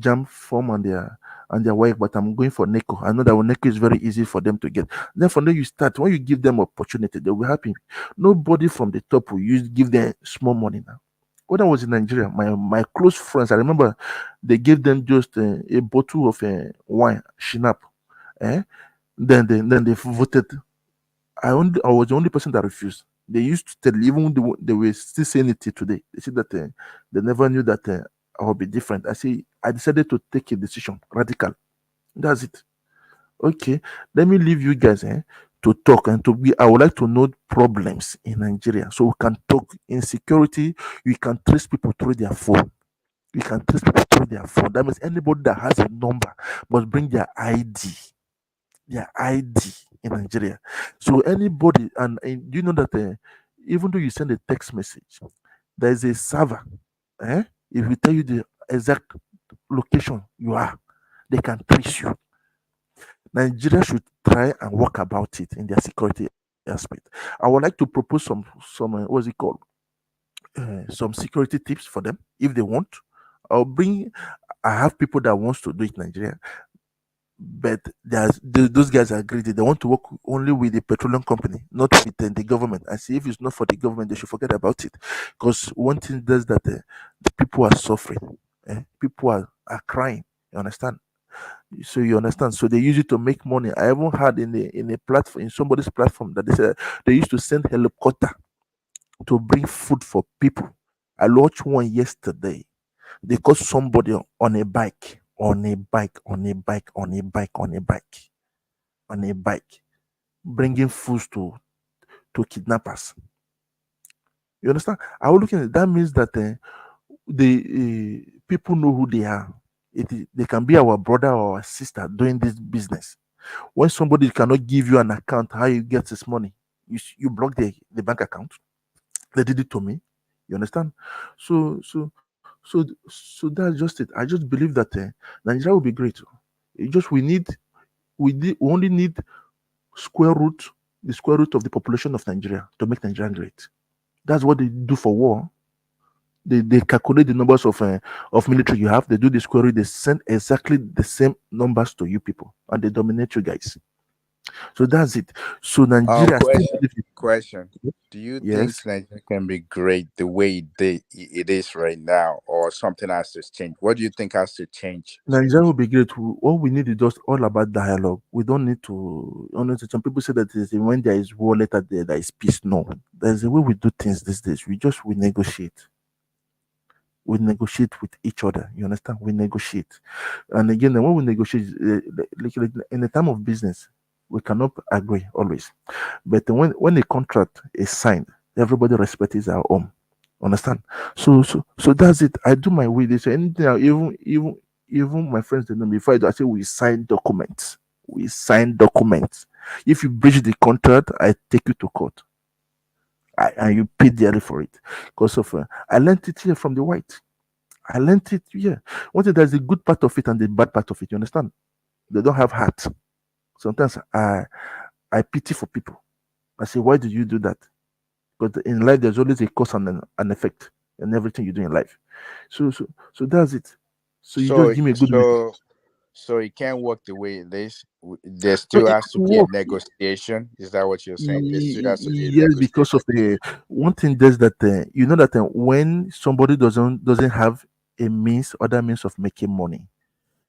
jam form and their work, but I'm going for NECO. I know that NECO is very easy for them to get. Then from there you start. When you give them opportunity, they will be happy. Nobody from the top will give them small money now. When I was in Nigeria, my close friends, I remember they gave them just a bottle of wine, shinap. Then they voted. I was the only person that refused. They used to tell, even they were still saying it till today. They said that they never knew that I would be different. I decided to take a decision, radical. That's it. Okay, let me leave you guys to talk and to be. I would like to know problems in Nigeria so we can talk. Insecurity, you can trace people through their phone. You can trace people through their phone. That means anybody that has a number must bring their ID. Their ID in Nigeria. So anybody, and do you know that even though you send a text message, there is a server. If we tell you the exact location you are, they can trace you. Nigeria should try and work about it in their security aspect. I would like to propose some what's it called? Some security tips for them if they want. I have people that wants to do it in Nigeria, but those guys are greedy. They want to work only with the petroleum company, not with the government. I say if it's not for the government, they should forget about it. Because one thing does that the people are suffering. People are crying. You understand? So you understand. So they use it to make money. I haven't had in a platform, in somebody's platform, that they said they used to send helicopter to bring food for people. I watched one yesterday. They caught somebody on a bike, bringing food to kidnappers. You understand? I was looking at it. That means that the people know who they are. They can be our brother or our sister doing this business. When somebody cannot give you an account, how you get this money, you block the bank account. They did it to me. You understand? So that's just it. I just believe that Nigeria will be great. We only need the square root of the population of Nigeria to make Nigeria great. That's what they do for war. They calculate the numbers of military you have. They do the square root. They send exactly the same numbers to you people, and they dominate you guys. So that's it. So Nigeria. Question. Do you think Nigeria can be great the way it is right now, or something has to change? What do you think has to change? Nigeria will be great. All we need is just all about dialogue. We don't need to. Honestly, some people say that when there is war, later there is peace. No, there's a way we do things these days. We negotiate. We negotiate with each other. You understand? We negotiate, and again, when we negotiate, like in the time of business, we cannot agree always. But when a contract is signed, everybody respects our own. Understand? So that's it. I do my way. They say anything. Even my friends, they know me. Before I do, I say we sign documents. We sign documents. If you breach the contract, I take you to court. And you pay dearly for it. Because of I learned it here from the white. I learned it here. One thing, there's a good part of it and the bad part of it. You understand? They don't have heart. Sometimes I pity for people. I say, why do you do that? Because in life there's always a cause and an effect in everything you do in life. So that's it. So you just give me a good So it can't work the way it is. There No, still it has to can be a work. negotiation. Is that what you're saying? There still has to be a Yes, because negotiation. of the one thing is that you know that when somebody doesn't have a other means of making money,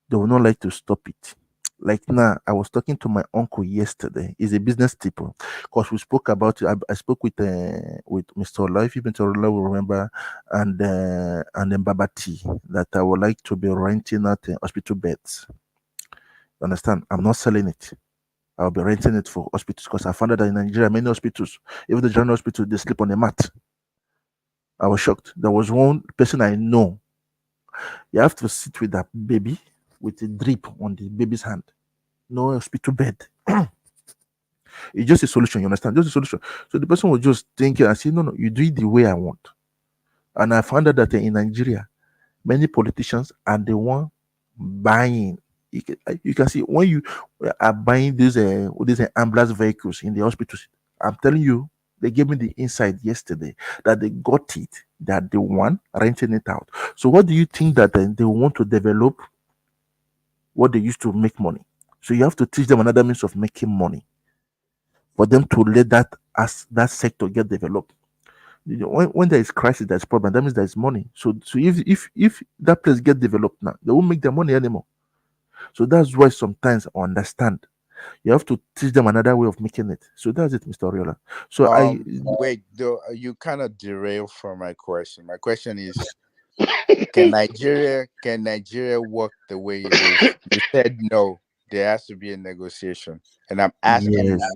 they will not like to stop it. Like now, I was talking to my uncle yesterday. He's a business people, because we spoke about it. I spoke with Mr. Ola. If Mr. Ola will remember, and then Baba T, that I would like to be renting out hospital beds. You understand? I'm not selling it. I'll be renting it for hospitals, because I found out that in Nigeria, many hospitals, even the general hospital, they sleep on a mat. I was shocked. There was one person I know. You have to sit with that baby with a drip on the baby's hand. No hospital bed. It's just a solution, you understand? Just a solution. So the person was just thinking and saying, no, you do it the way I want. And I found out that in Nigeria, many politicians are the one buying. You can see when you are buying these ambulance vehicles in the hospitals. I'm telling you, they gave me the insight yesterday that they got it, that the one renting it out. So what do you think that they want to develop what they used to make money? So you have to teach them another means of making money for them to let that sector get developed. You know, when there is crisis, there's problem. That means there's money. So if that place get developed now, they won't make their money anymore. So that's why sometimes I understand you have to teach them another way of making it. So that's it, Mr. Oriola. So Wait, though, you kind of derail from my question. My question is, can Nigeria work the way it is? You said no, there has to be a negotiation, and I'm asking you, yes,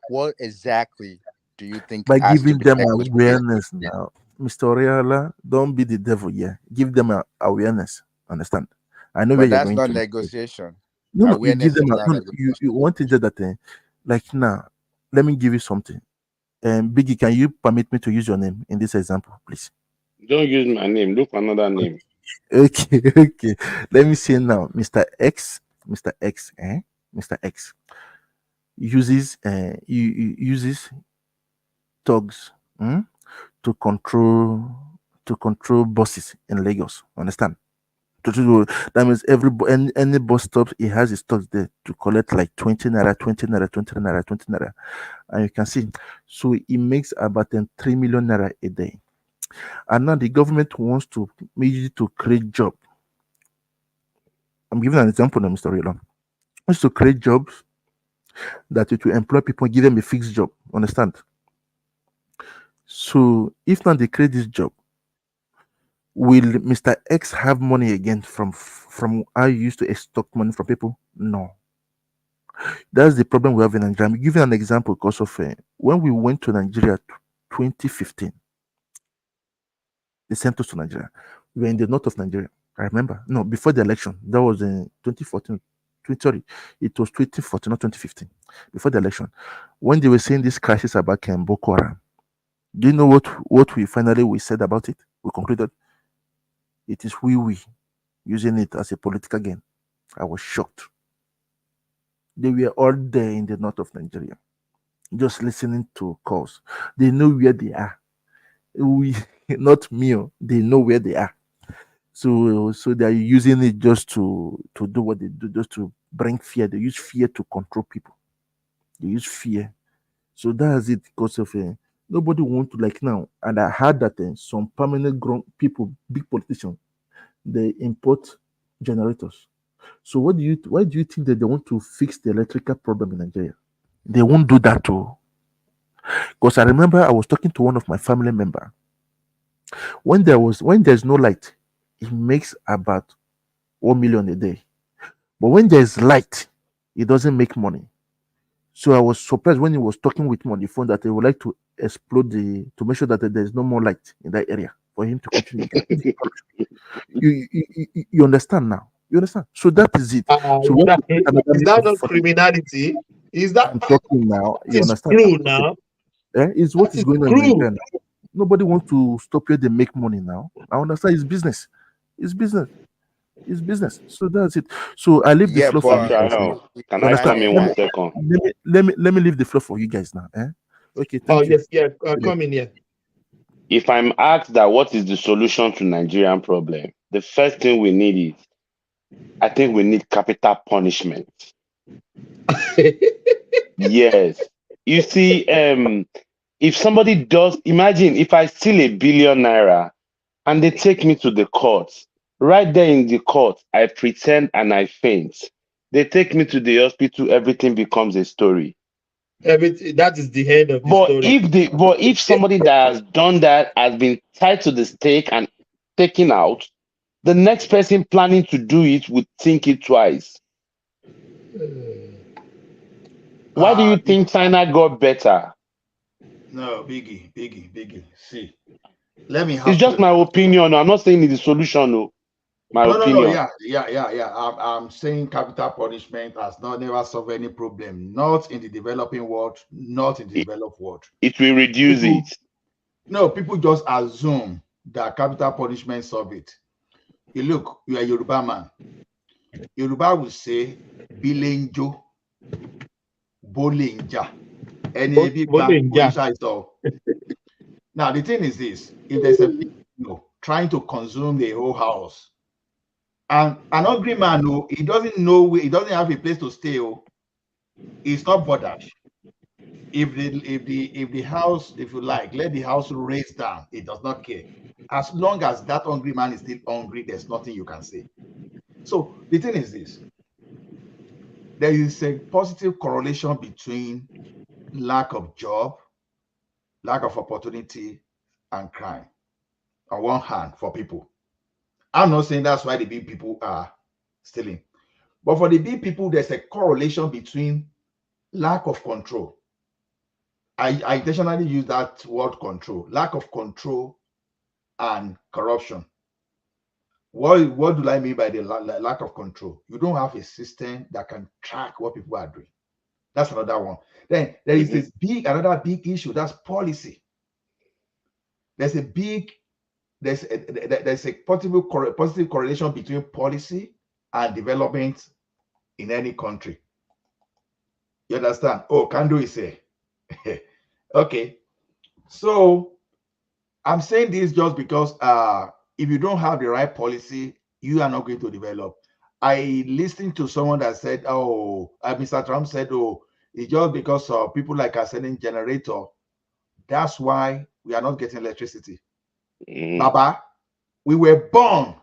what exactly do you think by has to giving be them negotiated? awareness now, Mr. Oriola, don't be the devil here. Give them awareness. Understand? I know where But you're that's going not to. negotiation. No, you give Awareness them is not you negotiation. want to do that thing. Like now, let me give you something. Biggie, can you permit me to use your name in this example, please? Don't use my name. Look for another name. Okay, okay. Let me see now. Mr. X, Mr. X uses thugs to control buses in Lagos. Understand? That means any bus stop, he has his thugs there to collect like 20 naira, 20 naira, 20 naira, 20 naira. And you can see, so he makes about 3 million naira a day. And now the government wants to maybe to create job. I'm giving an example now, Mr. Raylan. Wants to create jobs that it will employ people, give them a fixed job. Understand? So if now they create this job, will Mr. X have money again from how you used to extract money from people? No. That's the problem we have in Nigeria. I'm giving an example because of when we went to Nigeria 2015, they sent us to Nigeria. We were in the north of Nigeria. I remember. No, before the election. That was in 2014. Sorry, it was 2014, not 2015. Before the election. When they were saying this crisis about Boko Haram, do you know what we said about it? We concluded it is we using it as a political gain. I was shocked. They were all there in the north of Nigeria, just listening to calls. They know where they are. We, not me. They know where they are. So they are using it just to do what they do, just to bring fear. They use fear to control people. They use fear. So that's it because of nobody want to like now. And I heard that some permanent grown people, big politicians, they import generators. So why do you think that they want to fix the electrical problem in Nigeria? They won't do that too. Because I remember I was talking to one of my family member. When there's no light, it makes about 1 million a day. But when there's light, it doesn't make money. So I was surprised when he was talking with me on the phone that he would like to explode to make sure that there's no more light in that area for him to continue. You understand now? You understand? So that is it. So we have to create another is means that of not funding. criminality? Is that I'm talking now. You is understand? true now? It's what That is is going on in true. Nigeria now. Nobody wants to stop where they make money now. I understand it's business. It's business. It's business. So that's it. So I leave the Yeah, floor for you but guys now. Shayo, can You I understand? come in 1 second? Let me leave the floor for you guys now. Okay, Oh thank you. yes, yeah. Come in here. If I'm asked that what is the solution to Nigerian problem, the first thing we need is, I think we need capital punishment. Yes. You see, if somebody does, imagine if I steal £1 billion and they take me to the court. Right there in the court, I pretend and I faint. They take me to the hospital, everything becomes a story. Everything that is the end of the But story. if somebody that has done that has been tied to the stake and taken out, the next person planning to do it would think it twice. Why do you think China got better? No, Biggie. See, let me It's have just to. my opinion. I'm not saying it's the solution. No, my No. opinion. Yeah. I'm saying capital punishment has never solved any problem. Not in the developing world, not in the developed world. It will reduce it. No, people just assume that capital punishment solve it. You look, you are a Yoruba man. Yoruba will say, Bilenjo, Bolenja, any big bang, Now, the thing is this, if there's a trying to consume the whole house, and an hungry man, he doesn't know, he doesn't have a place to stay, he's not bothered. If the house, if you like, let the house raise down, it does not care. As long as that hungry man is still hungry, there's nothing you can say. So the thing is this, there is a positive correlation between lack of job, lack of opportunity, and crime on one hand for people. I'm not saying that's why the big people are stealing, but for the big people, there's a correlation between lack of control. I intentionally use that word control, lack of control and corruption. What do I mean by the lack of control? You don't have a system that can track what people are doing. That's another one. Then there is this another big issue, that's policy. There's a positive correlation between policy and development in any country. You understand? Oh, can do is say. Okay. So I'm saying this just because if you don't have the right policy, you are not going to develop. I listened to someone that said, Mr. Trump said, it's just because people like are selling generator. That's why we are not getting electricity. Baba, we were born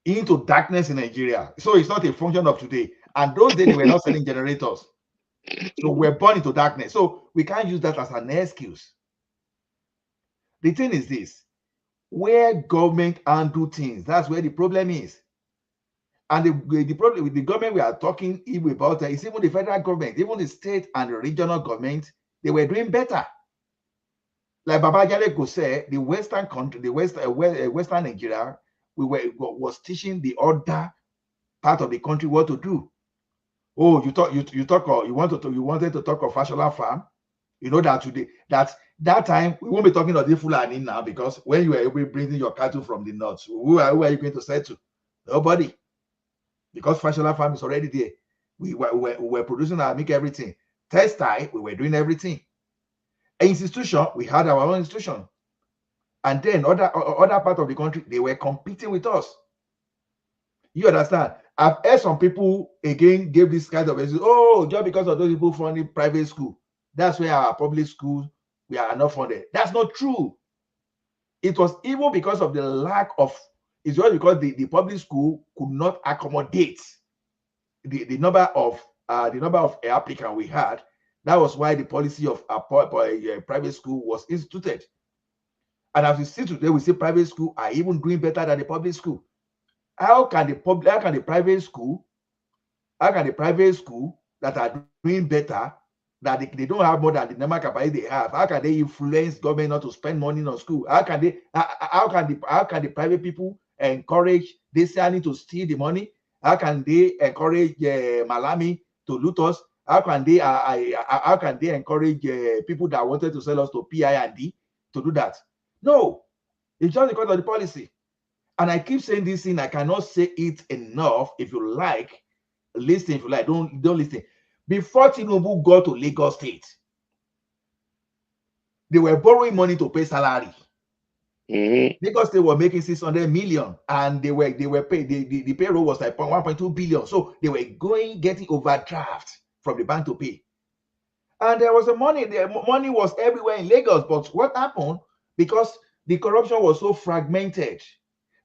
into darkness in Nigeria. So it's not a function of today. And those days, they were not selling generators. So we're born into darkness. So we can't use that as an excuse. The thing is this, where government undo things, that's where the problem is. And the problem with the government we are talking about is even the federal government, even the state and the regional government, they were doing better. Like Baba Jale could say, the Western country, the Western Nigeria, was teaching the other part of the country what to do. Oh, you wanted to talk of Fashola Farm. You know that today, that time we won't be talking of the Fulani now, because when you were able to bring your cattle from the north, who are you going to sell to? Nobody. Because Fashola Farm is already there. We were producing our milk, everything. Textile, we were doing everything. Institution, we had our own institution. And then other part of the country, they were competing with us. You understand? I've heard some people again give this kind of message, just because of those people funding private school, that's where our public schools, we are not funded. That's not true. It was even because of the lack of, it's just because the public school could not accommodate the number of applicants we had. That was why the policy of private school was instituted. And as we see today, we see private school are even doing better than the public school. How can the private school that are doing better, that they don't have more than the number capacity they have, how can they influence government not to spend money on school? How can the private people encourage this to steal the money How can they encourage Malami to loot us? How can they encourage people that wanted to sell us to PI&D to do that? No, it's just because of the policy. And I keep saying this thing, I cannot say it enough. If you like, listen. If you like, don't listen. Before Tinubu got to Lagos State, they were borrowing money to pay salary. Lagos State were making 600 million, and they were paid. The payroll was like 1.2 billion. So they were getting overdraft from the bank to pay. And there was the money was everywhere in Lagos. But what happened? Because the corruption was so fragmented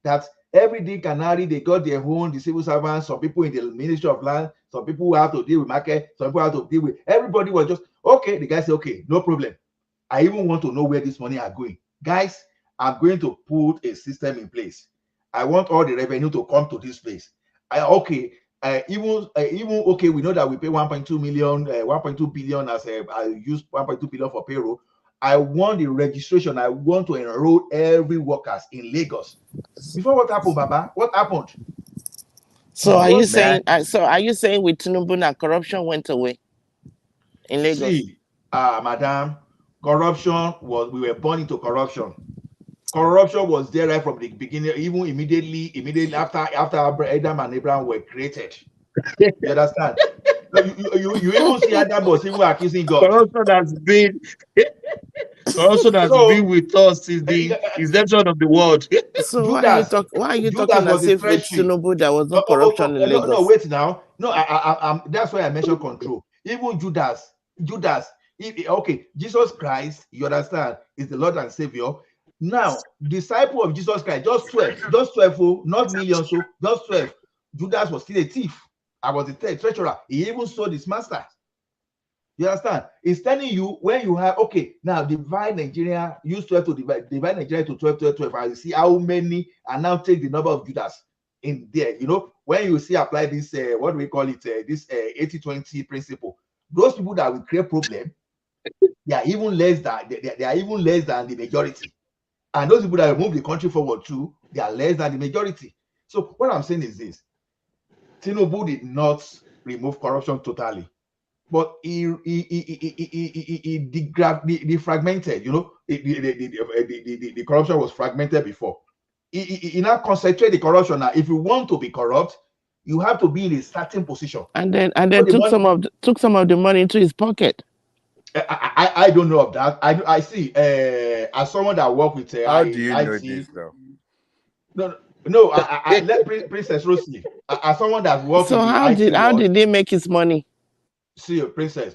that every day canary, they got their own, the civil servants, some people in the Ministry of Land, some people who have to deal with market, some people have to deal with, everybody was just, okay, the guy said, okay, no problem. I even want to know where this money are going. Guys, I'm going to put a system in place. I want all the revenue to come to this place. Okay, we know that we pay 1.2 million, 1.2 billion as I use 1.2 billion for payroll. I want the registration. I want to enroll every workers in Lagos. Before what happened, Baba? What happened? So are you saying? Are you saying with Tinubu that corruption went away in Lagos? See, madam, corruption we were born into corruption. Corruption was there right from the beginning, even immediately after Adam and Abraham were created. You understand? you even see Adam was even accusing God. Corruption has been with us since the inception of the world. So why are you talking as if with Tinubu there was no corruption in Lagos? No, wait now. No, I that's why I mentioned control. Even Judas, okay, Jesus Christ, you understand, is the Lord and Savior. Now, disciple of Jesus Christ, just 12, not millions, so just 12. Judas was still a thief. I was the treasurer. He even sold his master. You understand? It's telling you when you have, okay, now divide Nigeria, use 12 to divide Nigeria to 12. I see how many, and now take the number of Judas in there. You know, when you see apply this, what do we call it, this 80-20 principle, those people that will create problem, they are even less than the majority. And those people that move the country forward too, they are less than the majority. So what I'm saying is this: Tinubu did not remove corruption totally, but he fragmented. You know, the corruption was fragmented before. He now concentrate the corruption. Now, if you want to be corrupt, you have to be in a certain position. And then took some of the money into his pocket. I don't know of that. I see. As someone that work with how do you know this though? No. I let Princess Rosie. As someone that works. So how did they make his money? See, Princess.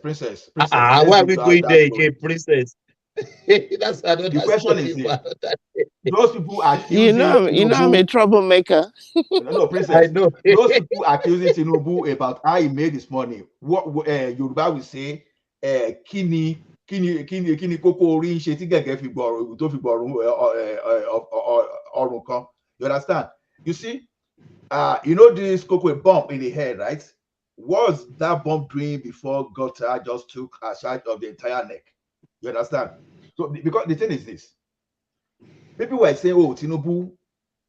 Why are we going there again, Princess? That's another. The question is this. Those people accusing you know I'm a troublemaker. No, Princess. I know. Those people accusing Tinubu about how he made his money. What Yoruba will say, kini koko ori nse ti gege fi gboro to fi gboro orun kan. You understand? You see, you know this cocoa bump in the head, right? What's that bump doing before Gota just took a side of the entire neck? You understand? So because the thing is this, people were saying, oh, Tinubu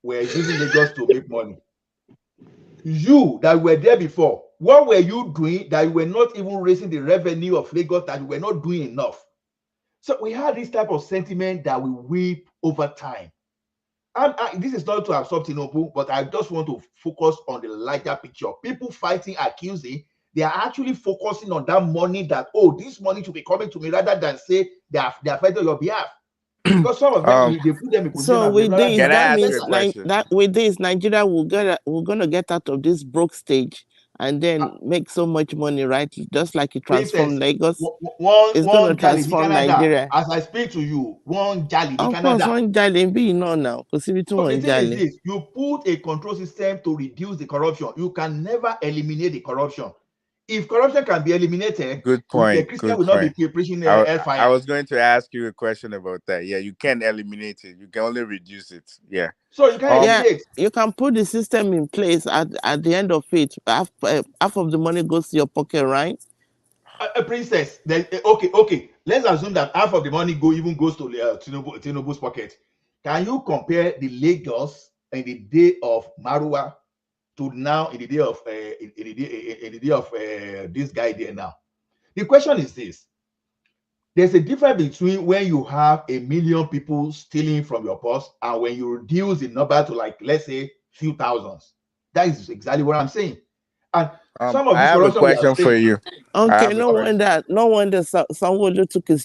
were using Lagos to make money. You that were there before, what were you doing that you were not even raising the revenue of Lagos, that you were not doing enough? So we had this type of sentiment that we weep over time. This is not to absorb Tinubu, but I just want to focus on the larger picture. People fighting, accusing, they are actually focusing on that money that, oh, this money should be coming to me, rather than say they are fighting on your behalf. Because some of them, they put them in position. So with this, that means with this, Nigeria we're gonna get out of this broke stage and then make so much money, right? Just like it transformed Lagos. It's going to transform Nigeria. As I speak to you, one jolly of Canada. Course, one jolly be no now. Because if it's one jolly, is this, you put a control system to reduce the corruption. You can never eliminate the corruption. If corruption can be eliminated, good point. The Christian will not be preaching hellfire. I was going to ask you a question about that. Yeah, you can't eliminate it. You can only reduce it. Yeah. So you can eliminate. You can put the system in place at the end of it. Half of the money goes to your pocket, right? Princess, okay. Let's assume that half of the money goes to Tinubu's pocket. Can you compare the Lagos in the day of Marwa to now in the day of this guy there now. The question is this: there's a difference between when you have 1 million people stealing from your purse and when you reduce the number to, like, let's say few thousands. That is exactly what I'm saying. And some of I this have a corruption we are question for saying. you. I Okay, have a no question. wonder Sanwo Olu took his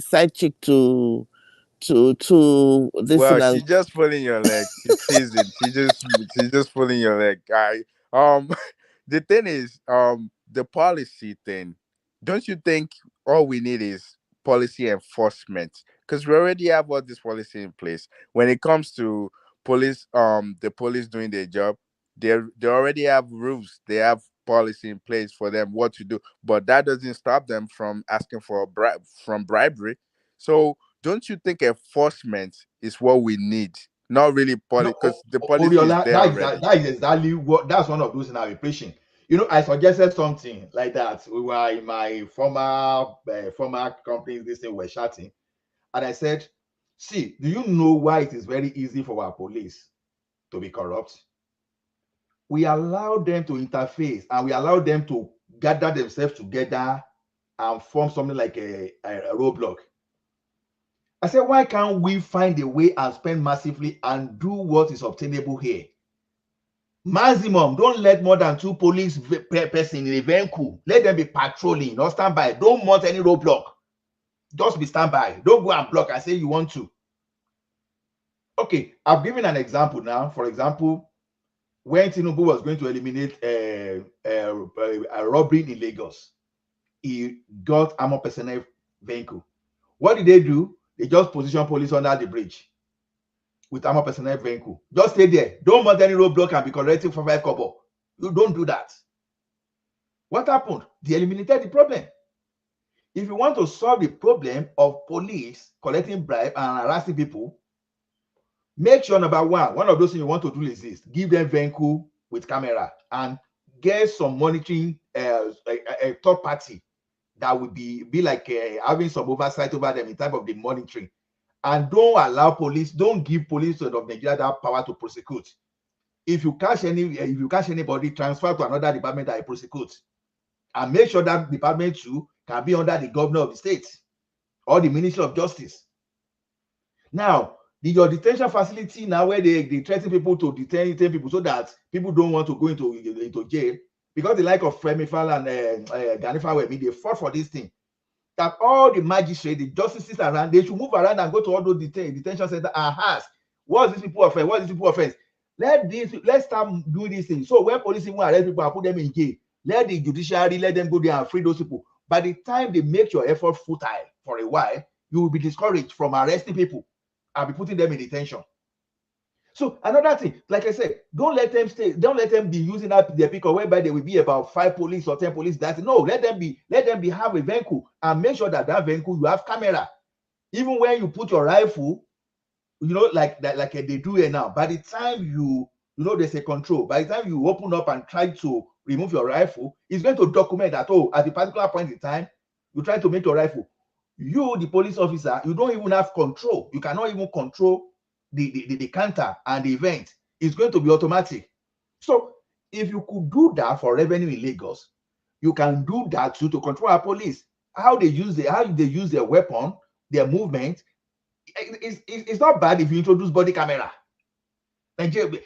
side chick to this Well, thing she and just pulling your leg. She teasing. She just pulling your leg. The thing is, the policy thing. Don't you think all we need is policy enforcement? Because we already have all this policy in place. When it comes to police, the police doing their job, they already have rules. They have policy in place for them what to do. But that doesn't stop them from asking for a bribery. So don't you think enforcement is what we need? Not really policy, No, because the policy is Oriola, there already. that is exactly what, that's one of those things I've been preaching. I suggested something like that. We were in my former company, this thing we're chatting, and I said, see, do you know why it is very easy for our police to be corrupt? We allow them to interface and we allow them to gather themselves together and form something like a roadblock. I said, why can't we find a way and spend massively and do what is obtainable here? Maximum, don't let more than 2 police person in a vehicle. Let them be patrolling, not standby. Don't want any roadblock. Just be standby. Don't go and block and say you want to. Okay, I've given an example now. For example, when Tinubu was going to eliminate a robbery in Lagos, he got armored personnel vehicle. What did they do? They just position police under the bridge with armored personnel vehicle. Just stay there. Don't want any roadblock and be correcting for 5 kobo. You don't do that. What happened? They eliminated the problem. If you want to solve the problem of police collecting bribe and harassing people, make sure, number one of those things you want to do is this: give them vehicle with camera and get some monitoring a third party that would be like having some oversight over them in terms of the monitoring. And don't give police of Nigeria that power to prosecute. If you catch anybody, transfer to another department that prosecutes, and make sure that department too can be under the governor of the state or the Ministry of Justice. Now, your detention facility now, where they threaten people to detain people so that people don't want to go into jail, because the like of Femi Falana and Ganifa, they fought for this thing. That all the magistrates, the justices around, they should move around and go to all those detention centers and ask, what's these people offense? What is these people offense? Let's start doing these things. So when police even arrest people and put them in jail, let the judiciary let them go there and free those people. By the time they make your effort futile for a while, you will be discouraged from arresting people and be putting them in detention. So another thing, like I said, don't let them be using that their pick whereby there will be about 5 police or 10 police. No, let them have a vehicle and make sure that vehicle you have camera. Even when you put your rifle, like they do here now, by the time there's a control. By the time you open up and try to remove your rifle, it's going to document that, at a particular point in time, you try to make your rifle. You, the police officer, you don't even have control. You cannot even control the counter and the event. Is going to be automatic. So if you could do that for revenue in Lagos, you can do that too to control our police. How they use their weapon, their movement. It's not bad if you introduce body camera. Nigeria,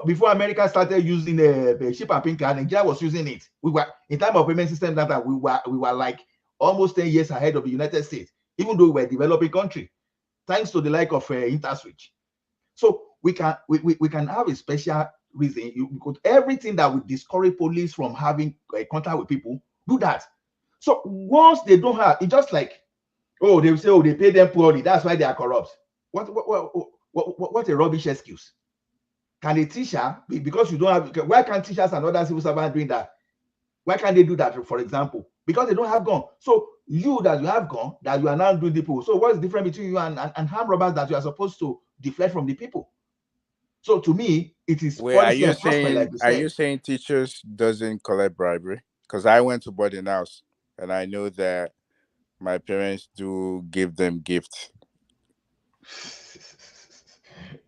before America started using the chip and pin card, Nigeria was using it. We were in time of payment system that we were like almost 10 years ahead of the United States, even though we were a developing country, thanks to the like of InterSwitch. So we can have a special reason. Because everything that would discourage police from having contact with people, do that. So once they don't have, it's just like, they will say, they pay them poorly, that's why they are corrupt. What a rubbish excuse. Can a teacher, because you don't have, why can't teachers and other civil servants doing that? Why can't they do that, for example? Because they don't have gun. So you that you have gun, that you are now doing the people. So what's the difference between you and armed robbers that you are supposed to deflect from the people? So to me, it is policy enforcement, like you said. Are you saying teachers doesn't collect bribery? Because I went to boarding house and I know that my parents do give them gifts.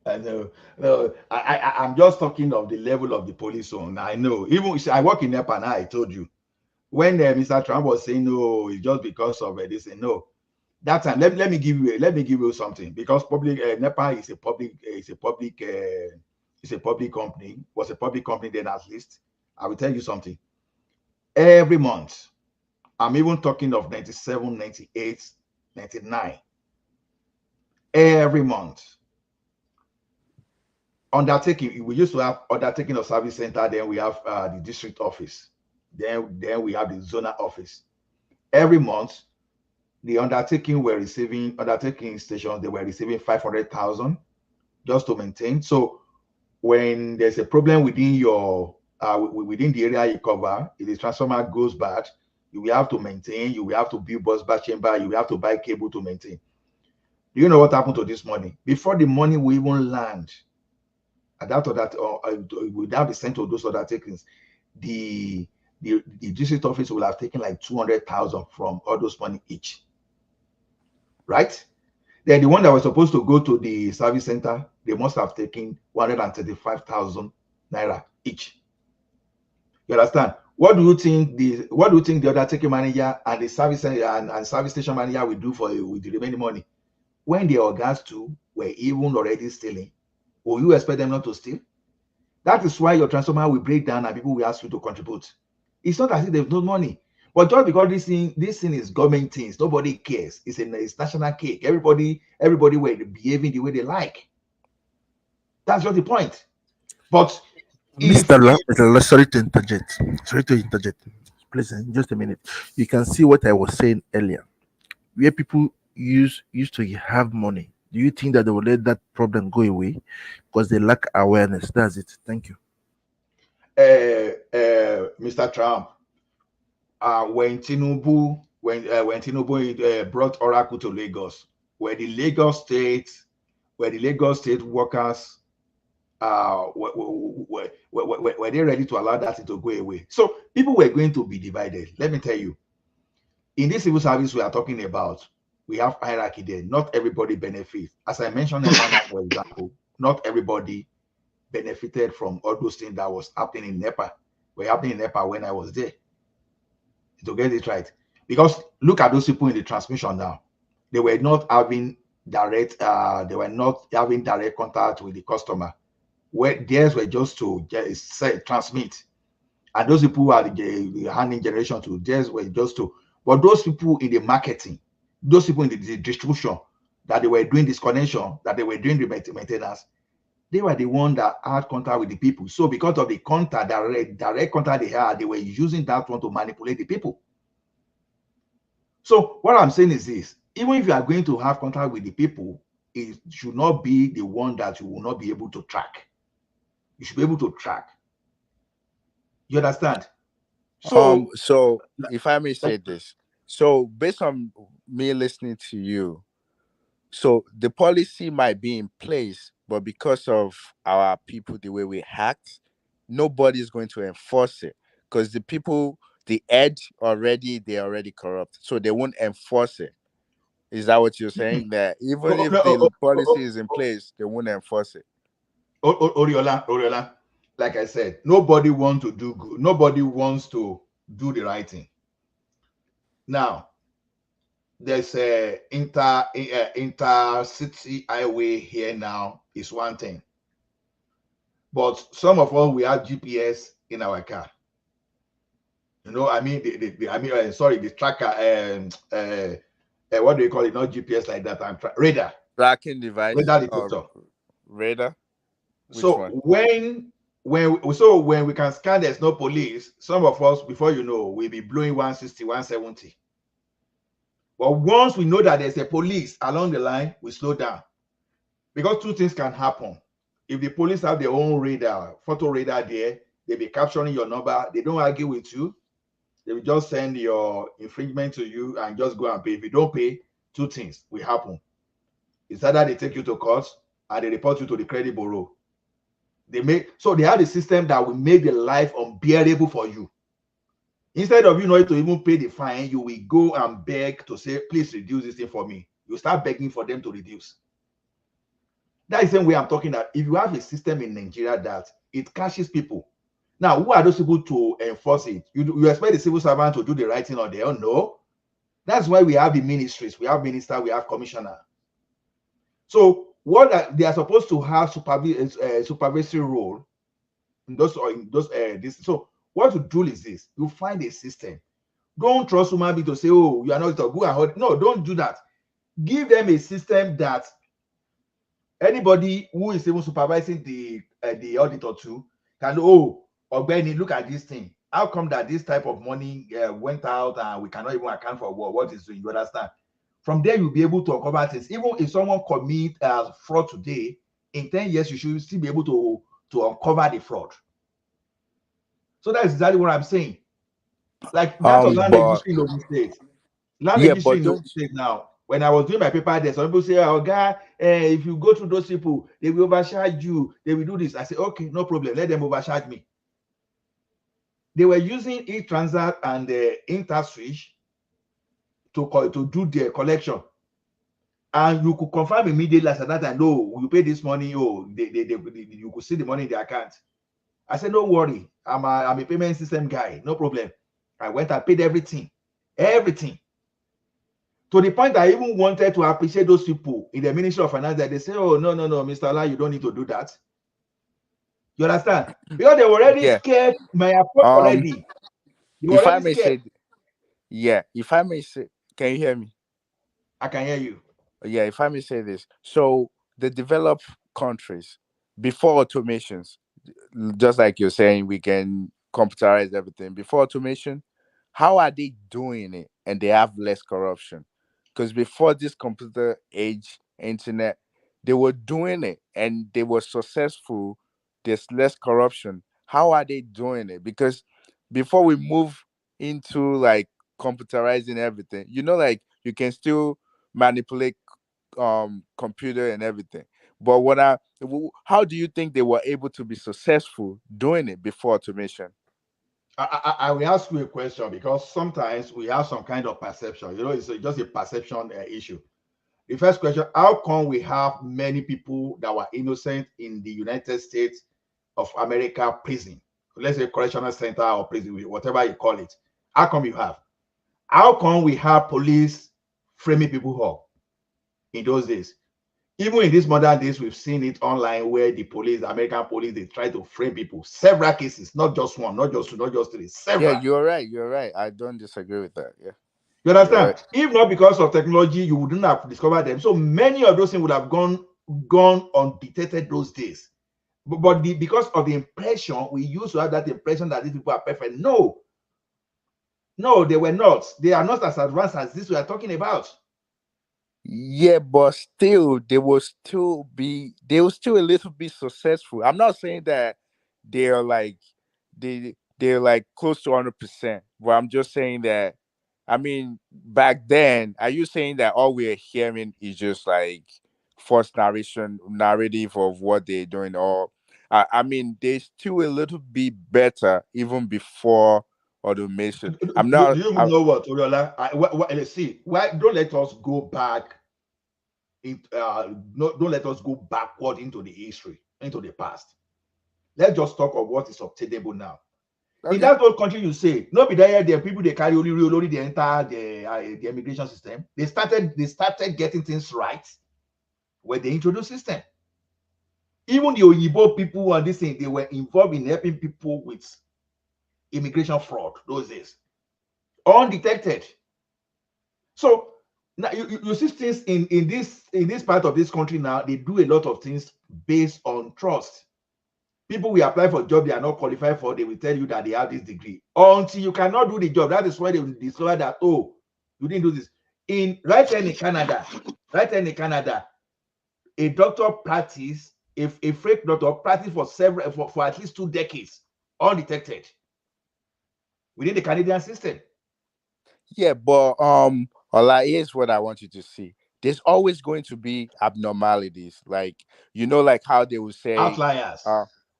I know. No, I'm just talking of the level of the police zone. I know. Even I work in NEPA now. I told you when Mr. Trump was saying no, it's just because of this. No, that time. Let me give you something, because public NEPA is a public company. Was a public company then, at least. I will tell you something. Every month, I'm even talking of 97, 98, 99. Every month. Undertaking, we used to have undertaking of service center, then we have the district office, then we have the zonal office. Every month, the undertaking stations, they were receiving 500,000 just to maintain. So when there's a problem within your within the area you cover, if the transformer goes bad, you will have to maintain, you will have to build bus bar chamber, you will have to buy cable to maintain. Do you know what happened to this money? Before the money will even land, and would now be sent to those undertakings, the district office will have taken like 200,000 from all those money each, right? Then the one that was supposed to go to the service center, they must have taken 135,000 naira each. You understand? What do you think the undertaking manager and the service and service station manager will do with the remaining money? When the organs too were even already stealing, will you expect them not to steal? That is why your transformer will break down and people will ask you to contribute. It's not as if there's no money, but just because this thing is government things, nobody cares. It's national cake. Everybody were behaving the way they like. That's just the point. But Mr. Sorry to interject. Please, just a minute. You can see what I was saying earlier, where people used to have money. Do you think that they will let that problem go away because they lack awareness? That's it. Thank you. Mr. Trump, when Tinubu brought Oracle to Lagos, were the Lagos State workers were they ready to allow that to go away? So people were going to be divided. Let me tell you, in this civil service we are talking about, we have hierarchy there. Not everybody benefits. As I mentioned, for example, not everybody benefited from all those things that was happening in NEPA. Were happening in NEPA when I was there. To get it right, because look at those people in the transmission now. They were not having direct contact with the customer. Where theirs were just to transmit, and those people who are the handling generation to theirs were just to. But those people in the marketing, those people in the distribution, that they were doing disconnection, that they were doing the maintenance, they were the one that had contact with the people. So because of the contact, direct contact they had, they were using that one to manipulate the people. So what I'm saying is this: even if you are going to have contact with the people, it should not be the one that you will not be able to track. You should be able to track. You understand? So if I may say this, so based on me listening to you, so the policy might be in place, but because of our people, the way we act, nobody's going to enforce it, because the people, they're already corrupt, so they won't enforce it. Is that what you're saying? That even if the policy is in place, they won't enforce it? Oriola, like I said, nobody wants to do good. Nobody wants to do the right thing. Now, there's a intercity highway here now is one thing, but some of us, we have GPS in our car. You know, I mean, the tracker. What do you call it? Not GPS like that. Radar. Tracking device. Radar detector. Radar. Which so one? when we can scan, there's no police. Some of us, before you know, we'll be blowing 160, 170. But once we know that there's a police along the line, we slow down. Because two things can happen. If the police have their own radar, photo radar there, they'll be capturing your number. They don't argue with you. They will just send your infringement to you and just go and pay. If you don't pay, two things will happen. It's either they take you to court and they report you to the credit bureau. They have a system that will make the life unbearable for you. Instead of you not to even pay the fine, you will go and beg to say, please reduce this thing for me. You start begging for them to reduce. That is the same way I'm talking that if you have a system in Nigeria that it catches people, now who are those people to enforce it? You expect the civil servant to do the right thing on their own? No. That's why we have the ministries, we have minister, we have commissioner. So what they are supposed to have supervisory role in those this. So what you do is this: you find a system. Don't trust human being to say, "Oh, you are not a good." No, don't do that. Give them a system that anybody who is even supervising the auditor too can, oh, Ogbeni, look at this thing. How come that this type of money went out and we cannot even account for what is doing? You understand? From there, you'll be able to uncover things. Even if someone commit fraud today, in 10 years, you should still be able to uncover the fraud. So that's exactly what I'm saying. Like that of land registry in Ogun State. Land registry in Ogun State now. When I was doing my paper there, some people say, "Oh, guy, if you go through those people, they will overcharge you. They will do this." I say, "Okay, no problem. Let them overcharge me." They were using e-Transat and InterSwitch to do their collection, and you could confirm immediately at that time. No, you pay this money. Oh, you could see the money in the account. I said, "Don't worry. I'm a payment system guy. No problem." I went and paid everything. To the point I even wanted to appreciate those people in the Ministry of Finance that they say, "Oh, no, Mr. Allah, you don't need to do that." You understand? Because they were already scared my approach already. They were If I already may scared. say, if I may say, can you hear me? I can hear you. Yeah, if I may say this. So the developed countries, before automations, just like you're saying, we can computerize everything. Before automation, how are they doing it and they have less corruption? Because before this computer age, internet, they were doing it and they were successful. There's less corruption. How are they doing it? Because before we move into like computerizing everything, like you can still manipulate computer and everything. But how do you think they were able to be successful doing it before automation? I will ask you a question because sometimes we have some kind of perception. It's just a perception issue. The first question: how come we have many people that were innocent in the United States of America prison? Let's say correctional center or prison, whatever you call it. How come you have? How come we have police framing people up in those days? Even in these modern days, we've seen it online where the police, the American police, they try to frame people. Several cases, not just one, not just two, not just three, Yeah, several. you're right. You're right. I don't disagree with that. Yeah. You understand? Right. If not because of technology, you wouldn't have discovered them. So many of those things would have gone undetected those days. But because of the impression, we used to have that impression that these people are perfect. No, they were not. They are not as advanced as this we are talking about. Yeah, but still, they will still a little bit successful. I'm not saying that they're like they're like close to 100%, but I'm just saying that. I mean, back then, are you saying that all we're hearing is just like first narrative of what they're doing, or I mean, they're still a little bit better even before automation. I'm Do not. you even know what, Oriola? Let's see. Why don't let us go back? Don't let us go backward into the history, into the past. Let's just talk of what is obtainable now. Okay. In that old country, you say, no be there people they carry only they enter the immigration system. They started getting things right when they introduced system. Even the Oyibo people and this thing, they were involved in helping people with immigration fraud those days, undetected. So now you see things in this part of this country now. They do a lot of things based on trust. People will apply for a job they are not qualified for. They will tell you that they have this degree until you cannot do the job. That is why they will discover that, oh, you didn't do this. Right here in Canada, a doctor practice, if a fake doctor practice for at least 2 decades undetected within the Canadian system. Yeah, but Ola, here's what I want you to see. There's always going to be abnormalities, like like how they will say Outliers.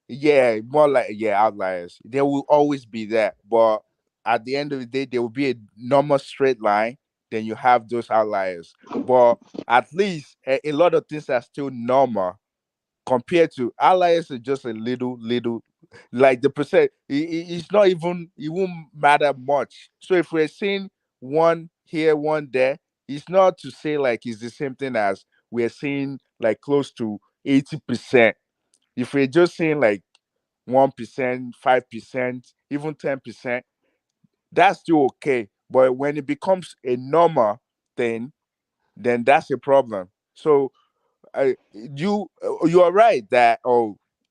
Yeah, more like outliers. There will always be that, but at the end of the day, there will be a normal straight line. Then you have those outliers, but at least a lot of things are still normal. compared to alliance is just a little, like the percent. It's not even. It won't matter much. So if we're seeing one here, one there, it's not to say like it's the same thing as we're seeing like close to 80%. If we're just seeing like 1%, 5%, even 10%, that's still okay. But when it becomes a normal thing, then that's a problem. So you are right that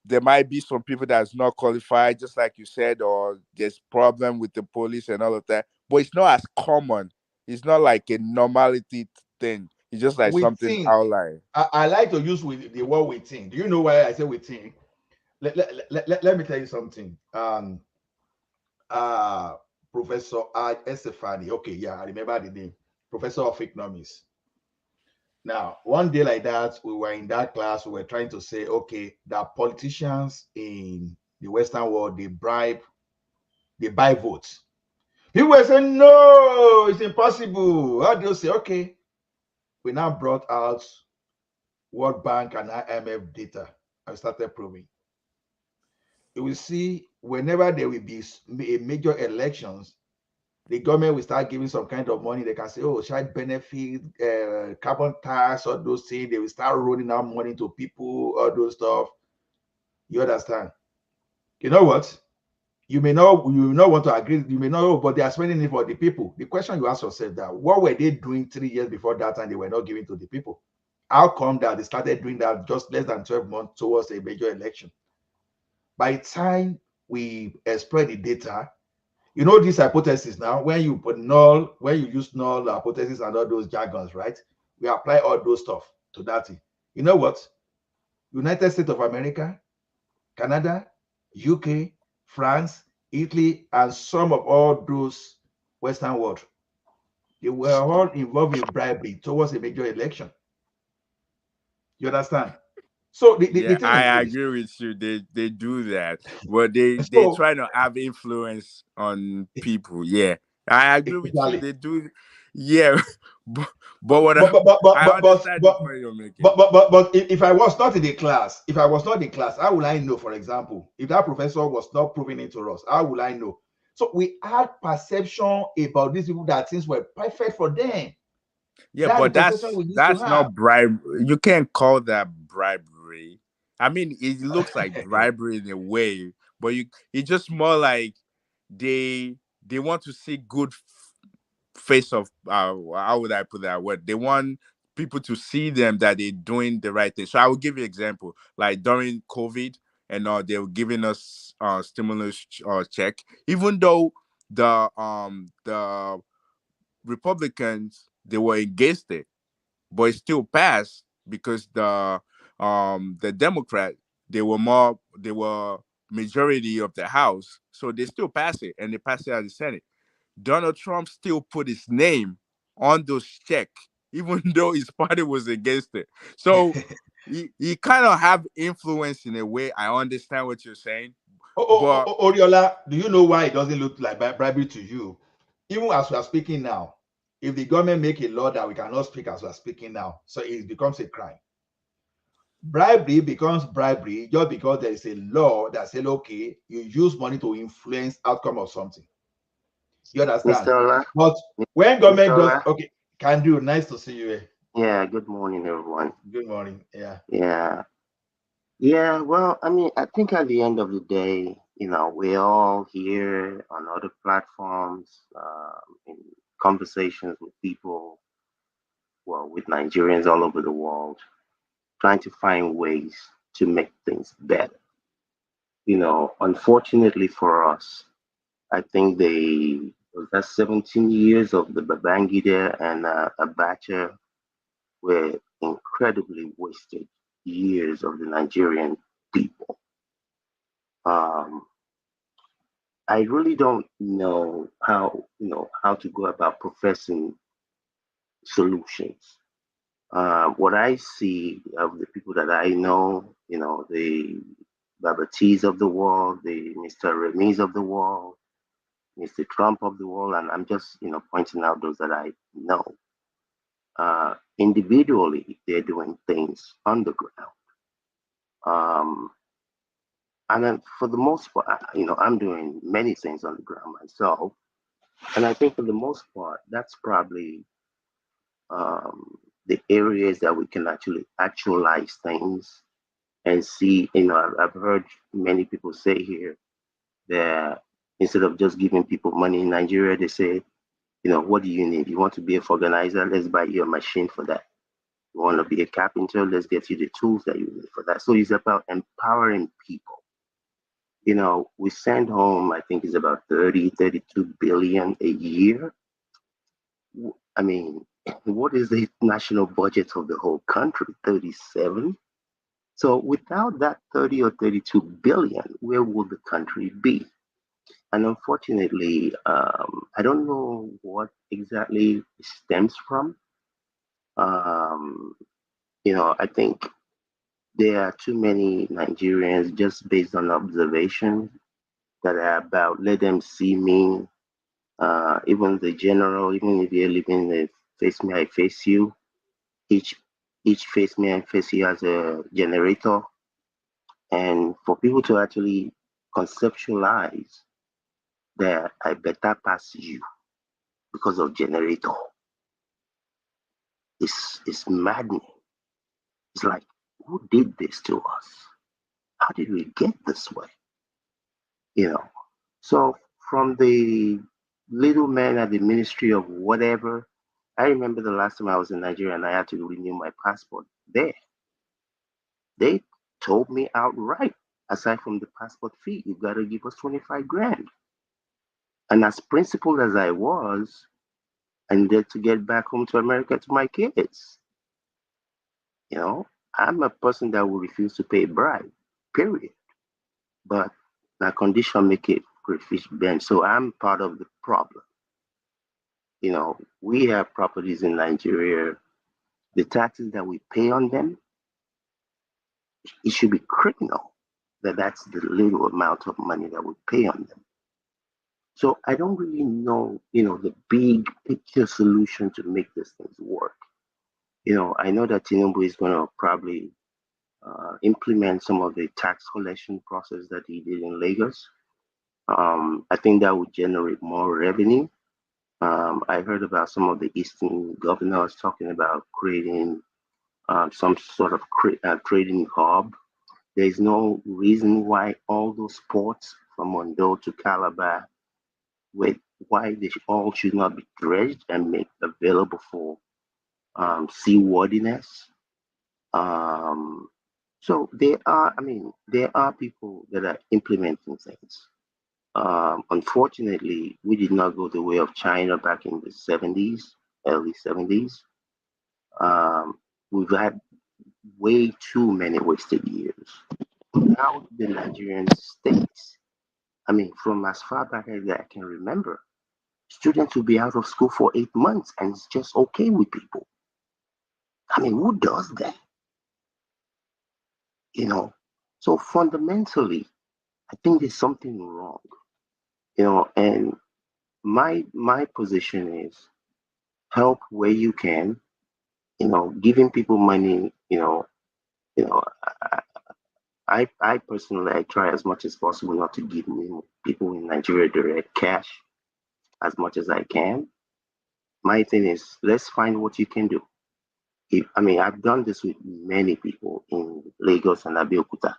there might be some people that's not qualified, just like you said, or there's problem with the police and all of that. But it's not as common. It's not like a normality thing. It's just like We something think. outlier. I like to use with the word we think. Do you know why I say we think? Let me tell you something. Professor Estefani. Okay, yeah, I remember the name. Professor of economics. Now, one day like that, we were in that class. We were trying to say, okay, that politicians in the Western world they buy votes. People were saying, no, it's impossible. How do you say, okay? We now brought out World Bank and IMF data and started proving. You will see whenever there will be a major elections, the government will start giving some kind of money. They can say, oh, child benefit, carbon tax, all those things. They will start rolling out money to people, all those stuff. You understand? You know what? You may not want to agree, you may not know, but they are spending it for the people. The question you ask yourself that what were they doing 3 years before that and they were not giving to the people? How come that they started doing that just less than 12 months towards a major election? By the time we exploit the data, you know this hypothesis now, when you use null hypothesis and all those jargons, right? We apply all those stuff to that thing. You know what? United States of America, Canada, UK, France, Italy, and some of all those Western world, they were all involved in bribery towards a major election. You understand? So the Yeah, thing is I this. agree with you. They do that, but they So try to have influence on people. Yeah, I agree with you. exactly. They do. Yeah, but what But but but but I but but understand the but point you're making. but if I was not in the class, how will I know? For example, if that professor was not proving it to us, how will I know? So we had perception about these people that things were perfect for them. Yeah, That's the but perception we used to that's have. not bribe. You can't call that bribery. I mean, it looks like bribery in a way, but it's just more like they want to see good face of how would I put that word? They want people to see them that they're doing the right thing. So I will give you an example. Like during COVID and they were giving us stimulus check, even though the Republicans they were against it, but it still passed because the Democrat they were majority of the House, so they still pass it and they passed it at the Senate. Donald Trump still put his name on those checks, even though his party was against it. So he kind of have influence in a way. I understand what you're saying, but Oriola, do you know why it doesn't look like bribery to you? Even as we are speaking now, if the government make a law that we cannot speak as we are speaking now, so it becomes a crime. Bribery becomes bribery just because there is a law that says, okay, you use money to influence outcome of something. You understand? Mr. Ola, But when Mr. government does, Ola, okay, can do. Nice to see you here. yeah, good morning, everyone. Good morning. Yeah. Yeah, well, I mean, I think at the end of the day, we're all here on other platforms, in conversations with people, well, with Nigerians all over the world, trying to find ways to make things better. Unfortunately for us, I think that 17 years of the Babangida and Abacha were incredibly wasted years of the Nigerian people. I really don't know how to go about professing solutions. What I see of the people that I know, the Babatis of the world, the Mr. Remis of the world, Mr. Trump of the world, and I'm just pointing out those that I know. Individually, they're doing things on the ground. And then for the most part, I'm doing many things on the ground myself. And I think for the most part, that's probably the areas that we can actually actualize things and see. I've heard many people say here that instead of just giving people money in Nigeria, they say, what do you need? You want to be a organizer? Let's buy you a machine for that. You want to be a carpenter? Let's get you the tools that you need for that. So it's about empowering people. We send home, I think it's about 32 billion a year. I mean, what is the national budget of the whole country? 37. So without that 30 or 32 billion, where would the country be? And unfortunately, I don't know what exactly it stems from. I think there are too many Nigerians, just based on observation, that are about let them see me. Even the general, even if you're living in face me, I face you. Each face me, I face you as a generator. And for people to actually conceptualize that I better pass you because of generator, it's maddening. It's like, who did this to us? How did we get this way? So from the little man at the Ministry of whatever, I remember the last time I was in Nigeria and I had to renew my passport there. They told me outright, aside from the passport fee, you got to give us 25 grand. And as principled as I was, I needed to get back home to America to my kids. I'm a person that will refuse to pay a bribe, period. But that condition make it crayfish bend. So I'm part of the problem. We have properties in Nigeria. The taxes that we pay on them, it should be criminal that's the little amount of money that we pay on them. So I don't really know, the big picture solution to make these things work. I know that Tinubu is going to probably implement some of the tax collection process that he did in Lagos. I think that would generate more revenue. I heard about some of the Eastern governors talking about creating some sort of trading hub. There's no reason why all those ports from Mondo to Calabar, why they all should not be dredged and made available for seaworthiness. So there are people that are implementing things. Unfortunately, we did not go the way of China back in the 70s, early 70s. We've had way too many wasted years. Now the Nigerian states, from as far back as I can remember, students will be out of school for 8 months and it's just okay with people. Who does that? So fundamentally, I think there's something wrong. And my position is help where you can, giving people money, I personally, I try as much as possible not to give people in Nigeria direct cash as much as I can. My thing is, let's find what you can do. I've done this with many people in Lagos and Abeokuta.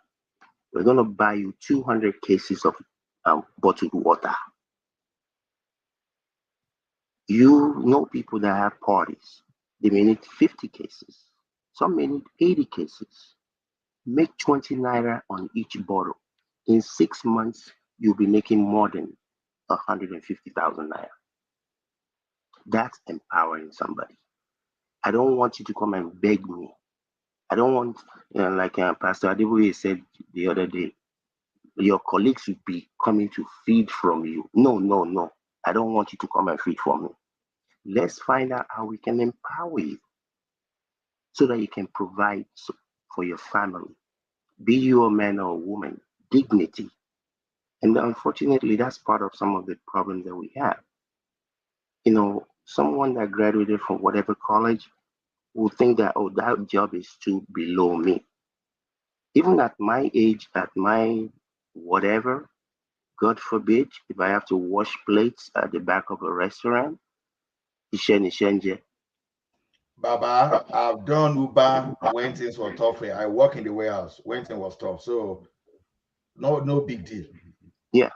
We're going to buy you 200 cases of bottled water. People that have parties. They may need 50 cases. Some may need 80 cases. Make 20 naira on each bottle. In 6 months, you'll be making more than 150,000 naira. That's empowering somebody. I don't want you to come and beg me. I don't want, like Pastor Adeboye said the other day, your colleagues will be coming to feed from you. No. I don't want you to come and feed from me. Let's find out how we can empower you so that you can provide for your family. Be you a man or a woman, dignity. And unfortunately, that's part of some of the problems that we have. Someone that graduated from whatever college will think that, that job is too below me. even at my age, at my whatever, God forbid, if I have to wash plates at the back of a restaurant, Ishenje. Baba, I've done Uber when things were tough. I work in the warehouse when things was tough. So no big deal. Yeah.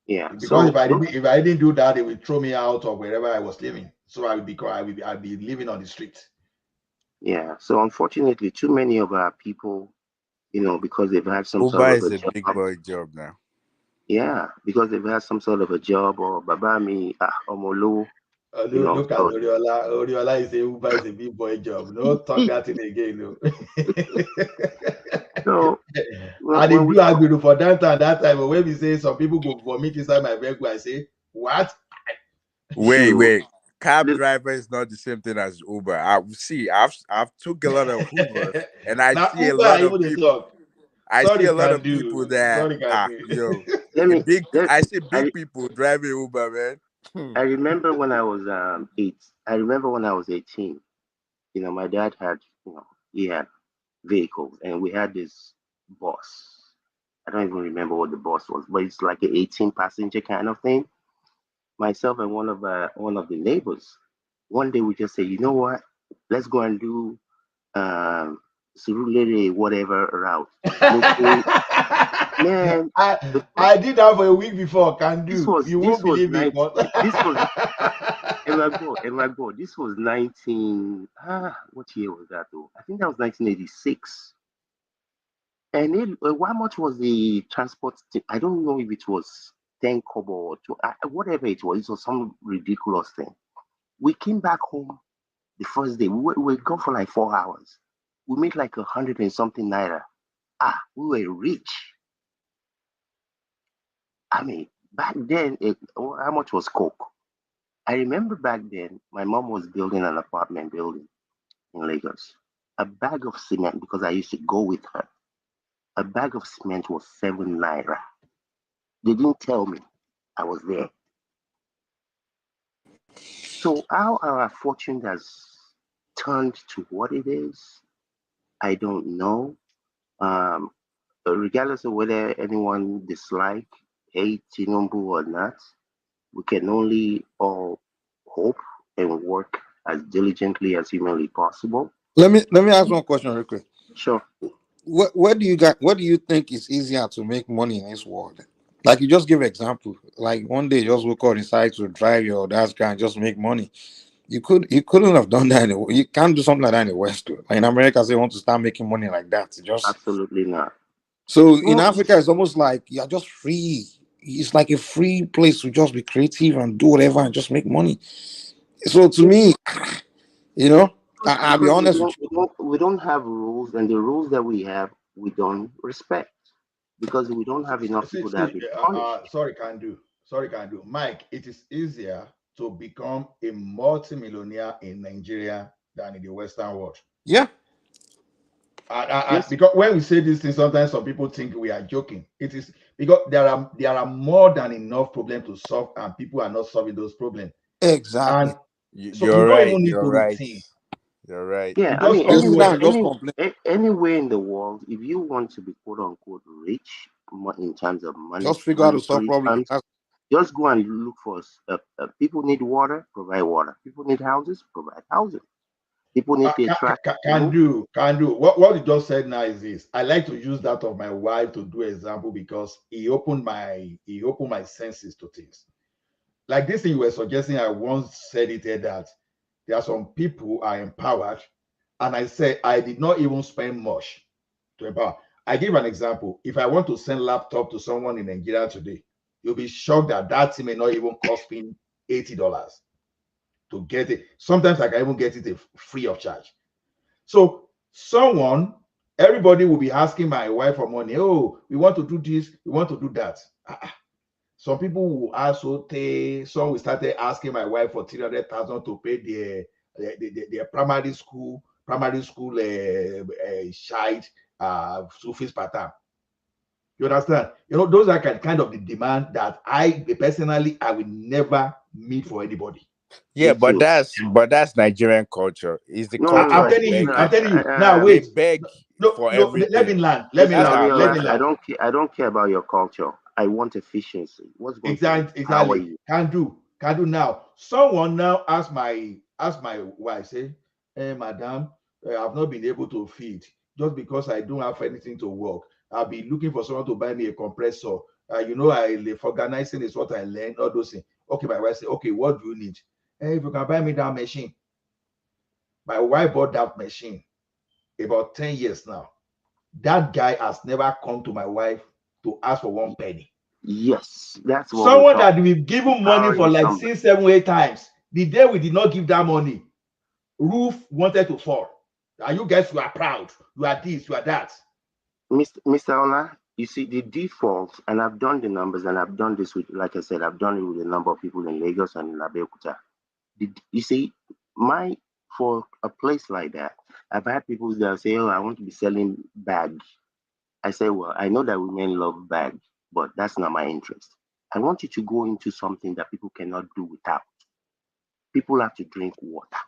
Yeah. Because So if I didn't do that, they would throw me out of wherever I was living. So I'd be living on the street. yeah. So unfortunately, too many of our people, because they've had some Uber sort of is a a job. big boy job now. Yeah, because they've had some sort of a job or babami omolo. Look at Oriola. Oriola is Uber is a big boy job. No talk that in again. No. So I did do agree for that time. When we say some people go vomit inside my vehicle, I say, what? Wait. Cab driver is not the same thing as Uber. I've took a lot of Uber, and I now, see a Uber, lot of people. talk. I Sorry, see a lot can of do. people that Sorry, can do. I see big people driving Uber, man. I remember when I was 8. I remember when I was 18. My dad had, he had vehicles, and we had this bus. I don't even remember what the bus was, but it's like an 18-passenger kind of thing. Myself and one of the neighbors, one day we just say, you know what? Let's go and do Surulere whatever route. Man, I did that for a week before. Can do. You won't believe it. This was This was 19. What year was that though? I think that was 1986. And how much was the transport? I don't know if it was 10 kobo or whatever it was. It was some ridiculous thing. We came back home the first day. We were gone for like 4 hours. We made like 100 and something naira. We were rich. I mean, back then, how much was Coke? I remember back then, my mom was building an apartment building in Lagos. A bag of cement, because I used to go with her, a bag of cement was 7 naira. They didn't tell me I was there. So how our fortune has turned to what it is, I don't know. Regardless of whether anyone dislike, hate Tinubu or not, we can only all hope and work as diligently as humanly possible. Let me ask one question real quick. Sure. What do you think is easier to make money in this world? Like you just give an example. Like one day you just woke up decide to drive your dad's car and just make money. You couldn't have done that. You can't do something like that in the West. Like in America, they want to start making money like that. Absolutely not. So in Africa, it's almost like you're just free. It's like a free place to just be creative and do whatever and just make money. So to me, I'll be honest with you. We don't have rules, and the rules that we have, we don't respect because we don't have enough people that have been punished. Sorry, can do. Mike, it is easier to become a multimillionaire in Nigeria than in the Western world. Yeah. Yes. Because when we say these things, sometimes some people think we are joking. It is because there are more than enough problems to solve, and people are not solving those problems. Exactly. And so you don't even need to routine. You're right. Yeah, I mean, anywhere in the world, if you want to be quote unquote rich in terms of money, just figure out to solve problems. Just go and look for people need water, provide water. People need houses, provide housing. People need their track. Can do. What you just said now is this. I like to use that of my wife to do example because he opened my senses to things. Like this thing you were suggesting, I once said it here that there are some people who are empowered, and I said I did not even spend much to empower. I give an example. If I want to send laptop to someone in Nigeria today, you'll be shocked that thing may not even cost me $80 to get it. Sometimes I can even get it free of charge. So everybody will be asking my wife for money. Oh, we want to do this, we want to do that. Some people will also some will start asking my wife for 300,000 to pay their primary school child school fees per term. You understand? Those are kind of the demand that I personally will never meet for anybody. Yeah, but that's Nigerian culture. Is the culture? I'm telling you. Now wait. No, for no, let me everything. land. Let me That's land. how Let me I Ariola, I land. don't care. I don't care about your culture. I want efficiency. What's going to empower Exactly. you? Can do. Now. Someone now ask my wife, say, hey, madam, I've not been able to feed just because I don't have anything to work. I'll be looking for someone to buy me a compressor. For organizing is what I learned, all those things. Okay, my wife say, okay, what do you need? Hey, if you can buy me that machine. My wife bought that machine about 10 years now. That guy has never come to my wife to ask for one penny. Yes, that's what we're Someone that talking. we've given money for Empowering like somebody. 6, 7, 8 times. The day we did not give that money, roof wanted to fall. And you guys were proud. You are this, you are that. Mr. Ola, you see the default, and I've done the numbers, and I've done this with, like I said, I've done it with a number of people in Lagos and in Abeokuta. You see, my for a place like that, I've had people that say, "Oh, I want to be selling bags." I say, "Well, I know that women love bags, but that's not my interest. I want you to go into something that people cannot do without. People have to drink water,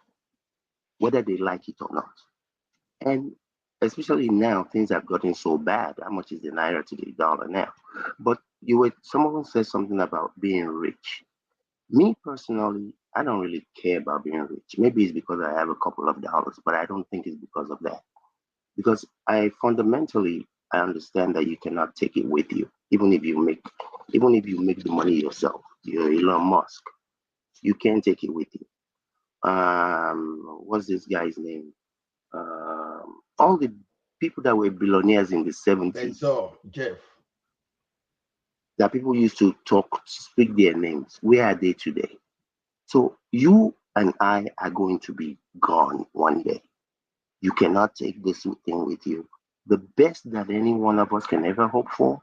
whether they like it or not. And especially now, things have gotten so bad. How much is the naira to the dollar now? But someone said something about being rich. Me personally, I don't really care about being rich. Maybe it's because I have a couple of dollars, but I don't think it's because of that. Because I understand that you cannot take it with you, even if you make the money yourself. You're Elon Musk. You can't take it with you. What's this guy's name? All the people that were billionaires in the 70s, So, Jeff. that people used to speak their names. Where are they today? So you and I are going to be gone one day. You cannot take this thing with you. The best that any one of us can ever hope for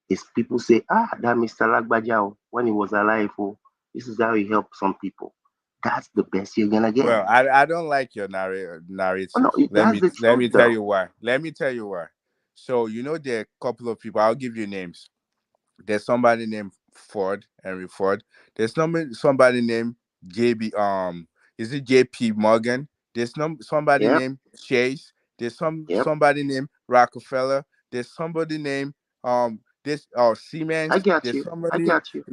is people say, that Mr. Lagbajao, when he was alive, this is how he helped some people. That's the best you're gonna get. Well, I don't like your narrative. Oh, no, that's the Let me truth, tell though. you why. Let me tell you why. So there are a couple of people. I'll give you names. There's somebody named Henry Ford. There's somebody named JB. Is it JP Morgan? There's somebody Yep, named Chase. There's yep. somebody named Rockefeller. There's somebody named this I Siemens. got There's you. I somebody. got you.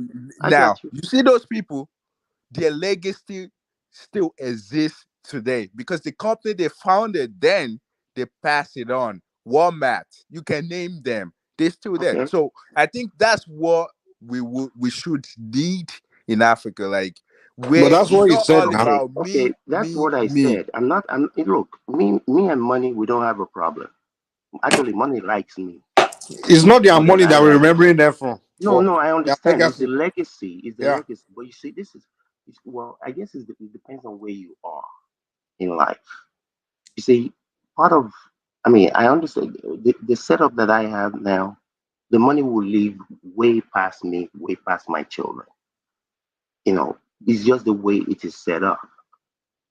I Now got you. you see those people, their legacy still exists today because the company they founded then, they pass it on. Walmart, you can name them, they're still there. Okay. So I think that's what we should need in Africa, like But where that's it's what you not said all now. Okay, about okay, me, that's me, what I me. said. I'm not. I'm Look, me and money, we don't have a problem. Actually, money likes me It's not their more than money I that we're like it. remembering them from No, for no, I their understand. It's the legacy. legacy. It's the Yeah. legacy. But you see, well, I guess it depends on where you are in life. You see, part of, I understand the setup that I have now. The money will live way past me, way past my children. It's just the way it is set up.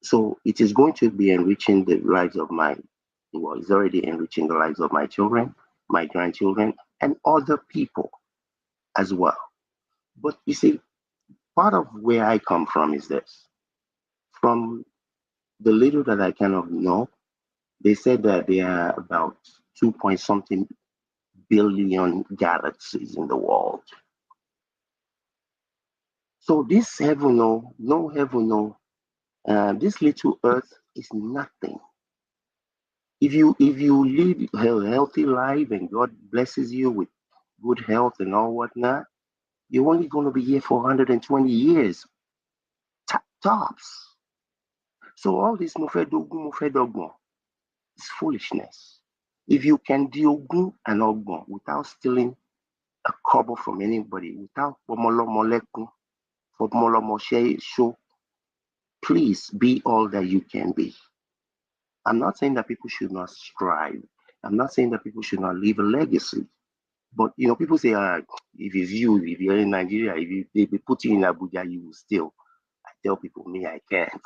So it is going to be enriching the lives of well, it's already enriching the lives of my children, my grandchildren, and other people as well. But you see, part of where I come from is this. From the little that I kind of know, they said that there are about 2 point something billion galaxies in the world. So this heaven, no heaven, this little earth is nothing. If you live a healthy life and God blesses you with good health and all whatnot, you're only going to be here for 120 years tops. So all this mufedogun is foolishness. If you can do ogun and ogun without stealing a kobo from anybody, without pomolomolekun, show, please be all that you can be. I'm not saying that people should not strive. I'm not saying that people should not leave a legacy. But people say, if you're in Nigeria, if they put you in Abuja, you will steal. I tell people, me, I can't,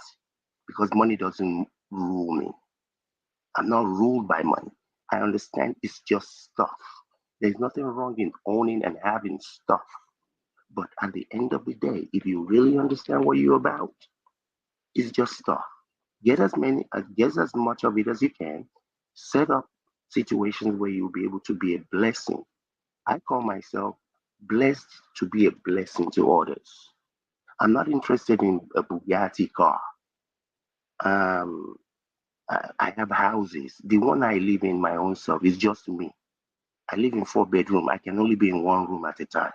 because money doesn't rule me. I'm not ruled by money. I understand it's just stuff. There's nothing wrong in owning and having stuff. But at the end of the day, if you really understand what you're about, it's just stuff. Get as much of it as you can. Set up situations where you'll be able to be a blessing. I call myself blessed to be a blessing to others. I'm not interested in a Bugatti car. Um, I have houses. The one I live in my own self is just me. I live in 4 bedroom. I can only be in one room at a time.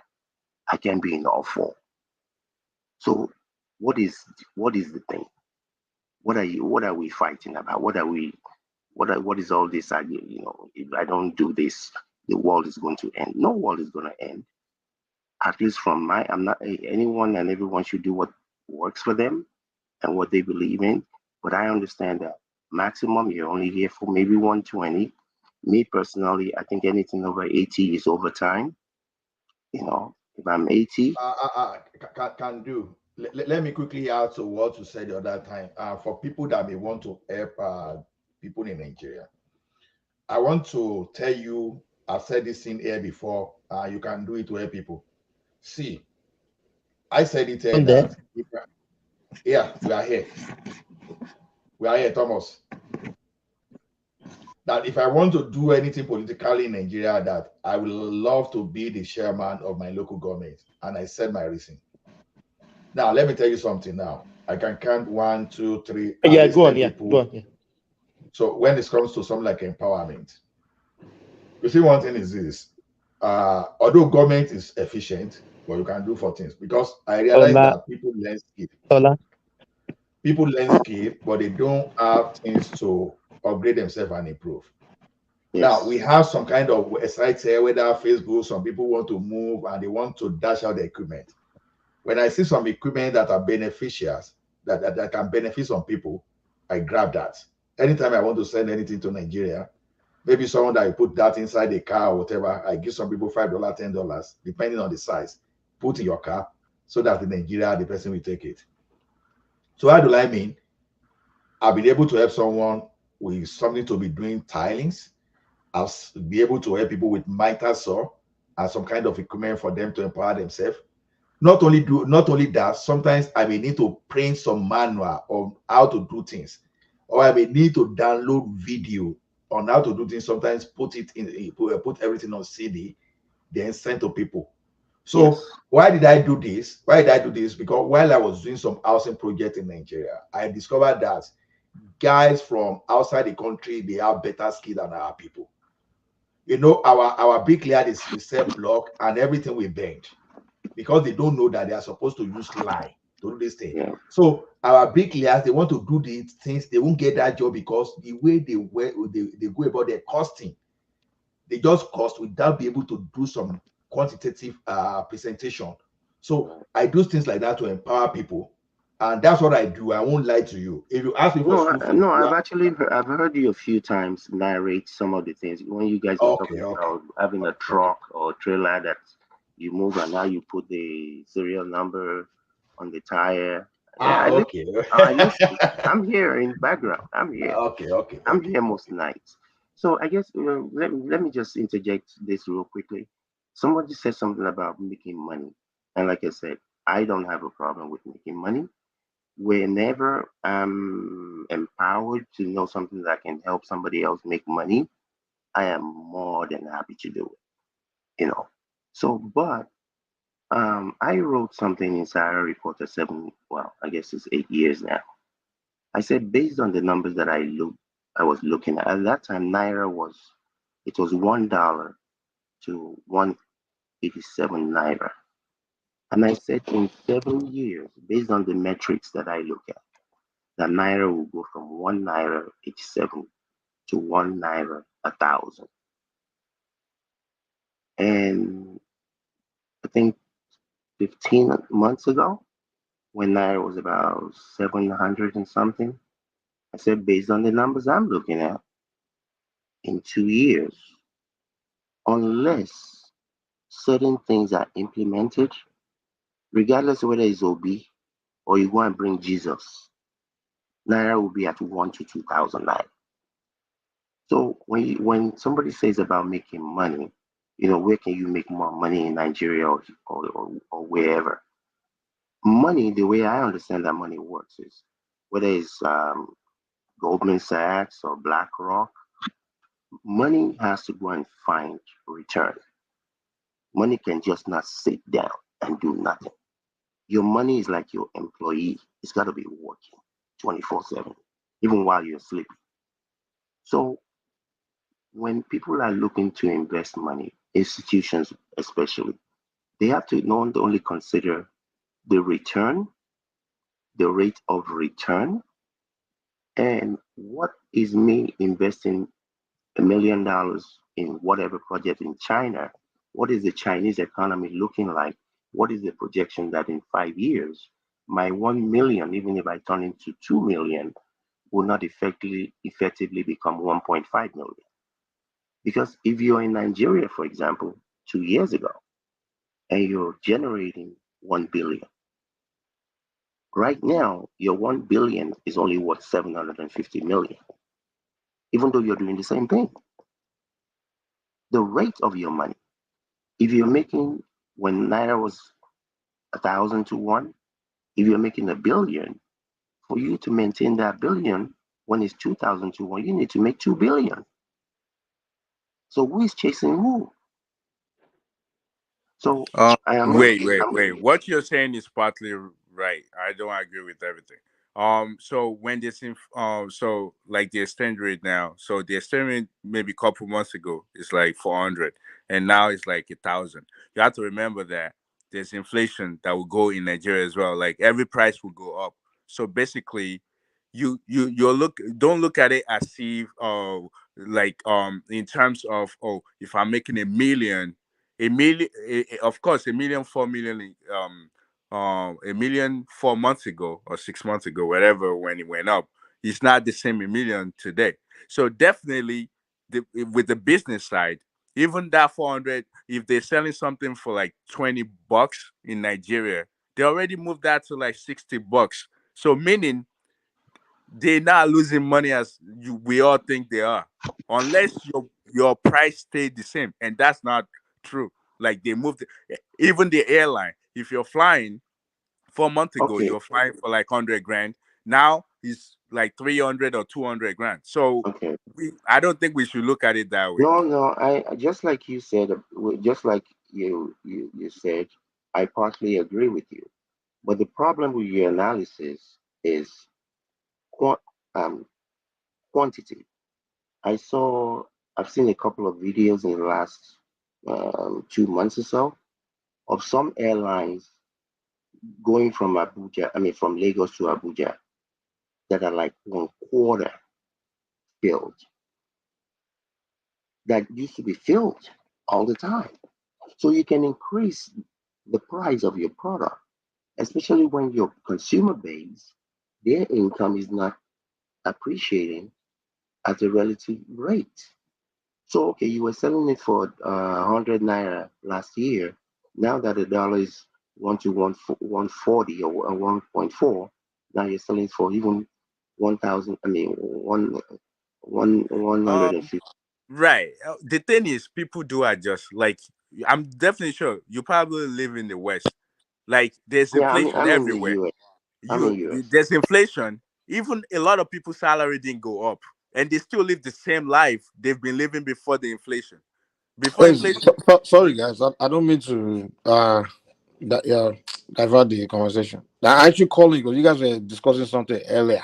I can't be in all four. So what is the thing? What are we fighting about? What is all this arguing? If I don't do this, the world is going to end. No world is going to end. At least from I'm not anyone, and everyone should do what works for them and what they believe in. But I understand that maximum you're only here for maybe 120. Me personally, I think anything over 80 is overtime. If I'm 80. Can do. Let me quickly add to what you said the other time. For people that may want to help people in Nigeria, I want to tell you, I've said this in here before. You can do it to help people. See, I said it here that yeah, we are here. We are here, Thomas. That if I want to do anything politically in Nigeria, that I would love to be the chairman of my local government. And I said my reason. Now, let me tell you something now. I can count 1, 2, 3. Yeah, go on. Yeah, go on. Yeah. So when it comes to something like empowerment, you see, one thing is this. Although government is efficient, what you can do for things, because I realize that people learn skill. People learn skill, but they don't have things to upgrade themselves and improve. Yes. Now we have some kind of sites here, whether Facebook, some people want to move and they want to dash out the equipment. When I see some equipment that are beneficial, that can benefit some people, I grab that. Anytime I want to send anything to Nigeria, maybe someone that I put that inside a car or whatever, I give some people $5, $10, depending on the size, put in your car so that in Nigeria, the person will take it. So how do I mean? I've been able to help someone with something to be doing tilings. I'll be able to help people with miter saw and some kind of equipment for them to empower themselves. Not only that, sometimes I may need to print some manual on how to do things, or I may need to download video on how to do things. Sometimes put everything on CD, then send to people. So yes. Why did I do this? Because while I was doing some housing project in Nigeria, I discovered that guys from outside the country, they have better skill than our people. Our bricklayer is set block and everything we bend, because they don't know that they are supposed to use line to do this thing. Yeah. So our bricklayers, they want to do these things, they won't get that job because the way they go about their costing, they just cost without being able to do some quantitative presentation. So I do things like that to empower people, and that's what I do. I won't lie to you. If you ask me for I've heard you a few times narrate some of the things when you guys were talking about having a truck or trailer that you move and now you put the serial number on the tire. I listen. I'm here in the background. I'm here. Okay. I'm here most nights. So I guess let me just interject this real quickly. Somebody said something about making money, and like I said, I don't have a problem with making money. Whenever I'm empowered to know something that can help somebody else make money, I am more than happy to do it. So, but I wrote something in Sahara Reporter I guess it's 8 years now. I said based on the numbers that I was looking at that time, Naira was $1 to 187 Naira. And I said in 7 years, based on the metrics that I look at, that Naira will go from 1 Naira 87 to 1 Naira 1,000. And I think 15 months ago, when Naira was about 700 and something, I said, based on the numbers I'm looking at, in 2 years, unless certain things are implemented, regardless of whether it's OB or you go and bring Jesus, Naira will be at 1 to 2,000 Naira. So when somebody says about making money, where can you make more money in Nigeria or wherever? Money, the way I understand that money works is whether it's Goldman Sachs or BlackRock Money has to go and find return. Money can just not sit down and do nothing. Your money is like your employee. It's got to be working 24/7, even while you're sleeping. So when people are looking to invest money, institutions especially, they have to not only consider the return, the rate of return, and what is me investing $1 million in whatever project in China? What is the Chinese economy looking like? What is the projection that in 5 years, my 1 million, even if I turn into 2 million, will not effectively become 1.5 million? Because if you're in Nigeria, for example, 2 years ago, and you're generating 1 billion, right now, your 1 billion is only worth 750 million, even though you're doing the same thing. The rate of your money, if you're making, when Naira was 1,000 to 1, if you're making 1 billion, for you to maintain that billion, when it's 2,000 to 1, you need to make 2 billion. So who is chasing who? So I am not. Wait. What you're saying is partly right. I don't agree with everything. So when so like the exchange rate now, so the exchange rate maybe a couple months ago is like 400, and now it's like 1,000. You have to remember that there's inflation that will go in Nigeria as well. Like every price will go up. So basically, you look don't look at it as if like in terms of, oh, if I'm making a million, of course, a million, 4 million, a million 4 months ago or 6 months ago, whatever, when it went up, it's not the same a million today. So definitely, with the business side, even that 400, if they're selling something for like $20 in Nigeria, they already moved that to like $60. So meaning they're not losing money as we all think they are, unless your price stayed the same, and that's not true. Like they moved, even the airline. If you're flying 4 months ago, Okay, you're flying for like 100 grand. Now it's like 300 or 200 grand. So okay. I don't think we should look at it that way. No, just like you said, just like you said, I partly agree with you. But the problem with your analysis is qu- um, quantity. I saw, I've seen a couple of videos in the last 2 months or so of some airlines going from Abuja, I mean, from Lagos to Abuja, that are like 1/4 filled, that used to be filled all the time. So you can increase the price of your product, especially when your consumer base, their income is not appreciating at a relative rate. So, okay, you were selling it for 100 naira last year. Now that the dollar is 1 to 140 or 1.4, now you're selling for even 1,000. I mean, one hundred and Um, fifty. right. The thing is, people do adjust. Like I'm definitely sure you probably live in the West. Like there's Yeah, inflation I'm in the everywhere. US. I'm in US. There's inflation. Even a lot of people's salary didn't go up, and they still live the same life they've been living before the inflation. Before Hey, inflation, sorry guys, I don't mean to divert the conversation. I actually calling because you guys were discussing something earlier,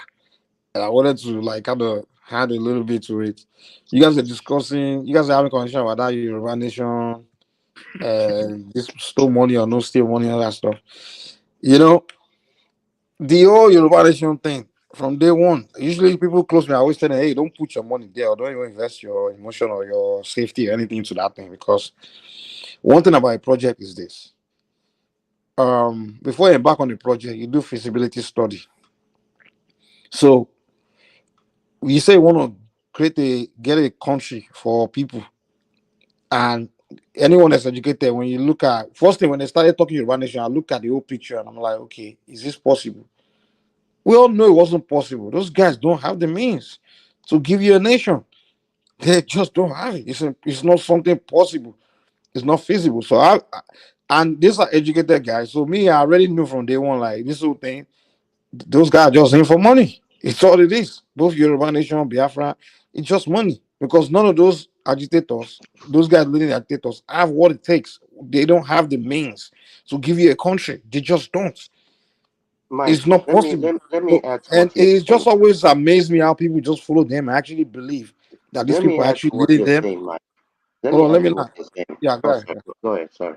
and I wanted to like kind of add a little bit to it. You guys are having a conversation about that Yoruba nation, this stole money or no steal money, all that stuff. You know, the whole Yoruba nation thing from day one. Usually, people close me. I always tell them, "Hey, don't put your money there, or don't even invest your emotion or your safety or anything into that thing." Because one thing about a project is this: before you embark on the project, you do feasibility study. So you say you want to get a country for people, and anyone that's educated, when you look at first thing when they started talking Yoruba nation, I look at the whole picture and I'm like, okay, is this possible? We all know it wasn't possible. Those guys don't have the means to give you a nation. They just don't have it. It's not something possible. It's not feasible. So and these are educated guys. So me, I already knew from day one, like this whole thing, those guys just in for money. It's all it is. Both Yoruba Nation, Biafra, it's just money. because none of those agitators, those guys leading the agitators, have what it takes. They don't have the means to give you a country. They just don't. Mike, It's not possible. let me So, add to and what you're it's saying. just always amazed me how people just follow them. I actually believe that these Let me people are add to actually what leading you're them. saying, Mike. Let Hold me on, let add me to what not. you're saying. Yeah, go Oh, ahead. sorry. Go ahead. Sorry.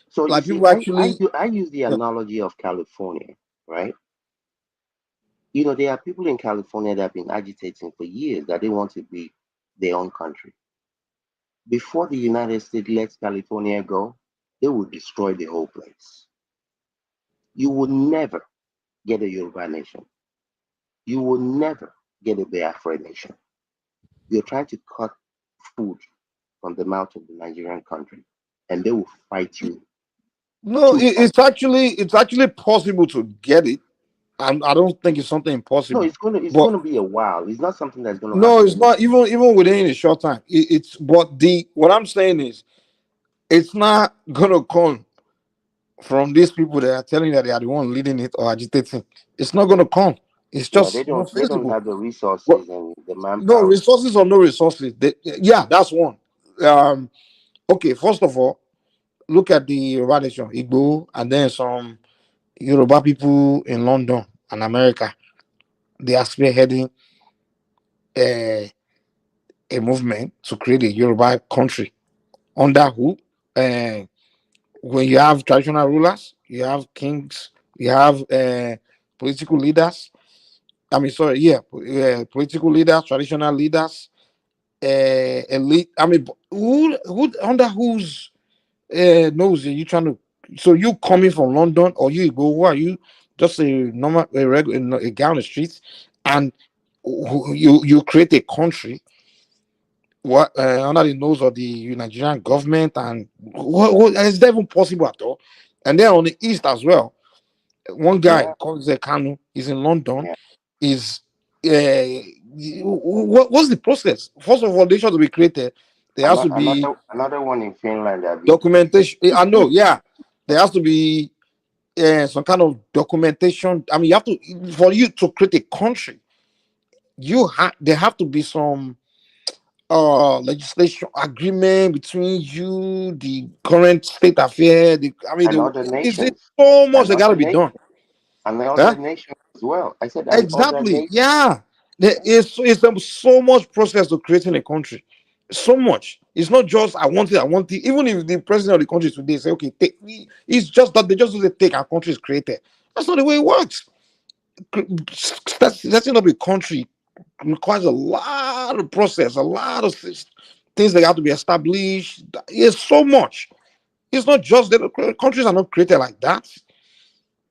So you Like see, people actually, I use the yeah. analogy of California, right? You know, there are people in California that have been agitating for years that they want to be their own country. Before the United States lets California go, they will destroy the whole place. You will never get a Yoruba nation. You will never get a Biafra nation. You're trying to cut food from the mouth of the Nigerian country, and they will fight you No, tooth and it's actually possible to get it. I don't think it's something no. impossible. It's But gonna be a while. It's not something that's gonna no, happen it's in. not even within a short time. It's but the what I'm saying is it's not gonna come from these people that are telling that they are the one leading it or agitating. It's not gonna come. It's Yeah, just not they don't feasible. have the But resources and the no manpower. resources or no resources. Yeah, that's one. Um, okay, first of all, look at the Yoruba nation, Igbo, and then some Yoruba people in London and America. They are spearheading uh, a movement to create a Yoruba country under who? Uh, when you have traditional rulers, you have kings, you have political leaders. I mean, sorry, yeah, political leaders, traditional leaders, elite. I mean, who under whose nose are you trying to? So you coming from London or you go? Who are you? Just a normal, a regular, a guy on the streets, and you create a country what under the nose of the Nigerian government, and what is that even possible at all? And then on the east as well, one guy Yeah, called Kanu is in London. yeah. Is what's the process? First of all, they should be created. There has to be Another one in Finland, Abby. documentation. I know, yeah. There has to be some kind of documentation. I mean, you have to for you to create a country. There have to be some legislation agreement between you, the current state affair. I mean, And other is it nations. so much And that got to other be done? nations. And the other Huh? nations as well. I said, and other Exactly. nations. Yeah. There is so much process to creating a country. So much. It's not just I want it, I want it. Even if the president of the country today say, okay, take me, it's just that they just do the take our country is created. That's not the way it works. Setting up a country requires a lot of process, a lot of things that have to be established. It's so much. It's not just that countries are not created like that.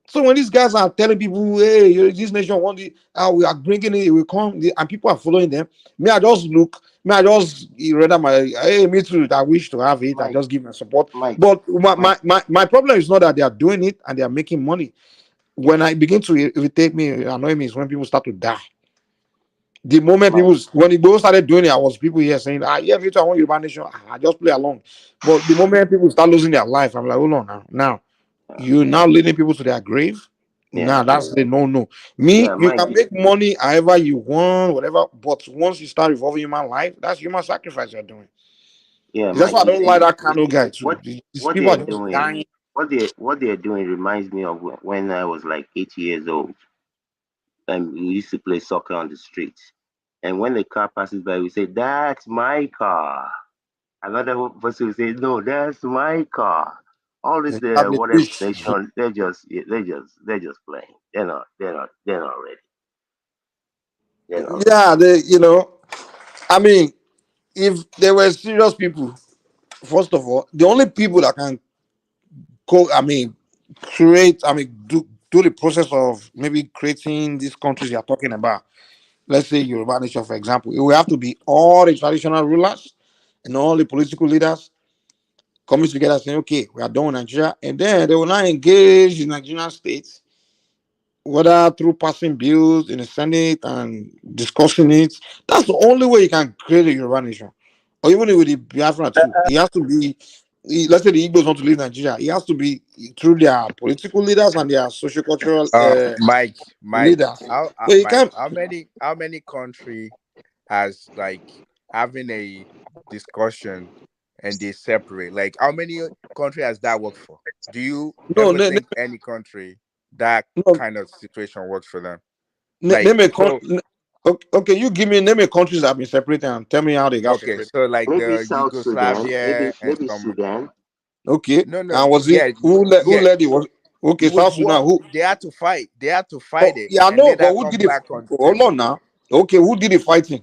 So when these guys are telling people, "Hey, this nation want it, we are bringing it, we come," and people are following them, may I just look, may I just rather my, hey, me too, I wish to have it, I Mike, just give my support. Mike, But Mike. my problem is not that they are doing it and they are making money. When I begin to irritate me, annoy me, is when people start to die. The moment Mike. people, when Igbo started doing it, I was people here saying, yeah, future, I want Yoruba nation. I just play along. But the moment people start losing their life, I'm like, hold on now. Now, you're now leading people to their grave. Yeah, Now that's the no. Me, yeah, you Mike. can make money however you want, whatever. But once you start revolving human life, that's human sacrifice you're doing. Yeah, That's Mike. why I You don't like see, that kind of guy too. These what people are they're just doing, dying. what they're doing reminds me of when I was like 8 years old, and we used to play soccer on the streets. And when the car passes by, we say, "That's my car." Another person will say, "No, that's my car." All this Exactly. whatever nation, they're just playing. They're not ready. They're not ready. Yeah, I mean, if there were serious people, first of all, the only people that can create, do the process of maybe creating these countries you are talking about. Let's say Yoruba nation, for example, it will have to be all the traditional rulers and all the political leaders coming together saying, okay, we are done with Nigeria. And then they will now engage the Nigerian states, whether through passing bills in the Senate and discussing it. That's the only way you can create a Yoruba nation. Or even with the Biafra too. It has to be, let's say the Igbos want to leave Nigeria, it has to be through their political leaders and their socio-cultural Mike, leaders. how So you Mike, can't. how many country has like having a discussion and they separate. Like, how many country has that worked for? Do you No, ever think any country that no, kind of situation works for them? Like, name a so okay, you give me name a countries that have been separated and tell me how they got okay, separated. so like Maybe the South Sudan, Yugoslavia maybe and maybe some. Sudan. Okay, No, no, and was it yeah, who yeah. led it? Was okay It was South Sudan? war. Who? They had to fight. They had to Oh, fight it yeah, I and know, but later who come did it? back on the Hold table. on now. Okay, who did the fighting?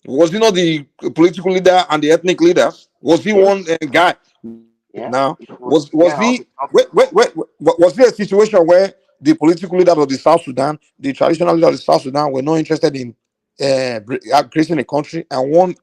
Was he not the political leader and the ethnic leaders? Was he one Yes, guy? yeah. Now, It was yeah, he? Was there a situation where the political leaders of the South Sudan, the traditional leaders of the South Sudan, were not interested in creating a country, and one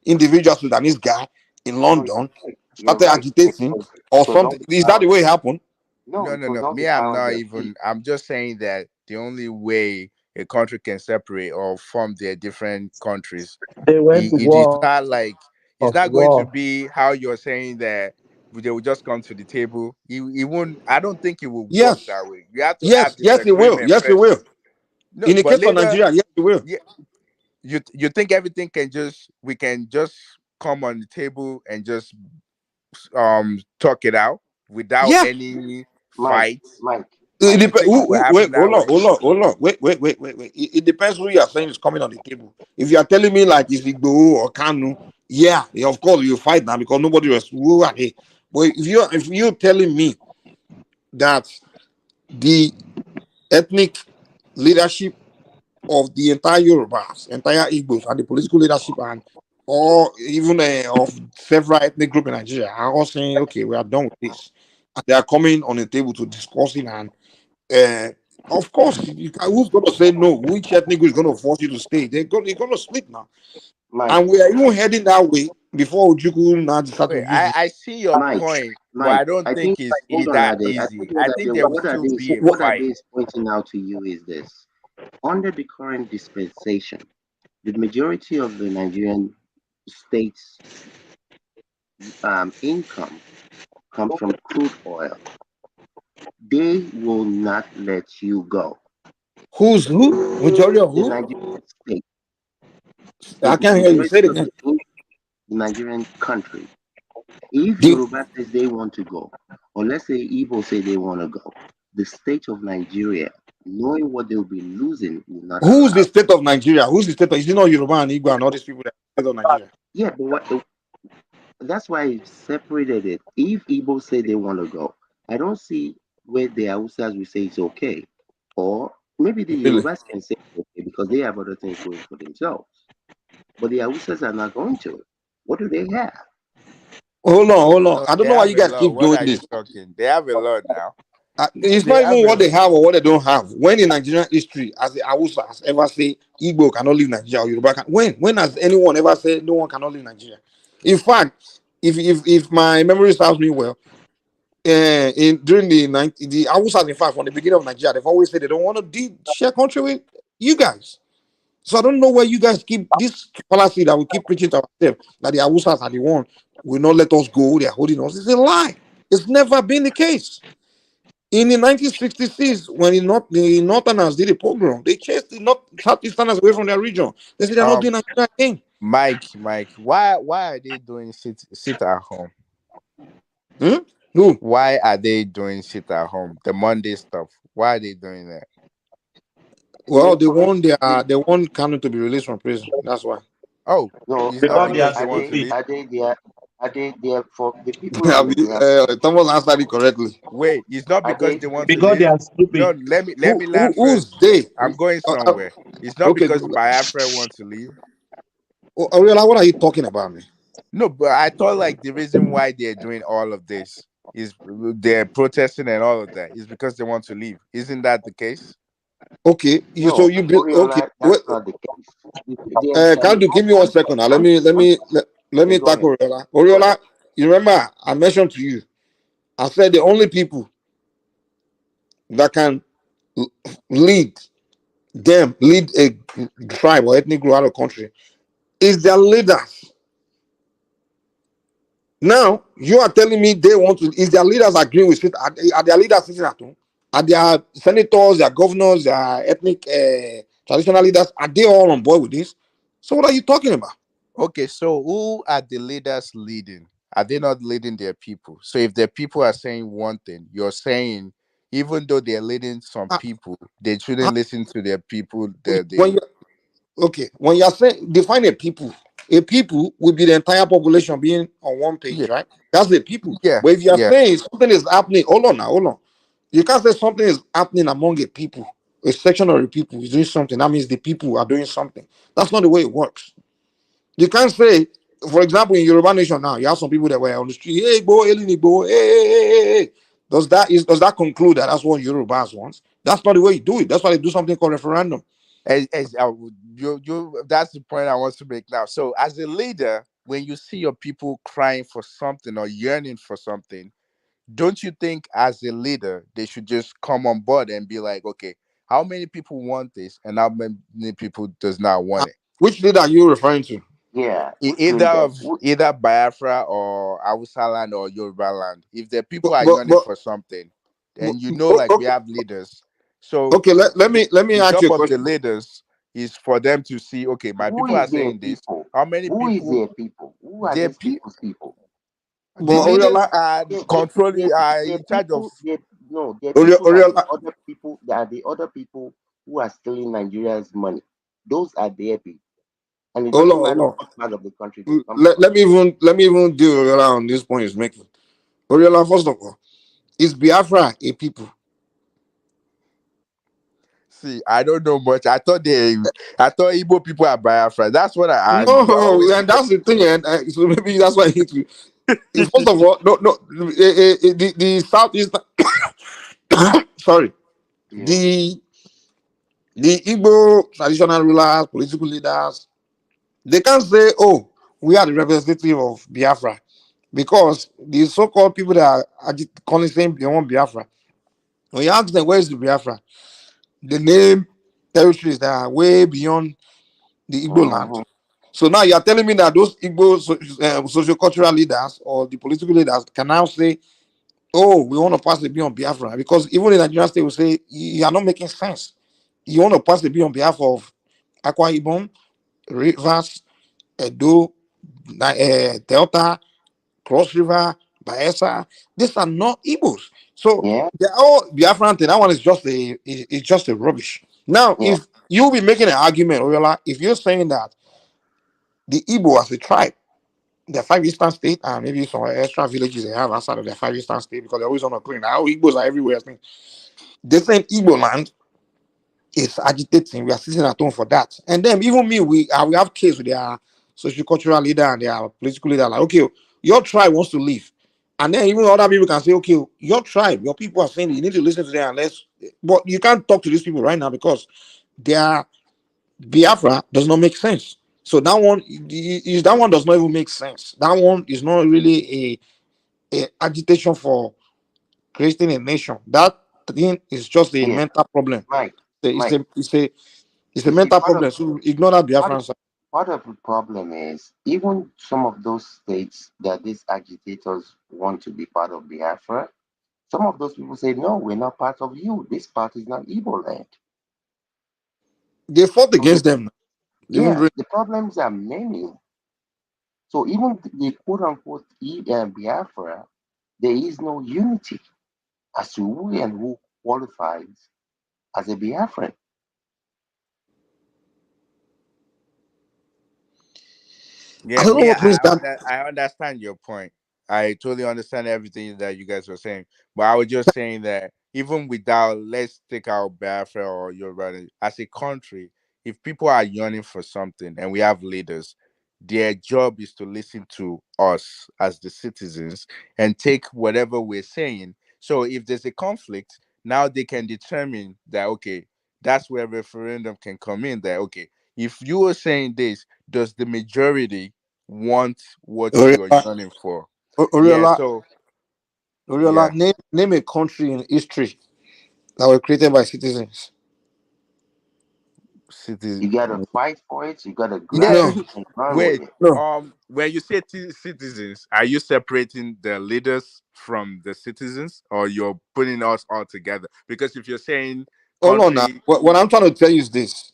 individual Sudanese guy in no, London you're started right. agitating It or was something? always Is that the about way it happened? no, No, it no, was no. always Me, I'm about not their even. faith. I'm just saying that the only way a country can separate or form their different countries, They went to it is war not like it's of not going to war. be how you're saying that they will just come to the table. It won't. I don't think it will work Yes, that way. You have to have yes, it will. disagreement Yes, it first. will. No, In the but case of later, Nigeria, yes, it will. yeah, you think everything can just we can just come on the table and just talk it out without Yeah. any Mike, fights. Mike, It Mike, You depends. think it Mike, will Wait, happen that hold on, way? hold on, hold on. Wait. It depends who you are saying is coming on the table. If you are telling me like it's Igbo or Kanu, yeah, of course you fight now because nobody was who are they. But if you're telling me that the ethnic leadership of the entire Yorubas, entire Igbos, and the political leadership and or even of several ethnic groups in Nigeria are all saying, okay, we are done with this, and they are coming on the table to discuss it and uh, of course, who's going to say no? Which ethnic group is going to force you to stay? You're going to split now. Mike, And we are even heading that way before Ojukwu now decide Okay, to use I see your Mike, point, but Mike. I don't I think think it's hold on, that Ade. I think easy. I think there will what still Ade be a what Ade fight. is pointing out to you is this: under the current dispensation, the majority of the Nigerian states' income comes from crude oil. They will not let you go. who's who? Majority of The who? Nigerian state, I the can't hear you. majority Say it of again. the Nigerian country. If The, Yoruba says they want to go, or let's say Igbo say they want to go, the state of Nigeria, knowing what they'll be losing, will not who's the allow. state of Nigeria? Who's the state of? Is it not Yoruba and Igbo and all these people that are the state of Nigeria? Yeah, but that's why I separated it. If Igbo say they want to go, I don't see where the Hausas will say it's okay. Or maybe the Really? Yorubas can say it's okay because they have other things going for themselves. But the Hausas are not going to. What do they have? Hold on. No, I they don't know why have you a guys lot. keep What doing are you this. talking? They have a lot now. It's They not have even a what they lot. have or what they don't have. When in Nigerian history, as the Awusa has ever say Igbo cannot leave Nigeria or Yoruba can, when has anyone ever said no one cannot leave Nigeria? In fact, if my memory serves me well, in during the Awusas, in fact, from the beginning of Nigeria, they've always said they don't want to share country with you guys. So I don't know where you guys keep this policy that we keep preaching to ourselves that the Awusas are the one will not let us go. They're holding us. It's a lie. It's never been the case. In the 1966, when the Northerners did a pogrom, they chased the Southeasterners away from their region. They said they're not Um, doing Nigeria again. Mike, why are they doing sit at home? Hmm? No. Why are they doing sit at home? The Monday stuff. Why are they doing that? Well, they want Kanu to be released from prison. That's why. Oh, No, it's not Because they are because they want to stupid. leave. are they there for the people on the ground? Thomas answered it correctly. Wait, it's not Are because they they want to Because they leave. are No, stupid. let me land Who's first. they? I'm going Uh, uh, somewhere. It's not okay, because Biafra wants to leave. Ariola, what are you talking about, man? No, but I thought like the reason why they're doing all of this is they're protesting and all of that is because they want to leave. Isn't that the case? Okay, no, okay. Oriola, that's not the case. Can't you give me 1 second now? Let Okay, me go ahead. tackle Oriola. Go ahead. Oriola, you remember I mentioned to you. I said the only people that can l- lead lead a tribe or ethnic group out of country is their leaders. Now you are telling me they want to. Is their leaders agreeing with it? Are their leaders sitting at home? Are their senators, their governors, their ethnic traditional leaders? Are they all on board with this? So what are you talking about? Okay, so who are the leaders leading? Are they not leading their people? So if their people are saying one thing, you're saying even though they're leading some Uh, people, they uh, shouldn't listen to their people. when you okay, when you're saying define a people will be the entire population being on one page, Yeah, right? That's the people. yeah, But if you're yeah. saying something is happening, hold on. You can't say something is happening among a people, a section of the people is doing something. That means the people are doing something. That's not the way it works. You can't say, for example, in Yoruba Nation now, you have some people that were on the street, hey, go, Elini, go, hey. Does that conclude that that's what Yorubas want? That's not the way you do it. That's why they do something called referendum. That's the point I want to make now. So as a leader, when you see your people crying for something or yearning for something, don't you think as a leader they should just come on board and be like, okay, how many people want this and how many people does not want it? Which leader are you referring to? Yeah, which Either leader? of either Biafra or Hausa land or Yoruba land. If the people But, are but, yearning but, for something, but and you know, like we okay, have leaders, so okay. Let me the ask job you a of the question. leaders is for them to see, okay, my Who people is are their saying this. people? How many Who is people? their people? Who are Their these pe- people's people? the But leaders Oriola, are Their controlling, are in charge of. people, their people are the Oriola, other people. They are the other people who are stealing Nigeria's money. Those are their people, and it doesn't hold matter on. what part of the country they come from. Let me even deal Oriola on this point he's making. Oriola, first of all, is Biafra a people? See, I don't know much. I thought Igbo people are Biafra. That's what I No, always and that's the thing, and so maybe that's why I need to. First of all, no, the southeast. Sorry, Yeah, the Igbo traditional rulers, political leaders, they can't say, "Oh, we are the representative of Biafra," because the so-called people that are calling saying they want Biafra. When you ask them where is the Biafra, they name territories that are way beyond the Igbo land. uh-huh. So now you are telling me that those Igbo socio-cultural leaders or the political leaders can now say, "Oh, we want to pass the bill on Biafra," because even in Nigerian state will say you are not making sense. You want to pass the bill on behalf of Akwa Ibom, Rivers, Edo, Delta, Cross River, Bayelsa. These are not Igbos. So Yeah, they're all Biafran thing. That one is just a rubbish. Now, yeah, if you'll be making an argument, Oriola, if you're saying that the Igbo as a tribe, the five eastern state, and maybe some extra villages they have outside of the five eastern state because they always want to claim now Igbos are everywhere. I think they say Igbo land is agitating. We are sitting at home for that. And then even me, we have case with their social cultural leader and their political leader. Like, okay, your tribe wants to leave. And then even other people can say, okay, your tribe, your people are saying you need to listen to them unless but you can't talk to these people right now because their Biafra does not make sense. So that one does not even make sense. That one is not really a agitation for creating a nation. That thing is just a yeah. mental problem. Mike, It's Mike. a it's a it's a You see, mental problem. So ignore that part, Biafran side. part of the problem is even some of those states that these agitators want to be part of Biafra. Some of those people say, "No, we're not part of you. This part is not Igbo land." They fought So against them. Even yeah, during the problems are many. So even the quote unquote Biafra, there is no unity as to who and who qualifies as a Biafran. I Yeah, don't know me, what means that. I understand your point. I totally understand everything that you guys were saying. But I was just saying that even without, let's take out Biafra or Yoruba, as a country, if people are yearning for something and we have leaders, their job is to listen to us as the citizens and take whatever we're saying. So if there's a conflict, now they can determine that, okay, that's where referendum can come in. That, okay, if you are saying this, does the majority want what you are Oriola, yearning for? Yeah, Oriola, so Oriola, yeah, name a country in history that were created by citizens. city. You gotta fight for it. You gotta grab Yeah, it No, and run with wait. it. no. When you say citizens, are you separating the leaders from the citizens, or you're putting us all together? Because if you're saying Hold on now. country, What I'm trying to tell you is this: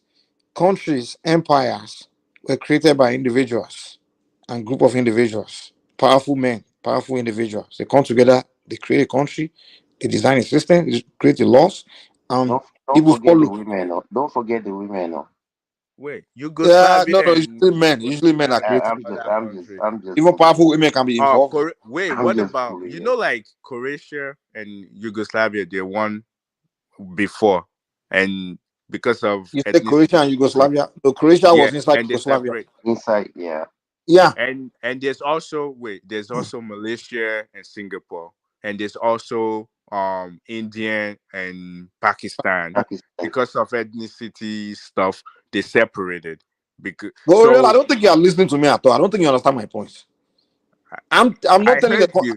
countries, empires were created by individuals. and group of individuals, powerful men, powerful individuals. They come together, they create a country, they design a system, they create the laws, and Don't people forget the follow. women. Oh. Don't forget the women. Oh. Wait, Yeah, no, Yugoslavia no, and usually men are creating. other countries. I'm just Even powerful women can be involved. Wait, I'm what just about fooling. like Croatia and Yugoslavia? They won before, and because of You say ethnicity, Croatia and Yugoslavia. No, Croatia yeah, was inside and they Yugoslavia. separate. Inside, yeah. Yeah. And there's also Malaysia and Singapore, and there's also India and Pakistan. Pakistan. Because of ethnicity stuff, they separated. Because But Oriol, I so don't think you are listening to me at all. I don't think you understand my point. I'm not I telling heard you.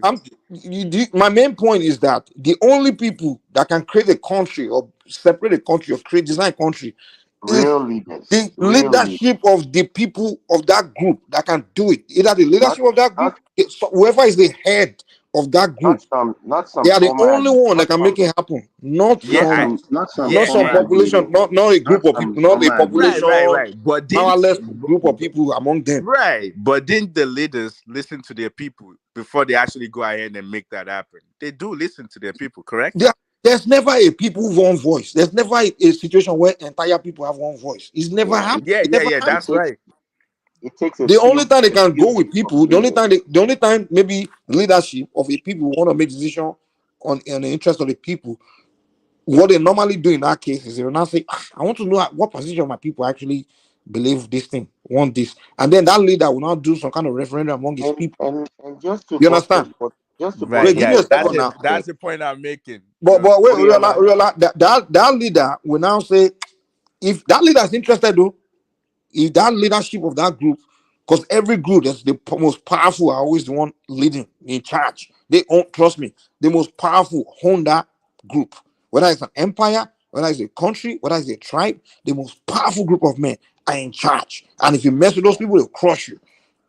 my main point is that the only people that can create a country or separate a country or create design a country is Real leaders. the Real leaders. leadership of the people of that group that can do it. Either the Not leadership of that group, not whoever is the head of that group, not they some are the former only one that can make it happen. Not Yeah, some not some not some former population, agreement. not a Not group of some people, not a former agreement. population, right. But powerless group of people among them. right, but didn't the leaders listen to their people before they actually go ahead and make that happen? They do listen to their people, correct? There's never a people with one voice. There's never a situation where entire people have one voice. It's never Yeah, happened. It never That's happened. right. It takes The only time they a can few go with group of people, leaders. the only time maybe leadership of a people want to make decision on the interest of the people, what they normally do in that case is they will now say, I want to know what position of my people actually believe this thing, want this. And then that leader will now do some kind of referendum among his people. And just to You understand? Right, Wait, give me yeah. a second now. That's the point I'm making. But wait, Oriola. that leader will now say, if that leader is interested though, if that leadership of that group, because every group that's the most powerful are always the one leading in charge. They own, trust me, the most powerful own that group. Whether it's an empire, whether it's a country, whether it's a tribe, the most powerful group of men are in charge. And if you mess with those people, they'll crush you.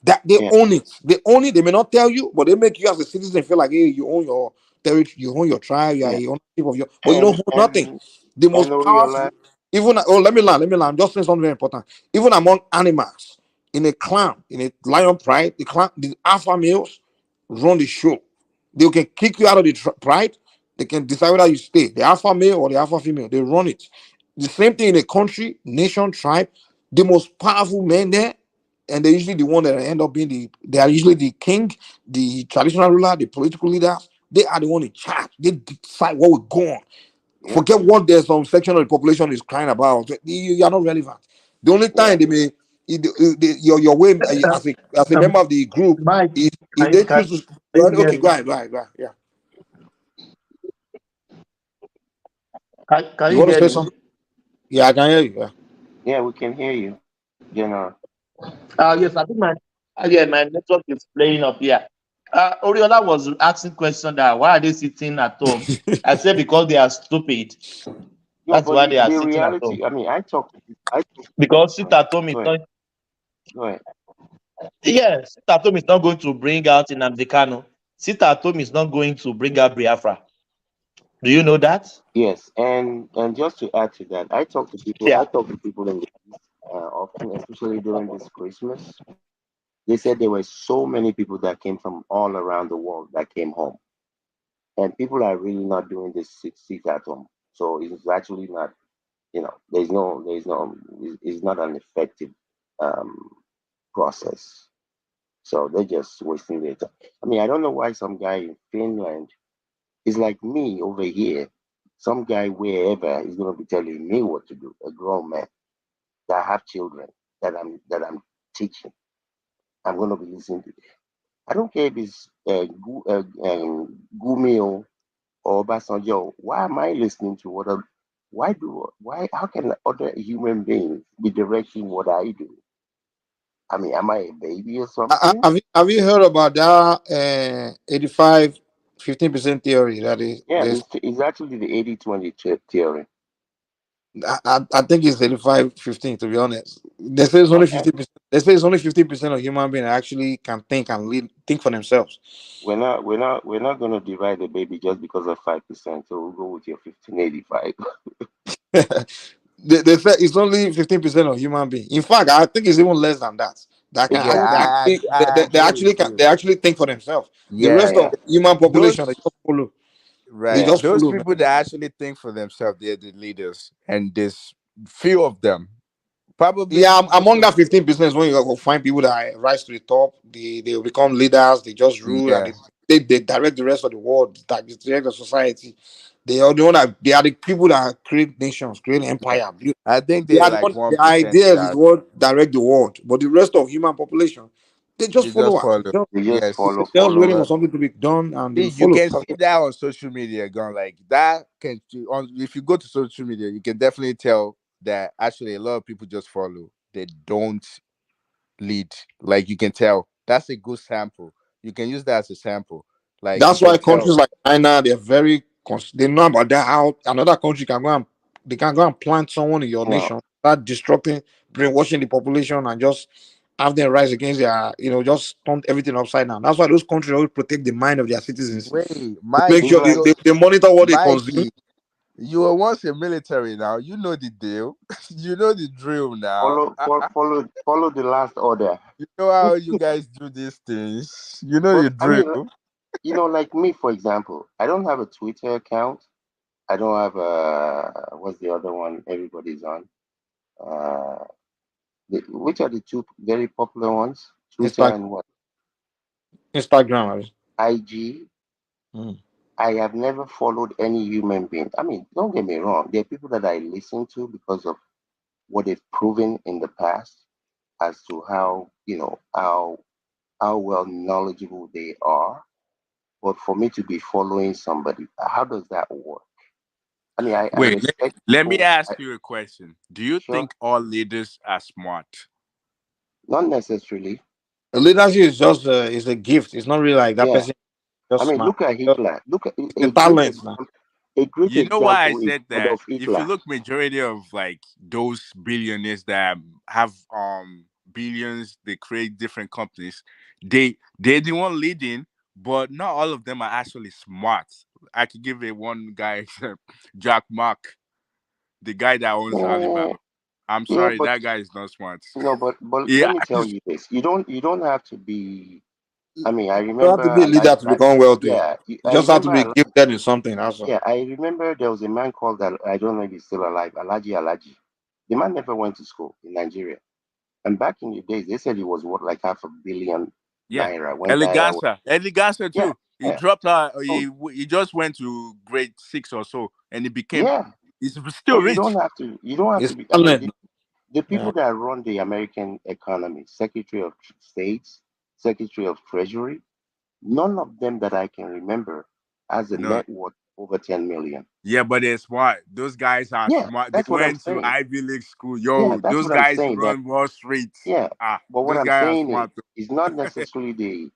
That they own it. They own it. They may not tell you, but they make you as a citizen feel like, hey, you own your territory, you own your tribe, you are a ownership of your, but you don't own nothing. The most powerful, even let me learn. I'm just saying something very important. Even among animals, in a clan, in a lion pride, the alpha males run the show. They can kick you out of the pride. They can decide whether you stay, the alpha male or the alpha female. They run it. The same thing in a country, nation, tribe. The most powerful men there, and they're usually the one that end up being they are usually the king, the traditional ruler, the political leaders. They are the one in charge. They decide what will go on. Forget what there's some section of the population is crying about. You are not relevant. The only time they may your way as a member of the group Mike, is if they choose to okay, go ahead. Yeah. Can You you want to hear say me? something? Yeah, I can hear you. Yeah. Yeah, we can hear you. Yes, I think my network is playing up here. Oriola was asking question that why are they sitting at home? I said because they are stupid. That's why they are the sitting at home. reality, I mean, I talk Because sit at home is not. Go ahead. Yes, sit at home is not going to bring out in Kanu. Sit at home is not going to bring out Biafra. Do you know that? Yes, and just to add to that, I talk to people. Yeah. I talk to people in the East, often, especially during this Christmas. They said there were so many people that came from all around the world that came home, and people are really not doing this sit at home. So it's actually not, it's not an effective um, process. So they're just wasting their time. I mean, I don't know why some guy in Finland is like me over here. Some guy wherever is going to be telling me what to do. A grown man that have children that I'm teaching. I'm going to be listening to. I don't care if it's Gumio or Basanjo. Why am I listening to what? Why? How can other human beings be directing what I do? I mean, am I a baby or something? Have you heard about that 85 15% theory that is it's actually the 80-20 theory. I think it's 85-15 to be honest. They say it's only 50%. They say it's only 50% of human beings actually can think and think for themselves. We're not going to divide the baby just because of 5%. So we'll go with your 1585. They say it's only 15% of human beings. In fact, I think it's even less than that. that can Exactly. I they agree with you. actually think for themselves. The Yeah, rest of yeah, the human Those population, they just follow. They right, yeah. just those follow, man. people that actually think for themselves, they're the leaders, and there's few of them. Probably Yeah, most among of that 15%, when you will find people that rise to the top, they become leaders, they just rule and yeah. they direct the rest of the world, that direct the society. They are the one that they are the people that create nations, create Yeah. empire. I think They they're are the like one, one the percent ideas is that what direct the world, but the rest of human population, they just they just followers. follow. They just Yes. Just waiting for follow. something to be done and they See, will you follow. can see that on social media going like that can on if you go to social media, you can definitely tell that actually a lot of people just follow. They don't lead. Like you can tell. That's a good sample. You can use that as a sample. Like you That's can why tell. countries like China, they're very they know about that. How another country can go and they can go and plant someone in your No, nation, start destructing, brainwashing the population, and just have them rise against their, just turn everything upside down. That's why those countries always protect the mind of their citizens. Wait, To make Mike, sure even they monitor what they consume. Mikey, you were once a military now. You know the deal. You know the drill now. follow the last order. You know how you guys do these things. You know But the I mean, drill. like me, for example, I don't have a Twitter account. I don't have a what's the other one everybody's on? Uh, which are the two very popular ones? Twitter Instagram, and what? Instagram. IG. Mm. I have never followed any human being. I mean, don't get me wrong. There are people that I listen to because of what they've proven in the past as to how how well knowledgeable they are. But for me to be following somebody, how does that work? I mean, I Wait, respect let me people. ask you a question. Do you Sure, think all leaders are smart? not necessarily. Leadership is just is a gift. It's not really like that Yeah, person I just mean, smart. look at Just, Hitler. Look at it's a a great talent now. example. A great You know why I example is said that? Adolf If you Hitler. look majority of like those billionaires that have billions, they create different companies. They're the one leading, but not all of them are actually smart. I could give it one guy example, Jack Mark, the guy that owns Yeah, Alibaba. I'm yeah, sorry, but that guy is not smart. let Yeah, me tell you this: you don't have to be. I mean, I You don't have remember to be a leader to become wealthy. yeah, You I just have to remember be gifted in something. That's all. yeah, I remember there was a man called I don't know if he's still alive, Alaji. The man never went to school in Nigeria. And back in the days, they said he was worth like half a billion yeah. naira when naira was. Eleganza Yeah, too. He yeah. dropped out. So He just went to grade 6 or so, and he became. yeah, He's so still rich. you don't have to It's be. I mean, talent. the Yeah. people that run the American economy, Secretary of States, Secretary of Treasury, none of them that I can remember has a No, net worth over 10 million. yeah, but they're smart. Those guys are Yeah, smart. They that's what I'm went to saying. Ivy League school. Yeah, Yo, that's those what I'm guys saying. That run Wall Street. yeah, but what Those I'm guys are saying is, smart. it's not necessarily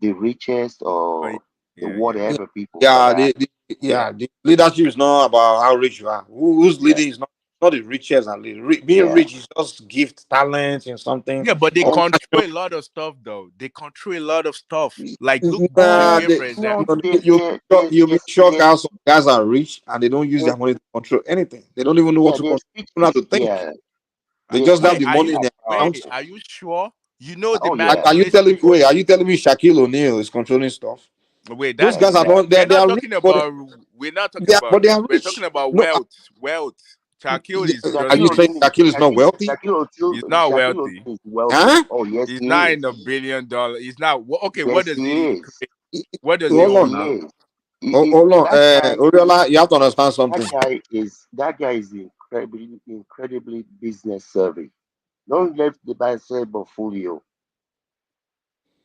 the richest Oh, yeah, or the yeah. whatever people that Yeah, are. Yeah, the leadership is not about how rich you are. Who's yeah, leading is not the richest and being yeah. rich is just gift, talent, and something. Yeah, but they Or control natural. a lot of stuff, though. They control a lot of stuff. Like look Nah, Billionaire, Um, for example. no, you mean sure there's guys, some guys are rich and they don't use there's their money to control anything. They don't even know what yeah to their control. They don't know how speeches. to think. Yeah, They their just have Wait, the speeches are money you in are their wait? account. powerful. Are you sure? You know the Oh yeah, manipulation. Are you telling me Shaquille O'Neal is controlling stuff? Wait, Those that's guys are exactly. not we're they not are rich, talking about. We're not talking about but they are rich. We're talking rich. about No, wealth. Wealth. Shaquille is are just you Shaquille saying rich. O'Neal, Shaquille is not wealthy? He's not Shaquille wealthy. O'Neal is wealthy. Huh? Oh yes, He's he not in is. $1 billion. He's not. Okay, what Yes, does he he is. create? What does he Yes, Hold on own he now? now. is. Hold on. That guy, Oriola, you have to understand something. that guy is incredibly business savvy. Don't let the Bible fool you.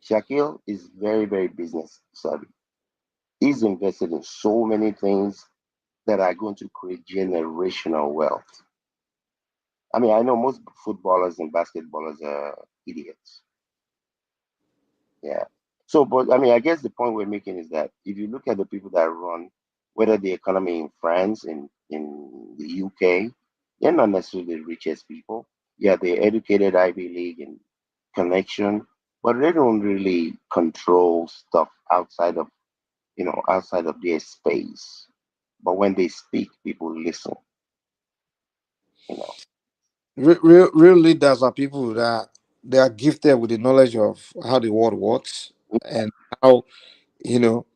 Shaquille is very business savvy. He's invested in so many things that are going to create generational wealth. I mean, I know most footballers and basketballers are idiots. Yeah. So, but I mean, I guess the point we're making is that if you look at the people that run, whether the economy in France, in the UK, they're not necessarily the richest people. Yeah, they're educated Ivy League and connection, but they don't really control stuff outside of their space. But when they speak, people listen. You know. Real leaders are people that. they are gifted with the knowledge of how the world works and how,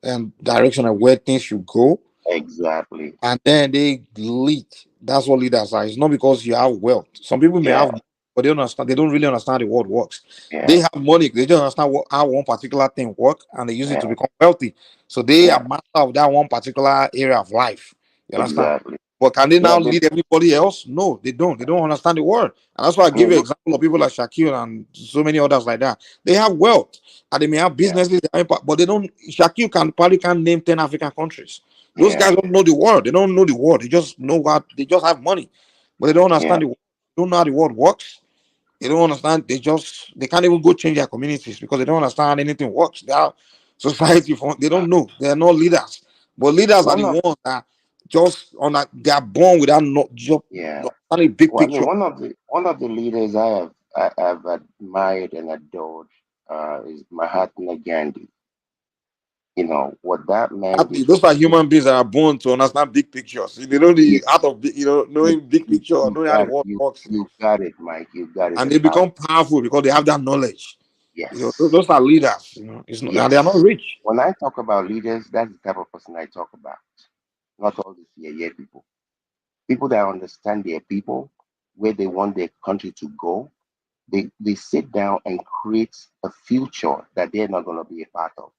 and direction of where things should go, Exactly. and then they lead. That's what leaders are. It's not because you have wealth. Some people may Yeah. have, but they don't understand. They don't really understand the world works. Yeah. They have money. They just understand how one particular thing work, and they use it to Yeah. become wealthy. So they are Yeah. master of that one particular area of life. You understand? Exactly. But can they Yeah. now lead everybody else? No, they don't. They don't understand the word. And that's why I Yeah. give you an example of people like Shaquille and so many others like that. They have wealth and they may have Yeah. businesses, but they don't. Shaquille probably can't name 10 African countries. Those Yeah. guys don't know the word. They don't know the word. They just know what they just have money, but they don't Yeah. understand the. Don't know how the world works. They don't understand. They can't even go change their communities because they don't understand how anything works. They are society for they don't know. They are not leaders. But leaders are One the of ones that just on that they are born without not job, yeah. not a big Well, I picture. mean, one of the leaders I have admired and adored is Mahatma Gandhi. What that man did for Those are people. human beings that are born to understand big pictures. They know the Yes, art of you knowing big you picture, you knowing how the got world you works, you got it, Mike. You got it. and The they power. become powerful because they have that knowledge. Yes, Those are leaders. It's not, and they are not yes. rich. When I talk about leaders, that's the type of person I talk about. Not all these yeah people. People that understand their people, where they want their country to go. They sit down and create a future that they're not going to be a part of.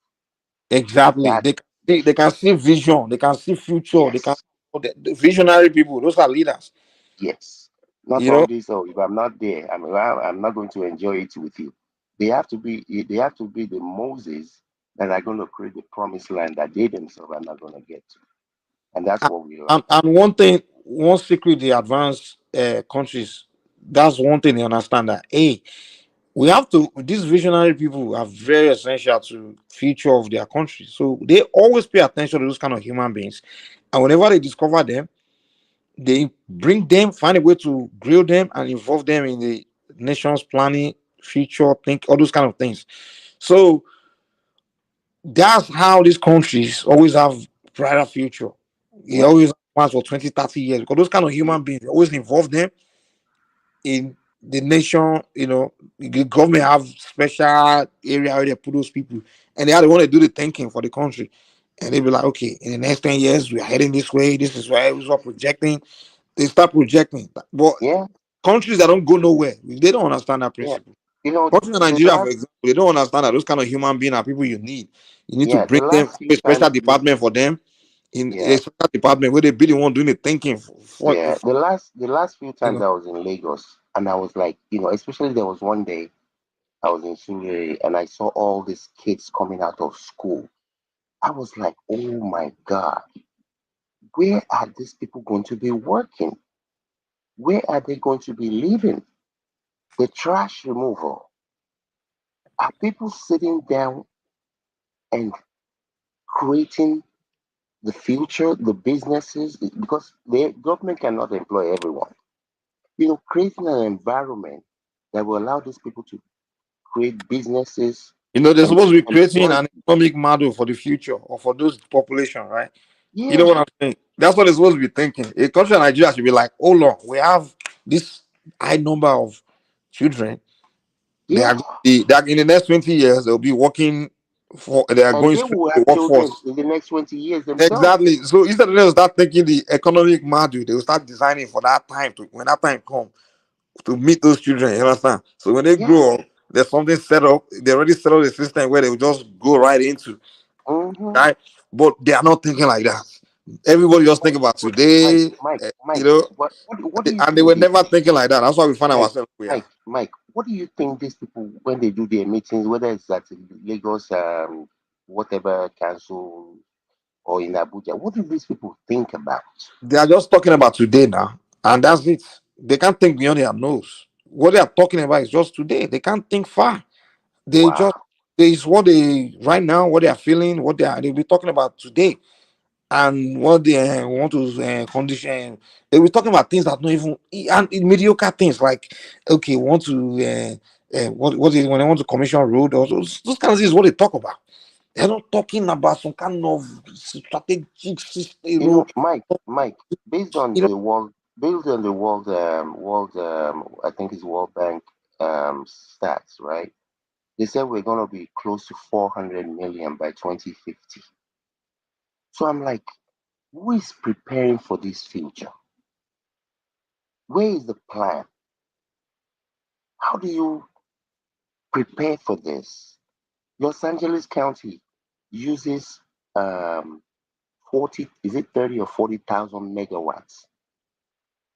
Exactly. That They can see vision. They can see future. They can yes, the visionary people. Those are leaders. yes. Not You all know. this. Oh, if I'm not there, I'm not going to enjoy it with you. They have to be. They have to be the Moses that are going to create the promised land that they themselves are not going to get to, and that's And, what we lack. and one thing, one secret, the advanced countries. That's one thing they understand that. Hey, we have to. These visionary people are very essential to future of their country. So they always pay attention to those kind of human beings, and whenever they discover them, they bring them, find a way to grill them and involve them in the nation's planning, future, think all those kind of things. So that's how these countries always have brighter future. They Yeah, always have plans for 20, 30 years because those kind of human beings they always involve them in the nation. The government have special area where they put those people, and they are the one to do the thinking for the country. And they be like, okay, in the next 10 years, we are heading this way. This is where we're projecting. They start projecting. But yeah, countries that don't go nowhere, they don't understand that yeah. principle. Countries in The Nigeria, for last example, they don't understand that those kind of human beings are people you need. You need to yeah, the bring them, last have few a special times department for them, in a yeah, special department where they be the one doing the thinking yeah. The last few you times know. I was in Lagos, and I was like, especially there was one day I was in Surrey and I saw all these kids coming out of school. I was like, oh my God, where are these people going to be working? Where are they going to be living? The trash removal. Are people sitting down and creating the future, the businesses? Because the government cannot employ everyone. Creating an environment that will allow these people to create businesses They're and supposed to be creating employ. an economic model for the future or for those population, right? You know Yeah. what I'm saying? That's what they're supposed to be thinking. A country like Nigeria should be like, oh Lord, we have this high number of children. They are Yeah. going to be that in the next 20 years, they'll be working they are And going they straight will to have the children workforce. in the next 20 years themselves. Exactly. So instead of them start thinking the economic model, they will start designing for that time to when that time comes to meet those children. You understand? So when they Yeah. grow up, there's something set up. They already set up the system where they will just go right into, Mm-hmm. right? But they are not thinking like that. Everybody just think about Mike, today, Mike, you Mike, know, what do you and they think were they never think? thinking like that. That's why we find Mike, ourselves where we are. Mike, what do you think these people when they do their meetings, whether it's at Lagos, whatever council or in Abuja, what do these people think about? They are just talking about today now, and that's it. They can't think beyond their nose. What they are talking about is just today. They can't think far. They Wow. just there is what they right now, what they are feeling, what they'll be talking about today, and what they want to condition. They'll be talking about things that not even and mediocre things like okay, want to what is when they want to commission road or those kind of things. Is what they talk about. They're not talking about some kind of strategic system, Mike, based on you know. the world, I think it's World Bank stats, right? They said we're going to be close to 400 million by 2050. So I'm like, who is preparing for this future? Where is the plan? How do you prepare for this? Los Angeles County uses 40, is it 30 or 40,000 megawatts?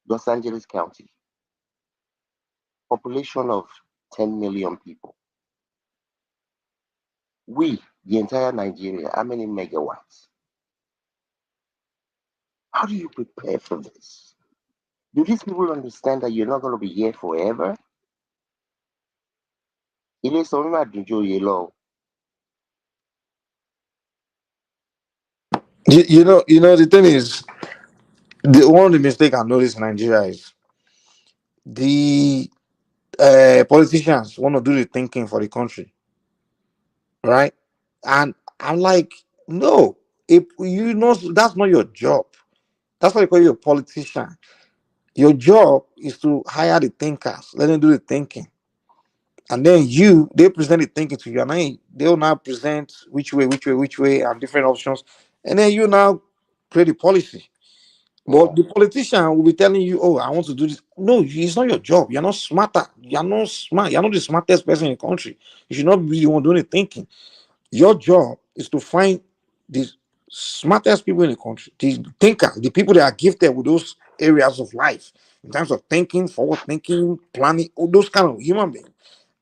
Los Angeles County, population of 10 million people. We, the entire Nigeria, how many megawatts? How do you prepare for this? Do these people understand that you're not going to be here forever? Ilé sọ mímọ́ àdújọ lọ. The thing is, one of the mistake I noticed in Nigeria is the politicians want to do the thinking for the country, right? And I'm like, no, if you know that's not your job. That's why you call you a politician. Your job is to hire the thinkers, let them do the thinking, and then they present the thinking to you, and then they'll now present which way, and different options, and then you now create the policy. But the politician will be telling you, "Oh, I want to do this." No, it's not your job. You're not smarter. You're not smart. You're not the smartest person in the country. You should not be the one doing the thinking. Your job is to find the smartest people in the country, the thinkers, the people that are gifted with those areas of life in terms of thinking, forward thinking, planning, all those kind of human beings.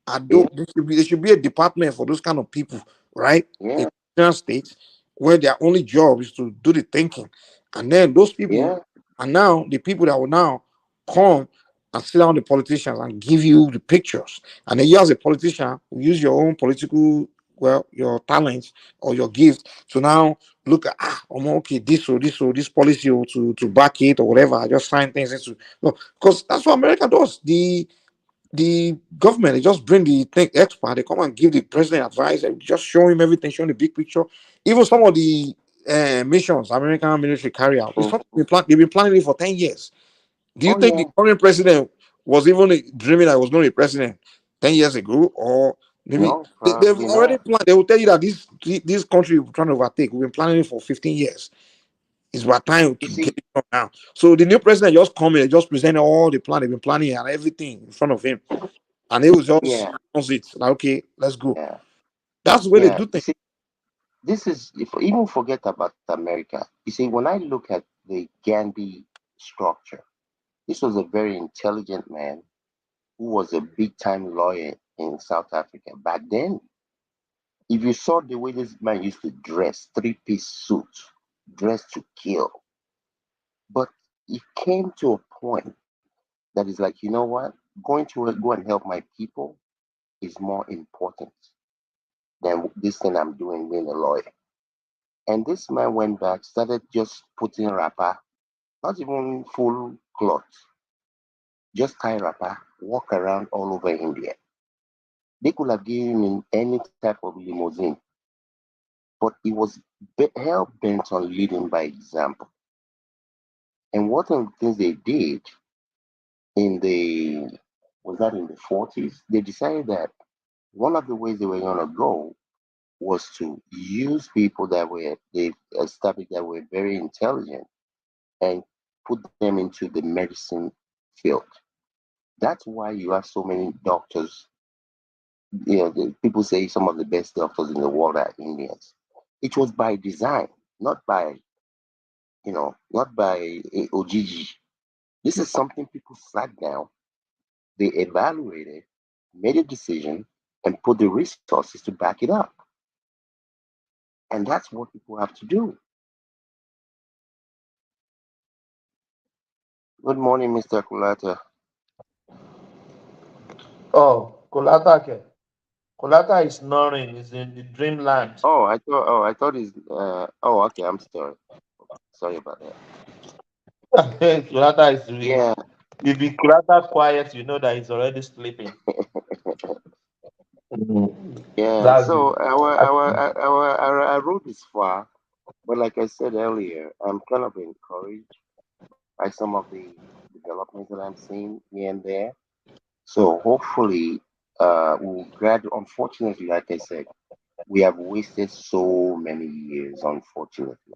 There should be a department for those kind of people, right? Yeah. In different states where their only job is to do the thinking. And then those people Yeah. are now the people that will now come and sit down with the politicians and give you the pictures. And then you as a politician will use your own political, well, your talents or your gift to now look at okay, this policy to back it or whatever. I just sign things into no, because that's what America does. The government, they just bring the expert, they come and give the president advice and just show him everything, show him the big picture. Even some of the missions American military carry out, it's something they've been planning it for 10 years. Do you Oh think yeah. the current president was even dreaming that he was going to be president 10 years ago? Or maybe No, they've probably already not. planned, they will tell you that this country we're trying to overtake, we've been planning it for 15 years. It's about time You to see, get it done now. So the new president just come in and just present all the plan they've been planning and everything in front of him, and he was just yeah, announce it like, okay, let's go. yeah, That's the way they yeah. do You things. see, this is if even forget about America. You see, when I look at the Gandhi structure, this was a very intelligent man who was a big time lawyer in South Africa back then. If you saw the way this man used to dress, three-piece suit, dressed to kill, but it came to a point that is like, you know what? Going to go and help my people is more important than this thing I'm doing being a lawyer. And this man went back, started just putting wrapper, not even full cloth, just tie wrapper, walk around all over India. They could have given him any type of limousine, but he was hell bent on leading by example. And one of the things they did in the was that in the 40s, they decided that one of the ways they were gonna go was to use people that they established that were very intelligent and put them into the medicine field. That's why you have so many doctors. People say some of the best doctors in the world are Indians. It was by design, not by not by OGG. This is something people sat down, they evaluated, made a decision, and put the resources to back it up. And that's what people have to do. Good morning, Mr. Kulata. Oh, Kolata, Kolata is snoring. Is in the dreamland. I thought he's okay, I'm sorry. Sorry about that. Kolata is real. Yeah. If the Kolata quiet, you know that he's already sleeping. Yeah. That's So that's our road is far, but like I said earlier, I'm kind of encouraged by some of the developments that I'm seeing here and there. So hopefully, we'll unfortunately, like I said, we have wasted so many years, unfortunately.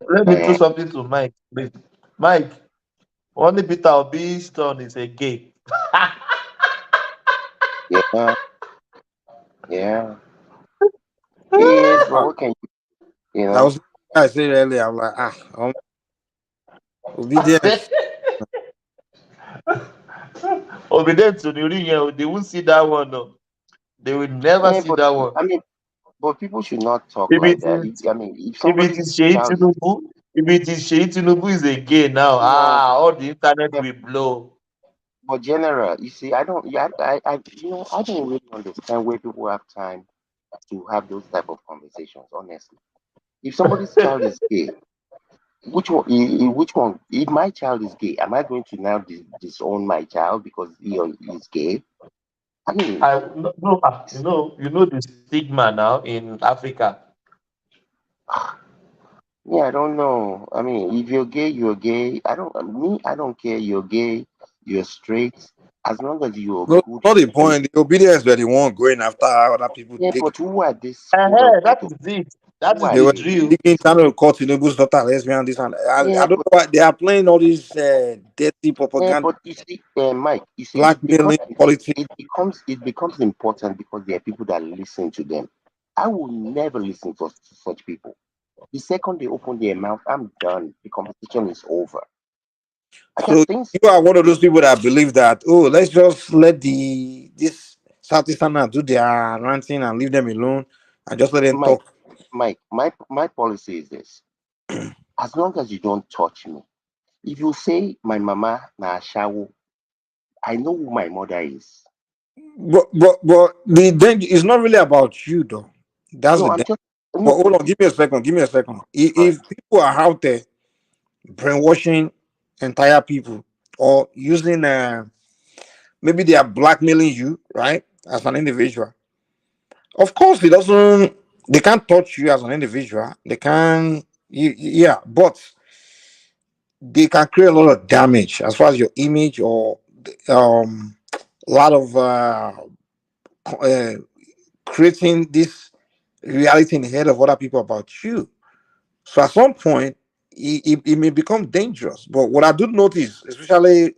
Let me throw And something to Mike, please. Mike, only Peter Obi's son is a gay. yeah, yeah, he is. But what can you That know? was I said earlier. I'm like, obedience. Obedient to the ring, they won't see that one. No. They will never Yeah, see but that one. I mean, but people should not talk If like it that. is, I mean, if if it somebody's is Sheyi child is Tinubu, if it is Sheyi Tinubu is a gay now, no, all the internet but, will blow. but general, you see, I don't, yeah, I don't really understand where people have time to have those type of conversations. Honestly, if somebody's child is gay, which one? If my child is gay, am I going to now disown my child because he or he is gay? I mean, I no, you know the stigma now in Africa. yeah, I don't know. I mean, if you're gay, you're gay. I don't care. You're gay, you're straight, as long as you're No, good. not the point. The obedience were the one going after other people Yeah, taking. but who are these quote That unquote? is it. That Who is are They the were they? drill. taking trying to call Tinubu's daughter lesbian. This and I Yeah, don't know why they are playing all these dirty propaganda, but you see, Mike, you see, blackmailing politics. it becomes important because there are people that listen to them. I will never listen to such people. The second they open their mouth, I'm done. The conversation is over. I got So things. you are one of those people that believe that let's just let this Southeasterner do their ranting and leave them alone and just let them Mike, talk. my policy is this: as long as you don't touch me. If you say my mama na ashawo, I know who my mother is. But the danger is not really about you though. That's No, the I'm danger. just But no. hold on, give me a second. Give me a second. All right. If people are out there brainwashing entire people or using maybe they are blackmailing you, right, as an individual. Of course, it doesn't. They can't touch you as an individual. They can, yeah, but they can create a lot of damage as far as your image or a lot of uh, creating this reality in the head of other people about you. So at some point, it may become dangerous. But what I do notice, especially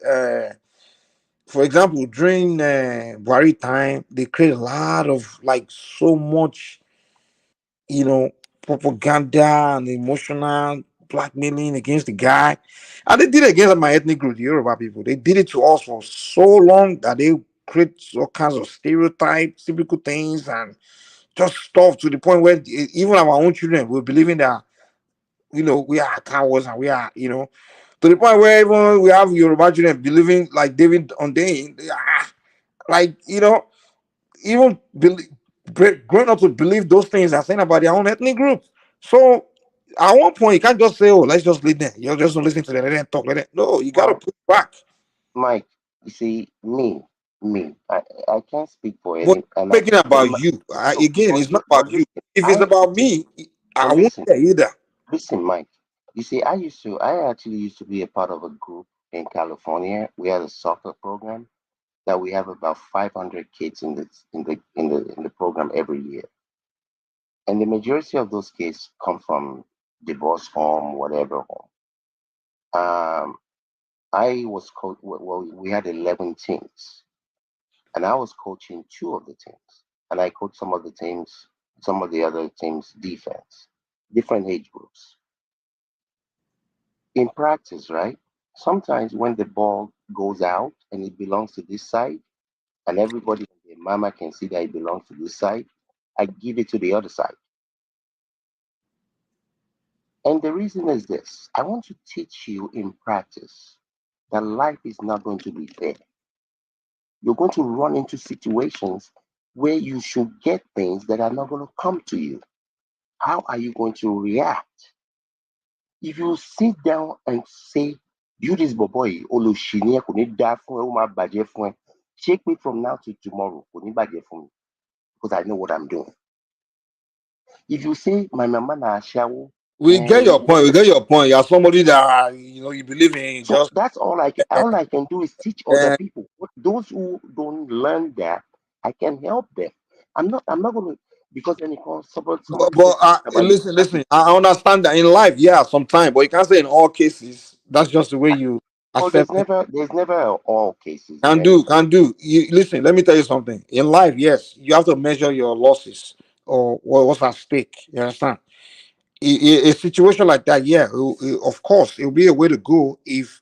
for example, during Buhari time, they create a lot of like so much, you know, propaganda and emotional blackmailing against the guy. And they did it against my ethnic group, the Yoruba people. They did it to us for so long that they create all kinds of stereotypes, typical things, and just stuff to the point where even our own children will believing that, we are cowards and we are, to the point where even we have Yoruba children believing like David Ondain, like, even growing up to believe those things are saying about their own ethnic group. So at one point, you can't just say, "Oh, let's just leave them. You just don't listen to them. Let them talk. Let them." No, you got to Well, push back. Mike, you see, me, I can't speak for But any, and making it about my, you no, again, it's not but about you. listen, If it's about me, I but won't listen, care either. listen, Mike. You see, I actually used to be a part of a group in California. We had a soccer program that we have about 500 kids in the program every year, and the majority of those kids come from divorce home, whatever home. Um, I was coach. Well, we had 11 teams, and I was coaching two of the teams, and I coached some of the other teams defense, different age groups. In practice, right? Sometimes when the ball goes out and it belongs to this side, and everybody and their mama can see that it belongs to this side, I give it to the other side. And the reason is this: I want to teach you in practice that life is not going to be fair. You're going to run into situations where you should get things that are not going to come to you. How are you going to react? If you sit down and say, you this boy, Olushini, kò ní dá fún ẹ, ó máa bàjẹ́ fún ẹ. Shake me from now to tomorrow, kò ní bàjẹ́ fún mi, because I know what I'm doing. If you say, my mama na ashawo, We get your point. We get your point. You're somebody that you believe in. So Just that's all I can do is teach other uh, people. Those who don't learn that, I can help them. I'm not gonna because when it comes somebody but said something about listen. I understand that in life, yeah, sometimes, but you can't say in all cases. That's just the way you oh accept it. there's never all cases, Can man. do, can do. You listen. Let me tell you something. In life, yes, you have to measure your losses or what's at stake. You understand? A situation like that, yeah, of course, it will be a way to go if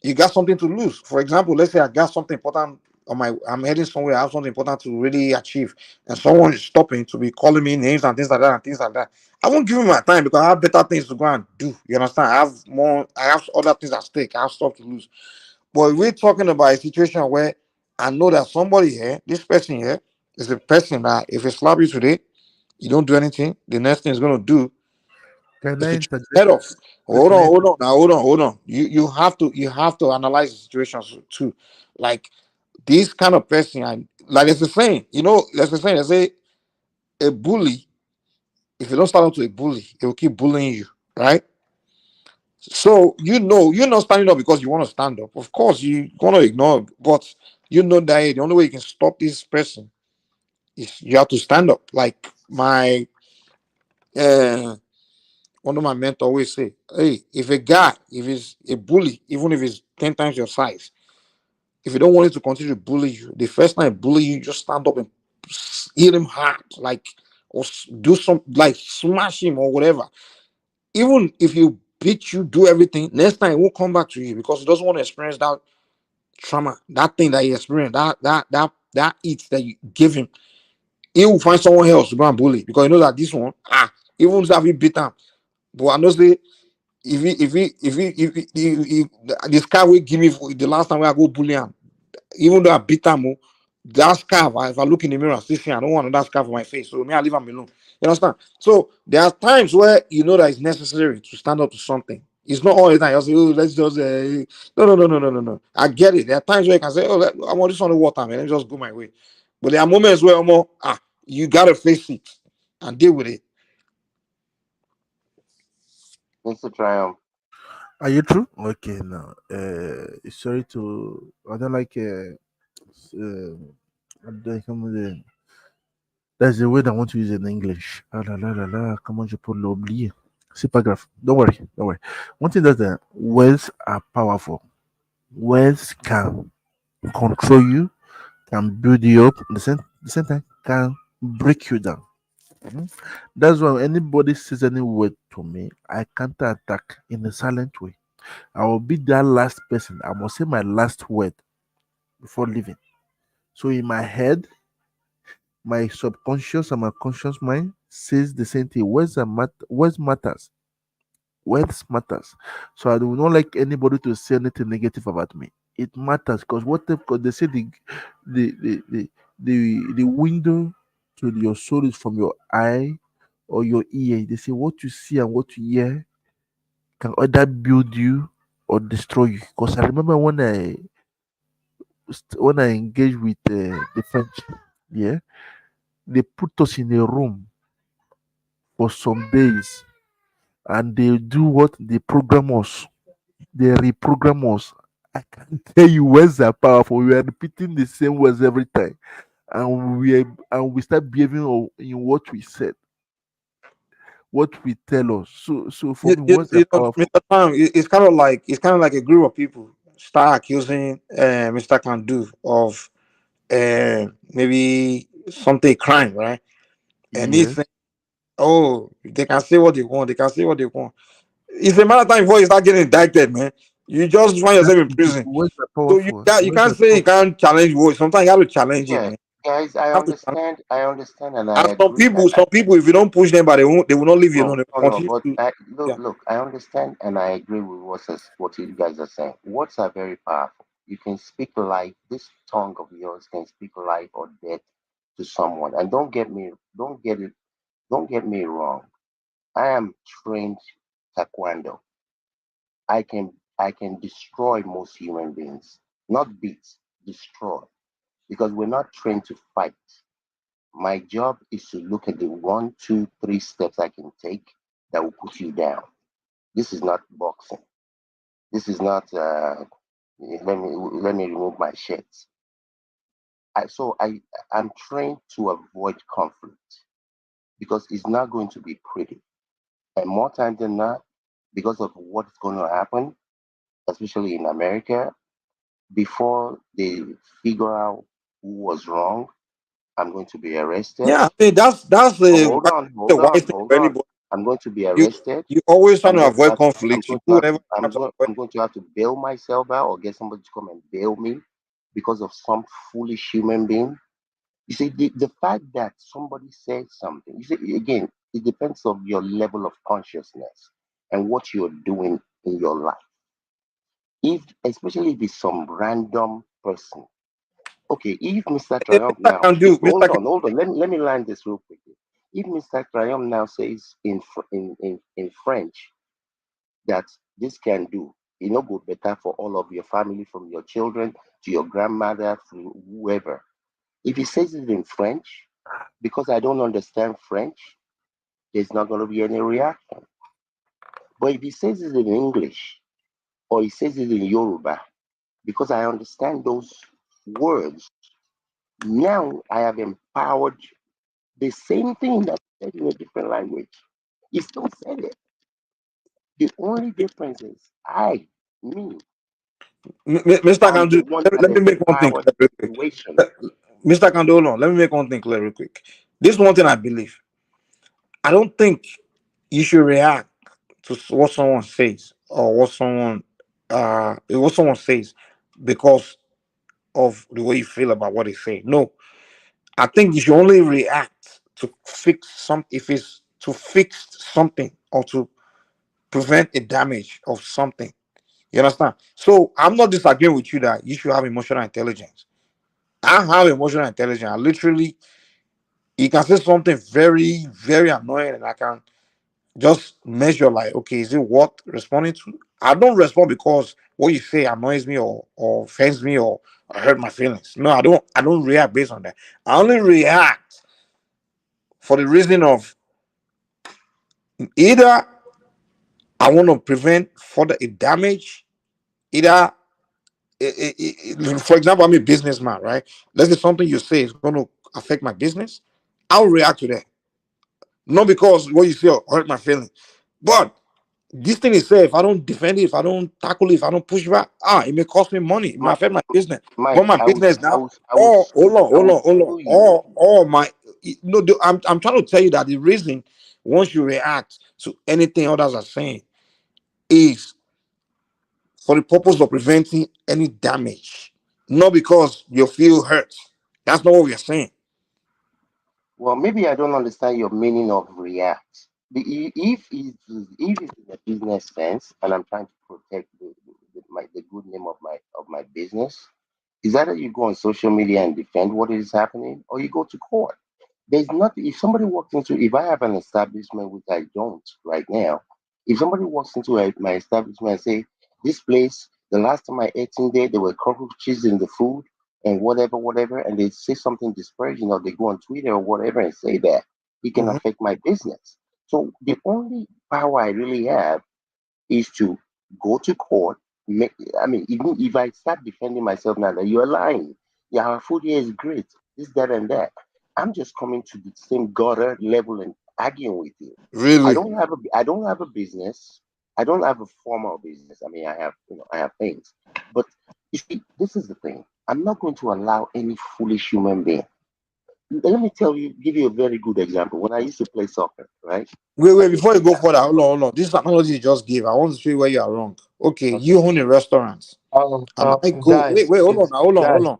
you got something to lose. For example, let's say I got something important I'm heading somewhere, I have something important to really achieve, and someone is stopping to be calling me names and things like that and things like that. I won't give him my time because I have better things to go and do. You understand? I have other things at stake, I have stuff to lose. But we're talking about a situation where I know that somebody here, this person here, is a person that if he slap you today, you don't do anything, the next thing is gonna do Can is I to chop interject? your head off. Please, Hold can on, I hold interject? on, now hold on. You have to analyze the situations too. Like this kind of person, and like there's a saying, there's a saying, they say a bully, if you don't stand up to a bully, he will keep bullying you, right? So you're not standing up because you want to stand up. Of course, you want to ignore, but you know that hey, the only way you can stop this person is you have to stand up. Like my uh one of my mentors always say, hey, if he's a bully, even if he's 10 times your size, if you don't want him to continue to bully you, the first time he bully you, just stand up and hit him hard, like, or do some, like, smash him or whatever. Even if you beat you, do everything, next time he won't come back to you because he doesn't want to experience that trauma, that thing that he experienced, that it that you give him. He will find someone else to go and bully because he knows that this one, even if he beat him, but I know say if this guy will give me the last time when I go bully him, even though I beat him, that scarf, if I look in the mirror, still see I don't want that scarf on my face. So me, I leave him alone. You understand? So there are times where you know that it's necessary to stand up to something. It's not all the time. You say, oh, let's just no. I get it. There are times where you can say, oh, I want this on the water, man. Let me just go my way. But there are moments where you gotta face it and deal with it. Mr. Triumph. Are you true? Okay, now. Sorry to. I don't like. I don't come with That's the word I want to use in English. Ah là là là là, comment je peux l'oublier? C'est pas grave. Don't worry, don't worry. One thing that words are powerful. Words can control you, can build you up. The same time, can break you down. Mhm. That's why anybody says any word to me, I counter attack in a silent way. I will be that last person. I must say my last word before leaving. So in my head, my subconscious and my conscious mind says the same thing. Words matters. Words matters. So I do not like anybody to say anything negative about me. It matters because because they say the the, the the window to your soul is from your eye or your ear. They say what you see and what you hear can either build you or destroy you. Because I remember when I engaged with the French, yeah, they put us in a room for some days and they do what they program us. They reprogram us. I can tell you words are powerful. We are repeating the same words every time, and we start behaving in what we said, what we tell us. So for me, words are powerful. Mr. Tam, it's kind of like a group of people start accusing Mr. Kandu of maybe something crime, right? And he's Yes. saying, "Oh, they can say what they want. They can say what they want." It's a matter of time before you start getting indicted, man. You just find That's yourself in the prison. words are So you powerful. can't you Words can't are say you powerful. can't challenge voice. Sometimes you have to challenge it, Yeah, man. guys, You have to challenge. and I And some agree. people, some people, if you don't push them, but they will not leave you No, alone. They no, will no. continue But to. Yeah. look, I understand and I agree with what you guys are saying. Words are very powerful. You can speak life. This tongue of yours can speak life or death to someone. And don't get me wrong. I am trained taekwondo. I can destroy most human beings, not beat, destroy. Because we're not trained to fight. My job is to look at the one, two, three steps I can take that will put you down. This is not boxing. This is not. Let me remove my shirts. I'm trained to avoid conflict because it's not going to be pretty. And more times than not, because of what's going to happen, especially in America, before they figure out who was wrong, I'm going to be arrested. Yeah, I mean that's Oh, the hold on, the hold wise on, thing hold for on. anybody. I'm going to be You arrested. you always trying I'm to going to avoid have to. I'm conflict. You going to do have to. whatever you have to avoid. I'm going to have to bail myself out or get somebody to come and bail me because of some foolish human being. You see, the fact that somebody says something. You see, again, it depends on your level of consciousness and what you're doing in your life. If, especially if it's some random person. Okay, if Mr. Hey, Triumph Mr. now, Can do, hold Mr. on, hold on. Let me line this real quickly. If Mr. Triumph now says in French that this can do, go better for all of your family, from your children to your grandmother to whoever. If he says it in French, because I don't understand French, there's not going to be any reaction. But if he says it in English or he says it in Yoruba, because I understand those words, now I have empowered the same thing that he said in a different language. He still said it. The only difference is me, Mr. I'm Can the do. one Let that me make one thing empowered clear real the quick. situation. Mr. Kando, hold on. Let me make one thing clear real quick. This is one thing I believe. I don't think you should react to what someone says or what someone says because of the way you feel about what they say. No, I think you should only react to fix some if it's to fix something or to prevent a damage of something. You understand? So I'm not disagreeing with you that you should have emotional intelligence. I have emotional intelligence. I literally, you can say something very, very annoying, and I can just measure like, okay, is it worth responding to? I don't respond because what you say annoys me or offends me or hurt my feelings. No, I don't react based on that. I only react for the reason of either I want to prevent further a damage, either for example, I'm a businessman, right? Let's say something you say is going to affect my business. I'll react to that. Not because what you say hurt my feelings, but this thing is safe. If I don't defend it, if I don't tackle it, if I don't push back, it may cost me money. It may Mike, affect my business. But Mike, my business now, or hold on, I hold will on, hold on, sue you. or my no, I'm trying to tell you that the reason once you react to anything others are saying is for the purpose of preventing any damage, not because you feel hurt. That's not what we are saying. Well, maybe I don't understand your meaning of react. If it's in a business sense, and I'm trying to protect the good name of my business, is either you go on social media and defend what is happening, or you go to court. There's nothing. If somebody walks into, if I have an establishment, which I don't right now, if somebody walks into my establishment and say, this place, the last time I ate in there were cockroaches in the food and whatever, whatever, and they say something disparaging, or they go on Twitter or whatever and say that, it can Mhm. affect my business. So the only power I really have is to go to court. I mean, even if I start defending myself now that you're lying, yeah, our food here is great, this, that, and that. I'm just coming to the same gutter level and arguing with you. Really? I don't have a business. I don't have a formal business. I mean, I have things. But you see, this is the thing. I'm not going to allow any foolish human being. Let me give you a very good example. When I used to play soccer, right? Wait, Like a before you big go guy. further, hold on, hold on. This analogy you just gave, I want to show you where you are wrong. Okay, Okay. you own a restaurant, and I go. Wait, Guys, wait, hold on, it's now, hold on, hold guys, on.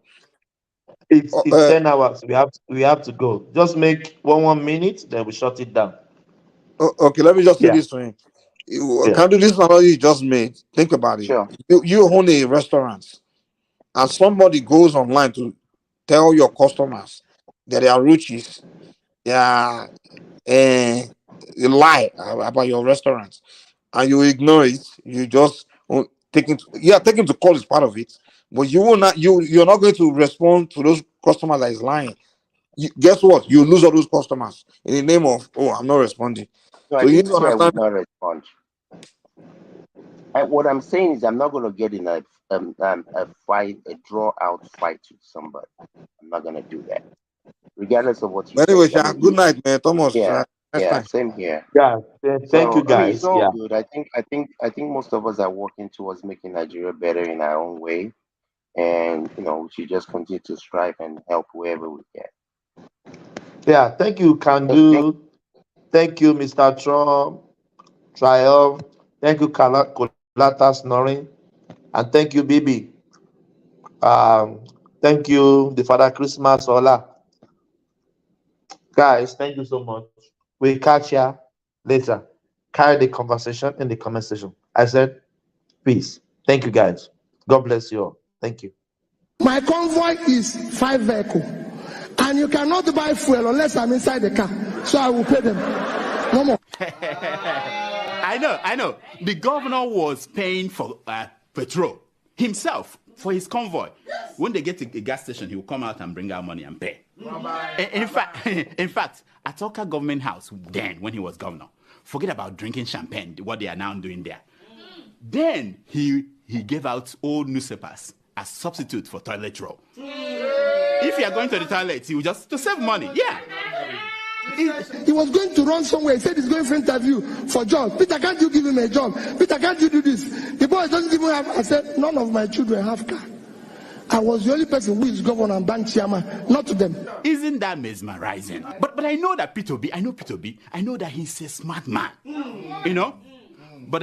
it's Uh, it's uh, 10 hours. We have to go. Just make one minute, then we shut it down. okay, let me just say Yeah, this to him. yeah. Can do this analogy you just made? Think about it. Sure. You own a restaurant, and somebody goes online to tell your customers that they are riches, they are you lie about your restaurant, and you ignore it. You just taking to call is part of it, but you will not. You're not going to respond to those customers that is lying. guess what? You lose all those customers in the name of, oh, I'm not responding. No, So I you need didn't to say I would understand. not respond. What I'm saying is I'm not going to get in a fight, a draw out fight with somebody. I'm not going to do that, regardless of what you But anyway, say. I Sha, mean, good night, man. Thomas. yeah, Next yeah, time. same here. Yeah, thank you So I mean, it's guys. all Yeah. good. I think most of us are working towards making Nigeria better in our own way, and we should just continue to strive and help wherever we can. Yeah, thank you, Kandu. Thank you, Mr. Trump, Triumph. Thank you, Kolata Snoring. And thank you, Bibi. Thank you, the Father Christmas Ola. Guys, thank you so much. We catch ya later. Carry the conversation in the comment section. I said, peace. Thank you, guys. God bless you all. Thank you. My convoy is 5 vehicles, and you cannot buy fuel unless I'm inside the car. So I will pay them. No more. I know. The governor was paying for petrol himself for his convoy. When they get to a gas station, he will come out and bring out money and pay. In fact, at Oka Government House, then when he was governor, forget about drinking champagne, what they are now doing there. Then he gave out old newspapers as substitute for toilet roll. If you are going to the toilet, he will just to save money. Yeah. He was going to run somewhere. He said he's going for interview for job. Peter, can't you give him a job? Peter, can't you do this? The boy doesn't even have. I said, none of my children have car. I was the only person who is governor and bank chairman, not to them. Isn't that mesmerizing? But I know that Peter B. I know that he's a smart man. But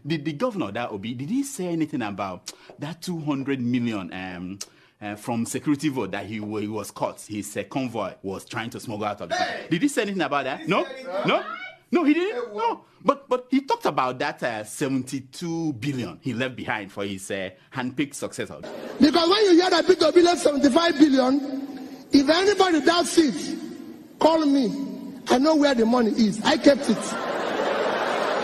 the governor, that Obi, did he say anything about that 200 million from security vote that he was caught? His convoy was trying to smuggle out of the country. Did he say anything about that? No, he didn't. No, but he talked about that 72 billion he left behind for his handpicked successor. Because when you hear that Peter B left 75 billion, if anybody doubts it, call me. I know where the money is. I kept it.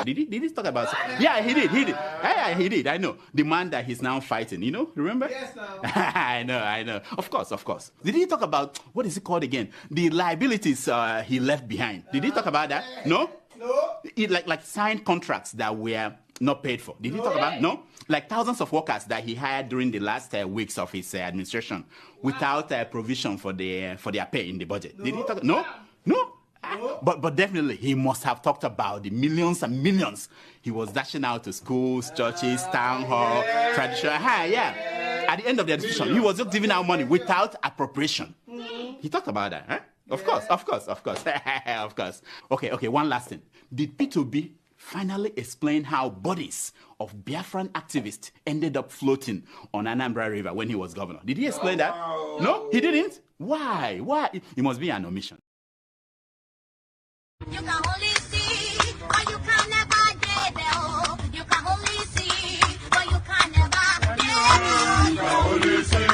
Did he talk about? Yeah, he did. Yeah, he did. I know the man that he's now fighting. Remember? Yes, I know. Of course. Did he talk about what is it called again? The liabilities he left behind. Did he talk about that? No. Like signed contracts that were not paid for. Did he talk about? No. Like thousands of workers that he hired during the last weeks of his administration without provision for their pay in the budget. Did he talk? No. But definitely he must have talked about the millions and millions he was dashing out to schools, churches, town hall, traditional. Yeah. At the end of the administration, he was just giving out money without appropriation. He talked about that, huh? Of course. Of course. Okay, one last thing. Did P2B finally explain how bodies of Biafran activists ended up floating on Anambra River when he was governor? Did he explain that? No, he didn't. Why? It must be an omission. You can only see, but you can never get there. You can only see, but you can never get there. You can only see,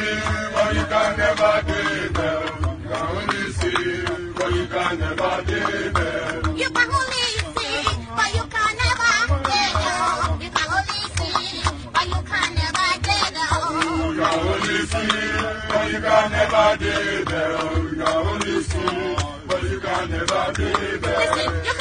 but you can never get there. You can only see, but you can never get there. You can only see, but you can never get there. You can only see, but you can never get there. You can only see, but you can never get there. You can only see, but you can never get there. Listen,